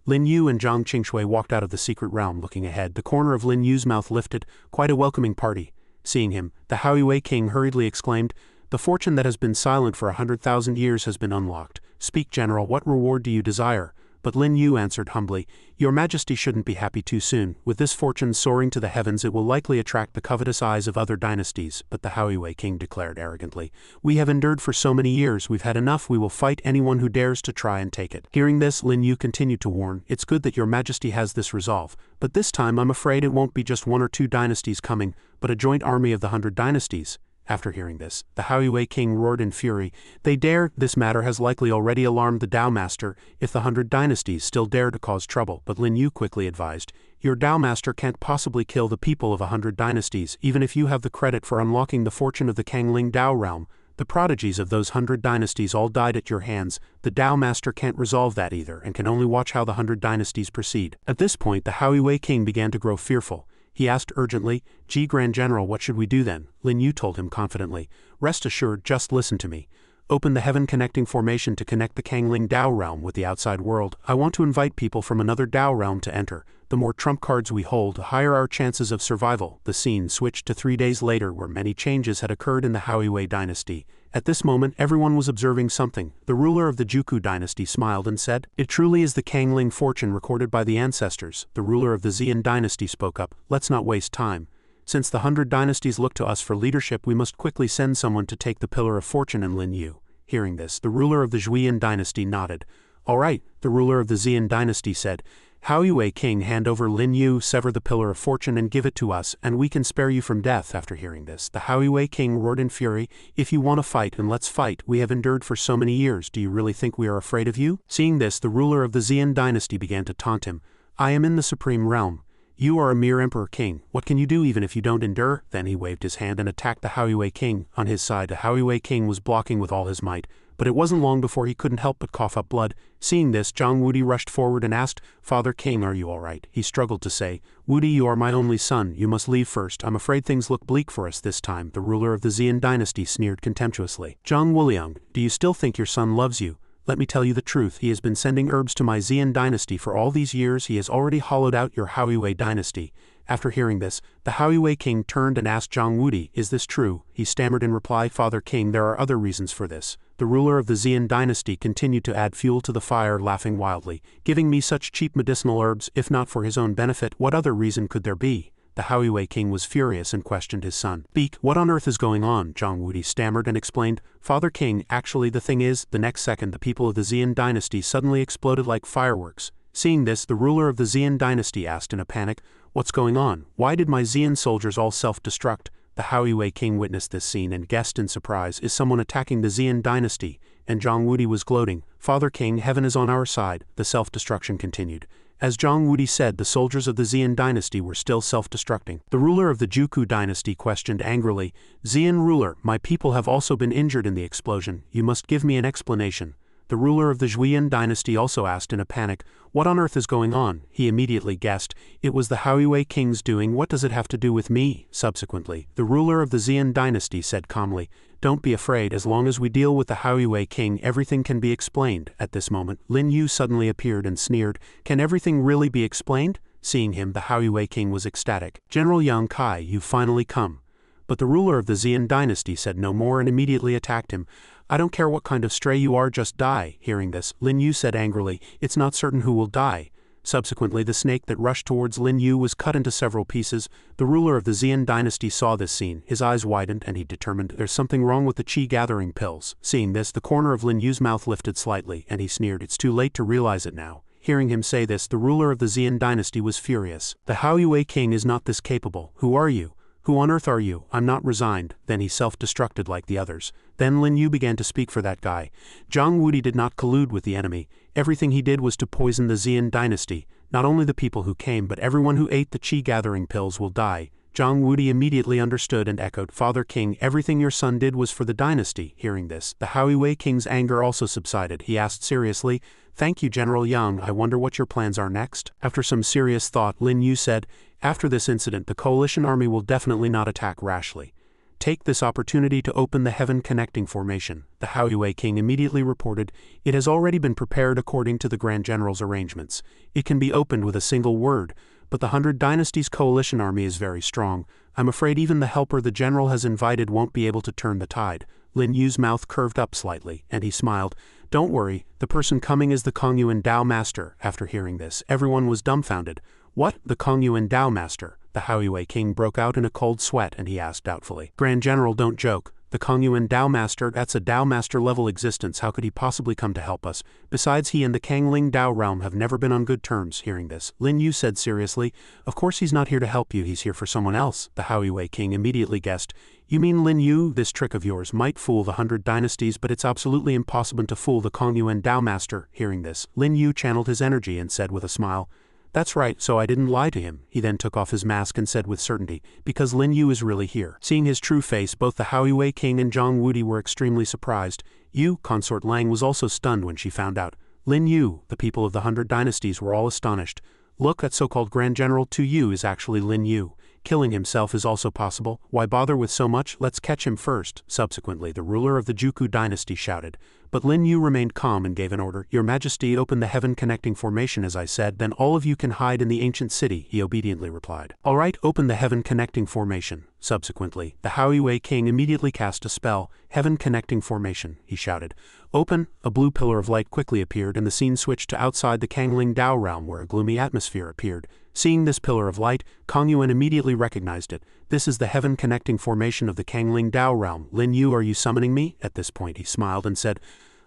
Lin Yu and Zhang Qingshui walked out of the secret realm. Looking ahead, the corner of Lin Yu's mouth lifted, quite a welcoming party. Seeing him, the Howiwei king hurriedly exclaimed, the fortune that has been silent for 100,000 years has been unlocked. Speak, General, what reward do you desire? But Lin Yu answered humbly, your majesty shouldn't be happy too soon. With this fortune soaring to the heavens, it will likely attract the covetous eyes of other dynasties. But the Howiwei king declared arrogantly, we have endured for so many years, we've had enough, we will fight anyone who dares to try and take it. Hearing this, Lin Yu continued to warn, it's good that your majesty has this resolve, but this time I'm afraid it won't be just 1 or 2 dynasties coming, but a joint army of the 100 dynasties. After hearing this, the Howiwei king roared in fury, they dare, this matter has likely already alarmed the Dao Master, if the 100 dynasties still dare to cause trouble. But Lin Yu quickly advised, your Dao Master can't possibly kill the people of 100 dynasties, even if you have the credit for unlocking the fortune of the Kangling Dao realm. The prodigies of those 100 dynasties all died at your hands. The Dao Master can't resolve that either, and can only watch how the 100 dynasties proceed. At this point, the Howiwei king began to grow fearful. He asked urgently, G Grand General, what should we do then? Lin Yu told him confidently, rest assured, just listen to me. Open the heaven connecting formation to connect the Kangling Dao realm with the outside world. I want to invite people from another Dao realm to enter. The more trump cards we hold, the higher our chances of survival. The scene switched to 3 days later, where many changes had occurred in the Howiwei dynasty. At this moment, everyone was observing something. The ruler of the Juku dynasty smiled and said, it truly is the Kangling fortune recorded by the ancestors. The ruler of the Xian dynasty spoke up, let's not waste time. Since the 100 dynasties look to us for leadership, we must quickly send someone to take the Pillar of Fortune in Lin Yu. Hearing this, the ruler of the Zhuiyan dynasty nodded. All right, the ruler of the Xian dynasty said, Hao Yue King, hand over Lin Yu, sever the pillar of fortune and give it to us, and we can spare you from death. After hearing this, the Hao Yue King roared in fury, if you want to fight, then let's fight. We have endured for so many years. Do you really think we are afraid of you? Seeing this, the ruler of the Xian dynasty began to taunt him. I am in the supreme realm. You are a mere emperor king. What can you do even if you don't endure? Then he waved his hand and attacked the Hao Yue King. On his side, the Hao Yue King was blocking with all his might, but it wasn't long before he couldn't help but cough up blood. Seeing this, Zhang Wudi rushed forward and asked, Father King, are you all right? He struggled to say, Wudi, you are my only son. You must leave first. I'm afraid things look bleak for us this time. The ruler of the Xian dynasty sneered contemptuously. Zhang Wuliang, do you still think your son loves you? Let me tell you the truth. He has been sending herbs to my Xian dynasty for all these years. He has already hollowed out your Hao Yue dynasty. After hearing this, the Hao Yue King turned and asked Zhang Wudi, is this true? He stammered in reply, Father King, there are other reasons for this. The ruler of the Xian dynasty continued to add fuel to the fire, laughing wildly. Giving me such cheap medicinal herbs, if not for his own benefit, what other reason could there be? The Hao Yue King was furious and questioned his son. Speak, what on earth is going on? Zhang Wudi stammered and explained, Father King, actually the thing is, the next second the people of the Xian dynasty suddenly exploded like fireworks. Seeing this, the ruler of the Xian dynasty asked in a panic, what's going on? Why did my Xian soldiers all self-destruct? The Hao Yue King witnessed this scene and guessed in surprise, is someone attacking the Xian dynasty? And Zhang Wudi was gloating, Father King, heaven is on our side. The self-destruction continued. As Zhang Wudi said, the soldiers of the Xian dynasty were still self-destructing. The ruler of the Juku dynasty questioned angrily, Xian ruler, my people have also been injured in the explosion. You must give me an explanation. The ruler of the Zhuyan dynasty also asked in a panic, what on earth is going on? He immediately guessed, it was the Hao Yue King's doing. What does it have to do with me? Subsequently, the ruler of the Xian dynasty said calmly, don't be afraid, as long as we deal with the Hao Yue King, everything can be explained. At this moment, Lin Yu suddenly appeared and sneered, can everything really be explained? Seeing him, the Hao Yue King was ecstatic. General Yang Kai, you've finally come. But the ruler of the Xian dynasty said no more and immediately attacked him. I don't care what kind of stray you are, just die. Hearing this, Lin Yu said angrily, it's not certain who will die. Subsequently, the snake that rushed towards Lin Yu was cut into several pieces. The ruler of the Xian dynasty saw this scene. His eyes widened and he determined there's something wrong with the qi gathering pills. Seeing this, the corner of Lin Yu's mouth lifted slightly and he sneered, it's too late to realize it now. Hearing him say this, the ruler of the Xian dynasty was furious. The Hao Yue King is not this capable. Who are you? Who on earth are you? I'm not resigned. Then he self-destructed like the others. Then Lin Yu began to speak for that guy. Zhang Wudi did not collude with the enemy. Everything he did was to poison the Xian dynasty. Not only the people who came, but everyone who ate the qi-gathering pills will die. Zhang Wudi immediately understood and echoed, Father King, everything your son did was for the dynasty. Hearing this, the Hao Yue King's anger also subsided. He asked seriously, thank you, General Yang. I wonder what your plans are next? After some serious thought, Lin Yu said, after this incident, the coalition army will definitely not attack rashly. Take this opportunity to open the Heaven Connecting Formation. The Hao Yue King immediately reported, it has already been prepared according to the Grand General's arrangements. It can be opened with a single word, but the 100 Dynasties coalition army is very strong. I'm afraid even the helper the general has invited won't be able to turn the tide. Lin Yu's mouth curved up slightly, and he smiled. Don't worry, the person coming is the Kongyuan Dao Master. After hearing this, everyone was dumbfounded. What? The Kongyuan Dao Master? The Hao Yue King broke out in a cold sweat and he asked doubtfully. Grand General, don't joke. The Kongyuan Dao Master, that's a Dao Master level existence. How could he possibly come to help us? Besides, he and the Kangling Dao realm have never been on good terms. Hearing this, Lin Yu said seriously, of course he's not here to help you, he's here for someone else. The Hao Yue King immediately guessed, you mean Lin Yu? This trick of yours might fool the 100 Dynasties, but it's absolutely impossible to fool the Kongyuan Dao Master. Hearing this, Lin Yu channeled his energy and said with a smile, that's right, so I didn't lie to him. He then took off his mask and said with certainty, because Lin Yu is really here. Seeing his true face, both the Hao Yue King and Zhang Wudi were extremely surprised. Yu, Consort Lang, was also stunned when she found out. Lin Yu, the people of the 100 Dynasties were all astonished. Look, that so-called Grand General Tu Yu is actually Lin Yu. Killing himself is also possible. Why bother with so much? Let's catch him first. Subsequently, the ruler of the Juku dynasty shouted. But Lin Yu remained calm and gave an order. Your Majesty, open the Heaven Connecting Formation as I said, then all of you can hide in the ancient city, he obediently replied. All right, open the Heaven Connecting Formation. Subsequently, the Hao Yue King immediately cast a spell. Heaven Connecting Formation, he shouted. Open! A blue pillar of light quickly appeared and the scene switched to outside the Kangling Dao realm where a gloomy atmosphere appeared. Seeing this pillar of light, Kang Yuan immediately recognized it. This is the Heaven Connecting Formation of the Kangling Dao realm. Lin Yu, are you summoning me? At this point he smiled and said,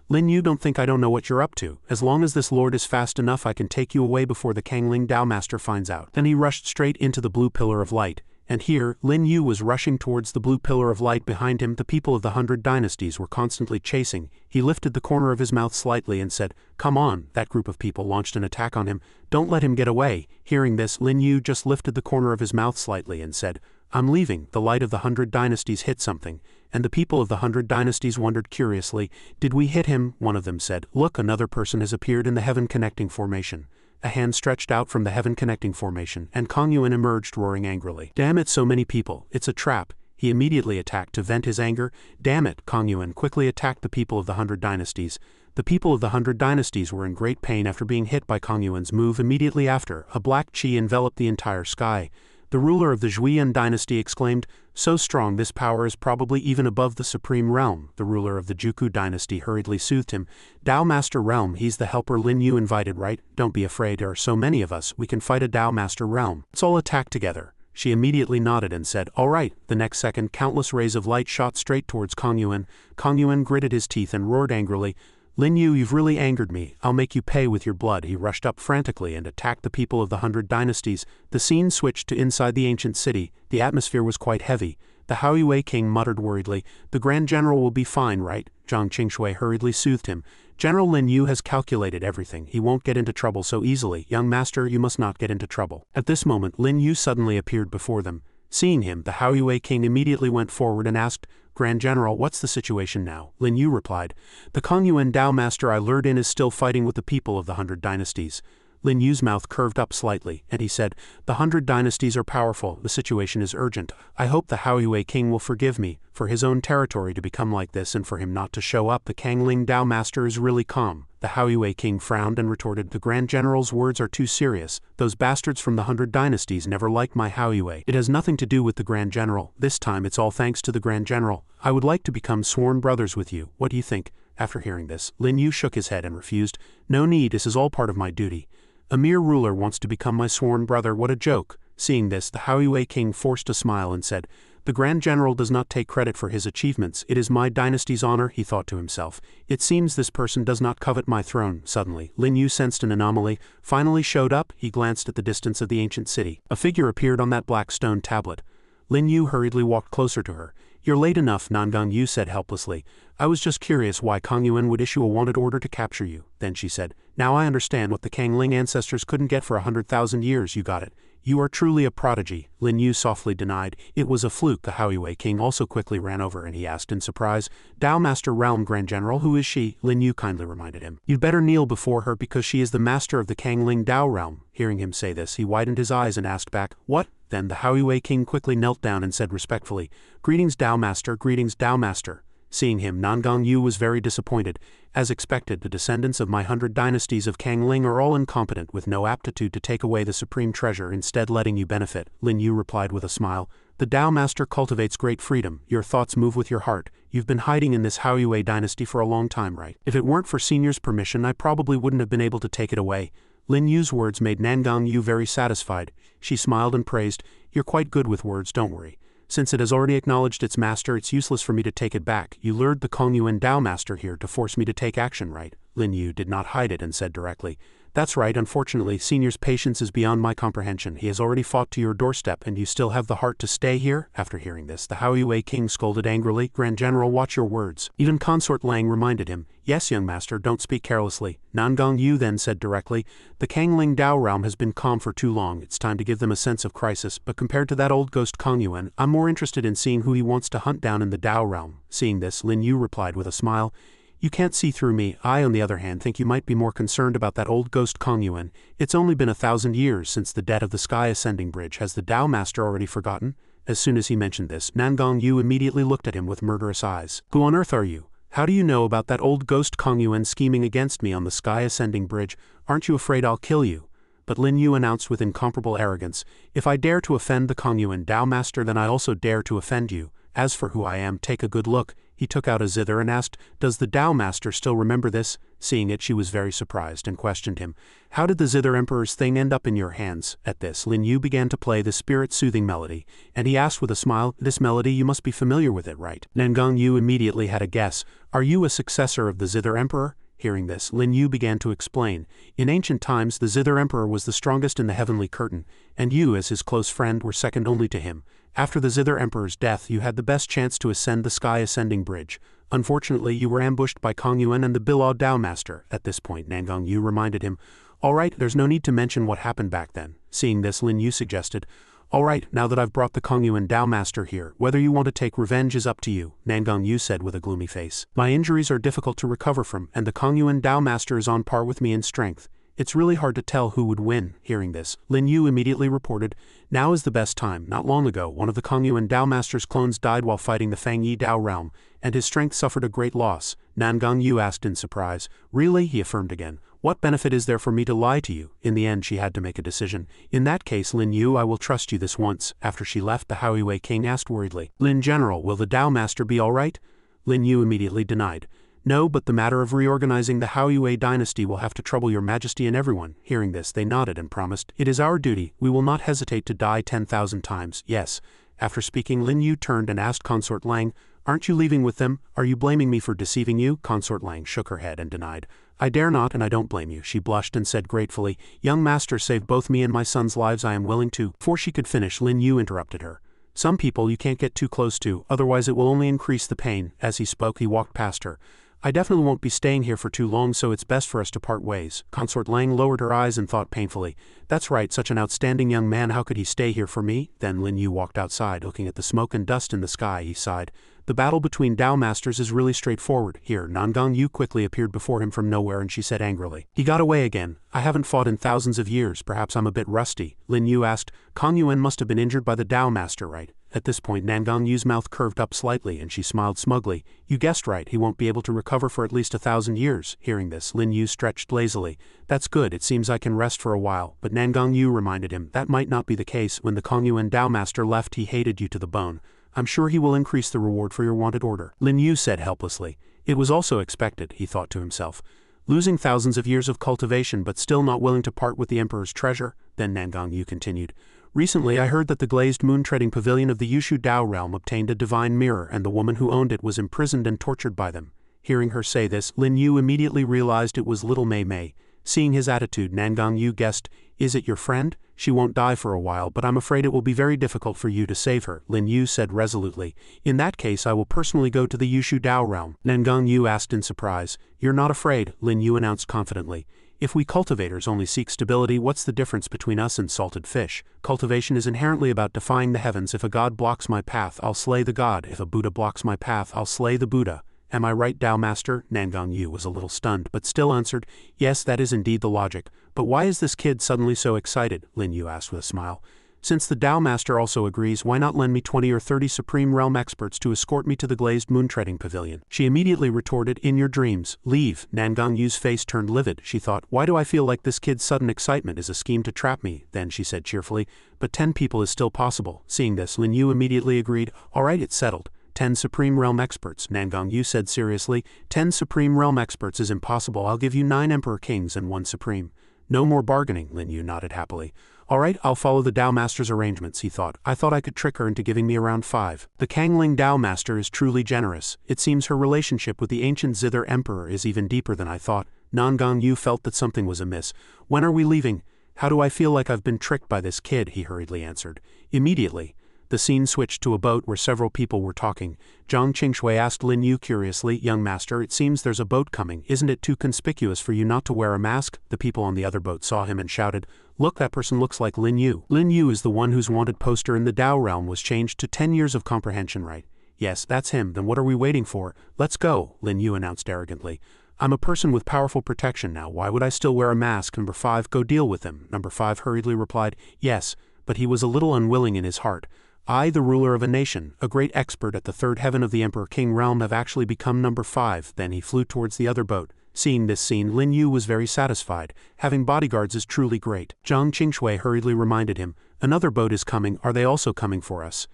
Lin Yu, don't think I don't know what you're up to. As long as this lord is fast enough, I can take you away before the Kangling Dao Master finds out. Then he rushed straight into the blue pillar of light. And here, Lin Yu was rushing towards the blue pillar of light behind him. The people of the 100 dynasties were constantly chasing. He lifted the corner of his mouth slightly and said, "Come on." That group of people launched an attack on him. "Don't let him get away." Hearing this, Lin Yu just lifted the corner of his mouth slightly and said, "I'm leaving." The light of the 100 dynasties hit something, and the people of the 100 dynasties wondered curiously, "Did we hit him?" One of them said, "Look, another person has appeared in the heaven connecting formation." A hand stretched out from the heaven connecting formation, and Kang Yuan emerged roaring angrily. "Damn it, so many people, it's a trap." He immediately attacked to vent his anger. "Damn it!" Kang Yuan quickly attacked the people of the 100 dynasties. The people of the 100 dynasties were in great pain after being hit by Kang Yuan's move. Immediately after, a black chi enveloped the entire sky. The ruler of the Zhuiyan dynasty exclaimed, "So strong, this power is probably even above the supreme realm." The ruler of the Juku dynasty hurriedly soothed him. "Dao Master Realm, he's the helper Lin Yu invited, right? Don't be afraid, there are so many of us, we can fight a Dao Master Realm. Let's all attack together." She immediately nodded and said, "All right." The next second, countless rays of light shot straight towards Kang Yuan. Kang Yuan gritted his teeth and roared angrily, "Lin Yu, you've really angered me. I'll make you pay with your blood." He rushed up frantically and attacked the people of the 100 dynasties. The scene switched to inside the ancient city. The atmosphere was quite heavy. The Haoyue king muttered worriedly, "The Grand General will be fine, right?" Zhang Qingshui hurriedly soothed him. "General Lin Yu has calculated everything. He won't get into trouble so easily. Young master, you must not get into trouble." At this moment, Lin Yu suddenly appeared before them. Seeing him, the Haoyue king immediately went forward and asked, "Grand General, what's the situation now?" Lin Yu replied, "The Kang Yuan Dao Master I lured in is still fighting with the people of the 100 dynasties." Lin Yu's mouth curved up slightly, and he said, "The 100 dynasties are powerful, the situation is urgent. I hope the Haoyue king will forgive me, for his own territory to become like this and for him not to show up." The Kangling Dao Master is really calm. The Haoyue king frowned and retorted, "The Grand General's words are too serious. Those bastards from the 100 dynasties never liked my Haoyue. It has nothing to do with the Grand General. This time it's all thanks to the Grand General. I would like to become sworn brothers with you. What do you think?" After hearing this, Lin Yu shook his head and refused. "No need, this is all part of my duty. A mere ruler wants to become my sworn brother, what a joke." Seeing this, the Haoyue king forced a smile and said, "The Grand General does not take credit for his achievements. It is my dynasty's honor," he thought to himself. "It seems this person does not covet my throne." Suddenly, Lin Yu sensed an anomaly. Finally showed up. He glanced at the distance of the ancient city. A figure appeared on that black stone tablet. Lin Yu hurriedly walked closer to her. "You're late enough," Nangang Yu said helplessly. "I was just curious why Kang Yuan would issue a wanted order to capture you." Then she said, "Now I understand what the Kangling ancestors couldn't get for 100,000 years. You got it. You are truly a prodigy." Lin Yu softly denied. "It was a fluke." The Haoyue king also quickly ran over and he asked in surprise, "Dao Master Realm Grand General, who is she?" Lin Yu kindly reminded him, "You'd better kneel before her because she is the master of the Kangling Dao Realm." Hearing him say this, he widened his eyes and asked back, "What?" Then the Haoyue king quickly knelt down and said respectfully, "Greetings Dao Master, greetings Dao Master." Seeing him, Nangang Yu was very disappointed. As expected, the descendants of my 100 dynasties of Kangling are all incompetent with no aptitude to take away the supreme treasure, instead letting you benefit. Lin Yu replied with a smile, "The Dao Master cultivates great freedom. Your thoughts move with your heart. You've been hiding in this Haoyue dynasty for a long time, right? If it weren't for Senior's permission, I probably wouldn't have been able to take it away." Lin Yu's words made Nangang Yu very satisfied. She smiled and praised, "You're quite good with words, don't worry. Since it has already acknowledged its master, it's useless for me to take it back. You lured the Kang Yuan Dao Master here to force me to take action, right?" Lin Yu did not hide it and said directly, "That's right. Unfortunately, Senior's patience is beyond my comprehension. He has already fought to your doorstep and you still have the heart to stay here?" After hearing this, the Haoyue king scolded angrily, "Grand General, watch your words." Even Consort Lang reminded him, "Yes, young master, don't speak carelessly." Nangang Yu then said directly, "The Kangling Dao realm has been calm for too long. It's time to give them a sense of crisis, but compared to that old ghost Kang Yuan, I'm more interested in seeing who he wants to hunt down in the Dao realm." Seeing this, Lin Yu replied with a smile, "You can't see through me. I, on the other hand, think you might be more concerned about that old ghost Kang Yuan. It's only been 1,000 years since the death of the Sky Ascending Bridge. Has the Dao Master already forgotten?" As soon as he mentioned this, Nangang Yu immediately looked at him with murderous eyes. "Who on earth are you? How do you know about that old ghost Kang Yuan scheming against me on the Sky Ascending Bridge? Aren't you afraid I'll kill you?" But Lin Yu announced with incomparable arrogance, "If I dare to offend the Kang Yuan Dao Master, then I also dare to offend you. As for who I am, take a good look." He took out a zither and asked, "Does the Tao Master still remember this?" Seeing it, she was very surprised and questioned him. "How did the Zither Emperor's thing end up in your hands?" At this, Lin Yu began to play the spirit-soothing melody, and he asked with a smile, "This melody, you must be familiar with it, right?" Nangang Yu immediately had a guess. "Are you a successor of the Zither Emperor?" Hearing this, Lin Yu began to explain. "In ancient times, the Zither Emperor was the strongest in the heavenly curtain, and you, as his close friend, were second only to him. After the Zither Emperor's death, you had the best chance to ascend the Sky Ascending Bridge. Unfortunately, you were ambushed by Kong Yuan and the Bilao Tao Master." At this point, Nangang Yu reminded him, "All right, there's no need to mention what happened back then." Seeing this, Lin Yu suggested, "All right, now that I've brought the Kong Yuan Tao Master here, whether you want to take revenge is up to you," Nangang Yu said with a gloomy face. "My injuries are difficult to recover from, and the Kong Yuan Tao Master is on par with me in strength. It's really hard to tell who would win." Hearing this, Lin Yu immediately reported, "Now is the best time. Not long ago, one of the Kong Yuan Tao Master's clones died while fighting the Fang Yi Tao realm, and his strength suffered a great loss." Nangang Yu asked in surprise. "Really?" he affirmed again. "What benefit is there for me to lie to you?" In the end, she had to make a decision. "In that case, Lin Yu, I will trust you this once." After she left, the Haoyue King asked worriedly, "Lin General, will the Tao Master be all right?" Lin Yu immediately denied. "No, but the matter of reorganizing the Haoyue dynasty will have to trouble your majesty and everyone." Hearing this, they nodded and promised, "It is our duty. We will not hesitate to die 10,000 times. Yes." After speaking, Lin Yu turned and asked Consort Lang, "Aren't you leaving with them? Are you blaming me for deceiving you?" Consort Lang shook her head and denied. "I dare not, and I don't blame you." She blushed and said gratefully, "Young master saved both me and my son's lives. I am willing to—" Before she could finish, Lin Yu interrupted her. "Some people you can't get too close to, otherwise it will only increase the pain." As he spoke, he walked past her. "I definitely won't be staying here for too long, so it's best for us to part ways." Consort Lang lowered her eyes and thought painfully, "That's right, such an outstanding young man, how could he stay here for me?" Then Lin Yu walked outside, looking at the smoke and dust in the sky. He sighed. "The battle between Tao Masters is really straightforward." Here, Nangang Yu quickly appeared before him from nowhere, and she said angrily, "He got away again. I haven't fought in thousands of years, perhaps I'm a bit rusty." Lin Yu asked, "Kong Yuan must have been injured by the Tao Master, right?" At this point, Nangang Yu's mouth curved up slightly, and she smiled smugly. "You guessed right, he won't be able to recover for at least 1,000 years." Hearing this, Lin Yu stretched lazily. "That's good, it seems I can rest for a while." But Nangang Yu reminded him, "That might not be the case. When the Kong Yuan Tao Master left, he hated you to the bone. I'm sure he will increase the reward for your wanted order." Lin Yu said helplessly. "It was also expected," he thought to himself. "Losing thousands of years of cultivation but still not willing to part with the Emperor's treasure?" Then Nangang Yu continued, "Recently I heard that the glazed moon-treading pavilion of the Yushu Dao realm obtained a divine mirror, and the woman who owned it was imprisoned and tortured by them." Hearing her say this, Lin Yu immediately realized it was little Mei Mei. Seeing his attitude, Nangang Yu guessed, "Is it your friend? She won't die for a while, but I'm afraid it will be very difficult for you to save her." Lin Yu said resolutely, "In that case I will personally go to the Yushu Dao realm." Nangang Yu asked in surprise, "You're not afraid?" Lin Yu announced confidently. "If we cultivators only seek stability, what's the difference between us and salted fish? Cultivation is inherently about defying the heavens. If a god blocks my path, I'll slay the god. If a Buddha blocks my path, I'll slay the Buddha. Am I right, Tao Master?" Nangang Yu was a little stunned, but still answered, "Yes, that is indeed the logic. But why is this kid suddenly so excited?" Lin Yu asked with a smile. "Since the Tao Master also agrees, why not lend me 20 or 30 Supreme Realm experts to escort me to the glazed moon-treading pavilion?" She immediately retorted, "In your dreams. Leave." Nangang Yu's face turned livid. She thought, "Why do I feel like this kid's sudden excitement is a scheme to trap me?" Then she said cheerfully, "But 10 people is still possible." Seeing this, Lin Yu immediately agreed, "All right, it's settled. 10 Supreme Realm experts." Nangang Yu said seriously, "10 Supreme Realm experts is impossible. I'll give you 9 Emperor Kings and 1 Supreme." "No more bargaining." Lin Yu nodded happily. "All right, I'll follow the Tao Master's arrangements," he thought. "I thought I could trick her into giving me around 5. The Kangling Tao Master is truly generous. It seems her relationship with the ancient Zither Emperor is even deeper than I thought." Nangang Yu felt that something was amiss. "When are we leaving? How do I feel like I've been tricked by this kid?" he hurriedly answered. Immediately, the scene switched to a boat where several people were talking. Zhang Qingshui asked Lin Yu curiously, "Young master, it seems there's a boat coming. Isn't it too conspicuous for you not to wear a mask?" The people on the other boat saw him and shouted, "Look, that person looks like Lin Yu." Lin Yu is the one whose wanted poster in the Dao realm was changed to 10 years of comprehension, right? "Yes, that's him. Then what are we waiting for? Let's go," Lin Yu announced arrogantly. "I'm a person with powerful protection now. Why would I still wear a mask?" Number 5, "Go deal with him." Number 5 hurriedly replied, "Yes," but he was a little unwilling in his heart. "I, the ruler of a nation, a great expert at the third heaven of the Emperor King realm, have actually become number 5. Then he flew towards the other boat. Seeing this scene, Lin Yu was very satisfied. Having bodyguards is truly great. Zhang Qingshui hurriedly reminded him, "Another boat is coming. Are they also coming for us?"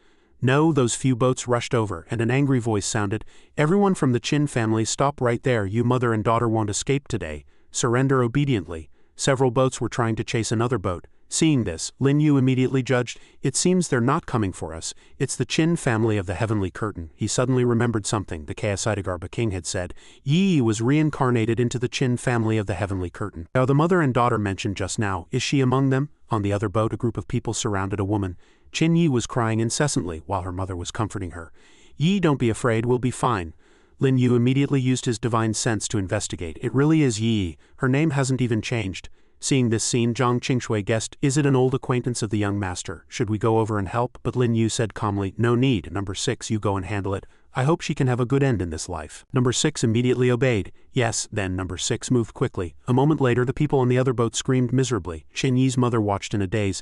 No, those few boats rushed over, and an angry voice sounded, "Everyone from the Qin family stop right there, you mother and daughter won't escape today. Surrender obediently." Several boats were trying to chase another boat. Seeing this, Lin Yu immediately judged, "It seems they're not coming for us. It's the Qin family of the Heavenly Curtain." He suddenly remembered something the Kaosidegarba king had said. Yi was reincarnated into the Qin family of the Heavenly Curtain. Now the mother and daughter mentioned just now, is she among them? On the other boat a group of people surrounded a woman. Qin Yi was crying incessantly while her mother was comforting her. "Yi, don't be afraid, we'll be fine." Lin Yu immediately used his divine sense to investigate. It really is Yi. Her name hasn't even changed. Seeing this scene, Zhang Qingshui guessed, "Is it an old acquaintance of the young master? Should we go over and help?" But Lin Yu said calmly, "No need, number 6, you go and handle it. I hope she can have a good end in this life." Number 6 immediately obeyed. Yes, then number 6 moved quickly. A moment later the people on the other boat screamed miserably. Qin Yi's mother watched in a daze.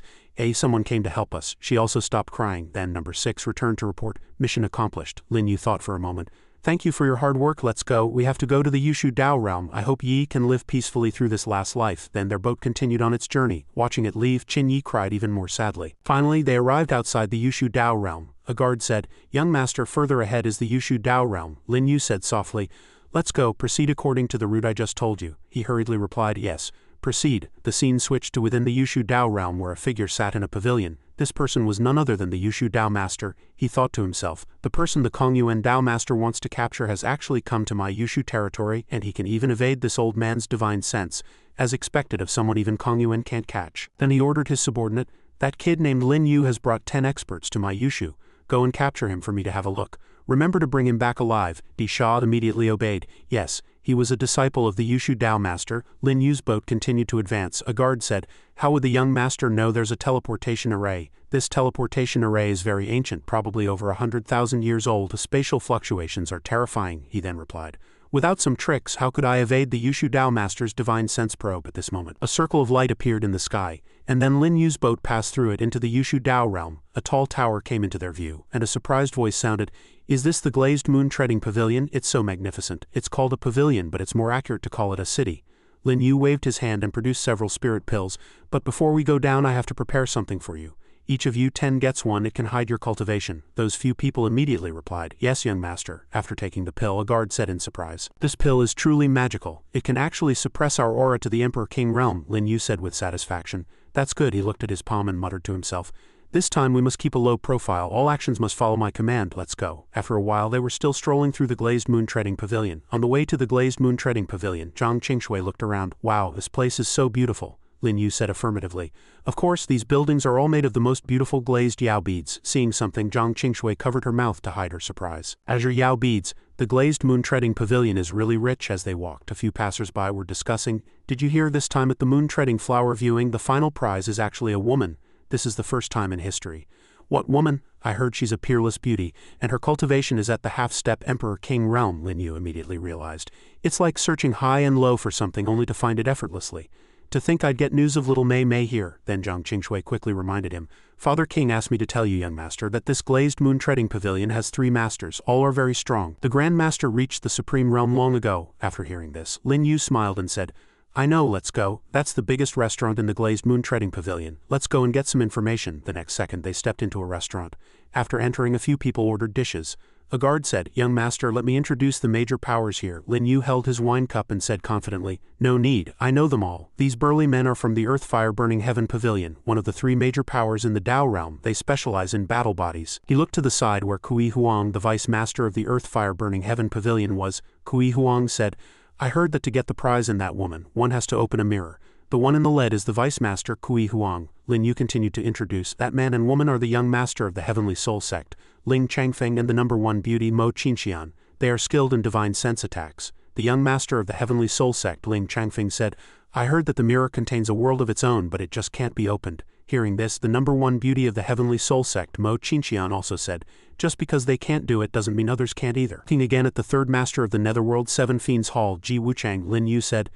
Someone came to help us. She also stopped crying. Then number 6 returned to report, "Mission accomplished." Lin Yu thought for a moment. "Thank you for your hard work, let's go. We have to go to the Yushu Dao realm. I hope Yi can live peacefully through this last life." Then their boat continued on its journey. Watching it leave, Qin Yi cried even more sadly. Finally, they arrived outside the Yushu Dao realm. A guard said, "Young master, further ahead is the Yushu Dao realm." Lin Yu said softly, "Let's go, proceed according to the route I just told you." He hurriedly replied, "Yes, proceed." The scene switched to within the Yushu Dao realm where a figure sat in a pavilion. This person was none other than the Yushu Dao master. He thought to himself, "The person the Kongyuan Dao master wants to capture has actually come to my Yushu territory, and he can even evade this old man's divine sense, as expected of someone even Kongyuan can't catch." Then he ordered his subordinate, "That kid named Lin Yu has brought 10 experts to my Yushu. Go and capture him for me to have a look. Remember to bring him back alive." Di Sha immediately obeyed. Yes, he was a disciple of the Yushu Dao master. Lin Yu's boat continued to advance. A guard said, "How would the young master know there's a teleportation array?" "This teleportation array is very ancient, probably over 100,000 years old. The spatial fluctuations are terrifying," he then replied. "Without some tricks, how could I evade the Yushu Dao master's divine sense probe?" At this moment, a circle of light appeared in the sky, and then Lin Yu's boat passed through it into the Yushu Dao realm. A tall tower came into their view, and a surprised voice sounded, "Is this the glazed moon treading pavilion? It's so magnificent." "It's called a pavilion, but it's more accurate to call it a city." Lin Yu waved his hand and produced several spirit pills. "But before we go down I have to prepare something for you. Each of you 10 gets one, it can hide your cultivation." Those few people immediately replied, "Yes, young master." After taking the pill, a guard said in surprise, "This pill is truly magical. It can actually suppress our aura to the Emperor King realm," Lin Yu said with satisfaction. "That's good." He looked at his palm and muttered to himself, "This time we must keep a low profile, all actions must follow my command, let's go." After a while they were still strolling through the glazed moon treading pavilion. On the way to the glazed moon treading pavilion, Zhang Qingshui looked around. "Wow, this place is so beautiful," Lin Yu said affirmatively. "Of course, these buildings are all made of the most beautiful glazed yao beads." Seeing something, Zhang Qingshui covered her mouth to hide her surprise. "Azure yao beads, the glazed moon treading pavilion is really rich." As they walked, a few passers-by were discussing, "Did you hear this time at the moon treading flower viewing, the final prize is actually a woman? This is the first time in history." "What woman?" "I heard she's a peerless beauty, and her cultivation is at the half-step Emperor King realm," Lin Yu immediately realized. "It's like searching high and low for something only to find it effortlessly. To think I'd get news of little Mei Mei here." Then Zhang Qingshui quickly reminded him, "Father King asked me to tell you, young master, that this glazed moon treading pavilion has 3 masters, all are very strong. The Grand Master reached the Supreme Realm long ago." After hearing this, Lin Yu smiled and said, "I know, let's go. That's the biggest restaurant in the glazed moon treading pavilion. Let's go and get some information." The next second they stepped into a restaurant. After entering, a few people ordered dishes. A guard said, "Young master, let me introduce the major powers here." Lin Yu held his wine cup and said confidently, "No need, I know them all. These burly men are from the Earth Fire Burning Heaven Pavilion, one of the 3 major powers in the Dao realm. They specialize in battle bodies." He looked to the side where Kui Huang, the vice master of the Earth Fire Burning Heaven Pavilion, was. Kui Huang said, "I heard that to get the prize in that woman, one has to open a mirror. The one in the lead is the vice master, Kui Huang." Lin Yu continued to introduce, "That man and woman are the young master of the Heavenly Soul Sect, Ling Changfeng, and the number 1 beauty, Mo Qinxian. They are skilled in divine sense attacks." The young master of the Heavenly Soul Sect, Ling Changfeng, said, "I heard that the mirror contains a world of its own, but it just can't be opened." Hearing this, the number 1 beauty of the Heavenly Soul Sect, Mo Qinxian, also said, "Just because they can't do it doesn't mean others can't either." Looking again at the 3rd master of the Netherworld 7 Fiends Hall, Ji Wuchang, Lin Yu said,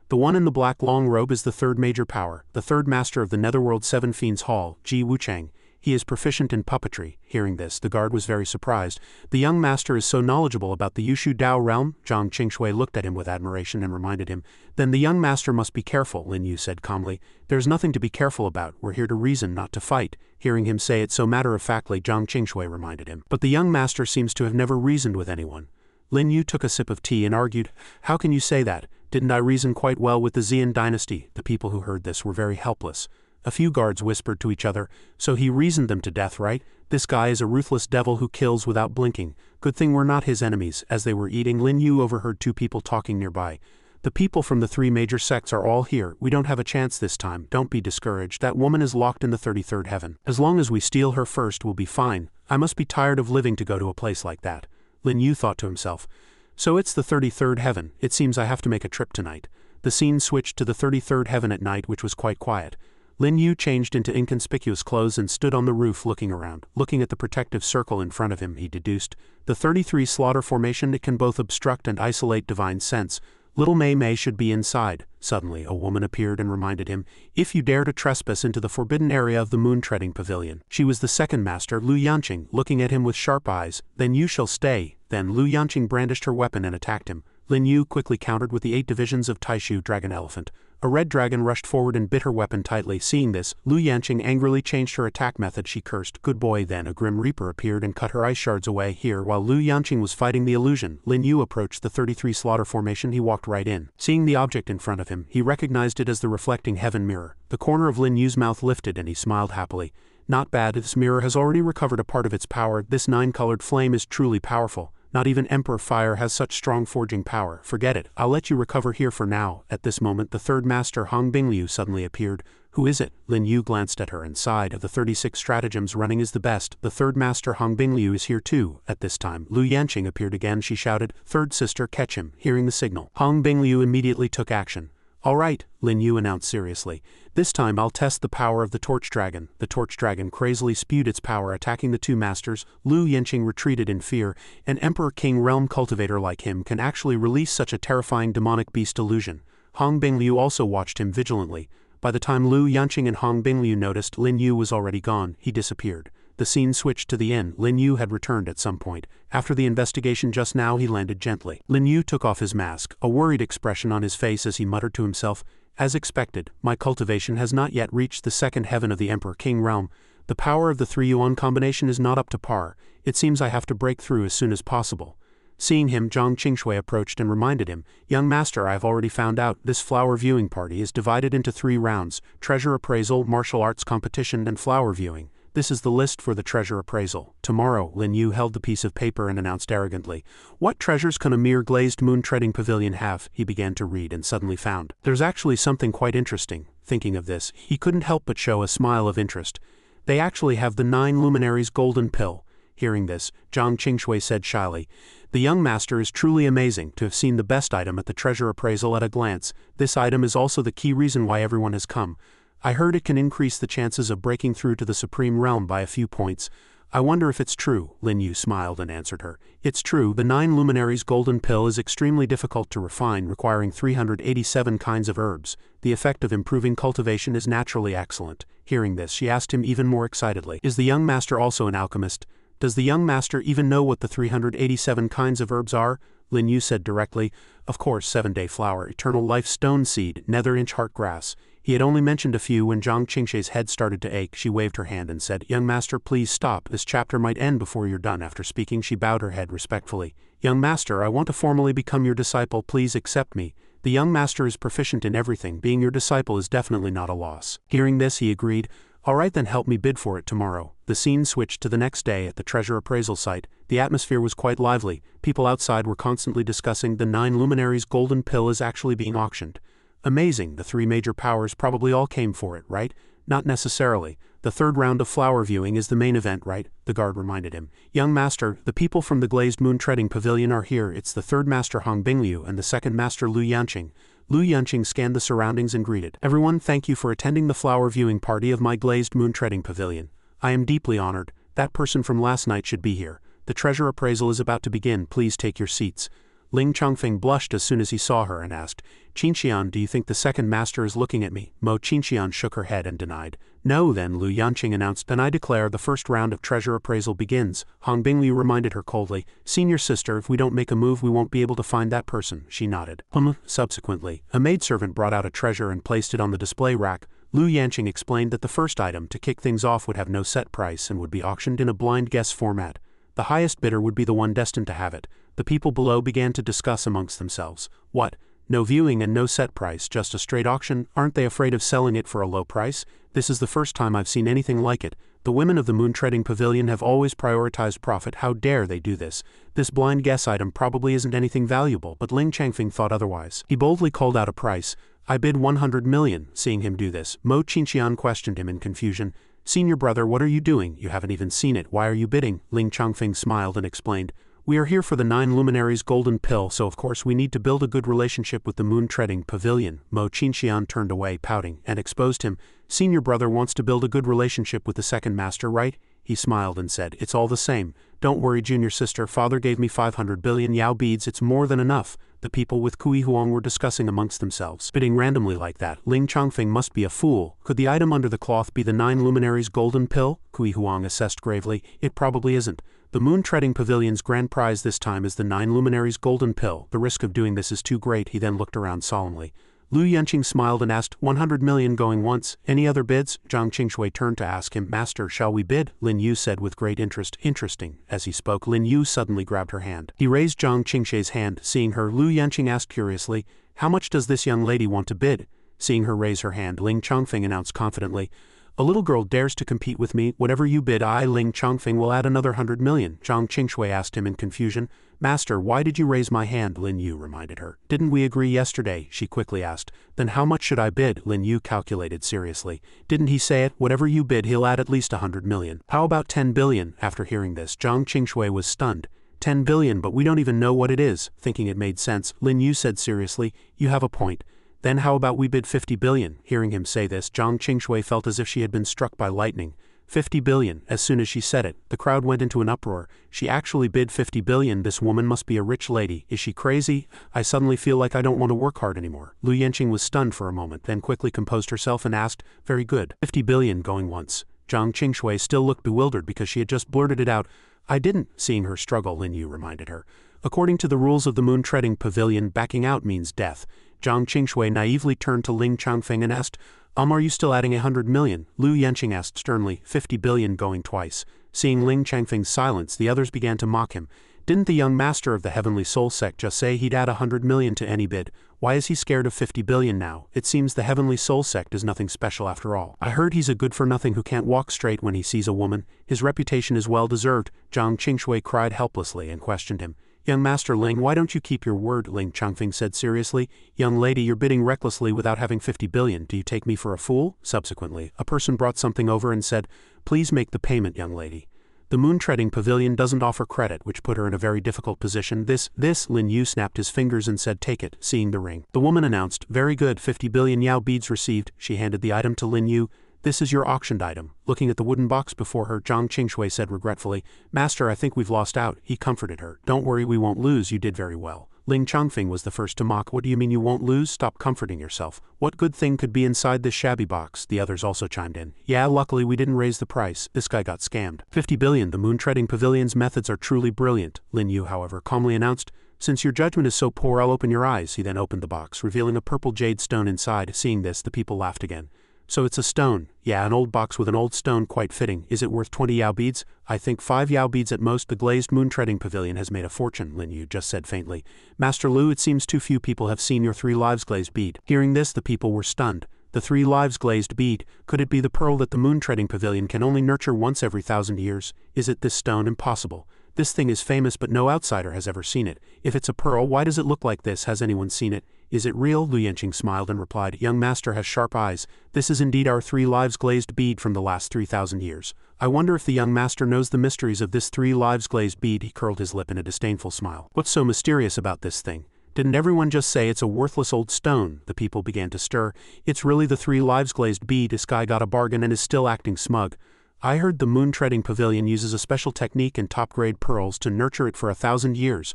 "The one in the black long robe is the 3rd major power, the 3rd master of the Netherworld 7 Fiends Hall, Ji Wuchang. He is proficient in puppetry. Hearing this, the guard was very surprised. The young master is so knowledgeable about the Yushu Dao realm. Zhang Qingshui looked at him with admiration and reminded him. Then the young master must be careful, Lin Yu said calmly. There's nothing to be careful about. We're here to reason, not to fight. Hearing him say it so matter-of-factly, Zhang Qingshui reminded him. But the young master seems to have never reasoned with anyone. Lin Yu took a sip of tea and argued, How can you say that? Didn't I reason quite well with the Xian dynasty? The people who heard this were very helpless. A few guards whispered to each other, So he reasoned them to death, right? This guy is a ruthless devil who kills without blinking. Good thing we're not his enemies. As they were eating, Lin Yu overheard two people talking nearby. The people from the 3 major sects are all here. We don't have a chance this time. Don't be discouraged. That woman is locked in the 33rd heaven. As long as we steal her first, we'll be fine. I must be tired of living to go to a place like that. Lin Yu thought to himself. So it's the 33rd heaven. It seems I have to make a trip tonight. The scene switched to the 33rd heaven at night, which was quite quiet. Lin Yu changed into inconspicuous clothes and stood on the roof looking around. Looking at the protective circle in front of him, he deduced, the 33 slaughter formation, it can both obstruct and isolate divine sense. Little Mei Mei should be inside. Suddenly, a woman appeared and reminded him, If you dare to trespass into the forbidden area of the moon-treading pavilion. She was the second master, Lu Yanqing, looking at him with sharp eyes. Then you shall stay. Then Lu Yanqing brandished her weapon and attacked him. Lin Yu quickly countered with the 8 divisions of Taishu Dragon Elephant. A red dragon rushed forward and bit her weapon tightly. Seeing this, Lu Yanqing angrily changed her attack method. She cursed, Good boy. Then a grim reaper appeared and cut her ice shards away. Here, while Lu Yanqing was fighting the illusion, Lin Yu approached the 33 slaughter formation. He walked right in. Seeing the object in front of him, he recognized it as the reflecting heaven mirror. The corner of Lin Yu's mouth lifted and he smiled happily. Not bad. This mirror has already recovered a part of its power. This 9-colored flame is truly powerful. Not even Emperor Fire has such strong forging power. Forget it. I'll let you recover here for now. At this moment, the third master Hong Bingliu suddenly appeared. Who is it? Lin Yu glanced at her and sighed. Of the 36 stratagems, running is the best. The third master Hong Bingliu is here too. At this time, Lu Yanqing appeared again. She shouted, Third sister, catch him. Hearing the signal, Hong Bingliu immediately took action. All right, Lin Yu announced seriously. This time I'll test the power of the Torch Dragon. The Torch Dragon crazily spewed its power, attacking the 2 masters. Lu Yanqing retreated in fear. An Emperor King Realm cultivator like him can actually release such a terrifying demonic beast illusion. Hong Bingliu also watched him vigilantly. By the time Lu Yanqing and Hong Bingliu noticed, Lin Yu was already gone. He disappeared. The scene switched to the inn. Lin Yu had returned at some point. After the investigation just now, he landed gently. Lin Yu took off his mask, a worried expression on his face as he muttered to himself, As expected, my cultivation has not yet reached the 2nd heaven of the Emperor King realm. The power of the 3 yuan combination is not up to par. It seems I have to break through as soon as possible. Seeing him, Zhang Qingshui approached and reminded him, Young master, I have already found out. This flower viewing party is divided into 3 rounds, treasure appraisal, martial arts competition, and flower viewing. This is the list for the treasure appraisal. Tomorrow, Lin Yu held the piece of paper and announced arrogantly, What treasures can a mere glazed moon-treading pavilion have? He began to read and suddenly found. There's actually something quite interesting. Thinking of this, he couldn't help but show a smile of interest. They actually have the 9 luminaries golden pill. Hearing this, Zhang Qingshui said shyly, The young master is truly amazing to have seen the best item at the treasure appraisal at a glance. This item is also the key reason why everyone has come. I heard it can increase the chances of breaking through to the Supreme Realm by a few points. I wonder if it's true. Lin Yu smiled and answered her. It's true, the 9 luminaries golden pill is extremely difficult to refine, requiring 387 kinds of herbs. The effect of improving cultivation is naturally excellent. Hearing this, she asked him even more excitedly, Is the young master also an alchemist? Does the young master even know what the 387 kinds of herbs are? Lin Yu said directly, Of course, 7-day flower, eternal life stone seed, nether inch heart grass. He had only mentioned a few when Zhang Qingshui's head started to ache. She waved her hand and said, Young master, please stop. This chapter might end before you're done. After speaking, she bowed her head respectfully. Young master, I want to formally become your disciple. Please accept me. The young master is proficient in everything. Being your disciple is definitely not a loss. Hearing this, he agreed. All right, then help me bid for it tomorrow. The scene switched to the next day at the treasure appraisal site. The atmosphere was quite lively. People outside were constantly discussing the 9 luminaries golden pill is actually being auctioned. Amazing, the 3 major powers probably all came for it, right? Not necessarily. The 3rd round of flower viewing is the main event, right? The guard reminded him. Young master, the people from the glazed moon treading pavilion are here. It's the 3rd master Hong Bingliu and the 2nd master Lu Yanqing. Lu Yanqing scanned the surroundings and greeted. Everyone, thank you for attending the flower viewing party of my glazed moon treading pavilion. I am deeply honored. That person from last night should be here. The treasure appraisal is about to begin. Please take your seats. Ling Chongfeng blushed as soon as he saw her and asked, Qinxian, do you think the 2nd master is looking at me? Mo Qinxian shook her head and denied. No then, Lu Yanqing announced. Then I declare the first round of treasure appraisal begins. Han Bingli reminded her coldly. Senior sister, if we don't make a move we won't be able to find that person. She nodded. Subsequently, a maidservant brought out a treasure and placed it on the display rack. Lu Yanqing explained that the first item, to kick things off, would have no set price and would be auctioned in a blind guess format. The highest bidder would be the one destined to have it. The people below began to discuss amongst themselves. What? No viewing and no set price, just a straight auction? Aren't they afraid of selling it for a low price? This is the first time I've seen anything like it. The women of the Moon-Treading Pavilion have always prioritized profit. How dare they do this? This blind guess item probably isn't anything valuable, but Ling Changfeng thought otherwise. He boldly called out a price. I bid 100 million. Seeing him do this, Mo Qinxian questioned him in confusion. Senior brother, what are you doing? You haven't even seen it. Why are you bidding? Ling Changfeng smiled and explained. We are here for the 9 Luminaries Golden Pill, so of course we need to build a good relationship with the Moon-Treading Pavilion. Mo Qinxian turned away, pouting, and exposed him. Senior brother wants to build a good relationship with the second master, right? He smiled and said, it's all the same. Don't worry, junior sister, father gave me 500 billion Yao beads, it's more than enough. The people with Kui Huang were discussing amongst themselves. Bidding randomly like that, Ling Changfeng must be a fool. Could the item under the cloth be the 9 Luminaries Golden Pill? Kui Huang assessed gravely. It probably isn't. The Moon-Treading Pavilion's grand prize this time is the 9 Luminaries Golden Pill. The risk of doing this is too great. He then looked around solemnly. Lu Yanqing smiled and asked, 100 million going once. Any other bids? Zhang Qingshui turned to ask him, Master, shall we bid? Lin Yu said with great interest. Interesting. As he spoke, Lin Yu suddenly grabbed her hand. He raised Zhang Qingshui's hand. Seeing her, Lu Yanqing asked curiously, how much does this young lady want to bid? Seeing her raise her hand, Ling Changfeng announced confidently, a little girl dares to compete with me. Whatever you bid, I, Ling Changfeng, will add another 100 million. Zhang Qingshui asked him in confusion. Master, why did you raise my hand? Lin Yu reminded her. Didn't we agree yesterday? She quickly asked. Then how much should I bid? Lin Yu calculated seriously. Didn't he say it? Whatever you bid, he'll add at least 100 million. How about 10 billion? After hearing this, Zhang Qingshui was stunned. 10 billion, but we don't even know what it is. Thinking it made sense, Lin Yu said seriously, you have a point. Then how about we bid 50 billion? Hearing him say this, Zhang Qingshui felt as if she had been struck by lightning. 50 billion. As soon as she said it, the crowd went into an uproar. She actually bid 50 billion. This woman must be a rich lady. Is she crazy? I suddenly feel like I don't want to work hard anymore. Lu Yanqing was stunned for a moment, then quickly composed herself and asked, very good. 50 billion going once. Zhang Qingshui still looked bewildered because she had just blurted it out. I didn't. Seeing her struggle, Lin Yu reminded her. According to the rules of the Moon-Treading Pavilion, backing out means death. Zhang Qingshui naively turned to Ling Changfeng and asked, are you still adding 100 million? Lu Yanqing asked sternly, 50 billion going twice. Seeing Ling Changfeng's silence, the others began to mock him. Didn't the young master of the Heavenly Soul Sect just say he'd add 100 million to any bid? Why is he scared of 50 billion now? It seems the Heavenly Soul Sect is nothing special after all. I heard he's a good-for-nothing who can't walk straight when he sees a woman. His reputation is well-deserved. Zhang Qingshui cried helplessly and questioned him. Young Master Ling, why don't you keep your word? Ling Changfeng said seriously. Young lady, you're bidding recklessly without having 50 billion. Do you take me for a fool? Subsequently, a person brought something over and said, please make the payment, young lady. The Moon-Treading Pavilion doesn't offer credit, which put her in a very difficult position. This, Lin Yu snapped his fingers and said, take it, seeing the ring. The woman announced, very good, 50 billion Yao beads received. She handed the item to Lin Yu. This is your auctioned item. Looking at the wooden box before her, Zhang Qingshui said regretfully, Master, I think we've lost out. He comforted her. Don't worry, we won't lose, you did very well. Ling Changfeng was the first to mock. What do you mean you won't lose? Stop comforting yourself. What good thing could be inside this shabby box? The others also chimed in. Yeah, luckily we didn't raise the price. This guy got scammed. 50 billion, the Moon-Treading Pavilion's methods are truly brilliant. Lin Yu, however, calmly announced, since your judgment is so poor, I'll open your eyes. He then opened the box, revealing a purple jade stone inside. Seeing this, the people laughed again. So it's a stone. Yeah, an old box with an old stone, quite fitting. Is it worth 20 Yao beads? I think 5 Yao beads at most. The glazed Moon-Treading Pavilion has made a fortune, Lin Yu just said faintly. Master Lu, it seems too few people have seen your 3 lives glazed bead. Hearing this, the people were stunned. The 3 lives glazed bead, could it be the pearl that the Moon-Treading Pavilion can only nurture once every 1,000 years? Is it this stone? Impossible. This thing is famous, but no outsider has ever seen it. If it's a pearl, why does it look like this? Has anyone seen it? Is it real? Lu Yanqing smiled and replied, young master has sharp eyes. This is indeed our 3 lives glazed bead from the last 3,000 years. I wonder if the young master knows the mysteries of this 3 lives glazed bead. He curled his lip in a disdainful smile. What's so mysterious about this thing? Didn't everyone just say it's a worthless old stone? The people began to stir. It's really the 3 lives glazed bead. This guy got a bargain and is still acting smug. I heard the Moon-Treading Pavilion uses a special technique and top-grade pearls to nurture it for 1,000 years.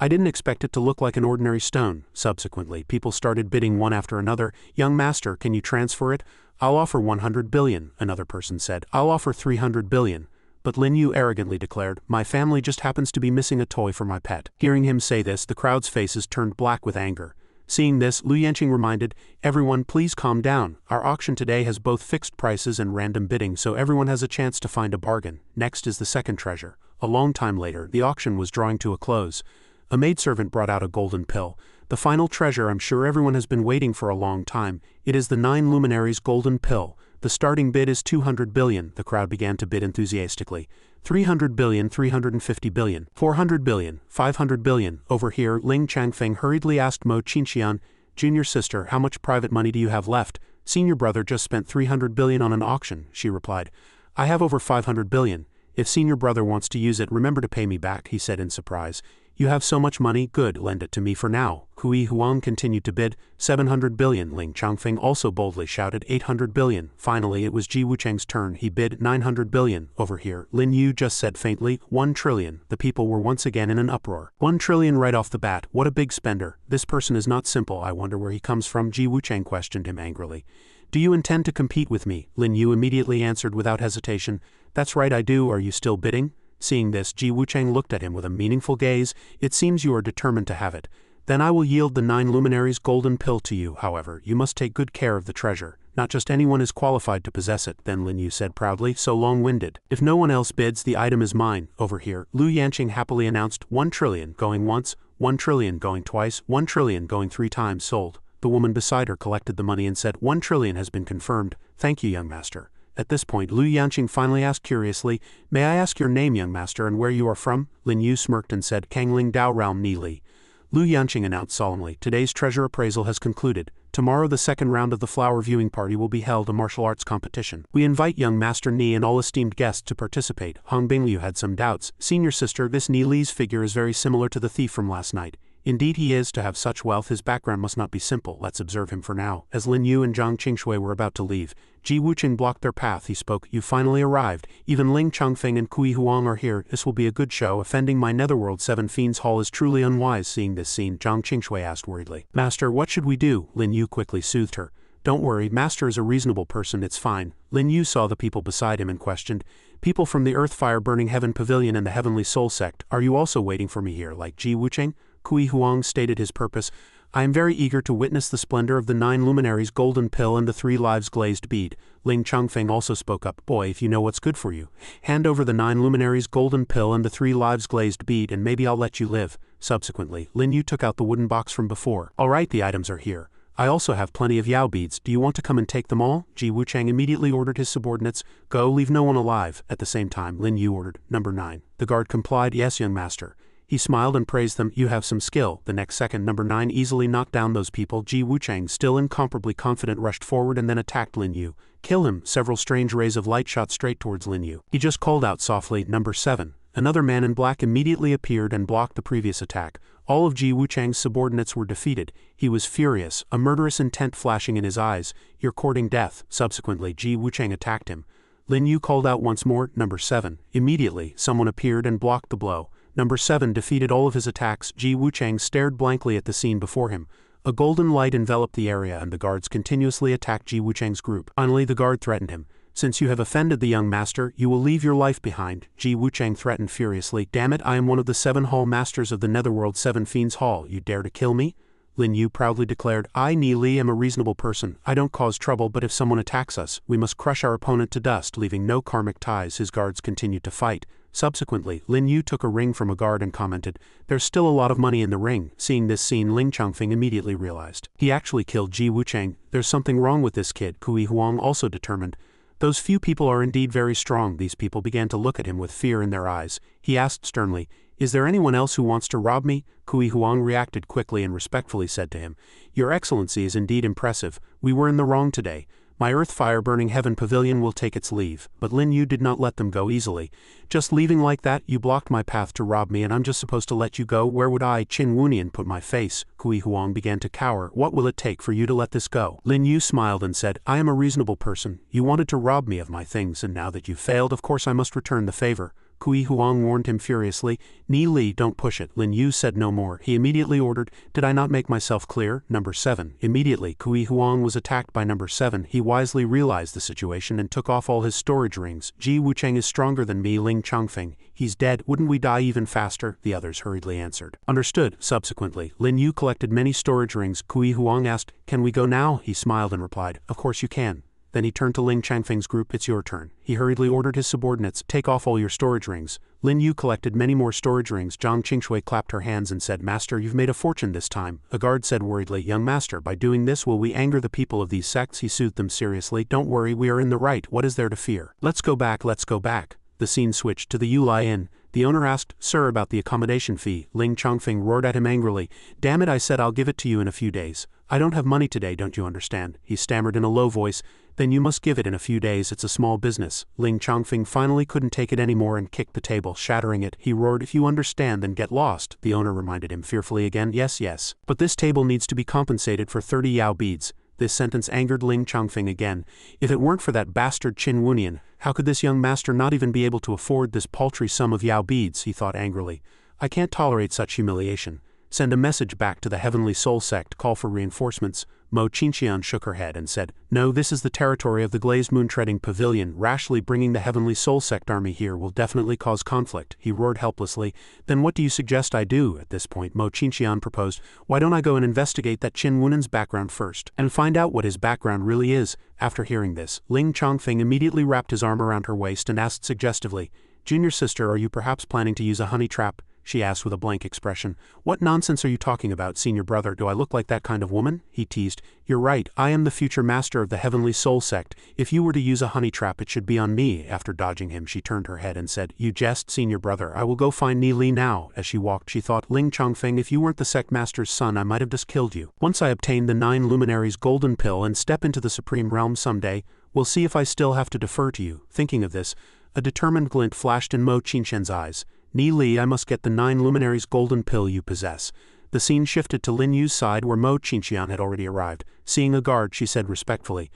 I didn't expect it to look like an ordinary stone. Subsequently, people started bidding one after another. Young master, can you transfer it? I'll offer 100 billion, another person said. I'll offer 300 billion. But Lin Yu arrogantly declared, my family just happens to be missing a toy for my pet. Hearing him say this, the crowd's faces turned black with anger. Seeing this, Lu Yanqing reminded, everyone please calm down. Our auction today has both fixed prices and random bidding, so everyone has a chance to find a bargain. Next is the second treasure. A long time later, the auction was drawing to a close. A maidservant brought out a golden pill. The final treasure I'm sure everyone has been waiting for a long time. It is the 9 luminaries golden pill. The starting bid is 200 billion. The crowd began to bid enthusiastically. 300 billion, 350 billion, 400 billion, 500 billion. Over here, Ling Changfeng hurriedly asked Mo Qinxian, junior sister, how much private money do you have left? Senior brother just spent 300 billion on an auction, she replied. I have over 500 billion. If senior brother wants to use it, remember to pay me back, he said in surprise. You have so much money, good, lend it to me for now. Hui Huang continued to bid, 700 billion. Ling Changfeng also boldly shouted 800 billion. Finally, it was Ji Wucheng's turn. He bid 900 billion. Over here, Lin Yu just said faintly, 1 trillion. The people were once again in an uproar. 1 trillion right off the bat, what a big spender. This person is not simple, I wonder where he comes from. Ji Wucheng questioned him angrily. Do you intend to compete with me? Lin Yu immediately answered without hesitation. That's right, I do. Are you still bidding? Seeing this, Ji Wucheng looked at him with a meaningful gaze. It seems you are determined to have it. Then I will yield the 9 luminaries golden pill to you. However, you must take good care of the treasure. Not just anyone is qualified to possess it, then Lin Yu said proudly, so long-winded. If no one else bids, the item is mine. Over here, Lu Yanqing happily announced 1 trillion going once, 1 trillion going twice, 1 trillion going 3 times sold. The woman beside her collected the money and said, 1 trillion has been confirmed. Thank you, young master. At this point, Lu Yanqing finally asked curiously, may I ask your name, young master, and where you are from? Lin Yu smirked and said, Kangling Dao Realm Ni Li. Lu Yanqing announced solemnly, today's treasure appraisal has concluded. Tomorrow the second round of the flower viewing party will be held, a martial arts competition. We invite young Master Ni and all esteemed guests to participate. Hong Bingliu had some doubts. Senior sister, this Ni Li's figure is very similar to the thief from last night. Indeed he is, to have such wealth his background must not be simple, let's observe him for now. As Lin Yu and Zhang Qingshui were about to leave, Ji Wucheng blocked their path. He spoke, you finally arrived. Even Ling Changfeng and Kui Huang are here. This will be a good show. Offending my netherworld 7 fiends hall is truly unwise. Seeing this scene, Zhang Qingshui asked worriedly. Master, what should we do? Lin Yu quickly soothed her. Don't worry, Master is a reasonable person, it's fine. Lin Yu saw the people beside him and questioned, people from the Earth Fire Burning Heaven Pavilion and the Heavenly Soul Sect, are you also waiting for me here, like Ji Wucheng? Kui Huang stated his purpose. I am very eager to witness the splendor of the 9 luminaries golden pill and the 3 lives glazed bead. Ling Changfeng also spoke up. Boy, if you know what's good for you. Hand over the 9 luminaries golden pill and the 3 lives glazed bead and maybe I'll let you live. Subsequently, Lin Yu took out the wooden box from before. Alright, the items are here. I also have plenty of Yao beads. Do you want to come and take them all? Ji Wucheng immediately ordered his subordinates, go, leave no one alive. At the same time, Lin Yu ordered, number 9. The guard complied, yes, young master. He smiled and praised them, you have some skill. The next second, number 9 easily knocked down those people. Ji Wucheng, still incomparably confident, rushed forward and then attacked Lin Yu. Kill him. Several strange rays of light shot straight towards Lin Yu. He just called out softly, number 7. Another man in black immediately appeared and blocked the previous attack. All of Ji Wucheng's subordinates were defeated. He was furious, a murderous intent flashing in his eyes. You're courting death. Subsequently, Ji Wucheng attacked him. Lin Yu called out once more, number 7. Immediately, someone appeared and blocked the blow. Number 7 defeated all of his attacks. Ji Wucheng stared blankly at the scene before him. A golden light enveloped the area and the guards continuously attacked Ji Wucheng's group. Finally, the guard threatened him. Since you have offended the young master, you will leave your life behind. Ji Wucheng threatened furiously. Damn it, I am one of the 7 hall masters of the netherworld 7 fiends hall. You dare to kill me? Lin Yu proudly declared, I, Ni Li, am a reasonable person. I don't cause trouble, but if someone attacks us, we must crush our opponent to dust, leaving no karmic ties. His guards continued to fight. Subsequently, Lin Yu took a ring from a guard and commented, there's still a lot of money in the ring. Seeing this scene, Ling Changfeng immediately realized. He actually killed Ji Wucheng. There's something wrong with this kid. Kui Huang also determined. Those few people are indeed very strong. These people began to look at him with fear in their eyes. He asked sternly, is there anyone else who wants to rob me? Kui Huang reacted quickly and respectfully said to him, Your Excellency is indeed impressive. We were in the wrong today. My Earth Fire Burning Heaven Pavilion will take its leave. But Lin Yu did not let them go easily. Just leaving like that, you blocked my path to rob me and I'm just supposed to let you go? Where would I, Qin Wunian, put my face? Kui Huang began to cower. What will it take for you to let this go? Lin Yu smiled and said, I am a reasonable person. You wanted to rob me of my things and now that you've failed, of course I must return the favor. Kui Huang warned him furiously. Ni Li, don't push it. Lin Yu said no more. He immediately ordered, did I not make myself clear? Number 7. Immediately, Kui Huang was attacked by number 7. He wisely realized the situation and took off all his storage rings. Ji Wucheng is stronger than me, Ling Chongfeng. He's dead. Wouldn't we die even faster? The others hurriedly answered. Understood. Subsequently, Lin Yu collected many storage rings. Kui Huang asked, can we go now? He smiled and replied, of course you can. Then he turned to Ling Changfeng's group, it's your turn. He hurriedly ordered his subordinates, take off all your storage rings. Lin Yu collected many more storage rings. Zhang Qingshui clapped her hands and said, Master, you've made a fortune this time. A guard said worriedly, young master, by doing this will we anger the people of these sects? He soothed them seriously, don't worry, we are in the right, what is there to fear? Let's go back, let's go back. The scene switched to the Yulai Inn. The owner asked, sir, about the accommodation fee. Ling Chongfeng roared at him angrily, damn it, I said I'll give it to you in a few days. I don't have money today, don't you understand? He stammered in a low voice. Then you must give it in a few days, it's a small business. Ling Chongfeng finally couldn't take it anymore and kicked the table, shattering it. He roared, if you understand then get lost. The owner reminded him fearfully again, yes, yes. But this table needs to be compensated for 30 Yao beads. This sentence angered Ling Chongfeng again. If it weren't for that bastard Qin Wunian, how could this young master not even be able to afford this paltry sum of Yao beads, he thought angrily. I can't tolerate such humiliation. Send a message back to the Heavenly Soul Sect, call for reinforcements. Mo Qinqian shook her head and said, no, this is the territory of the Glazed Moon Treading Pavilion. Rashly bringing the Heavenly Soul Sect army here will definitely cause conflict. He roared helplessly. Then what do you suggest I do? At this point, Mo Qinqian proposed, why don't I go and investigate that Qin Wunan's background first, and find out what his background really is? After hearing this, Ling Chongfeng immediately wrapped his arm around her waist and asked suggestively, Junior sister, are you perhaps planning to use a honey trap? She asked with a blank expression. What nonsense are you talking about, senior brother? Do I look like that kind of woman? He teased. You're right, I am the future master of the Heavenly Soul Sect. If you were to use a honey trap, it should be on me. After dodging him, she turned her head and said, you jest, senior brother. I will go find Ni Li now. As she walked, she thought, Ling Chongfeng, if you weren't the sect master's son, I might have just killed you. Once I obtain the 9 luminaries' golden pill and step into the supreme realm someday, we'll see if I still have to defer to you. Thinking of this, a determined glint flashed in Mo Qinshen's eyes. Ni Li, I must get the 9 luminaries' golden pill you possess. The scene shifted to Lin Yu's side where Mo Qinxian had already arrived. Seeing a guard, she said respectfully,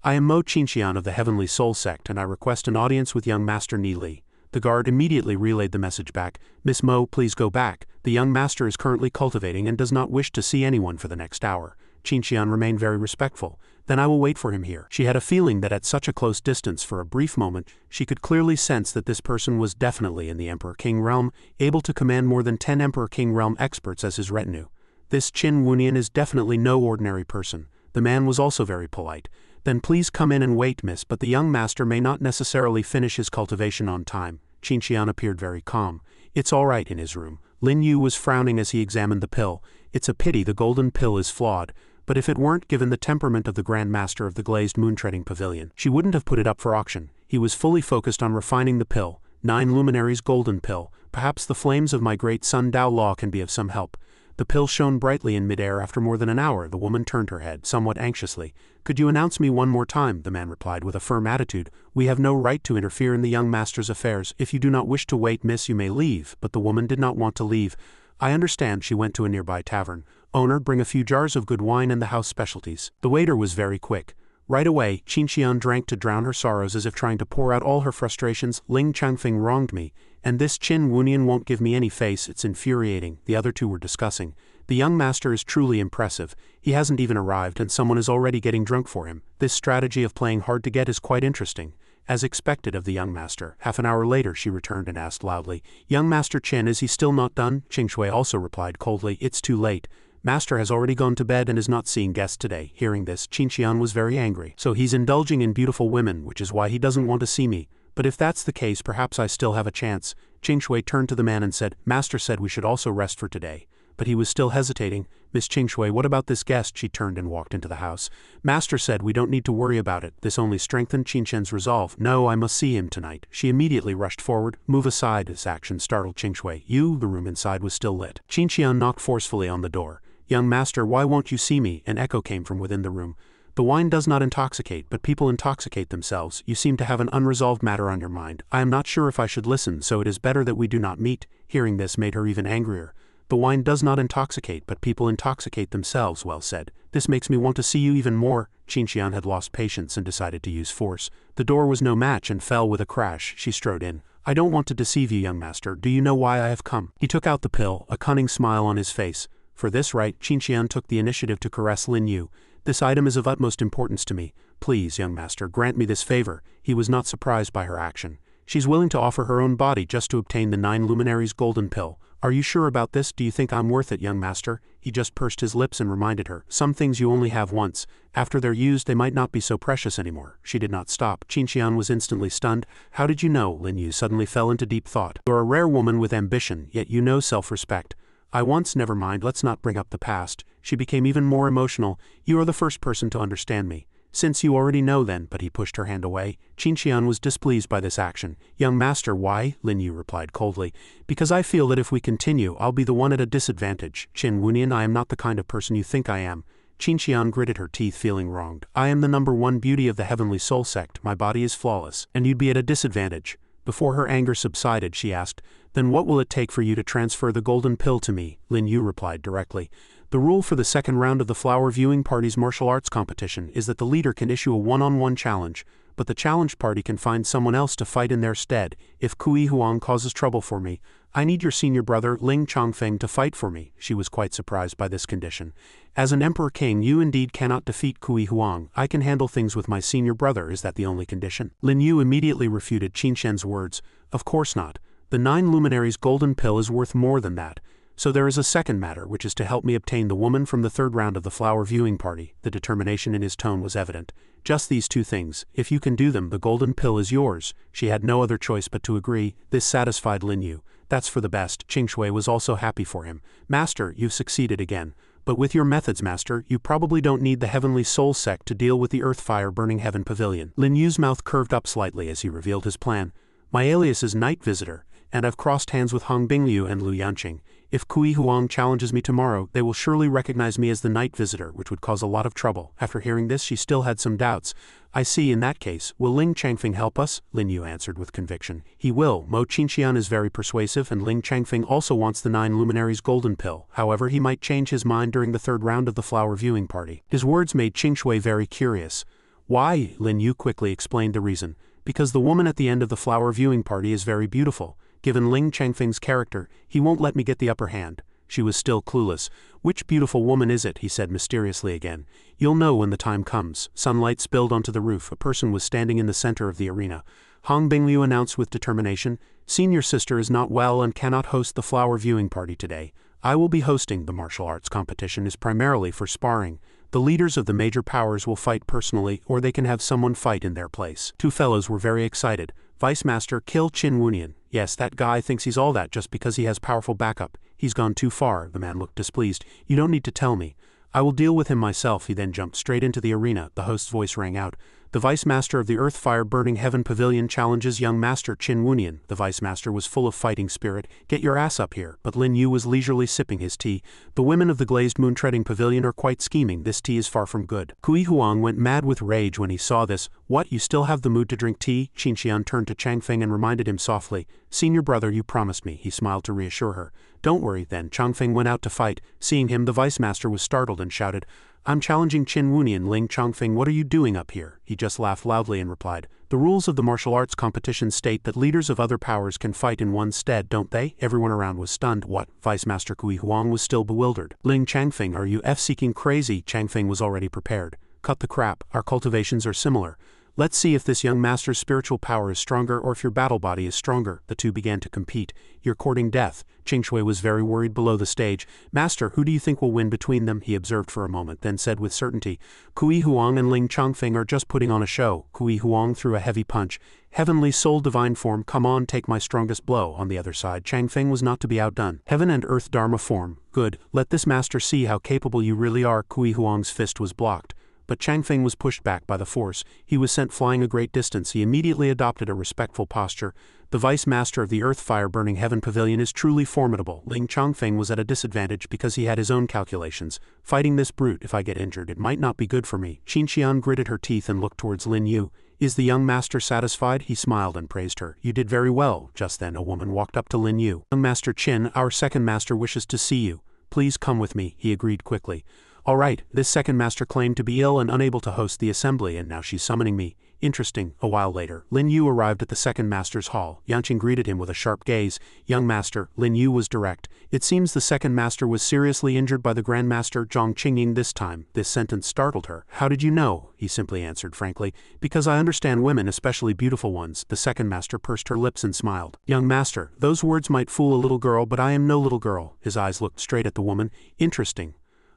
I am Mo Qinxian of the Heavenly Soul Sect and I request an audience with young master Ni Li. The guard immediately relayed the message back. Miss Mo, please go back. The young master is currently cultivating and does not wish to see anyone for the next hour. Qinxian remained very respectful. Then I will wait for him here. She had a feeling that at such a close distance for a brief moment, she could clearly sense that this person was definitely in the Emperor King realm, able to command more than 10 Emperor King realm experts as his retinue. This Qin Wunian is definitely no ordinary person. The man was also very polite. Then please come in and wait, miss, but the young master may not necessarily finish his cultivation on time. Qinxian appeared very calm. It's all right in his room. Lin Yu was frowning as he examined the pill. It's a pity the golden pill is flawed. But if it weren't given the temperament of the Grand Master of the Glazed Moon Treading Pavilion, she wouldn't have put it up for auction. He was fully focused on refining the pill, 9 luminaries golden pill. Perhaps the flames of my great son Dao Law can be of some help. The pill shone brightly in midair. After more than an hour, the woman turned her head, somewhat anxiously. Could you announce me one more time? The man replied with a firm attitude. We have no right to interfere in the young master's affairs. If you do not wish to wait, miss, you may leave. But the woman did not want to leave. I understand. She went to a nearby tavern. Owner, bring a few jars of good wine and the house specialties. The waiter was very quick. Right away, Qinxian drank to drown her sorrows as if trying to pour out all her frustrations. Ling Changfeng wronged me, and this Qin Wunian won't give me any face. It's infuriating. The other two were discussing. The young master is truly impressive. He hasn't even arrived and someone is already getting drunk for him. This strategy of playing hard to get is quite interesting. As expected of the young master, half an hour later she returned and asked loudly, Young Master Qin, is he still not done? Qingshui also replied coldly, It's too late. Master has already gone to bed and is not seeing guests today. Hearing this, Qinxian was very angry. So he's indulging in beautiful women, which is why he doesn't want to see me. But if that's the case, perhaps I still have a chance. Qingshui turned to the man and said, Master said we should also rest for today. But he was still hesitating. Miss Qingshui, what about this guest? She turned and walked into the house. Master said we don't need to worry about it. This only strengthened Qinshen's resolve. No, I must see him tonight. She immediately rushed forward. Move aside. This action startled Qingshui. You? The room inside was still lit. Qinxian knocked forcefully on the door. Young master, why won't you see me? An echo came from within the room. The wine does not intoxicate, but people intoxicate themselves. You seem to have an unresolved matter on your mind. I am not sure if I should listen, so it is better that we do not meet. Hearing this made her even angrier. The wine does not intoxicate, but people intoxicate themselves, well said. This makes me want to see you even more. Qinxian had lost patience and decided to use force. The door was no match and fell with a crash. She strode in. I don't want to deceive you, young master. Do you know why I have come? He took out the pill, a cunning smile on his face. For this right, Qinxian took the initiative to caress Lin Yu. This item is of utmost importance to me. Please, young master, grant me this favor. He was not surprised by her action. She's willing to offer her own body just to obtain the 9 luminaries golden pill. Are you sure about this? Do you think I'm worth it, young master? He just pursed his lips and reminded her. Some things you only have once. After they're used, they might not be so precious anymore. She did not stop. Qinxian was instantly stunned. How did you know? Lin Yu suddenly fell into deep thought. You're a rare woman with ambition, yet you know self-respect. I once, never mind, let's not bring up the past. She became even more emotional. You are the first person to understand me. Since you already know then, but he pushed her hand away. Qinxian was displeased by this action. Young master, why? Lin Yu replied coldly. Because I feel that if we continue, I'll be the one at a disadvantage. Qin Wunian, I am not the kind of person you think I am. Qinxian gritted her teeth, feeling wronged. I am the #1 beauty of the Heavenly Soul Sect. My body is flawless, and you'd be at a disadvantage. Before her anger subsided, she asked, Then what will it take for you to transfer the golden pill to me? Lin Yu replied directly. The rule for the second round of the Flower Viewing Party's martial arts competition is that the leader can issue a one-on-one challenge, but the challenged party can find someone else to fight in their stead. If Kui Huang causes trouble for me, I need your senior brother Ling Chongfeng to fight for me. She was quite surprised by this condition. As an emperor king, you indeed cannot defeat Kui Huang. I can handle things with my senior brother. Is that the only condition? Lin Yu immediately refuted Qinshen's words. Of course not. The 9 luminaries golden pill is worth more than that. So there is a second matter, which is to help me obtain the woman from the third round of the flower viewing party. The determination in his tone was evident. Just these 2 things. If you can do them, the golden pill is yours. She had no other choice but to agree. This satisfied Lin Yu. That's for the best. Qingshui was also happy for him. Master, you've succeeded again. But with your methods, master, you probably don't need the Heavenly Soul Sect to deal with the Earth Fire Burning Heaven Pavilion. Lin Yu's mouth curved up slightly as he revealed his plan. My alias is Night Visitor, and I've crossed hands with Hong Bingliu and Lu Yanqing. If Kui Huang challenges me tomorrow, they will surely recognize me as the Night Visitor, which would cause a lot of trouble. After hearing this, she still had some doubts. I see. In that case, will Ling Changfeng help us? Lin Yu answered with conviction. He will. Mo Qinxian is very persuasive, and Ling Changfeng also wants the 9 luminaries golden pill. However, he might change his mind during the third round of the flower viewing party. His words made Qingshui very curious. Why? Lin Yu quickly explained the reason. Because the woman at the end of the flower viewing party is very beautiful. Given Ling Changfeng's character, he won't let me get the upper hand. She was still clueless. Which beautiful woman is it? He said mysteriously again. You'll know when the time comes. Sunlight spilled onto the roof. A person was standing in the center of the arena. Hong Bingliu announced with determination, Senior sister is not well and cannot host the flower viewing party today. I will be hosting. The martial arts competition is primarily for sparring. The leaders of the major powers will fight personally, or they can have someone fight in their place. 2 fellows were very excited. Vice Master, kill Qin Wunian. Yes, that guy thinks he's all that just because he has powerful backup. He's gone too far. The man looked displeased. You don't need to tell me. I will deal with him myself. He then jumped straight into the arena. The host's voice rang out. The Vice Master of the Earth Fire Burning Heaven Pavilion challenges young Master Qin Wunian. The Vice Master was full of fighting spirit. Get your ass up here. But Lin Yu was leisurely sipping his tea. The women of the Glazed Moon Treading Pavilion are quite scheming. This tea is far from good. Kui Huang went mad with rage when he saw this. What, you still have the mood to drink tea? Qinxian turned to Changfeng and reminded him softly. Senior brother, you promised me. He smiled to reassure her. Don't worry then. Changfeng went out to fight. Seeing him, the Vice Master was startled and shouted, I'm challenging Qin Wunian. Ling Chongfeng, what are you doing up here? He just laughed loudly and replied, The rules of the martial arts competition state that leaders of other powers can fight in one's stead, don't they? Everyone around was stunned. What? Vice Master Kui Huang was still bewildered. Ling Changfeng, are you F-seeking crazy? Changfeng was already prepared. Cut the crap. Our cultivations are similar. Let's see if this young master's spiritual power is stronger or if your battle body is stronger. The two began to compete. You're courting death. Qingshui was very worried below the stage. Master, who do you think will win between them? He observed for a moment, then said with certainty, Kui Huang and Ling Chongfeng are just putting on a show. Kui Huang threw a heavy punch. Heavenly soul divine form, come on, take my strongest blow. On the other side, Changfeng was not to be outdone. Heaven and earth dharma form. Good. Let this master see how capable you really are. Kui Huang's fist was blocked. But Changfeng was pushed back by the force. He was sent flying a great distance. He immediately adopted a respectful posture. The Vice Master of the Earth Fire Burning Heaven Pavilion is truly formidable. Ling Chongfeng was at a disadvantage because he had his own calculations. Fighting this brute, if I get injured, it might not be good for me. Qinxian gritted her teeth and looked towards Lin Yu. Is the young master satisfied? He smiled and praised her. You did very well. Just then a woman walked up to Lin Yu. Young Master Qin, our second master wishes to see you. Please come with me, he agreed quickly. All right, this second master claimed to be ill and unable to host the assembly, and now she's summoning me. Interesting. A while later, Lin Yu arrived at the second master's hall. Yanqing greeted him with a sharp gaze. Young master, Lin Yu was direct. It seems the second master was seriously injured by the grandmaster Zhang Qingying this time. This sentence startled her. How did you know? He simply answered frankly. Because I understand women, especially beautiful ones. The second master pursed her lips and smiled. Young master, those words might fool a little girl, but I am no little girl. His eyes looked straight at the woman. Interesting.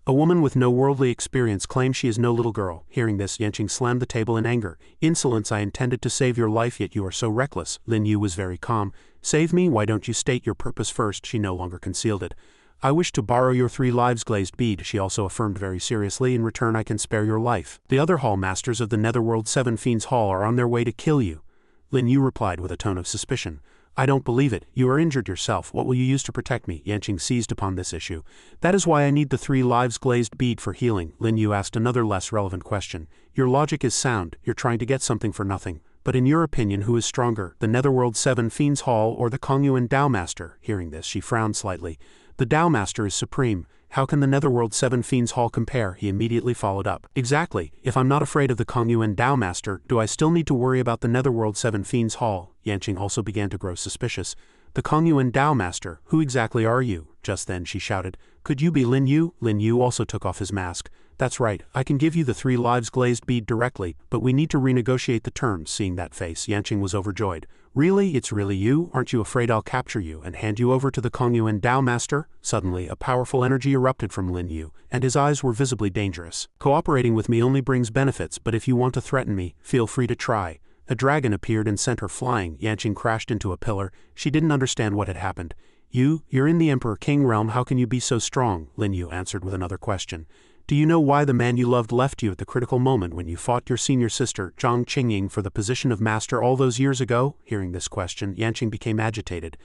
A woman with no worldly experience claims she is no little girl. Hearing this, Yanqing slammed the table in anger. Insolence, I intended to save your life, yet you are so reckless. Lin Yu was very calm. Save me? Why don't you state your purpose first? She no longer concealed it. I wish to borrow your 3 lives glazed bead, she also affirmed very seriously. In return I can spare your life. The other hall masters of the Netherworld 7 Fiends Hall are on their way to kill you. Lin Yu replied with a tone of suspicion. I don't believe it. You are injured yourself. What will you use to protect me? Yanqing seized upon this issue. That is why I need the 3 lives glazed bead for healing. Lin Yu asked another less relevant question. Your logic is sound. You're trying to get something for nothing. But in your opinion, who is stronger, the Netherworld 7 Fiends Hall or the Kongyuan Dao Master? Hearing this, she frowned slightly. The Dao Master is supreme. How can the Netherworld 7 Fiends Hall compare? He immediately followed up. Exactly. If I'm not afraid of the Kongyuan Dao Master, do I still need to worry about the Netherworld 7 Fiends Hall? Yanqing also began to grow suspicious. The Kongyuan Dao Master, who exactly are you? Just then she shouted. Could you be Lin Yu? Lin Yu also took off his mask. That's right, I can give you the 3 lives glazed bead directly, but we need to renegotiate the terms. Seeing that face, Yanqing was overjoyed. Really? It's really you? Aren't you afraid I'll capture you and hand you over to the Kongyuan Dao Master? Suddenly, a powerful energy erupted from Lin Yu, and his eyes were visibly dangerous. Cooperating with me only brings benefits, but if you want to threaten me, feel free to try. A dragon appeared and sent her flying. Yanqing crashed into a pillar. She didn't understand what had happened. You're in the Emperor King realm, how can you be so strong? Lin Yu answered with another question. Do you know why the man you loved left you at the critical moment when you fought your senior sister, Zhang Qingying, for the position of master all those years ago? Hearing this question, Yanqing became agitated.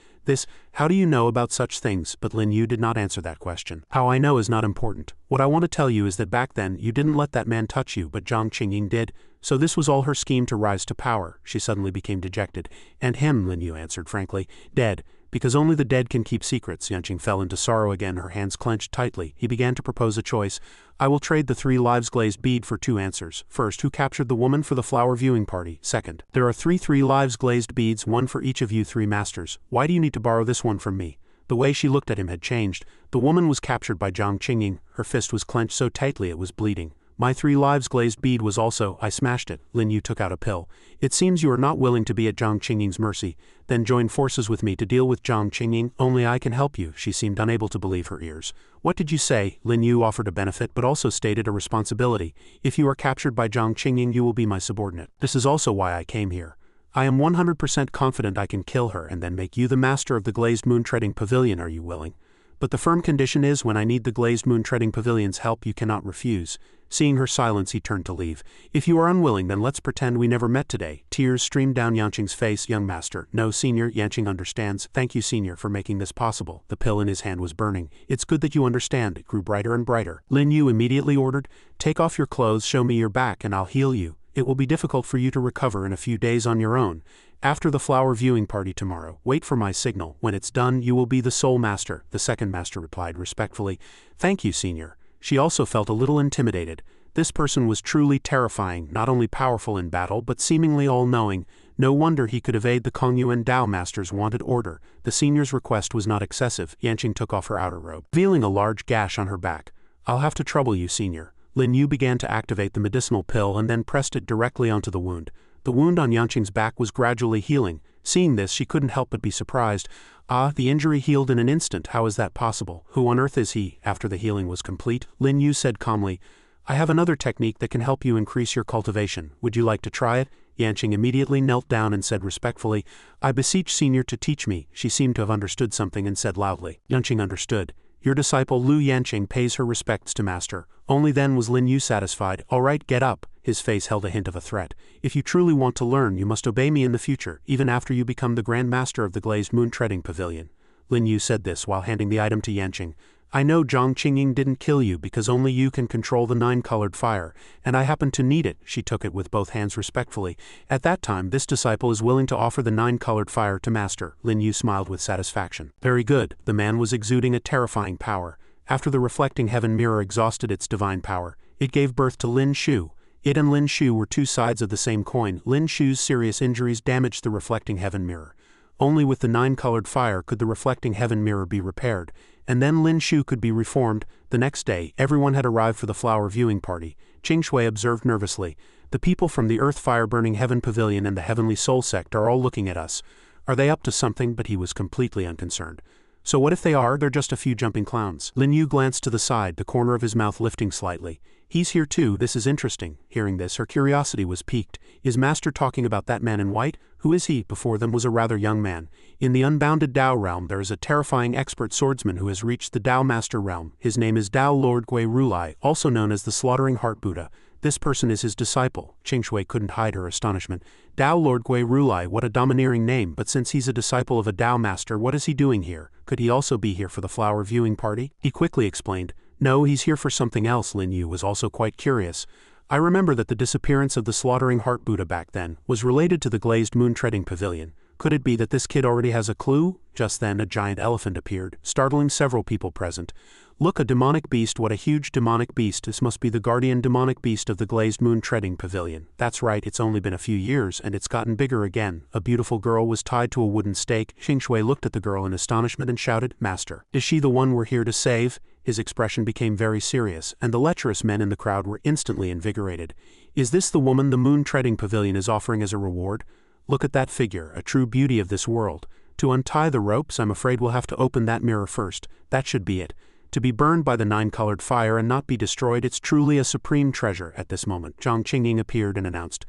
How do you know about such things? But Lin Yu did not answer that question. How I know is not important. What I want to tell you is that back then, you didn't let that man touch you, but Zhang Qingying did. So this was all her scheme to rise to power. She suddenly became dejected. And him, Lin Yu answered frankly. Dead. Because only the dead can keep secrets. Yanqing fell into sorrow again, her hands clenched tightly. He began to propose a choice. I will trade the 3 lives glazed bead for 2 answers. First, who captured the woman for the flower viewing party? Second, there are 3 lives glazed beads, 1 for each of you 3 masters. Why do you need to borrow this one from me? The way she looked at him had changed. The woman was captured by Zhang Qingying. Her fist was clenched so tightly it was bleeding. My 3 lives glazed bead was also, I smashed it. Lin Yu took out a pill. It seems you are not willing to be at Zhang Qingying's mercy. Then join forces with me to deal with Zhang Qingying. Only I can help you. She seemed unable to believe her ears. What did you say? Lin Yu offered a benefit but also stated a responsibility. If you are captured by Zhang Qingying, you will be my subordinate. This is also why I came here. I am 100% confident I can kill her and then make you the master of the glazed moon treading pavilion. Are you willing? But the firm condition is when I need the glazed moon treading pavilion's help, you cannot refuse. Seeing her silence, he turned to leave. If you are unwilling, then let's pretend we never met today. Tears streamed down Yanqing's face. Young master. No, senior. Yanqing understands. Thank you, senior, for making this possible. The pill in his hand was burning. It's good that you understand. It grew brighter and brighter. Lin Yu immediately ordered, take off your clothes, show me your back, and I'll heal you. It will be difficult for you to recover in a few days on your own. After the flower viewing party tomorrow, wait for my signal. When it's done, you will be the sole master. The second master replied respectfully. Thank you, senior. She also felt a little intimidated. This person was truly terrifying, not only powerful in battle but seemingly all-knowing. No wonder he could evade the Kongyuan Dao Master's wanted order. The senior's request was not excessive. Yanqing took off her outer robe, revealing a large gash on her back. I'll have to trouble you, senior. Lin Yu began to activate the medicinal pill and then pressed it directly onto the wound. The wound on Yanqing's back was gradually healing. Seeing this, she couldn't help but be surprised. Ah, the injury healed in an instant. How is that possible? Who on earth is he? After the healing was complete, Lin Yu said calmly, I have another technique that can help you increase your cultivation. Would you like to try it? Yanqing immediately knelt down and said respectfully, I beseech senior to teach me. She seemed to have understood something and said loudly. Yanqing understood. Your disciple Lu Yanqing pays her respects to master. Only then was Lin Yu satisfied. All right, get up. His face held a hint of a threat. If you truly want to learn, you must obey me in the future, even after you become the Grand Master of the Glazed Moon Treading Pavilion. Lin Yu said this while handing the item to Yanqing. I know Zhang Qingying didn't kill you because only you can control the 9-colored fire, and I happen to need it. She took it with both hands respectfully. At that time, this disciple is willing to offer the 9-colored fire to master. Lin Yu smiled with satisfaction. Very good. The man was exuding a terrifying power. After the reflecting heaven mirror exhausted its divine power, it gave birth to Lin Shu. It and Lin Shu were two sides of the same coin. Lin Shu's serious injuries damaged the reflecting heaven mirror. Only with the 9-colored fire could the reflecting heaven mirror be repaired, and then Lin Shu could be reformed. The next day, everyone had arrived for the flower viewing party. Qing Shui observed nervously. The people from the Earth Fire Burning Heaven Pavilion and the Heavenly Soul Sect are all looking at us. Are they up to something? But he was completely unconcerned. So what if they are? They're just a few jumping clowns. Lin Yu glanced to the side, the corner of his mouth lifting slightly. He's here too, this is interesting. Hearing this, her curiosity was piqued. Is Master talking about that man in white? Who is he? Before them was a rather young man. In the unbounded Dao realm there is a terrifying expert swordsman who has reached the Dao Master realm. His name is Dao Lord Gui Rulai, also known as the Slaughtering Heart Buddha. This person is his disciple. Qing Shui couldn't hide her astonishment. Dao Lord Gui Rulai, what a domineering name, but since he's a disciple of a Dao Master, what is he doing here? Could he also be here for the flower viewing party? He quickly explained. No, he's here for something else. Lin Yu was also quite curious. I remember that the disappearance of the Slaughtering Heart Buddha back then was related to the glazed moon treading pavilion. Could it be that this kid already has a clue? Just then a giant elephant appeared, startling several people present. Look, a demonic beast. What a huge demonic beast. This must be the guardian demonic beast of the glazed moon treading pavilion. That's right, it's only been a few years and it's gotten bigger again. A beautiful girl was tied to a wooden stake. Qing Shui looked at the girl in astonishment and shouted, Master, is she the one we're here to save? His expression became very serious, and the lecherous men in the crowd were instantly invigorated. Is this the woman the moon treading pavilion is offering as a reward? Look at that figure, a true beauty of this world. To untie the ropes, I'm afraid we'll have to open that mirror first. That should be it. To be burned by the 9-colored fire and not be destroyed, it's truly a supreme treasure. At this moment, Zhang Qingying appeared and announced,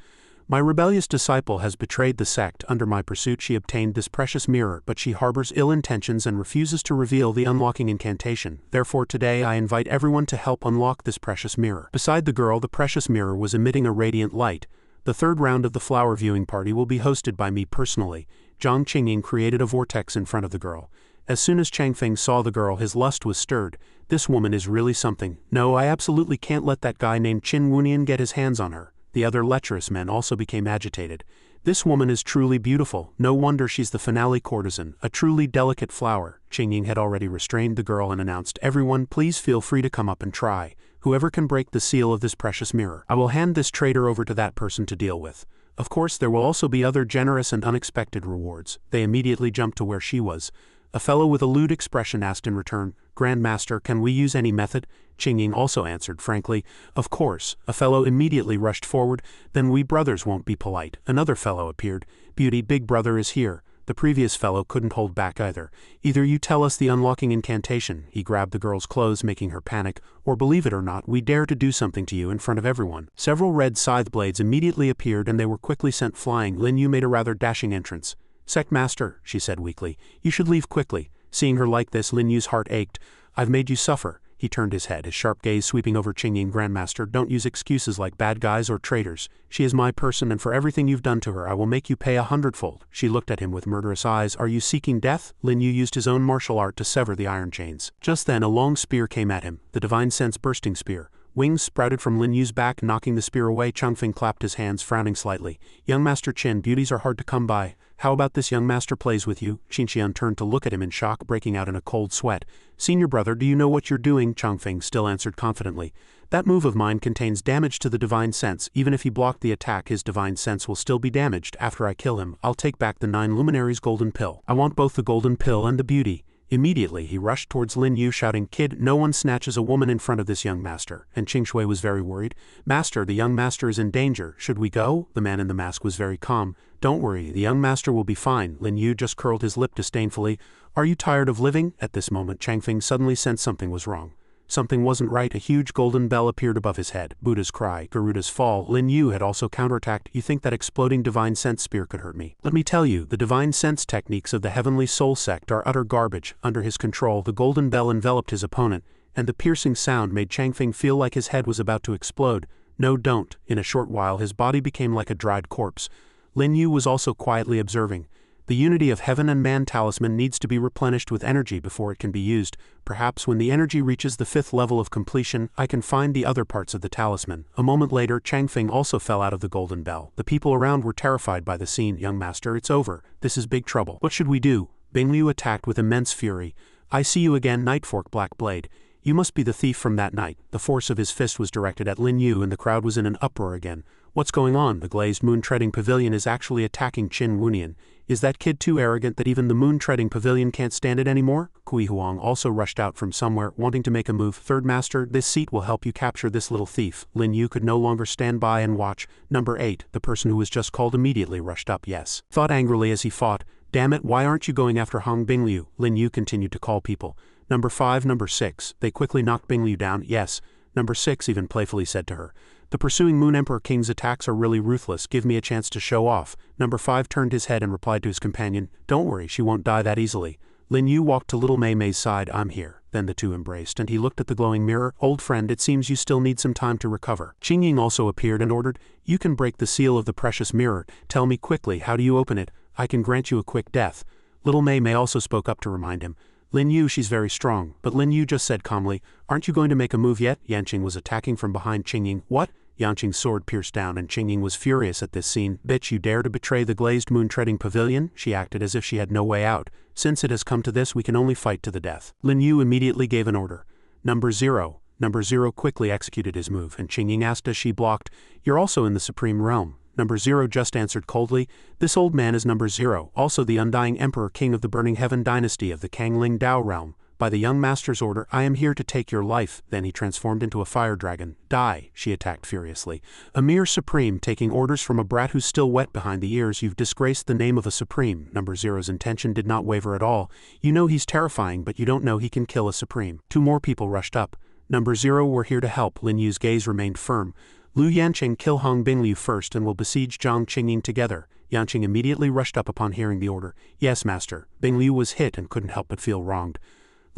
My rebellious disciple has betrayed the sect. Under my pursuit she obtained this precious mirror, but she harbors ill intentions and refuses to reveal the unlocking incantation. Therefore today I invite everyone to help unlock this precious mirror. Beside the girl, the precious mirror was emitting a radiant light. The third round of the flower viewing party will be hosted by me personally. Zhang Qingying created a vortex in front of the girl. As soon as Chang Feng saw the girl, his lust was stirred. This woman is really something. No, I absolutely can't let that guy named Qin Wunian get his hands on her. The other lecherous men also became agitated. This woman is truly beautiful. No wonder she's the finale courtesan, a truly delicate flower. Qingying had already restrained the girl and announced, Everyone, please feel free to come up and try. Whoever can break the seal of this precious mirror, I will hand this traitor over to that person to deal with. Of course, there will also be other generous and unexpected rewards. They immediately jumped to where she was. A fellow with a lewd expression asked in return, Grandmaster, can we use any method? Qingying also answered frankly, Of course. A fellow immediately rushed forward, Then we brothers won't be polite. Another fellow appeared, Beauty, big brother is here. The previous fellow couldn't hold back either. Either you tell us the unlocking incantation, he grabbed the girl's clothes making her panic, or believe it or not, we dare to do something to you in front of everyone. Several red scythe blades immediately appeared and they were quickly sent flying. Lin Yu made a rather dashing entrance. Sect Master, she said weakly, you should leave quickly. Seeing her like this, Lin Yu's heart ached. I've made you suffer. He turned his head, his sharp gaze sweeping over Qingying. Grandmaster, don't use excuses like bad guys or traitors. She is my person and for everything you've done to her I will make you pay 100-fold. She looked at him with murderous eyes. Are you seeking death? Lin Yu used his own martial art to sever the iron chains. Just then a long spear came at him, the divine sense bursting spear. Wings sprouted from Lin Yu's back, knocking the spear away. Changfeng clapped his hands, frowning slightly. Young Master Qin, beauties are hard to come by. How about this young master plays with you? Qinxian turned to look at him in shock, breaking out in a cold sweat. Senior brother, do you know what you're doing? Changfeng still answered confidently. That move of mine contains damage to the divine sense. Even if he blocked the attack, his divine sense will still be damaged. After I kill him, I'll take back the 9 luminaries' golden pill. I want both the golden pill and the beauty. Immediately he rushed towards Lin Yu shouting, Kid, no one snatches a woman in front of this young master. And Qing Shui was very worried. Master, the young master is in danger. Should we go? The man in the mask was very calm. Don't worry, the young master will be fine. Lin Yu just curled his lip disdainfully. Are you tired of living? At this moment Changfeng suddenly sensed something was wrong. Something wasn't right. A huge golden bell appeared above his head. Buddha's cry, Garuda's fall. Lin Yu had also counterattacked. You think that exploding divine sense spear could hurt me? Let me tell you, the divine sense techniques of the Heavenly Soul Sect are utter garbage. Under his control, the golden bell enveloped his opponent, and the piercing sound made Changfeng feel like his head was about to explode. No, don't. In a short while his body became like a dried corpse. Lin Yu was also quietly observing. The unity of heaven and man talisman needs to be replenished with energy before it can be used. Perhaps when the energy reaches the 5th level of completion, I can find the other parts of the talisman. A moment later, Changfeng also fell out of the golden bell. The people around were terrified by the scene. Young master, it's over. This is big trouble. What should we do? Bing Liu attacked with immense fury. I see you again, Nightfork Black Blade. You must be the thief from that night. The force of his fist was directed at Lin Yu and the crowd was in an uproar again. What's going on? The glazed moon-treading pavilion is actually attacking Qin Wunian. Is that kid too arrogant that even the moon-treading pavilion can't stand it anymore? Kui Huang also rushed out from somewhere, wanting to make a move. Third master, this seat will help you capture this little thief. Lin Yu could no longer stand by and watch. Number 8, the person who was just called immediately rushed up. Yes. Thought angrily as he fought. Damn it, why aren't you going after Hong Bingliu? Lin Yu continued to call people. Number 5, number 6. They quickly knocked Bingliu down. Yes. Number 6 even playfully said to her. The pursuing Moon Emperor King's attacks are really ruthless. Give me a chance to show off. Number 5 turned his head and replied to his companion, Don't worry, she won't die that easily. Lin Yu walked to little Mei Mei's side. I'm here. Then the two embraced and he looked at the glowing mirror. Old friend, it seems you still need some time to recover. Qingying also appeared and ordered, You can break the seal of the precious mirror. Tell me quickly, how do you open it? I can grant you a quick death. Little Mei Mei also spoke up to remind him. Lin Yu, she's very strong. But Lin Yu just said calmly, Aren't you going to make a move yet? Yanqing was attacking from behind Qingying. What? Yanqing's sword pierced down and Qingying was furious at this scene. Bitch, you dare to betray the glazed moon-treading pavilion? She acted as if she had no way out. Since it has come to this, we can only fight to the death. Lin Yu immediately gave an order. Number 0. Number 0 quickly executed his move and Qingying asked as she blocked, You're also in the supreme realm. Number 0 just answered coldly, This old man is number 0, also the undying emperor king of the burning heaven dynasty of the Kangling Dao realm. By the young master's order, I am here to take your life. Then he transformed into a fire dragon. Die, she attacked furiously. A mere supreme taking orders from a brat who's still wet behind the ears. You've disgraced the name of a supreme. Number 0's intention did not waver at all. You know he's terrifying, but you don't know he can kill a supreme. 2 more people rushed up. Number 0, we're here to help. Lin Yu's gaze remained firm. Lu Yanqing, kill Hong Bingliu first and will besiege Zhang Qingying together. Yanqing immediately rushed up upon hearing the order. Yes, master. Bingliu was hit and couldn't help but feel wronged.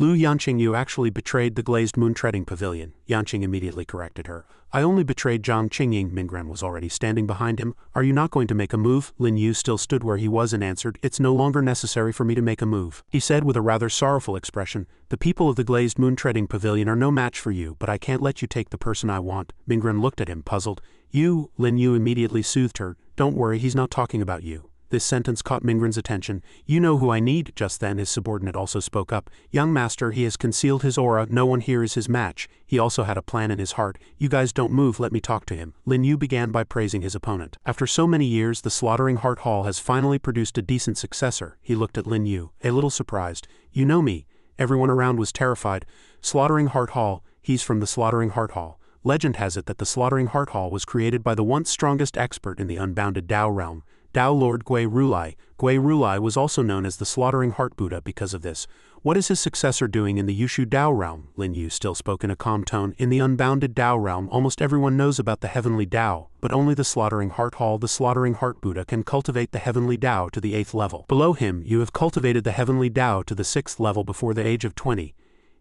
Lu Yanqing, you actually betrayed the glazed moon-treading pavilion. Yanqing immediately corrected her. I only betrayed Zhang Qingying. Mingren was already standing behind him. Are you not going to make a move? Lin Yu still stood where he was and answered, It's no longer necessary for me to make a move. He said with a rather sorrowful expression, The people of the glazed moon-treading pavilion are no match for you, but I can't let you take the person I want. Mingren looked at him, puzzled. You? Lin Yu immediately soothed her. Don't worry, he's not talking about you. This sentence caught Mingren's attention. You know who I need. Just then his subordinate also spoke up. Young master, he has concealed his aura. No one here is his match. He also had a plan in his heart. You guys don't move, let me talk to him. Lin Yu began by praising his opponent. After so many years, the Slaughtering Heart Hall has finally produced a decent successor. He looked at Lin Yu, a little surprised. You know me. Everyone around was terrified. Slaughtering Heart Hall, he's from the Slaughtering Heart Hall. Legend has it that the Slaughtering Heart Hall was created by the once strongest expert in the unbounded Dao realm. Dao Lord Gui Rulai. Gui Rulai was also known as the Slaughtering Heart Buddha because of this. What is his successor doing in the Yushu Dao realm? Lin Yu still spoke in a calm tone. In the unbounded Dao realm, almost everyone knows about the heavenly Dao, but only the Slaughtering Heart Hall, the Slaughtering Heart Buddha, can cultivate the heavenly Dao to the 8th level. Below him, you have cultivated the heavenly Dao to the 6th level before the age of 20.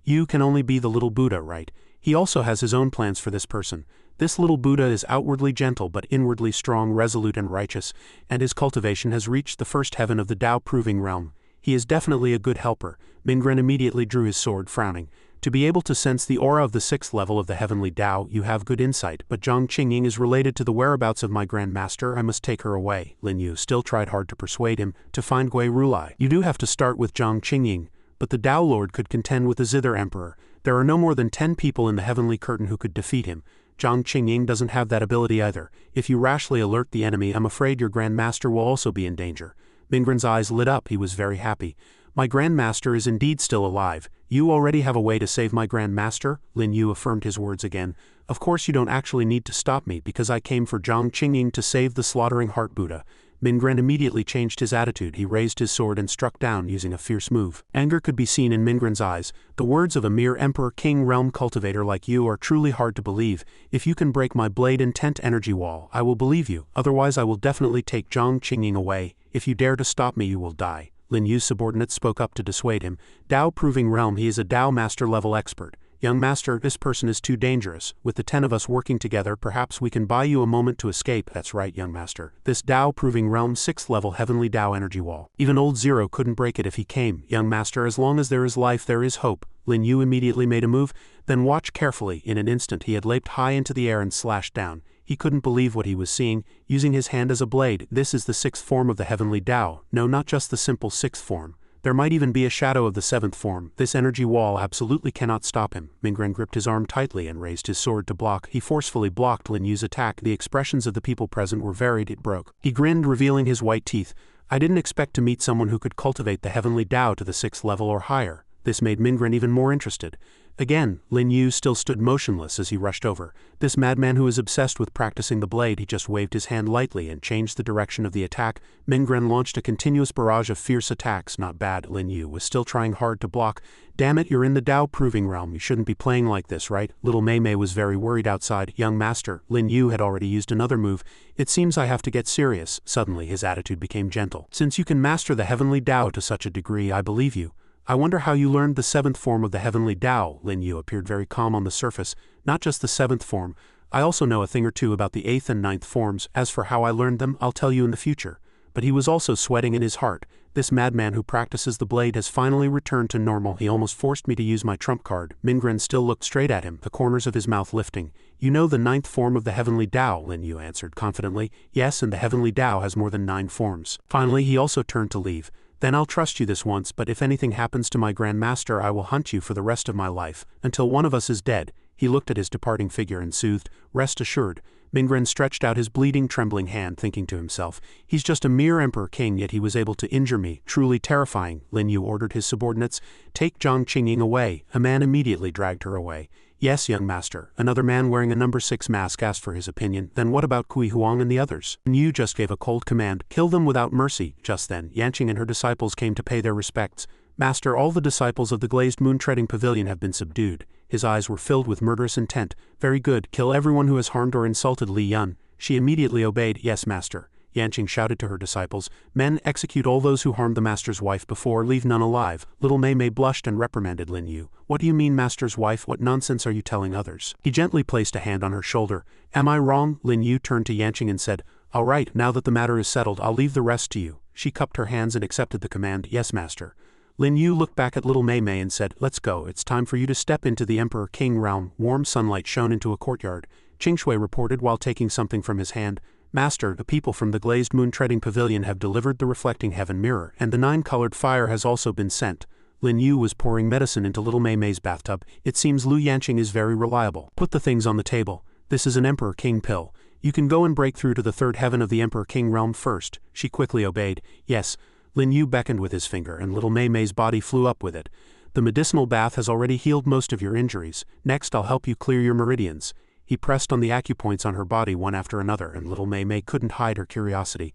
You can only be the little Buddha, right? He also has his own plans for this person. This little Buddha is outwardly gentle but inwardly strong, resolute and righteous, and his cultivation has reached the first heaven of the Dao-proving realm. He is definitely a good helper. Mingren immediately drew his sword, frowning. To be able to sense the aura of the 6th level of the heavenly Dao, you have good insight, but Zhang Qingying is related to the whereabouts of my Grand Master. I must take her away. Lin Yu still tried hard to persuade him to find Gui Rulai. You do have to start with Zhang Qingying, but the Dao Lord could contend with the Zither Emperor. There are no more than 10 people in the heavenly curtain who could defeat him. Zhang Qingying doesn't have that ability either. If you rashly alert the enemy, I'm afraid your Grand Master will also be in danger. Mingren's eyes lit up. He was very happy. My Grand Master is indeed still alive. You already have a way to save my Grand Master? Lin Yu affirmed his words again. Of course you don't actually need to stop me because I came for Zhang Qingying to save the Slaughtering Heart Buddha. Mingren immediately changed his attitude. He raised his sword and struck down using a fierce move. Anger could be seen in Mingren's eyes. The words of a mere Emperor King realm cultivator like you are truly hard to believe. If you can break my blade intent energy wall, I will believe you. Otherwise I will definitely take Zhang Qingying away. If you dare to stop me, you will die. Lin Yu's subordinate spoke up to dissuade him. Dao proving realm, he is a Dao master level expert. Young master, this person is too dangerous. With the 10 of us working together, perhaps we can buy you a moment to escape. That's right, young master. This Dao proving realm 6th level heavenly Dao energy wall. Even old Zero couldn't break it if he came. Young master, as long as there is life, there is hope. Lin Yu immediately made a move. Then watch carefully. In an instant he had leaped high into the air and slashed down. He couldn't believe what he was seeing, using his hand as a blade. This is the 6th form of the heavenly Dao. No, not just the simple 6th form. There might even be a shadow of the seventh form. This energy wall absolutely cannot stop him. Mingren gripped his arm tightly and raised his sword to block. He forcefully blocked Lin Yu's attack. The expressions of the people present were varied. It broke. He grinned, revealing his white teeth. I didn't expect to meet someone who could cultivate the heavenly Tao to the 6th level or higher. This made Mingren even more interested. Again, Lin Yu still stood motionless as he rushed over. This madman who is obsessed with practicing the blade. He just waved his hand lightly and changed the direction of the attack. Mingren launched a continuous barrage of fierce attacks. Not bad. Lin Yu was still trying hard to block. Damn it, you're in the Tao proving realm. You shouldn't be playing like this, right? Little Mei Mei was very worried outside. Young master, Lin Yu had already used another move. It seems I have to get serious. Suddenly his attitude became gentle. Since you can master the heavenly Tao to such a degree, I believe you. I wonder how you learned the 7th form of the heavenly Tao. Lin Yu appeared very calm on the surface. Not just the 7th form. I also know a thing or two about the 8th and 9th forms. As for how I learned them, I'll tell you in the future. But he was also sweating in his heart. This madman who practices the blade has finally returned to normal. He almost forced me to use my trump card. Mingren still looked straight at him, the corners of his mouth lifting. You know the 9th form of the heavenly Tao, Lin Yu answered confidently. Yes, and the heavenly Tao has more than 9 forms. Finally, he also turned to leave. Then I'll trust you this once, but if anything happens to my Grand Master, I will hunt you for the rest of my life, until one of us is dead. He looked at his departing figure and soothed. Rest assured. Mingren stretched out his bleeding, trembling hand, thinking to himself, he's just a mere emperor king, yet he was able to injure me. Truly terrifying. Lin Yu ordered his subordinates, take Zhang Qingying away. A man immediately dragged her away. Yes, young master. Another man wearing a number 6 mask asked for his opinion. Then what about Kui Huang and the others? Lin Yu just gave a cold command, kill them without mercy. Just then, Yanqing and her disciples came to pay their respects. Master, all the disciples of the glazed moon-treading pavilion have been subdued. His eyes were filled with murderous intent. Very good, kill everyone who has harmed or insulted Li Yun. She immediately obeyed. Yes, master. Yanqing shouted to her disciples, men, execute all those who harmed the master's wife before, leave none alive. Little Mei Mei blushed and reprimanded Lin Yu. What do you mean, master's wife? What nonsense are you telling others? He gently placed a hand on her shoulder. Am I wrong? Lin Yu turned to Yanqing and said, all right, now that the matter is settled, I'll leave the rest to you. She cupped her hands and accepted the command. Yes, master. Lin Yu looked back at little Mei Mei and said, let's go, it's time for you to step into the Emperor King realm. Warm sunlight shone into a courtyard. Qingshui reported while taking something from his hand. Master, the people from the glazed moon-treading pavilion have delivered the reflecting heaven mirror, and the 9-colored fire has also been sent. Lin Yu was pouring medicine into little Mei Mei's bathtub. It seems Lu Yanqing is very reliable. Put the things on the table. This is an Emperor King pill. You can go and break through to the 3rd heaven of the Emperor King realm first. She quickly obeyed. Yes. Lin Yu beckoned with his finger, and little Mei Mei's body flew up with it. The medicinal bath has already healed most of your injuries. Next, I'll help you clear your meridians. He pressed on the acupoints on her body one after another, and little Mei Mei couldn't hide her curiosity.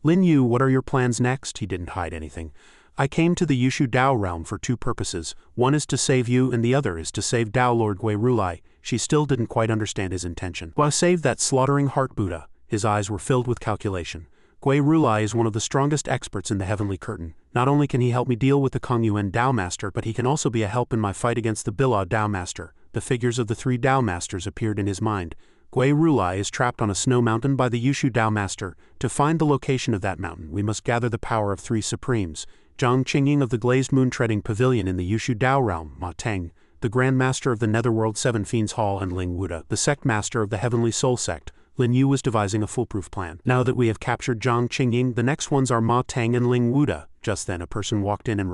Lin Yu, what are your plans next? He didn't hide anything. I came to the Yushu Dao realm for 2 purposes. One is to save you, and the other is to save Dao Lord Gui Rulai. She still didn't quite understand his intention. Why save that slaughtering heart Buddha? His eyes were filled with calculation. Gui Rulai is one of the strongest experts in the Heavenly Curtain. Not only can he help me deal with the Kongyuan Dao Master, but he can also be a help in my fight against the Bila Dao Master. The figures of the 3 Dao Masters appeared in his mind. Gui Rulai is trapped on a snow mountain by the Yushu Dao Master. To find the location of that mountain, we must gather the power of 3 Supremes. Zhang Qingying of the glazed moon-treading pavilion in the Yushu Dao realm, Ma Teng, the Grand Master of the Netherworld 7 Fiends Hall, and Ling Wuda, the Sect Master of the Heavenly Soul Sect. Lin Yu was devising a foolproof plan. Now that we have captured Zhang Qingying, the next ones are Ma Teng and Ling Wuda. Just then a person walked in and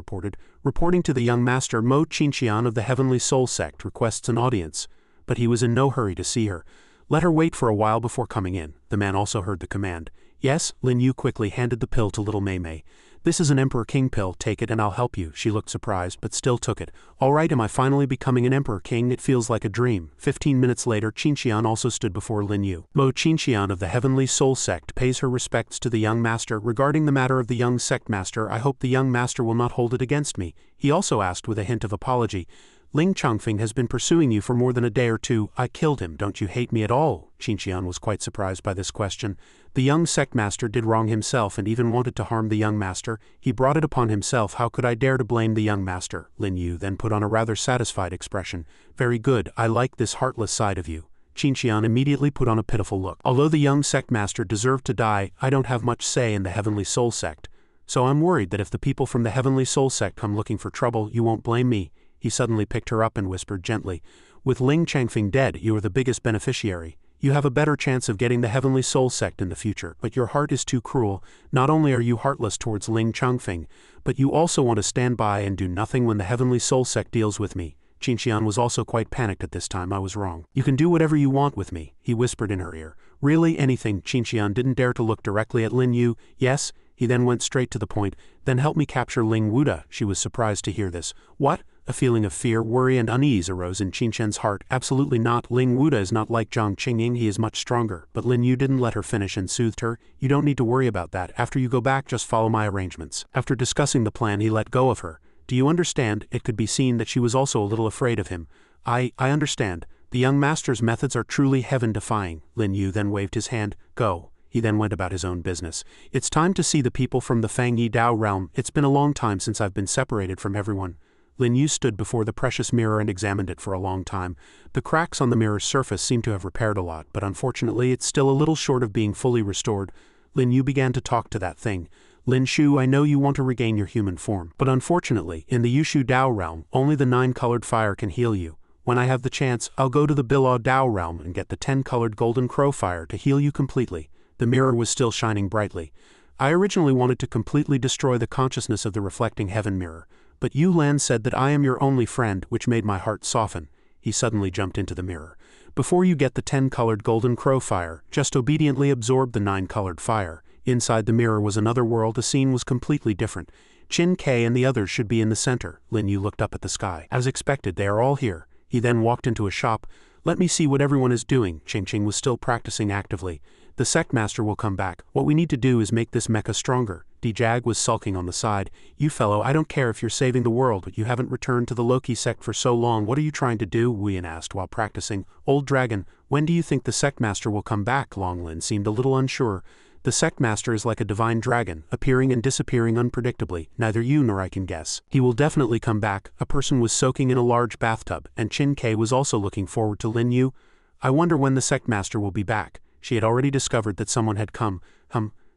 reporting to the young master, Mo Qinxian of the Heavenly Soul Sect requests an audience. But he was in no hurry to see her. Let her wait for a while before coming in. The man also heard the command. Yes, Lin Yu quickly handed the pill to little Mei Mei. This is an Emperor King pill, take it and I'll help you. She looked surprised, but still took it. All right, am I finally becoming an Emperor King? It feels like a dream. 15 minutes later, Qinxian also stood before Lin Yu. Mo Qinxian of the Heavenly Soul Sect pays her respects to the young master. Regarding the matter of the young sect master, I hope the young master will not hold it against me. He also asked with a hint of apology. Ling Changfeng has been pursuing you for more than a day or 2. I killed him. Don't you hate me at all? Qinxian was quite surprised by this question. The young sect master did wrong himself and even wanted to harm the young master. He brought it upon himself. How could I dare to blame the young master? Lin Yu then put on a rather satisfied expression. Very good. I like this heartless side of you. Qinxian immediately put on a pitiful look. Although the young sect master deserved to die, I don't have much say in the Heavenly Soul Sect. So I'm worried that if the people from the Heavenly Soul Sect come looking for trouble, you won't blame me. He suddenly picked her up and whispered gently, with Ling Changfeng dead, you are the biggest beneficiary. You have a better chance of getting the Heavenly Soul Sect in the future, but your heart is too cruel. Not only are you heartless towards Ling Changfeng, but you also want to stand by and do nothing when the Heavenly Soul Sect deals with me. Qinxian was also quite panicked at this time. I was wrong. You can do whatever you want with me, he whispered in her ear. Really, anything. Qinxian didn't dare to look directly at Lin Yu. Yes, he then went straight to the point. Then help me capture Ling Wuda. She was surprised to hear this. What? A feeling of fear, worry and unease arose in Qinxian's heart. Absolutely not. Ling Wuda is not like Zhang Qingying, he is much stronger. But Lin Yu didn't let her finish and soothed her. You don't need to worry about that. After you go back, just follow my arrangements. After discussing the plan, he let go of her. Do you understand? It could be seen that she was also a little afraid of him. I understand. The young master's methods are truly heaven-defying. Lin Yu then waved his hand. Go. He then went about his own business. It's time to see the people from the Fang Yi Dao realm. It's been a long time since I've been separated from everyone. Lin Yu stood before the precious mirror and examined it for a long time. The cracks on the mirror's surface seemed to have repaired a lot, but unfortunately it's still a little short of being fully restored. Lin Yu began to talk to that thing. Lin Shu, I know you want to regain your human form, but unfortunately, in the Yushu Dao realm, only the 9-colored fire can heal you. When I have the chance, I'll go to the Bilaw Dao realm and get the 10-colored golden crow fire to heal you completely. The mirror was still shining brightly. I originally wanted to completely destroy the consciousness of the reflecting heaven mirror, but Yu Lan said that I am your only friend, which made my heart soften. He suddenly jumped into the mirror. Before you get the 10-colored golden crow fire, just obediently absorb the 9-colored fire. Inside the mirror was another world. The scene was completely different. Qin Kai and the others should be in the center. Lin Yu looked up at the sky. As expected, they are all here. He then walked into a shop. Let me see what everyone is doing. Ching was still practicing actively. The sect master will come back. What we need to do is make this mecha stronger. D-Jag was sulking on the side. You fellow, I don't care if you're saving the world, but you haven't returned to the Loki sect for so long. What are you trying to do? Wuyan asked while practicing. Old dragon, when do you think the sect master will come back? Longlin seemed a little unsure. The sect master is like a divine dragon, appearing and disappearing unpredictably. Neither you nor I can guess. He will definitely come back. A person was soaking in a large bathtub, and Qin Kai was also looking forward to Lin Yu. I wonder when the sect master will be back. She had already discovered that someone had come.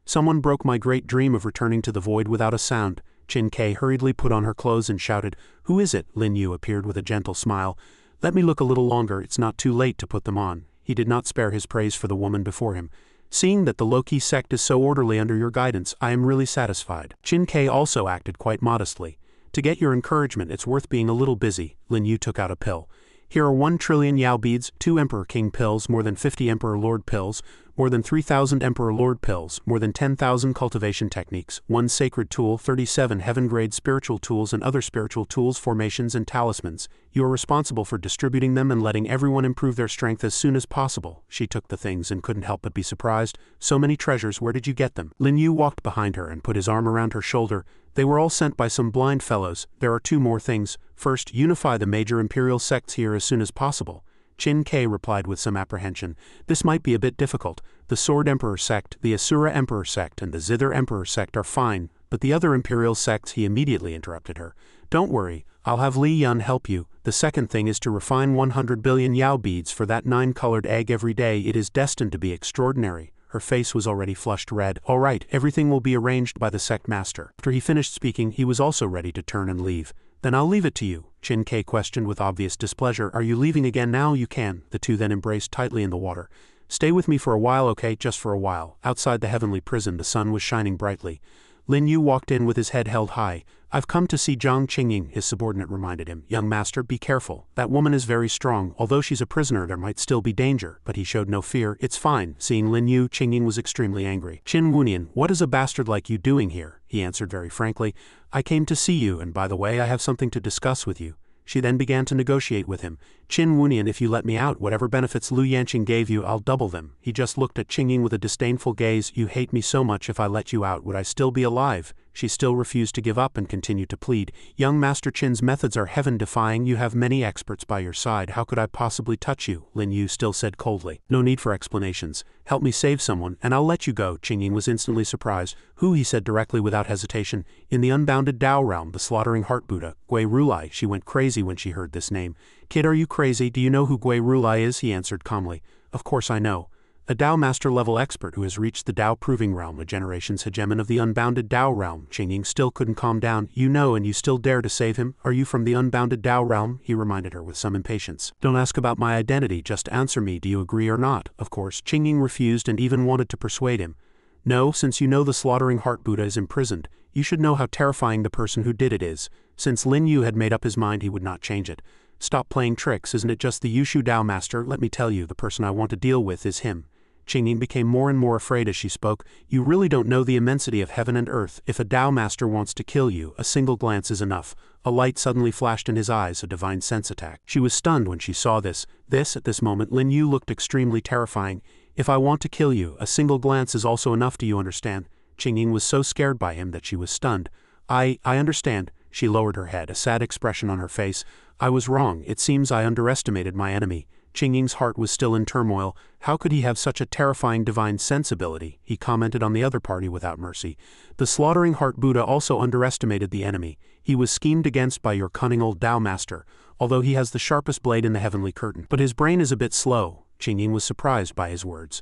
Someone broke my great dream of returning to the void without a sound. Qin Kai hurriedly put on her clothes and shouted, Who is it? Lin Yu appeared with a gentle smile. Let me look a little longer, it's not too late to put them on. He did not spare his praise for the woman before him. Seeing that the Loki sect is so orderly under your guidance, I am really satisfied. Qin Kai also acted quite modestly. To get your encouragement, it's worth being a little busy. Lin Yu took out a pill. Here are 1 trillion Yao beads, 2 Emperor King pills, more than 50 Emperor Lord pills, more than 3,000 Emperor Lord pills, more than 10,000 cultivation techniques, 1 sacred tool, 37 heaven-grade spiritual tools and other spiritual tools, formations and talismans. You are responsible for distributing them and letting everyone improve their strength as soon as possible. She took the things and couldn't help but be surprised. So many treasures, where did you get them? Lin Yu walked behind her and put his arm around her shoulder. They were all sent by some blind fellows. There are 2 more things. First, unify the major imperial sects here as soon as possible. Qin Kai replied with some apprehension. This might be a bit difficult. The Sword Emperor sect, the Asura Emperor sect, and the Zither Emperor sect are fine, but the other imperial sects, he immediately interrupted her. Don't worry, I'll have Li Yun help you. The second thing is to refine 100 billion Yao beads for that 9-colored egg every day. It is destined to be extraordinary. Her face was already flushed red. All right, everything will be arranged by the sect master. After he finished speaking, he was also ready to turn and leave. Then I'll leave it to you. Qin Kai questioned with obvious displeasure. Are you leaving again now? You can. The 2 then embraced tightly in the water. Stay with me for a while, okay? Just for a while. Outside the heavenly prison, the sun was shining brightly. Lin Yu walked in with his head held high. I've come to see Zhang Qingying, his subordinate reminded him. Young master, be careful. That woman is very strong. Although she's a prisoner, there might still be danger. But he showed no fear. It's fine. Seeing Lin Yu, Qingying was extremely angry. Qin Wunian, what is a bastard like you doing here? He answered very frankly. I came to see you, and by the way, I have something to discuss with you. She then began to negotiate with him. Qin Wunian, if you let me out, whatever benefits Lu Yanqing gave you, I'll double them. He just looked at Qingying with a disdainful gaze. You hate me so much. If I let you out, would I still be alive? She still refused to give up and continued to plead. Young Master Qin's methods are heaven-defying. You have many experts by your side. How could I possibly touch you? Lin Yu still said coldly. No need for explanations. Help me save someone, and I'll let you go. Qingying was instantly surprised. Who? He said directly without hesitation. In the unbounded Dao realm, the slaughtering heart Buddha, Gui Rulai. She went crazy when she heard this name. Kid, are you crazy? Do you know who Gui Rulai is? He answered calmly. Of course I know. A Dao Master level expert who has reached the Dao Proving Realm, a generation's hegemon of the unbounded Dao realm. Qingying still couldn't calm down. You know, and you still dare to save him? Are you from the unbounded Dao realm? He reminded her with some impatience. Don't ask about my identity, just answer me, do you agree or not? Of course, Qingying refused and even wanted to persuade him. No, since you know the slaughtering heart Buddha is imprisoned, you should know how terrifying the person who did it is. Since Lin Yu had made up his mind he would not change it. Stop playing tricks, isn't it just the Yushu Dao Master? Let me tell you, the person I want to deal with is him. Qingying became more and more afraid as she spoke. You really don't know the immensity of heaven and earth. If a Dao Master wants to kill you, a single glance is enough. A light suddenly flashed in his eyes, a divine sense attack. She was stunned when she saw this. At this moment, Lin Yu looked extremely terrifying. If I want to kill you, a single glance is also enough, do you understand? Qingying was so scared by him that she was stunned. I understand. She lowered her head, a sad expression on her face. I was wrong. It seems I underestimated my enemy. Qingying's heart was still in turmoil. How could he have such a terrifying divine sensibility? He commented on the other party without mercy. The slaughtering heart Buddha also underestimated the enemy. He was schemed against by your cunning old Dao Master, although he has the sharpest blade in the heavenly curtain. But his brain is a bit slow. Qingying was surprised by his words.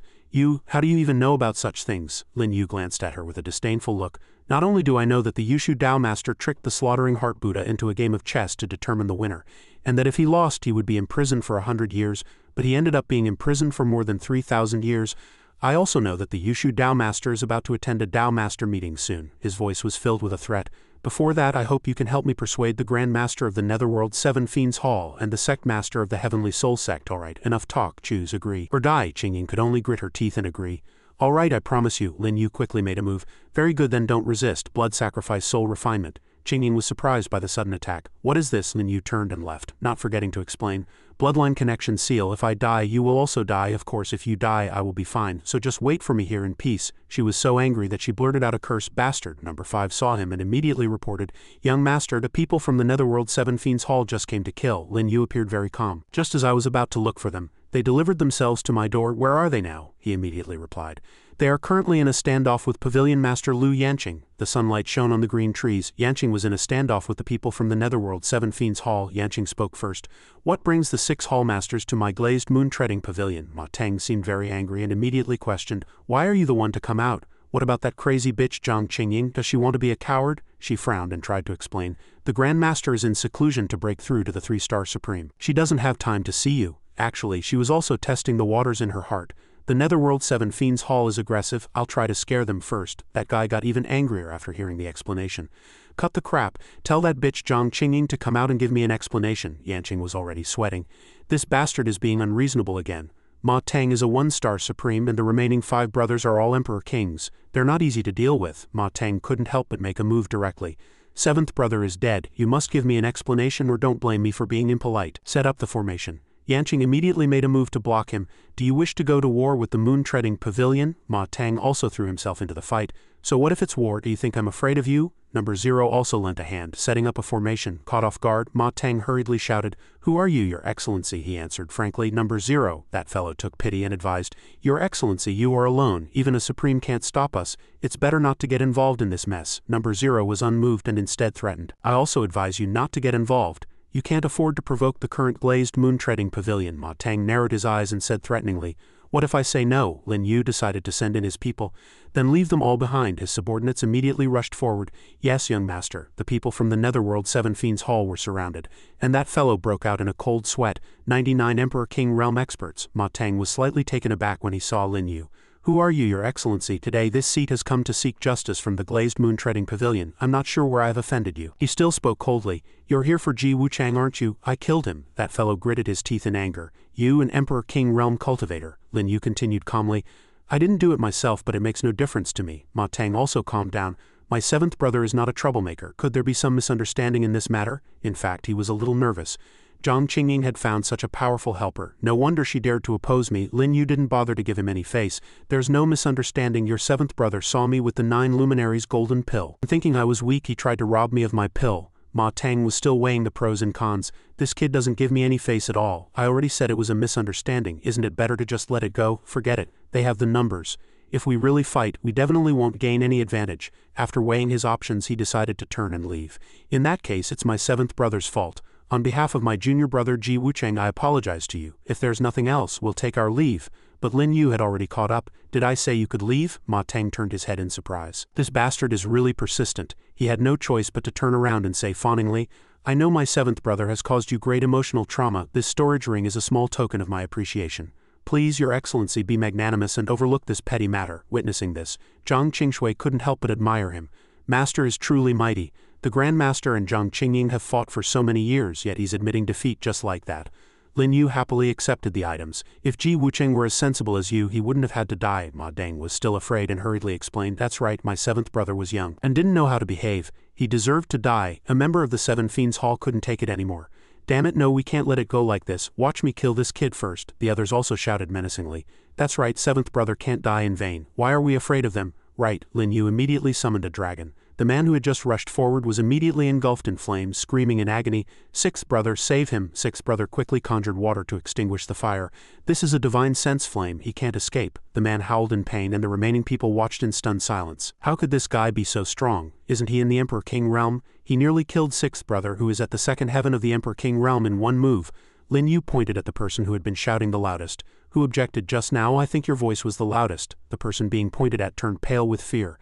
How do you even know about such things? Lin Yu glanced at her with a disdainful look. Not only do I know that the Yushu Dao Master tricked the slaughtering heart Buddha into a game of chess to determine the winner, and that if he lost he would be imprisoned for 100 years, but he ended up being imprisoned for more than 3,000 years. I also know that the Yushu Dao Master is about to attend a Dao Master meeting soon. His voice was filled with a threat. Before that, I hope you can help me persuade the Grand Master of the Netherworld Seven Fiends Hall and the Sect Master of the Heavenly Soul Sect. Alright, enough talk, choose, agree, or die. Qingying could only grit her teeth and agree. Alright, I promise you. Lin Yu quickly made a move. Very good, then don't resist. Blood sacrifice, soul refinement. Qingying was surprised by the sudden attack. What is this? Lin Yu turned and left, not forgetting to explain. Bloodline connection seal. If I die, you will also die. Of course, if you die, I will be fine. So just wait for me here in peace. She was so angry that she blurted out a curse. Bastard. Number 5 saw him and immediately reported, Young Master, the people from the Netherworld Seven Fiends Hall just came to kill. Lin Yu appeared very calm. Just as I was about to look for them, they delivered themselves to my door. Where are they now? He immediately replied. They are currently in a standoff with Pavilion Master Lu Yanqing. The sunlight shone on the green trees. Yanqing was in a standoff with the people from the Netherworld Seven Fiends Hall. Yanqing spoke first. What brings the 6 hall masters to my glazed moon-treading pavilion? Ma Teng seemed very angry and immediately questioned, Why are you the one to come out? What about that crazy bitch Zhang Qingying? Does she want to be a coward? She frowned and tried to explain. The Grand Master is in seclusion to break through to the 3-star Supreme. She doesn't have time to see you. Actually, she was also testing the waters in her heart. The Netherworld Seven Fiends Hall is aggressive. I'll try to scare them first. That guy got even angrier after hearing the explanation. Cut the crap. Tell that bitch Zhang Qingying to come out and give me an explanation. Yanqing was already sweating. This bastard is being unreasonable again. Ma Teng is a 1-star Supreme and the remaining 5 brothers are all Emperor Kings. They're not easy to deal with. Ma Teng couldn't help but make a move directly. 7th brother is dead. You must give me an explanation or don't blame me for being impolite. Set up the formation. Yanqing immediately made a move to block him. Do you wish to go to war with the moon-treading pavilion? Ma Teng also threw himself into the fight. So what if it's war? Do you think I'm afraid of you? Number 0 also lent a hand, setting up a formation. Caught off guard, Ma Teng hurriedly shouted, Who are you, Your Excellency? He answered frankly. Number 0. That fellow took pity and advised, Your Excellency, you are alone. Even a Supreme can't stop us. It's better not to get involved in this mess. Number 0 was unmoved and instead threatened. I also advise you not to get involved. You can't afford to provoke the current glazed moon-treading pavilion. Ma Teng narrowed his eyes and said threateningly, What if I say no? Lin Yu decided to send in his people. Then leave them all behind. His subordinates immediately rushed forward. Yes, young master. The people from the Netherworld Seven Fiends Hall were surrounded. And that fellow broke out in a cold sweat. 99 Emperor King realm experts. Ma Teng was slightly taken aback when he saw Lin Yu. Who are you, Your Excellency? Today this seat has come to seek justice from the glazed moon-treading pavilion. I'm not sure where I have offended you. He still spoke coldly. You're here for Ji Wuchang, aren't you? I killed him. That fellow gritted his teeth in anger. You, an Emperor King realm cultivator. Lin Yu continued calmly. I didn't do it myself, but it makes no difference to me. Ma Teng also calmed down. My 7th brother is not a troublemaker. Could there be some misunderstanding in this matter? In fact, he was a little nervous. Zhang Qingying had found such a powerful helper. No wonder she dared to oppose me. Lin Yu didn't bother to give him any face. There's no misunderstanding. Your 7th brother saw me with the 9 luminaries golden pill. Thinking I was weak, he tried to rob me of my pill. Ma Teng was still weighing the pros and cons. This kid doesn't give me any face at all. I already said it was a misunderstanding. Isn't it better to just let it go? Forget it. They have the numbers. If we really fight, we definitely won't gain any advantage. After weighing his options, he decided to turn and leave. In that case, it's my 7th brother's fault. On behalf of my junior brother Ji Wuchang, I apologize to you. If there's nothing else, we'll take our leave. but Lin Yu had already caught up. Did I say you could leave? Ma Teng turned his head in surprise. This bastard is really persistent. He had no choice but to turn around and say fawningly, I know my seventh brother has caused you great emotional trauma. This storage ring is a small token of my appreciation. Please, your excellency, be magnanimous and overlook this petty matter. Witnessing this, Zhang Qingshui couldn't help but admire him. Master is truly mighty. The Grand Master and Zhang Qingying have fought for so many years, yet he's admitting defeat just like that. Lin Yu happily accepted the items. If Ji Wucheng were as sensible as you, he wouldn't have had to die. Ma Deng was still afraid and hurriedly explained, that's right, my seventh brother was young and didn't know how to behave. He deserved to die. A member of the Seven Fiends Hall couldn't take it anymore. Damn it, no, we can't let it go like this. Watch me kill this kid first. The others also shouted menacingly. That's right, seventh brother can't die in vain. Why are we afraid of them? Right, Lin Yu immediately summoned a dragon. The man who had just rushed forward was immediately engulfed in flames, screaming in agony, Sixth brother, save him! Sixth brother quickly conjured water to extinguish the fire. This is a divine sense flame, he can't escape. The man howled in pain and the remaining people watched in stunned silence. How could this guy be so strong? Isn't he in the Emperor King realm? He nearly killed Sixth brother, who is at the second heaven of the Emperor King realm, in one move. Lin Yu pointed at the person who had been shouting the loudest. Who objected just now? I think your voice was the loudest. The person being pointed at turned pale with fear.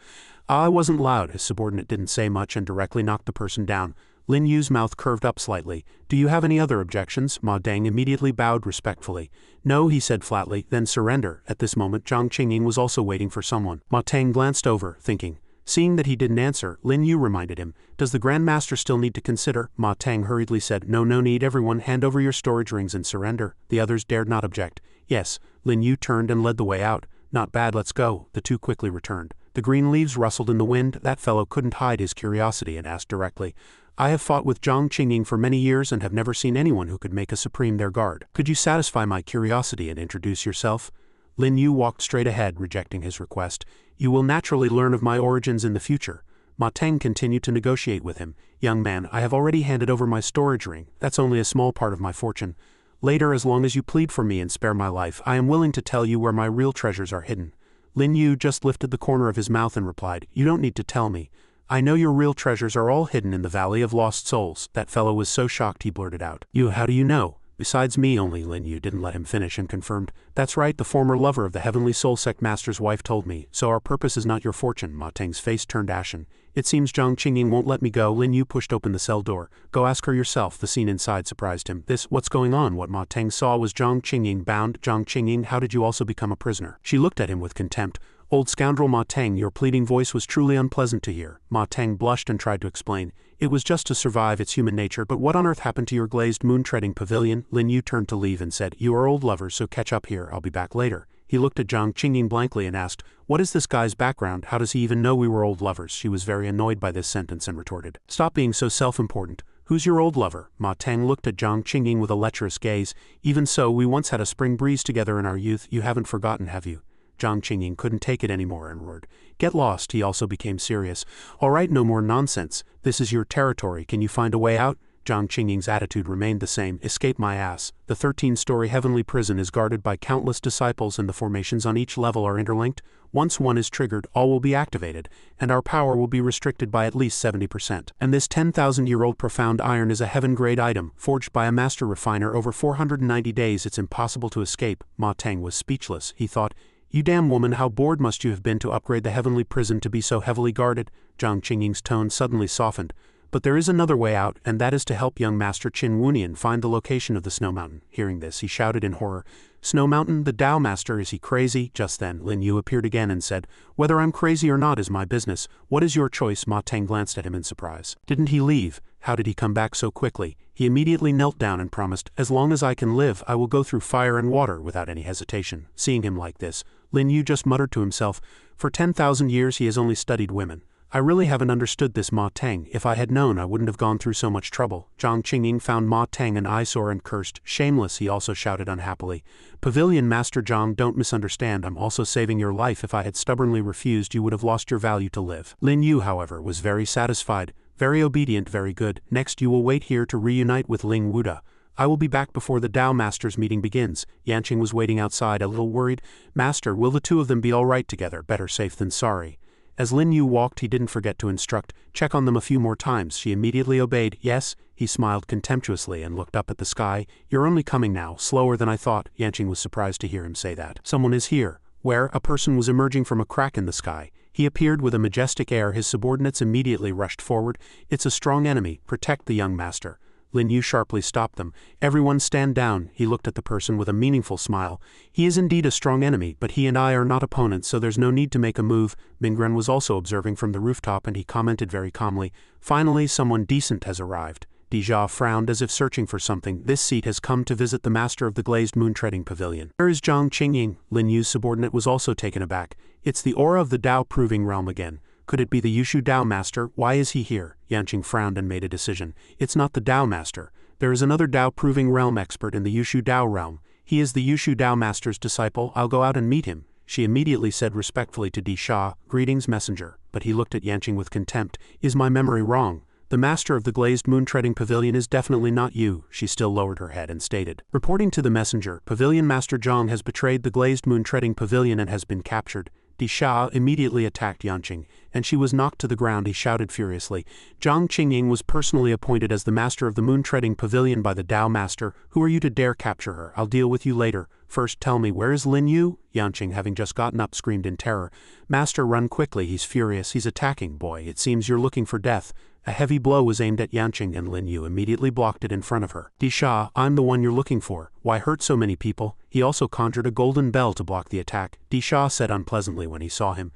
I wasn't loud. His subordinate didn't say much and directly knocked the person down. Lin Yu's mouth curved up slightly. Do you have any other objections? Ma Deng immediately bowed respectfully. No, he said flatly, then surrender. At this moment Zhang Qingying was also waiting for someone. Ma Teng glanced over, thinking. Seeing that he didn't answer, Lin Yu reminded him, does the Grand Master still need to consider? Ma Teng hurriedly said, no need, everyone hand over your storage rings and surrender. The others dared not object. Yes, Lin Yu turned and led the way out. Not bad, let's go. The two quickly returned. The green leaves rustled in the wind. That fellow couldn't hide his curiosity and asked directly, I have fought with Zhang Qingying for many years and have never seen anyone who could make a supreme their guard. Could you satisfy my curiosity and introduce yourself? Lin Yu walked straight ahead, rejecting his request. You will naturally learn of my origins in the future. Ma Teng continued to negotiate with him. Young man, I have already handed over my storage ring. That's only a small part of my fortune. Later, as long as you plead for me and spare my life, I am willing to tell you where my real treasures are hidden. Lin Yu just lifted the corner of his mouth and replied, you don't need to tell me. I know your real treasures are all hidden in the Valley of Lost Souls. That fellow was so shocked he blurted out. How do you know? Besides me only. Lin Yu didn't let him finish and confirmed, that's right, the former lover of the Heavenly Soul Sect Master's wife told me, so our purpose is not your fortune. Ma Teng's face turned ashen. It seems Zhang Qingying won't let me go. Lin Yu pushed open the cell door. Go ask her yourself. The scene inside surprised him. What's going on? What Ma Teng saw was Zhang Qingying bound. Zhang Qingying, how did you also become a prisoner? She looked at him with contempt. Old scoundrel Ma Teng, your pleading voice was truly unpleasant to hear. Ma Teng blushed and tried to explain. It was just to survive, it's human nature, but what on earth happened to your glazed moon-treading pavilion? Lin Yu turned to leave and said, you are old lovers, so catch up here, I'll be back later. He looked at Zhang Qingying blankly and asked, what is this guy's background? How does he even know we were old lovers? She was very annoyed by this sentence and retorted, stop being so self-important. Who's your old lover? Ma Teng looked at Zhang Qingying with a lecherous gaze. Even so, we once had a spring breeze together in our youth. You haven't forgotten, have you? Zhang Qingying couldn't take it anymore and roared. Get lost. He also became serious. All right, no more nonsense. This is your territory. Can you find a way out? Zhang Qingying's attitude remained the same. Escape my ass. The 13-story heavenly prison is guarded by countless disciples and the formations on each level are interlinked. Once one is triggered, all will be activated, and our power will be restricted by at least 70%. And this 10,000-year-old profound iron is a heaven-grade item, forged by a master refiner over 490 days. It's impossible to escape. Ma Teng was speechless. He thought, you damn woman, how bored must you have been to upgrade the heavenly prison to be so heavily guarded? Zhang Qingying's tone suddenly softened. But there is another way out, and that is to help young Master Qin Wunian find the location of the Snow Mountain. Hearing this, he shouted in horror, Snow Mountain, the Tao Master, is he crazy? Just then, Lin Yu appeared again and said, whether I'm crazy or not is my business. What is your choice? Ma Teng glanced at him in surprise. Didn't he leave? How did he come back so quickly? He immediately knelt down and promised, as long as I can live, I will go through fire and water without any hesitation. Seeing him like this, Lin Yu just muttered to himself, for 10,000 years he has only studied women. I really haven't understood this Ma Teng. If I had known, I wouldn't have gone through so much trouble. Zhang Qingying found Ma Teng an eyesore and cursed. Shameless, he also shouted unhappily. Pavilion Master Zhang, don't misunderstand. I'm also saving your life. If I had stubbornly refused, you would have lost your value to live. Lin Yu, however, was very satisfied. Very obedient, very good. Next you will wait here to reunite with Ling Wuda. I will be back before the Tao Master's meeting begins. Yanqing was waiting outside, a little worried. Master, will the two of them be all right together? Better safe than sorry. As Lin Yu walked, he didn't forget to instruct, check on them a few more times. She immediately obeyed. Yes, He smiled contemptuously and looked up at the sky. You're only coming now, slower than I thought. Yanqing was surprised to hear him say that. Someone is here. Where? A person was emerging from a crack in the sky. He appeared with a majestic air. His subordinates immediately rushed forward. It's a strong enemy. Protect the young master. Lin Yu sharply stopped them. Everyone stand down. He looked at the person with a meaningful smile. He is indeed a strong enemy, but he and I are not opponents, so there's no need to make a move. Mingren was also observing from the rooftop, and he commented very calmly, finally someone decent has arrived. Dija frowned as if searching for something. This seat has come to visit the master of the glazed moon-treading pavilion. Where is Zhang Qingying? Lin Yu's subordinate was also taken aback. It's the aura of the Dao-proving realm again. Could it be the Yushu Dao master? Why is he here? Yanqing frowned and made a decision. It's not the Dao master. There is another Dao-proving realm expert in the Yushu Dao realm. He is the Yushu Dao master's disciple. I'll go out and meet him. She immediately said respectfully to Di Sha, greetings messenger. But he looked at Yanqing with contempt. Is my memory wrong? The master of the glazed moon-treading pavilion is definitely not you. She still lowered her head and stated. Reporting to the messenger, Pavilion Master Zhang has betrayed the glazed moon-treading pavilion and has been captured. Di Sha immediately attacked Yanqing, and she was knocked to the ground. He shouted furiously. Zhang Qingying was personally appointed as the master of the moon-treading pavilion by the Dao master. Who are you to dare capture her? I'll deal with you later. First tell me, where is Lin Yu? Yanqing, having just gotten up, screamed in terror. Master, run quickly. He's furious. He's attacking. Boy, it seems you're looking for death. A heavy blow was aimed at Yanqing, and Lin Yu immediately blocked it in front of her. Di Sha, I'm the one you're looking for. Why hurt so many people? He also conjured a golden bell to block the attack. Di Sha said unpleasantly when he saw him.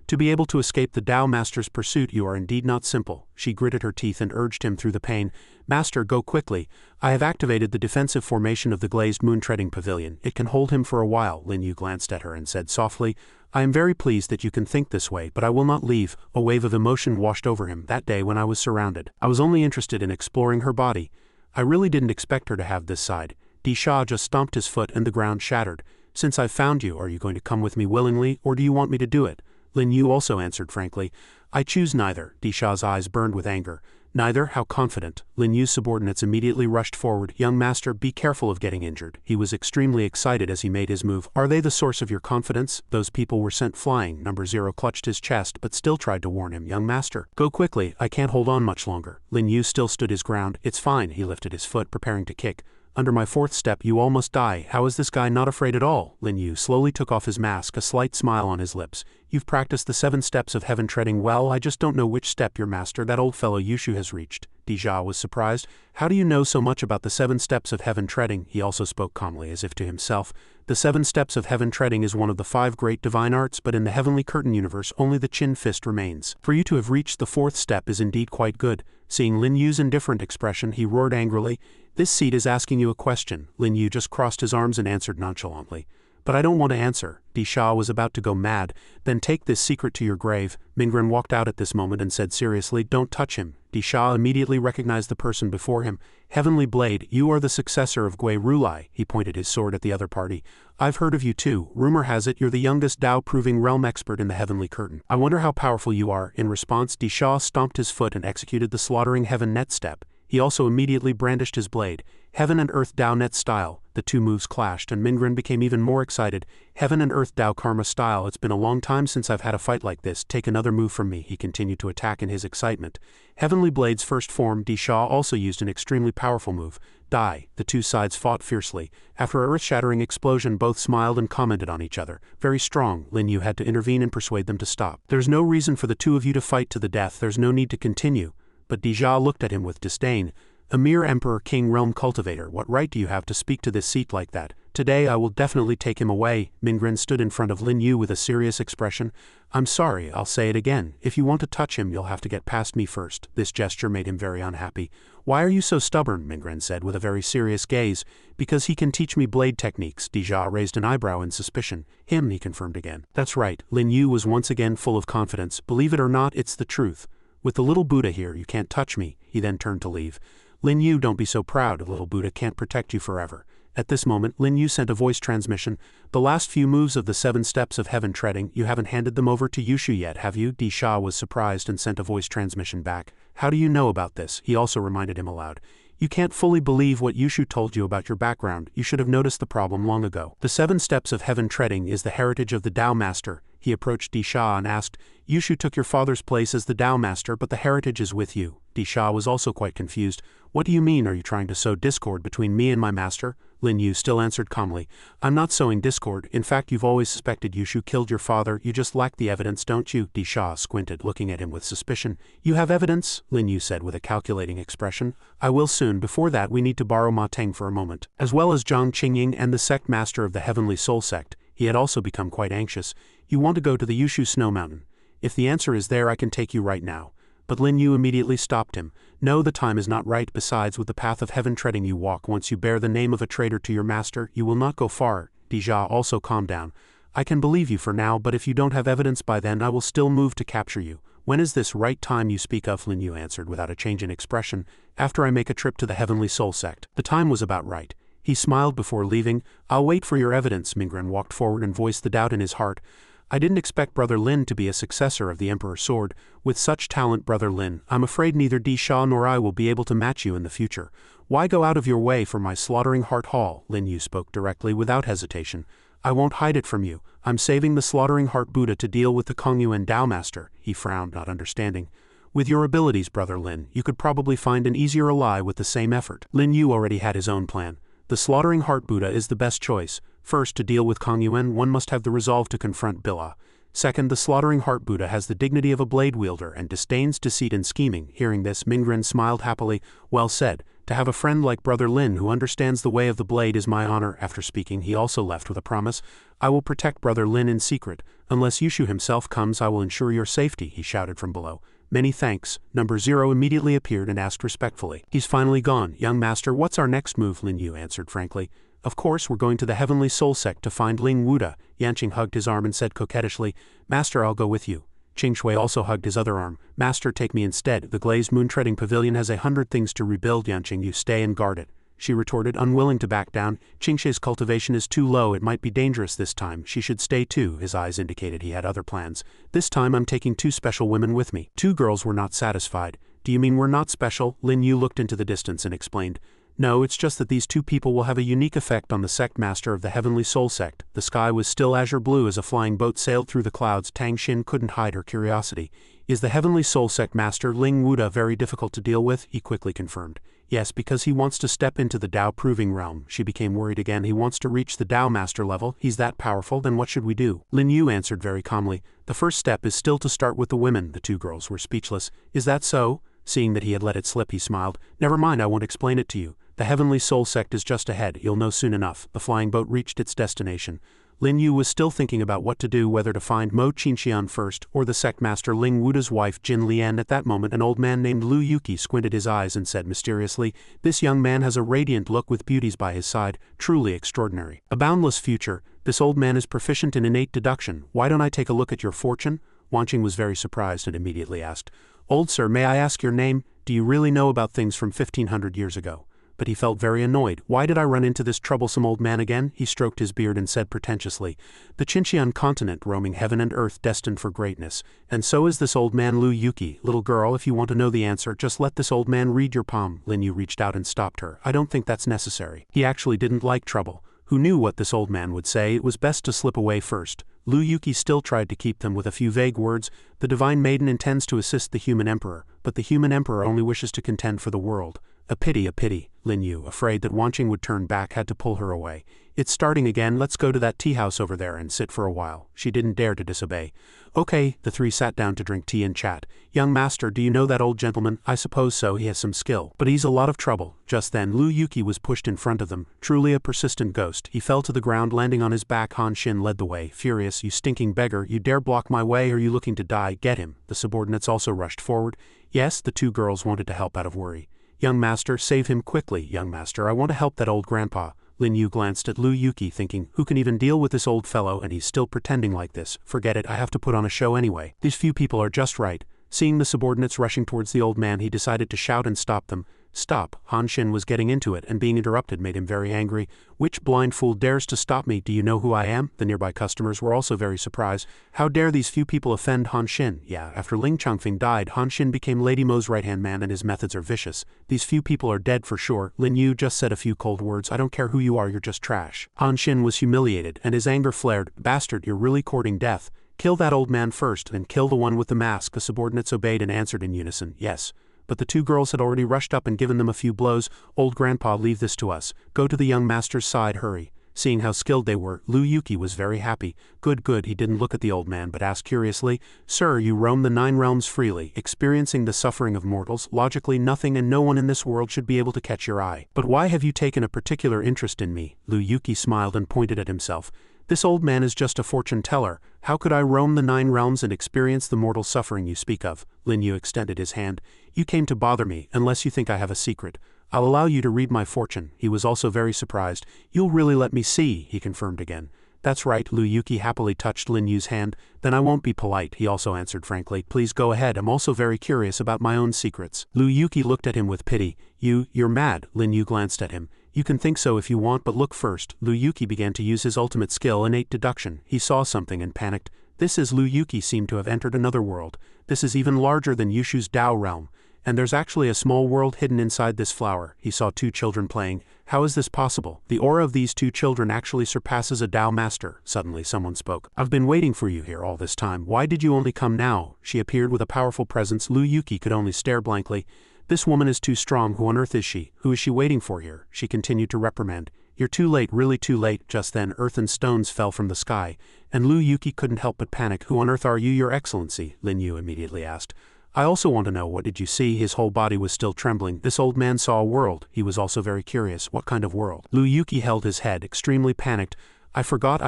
To be able to escape the Dao Master's pursuit, you are indeed not simple. She gritted her teeth and urged him through the pain. Master, go quickly. I have activated the defensive formation of the glazed moon-treading pavilion. It can hold him for a while. Lin Yu glanced at her and said softly, I am very pleased that you can think this way, but I will not leave. A wave of emotion washed over him. That day when I was surrounded, I was only interested in exploring her body. I really didn't expect her to have this side. Di Sha just stomped his foot and the ground shattered. Since I've found you, are you going to come with me willingly, or do you want me to do it? Lin Yu also answered frankly, I choose neither. Di Sha's eyes burned with anger. Neither? How confident. Lin Yu's subordinates immediately rushed forward. Young master, be careful of getting injured. He was extremely excited as he made his move. Are they the source of your confidence? Those people were sent flying. Number 0 clutched his chest but still tried to warn him. Young master, go quickly. I can't hold on much longer. Lin Yu still stood his ground. It's fine. He lifted his foot, preparing to kick. Under my 4th step you almost die. How is this guy not afraid at all? Lin Yu slowly took off his mask, a slight smile on his lips. You've practiced the 7 steps of heaven treading well. I just don't know which step your master, that old fellow Yushu, has reached. Dija was surprised. How do you know so much about the 7 steps of heaven treading? He also spoke calmly as if to himself. The 7 steps of heaven treading is one of the 5 great divine arts, but in the heavenly curtain universe only the chin fist remains. For you to have reached the 4th step is indeed quite good. Seeing Lin Yu's indifferent expression, he roared angrily. This seat is asking you a question. Lin Yu just crossed his arms and answered nonchalantly. But I don't want to answer. Di Sha was about to go mad. Then take this secret to your grave. Mingren walked out at this moment and said seriously, don't touch him. Di Sha immediately recognized the person before him. Heavenly Blade, you are the successor of Gui Rulai. He pointed his sword at the other party. I've heard of you too. Rumor has it you're the youngest Dao-proving realm expert in the heavenly curtain. I wonder how powerful you are. In response, Di Sha stomped his foot and executed the slaughtering heaven net step. He also immediately brandished his blade. Heaven and Earth Dao Net style. The 2 moves clashed and Mingren became even more excited. Heaven and Earth Dao Karma style. It's been a long time since I've had a fight like this. Take another move from me. He continued to attack in his excitement. Heavenly Blade's first form, Di Sha also used an extremely powerful move. Die. The 2 sides fought fiercely. After an earth-shattering explosion, both smiled and commented on each other. Very strong. Lin Yu had to intervene and persuade them to stop. There's no reason for the 2 of you to fight to the death. There's no need to continue. But Dija looked at him with disdain. A mere Emperor King Realm Cultivator, what right do you have to speak to this seat like that? Today I will definitely take him away. Mingren stood in front of Lin Yu with a serious expression. I'm sorry, I'll say it again. If you want to touch him, you'll have to get past me first. This gesture made him very unhappy. Why are you so stubborn? Mingren said with a very serious gaze. Because he can teach me blade techniques. Dija raised an eyebrow in suspicion. Him, he confirmed again. That's right. Lin Yu was once again full of confidence. Believe it or not, it's the truth. With the little Buddha here, you can't touch me. He then turned to leave. Lin Yu, don't be so proud. Little Buddha can't protect you forever. At this moment, Lin Yu sent a voice transmission. The last few moves of the 7 steps of heaven treading, you haven't handed them over to Yushu yet, have you? Di Sha was surprised and sent a voice transmission back. How do you know about this? He also reminded him aloud. You can't fully believe what Yushu told you about your background. You should have noticed the problem long ago. The 7 steps of heaven treading is the heritage of the Dao Master. He approached Di Sha and asked, Yushu took your father's place as the Dao Master, but the heritage is with you. Disha was also quite confused. What do you mean, are you trying to sow discord between me and my master? Lin Yu still answered calmly. I'm not sowing discord, in fact you've always suspected Yushu killed your father, you just lack the evidence, don't you? Disha squinted, looking at him with suspicion. You have evidence? Lin Yu said with a calculating expression. I will soon, before that we need to borrow Ma Teng for a moment. As well as Zhang Qingying and the sect master of the Heavenly Soul Sect, he had also become quite anxious. You want to go to the Yushu Snow Mountain? If the answer is there, I can take you right now. But Lin Yu immediately stopped him. No, the time is not right, besides with the path of heaven treading you walk once you bear the name of a traitor to your master, you will not go far. Disha also calmed down. I can believe you for now, but if you don't have evidence by then I will still move to capture you. When is this right time you speak of? Lin Yu answered without a change in expression. After I make a trip to the Heavenly Soul Sect. The time was about right. He smiled before leaving. I'll wait for your evidence. Mingren walked forward and voiced the doubt in his heart. I didn't expect Brother Lin to be a successor of the Emperor's Sword. With such talent, Brother Lin, I'm afraid neither Disha nor I will be able to match you in the future. Why go out of your way for my slaughtering heart hall? Lin Yu spoke directly without hesitation. I won't hide it from you. I'm saving the slaughtering heart Buddha to deal with the Kongyuan Tao Master. He frowned, not understanding. With your abilities, Brother Lin, you could probably find an easier ally with the same effort. Lin Yu already had his own plan. The slaughtering heart Buddha is the best choice. First, to deal with Kongyuan, one must have the resolve to confront Bila. Second, the slaughtering heart Buddha has the dignity of a blade wielder and disdains deceit and scheming. Hearing this, Mingren smiled happily. Well said. To have a friend like Brother Lin who understands the way of the blade is my honor. After speaking, he also left with a promise. I will protect Brother Lin in secret. Unless Yushu himself comes, I will ensure your safety, he shouted from below. Many thanks. Number 0 immediately appeared and asked respectfully. He's finally gone. Young master, what's our next move? Lin Yu answered frankly. Of course, we're going to the Heavenly Soul Sect to find Ling Wuda. Yanqing hugged his arm and said coquettishly, Master, I'll go with you. Qing Shui also hugged his other arm. Master, take me instead. The glazed moon-treading pavilion has 100 things to rebuild. Yanqing, you stay and guard it. She retorted, unwilling to back down. Qing Shui's cultivation is too low, it might be dangerous this time. She should stay too. His eyes indicated he had other plans. This time I'm taking 2 special women with me. 2 girls were not satisfied. Do you mean we're not special? Lin Yu looked into the distance and explained. No, it's just that these 2 people will have a unique effect on the sect master of the Heavenly Soul Sect. The sky was still azure blue as a flying boat sailed through the clouds. Tang Xin couldn't hide her curiosity. Is the Heavenly Soul Sect master Ling Wuda very difficult to deal with? He quickly confirmed. Yes, because he wants to step into the Tao proving realm. She became worried again. He wants to reach the Tao master level. He's that powerful, then what should we do? Lin Yu answered very calmly. The first step is still to start with the women. The 2 girls were speechless. Is that so? Seeing that he had let it slip, he smiled. Never mind, I won't explain it to you. The Heavenly Soul Sect is just ahead, you'll know soon enough. The flying boat reached its destination. Lin Yu was still thinking about what to do, whether to find Mo Qinxian first, or the sect master Ling Wuda's wife Jin Lian. At that moment an old man named Lu Yuki squinted his eyes and said mysteriously, This young man has a radiant look with beauties by his side, truly extraordinary. A boundless future. This old man is proficient in innate deduction. Why don't I take a look at your fortune? Wanqing was very surprised and immediately asked, Old sir, may I ask your name? Do you really know about things from 1500 years ago? But he felt very annoyed. Why did I run into this troublesome old man again? He stroked his beard and said pretentiously, The Qinxian continent roaming heaven and earth destined for greatness. And so is this old man Lu Yuki. Little girl, if you want to know the answer, just let this old man read your palm. Lin Yu reached out and stopped her. I don't think that's necessary. He actually didn't like trouble. Who knew what this old man would say? It was best to slip away first. Lu Yuki still tried to keep them with a few vague words. The Divine Maiden intends to assist the human emperor, but the human emperor only wishes to contend for the world. A pity, a pity. Lin Yu, afraid that Wanqing would turn back, had to pull her away. It's starting again, let's go to that tea house over there and sit for a while. She didn't dare to disobey. Okay, the 3 sat down to drink tea and chat. Young master, do you know that old gentleman? I suppose so, he has some skill, but he's a lot of trouble. Just then Lu Yuki was pushed in front of them, truly a persistent ghost. He fell to the ground, landing on his back. Han Xin led the way, furious. You stinking beggar, you dare block my way? Are you looking to die? Get him. The subordinates also rushed forward. Yes, the 2 girls wanted to help out of worry. Young master, save him quickly. Young master, I want to help that old grandpa. Lin Yu glanced at Lu Yuki thinking, who can even deal with this old fellow, and he's still pretending like this. Forget it, I have to put on a show anyway. These few people are just right. Seeing the subordinates rushing towards the old man, he decided to shout and stop them. Stop. Han Xin was getting into it, and being interrupted made him very angry. Which blind fool dares to stop me? Do you know who I am? The nearby customers were also very surprised. How dare these few people offend Han Xin? Yeah, after Ling Changfeng died, Han Xin became Lady Mo's right-hand man, and his methods are vicious. These few people are dead for sure. Lin Yu just said a few cold words. I don't care who you are, you're just trash. Han Xin was humiliated, and his anger flared. Bastard, you're really courting death. Kill that old man first, then kill the one with the mask. The subordinates obeyed and answered in unison, yes. but the two girls had already rushed up and given them a few blows. Old grandpa, leave this to us. Go to the young master's side, hurry. Seeing how skilled they were, Lu Yuki was very happy. Good, he didn't look at the old man but asked curiously, Sir, you roam the 9 realms freely, experiencing the suffering of mortals. Logically, nothing and no one in this world should be able to catch your eye. But why have you taken a particular interest in me? Lu Yuki smiled and pointed at himself. This old man is just a fortune teller. How could I roam the 9 realms and experience the mortal suffering you speak of? Lin Yu extended his hand. You came to bother me, unless you think I have a secret. I'll allow you to read my fortune. He was also very surprised. You'll really let me see, he confirmed again. That's right, Lu Yuki happily touched Lin Yu's hand. Then I won't be polite, he also answered frankly. Please go ahead, I'm also very curious about my own secrets. Lu Yuki looked at him with pity. You're mad, Lin Yu glanced at him. You can think so if you want, but look first. Lu Yuki began to use his ultimate skill, innate deduction. He saw something and panicked. This is Lu Yuki seemed to have entered another world. This is even larger than Yushu's Tao realm. And there's actually a small world hidden inside this flower. He saw 2 children playing. How is this possible? The aura of these 2 children actually surpasses a Tao master. Suddenly someone spoke. I've been waiting for you here all this time. Why did you only come now? She appeared with a powerful presence. Lu Yuki could only stare blankly. This woman is too strong. Who on earth is she? Who is she waiting for here? She continued to reprimand. You're too late, really too late. Just then earth and stones fell from the sky, and Lu Yuki couldn't help but panic. Who on earth are you, your excellency? Lin Yu immediately asked. I also want to know, what did you see? His whole body was still trembling. This old man saw a world. He was also very curious. What kind of world? Lu Yuki held his head, extremely panicked. I forgot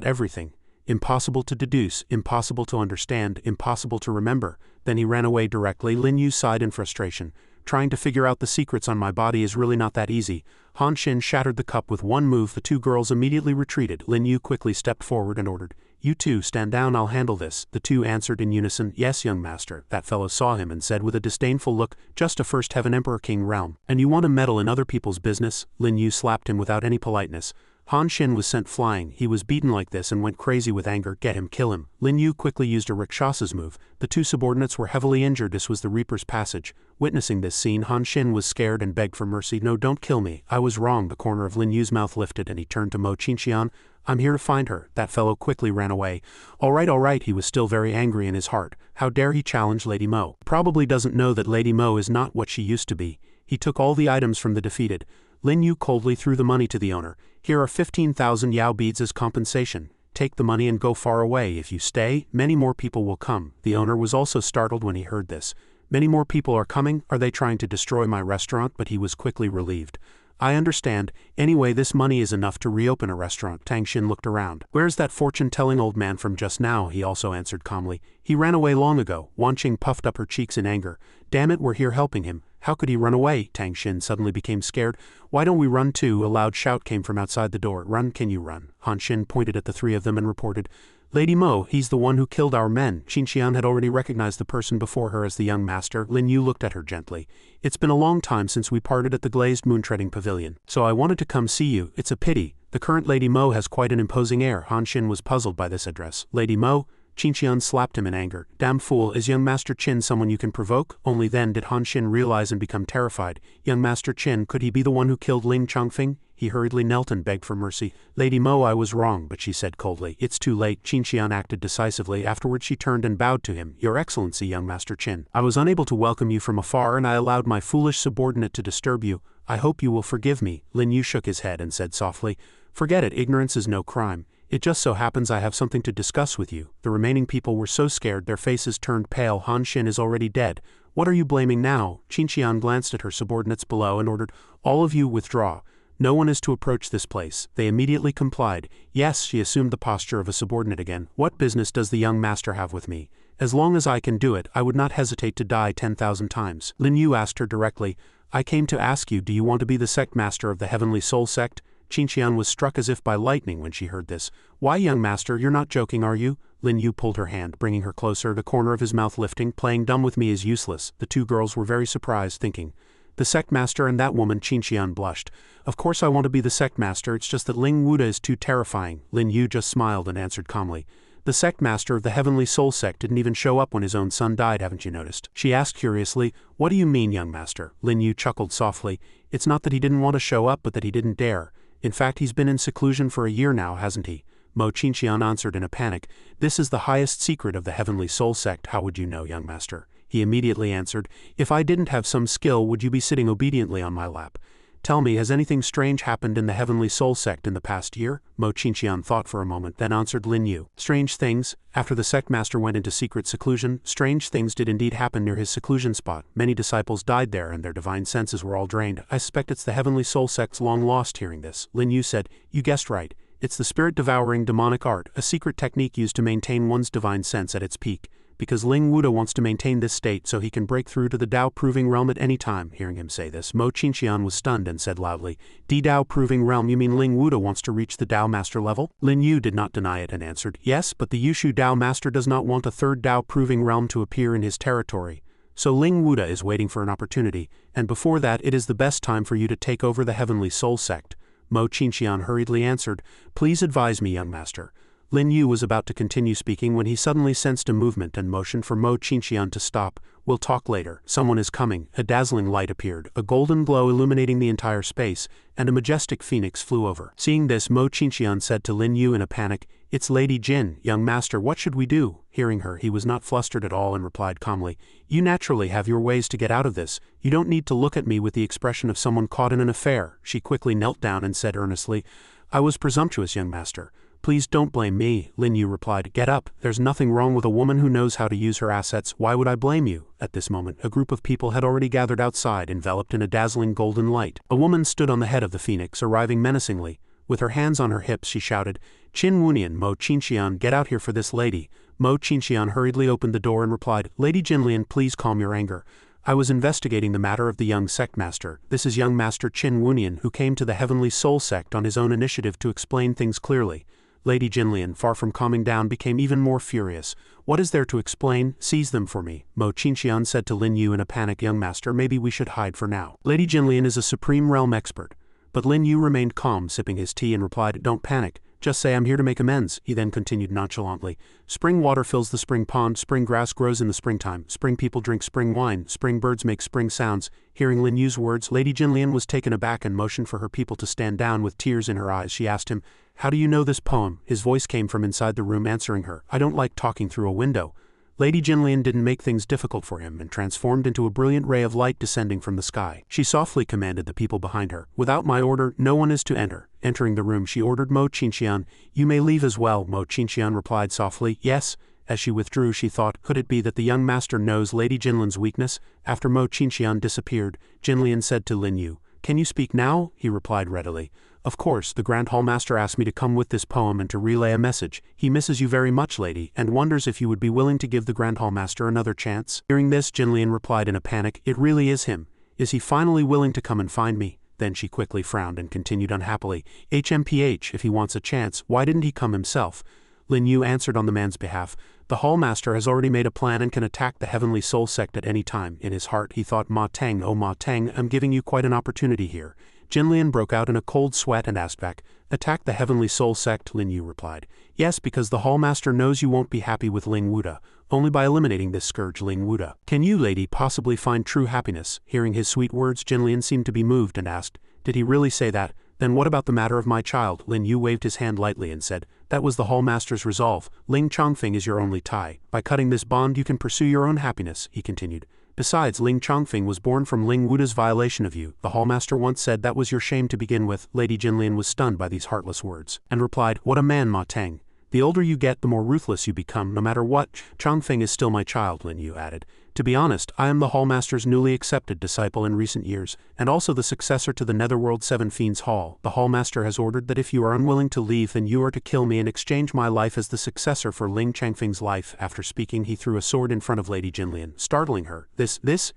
everything. Impossible to deduce, impossible to understand, impossible to remember. Then he ran away directly. Lin Yu sighed in frustration. Trying to figure out the secrets on my body is really not that easy. Han Xin shattered the cup with one move. The 2 girls immediately retreated. Lin Yu quickly stepped forward and ordered, You 2 stand down, I'll handle this. The 2 answered in unison, Yes, young master. That fellow saw him and said with a disdainful look, Just a first heaven emperor king realm. And you want to meddle in other people's business? Lin Yu slapped him without any politeness. Han Xin was sent flying. He was beaten like this and went crazy with anger. Get him, kill him. Lin Yu quickly used a Rakshasa's move. The 2 subordinates were heavily injured. This was the Reaper's passage. Witnessing this scene, Han Xin was scared and begged for mercy. No, don't kill me. I was wrong. The corner of Lin Yu's mouth lifted and he turned to Mo Qingqian. I'm here to find her. That fellow quickly ran away. All right, he was still very angry in his heart. How dare he challenge Lady Mo? Probably doesn't know that Lady Mo is not what she used to be. He took all the items from the defeated. Lin Yu coldly threw the money to the owner. Here are 15,000 Yao beads as compensation. Take the money and go far away. If you stay, many more people will come. The owner was also startled when he heard this. Many more people are coming? Are they trying to destroy my restaurant? But he was quickly relieved. I understand. Anyway, this money is enough to reopen a restaurant. Tang Xin looked around. Where's that fortune-telling old man from just now? He also answered calmly. He ran away long ago. Wan Qing puffed up her cheeks in anger. Damn it, we're here helping him. How could he run away? Tang Xin suddenly became scared. Why don't we run too? A loud shout came from outside the door. Run, can you run? Han Xin pointed at the 3 of them and reported. Lady Mo, he's the one who killed our men. Qingqian had already recognized the person before her as the young master. Lin Yu looked at her gently. It's been a long time since we parted at the glazed moon-treading pavilion, so I wanted to come see you. It's a pity. The current Lady Mo has quite an imposing air. Han Xin was puzzled by this address. Lady Mo? Qingqian slapped him in anger. Damn fool, is young Master Qin someone you can provoke? Only then did Han Xin realize and become terrified. Young Master Qin, could he be the one who killed Ling Chongfeng? He hurriedly knelt and begged for mercy. Lady Mo, I was wrong, but she said coldly. It's too late. Qingqian acted decisively. Afterward she turned and bowed to him. Your Excellency, young Master Qin. I was unable to welcome you from afar and I allowed my foolish subordinate to disturb you. I hope you will forgive me. Lin Yu shook his head and said softly, Forget it, ignorance is no crime. It just so happens I have something to discuss with you. The remaining people were so scared their faces turned pale. Han Xin is already dead. What are you blaming now? Qingqian glanced at her subordinates below and ordered, All of you withdraw. No one is to approach this place. They immediately complied. Yes, she assumed the posture of a subordinate again. What business does the young master have with me? As long as I can do it, I would not hesitate to die 10,000 times. Lin Yu asked her directly, I came to ask you, do you want to be the sect master of the Heavenly Soul Sect? Qingqian was struck as if by lightning when she heard this. Why, young master, you're not joking, are you? Lin Yu pulled her hand, bringing her closer, the corner of his mouth lifting. Playing dumb with me is useless. The 2 girls were very surprised, thinking, the sect master and that woman. Qingqian blushed. Of course I want to be the sect master, it's just that Ling Wuda is too terrifying. Lin Yu just smiled and answered calmly. The sect master of the Heavenly Soul Sect didn't even show up when his own son died, haven't you noticed? She asked curiously. What do you mean, young master? Lin Yu chuckled softly. It's not that he didn't want to show up, but that he didn't dare. In fact, he's been in seclusion for a year now, hasn't he? Mo Qingqian answered in a panic. This is the highest secret of the Heavenly Soul Sect. How would you know, young master? he immediately answered. If I didn't have some skill, would you be sitting obediently on my lap? Tell me, has anything strange happened in the Heavenly Soul Sect in the past year? Mo Qingqian thought for a moment, then answered Lin Yu. Strange things. After the sect master went into secret seclusion, strange things did indeed happen near his seclusion spot. Many disciples died there and their divine senses were all drained. I suspect it's the Heavenly Soul Sect's long lost. Hearing this, Lin Yu said, you guessed right. It's the spirit-devouring demonic art, a secret technique used to maintain one's divine sense at its peak. Because Ling Wuda wants to maintain this state so he can break through to the Dao-proving realm at any time. Hearing him say this, Mo Qingqian was stunned and said loudly, Dao-proving realm, you mean Ling Wuda wants to reach the Dao master level? Lin Yu did not deny it and answered, yes, but the Yushu Dao master does not want a third Dao-proving realm to appear in his territory. So Ling Wuda is waiting for an opportunity, and before that it is the best time for you to take over the Heavenly Soul Sect. Mo Qingqian hurriedly answered, please advise me, young master. Lin Yu was about to continue speaking when he suddenly sensed a movement and motioned for Mo Qingqian to stop. We'll talk later. Someone is coming. A dazzling light appeared, a golden glow illuminating the entire space, and a majestic phoenix flew over. Seeing this, Mo Qingqian said to Lin Yu in a panic, it's Lady Jin, young master, what should we do? Hearing her, he was not flustered at all and replied calmly, you naturally have your ways to get out of this. You don't need to look at me with the expression of someone caught in an affair. She quickly knelt down and said earnestly, I was presumptuous, young master. Please don't blame me, Lin Yu replied. Get up, there's nothing wrong with a woman who knows how to use her assets. Why would I blame you? At this moment, a group of people had already gathered outside, enveloped in a dazzling golden light. A woman stood on the head of the phoenix, arriving menacingly. With her hands on her hips, she shouted, Qin Wunian, Mo Qingqian, get out here for this lady. Mo Qingqian hurriedly opened the door and replied, Lady Jinlian, please calm your anger. I was investigating the matter of the young sect master. This is young master Qin Wunian, who came to the Heavenly Soul Sect on his own initiative to explain things clearly. Lady Jinlian, far from calming down, became even more furious. What is there to explain? Seize them for me. Mo Qingqian said to Lin Yu in a panic, young master, maybe we should hide for now. Lady Jinlian is a supreme realm expert. But Lin Yu remained calm, sipping his tea, and replied, don't panic. Just say I'm here to make amends. He then continued nonchalantly. Spring water fills the spring pond, spring grass grows in the springtime, spring people drink spring wine, spring birds make spring sounds. Hearing Lin Yu's words, Lady Jinlian was taken aback and motioned for her people to stand down with tears in her eyes. She asked him, how do you know this poem? His voice came from inside the room answering her, I don't like talking through a window. Lady Jinlian didn't make things difficult for him and transformed into a brilliant ray of light descending from the sky. She softly commanded the people behind her, without my order, no one is to enter. Entering the room, she ordered Mo Qingqian, you may leave as well. Mo Qingqian replied softly, yes. As she withdrew, she thought, could it be that the young master knows Lady Jinlian's weakness? After Mo Qingqian disappeared, Jinlian said to Lin Yu, can you speak now? He replied readily. Of course, the Grand Hall Master asked me to come with this poem and to relay a message. He misses you very much, lady, and wonders if you would be willing to give the Grand Hall Master another chance. Hearing this, Jinlian replied in a panic, it really is him. Is he finally willing to come and find me? Then she quickly frowned and continued unhappily, HMPH, if he wants a chance, why didn't he come himself? Lin Yu answered on the man's behalf, the Hall Master has already made a plan and can attack the Heavenly Soul Sect at any time. In his heart, he thought, Ma Tang, oh Ma Tang, I'm giving you quite an opportunity here. Jinlian broke out in a cold sweat and asked back, attack the Heavenly Soul Sect? Lin Yu replied, yes, because the Hall Master knows you won't be happy with Ling Wuda. Only by eliminating this scourge, Ling Wuda. Can you, lady, possibly find true happiness? Hearing his sweet words, Jinlian seemed to be moved and asked, did he really say that? Then what about the matter of my child? Lin Yu waved his hand lightly and said, that was the Hall Master's resolve. Ling Chongfeng is your only tie. By cutting this bond you can pursue your own happiness, he continued. Besides, Ling Chongfeng was born from Ling Wuda's violation of you. The Hall Master once said that was your shame to begin with. Lady Jinlian was stunned by these heartless words, and replied, what a man, Ma Tang. The older you get, the more ruthless you become, no matter what. Chongfeng is still my child, Lin Yu added. To be honest, I am the Hall Master's newly accepted disciple in recent years, and also the successor to the Netherworld Seven Fiends Hall. The Hall Master has ordered that if you are unwilling to leave, then you are to kill me and exchange my life as the successor for Ling Changfeng's life. After speaking, he threw a sword in front of Lady Jinlian, startling her.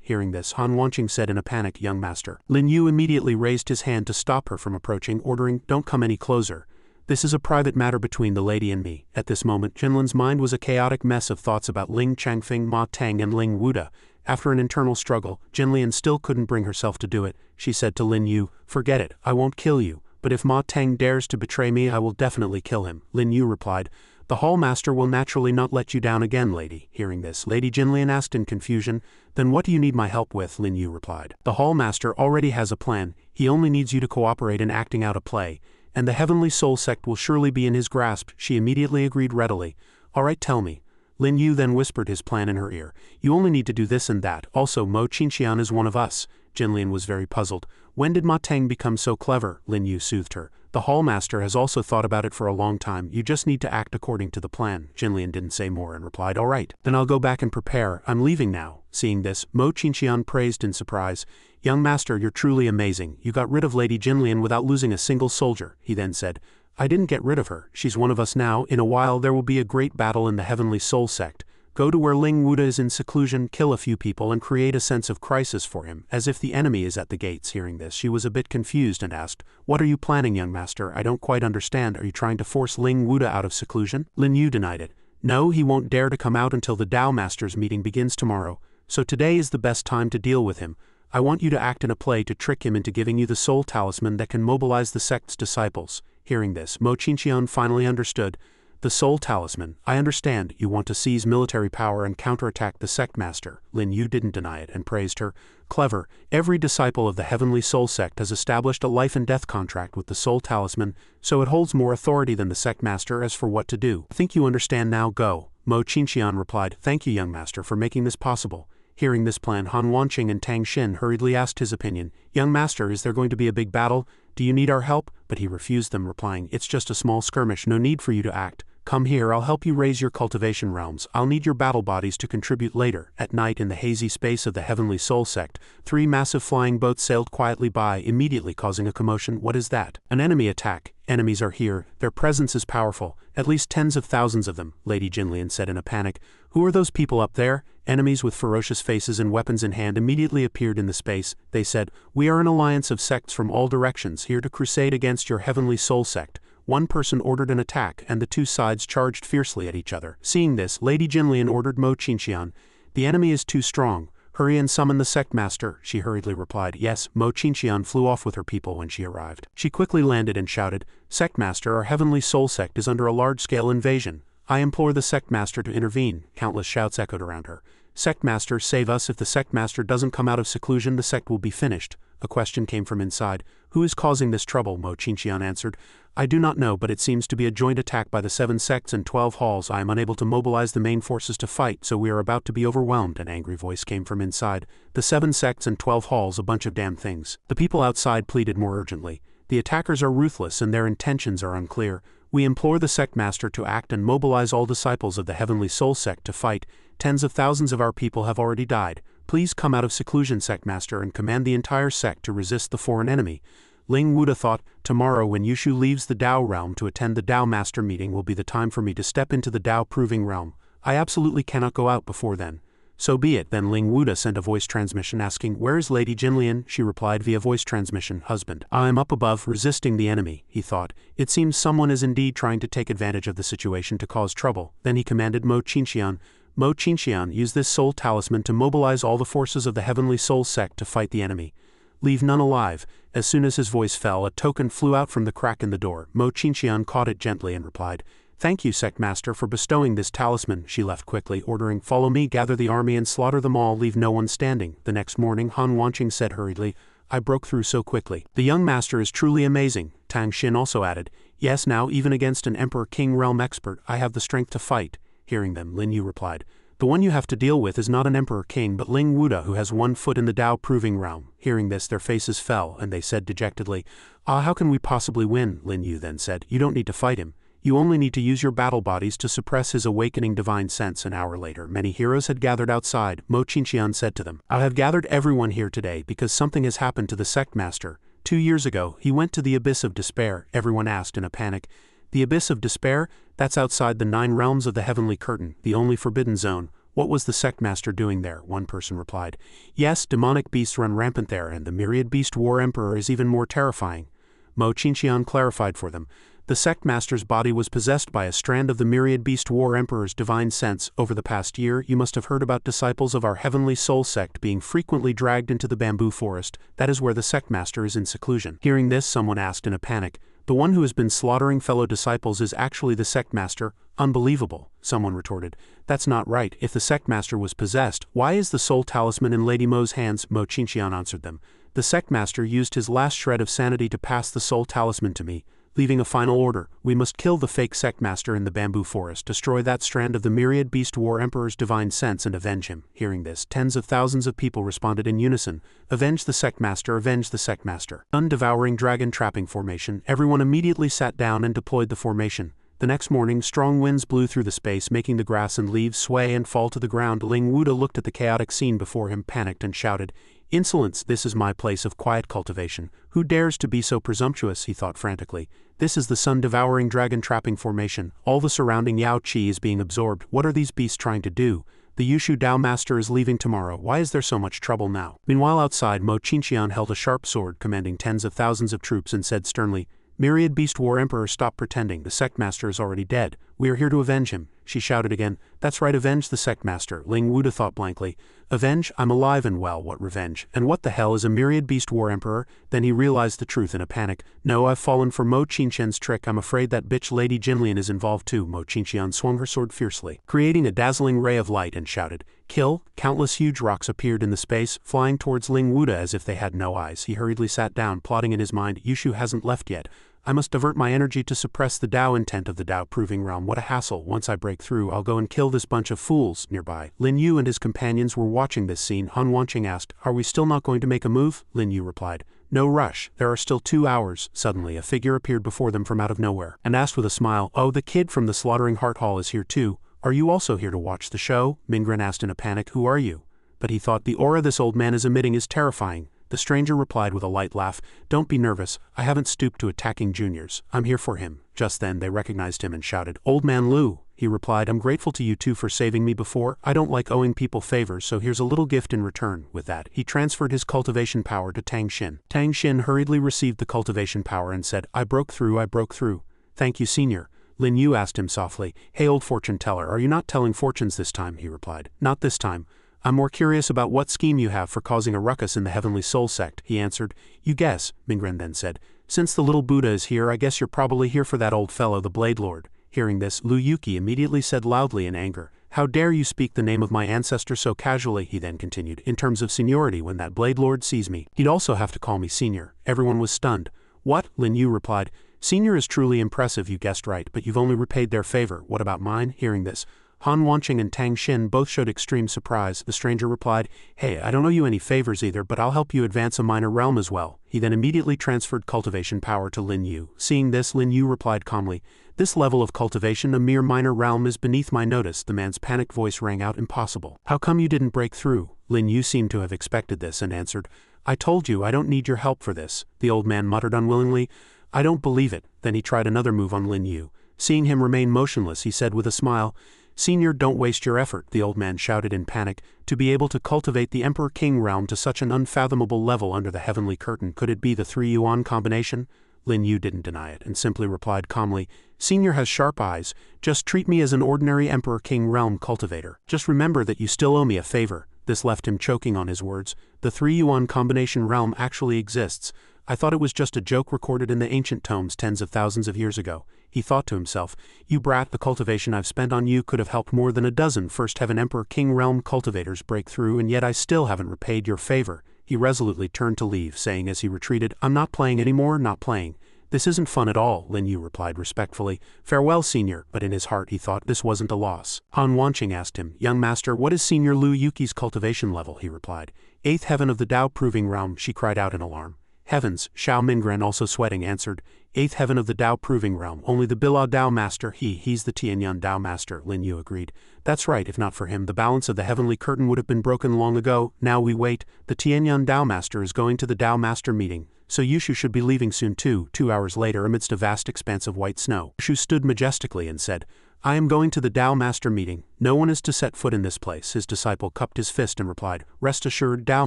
Hearing this, Han Wanqing said in a panic, young master. Lin Yu immediately raised his hand to stop her from approaching, ordering, don't come any closer. This is a private matter between the lady and me. At this moment, Jinlian's mind was a chaotic mess of thoughts about Ling Changfeng, Ma Tang, and Ling Wuda. After an internal struggle, Jinlian still couldn't bring herself to do it. She said to Lin Yu, forget it, I won't kill you, but if Ma Tang dares to betray me, I will definitely kill him. Lin Yu replied, the Hall Master will naturally not let you down again, lady. Hearing this, Lady Jinlian asked in confusion, then what do you need my help with? Lin Yu replied, the Hall Master already has a plan, he only needs you to cooperate in acting out a play. And the Heavenly Soul Sect will surely be in his grasp. She immediately agreed readily. All right, tell me. Lin Yu then whispered his plan in her ear. You only need to do this and that. Also, Mo Qinxian is one of us. Jinlian was very puzzled. When did Ma Teng become so clever? Lin Yu soothed her. The hallmaster has also thought about it for a long time. You just need to act according to the plan. Jinlian didn't say more and replied, all right, then I'll go back and prepare. I'm leaving now. Seeing this, Mo Qinxian praised in surprise. Young master, you're truly amazing. You got rid of Lady Jinlian without losing a single soldier. He then said, I didn't get rid of her. She's one of us now. In a while there will be a great battle in the Heavenly Soul Sect. Go to where Ling Wuda is in seclusion, kill a few people and create a sense of crisis for him, as if the enemy is at the gates. Hearing this, she was a bit confused and asked, what are you planning, young master? I don't quite understand. Are you trying to force Ling Wuda out of seclusion? Lin Yu denied it. No, he won't dare to come out until the Tao Masters meeting begins tomorrow, so today is the best time to deal with him. I want you to act in a play to trick him into giving you the soul talisman that can mobilize the sect's disciples. Hearing this, Mo Qinxian finally understood. The soul talisman. I understand, you want to seize military power and counterattack the sect master. Lin Yu didn't deny it and praised her. Clever. Every disciple of the Heavenly Soul Sect has established a life and death contract with the soul talisman, so it holds more authority than the sect master as for what to do. Think you understand now, go. Mo Qinxian replied, thank you, young master, for making this possible. Hearing this plan, Han Wanqing and Tang Xin hurriedly asked his opinion. Young master, is there going to be a big battle? Do you need our help? But he refused them, replying, it's just a small skirmish, no need for you to act. Come here, I'll help you raise your cultivation realms. I'll need your battle bodies to contribute later. At night in the hazy space of the Heavenly Soul Sect, 3 massive flying boats sailed quietly by, immediately causing a commotion. What is that? An enemy attack. Enemies are here. Their presence is powerful. At least tens of thousands of them, Lady Jinlian said in a panic. Who are those people up there? Enemies with ferocious faces and weapons in hand immediately appeared in the space. They said, we are an alliance of sects from all directions, here to crusade against your Heavenly Soul Sect. One person ordered an attack, and the two sides charged fiercely at each other. Seeing this, Lady Jinlian ordered Mo Qinxian. The enemy is too strong. Hurry and summon the sect master, she hurriedly replied. Yes, Mo Qinxian flew off with her people when she arrived. She quickly landed and shouted, Sect master, our Heavenly Soul Sect is under a large-scale invasion. I implore the sect master to intervene. Countless shouts echoed around her. Sect master, save us. If the sect master doesn't come out of seclusion, the sect will be finished. A question came from inside. Who is causing this trouble? Mo Qinxian answered. I do not know, but it seems to be a joint attack by the 7 sects and 12 halls. I am unable to mobilize the main forces to fight, so we are about to be overwhelmed. An angry voice came from inside. The 7 sects and 12 halls, a bunch of damn things. The people outside pleaded more urgently. The attackers are ruthless and their intentions are unclear. We implore the sect master to act and mobilize all disciples of the Heavenly Soul Sect to fight. Tens of thousands of our people have already died. Please come out of seclusion, sect master, and command the entire sect to resist the foreign enemy. Ling Wuda thought, tomorrow when Yushu leaves the Tao realm to attend the Tao Master meeting will be the time for me to step into the Tao Proving realm. I absolutely cannot go out before then. So be it. Then Ling Wuda sent a voice transmission asking, where is Lady Jinlian? She replied via voice transmission, husband. I am up above, resisting the enemy, he thought. It seems someone is indeed trying to take advantage of the situation to cause trouble. Then he commanded Mo Qinxian, use this soul talisman to mobilize all the forces of the Heavenly Soul Sect to fight the enemy. Leave none alive. As soon as his voice fell, a token flew out from the crack in the door. Mo Qinxian caught it gently and replied, Thank you, sect master, for bestowing this talisman. She left quickly, ordering, Follow me, gather the army and slaughter them all, leave no one standing. The next morning, Han Wanqing said hurriedly, I broke through so quickly. The young master is truly amazing. Tang Xin also added, Yes, now, even against an Emperor-King realm expert, I have the strength to fight. Hearing them, Lin Yu replied, The one you have to deal with is not an Emperor-King but Ling Wuda, who has 1 foot in the Tao Proving realm. Hearing this, their faces fell, and they said dejectedly, how can we possibly win? Lin Yu then said, You don't need to fight him. You only need to use your battle bodies to suppress his awakening divine sense. An hour later, many heroes had gathered outside. Mo Qinxian said to them, I have gathered everyone here today because something has happened to the sect master. 2 years ago, he went to the Abyss of Despair. Everyone asked in a panic, The Abyss of Despair? That's outside the 9 realms of the Heavenly Curtain, the only forbidden zone. What was the sect master doing there? One person replied, Yes, demonic beasts run rampant there, and the myriad beast war emperor is even more terrifying. Mo Qinxian clarified for them. The sect master's body was possessed by a strand of the myriad beast war emperor's divine sense. Over the past year, you must have heard about disciples of our Heavenly Soul Sect being frequently dragged into the bamboo forest. That is where the sect master is in seclusion. Hearing this, someone asked in a panic, The one who has been slaughtering fellow disciples is actually the sect master? Unbelievable. Someone retorted, That's not right. If the sect master was possessed, why is the soul talisman in Lady Mo's hands? Mo Qinxian answered them. The sect master used his last shred of sanity to pass the soul talisman to me. leaving a final order. We must kill the fake sect master in the bamboo forest, destroy that strand of the myriad beast war emperor's divine sense and avenge him. Hearing this, tens of thousands of people responded in unison. Avenge the sect master, avenge the sect master. Sun-devouring dragon trapping formation. Everyone immediately sat down and deployed the formation. The next morning, strong winds blew through the space, making the grass and leaves sway and fall to the ground. Ling Wuda looked at the chaotic scene before him, panicked, and shouted, "Insolence! This is my place of quiet cultivation. Who dares to be so presumptuous?" he thought frantically. "This is the sun-devouring dragon trapping formation. All the surrounding Yao Qi is being absorbed. What are these beasts trying to do? The Yushu Dao master is leaving tomorrow. Why is there so much trouble now?" Meanwhile outside, Mo Qinxian held a sharp sword commanding tens of thousands of troops and said sternly, "Myriad Beast War Emperor, stop pretending. The sect master is already dead. We are here to avenge him." She shouted again, "That's right, avenge the sect master." Ling Wuda thought blankly. "Avenge? I'm alive and well, what revenge? And what the hell is a Myriad Beast War Emperor?" Then he realized the truth in a panic. "No, I've fallen for Mo Qinxian's trick. I'm afraid that bitch Lady Jinlian is involved too." Mo Qinxian swung her sword fiercely, creating a dazzling ray of light, and shouted, "Kill!" Countless huge rocks appeared in the space, flying towards Ling Wuda as if they had no eyes. He hurriedly sat down, plotting in his mind, "Yushu hasn't left yet. I must divert my energy to suppress the Dao intent of the Dao proving realm. What a hassle. Once I break through, I'll go and kill this bunch of fools." Nearby, Lin Yu and his companions were watching this scene. Han Wanqing asked, "Are we still not going to make a move?" Lin Yu replied, "No rush. There are still 2 hours." Suddenly, a figure appeared before them from out of nowhere, and asked with a smile, "Oh, the kid from the Slaughtering Heart Hall is here too. Are you also here to watch the show?" Mingren asked in a panic, "Who are you?" But he thought, the aura this old man is emitting is terrifying. The stranger replied with a light laugh, "Don't be nervous. I haven't stooped to attacking juniors. I'm here for him." Just then they recognized him and shouted, "Old man Lu." He replied, "I'm grateful to you two for saving me before. I don't like owing people favors, so here's a little gift in return." With that, he transferred his cultivation power to Tang Xin. Tang Xin hurriedly received the cultivation power and said, I broke through. "Thank you, senior." Lin Yu asked him softly, "Hey, old fortune teller, are you not telling fortunes this time?" He replied, "Not this time. I'm more curious about what scheme you have for causing a ruckus in the Heavenly Soul Sect." He answered, "You guess." Mingren then said, "Since the little Buddha is here, I guess you're probably here for that old fellow, the Blade Lord." Hearing this, Lu Yuki immediately said loudly in anger, "How dare you speak the name of my ancestor so casually?" He then continued, "In terms of seniority, when that Blade Lord sees me, he'd also have to call me senior." Everyone was stunned. "What?" Lin Yu replied, "Senior is truly impressive, you guessed right, but you've only repaid their favor. What about mine?" Hearing this, Han Wanqing and Tang Xin both showed extreme surprise. The stranger replied, "Hey, I don't owe you any favors either, but I'll help you advance a minor realm as well." He then immediately transferred cultivation power to Lin Yu. Seeing this, Lin Yu replied calmly, "This level of cultivation, a mere minor realm, is beneath my notice." The man's panicked voice rang out, "Impossible. How come you didn't break through?" Lin Yu seemed to have expected this and answered, "I told you I don't need your help for this." The old man muttered unwillingly, "I don't believe it." Then he tried another move on Lin Yu. Seeing him remain motionless, he said with a smile, "Senior, don't waste your effort." The old man shouted in panic, "To be able to cultivate the Emperor-King realm to such an unfathomable level under the heavenly curtain, could it be the 3 yuan combination?" Lin Yu didn't deny it, and simply replied calmly, "Senior has sharp eyes. Just treat me as an ordinary Emperor-King realm cultivator. Just remember that you still owe me a favor." This left him choking on his words. "The 3 yuan combination realm actually exists. I thought it was just a joke recorded in the ancient tomes tens of thousands of years ago." He thought to himself, "You brat, the cultivation I've spent on you could have helped more than a dozen First Heaven Emperor-King realm cultivators break through, and yet I still haven't repaid your favor." He resolutely turned to leave, saying as he retreated, "I'm not playing anymore, not playing. This isn't fun at all." Lin Yu replied respectfully, "Farewell, senior," but in his heart he thought this wasn't a loss. Han Wanqing asked him, "Young master, what is Senior Lu Yuki's cultivation level?" He replied, "8th heaven of the Dao proving realm." She cried out in alarm. "Heavens," Xiao Mingren, also sweating, answered, "8th heaven of the Dao proving realm. Only the Bila Dao master, he's the Tianyan Dao master." Lin Yu agreed. "That's right, if not for him, the balance of the heavenly curtain would have been broken long ago. Now we wait. The Tianyan Dao master is going to the Dao master meeting, so Yushu should be leaving soon too." 2 hours later, amidst a vast expanse of white snow, Yushu stood majestically and said, "I am going to the Dao master meeting. No one is to set foot in this place." His disciple cupped his fist and replied, "Rest assured, Dao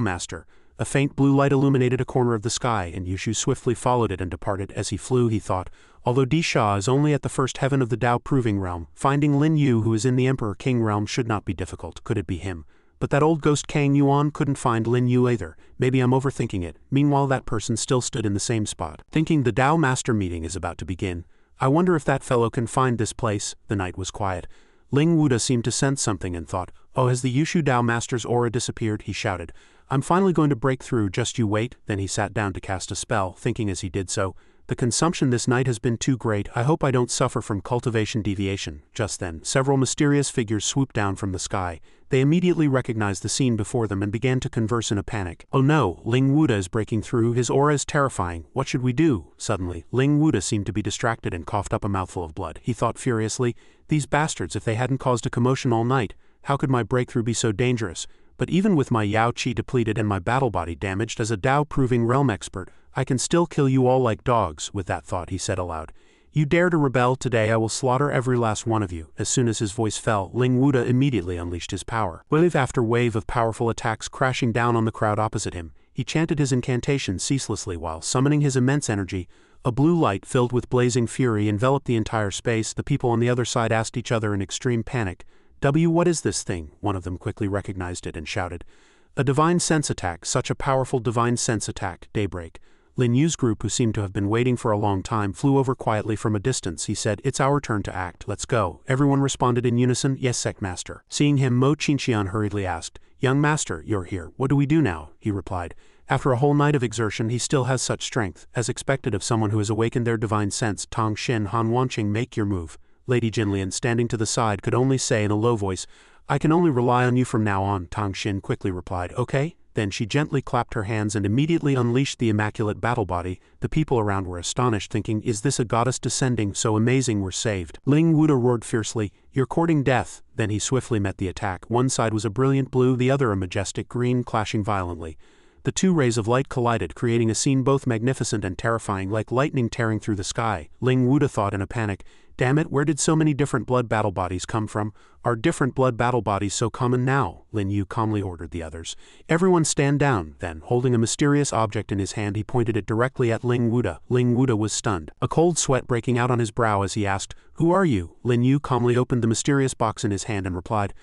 master." A faint blue light illuminated a corner of the sky, and Yushu swiftly followed it and departed. As he flew, he thought, although Di Sha is only at the 1st heaven of the Dao proving realm, finding Lin Yu who is in the Emperor-King realm should not be difficult. Could it be him? But that old ghost Kang Yuan couldn't find Lin Yu either. Maybe I'm overthinking it. Meanwhile, that person still stood in the same spot, thinking the Dao master meeting is about to begin. I wonder if that fellow can find this place. The night was quiet. Ling Wuda seemed to sense something and thought, "Oh, has the Yushu Dao master's aura disappeared?" He shouted, "I'm finally going to break through, just you wait." Then he sat down to cast a spell, thinking as he did so, The consumption this night has been too great. I hope I don't suffer from cultivation deviation. Just then, several mysterious figures swooped down from the sky. They immediately recognized the scene before them and began to converse in a panic. Oh no, Ling Wuda is breaking through. His aura is terrifying. What should we do? Suddenly, Ling Wuda seemed to be distracted and coughed up a mouthful of blood. He thought furiously, these bastards, if they hadn't caused a commotion all night, how could my breakthrough be so dangerous? But even with my Yao Qi depleted and my battle body damaged as a Dao-proving realm expert, I can still kill you all like dogs. With that thought, he said aloud, you dare to rebel today, I will slaughter every last one of you. As soon as his voice fell, Ling Wuda immediately unleashed his power. Wave after wave of powerful attacks crashing down on the crowd opposite him, he chanted his incantation ceaselessly while summoning his immense energy. A blue light filled with blazing fury enveloped the entire space. The people on the other side asked each other in extreme panic, what is this thing? One of them quickly recognized it and shouted, a divine sense attack, such a powerful divine sense attack. Daybreak. Lin Yu's group, who seemed to have been waiting for a long time, flew over quietly from a distance. He said, it's our turn to act, let's go. Everyone responded in unison, yes, Sect Master. Seeing him, Mo Qinxian hurriedly asked, young master, you're here, what do we do now? He replied, after a whole night of exertion he still has such strength, as expected of someone who has awakened their divine sense. Tong Xin Han Wanqing, make your move. Lady Jinlian, standing to the side, could only say in a low voice, I can only rely on you from now on. Tong Xin quickly replied, okay. Then she gently clapped her hands and immediately unleashed the immaculate battle body. The people around were astonished, thinking, is this a goddess descending? So amazing, we're saved. Ling Wuda roared fiercely, you're courting death. Then he swiftly met the attack. One side was a brilliant blue, the other a majestic green, clashing violently. The two rays of light collided, creating a scene both magnificent and terrifying, like lightning tearing through the sky. Ling Wuda thought in a panic, damn it, where did so many different blood battle bodies come from? Are different blood battle bodies so common now? Lin Yu calmly ordered the others. Everyone stand down. Then, holding a mysterious object in his hand, he pointed it directly at Ling Wuda. Ling Wuda was stunned, a cold sweat breaking out on his brow as he asked, who are you? Lin Yu calmly opened the mysterious box in his hand and replied,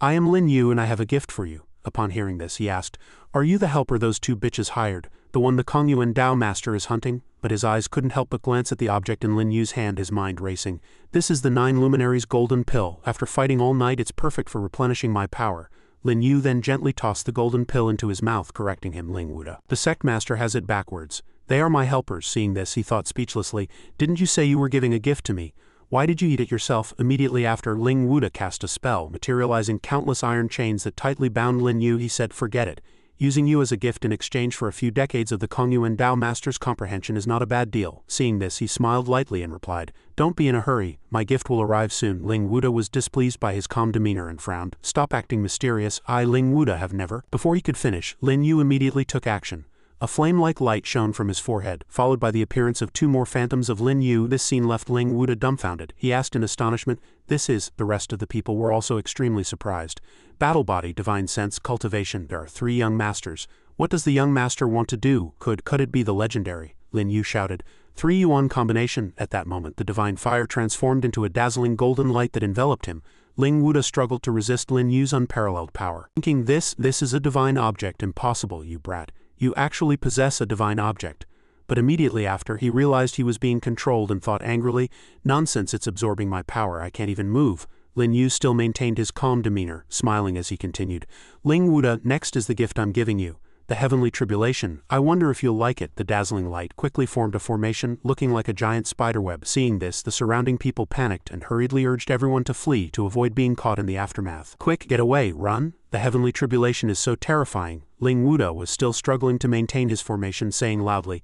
I am Lin Yu and I have a gift for you. Upon hearing this, he asked, are you the helper those two bitches hired, the one the Kongyuan Dao master is hunting? But his eyes couldn't help but glance at the object in Lin Yu's hand, his mind racing. This is the 9 Luminaries golden pill. After fighting all night, it's perfect for replenishing my power. Lin Yu then gently tossed the golden pill into his mouth, correcting him, Ling Wuda. The sect master has it backwards. They are my helpers. Seeing this, he thought speechlessly, didn't you say you were giving a gift to me? Why did you eat it yourself? Immediately after, Ling Wuda cast a spell, materializing countless iron chains that tightly bound Lin Yu. He said, forget it. Using you as a gift in exchange for a few decades of the Kongyuan Dao master's comprehension is not a bad deal. Seeing this, he smiled lightly and replied, don't be in a hurry, my gift will arrive soon. Ling Wuda was displeased by his calm demeanor and frowned. Stop acting mysterious, I, Ling Wuda, have never. Before he could finish, Lin Yu immediately took action. A flame-like light shone from his forehead, followed by the appearance of 2 more phantoms of Lin Yu. This scene left Ling Wuda dumbfounded. He asked in astonishment, this is, the rest of the people were also extremely surprised. Battle body, divine sense, cultivation, there are 3 young masters. What does the young master want to do? Could it be the legendary? Lin Yu shouted. 3 yuan combination. At that moment, the divine fire transformed into a dazzling golden light that enveloped him. Ling Wuda struggled to resist Lin Yu's unparalleled power, thinking this is a divine object. Impossible, you brat. You actually possess a divine object. But immediately after, he realized he was being controlled and thought angrily, nonsense, it's absorbing my power, I can't even move. Lin Yu still maintained his calm demeanor, smiling as he continued. Ling Wuda, next is the gift I'm giving you. The heavenly tribulation. I wonder if you'll like it. The dazzling light quickly formed a formation, looking like a giant spiderweb. Seeing this, the surrounding people panicked and hurriedly urged everyone to flee to avoid being caught in the aftermath. Quick, get away, run! The heavenly tribulation is so terrifying. Ling Wuda was still struggling to maintain his formation, saying loudly,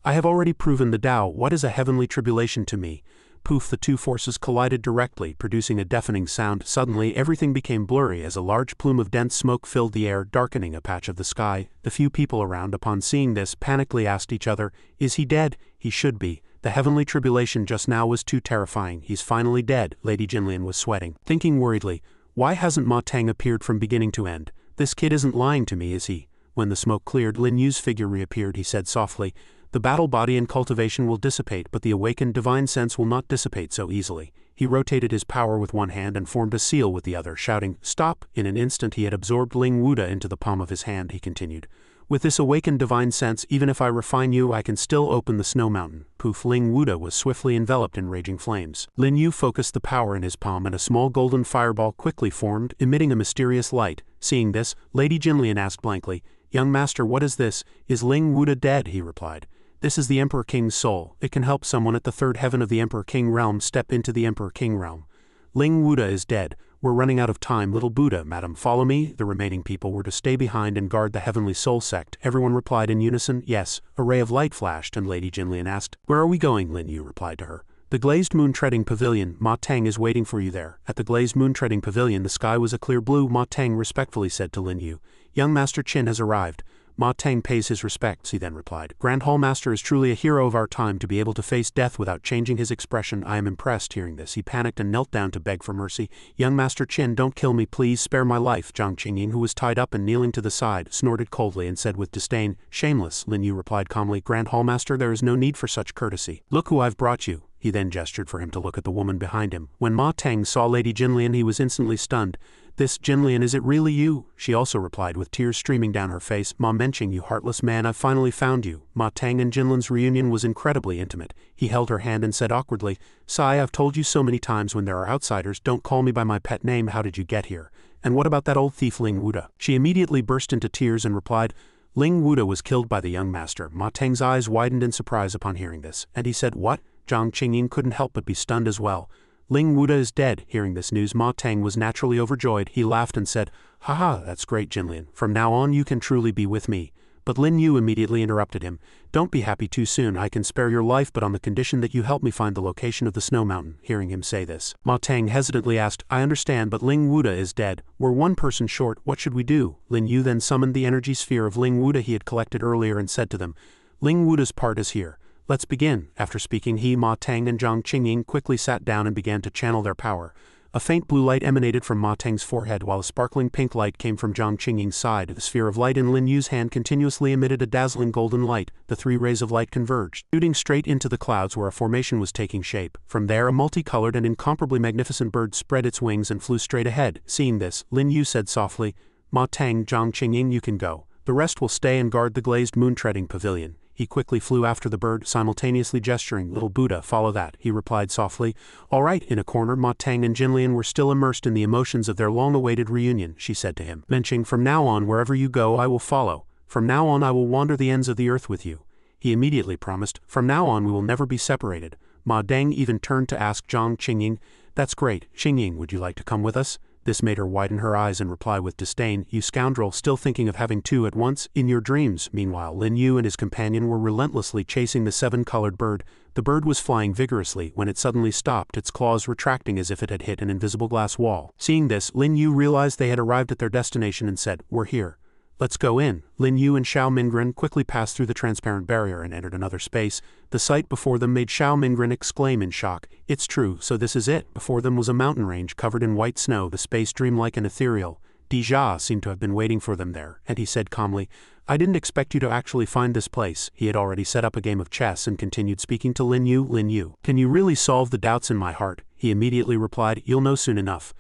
I have already proven the Tao. What is a heavenly tribulation to me? Poof, the 2 forces collided directly, producing a deafening sound. Suddenly, everything became blurry as a large plume of dense smoke filled the air, darkening a patch of the sky. The few people around, upon seeing this, panically asked each other, is he dead? He should be. The heavenly tribulation just now was too terrifying. He's finally dead. Lady Jinlian was sweating, thinking worriedly, why hasn't Ma Tang appeared from beginning to end? This kid isn't lying to me, is he? When the smoke cleared, Lin Yu's figure reappeared. He said softly, the battle body and cultivation will dissipate, but the awakened divine sense will not dissipate so easily. He rotated his power with one hand and formed a seal with the other, shouting, stop! In an instant he had absorbed Ling Wuda into the palm of his hand. He continued, with this awakened divine sense, even if I refine you, I can still open the snow mountain. Poof, Ling Wuda was swiftly enveloped in raging flames. Lin Yu focused the power in his palm and a small golden fireball quickly formed, emitting a mysterious light. Seeing this, Lady Jinlian asked blankly, young master, what is this? Is Ling Wuda dead? He replied, This is the Emperor King's soul. It can help someone at the third heaven of the Emperor King realm step into the Emperor King realm. Ling Wuda is dead. We're running out of time, little Buddha, madam, follow me. The remaining people were to stay behind and guard the Heavenly Soul Sect. Everyone replied in unison, yes. A ray of light flashed, and Lady Jinlian asked, where are we going? Lin Yu replied to her. The glazed moon-treading pavilion. Ma Tang is waiting for you there. At the glazed moon-treading pavilion, the sky was a clear blue. Ma Tang respectfully said to Lin Yu, young Master Qin has arrived. Ma Tang pays his respects, he then replied. Grand Hall Master is truly a hero of our time to be able to face death without changing his expression. I am impressed. Hearing this, he panicked and knelt down to beg for mercy. Young Master Qin, don't kill me, please spare my life. Zhang Qingying, who was tied up and kneeling to the side, snorted coldly and said with disdain, shameless. Lin Yu replied calmly, Grand Hall Master, there is no need for such courtesy. Look who I've brought you. He then gestured for him to look at the woman behind him. When Ma Tang saw Lady Jinlian, he was instantly stunned. This, Jinlian, is it really you? She also replied with tears streaming down her face. Ma Menching, you heartless man, I've finally found you. Ma Tang and Jinlian's reunion was incredibly intimate. He held her hand and said awkwardly, Sai, I've told you so many times when there are outsiders, don't call me by my pet name. How did you get here? And what about that old thief Ling Wuda? She immediately burst into tears and replied, Ling Wuda was killed by the young master. Ma Tang's eyes widened in surprise upon hearing this, and he said, what? Zhang Qingying couldn't help but be stunned as well. Ling Wuda is dead. Hearing this news, Ma Tang was naturally overjoyed. He laughed and said, haha, that's great, Jinlian. From now on you can truly be with me. But Lin Yu immediately interrupted him. Don't be happy too soon. I can spare your life, but on the condition that you help me find the location of the snow mountain. Hearing him say this, Ma Tang hesitantly asked, I understand, but Ling Wuda is dead. We're one person short. What should we do? Lin Yu then summoned the energy sphere of Ling Wuda he had collected earlier and said to them, Ling Wuda's part is here. Let's begin. After speaking, he, Ma Tang, and Zhang Qingying quickly sat down and began to channel their power. A faint blue light emanated from Ma Tang's forehead, while a sparkling pink light came from Zhang Qingying's side. The sphere of light in Lin Yu's hand continuously emitted a dazzling golden light. The three rays of light converged, shooting straight into the clouds where a formation was taking shape. From there, a multicolored and incomparably magnificent bird spread its wings and flew straight ahead. Seeing this, Lin Yu said softly, Ma Tang, Zhang Qingying, you can go. The rest will stay and guard the glazed moon-treading pavilion. He quickly flew after the bird, simultaneously gesturing, little Buddha, follow that. He replied softly, all right. In a corner, Ma Tang and Jinlian were still immersed in the emotions of their long-awaited reunion. She said to him, mentioning, from now on, wherever you go, I will follow. From now on, I will wander the ends of the earth with you. He immediately promised, from now on, we will never be separated. Ma Deng even turned to ask Zhang Qingying, that's great. Qingying, would you like to come with us? This made her widen her eyes and reply with disdain, you scoundrel, still thinking of having two at once? In your dreams. Meanwhile, Lin Yu and his companion were relentlessly chasing the seven-colored bird. The bird was flying vigorously when it suddenly stopped, its claws retracting as if it had hit an invisible glass wall. Seeing this, Lin Yu realized they had arrived at their destination and said, we're here. Let's go in. Lin Yu and Xiao Mingren quickly passed through the transparent barrier and entered another space. The sight before them made Xiao Mingren exclaim in shock. It's true, so this is it. Before them was a mountain range covered in white snow, the space dreamlike and ethereal. Dija seemed to have been waiting for them there, and he said calmly, I didn't expect you to actually find this place. He had already set up a game of chess and continued speaking to Lin Yu, can you really solve the doubts in my heart? He immediately replied, you'll know soon enough.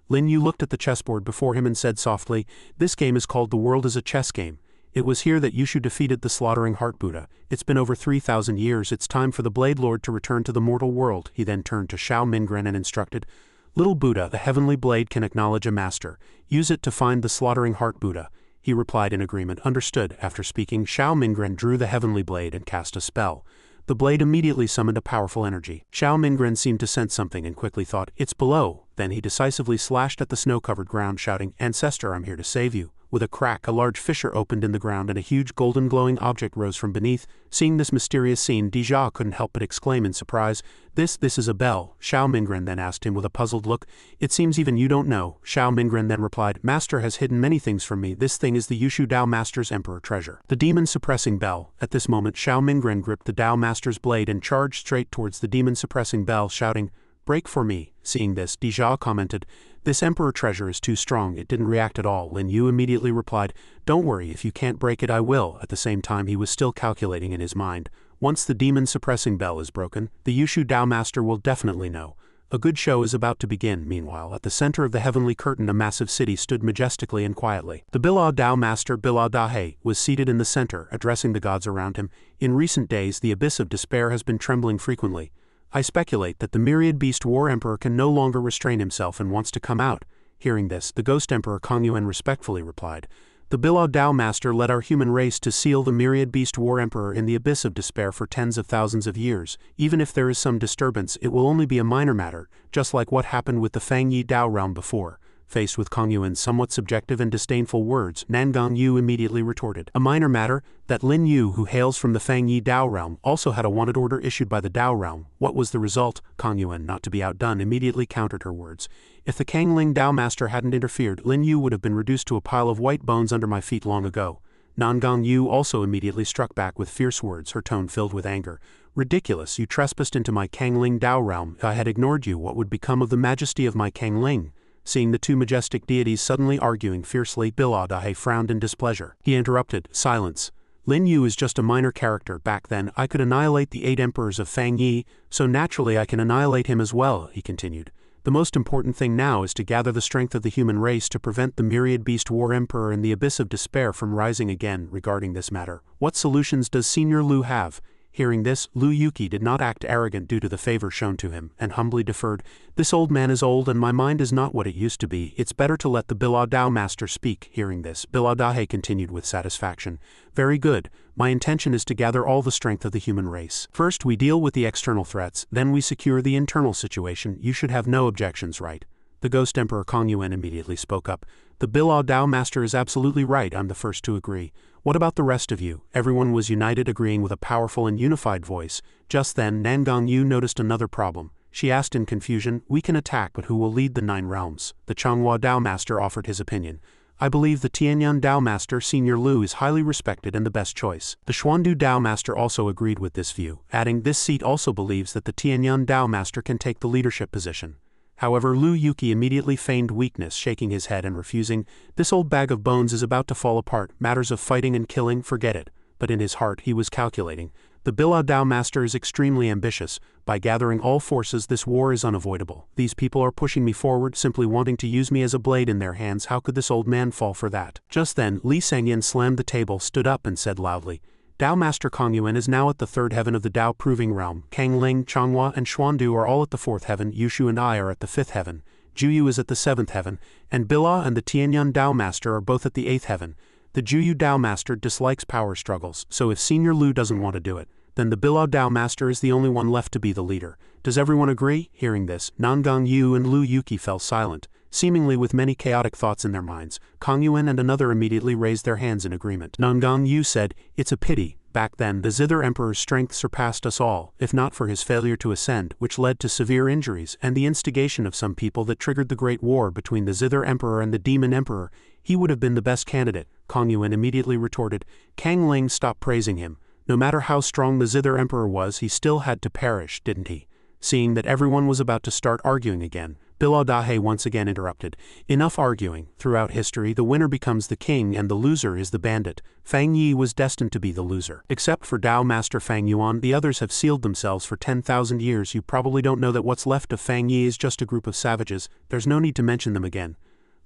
Lin Yu looked at the chessboard before him and said softly, this game is called The World is a Chess Game. It was here that Yushu defeated the slaughtering heart Buddha. It's been over 3,000 years. It's time for the Blade Lord to return to the mortal world. He then turned to Xiao Mingren and instructed, little Buddha, the heavenly blade can acknowledge a master. Use it to find the slaughtering heart Buddha. He replied in agreement, understood. After speaking, Xiao Mingren drew the heavenly blade and cast a spell. The blade immediately summoned a powerful energy. Xiao Mingren seemed to sense something and quickly thought, it's below. Then he decisively slashed at the snow-covered ground, shouting, Ancestor, I'm here to save you. With a crack, a large fissure opened in the ground and a huge golden glowing object rose from beneath. Seeing this mysterious scene, Dija couldn't help but exclaim in surprise, This is a bell. Xiao Mingren then asked him with a puzzled look, it seems even you don't know. Xiao Mingren then replied, Master has hidden many things from me. This thing is the Yushu Dao Master's Emperor treasure. The demon-suppressing bell. At this moment, Xiao Mingren gripped the Dao Master's blade and charged straight towards the demon-suppressing bell, shouting, break for me. Seeing this, Dija commented, this Emperor treasure is too strong. It didn't react at all. Lin Yu immediately replied, don't worry, if you can't break it I will. At the same time he was still calculating in his mind, once the demon-suppressing bell is broken, the Yushu Dao Master will definitely know. A good show is about to begin. Meanwhile, at the center of the heavenly curtain a massive city stood majestically and quietly. The Bila Dao Master Bila Dahe was seated in the center, addressing the gods around him. In recent days the abyss of despair has been trembling frequently. I speculate that the myriad beast war emperor can no longer restrain himself and wants to come out. Hearing this, the ghost emperor Kongyuan respectfully replied, The Bilao Dao Master led our human race to seal the myriad beast war emperor in the abyss of despair for tens of thousands of years. Even if there is some disturbance, it will only be a minor matter, just like what happened with the Fang Yi Dao realm before. Faced with Kong Yuan's somewhat subjective and disdainful words, Nangang Yu immediately retorted, a minor matter, that Lin Yu, who hails from the Fang Yi Dao realm, also had a wanted order issued by the Dao realm. What was the result? Kong Yuan, not to be outdone, immediately countered her words. If the Kang Ling Dao Master hadn't interfered, Lin Yu would have been reduced to a pile of white bones under my feet long ago. Nangang Yu also immediately struck back with fierce words, her tone filled with anger. Ridiculous, you trespassed into my Kang Ling Dao realm. If I had ignored you, what would become of the majesty of my Kang Ling? Seeing the two majestic deities suddenly arguing fiercely, Bilao Dao frowned in displeasure. He interrupted, silence. Lin Yu is just a minor character. Back then, I could annihilate the 8 emperors of Fang Yi, so naturally I can annihilate him as well, he continued. The most important thing now is to gather the strength of the human race to prevent the myriad beast war emperor in the abyss of despair from rising again. Regarding this matter, what solutions does Senior Lu have? Hearing this, Lu Yuki did not act arrogant due to the favor shown to him, and humbly deferred, this old man is old and my mind is not what it used to be. It's better to let the Bilao Dao Master speak. Hearing this, Bilao Dao continued with satisfaction. Very good. My intention is to gather all the strength of the human race. First we deal with the external threats, then we secure the internal situation. You should have no objections, right? The Ghost Emperor Kong Yuan immediately spoke up. The Bilao Dao Master is absolutely right, I'm the first to agree. What about the rest of you? Everyone was united, agreeing with a powerful and unified voice. Just then, Nangang Yu noticed another problem. She asked in confusion, we can attack, but who will lead the 9 realms? The Changhua Dao Master offered his opinion. I believe the Tianyan Dao Master Senior Lu is highly respected and the best choice. The Xuandu Dao Master also agreed with this view, adding this seat also believes that the Tianyan Dao Master can take the leadership position. However, Lu Yuki immediately feigned weakness, shaking his head and refusing. This old bag of bones is about to fall apart. Matters of fighting and killing, forget it. But in his heart he was calculating. The Bilao Dao Master is extremely ambitious. By gathering all forces, this war is unavoidable. These people are pushing me forward, simply wanting to use me as a blade in their hands. How could this old man fall for that? Just then, Li Sangyan slammed the table, stood up and said loudly, Dao Master Kong Yuan is now at the 3rd heaven of the Dao Proving Realm. Kang Ling, Changhua, and Xuandu are all at the 4th heaven. Yushu and I are at the 5th heaven. Juyu is at the 7th heaven, and Bilao and the Tianyan Dao Master are both at the 8th heaven. The Juyu Dao Master dislikes power struggles, so if Senior Lu doesn't want to do it, then the Bilao Dao Master is the only one left to be the leader. Does everyone agree? Hearing this, Nangang Yu and Lu Yuki fell silent, seemingly with many chaotic thoughts in their minds. Kong Yuan and another immediately raised their hands in agreement. Nangang Yu said, it's a pity. Back then, the Zither Emperor's strength surpassed us all, if not for his failure to ascend, which led to severe injuries, and the instigation of some people that triggered the Great War between the Zither Emperor and the Demon Emperor. He would have been the best candidate. Kong Yuan immediately retorted, Kang Ling stopped praising him. No matter how strong the Zither Emperor was, he still had to perish, didn't he? Seeing that everyone was about to start arguing again, Bilao Dao once again interrupted. Enough arguing. Throughout history, the winner becomes the king and the loser is the bandit. Fang Yi was destined to be the loser. Except for Dao Master Fang Yuan, the others have sealed themselves for 10,000 years. You probably don't know that what's left of Fang Yi is just a group of savages. There's no need to mention them again.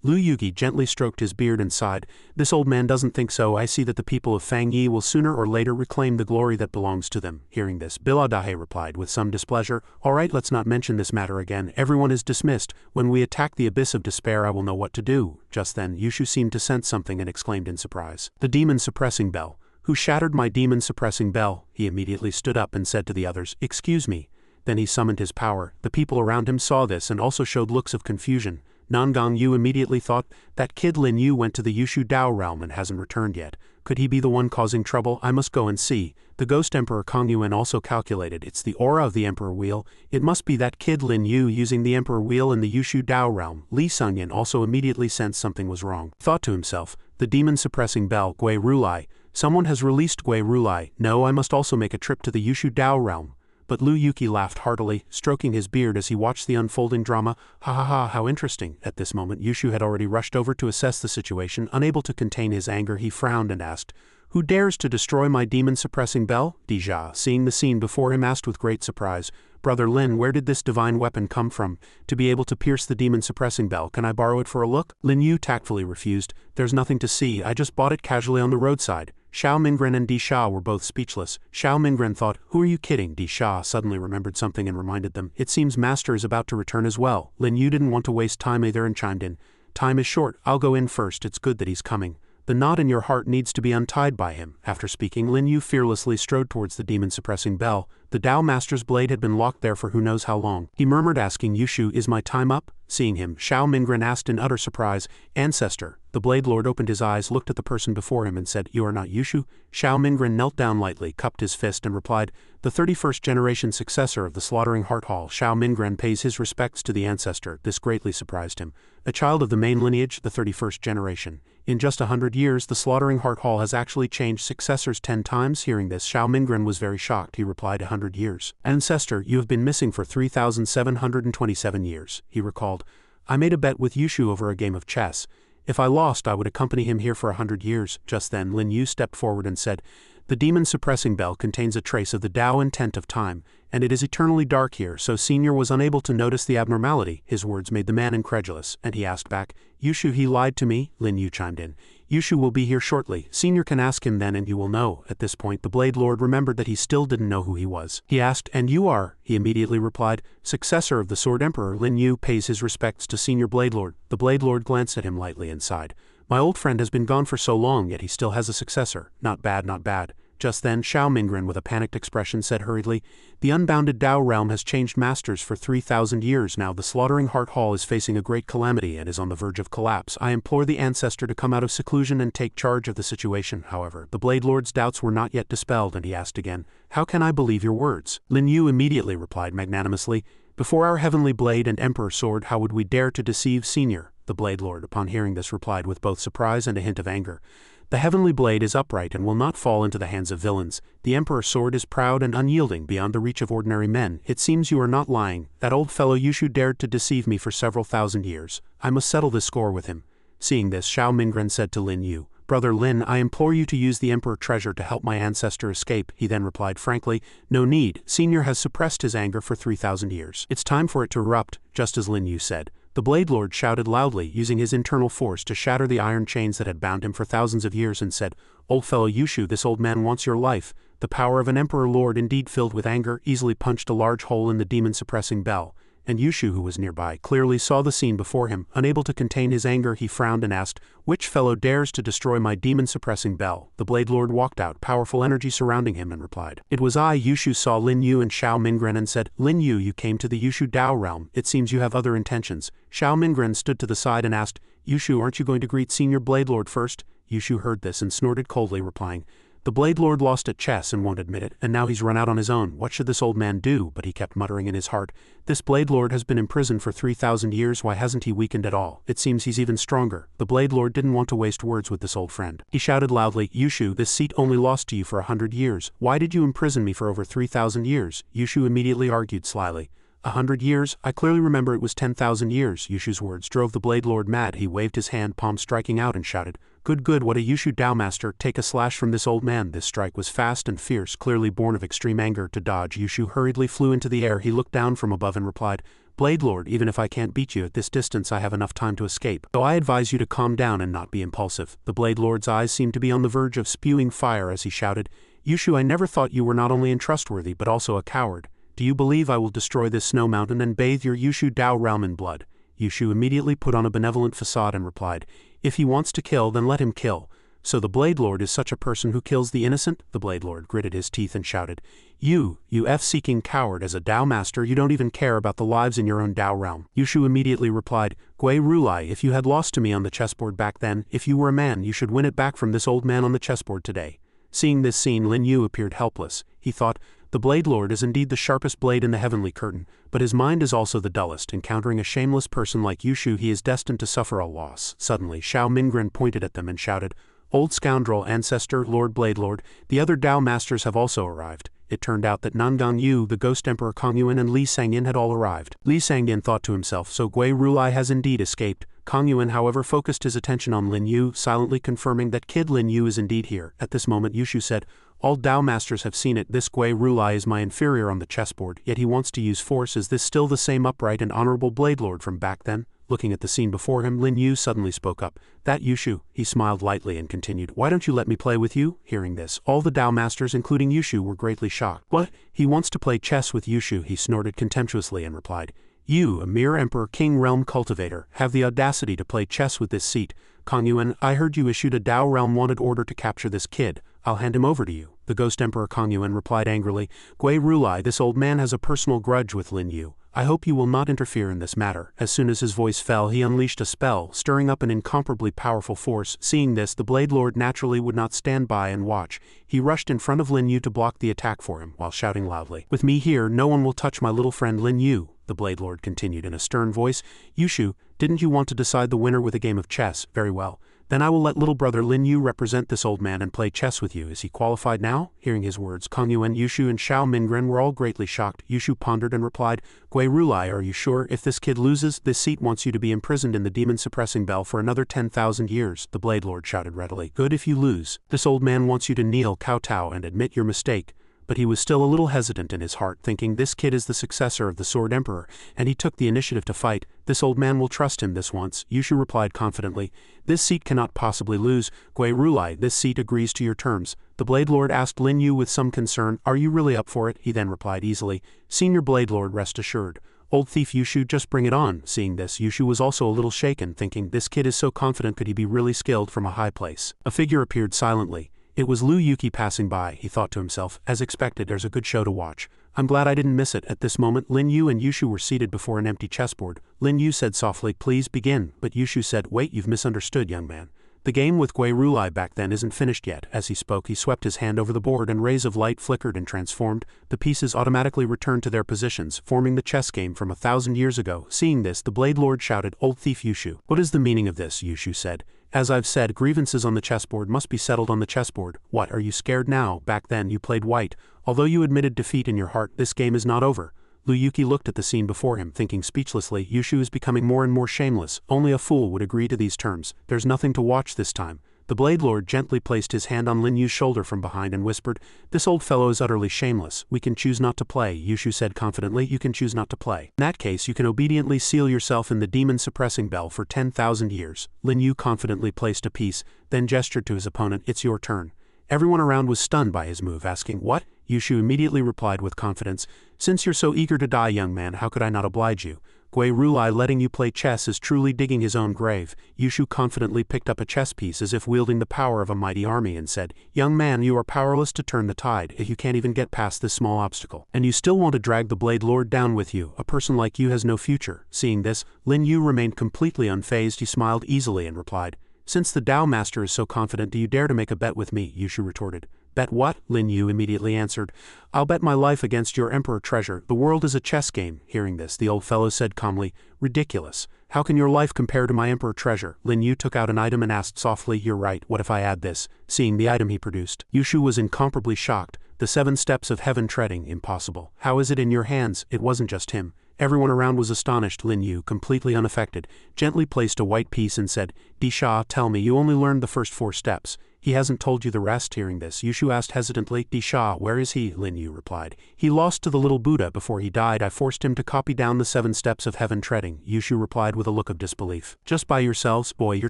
Lu Yuki gently stroked his beard and sighed. This old man doesn't think so. I see that the people of Fang Yi will sooner or later reclaim the glory that belongs to them. Hearing this, Bilao Dao replied with some displeasure, all right, let's not mention this matter again. Everyone is dismissed. When we attack the abyss of despair, I will know what to do. Just then, Yushu seemed to sense something and exclaimed in surprise, the demon suppressing bell. Who shattered my demon suppressing bell? He immediately stood up and said to the others, excuse me. Then he summoned his power. The people around him saw this and also showed looks of confusion. Nangang Yu immediately thought, that kid Lin Yu went to the Yushu Dao realm and hasn't returned yet. Could he be the one causing trouble? I must go and see. The Ghost Emperor Kong Yuan also calculated, it's the aura of the Emperor Wheel. It must be that kid Lin Yu using the Emperor Wheel in the Yushu Dao realm. Li Sangyan also immediately sensed something was wrong. Thought to himself, the demon suppressing bell, Gui Rulai. Someone has released Gui Rulai. No, I must also make a trip to the Yushu Dao realm. But Lu Yuki laughed heartily, stroking his beard as he watched the unfolding drama. Ha ha ha, how interesting. At this moment, Yushu had already rushed over to assess the situation. Unable to contain his anger, he frowned and asked, who dares to destroy my demon-suppressing bell? Dija, seeing the scene before him, asked with great surprise, Brother Lin, where did this divine weapon come from? To be able to pierce the demon-suppressing bell, can I borrow it for a look? Lin Yu tactfully refused. There's nothing to see, I just bought it casually on the roadside. Xiao Mingren and Di Sha were both speechless. Xiao Mingren thought, who are you kidding? Di Sha suddenly remembered something and reminded them, it seems Master is about to return as well. Lin Yu didn't want to waste time either and chimed in. Time is short, I'll go in first, it's good that he's coming. The knot in your heart needs to be untied by him. After speaking, Lin Yu fearlessly strode towards the demon-suppressing bell. The Tao Master's blade had been locked there for who knows how long. He murmured, asking Yushu, "Is my time up?" Seeing him, Xiao Mingren asked in utter surprise, "Ancestor." The Blade Lord opened his eyes, looked at the person before him and said, "You are not Yushu?" Xiao Mingren knelt down lightly, cupped his fist and replied, "The 31st generation successor of the Slaughtering Heart Hall." Xiao Mingren pays his respects to the ancestor. This greatly surprised him. A child of the main lineage, the 31st generation. In just 100 years, the Slaughtering Heart Hall has actually changed successors 10 times. Hearing this, Xiao Mingren was very shocked. He replied, 100 years. Ancestor, you have been missing for 3,727 years, he recalled. I made a bet with Yushu over a game of chess. If I lost, I would accompany him here for 100 years. Just then, Lin Yu stepped forward and said, "The demon-suppressing bell contains a trace of the Tao intent of time, and it is eternally dark here, so Senior was unable to notice the abnormality." His words made the man incredulous, and he asked back, "Yushu, he lied to me?" Lin Yu chimed in. "Yushu will be here shortly. Senior can ask him then and you will know." At this point, the Blade Lord remembered that he still didn't know who he was. He asked, "And you are?" He immediately replied, "Successor of the Sword Emperor." Lin Yu pays his respects to Senior Blade Lord. The Blade Lord glanced at him lightly and sighed. "My old friend has been gone for so long, yet he still has a successor. Not bad, not bad." Just then, Xiao Mingren, with a panicked expression, said hurriedly, "The unbounded Tao realm has changed masters for 3,000 years now. The Slaughtering Heart Hall is facing a great calamity and is on the verge of collapse. I implore the ancestor to come out of seclusion and take charge of the situation." However, the Blade Lord's doubts were not yet dispelled, and he asked again, "How can I believe your words?" Lin Yu immediately replied magnanimously, "Before our heavenly blade and emperor sword, how would we dare to deceive Senior?" The Blade Lord, upon hearing this, replied with both surprise and a hint of anger, "The heavenly blade is upright and will not fall into the hands of villains. The Emperor's sword is proud and unyielding, beyond the reach of ordinary men. It seems you are not lying. That old fellow Yushu dared to deceive me for several thousand years. I must settle this score with him." Seeing this, Xiao Mingren said to Lin Yu, "Brother Lin, I implore you to use the Emperor treasure to help my ancestor escape." He then replied frankly, "No need. Senior has suppressed his anger for 3,000 years. It's time for it to erupt," just as Lin Yu said. The Blade Lord shouted loudly, using his internal force to shatter the iron chains that had bound him for thousands of years, and said, "Old fellow Yushu, this old man wants your life." The power of an Emperor Lord, indeed filled with anger, easily punched a large hole in the demon-suppressing bell, and Yushu, who was nearby, clearly saw the scene before him. Unable to contain his anger, he frowned and asked, "Which fellow dares to destroy my demon-suppressing bell?" The Blade Lord walked out, powerful energy surrounding him, and replied, "It was I." Yushu saw Lin Yu and Xiao Mingren and said, "Lin Yu, you came to the Yushu Tao realm. It seems you have other intentions." Xiao Mingren stood to the side and asked, "Yushu, aren't you going to greet Senior Blade Lord first?" Yushu heard this and snorted coldly, replying, "The Blade Lord lost at chess and won't admit it, and now he's run out on his own. What should this old man do?" But he kept muttering in his heart, "This Blade Lord has been imprisoned for 3,000 years, why hasn't he weakened at all? It seems he's even stronger." The Blade Lord didn't want to waste words with this old friend. He shouted loudly, "Yushu, this seat only lost to you for 100 years. Why did you imprison me for over 3,000 years? Yushu immediately argued slyly, 100 years? I clearly remember it was 10,000 years. Yushu's words drove the Blade Lord mad. He waved his hand, palm striking out, and shouted, "Good, good, what a Yushu Tao master, take a slash from this old man." This strike was fast and fierce, clearly born of extreme anger. To dodge, Yushu hurriedly flew into the air. He looked down from above and replied, "Blade Lord, even if I can't beat you at this distance, I have enough time to escape. So I advise you to calm down and not be impulsive." The Blade Lord's eyes seemed to be on the verge of spewing fire as he shouted, "Yushu, I never thought you were not only untrustworthy but also a coward. Do you believe I will destroy this snow mountain and bathe your Yushu Tao realm in blood?" Yushu immediately put on a benevolent facade and replied, "If he wants to kill, then let him kill. So the Blade Lord is such a person who kills the innocent?" The Blade Lord gritted his teeth and shouted, You F-seeking coward, as a Tao master you don't even care about the lives in your own Tao realm." Yushu immediately replied, "Gui Rulai, if you had lost to me on the chessboard back then, if you were a man, you should win it back from this old man on the chessboard today." Seeing this scene, Lin Yu appeared helpless. He thought, the Blade Lord is indeed the sharpest blade in the heavenly curtain, but his mind is also the dullest. Encountering a shameless person like Yushu, he is destined to suffer a loss. Suddenly, Xiao Mingren pointed at them and shouted, "Old scoundrel, ancestor, Lord Blade Lord, the other Tao masters have also arrived." It turned out that Nangang Yu, the Ghost Emperor Kongyuan, and Li Sangyin had all arrived. Li Sangyin thought to himself, so Gui Rulai has indeed escaped. Kongyuan, however, focused his attention on Lin Yu, silently confirming that Kid Lin Yu is indeed here. At this moment, Yushu said, "All Tao masters have seen it. This Gui Rulai is my inferior on the chessboard, yet he wants to use force. Is this still the same upright and honorable Blade Lord from back then?" Looking at the scene before him, Lin Yu suddenly spoke up. "That Yushu." He smiled lightly and continued, "Why don't you let me play with you?" Hearing this, all the Tao masters, including Yushu, were greatly shocked. "What? He wants to play chess with Yushu?" He snorted contemptuously and replied, "You, a mere emperor, king realm cultivator, have the audacity to play chess with this seat. Kong Yuan, I heard you issued a Dao Realm wanted order to capture this kid. I'll hand him over to you. The Ghost Emperor Kong Yuan replied angrily. Gui Rulai, this old man has a personal grudge with Lin Yu. I hope you will not interfere in this matter. As soon as his voice fell, he unleashed a spell, stirring up an incomparably powerful force. Seeing this, the Blade Lord naturally would not stand by and watch. He rushed in front of Lin Yu to block the attack for him, while shouting loudly, "With me here, no one will touch my little friend Lin Yu." The Blade Lord continued in a stern voice. Yushu, didn't you want to decide the winner with a game of chess? Very well. Then I will let little brother Lin Yu represent this old man and play chess with you. Is he qualified now? Hearing his words, Kong Yuan, Yushu, and Xiao Mingren were all greatly shocked. Yushu pondered and replied, Gui Rulai, are you sure? If this kid loses, this seat wants you to be imprisoned in the demon-suppressing bell for another 10,000 years. The Blade Lord shouted readily. Good if you lose. This old man wants you to kneel, kowtow, and admit your mistake. But he was still a little hesitant in his heart, thinking this kid is the successor of the Sword Emperor, and he took the initiative to fight. This old man will trust him this once. Yushu replied confidently. This seat cannot possibly lose. Gui Rulai, this seat agrees to your terms. The Blade Lord asked Lin Yu with some concern. Are you really up for it? He then replied easily. Senior Blade Lord, rest assured. Old thief Yushu, just bring it on. Seeing this, Yushu was also a little shaken, thinking this kid is so confident, could he be really skilled from a high place? A figure appeared silently. It was Lu Yuki passing by, he thought to himself. As expected, there's a good show to watch. I'm glad I didn't miss it. At this moment, Lin Yu and Yushu were seated before an empty chessboard. Lin Yu said softly, please begin, but Yushu said, wait, you've misunderstood, young man. The game with Gui Rulai back then isn't finished yet. As he spoke, he swept his hand over the board and rays of light flickered and transformed. The pieces automatically returned to their positions, forming the chess game from 1,000 years ago. Seeing this, the Blade Lord shouted, Old thief Yushu. What is the meaning of this? Yushu said. As I've said, grievances on the chessboard must be settled on the chessboard. What, are you scared now? Back then, you played white. Although you admitted defeat in your heart, this game is not over. Lu Yuki looked at the scene before him, thinking speechlessly, Yushu is becoming more and more shameless. Only a fool would agree to these terms. There's nothing to watch this time. The Blade Lord gently placed his hand on Lin Yu's shoulder from behind and whispered, this old fellow is utterly shameless. We can choose not to play. Yushu said confidently, you can choose not to play. In that case, you can obediently seal yourself in the demon-suppressing bell for 10,000 years. Lin Yu confidently placed a piece, then gestured to his opponent, it's your turn. Everyone around was stunned by his move, asking, what? Yushu immediately replied with confidence, since you're so eager to die, young man, how could I not oblige you? Gui Rulai letting you play chess is truly digging his own grave. Yushu confidently picked up a chess piece as if wielding the power of a mighty army and said, young man, you are powerless to turn the tide if you can't even get past this small obstacle. And you still want to drag the Blade Lord down with you. A person like you has no future. Seeing this, Lin Yu remained completely unfazed. He smiled easily and replied, since the Dao Master is so confident, do you dare to make a bet with me? Yushu retorted. Bet what? Lin Yu immediately answered. I'll bet my life against your Emperor treasure. The world is a chess game. Hearing this, the old fellow said calmly, ridiculous. How can your life compare to my Emperor treasure? Lin Yu took out an item and asked softly, you're right, what if I add this? Seeing the item he produced, Yushu was incomparably shocked. The 7 steps of heaven treading, impossible. How is it in your hands? It wasn't just him. Everyone around was astonished. Lin Yu, completely unaffected, gently placed a white piece and said, Disha, tell me, you only learned the first 4 steps. He hasn't told you the rest. Hearing this, Yushu asked hesitantly, Disha, where is he? Lin Yu replied, he lost to the little Buddha before he died. I forced him to copy down the 7 steps of heaven treading. Yushu replied with a look of disbelief. Just by yourselves, boy, you're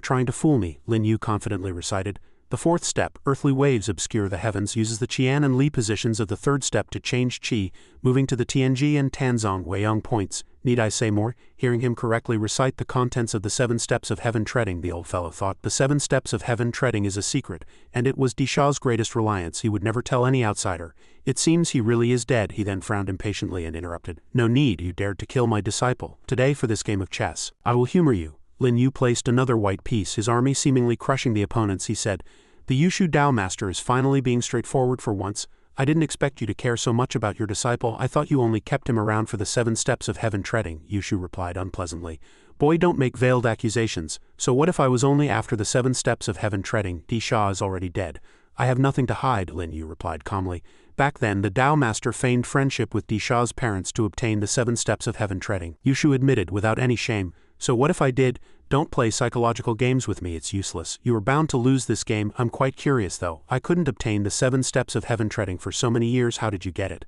trying to fool me, Lin Yu confidently recited. The 4th step, earthly waves obscure the heavens, uses the Qian and Li positions of the 3rd step to change Qi, moving to the Tianji and Tanzong Weiyang points. Need I say more? Hearing him correctly recite the contents of the 7 steps of heaven treading, the old fellow thought, the 7 steps of heaven treading is a secret, and it was Disha's greatest reliance. He would never tell any outsider. It seems he really is dead. He then frowned impatiently and interrupted. No need, you dared to kill my disciple. Today for this game of chess. I will humor you. Lin Yu placed another white piece, his army seemingly crushing the opponents. He said, the Yushu Dao Master is finally being straightforward for once. I didn't expect you to care so much about your disciple. I thought you only kept him around for the 7 steps of heaven treading, Yushu replied unpleasantly. Boy, don't make veiled accusations. So what if I was only after the 7 steps of heaven treading? Disha is already dead. I have nothing to hide, Lin Yu replied calmly. Back then, the Dao Master feigned friendship with Disha's parents to obtain the 7 steps of heaven treading. Yushu admitted without any shame. So what if I did? Don't play psychological games with me, it's useless. You are bound to lose this game. I'm quite curious though. I couldn't obtain the 7 steps of heaven treading for so many years. How did you get it?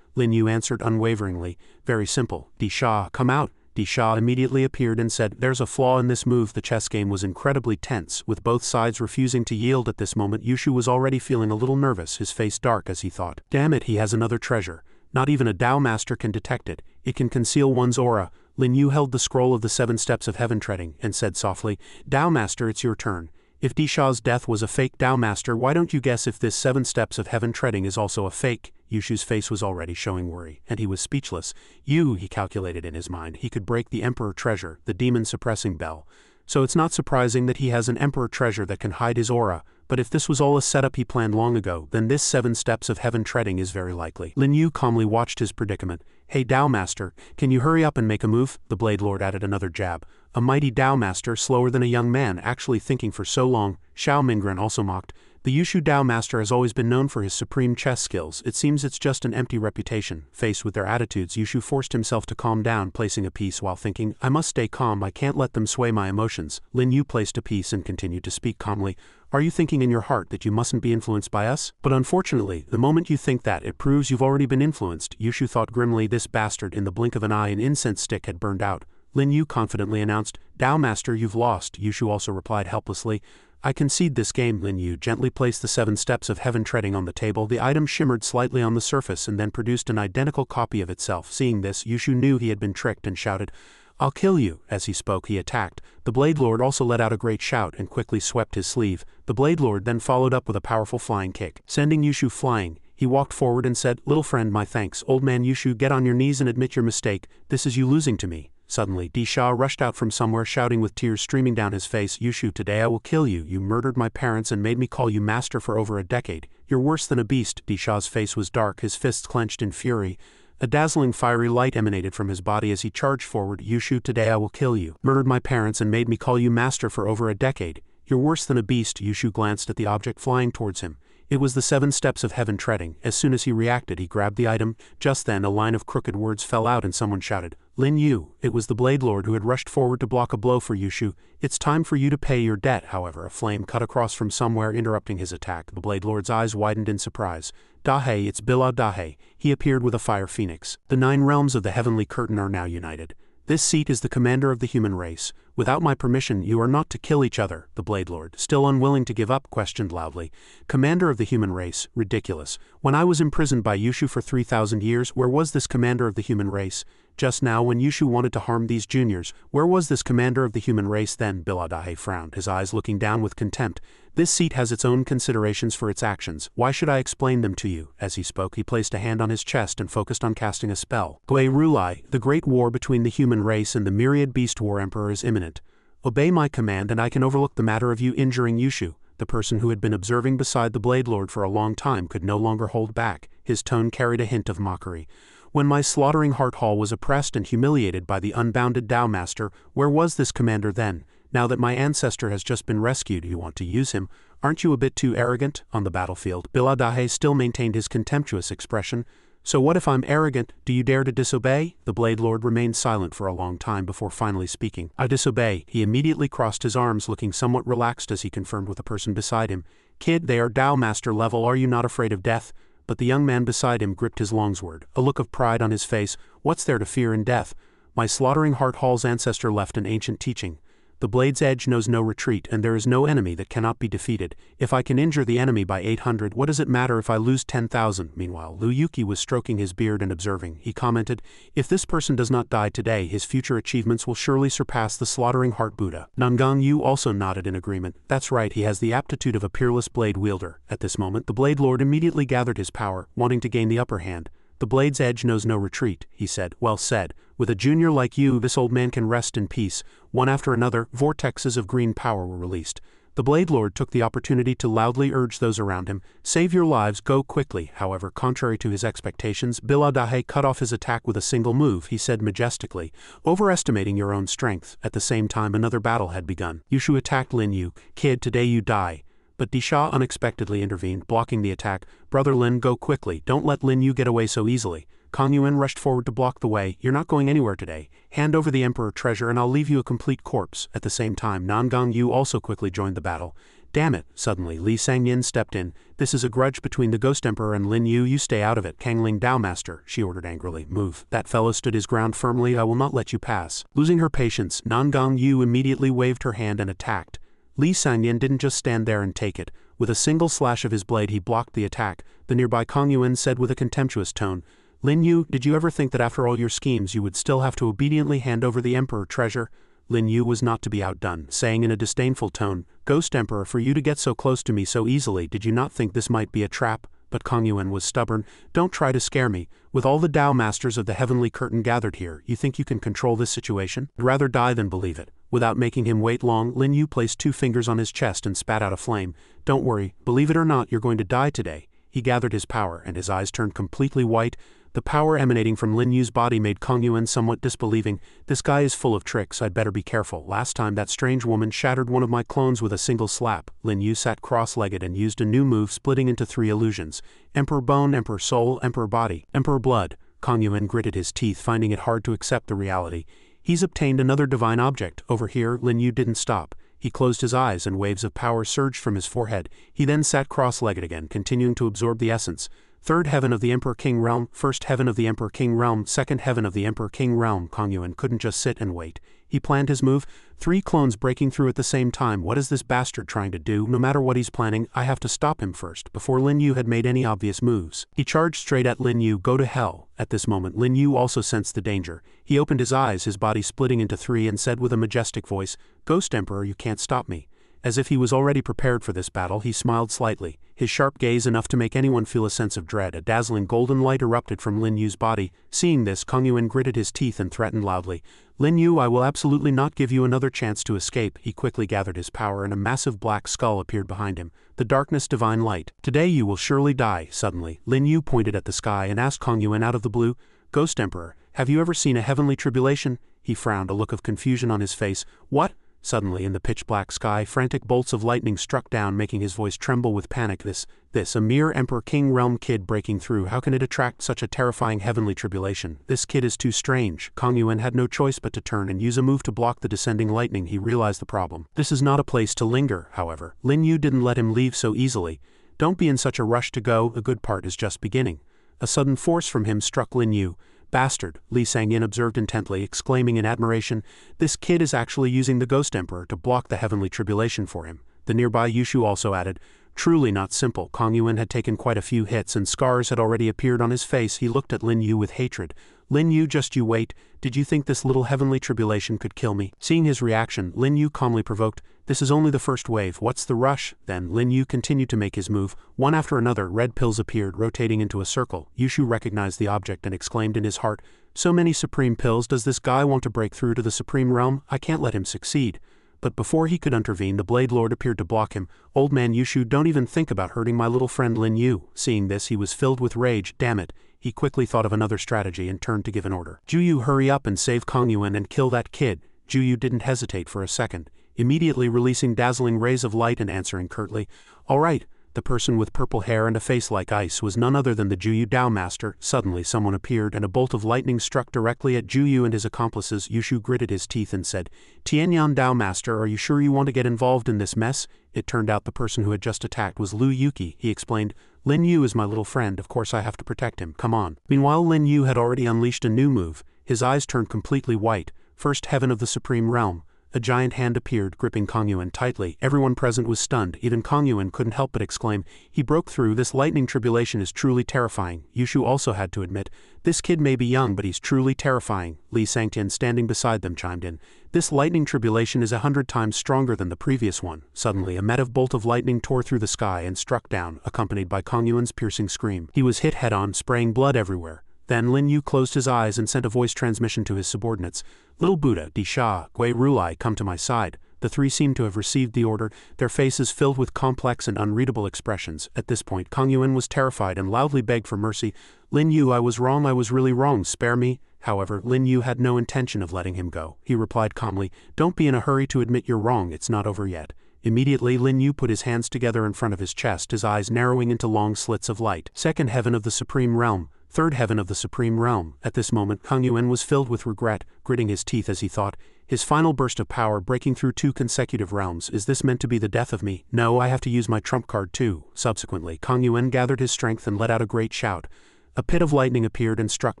Lin Yu answered unwaveringly. Very simple. Disha, come out. Disha immediately appeared and said, there's a flaw in this move. The chess game was incredibly tense, with both sides refusing to yield at this moment. Yushu was already feeling a little nervous, his face dark as he thought, damn it, he has another treasure. Not even a Dao Master can detect it. It can conceal one's aura. Lin Yu held the scroll of the 7 steps of heaven treading and said softly, Dao Master, it's your turn. If Disha's death was a fake Tao Master, why don't you guess if this 7 steps of heaven treading is also a fake? Yushu's face was already showing worry, and he was speechless. He calculated in his mind, he could break the Emperor Treasure, the demon-suppressing bell. So it's not surprising that he has an Emperor Treasure that can hide his aura, but if this was all a setup he planned long ago, then this 7 steps of heaven treading is very likely. Lin Yu calmly watched his predicament. Hey Tao Master, can you hurry up and make a move? The Blade Lord added another jab. A mighty Tao Master, slower than a young man, actually thinking for so long. Xiao Mingren also mocked. The Yushu Tao Master has always been known for his supreme chess skills. It seems it's just an empty reputation. Faced with their attitudes, Yushu forced himself to calm down, placing a piece while thinking, I must stay calm, I can't let them sway my emotions. Lin Yu placed a piece and continued to speak calmly. Are you thinking in your heart that you mustn't be influenced by us? But unfortunately, the moment you think that, it proves you've already been influenced. Yushu thought grimly. This bastard, in the blink of an eye an incense stick had burned out. Lin Yu confidently announced, Tao Master, you've lost. Yushu also replied helplessly. I concede this game. Lin Yu gently placed the 7 steps of heaven treading on the table. The item shimmered slightly on the surface and then produced an identical copy of itself. Seeing this, Yushu knew he had been tricked and shouted, I'll kill you. As he spoke, he attacked. The Blade Lord also let out a great shout and quickly swept his sleeve. The Blade Lord then followed up with a powerful flying kick. Sending Yushu flying, he walked forward and said, Little friend, my thanks. Old man Yushu, get on your knees and admit your mistake. This is you losing to me. Suddenly, Disha rushed out from somewhere shouting with tears streaming down his face, Yushu, today I will kill you. You murdered my parents and made me call you master for over a decade. You're worse than a beast. Disha's face was dark, his fists clenched in fury. A dazzling fiery light emanated from his body as he charged forward. Yushu, today I will kill you. Murdered my parents and made me call you master for over a decade. You're worse than a beast. Yushu glanced at the object flying towards him. It was the 7 steps of heaven treading. As soon as he reacted, he grabbed the item. Just then, a line of crooked words fell out and someone shouted, Lin Yu. It was the Blade Lord who had rushed forward to block a blow for Yushu. It's time for you to pay your debt. However, a flame cut across from somewhere, interrupting his attack. The Blade Lord's eyes widened in surprise. Dahe, it's Bila Dahe. He appeared with a fire phoenix. The 9 realms of the heavenly curtain are now united. This seat is the commander of the human race. Without my permission, you are not to kill each other. The Blade Lord, still unwilling to give up, questioned loudly. Commander of the human race, ridiculous. When I was imprisoned by Yushu for 3,000 years, where was this commander of the human race? Just now, when Yushu wanted to harm these juniors, where was this commander of the human race then? Biladahe frowned, his eyes looking down with contempt. This seat has its own considerations for its actions. Why should I explain them to you? As he spoke, he placed a hand on his chest and focused on casting a spell. Gui Rulai, the great war between the human race and the myriad beast war emperor is imminent. Obey my command and I can overlook the matter of you injuring Yushu. The person who had been observing beside the Blade Lord for a long time could no longer hold back. His tone carried a hint of mockery. When my slaughtering heart hall was oppressed and humiliated by the unbounded Tao Master, where was this commander then? Now that my ancestor has just been rescued, you want to use him. Aren't you a bit too arrogant? On the battlefield, Biladahe still maintained his contemptuous expression. So what if I'm arrogant? Do you dare to disobey? The Blade Lord remained silent for a long time before finally speaking. I disobey. He immediately crossed his arms, looking somewhat relaxed as he confirmed with a person beside him. Kid, they are Tao Master level. Are you not afraid of death? But the young man beside him gripped his longsword, a look of pride on his face. What's there to fear in death? My slaughtering heart hall's ancestor left an ancient teaching. The blade's edge knows no retreat, and there is no enemy that cannot be defeated. If I can injure the enemy by 800, what does it matter if I lose 10,000? Meanwhile, Liu Yuki was stroking his beard and observing. He commented, if this person does not die today, his future achievements will surely surpass the slaughtering heart Buddha. Nangang Yu also nodded in agreement. That's right, he has the aptitude of a peerless blade wielder. At this moment, the Blade Lord immediately gathered his power, wanting to gain the upper hand. The blade's edge knows no retreat, he said. Well said. With a junior like you, this old man can rest in peace. One after another, vortexes of green power were released. The Blade Lord took the opportunity to loudly urge those around him, save your lives, go quickly. However, contrary to his expectations, Biladahe cut off his attack with a single move. He said majestically, overestimating your own strength. At the same time, another battle had begun. Yushu attacked Lin Yu. Kid, today you die. But Disha unexpectedly intervened, blocking the attack. Brother Lin, go quickly. Don't let Lin Yu get away so easily. Kang Yuan rushed forward to block the way. You're not going anywhere today. Hand over the Emperor treasure and I'll leave you a complete corpse. At the same time, Nangang Yu also quickly joined the battle. Damn it. Suddenly, Li Sangyin stepped in. This is a grudge between the Ghost Emperor and Lin Yu. You stay out of it. Kangling Tao Master, she ordered angrily. Move. That fellow stood his ground firmly. I will not let you pass. Losing her patience, Nangang Yu immediately waved her hand and attacked. Li Sangyin didn't just stand there and take it. With a single slash of his blade he blocked the attack. The nearby Kang Yuan said with a contemptuous tone, Lin Yu, did you ever think that after all your schemes you would still have to obediently hand over the Emperor treasure? Lin Yu was not to be outdone, saying in a disdainful tone, "Ghost Emperor, for you to get so close to me so easily, did you not think this might be a trap?" But Kong Yuan was stubborn. "Don't try to scare me. With all the Tao masters of the Heavenly Curtain gathered here, you think you can control this situation? I'd rather die than believe it." Without making him wait long, Lin Yu placed 2 fingers on his chest and spat out a flame. "Don't worry, believe it or not, you're going to die today." He gathered his power, and his eyes turned completely white. The power emanating from Lin Yu's body made Kong Yuan somewhat disbelieving. "This guy is full of tricks, I'd better be careful. Last time that strange woman shattered one of my clones with a single slap." Lin Yu sat cross-legged and used a new move splitting into 3 illusions. Emperor Bone, Emperor Soul, Emperor Body, Emperor Blood. Kong Yuan gritted his teeth, finding it hard to accept the reality. He's obtained another divine object. Over here, Lin Yu didn't stop. He closed his eyes and waves of power surged from his forehead. He then sat cross-legged again, continuing to absorb the essence. 3rd heaven of the Emperor King Realm, 1st heaven of the Emperor King Realm, 2nd heaven of the Emperor King Realm. Kong Yuan couldn't just sit and wait. He planned his move. 3 clones breaking through at the same time. What is this bastard trying to do? No matter what he's planning, I have to stop him first, before Lin Yu had made any obvious moves. He charged straight at Lin Yu. "Go to hell." At this moment, Lin Yu also sensed the danger. He opened his eyes, his body splitting into 3, and said with a majestic voice, "Ghost Emperor, you can't stop me." As if he was already prepared for this battle, he smiled slightly, his sharp gaze enough to make anyone feel a sense of dread. A dazzling golden light erupted from Lin Yu's body. Seeing this, Kong Yuan gritted his teeth and threatened loudly, "Lin Yu, I will absolutely not give you another chance to escape." He quickly gathered his power and a massive black skull appeared behind him. "The darkness, divine light. Today you will surely die." Suddenly, Lin Yu pointed at the sky and asked Kong Yuan out of the blue, "Ghost Emperor, have you ever seen a heavenly tribulation?" He frowned, a look of confusion on his face. "What?" Suddenly, in the pitch-black sky, frantic bolts of lightning struck down, making his voice tremble with panic. This, a mere Emperor King Realm kid breaking through. How can it attract such a terrifying heavenly tribulation? This kid is too strange. Kong Yuan had no choice but to turn and use a move to block the descending lightning. He realized the problem. This is not a place to linger, however. Lin Yu didn't let him leave so easily. "Don't be in such a rush to go, the good part is just beginning." A sudden force from him struck Lin Yu. "Bastard," Li Sangyin observed intently, exclaiming in admiration, "This kid is actually using the Ghost Emperor to block the heavenly tribulation for him." The nearby Yushu also added, "Truly not simple." Kong Yuan had taken quite a few hits and scars had already appeared on his face. He looked at Lin Yu with hatred. "Lin Yu, just you wait. Did you think this little heavenly tribulation could kill me?" Seeing his reaction, Lin Yu calmly provoked, "This is only the first wave. What's the rush?" Then Lin Yu continued to make his move. One after another, red pills appeared, rotating into a circle. Yushu recognized the object and exclaimed in his heart, "So many supreme pills. Does this guy want to break through to the supreme realm? I can't let him succeed." But before he could intervene, the Blade Lord appeared to block him. "Old man Yushu, don't even think about hurting my little friend Lin Yu." Seeing this, he was filled with rage. Damn it. He quickly thought of another strategy and turned to give an order. "Juyu, hurry up and save Kong Yuan and kill that kid." Juyu didn't hesitate for a second, immediately releasing dazzling rays of light and answering curtly, "All right." The person with purple hair and a face like ice was none other than the Juyu Dao Master. Suddenly someone appeared and a bolt of lightning struck directly at Juyu and his accomplices. Yushu gritted his teeth and said, "Tianyan Dao Master, are you sure you want to get involved in this mess?" It turned out the person who had just attacked was Lu Yuki. He explained, "Lin Yu is my little friend, of course I have to protect him, come on." Meanwhile, Lin Yu had already unleashed a new move. His eyes turned completely white. 1st heaven of the Supreme Realm. A giant hand appeared, gripping Kong Yuan tightly. Everyone present was stunned. Even Kong Yuan couldn't help but exclaim, "He broke through. This lightning tribulation is truly terrifying." Yushu also had to admit, "This kid may be young, but he's truly terrifying." Li Sangtian, standing beside them, chimed in, "This lightning tribulation is 100 times stronger than the previous one." Suddenly, a massive bolt of lightning tore through the sky and struck down, accompanied by Kong Yuan's piercing scream. He was hit head-on, spraying blood everywhere. Then Lin Yu closed his eyes and sent a voice transmission to his subordinates. "Little Buddha, Di Sha, Gui Rulai, come to my side." The 3 seemed to have received the order, their faces filled with complex and unreadable expressions. At this point, Kong Yuan was terrified and loudly begged for mercy. "Lin Yu, I was wrong, I was really wrong, spare me." However, Lin Yu had no intention of letting him go. He replied calmly, "Don't be in a hurry to admit you're wrong, it's not over yet." Immediately, Lin Yu put his hands together in front of his chest, his eyes narrowing into long slits of light. 2nd heaven of the Supreme Realm. 3rd heaven of the Supreme Realm. At this moment, Kong Yuan was filled with regret, gritting his teeth as he thought, his final burst of power breaking through 2 consecutive realms. Is this meant to be the death of me? No, I have to use my trump card too. Subsequently, Kong Yuan gathered his strength and let out a great shout. A pit of lightning appeared and struck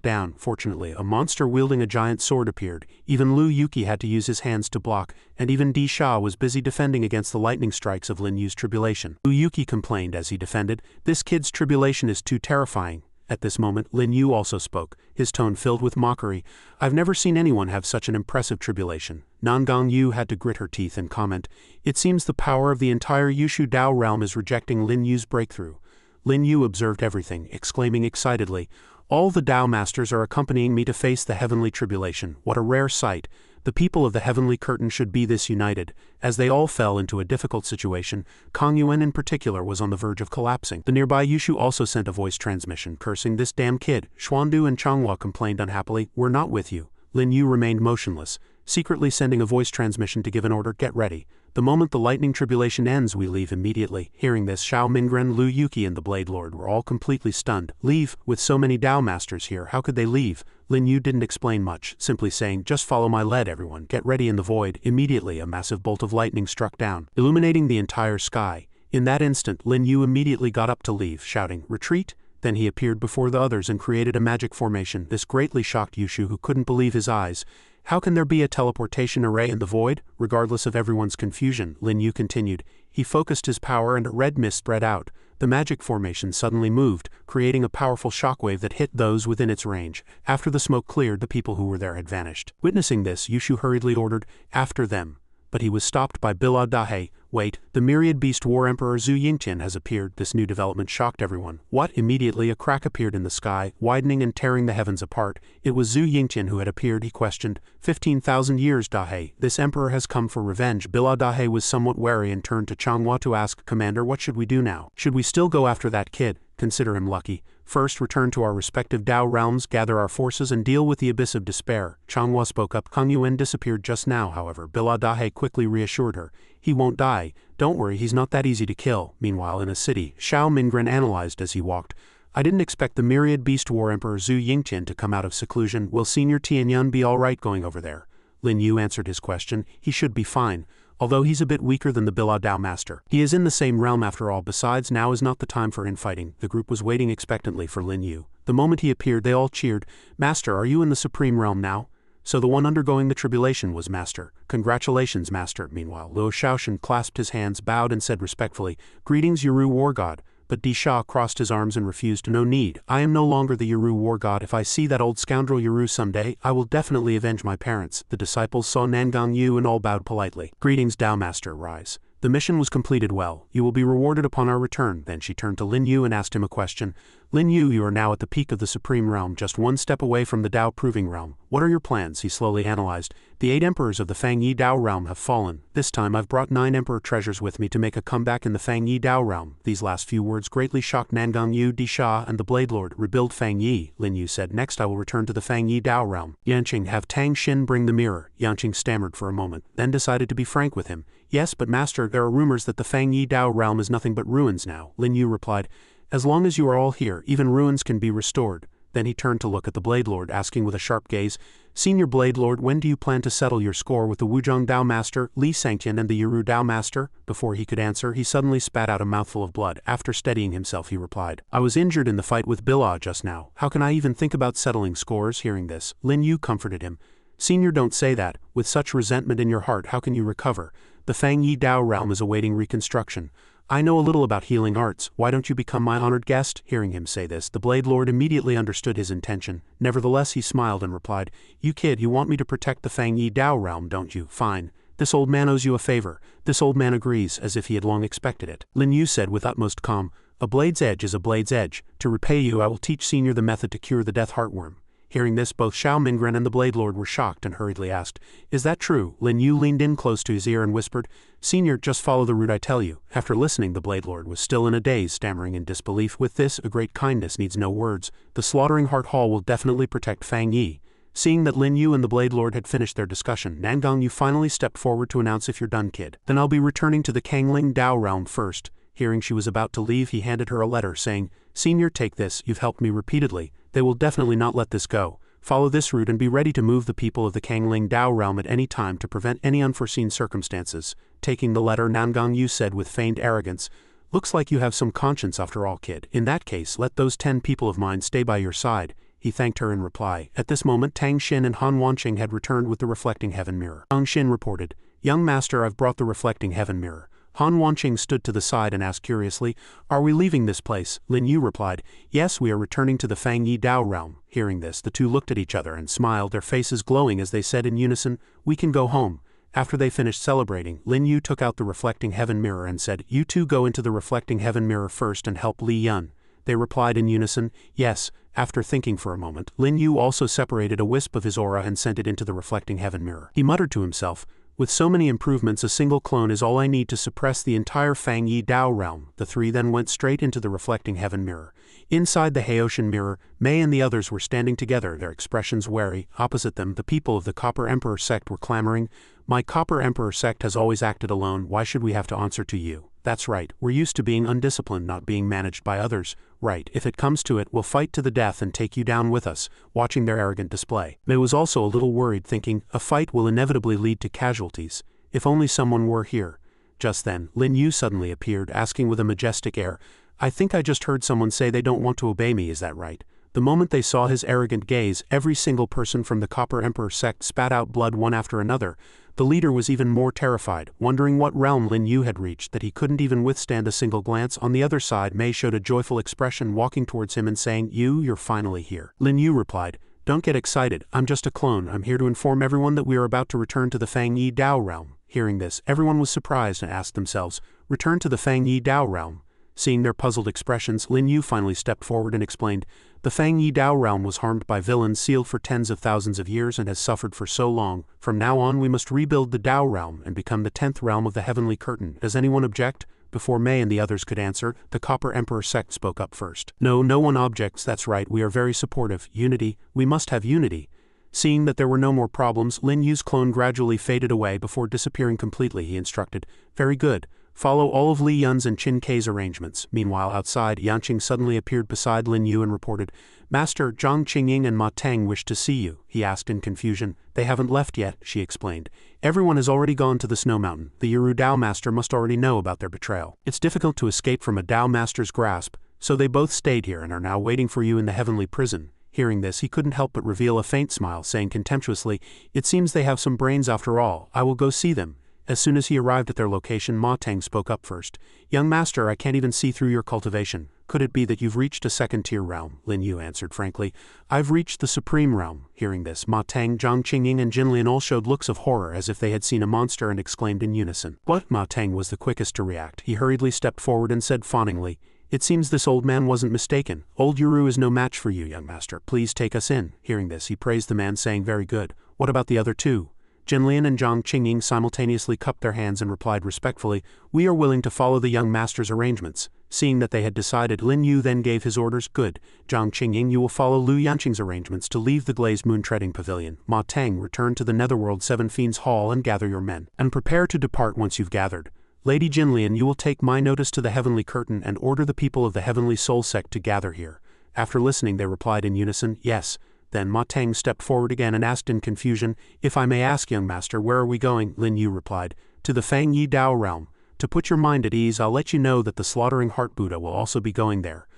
down. Fortunately, a monster wielding a giant sword appeared. Even Lu Yuki had to use his hands to block, and even Di Sha was busy defending against the lightning strikes of Lin Yu's tribulation. Lu Yuki complained as he defended, "This kid's tribulation is too terrifying." At this moment, Lin Yu also spoke, his tone filled with mockery. I've never seen anyone have such an impressive tribulation. Nangang Yu had to grit her teeth and comment, it seems the power of the entire Yushu Dao realm is rejecting Lin Yu's breakthrough. Lin Yu observed everything, exclaiming excitedly, all the Dao masters are accompanying me to face the heavenly tribulation. What a rare sight. The people of the heavenly curtain should be this united. As they all fell into a difficult situation, Kang Yuan in particular was on the verge of collapsing. The nearby Yushu also sent a voice transmission, cursing this damn kid. Xuandu and Changhua complained unhappily, we're not with you. Lin Yu remained motionless, secretly sending a voice transmission to give an order, get ready. The moment the lightning tribulation ends, we leave immediately. Hearing this, Xiao Mingren, Lu Yuki and the Blade Lord were all completely stunned. Leave? With so many Dao masters here, how could they leave? Lin Yu didn't explain much, simply saying, just follow my lead everyone, get ready in the void. Immediately a massive bolt of lightning struck down, illuminating the entire sky. In that instant, Lin Yu immediately got up to leave, shouting, retreat? Then he appeared before the others and created a magic formation. This greatly shocked Yushu, who couldn't believe his eyes. How can there be a teleportation array in the void? Regardless of everyone's confusion, Lin Yu continued. He focused his power and a red mist spread out. The magic formation suddenly moved, creating a powerful shockwave that hit those within its range. After the smoke cleared, the people who were there had vanished. Witnessing this, Yushu hurriedly ordered, after them. But he was stopped by Bila Dahe. Wait, the myriad beast war emperor Zhu Yingtian has appeared. This new development shocked everyone. What? Immediately a crack appeared in the sky, widening and tearing the heavens apart. It was Zhu Yingtian who had appeared. He questioned, 15,000 years, Dahe. This emperor has come for revenge. Bila Dahe was somewhat wary and turned to Changhua to ask, Commander, what should we do now? Should we still go after that kid? Consider him lucky. First, return to our respective Dao realms, gather our forces and deal with the abyss of despair. Changhua spoke up. Kang Yuan disappeared just now, however. Bila Dahe quickly reassured her. He won't die. Don't worry, he's not that easy to kill. Meanwhile, in a city, Xiao Mingren analyzed as he walked. I didn't expect the myriad beast war emperor Zhu Yingtian to come out of seclusion. Will Senior Tianyun be alright going over there? Lin Yu answered his question. He should be fine. Although he's a bit weaker than the Bila Dao master. He is in the same realm after all. Besides, now is not the time for infighting. The group was waiting expectantly for Lin Yu. The moment he appeared, they all cheered. Master, are you in the supreme realm now? So the one undergoing the tribulation was Master. Congratulations, Master. Meanwhile, Luo Shaoshan clasped his hands, bowed and said respectfully, Greetings, Yuru War God. But Di Sha crossed his arms and refused. No need. I am no longer the Yuru War God. If I see that old scoundrel Yuru someday, I will definitely avenge my parents. The disciples saw Nangang Yu and all bowed politely. Greetings, Dao Master, rise. The mission was completed well. You will be rewarded upon our return. Then she turned to Lin Yu and asked him a question. Lin Yu, you are now at the peak of the Supreme Realm, just one step away from the Dao Proving Realm. What are your plans? He slowly analyzed. The 8 emperors of the Fang Yi Dao Realm have fallen. This time I've brought 9 emperor treasures with me to make a comeback in the Fang Yi Dao Realm. These last few words greatly shocked Nangang Yu, Di Sha, and the Blade Lord. Rebuild Fang Yi, Lin Yu said. Next I will return to the Fang Yi Dao Realm. Yanqing, have Tang Xin bring the mirror. Yanqing stammered for a moment, then decided to be frank with him. Yes, but Master, there are rumors that the Fang Yi Dao Realm is nothing but ruins now. Lin Yu replied, as long as you are all here, even ruins can be restored. Then he turned to look at the Blade Lord, asking with a sharp gaze, Senior Blade Lord, when do you plan to settle your score with the Wuzhong Dao Master, Li Sangtian and the Yuru Dao Master? Before he could answer, he suddenly spat out a mouthful of blood. After steadying himself, he replied, I was injured in the fight with Bila just now. How can I even think about settling scores? Hearing this, Lin Yu comforted him. Senior, don't say that. With such resentment in your heart, how can you recover? The Fang Yi Dao Realm is awaiting reconstruction. I know a little about healing arts. Why don't you become my honored guest? Hearing him say this, the Blade Lord immediately understood his intention. Nevertheless, he smiled and replied, You kid, you want me to protect the Fang Yi Dao Realm, don't you? Fine. This old man owes you a favor. This old man agrees, as if he had long expected it. Lin Yu said with utmost calm, A blade's edge is a blade's edge. To repay you, I will teach Senior the method to cure the death heartworm. Hearing this, both Xiao Mingren and the Blade Lord were shocked and hurriedly asked, Is that true? Lin Yu leaned in close to his ear and whispered, Senior, just follow the route I tell you. After listening, the Blade Lord was still in a daze, stammering in disbelief. With this, a great kindness needs no words. The Slaughtering Heart Hall will definitely protect Fang Yi. Seeing that Lin Yu and the Blade Lord had finished their discussion, Nangang Yu finally stepped forward to announce, If you're done, kid. Then I'll be returning to the Kangling Dao Realm first. Hearing she was about to leave, he handed her a letter, saying, Senior, take this. You've helped me repeatedly. They will definitely not let this go. Follow this route and be ready to move the people of the Kangling Dao Realm at any time to prevent any unforeseen circumstances. Taking the letter, Nangang Yu said with feigned arrogance, Looks like you have some conscience after all, kid. In that case, let those 10 people of mine stay by your side. He thanked her in reply. At this moment, Tang Xin and Han Wanqing had returned with the reflecting heaven mirror. Tang Xin reported, Young Master, I've brought the reflecting heaven mirror. Han Wanqing stood to the side and asked curiously, "Are we leaving this place?" Lin Yu replied, "Yes, we are returning to the Fang Yi Dao realm." Hearing this, the two looked at each other and smiled, their faces glowing as they said in unison, "We can go home." After they finished celebrating, Lin Yu took out the reflecting heaven mirror and said, "You two go into the reflecting heaven mirror first and help Li Yun." They replied in unison, "Yes." After thinking for a moment, Lin Yu also separated a wisp of his aura and sent it into the reflecting heaven mirror. He muttered to himself, "With so many improvements, a single clone is all I need to suppress the entire Fang Yi Dao realm." The three then went straight into the reflecting heaven mirror. Inside the Haoshan mirror, Mei and the others were standing together, their expressions wary. Opposite them, the people of the Copper Emperor sect were clamoring, "My Copper Emperor sect has always acted alone, why should we have to answer to you? That's right, we're used to being undisciplined, not being managed by others. Right, if it comes to it, we'll fight to the death and take you down with us," watching their arrogant display. Mei was also a little worried, thinking, a fight will inevitably lead to casualties. If only someone were here. Just then, Lin Yu suddenly appeared, asking with a majestic air, "I think I just heard someone say they don't want to obey me, is that right?" The moment they saw his arrogant gaze, every single person from the Copper Emperor sect spat out blood one after another. The leader was even more terrified, wondering what realm Lin Yu had reached that he couldn't even withstand a single glance. On the other side, Mei showed a joyful expression, walking towards him and saying, "You're finally here." Lin Yu replied, "Don't get excited, I'm just a clone. I'm here to inform everyone that we are about to return to the Fang Yi Dao realm." Hearing this, everyone was surprised and asked themselves, "Return to the Fang Yi Dao realm?" Seeing their puzzled expressions, Lin Yu finally stepped forward and explained, "The Fang Yi Dao realm was harmed by villains sealed for tens of thousands of years and has suffered for so long. From now on we must rebuild the Dao realm and become the 10th realm of the Heavenly Curtain. Does anyone object?" Before Mei and the others could answer, the Copper Emperor sect spoke up first. "No one objects, that's right, we are very supportive. Unity, we must have unity." Seeing that there were no more problems, Lin Yu's clone gradually faded away before disappearing completely. He instructed, "Very good. Follow all of Li Yun's and Qin Kei's arrangements." Meanwhile, outside, Yanqing suddenly appeared beside Lin Yu and reported, "Master, Zhang Qingying and Ma Teng wish to see you." He asked in confusion. "They haven't left yet," she explained. "Everyone has already gone to the Snow Mountain. The Yiru Dao Master must already know about their betrayal. It's difficult to escape from a Dao Master's grasp, so they both stayed here and are now waiting for you in the heavenly prison." Hearing this, he couldn't help but reveal a faint smile, saying contemptuously, "It seems they have some brains after all. I will go see them." As soon as he arrived at their location, Ma Teng spoke up first. "Young master, I can't even see through your cultivation. Could it be that you've reached a second-tier realm?" Lin Yu answered frankly, "I've reached the supreme realm." Hearing this, Ma Teng, Zhang Qingying and Jinlian all showed looks of horror as if they had seen a monster and exclaimed in unison. "What?" Ma Teng was the quickest to react. He hurriedly stepped forward and said fawningly, "It seems this old man wasn't mistaken. Old Yiru is no match for you, young master. Please take us in." Hearing this, he praised the man, saying, "Very good. What about the other two?" Jinlian and Zhang Qingying simultaneously cupped their hands and replied respectfully, "We are willing to follow the young master's arrangements." Seeing that they had decided, Lin Yu then gave his orders. "Good. Zhang Qingying, you will follow Lu Yanqing's arrangements to leave the glazed moon treading pavilion. Ma Teng, return to the Netherworld Seven Fiends Hall and gather your men. And prepare to depart once you've gathered. Lady Jinlian, you will take my notice to the Heavenly Curtain and order the people of the Heavenly Soul Sect to gather here." After listening, they replied in unison, "Yes." Then Ma Teng stepped forward again and asked in confusion, "If I may ask, young master, where are we going?" Lin Yu replied, "To the Fang Yi Dao realm. To put your mind at ease, I'll let you know that the Slaughtering Heart Buddha will also be going there."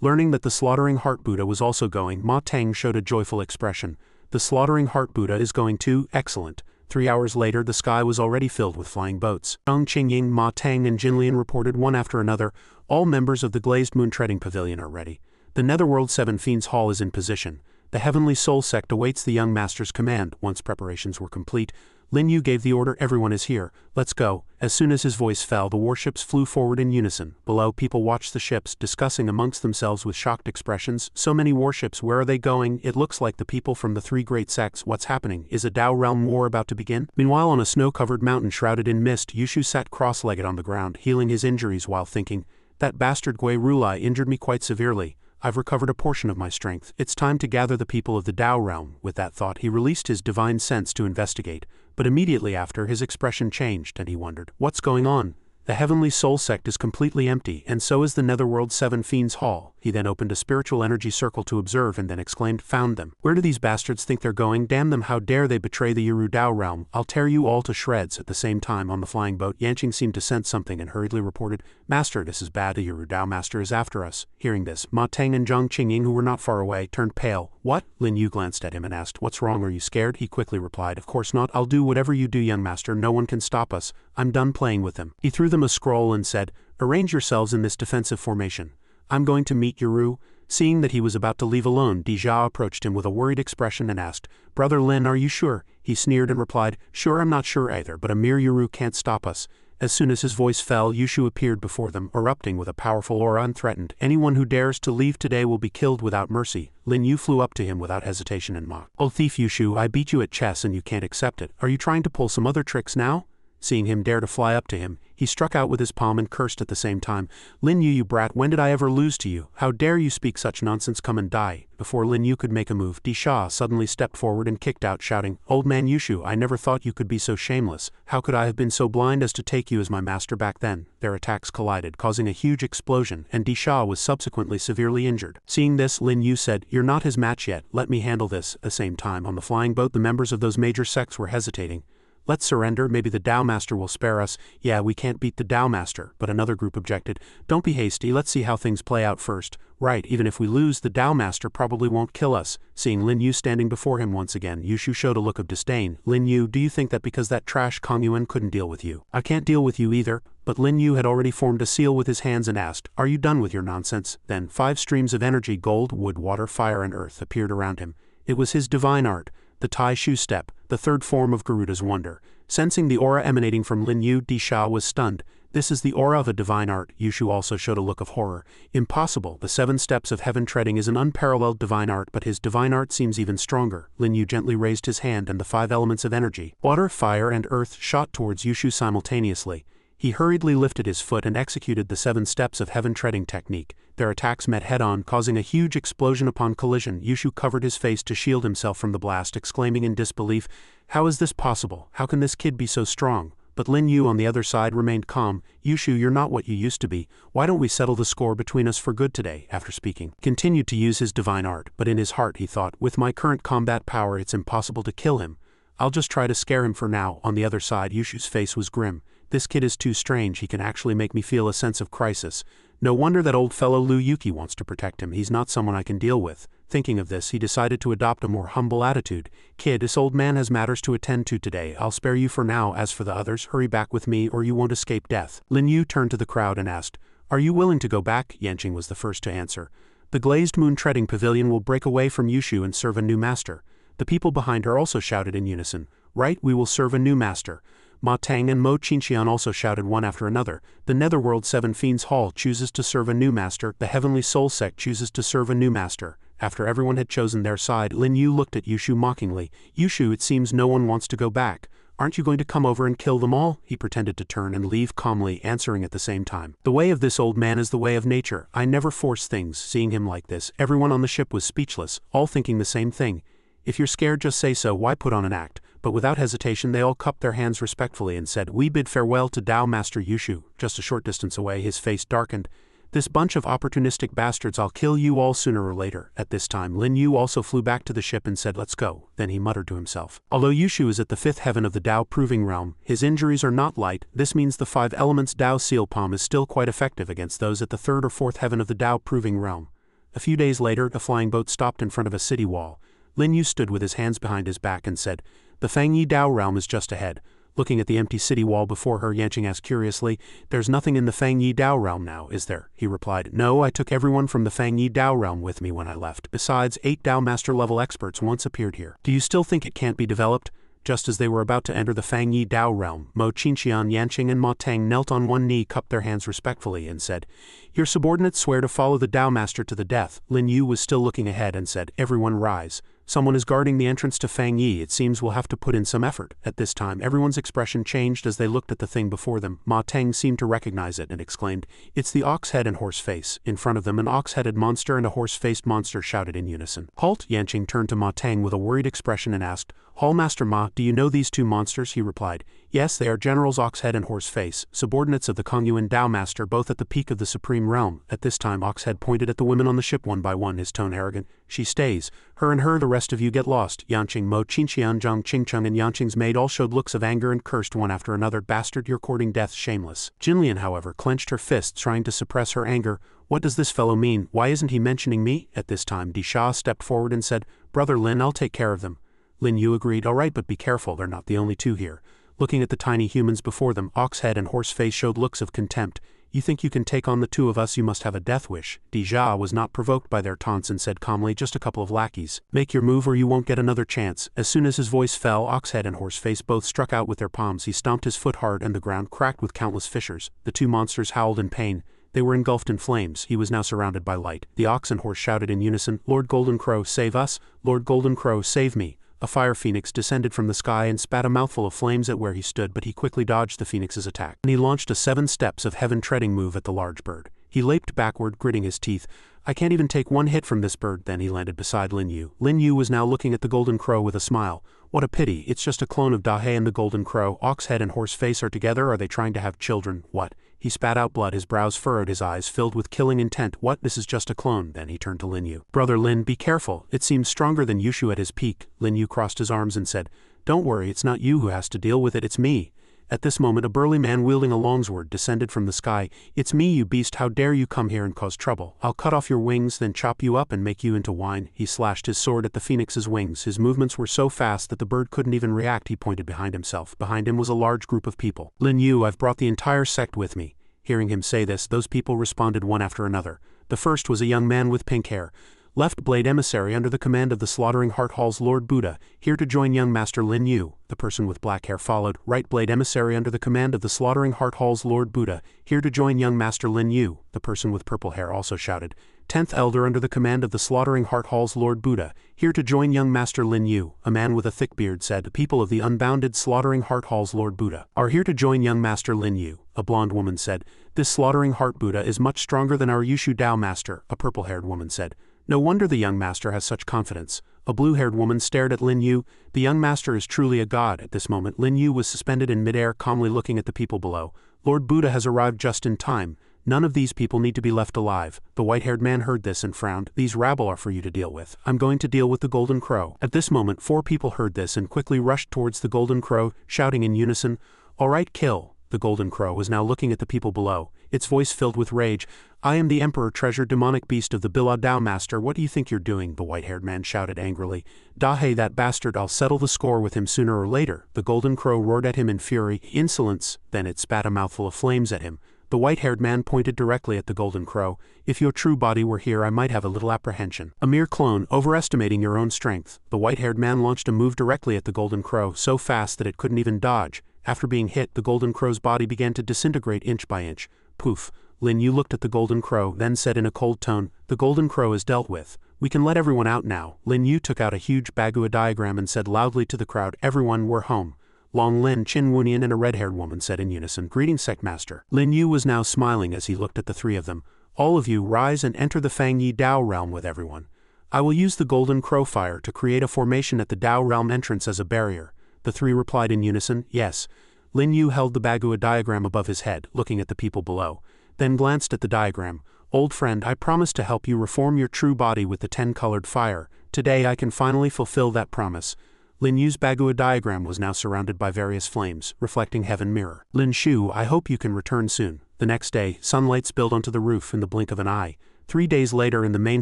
Learning that the Slaughtering Heart Buddha was also going, Ma Teng showed a joyful expression. "The Slaughtering Heart Buddha is going too? Excellent." 3 hours later, the sky was already filled with flying boats. Zhang Qingying, Ma Teng and Jinlian reported one after another, "All members of the glazed moon treading pavilion are ready. The Netherworld Seven Fiends Hall is in position. The Heavenly Soul Sect awaits the young master's command." Once preparations were complete, Lin Yu gave the order, "Everyone is here. Let's go." As soon as his voice fell, the warships flew forward in unison. Below, people watched the ships, discussing amongst themselves with shocked expressions, "So many warships, where are they going? It looks like the people from the three great sects. What's happening? Is a Dao realm war about to begin?" Meanwhile, on a snow-covered mountain shrouded in mist, Yushu sat cross-legged on the ground, healing his injuries while thinking, "That bastard Gui Rulai injured me quite severely. I've recovered a portion of my strength. It's time to gather the people of the Dao realm." With that thought, he released his divine sense to investigate, but immediately after, his expression changed and he wondered, "What's going on?" The Heavenly Soul Sect is completely empty, and so is the Netherworld Seven Fiends Hall. He then opened a spiritual energy circle to observe and then exclaimed, "Found them. Where do these bastards think they're going? Damn them, how dare they betray the Yiru Dao realm? I'll tear you all to shreds." At the same time, on the flying boat, Yanqing seemed to sense something and hurriedly reported, "Master, this is bad. The Yiru Dao Master is after us." Hearing this, Ma Teng and Zhang Qingying, who were not far away, turned pale. "What?" Lin Yu glanced at him and asked, "What's wrong? Are you scared?" He quickly replied, "Of course not. I'll do whatever you do, young master. No one can stop us. I'm done playing with them. He threw them a scroll and said, arrange yourselves in this defensive formation. I'm going to meet Yuru. Seeing that he was about to leave alone, Dija approached him with a worried expression and asked, Brother Lin, are you sure? He sneered and replied, sure, I'm not sure either, but a mere Yuru can't stop us. As soon as his voice fell, Yushu appeared before them, erupting with a powerful aura unthreatened. Anyone who dares to leave today will be killed without mercy. Lin Yu flew up to him without hesitation and mocked. Oh thief Yushu, I beat you at chess and you can't accept it. Are you trying to pull some other tricks now? Seeing him dare to fly up to him, he struck out with his palm and cursed at the same time. Lin Yu, you brat, when did I ever lose to you? How dare you speak such nonsense, come and die. Before Lin Yu could make a move, Di Sha suddenly stepped forward and kicked out, shouting, Old man Yushu, I never thought you could be so shameless. How could I have been so blind as to take you as my master back then? Their attacks collided, causing a huge explosion, and Di Sha was subsequently severely injured. Seeing this, Lin Yu said, You're not his match yet, let me handle this. At the same time, on the flying boat, the members of those major sects were hesitating. Let's surrender, maybe the Tao Master will spare us. Yeah, we can't beat the Tao Master, but another group objected. Don't be hasty, let's see how things play out first. Right, even if we lose, the Tao Master probably won't kill us. Seeing Lin Yu standing before him once again, Yushu showed a look of disdain. Lin Yu, do you think that because that trash Kong Yuan couldn't deal with you? I can't deal with you either. But Lin Yu had already formed a seal with his hands and asked, Are you done with your nonsense? Then 5 streams of energy, gold, wood, water, fire and earth, appeared around him. It was his divine art, the Tai Shu step, the third form of Garuda's wonder. Sensing the aura emanating from Lin Yu, Di Sha was stunned. This is the aura of a divine art. Yushu also showed a look of horror. Impossible, the 7 steps of heaven treading is an unparalleled divine art, but his divine art seems even stronger. Lin Yu gently raised his hand and the 5 elements of energy, water, fire and earth, shot towards Yushu simultaneously. He hurriedly lifted his foot and executed the 7 steps of heaven treading technique. Their attacks met head-on, causing a huge explosion upon collision. Yushu covered his face to shield himself from the blast, exclaiming in disbelief, How is this possible? How can this kid be so strong? But Lin Yu on the other side remained calm. Yushu, you're not what you used to be. Why don't we settle the score between us for good today? After speaking, continued to use his divine art, but in his heart he thought, with my current combat power it's impossible to kill him. I'll just try to scare him for now. On the other side, Yushu's face was grim. This kid is too strange, he can actually make me feel a sense of crisis. No wonder that old fellow Liu Yuki wants to protect him, he's not someone I can deal with. Thinking of this, he decided to adopt a more humble attitude. Kid, this old man has matters to attend to today, I'll spare you for now. As for the others, hurry back with me or you won't escape death. Lin Yu turned to the crowd and asked, Are you willing to go back? Yanqing was the first to answer. The glazed moon treading pavilion will break away from Yushu and serve a new master. The people behind her also shouted in unison, Right, we will serve a new master. Ma Tang and Mo Qinxian also shouted one after another. The Netherworld 7 Fiends Hall chooses to serve a new master. The Heavenly Soul Sect chooses to serve a new master. After everyone had chosen their side, Lin Yu looked at Yushu mockingly. Yushu, it seems no one wants to go back. Aren't you going to come over and kill them all? He pretended to turn and leave calmly, answering at the same time. The way of this old man is the way of nature. I never force things. Seeing him like this, everyone on the ship was speechless, all thinking the same thing. If you're scared, just say so, why put on an act? But without hesitation they all cupped their hands respectfully and said, We bid farewell to Tao Master Yushu. Just a short distance away his face darkened. This bunch of opportunistic bastards, I'll kill you all sooner or later. At this time Lin Yu also flew back to the ship and said, Let's go. Then he muttered to himself. Although Yushu is at the 5th heaven of the Tao Proving Realm, his injuries are not light. This means the 5 elements Tao Seal Palm is still quite effective against those at the 3rd or 4th heaven of the Tao Proving Realm. A few days later, a flying boat stopped in front of a city wall. Lin Yu stood with his hands behind his back and said, The Fangyi Dao realm is just ahead. Looking at the empty city wall before her, Yanqing asked curiously, There's nothing in the Fangyi Dao realm now, is there? He replied, No, I took everyone from the Fangyi Dao realm with me when I left. Besides, 8 Dao Master level experts once appeared here. Do you still think it can't be developed? Just as they were about to enter the Fangyi Dao realm, Mo Qinxian, Yanqing and Ma Tang knelt on one knee, cupped their hands respectfully and said, Your subordinates swear to follow the Dao Master to the death. Lin Yu was still looking ahead and said, Everyone rise. Someone is guarding the entrance to Fangyi. It seems we'll have to put in some effort. At this time, everyone's expression changed as they looked at the thing before them. Ma Teng seemed to recognize it and exclaimed, It's the ox head and horse face. In front of them, an ox-headed monster and a horse-faced monster shouted in unison. Halt! Yanqing turned to Ma Teng with a worried expression and asked, Hall Master Ma, do you know these 2 monsters? He replied, Yes, they are Generals Oxhead and Horseface, subordinates of the Kongyuan Dao Master, both at the peak of the Supreme Realm. At this time Oxhead pointed at the women on the ship one by one, his tone arrogant. She stays. Her and her, the rest of you get lost. Yanqing, Mo Qinxian, Zhang Qingcheng and Yanqing's maid all showed looks of anger and cursed one after another. Bastard, you're courting death, shameless. Jinlian, however, clenched her fists, trying to suppress her anger. What does this fellow mean? Why isn't he mentioning me? At this time Di Sha stepped forward and said, Brother Lin, I'll take care of them. Lin Yu agreed, All right, but be careful, they're not the only 2 here. Looking at the tiny humans before them, Oxhead and Horseface showed looks of contempt. You think you can take on the two of us? You must have a death wish. Dija was not provoked by their taunts and said calmly, just a couple of lackeys. Make your move or you won't get another chance. As soon as his voice fell, Oxhead and Horseface both struck out with their palms. He stomped his foot hard and the ground cracked with countless fissures. The two monsters howled in pain. They were engulfed in flames. He was now surrounded by light. The ox and horse shouted in unison, Lord Golden Crow, save us! Lord Golden Crow, save me! A fire phoenix descended from the sky and spat a mouthful of flames at where he stood, but he quickly dodged the phoenix's attack. And he launched a 7 steps of heaven treading move at the large bird. He leaped backward, gritting his teeth. I can't even take one hit from this bird. Then he landed beside Lin Yu. Lin Yu was now looking at the Golden Crow with a smile. What a pity, it's just a clone of Dahe and the Golden Crow. Oxhead and Horseface are together. Are they trying to have children? What? He spat out blood, his brows furrowed, his eyes filled with killing intent. What? This is just a clone. Then he turned to Lin Yu. Brother Lin, be careful. It seems stronger than Yushu at his peak. Lin Yu crossed his arms and said, Don't worry, it's not you who has to deal with it, it's me. At this moment a burly man wielding a longsword descended from the sky. It's me, you beast, how dare you come here and cause trouble? I'll cut off your wings, then chop you up and make you into wine. He slashed his sword at the phoenix's wings. His movements were so fast that the bird couldn't even react. He pointed behind himself. Behind him was a large group of people. Lin Yu, I've brought the entire sect with me. Hearing him say this, those people responded one after another. The first was a young man with pink hair. Left Blade Emissary under the command of the Slaughtering Heart Hall's Lord Buddha, here to join young Master Lin Yu. The person with black hair followed. Right Blade Emissary under the command of the Slaughtering Heart Hall's Lord Buddha, here to join young Master Lin Yu. The person with purple hair also shouted. 10th Elder under the command of the Slaughtering Heart Hall's Lord Buddha, here to join young Master Lin Yu. A man with a thick beard said, The people of the unbounded Slaughtering Heart Hall's Lord Buddha are here to join young Master Lin Yu. A blonde woman said, This Slaughtering Heart Buddha is much stronger than our Yushu Dao Master. A purple-haired woman said, No wonder the young master has such confidence. A blue-haired woman stared at Lin Yu. The young master is truly a god. At this moment Lin Yu was suspended in midair, calmly looking at the people below. Lord Buddha has arrived just in time. None of these people need to be left alive. The white-haired man heard this and frowned. These rabble are for you to deal with. I'm going to deal with the Golden Crow. At this moment 4 people heard this and quickly rushed towards the Golden Crow, shouting in unison, All right, kill. The Golden Crow was now looking at the people below, its voice filled with rage. I am the Emperor Treasure Demonic Beast of the Bila Dao Master. What do you think you're doing? The white-haired man shouted angrily. Dahe, that bastard, I'll settle the score with him sooner or later. The Golden Crow roared at him in fury. Insolence! Then it spat a mouthful of flames at him. The white-haired man pointed directly at the Golden Crow. If your true body were here, I might have a little apprehension. A mere clone, overestimating your own strength. The white-haired man launched a move directly at the Golden Crow, so fast that it couldn't even dodge. After being hit, the Golden Crow's body began to disintegrate inch by inch. Poof. Lin Yu looked at the Golden Crow, then said in a cold tone, The Golden Crow is dealt with. We can let everyone out now. Lin Yu took out a huge Bagua diagram and said loudly to the crowd, Everyone, we're home. Long Lin, Chin Wunian and a red-haired woman said in unison, Greetings, Sect Master. Lin Yu was now smiling as he looked at the 3 of them. All of you, rise and enter the Fang Yi Dao realm with everyone. I will use the Golden Crow fire to create a formation at the Dao realm entrance as a barrier. The 3 replied in unison, Yes. Lin Yu held the Bagua diagram above his head, looking at the people below, then glanced at the diagram. Old friend, I promise to help you reform your true body with the 10-colored fire. Today I can finally fulfill that promise. Lin Yu's Bagua diagram was now surrounded by various flames, reflecting heaven mirror. Lin Shu, I hope you can return soon. The next day, sunlight spilled onto the roof in the blink of an eye. 3 days later in the main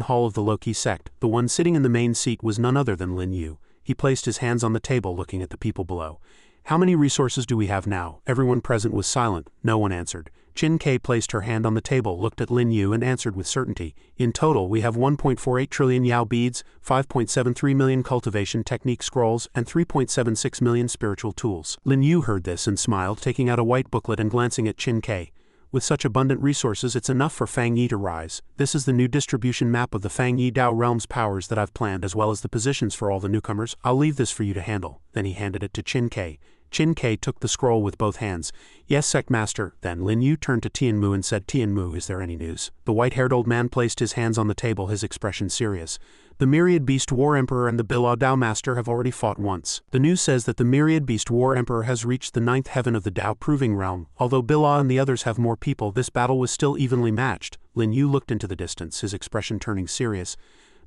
hall of the Loki sect, the one sitting in the main seat was none other than Lin Yu. He placed his hands on the table looking at the people below. How many resources do we have now? Everyone present was silent. No one answered. Chin Kei placed her hand on the table, looked at Lin Yu and answered with certainty. In total, we have 1.48 trillion Yao beads, 5.73 million cultivation technique scrolls, and 3.76 million spiritual tools. Lin Yu heard this and smiled, taking out a white booklet and glancing at Chin Kei. With such abundant resources, it's enough for Fang Yi to rise. This is the new distribution map of the Fang Yi Dao realm's powers that I've planned, as well as the positions for all the newcomers. I'll leave this for you to handle. Then he handed it to Chin Kei. Chin Kei took the scroll with both hands. Yes, Sect Master. Then Lin Yu turned to Tianmu and said, Tianmu, is there any news? The white-haired old man placed his hands on the table, his expression serious. The Myriad Beast War Emperor and the Bila Dao Master have already fought once. The news says that the Myriad Beast War Emperor has reached the 9th heaven of the Dao Proving Realm. Although Bila and the others have more people, this battle was still evenly matched. Lin Yu looked into the distance, his expression turning serious.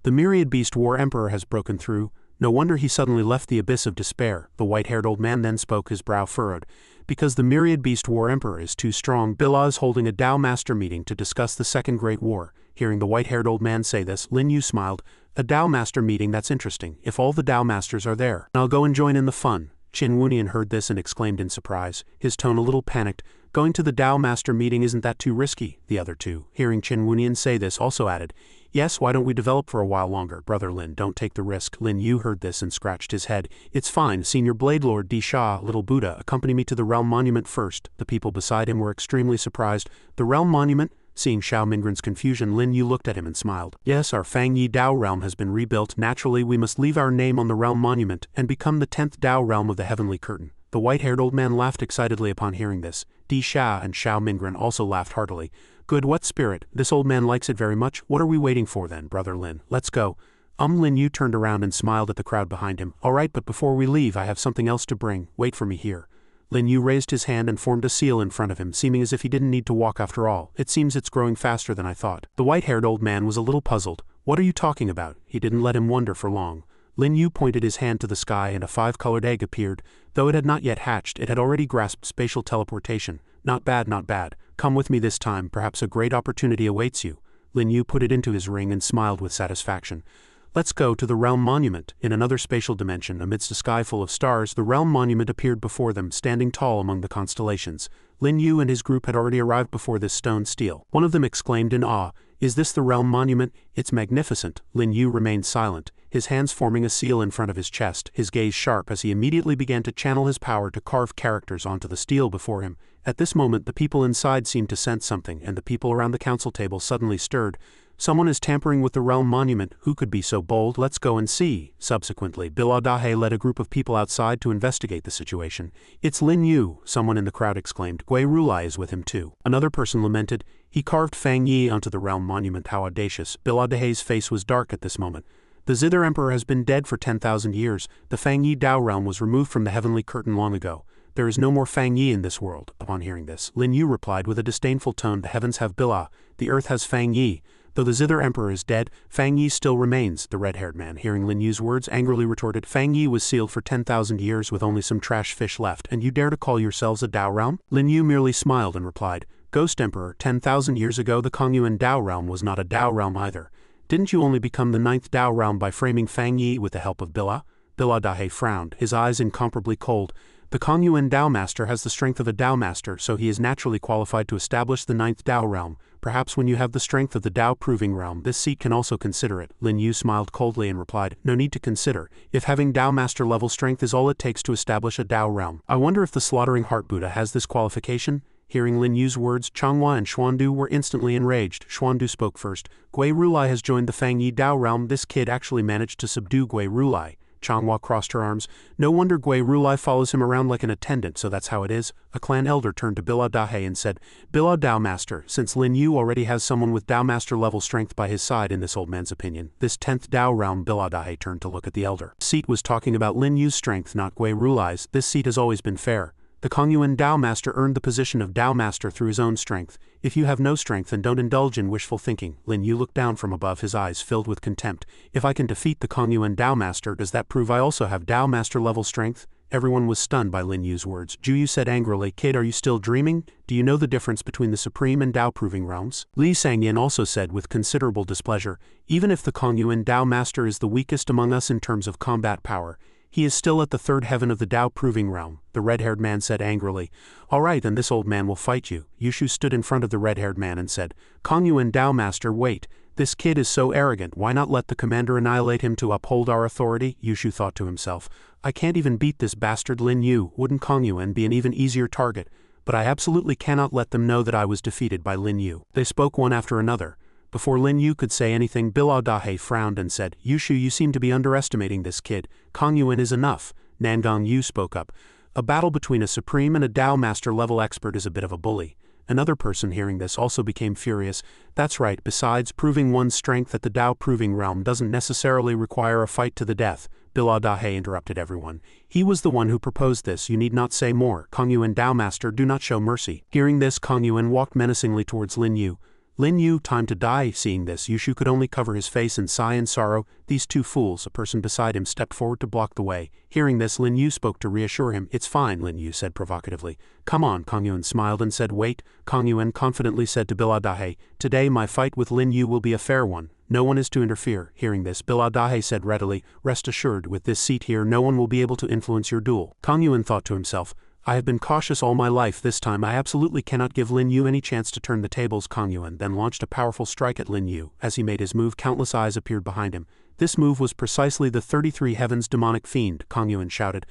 The Myriad Beast War Emperor has broken through. No wonder he suddenly left the abyss of despair. The white-haired old man then spoke, his brow furrowed. Because the Myriad Beast War Emperor is too strong, Bila is holding a Dao Master meeting to discuss the Second Great War. Hearing the white-haired old man say this, Lin Yu smiled. A Dao Master meeting, that's interesting. If all the Dao Masters are there, I'll go and join in the fun. Qin Wunian heard this and exclaimed in surprise, his tone a little panicked. Going to the Tao Master meeting, isn't that too risky? The other two, hearing Qin Wunian say this, also added, yes, why don't we develop for a while longer? Brother Lin, don't take the risk. Lin Yu heard this and scratched his head. It's fine, Senior Blade Lord Di Sha, Little Buddha, accompany me to the Realm Monument first. The people beside him were extremely surprised. The Realm Monument? Seeing Xiao Mingren's confusion, Lin Yu looked at him and smiled. Yes, our Fang Yi Dao realm has been rebuilt. Naturally, we must leave our name on the Realm Monument and become the 10th Dao realm of the Heavenly Curtain. The white-haired old man laughed excitedly upon hearing this. Di Sha and Xiao Mingren also laughed heartily. Good, what spirit? This old man likes it very much. What are we waiting for then, Brother Lin? Let's go. Lin Yu turned around and smiled at the crowd behind him. All right, but before we leave, I have something else to bring. Wait for me here. Lin Yu raised his hand and formed a seal in front of him, seeming as if he didn't need to walk after all. It seems it's growing faster than I thought. The white-haired old man was a little puzzled. What are you talking about? He didn't let him wonder for long. Lin Yu pointed his hand to the sky and a 5-colored egg appeared. Though it had not yet hatched, it had already grasped spatial teleportation. Not bad, not bad. Come with me this time, perhaps a great opportunity awaits you. Lin Yu put it into his ring and smiled with satisfaction. Let's go to the Realm Monument. In another spatial dimension, amidst a sky full of stars, the Realm Monument appeared before them, standing tall among the constellations. Lin Yu and his group had already arrived before this stone stele. One of them exclaimed in awe, "Is this the Realm Monument? It's magnificent." Lin Yu remained silent, his hands forming a seal in front of his chest, his gaze sharp as he immediately began to channel his power to carve characters onto the stele before him. At this moment, the people inside seemed to sense something, and the people around the council table suddenly stirred. Someone is tampering with the Realm Monument. Who could be so bold? Let's go and see. Subsequently, Biladahe led a group of people outside to investigate the situation. It's Lin Yu, someone in the crowd exclaimed. Gui Rulai is with him too. Another person lamented. He carved Fang Yi onto the Realm Monument. How audacious. Biladahe's face was dark at this moment. The Zither Emperor has been dead for 10,000 years. The Fang Yi Dao realm was removed from the Heavenly Curtain long ago. There is no more Fang Yi in this world. Upon hearing this, Lin Yu replied with a disdainful tone, the heavens have Bila, the earth has Fang Yi. Though the Zither Emperor is dead, Fang Yi still remains. The red-haired man, hearing Lin Yu's words, angrily retorted, Fang Yi was sealed for 10,000 years with only some trash fish left, and you dare to call yourselves a Dao realm? Lin Yu merely smiled and replied, Ghost Emperor, 10,000 years ago the Kongyuan Dao realm was not a Dao realm either. Didn't you only become the 9th Dao realm by framing Fang Yi with the help of Bila? Biladahe frowned, his eyes incomparably cold. The Kongyuan Dao Master has the strength of a Dao Master, so he is naturally qualified to establish the 9th Dao realm. Perhaps when you have the strength of the Dao Proving realm, this seat can also consider it. Lin Yu smiled coldly and replied, no need to consider. If having Dao Master level strength is all it takes to establish a Dao realm. I wonder if the Slaughtering Heart Buddha has this qualification? Hearing Lin Yu's words, Changhua and Xuandu were instantly enraged. Xuandu spoke first. Gui Rulai has joined the Fang Yi Dao realm. This kid actually managed to subdue Gui Rulai. Changhua crossed her arms. No wonder Gui Rulai follows him around like an attendant, so that's how it is. A clan elder turned to Biladahe and said, Bila Dao Master, since Lin Yu already has someone with Dao Master level strength by his side in this old man's opinion, this 10th Dao realm. Biladahe turned to look at the elder. Seat was talking about Lin Yu's strength, not Gui Rulai's. This seat has always been fair. The Kongyuan Dao Master earned the position of Dao Master through his own strength. If you have no strength, then don't indulge in wishful thinking. Lin Yu looked down from above, his eyes filled with contempt. If I can defeat the Kongyuan Dao Master, does that prove I also have Dao Master level strength? Everyone was stunned by Lin Yu's words. Juyu said angrily, Kid, are you still dreaming? Do you know the difference between the Supreme and Dao Proving realms? Li Sangyan also said with considerable displeasure, even if the Kongyuan Dao Master is the weakest among us in terms of combat power, he is still at the 3rd heaven of the Dao Proving realm. The red-haired man said angrily, all right, then this old man will fight you. Yushu stood in front of the red-haired man and said, Kongyuan Dao Master, wait. This kid is so arrogant, why not let the commander annihilate him to uphold our authority? Yushu thought to himself, I can't even beat this bastard Lin Yu. Wouldn't Kongyuan be an even easier target? But I absolutely cannot let them know that I was defeated by Lin Yu. They spoke one after another. Before Lin Yu could say anything, Biladahe frowned and said, Yushu, you seem to be underestimating this kid. Kongyuan is enough. Nangang Yu spoke up. A battle between a Supreme and a Dao Master level expert is a bit of a bully. Another person hearing this also became furious. That's right, besides, proving one's strength at the Dao Proving realm doesn't necessarily require a fight to the death. Biladahe interrupted everyone. He was the one who proposed this, you need not say more. Kongyuan Dao Master, do not show mercy. Hearing this, Kongyuan walked menacingly towards Lin Yu. Lin Yu, time to die. Seeing this, Yushu could only cover his face and sigh in sorrow. These two fools. A person beside him stepped forward to block the way. Hearing this, Lin Yu spoke to reassure him. It's fine, Lin Yu said provocatively. Come on, Kang Yuan smiled and said wait. Kang Yuan confidently said to Biladahe, today my fight with Lin Yu will be a fair one. No one is to interfere. Hearing this, Biladahe said readily, rest assured, with this seat here no one will be able to influence your duel. Kang Yuan thought to himself, I have been cautious all my life. This time I absolutely cannot give Lin Yu any chance to turn the tables. Kang Yuan then launched a powerful strike at Lin Yu. As he made his move, countless eyes appeared behind him. This move was precisely the 33 Heavens demonic fiend. Kang Yuan shouted,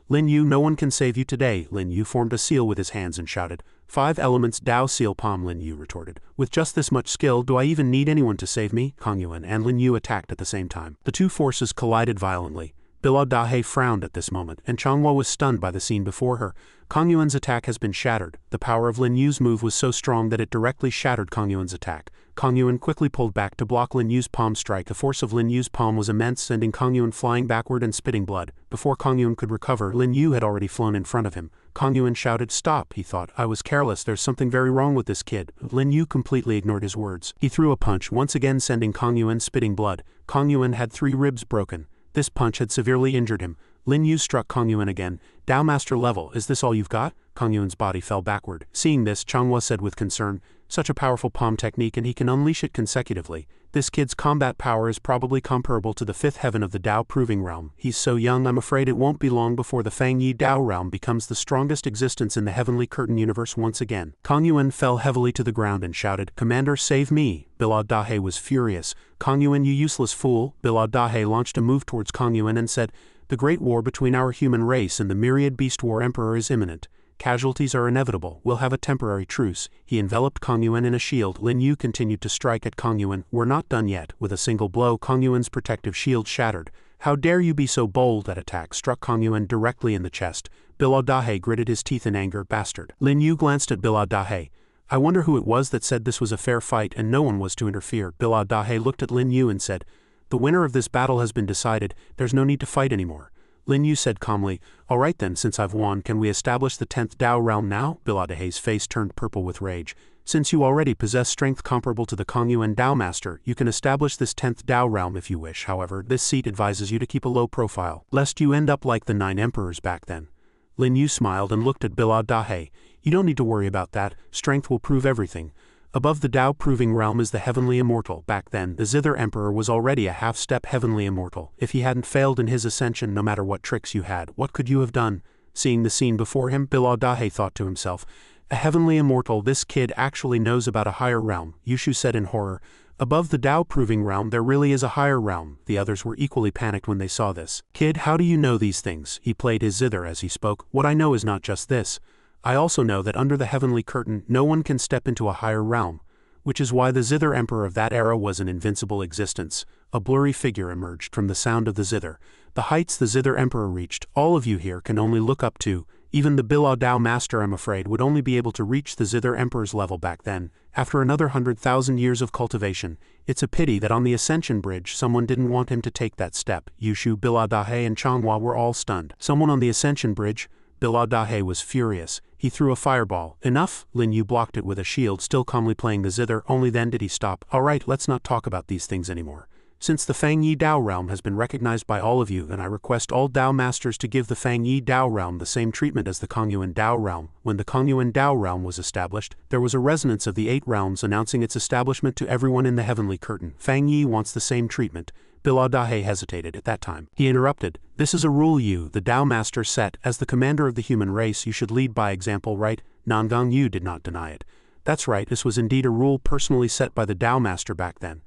Lin Yu, no one can save you today. Lin Yu formed a seal with his hands and shouted, 5 elements Dao seal palm. Lin Yu retorted, with just this much skill do I even need anyone to save me? Kang Yuan and Lin Yu attacked at the same time. The two forces collided violently. Biladahe frowned at this moment, and Changhua was stunned by the scene before her. Kang Yuan's attack has been shattered. The power of Lin Yu's move was so strong that it directly shattered Kang Yuan's attack. Kang Yuan quickly pulled back to block Lin Yu's palm strike. The force of Lin Yu's palm was immense, sending Kang Yuan flying backward and spitting blood. Before Kang Yuan could recover, Lin Yu had already flown in front of him. Kang Yuan shouted, stop, he thought. I was careless, there's something very wrong with this kid. Lin Yu completely ignored his words. He threw a punch, once again sending Kang Yuan spitting blood. Kang Yuan had 3 ribs broken. This punch had severely injured him. Lin Yu struck Kang Yuan again. Dao Master level, is this all you've got? Kang Yuan's body fell backward. Seeing this, Changhua said with concern, such a powerful palm technique and he can unleash it consecutively. This kid's combat power is probably comparable to the 5th heaven of the Dao Proving Realm. He's so young, I'm afraid it won't be long before the Fang Yi Dao Realm becomes the strongest existence in the Heavenly Curtain universe once again. Kang Yuan fell heavily to the ground and shouted, Commander, save me! Biladahe was furious. Kang Yuan, you useless fool! Biladahe launched a move towards Kang Yuan and said, the great war between our human race and the myriad beast war emperor is imminent. Casualties are inevitable. We'll have a temporary truce. He enveloped Kang Yuan in a shield. Lin Yu continued to strike at Kang Yuan. We're not done yet. With a single blow, Kang Yuan's protective shield shattered. How dare you be so bold? That attack struck Kang Yuan directly in the chest. Biladahe gritted his teeth in anger. Bastard. Lin Yu glanced at Biladahe. I wonder who it was that said this was a fair fight and no one was to interfere. Biladahe looked at Lin Yu and said, the winner of this battle has been decided. There's no need to fight anymore. Lin Yu said calmly, all right then, since I've won, can we establish the 10th Dao realm now? Biladahe's face turned purple with rage. Since you already possess strength comparable to the Kang Yuan Dao Master, you can establish this 10th Dao realm if you wish. However, this seat advises you to keep a low profile, lest you end up like the 9 emperors back then. Lin Yu smiled and looked at Biladahe. You don't need to worry about that. Strength will prove everything. Above the Dao Proving Realm is the Heavenly Immortal. Back then, the Zither Emperor was already a half-step Heavenly Immortal. If he hadn't failed in his ascension, no matter what tricks you had, what could you have done? Seeing the scene before him, Biladahe thought to himself, a Heavenly Immortal, this kid actually knows about a higher realm. Yushu said in horror, above the Dao Proving Realm there really is a higher realm. The others were equally panicked when they saw this. Kid, how do you know these things? He played his zither as he spoke. What I know is not just this. I also know that under the Heavenly Curtain no one can step into a higher realm, which is why the Zither Emperor of that era was an invincible existence. A blurry figure emerged from the sound of the zither. The heights the Zither Emperor reached, all of you here can only look up to. Even the Bila Dao Master, I'm afraid, would only be able to reach the Zither Emperor's level back then, after another 100,000 years of cultivation. It's a pity that on the Ascension Bridge someone didn't want him to take that step. Yushu, Biladahe and Changhua were all stunned. Someone on the Ascension Bridge? Biladahe was furious. He threw a fireball. Enough! Lin Yu blocked it with a shield, still calmly playing the zither. Only then did he stop. Alright, let's not talk about these things anymore. Since the Fang Yi Dao realm has been recognized by all of you, then I request all Dao Masters to give the Fang Yi Dao realm the same treatment as the Kang Yuan Dao realm. When the Kang Yuan Dao realm was established, there was a resonance of the 8 realms announcing its establishment to everyone in the Heavenly Curtain. Fang Yi wants the same treatment. Biladahe hesitated at that time. He interrupted. This is a rule you, the Dao Master, set. As the commander of the human race, you should lead by example, right? Nangang Yu did not deny it. That's right, this was indeed a rule personally set by the Dao Master back then.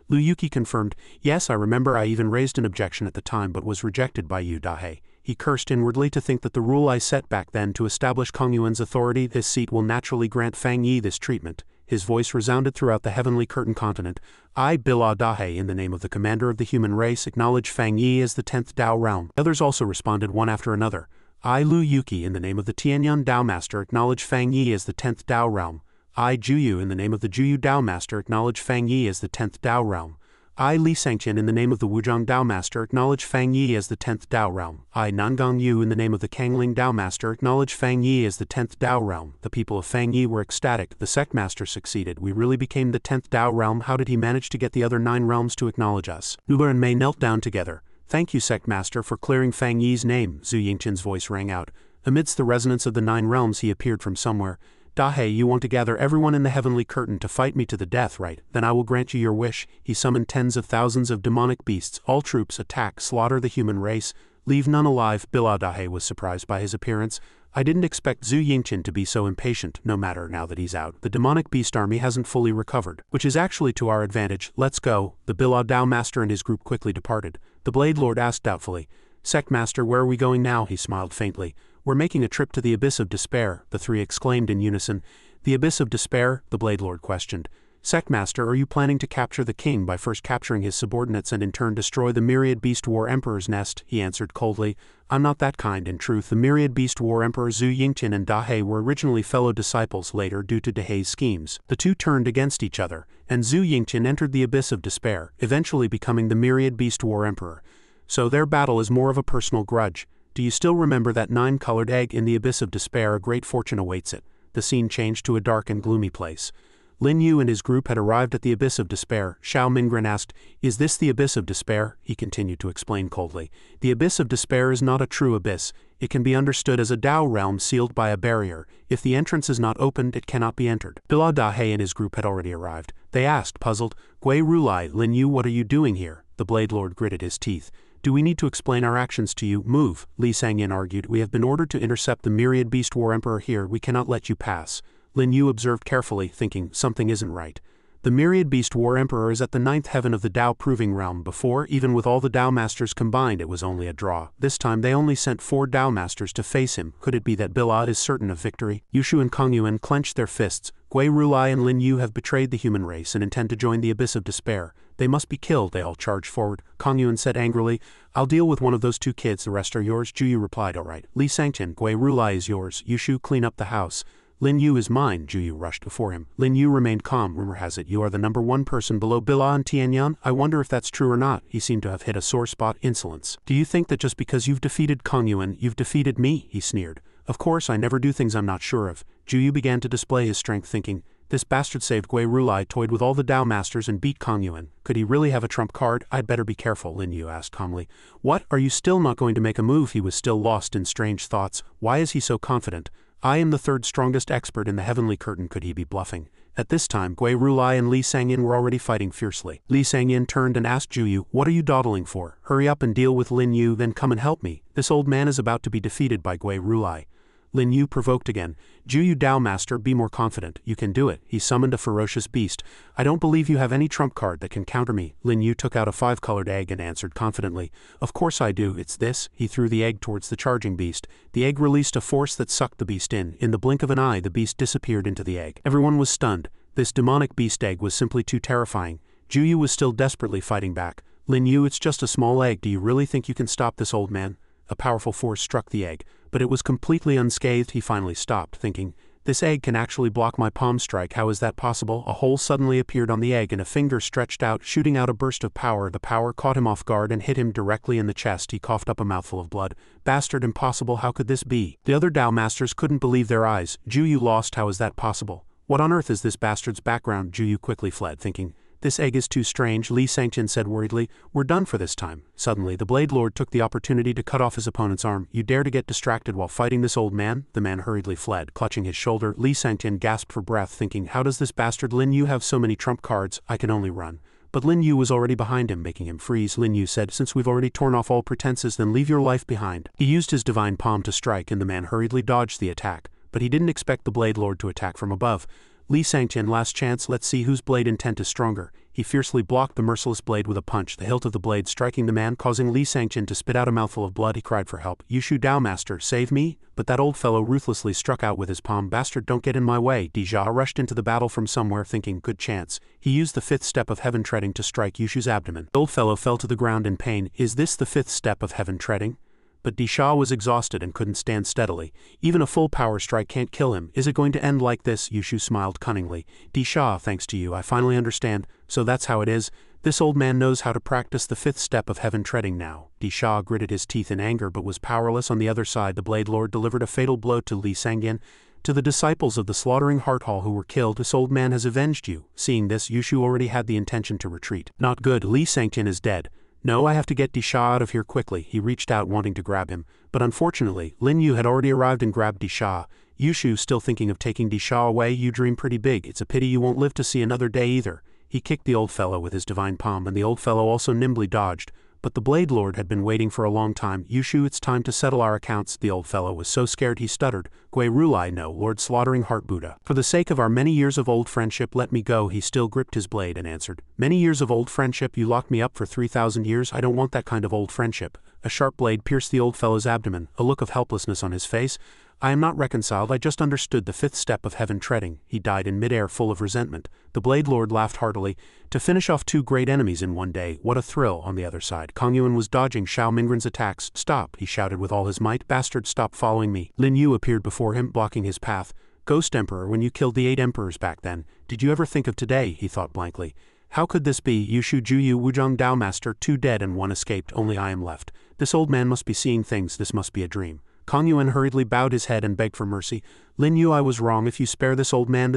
Lu Yuki confirmed, yes, I remember I even raised an objection at the time but was rejected by Yu Dahe. He cursed inwardly to think that the rule I set back then to establish Kang Yuan's authority, this seat will naturally grant Fang Yi this treatment. His voice resounded throughout the Heavenly Curtain continent. I, Biladahe, in the name of the commander of the human race, acknowledge Fang Yi as the 10th Dao realm. Others also responded one after another. I, Lu Yuki, in the name of the Tianyun Dao Master, acknowledge Fang Yi as the 10th Dao realm. I, Juyu, in the name of the Juyu Dao Master, acknowledge Fang Yi as the 10th Dao realm. I, Li Sangqian, in the name of the Wuzhong Dao Master, acknowledge Fang Yi as the 10th Dao realm. I, Nangong Yu, in the name of the Kangling Dao Master, acknowledge Fang Yi as the 10th Dao realm. The people of Fang Yi were ecstatic. The Sect Master succeeded. We really became the 10th Dao realm. How did he manage to get the other 9 realms to acknowledge us? Nuba and Mei knelt down together. Thank you, Sect Master, for clearing Fang Yi's name, Zhu Yingqian's voice rang out. Amidst the resonance of the 9 realms he appeared from somewhere. Dahei, you want to gather everyone in the heavenly curtain to fight me to the death, right? Then I will grant you your wish. He summoned tens of thousands of demonic beasts. All troops attack, slaughter the human race. Leave none alive. Bila Dahei was surprised by his appearance. I didn't expect Zhu Yingqian to be so impatient. No matter, now that he's out, the demonic beast army hasn't fully recovered, which is actually to our advantage. Let's go. The Bila Dao Master and his group quickly departed. The Blade Lord asked doubtfully, Sect Master, where are we going now? He smiled faintly. We're making a trip to the Abyss of Despair, the 3 exclaimed in unison. The Abyss of Despair? The Blade Lord questioned. Sect Master, are you planning to capture the king by first capturing his subordinates and in turn destroy the Myriad Beast War Emperor's nest? He answered coldly. I'm not that kind. In truth, the Myriad Beast War Emperor Zhu Yingqian and Dahei were originally fellow disciples. Later, due to Dahei's schemes, the two turned against each other, and Zhu Yingqian entered the Abyss of Despair, eventually becoming the Myriad Beast War Emperor. So their battle is more of a personal grudge. Do you still remember that 9-colored egg in the Abyss of Despair? A great fortune awaits it. The scene changed to a dark and gloomy place. Lin Yu and his group had arrived at the Abyss of Despair. Xiao Mingren asked, Is this the Abyss of Despair? He continued to explain coldly. The Abyss of Despair is not a true abyss. It can be understood as a Dao realm sealed by a barrier. If the entrance is not opened, it cannot be entered. Bila Dahei and his group had already arrived. They asked, puzzled, Gui Rulai, Lin Yu, what are you doing here? The Blade Lord gritted his teeth. Do we need to explain our actions to you? Move, Li Sangyin argued. We have been ordered to intercept the Myriad Beast War Emperor here. We cannot let you pass. Lin Yu observed carefully, thinking, something isn't right. The Myriad Beast War Emperor is at the 9th heaven of the Dao Proving Realm. Before, even with all the Dao Masters combined, it was only a draw. This time they only sent 4 Dao Masters to face him. Could it be that Bilad is certain of victory? Yushu and Kongyuan clenched their fists. Gui Rulai and Lin Yu have betrayed the human race and intend to join the Abyss of Despair. They must be killed. They all charged forward. Kongyuan said angrily, I'll deal with one of those 2 kids, the rest are yours. Juyu replied, all right. Li Sangqian, Gui Rulai is yours. Yushu, clean up the house. Lin Yu is mine. Juyu rushed before him. Lin Yu remained calm. Rumor has it you are the number 1 person below Bila and Tianyan. I wonder if that's true or not. He seemed to have hit a sore spot. Insolence. Do you think that just because you've defeated Kongyuan, you've defeated me? He sneered. Of course, I never do things I'm not sure of. Juyu began to display his strength, thinking, this bastard saved Gui Rulai, toyed with all the Dao Masters and beat Kongyuan. Could he really have a trump card? I'd better be careful, Lin Yu asked calmly. What? Are you still not going to make a move? He was still lost in strange thoughts. Why is he so confident? I am the 3rd strongest expert in the heavenly curtain. Could he be bluffing? At this time, Gui Rulai and Li Sangyin were already fighting fiercely. Li Sangyin turned and asked Juyu, what are you dawdling for? Hurry up and deal with Lin Yu, then come and help me. This old man is about to be defeated by Gui Rulai. Lin Yu provoked again. Juyu Dao Master, be more confident. You can do it. He summoned a ferocious beast. I don't believe you have any trump card that can counter me. Lin Yu took out a 5-colored egg and answered confidently. Of course I do. It's this. He threw the egg towards the charging beast. The egg released a force that sucked the beast in. In the blink of an eye, the beast disappeared into the egg. Everyone was stunned. This demonic beast egg was simply too terrifying. Juyu was still desperately fighting back. Lin Yu, it's just a small egg. Do you really think you can stop this old man? A powerful force struck the egg, but it was completely unscathed. He finally stopped, thinking, this egg can actually block my palm strike. How is that possible? A hole suddenly appeared on the egg and a finger stretched out, shooting out a burst of power. The power caught him off guard and hit him directly in the chest. He coughed up a mouthful of blood. Bastard, impossible. How could this be? The other Dao Masters couldn't believe their eyes. Juyu lost. How is that possible? What on earth is this bastard's background? Juyu quickly fled, thinking, this egg is too strange. Li Sangqian said worriedly, we're done for this time. Suddenly, the Blade Lord took the opportunity to cut off his opponent's arm. You dare to get distracted while fighting this old man? The man hurriedly fled, clutching his shoulder. Li Sangqian gasped for breath, thinking, how does this bastard Lin Yu have so many trump cards? I can only run. But Lin Yu was already behind him, making him freeze. Lin Yu said, since we've already torn off all pretenses, then leave your life behind. He used his divine palm to strike, and the man hurriedly dodged the attack. But he didn't expect the Blade Lord to attack from above. Li Sangqian, last chance, let's see whose blade intent is stronger. He fiercely blocked the merciless blade with a punch, the hilt of the blade striking the man, causing Li Sangqian to spit out a mouthful of blood. He cried for help. Yushu Dao Master, save me! But that old fellow ruthlessly struck out with his palm. Bastard, don't get in my way. Dija rushed into the battle from somewhere, thinking, good chance. He used the 5th step of heaven treading to strike Yushu's abdomen. The old fellow fell to the ground in pain. Is this the 5th step of heaven treading? But Disha was exhausted and couldn't stand steadily. Even a full power strike can't kill him. Is it going to end like this? Yushu smiled cunningly. Disha, thanks to you, I finally understand. So that's how it is. This old man knows how to practice the fifth step of heaven treading now. Di Sha gritted his teeth in anger but was powerless. On the other side, the Blade Lord delivered a fatal blow to Li Sangyan. To the disciples of the slaughtering Heart Hall who were killed, this old man has avenged you. Seeing this, Yushu already had the intention to retreat. Not good, Li Sangyan is dead. No, I have to get Di Sha out of here quickly. He reached out wanting to grab him, but unfortunately, Lin Yu had already arrived and grabbed Di Sha. Yushu, still thinking of taking Di Sha away, you dream pretty big. It's a pity you won't live to see another day either. He kicked the old fellow with his divine palm, and the old fellow also nimbly dodged. But the Blade Lord had been waiting for a long time. Yushu, it's time to settle our accounts. The old fellow was so scared he stuttered. Gui Rulai, no, Lord Slaughtering Heart Buddha. For the sake of our many years of old friendship, let me go. He still gripped his blade and answered. Many years of old friendship? You locked me up for 3,000 years? I don't want that kind of old friendship. A sharp blade pierced the old fellow's abdomen, a look of helplessness on his face. I am not reconciled, I just understood the fifth step of heaven treading. He died in midair full of resentment. The Blade Lord laughed heartily. To finish off two great enemies in one day, what a thrill. On the other side, Kong Yuan was dodging Xiao Mingren's attacks. Stop, he shouted with all his might. Bastard, stop following me. Lin Yu appeared before him, blocking his path. Ghost Emperor, when you killed the 8 emperors back then, did you ever think of today? He thought blankly. How could this be? Yushu Juyu Wuzhong Dao Master, 2 dead and 1 escaped, only I am left. This old man must be seeing things, this must be a dream. Kong Yuan hurriedly bowed his head and begged for mercy. Lin Yu, I was wrong. If you spare this old man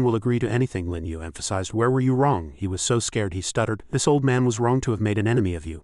will agree to anything. Lin Yu emphasized. Where were you wrong? He was so scared he stuttered. This old man was wrong to have made an enemy of you.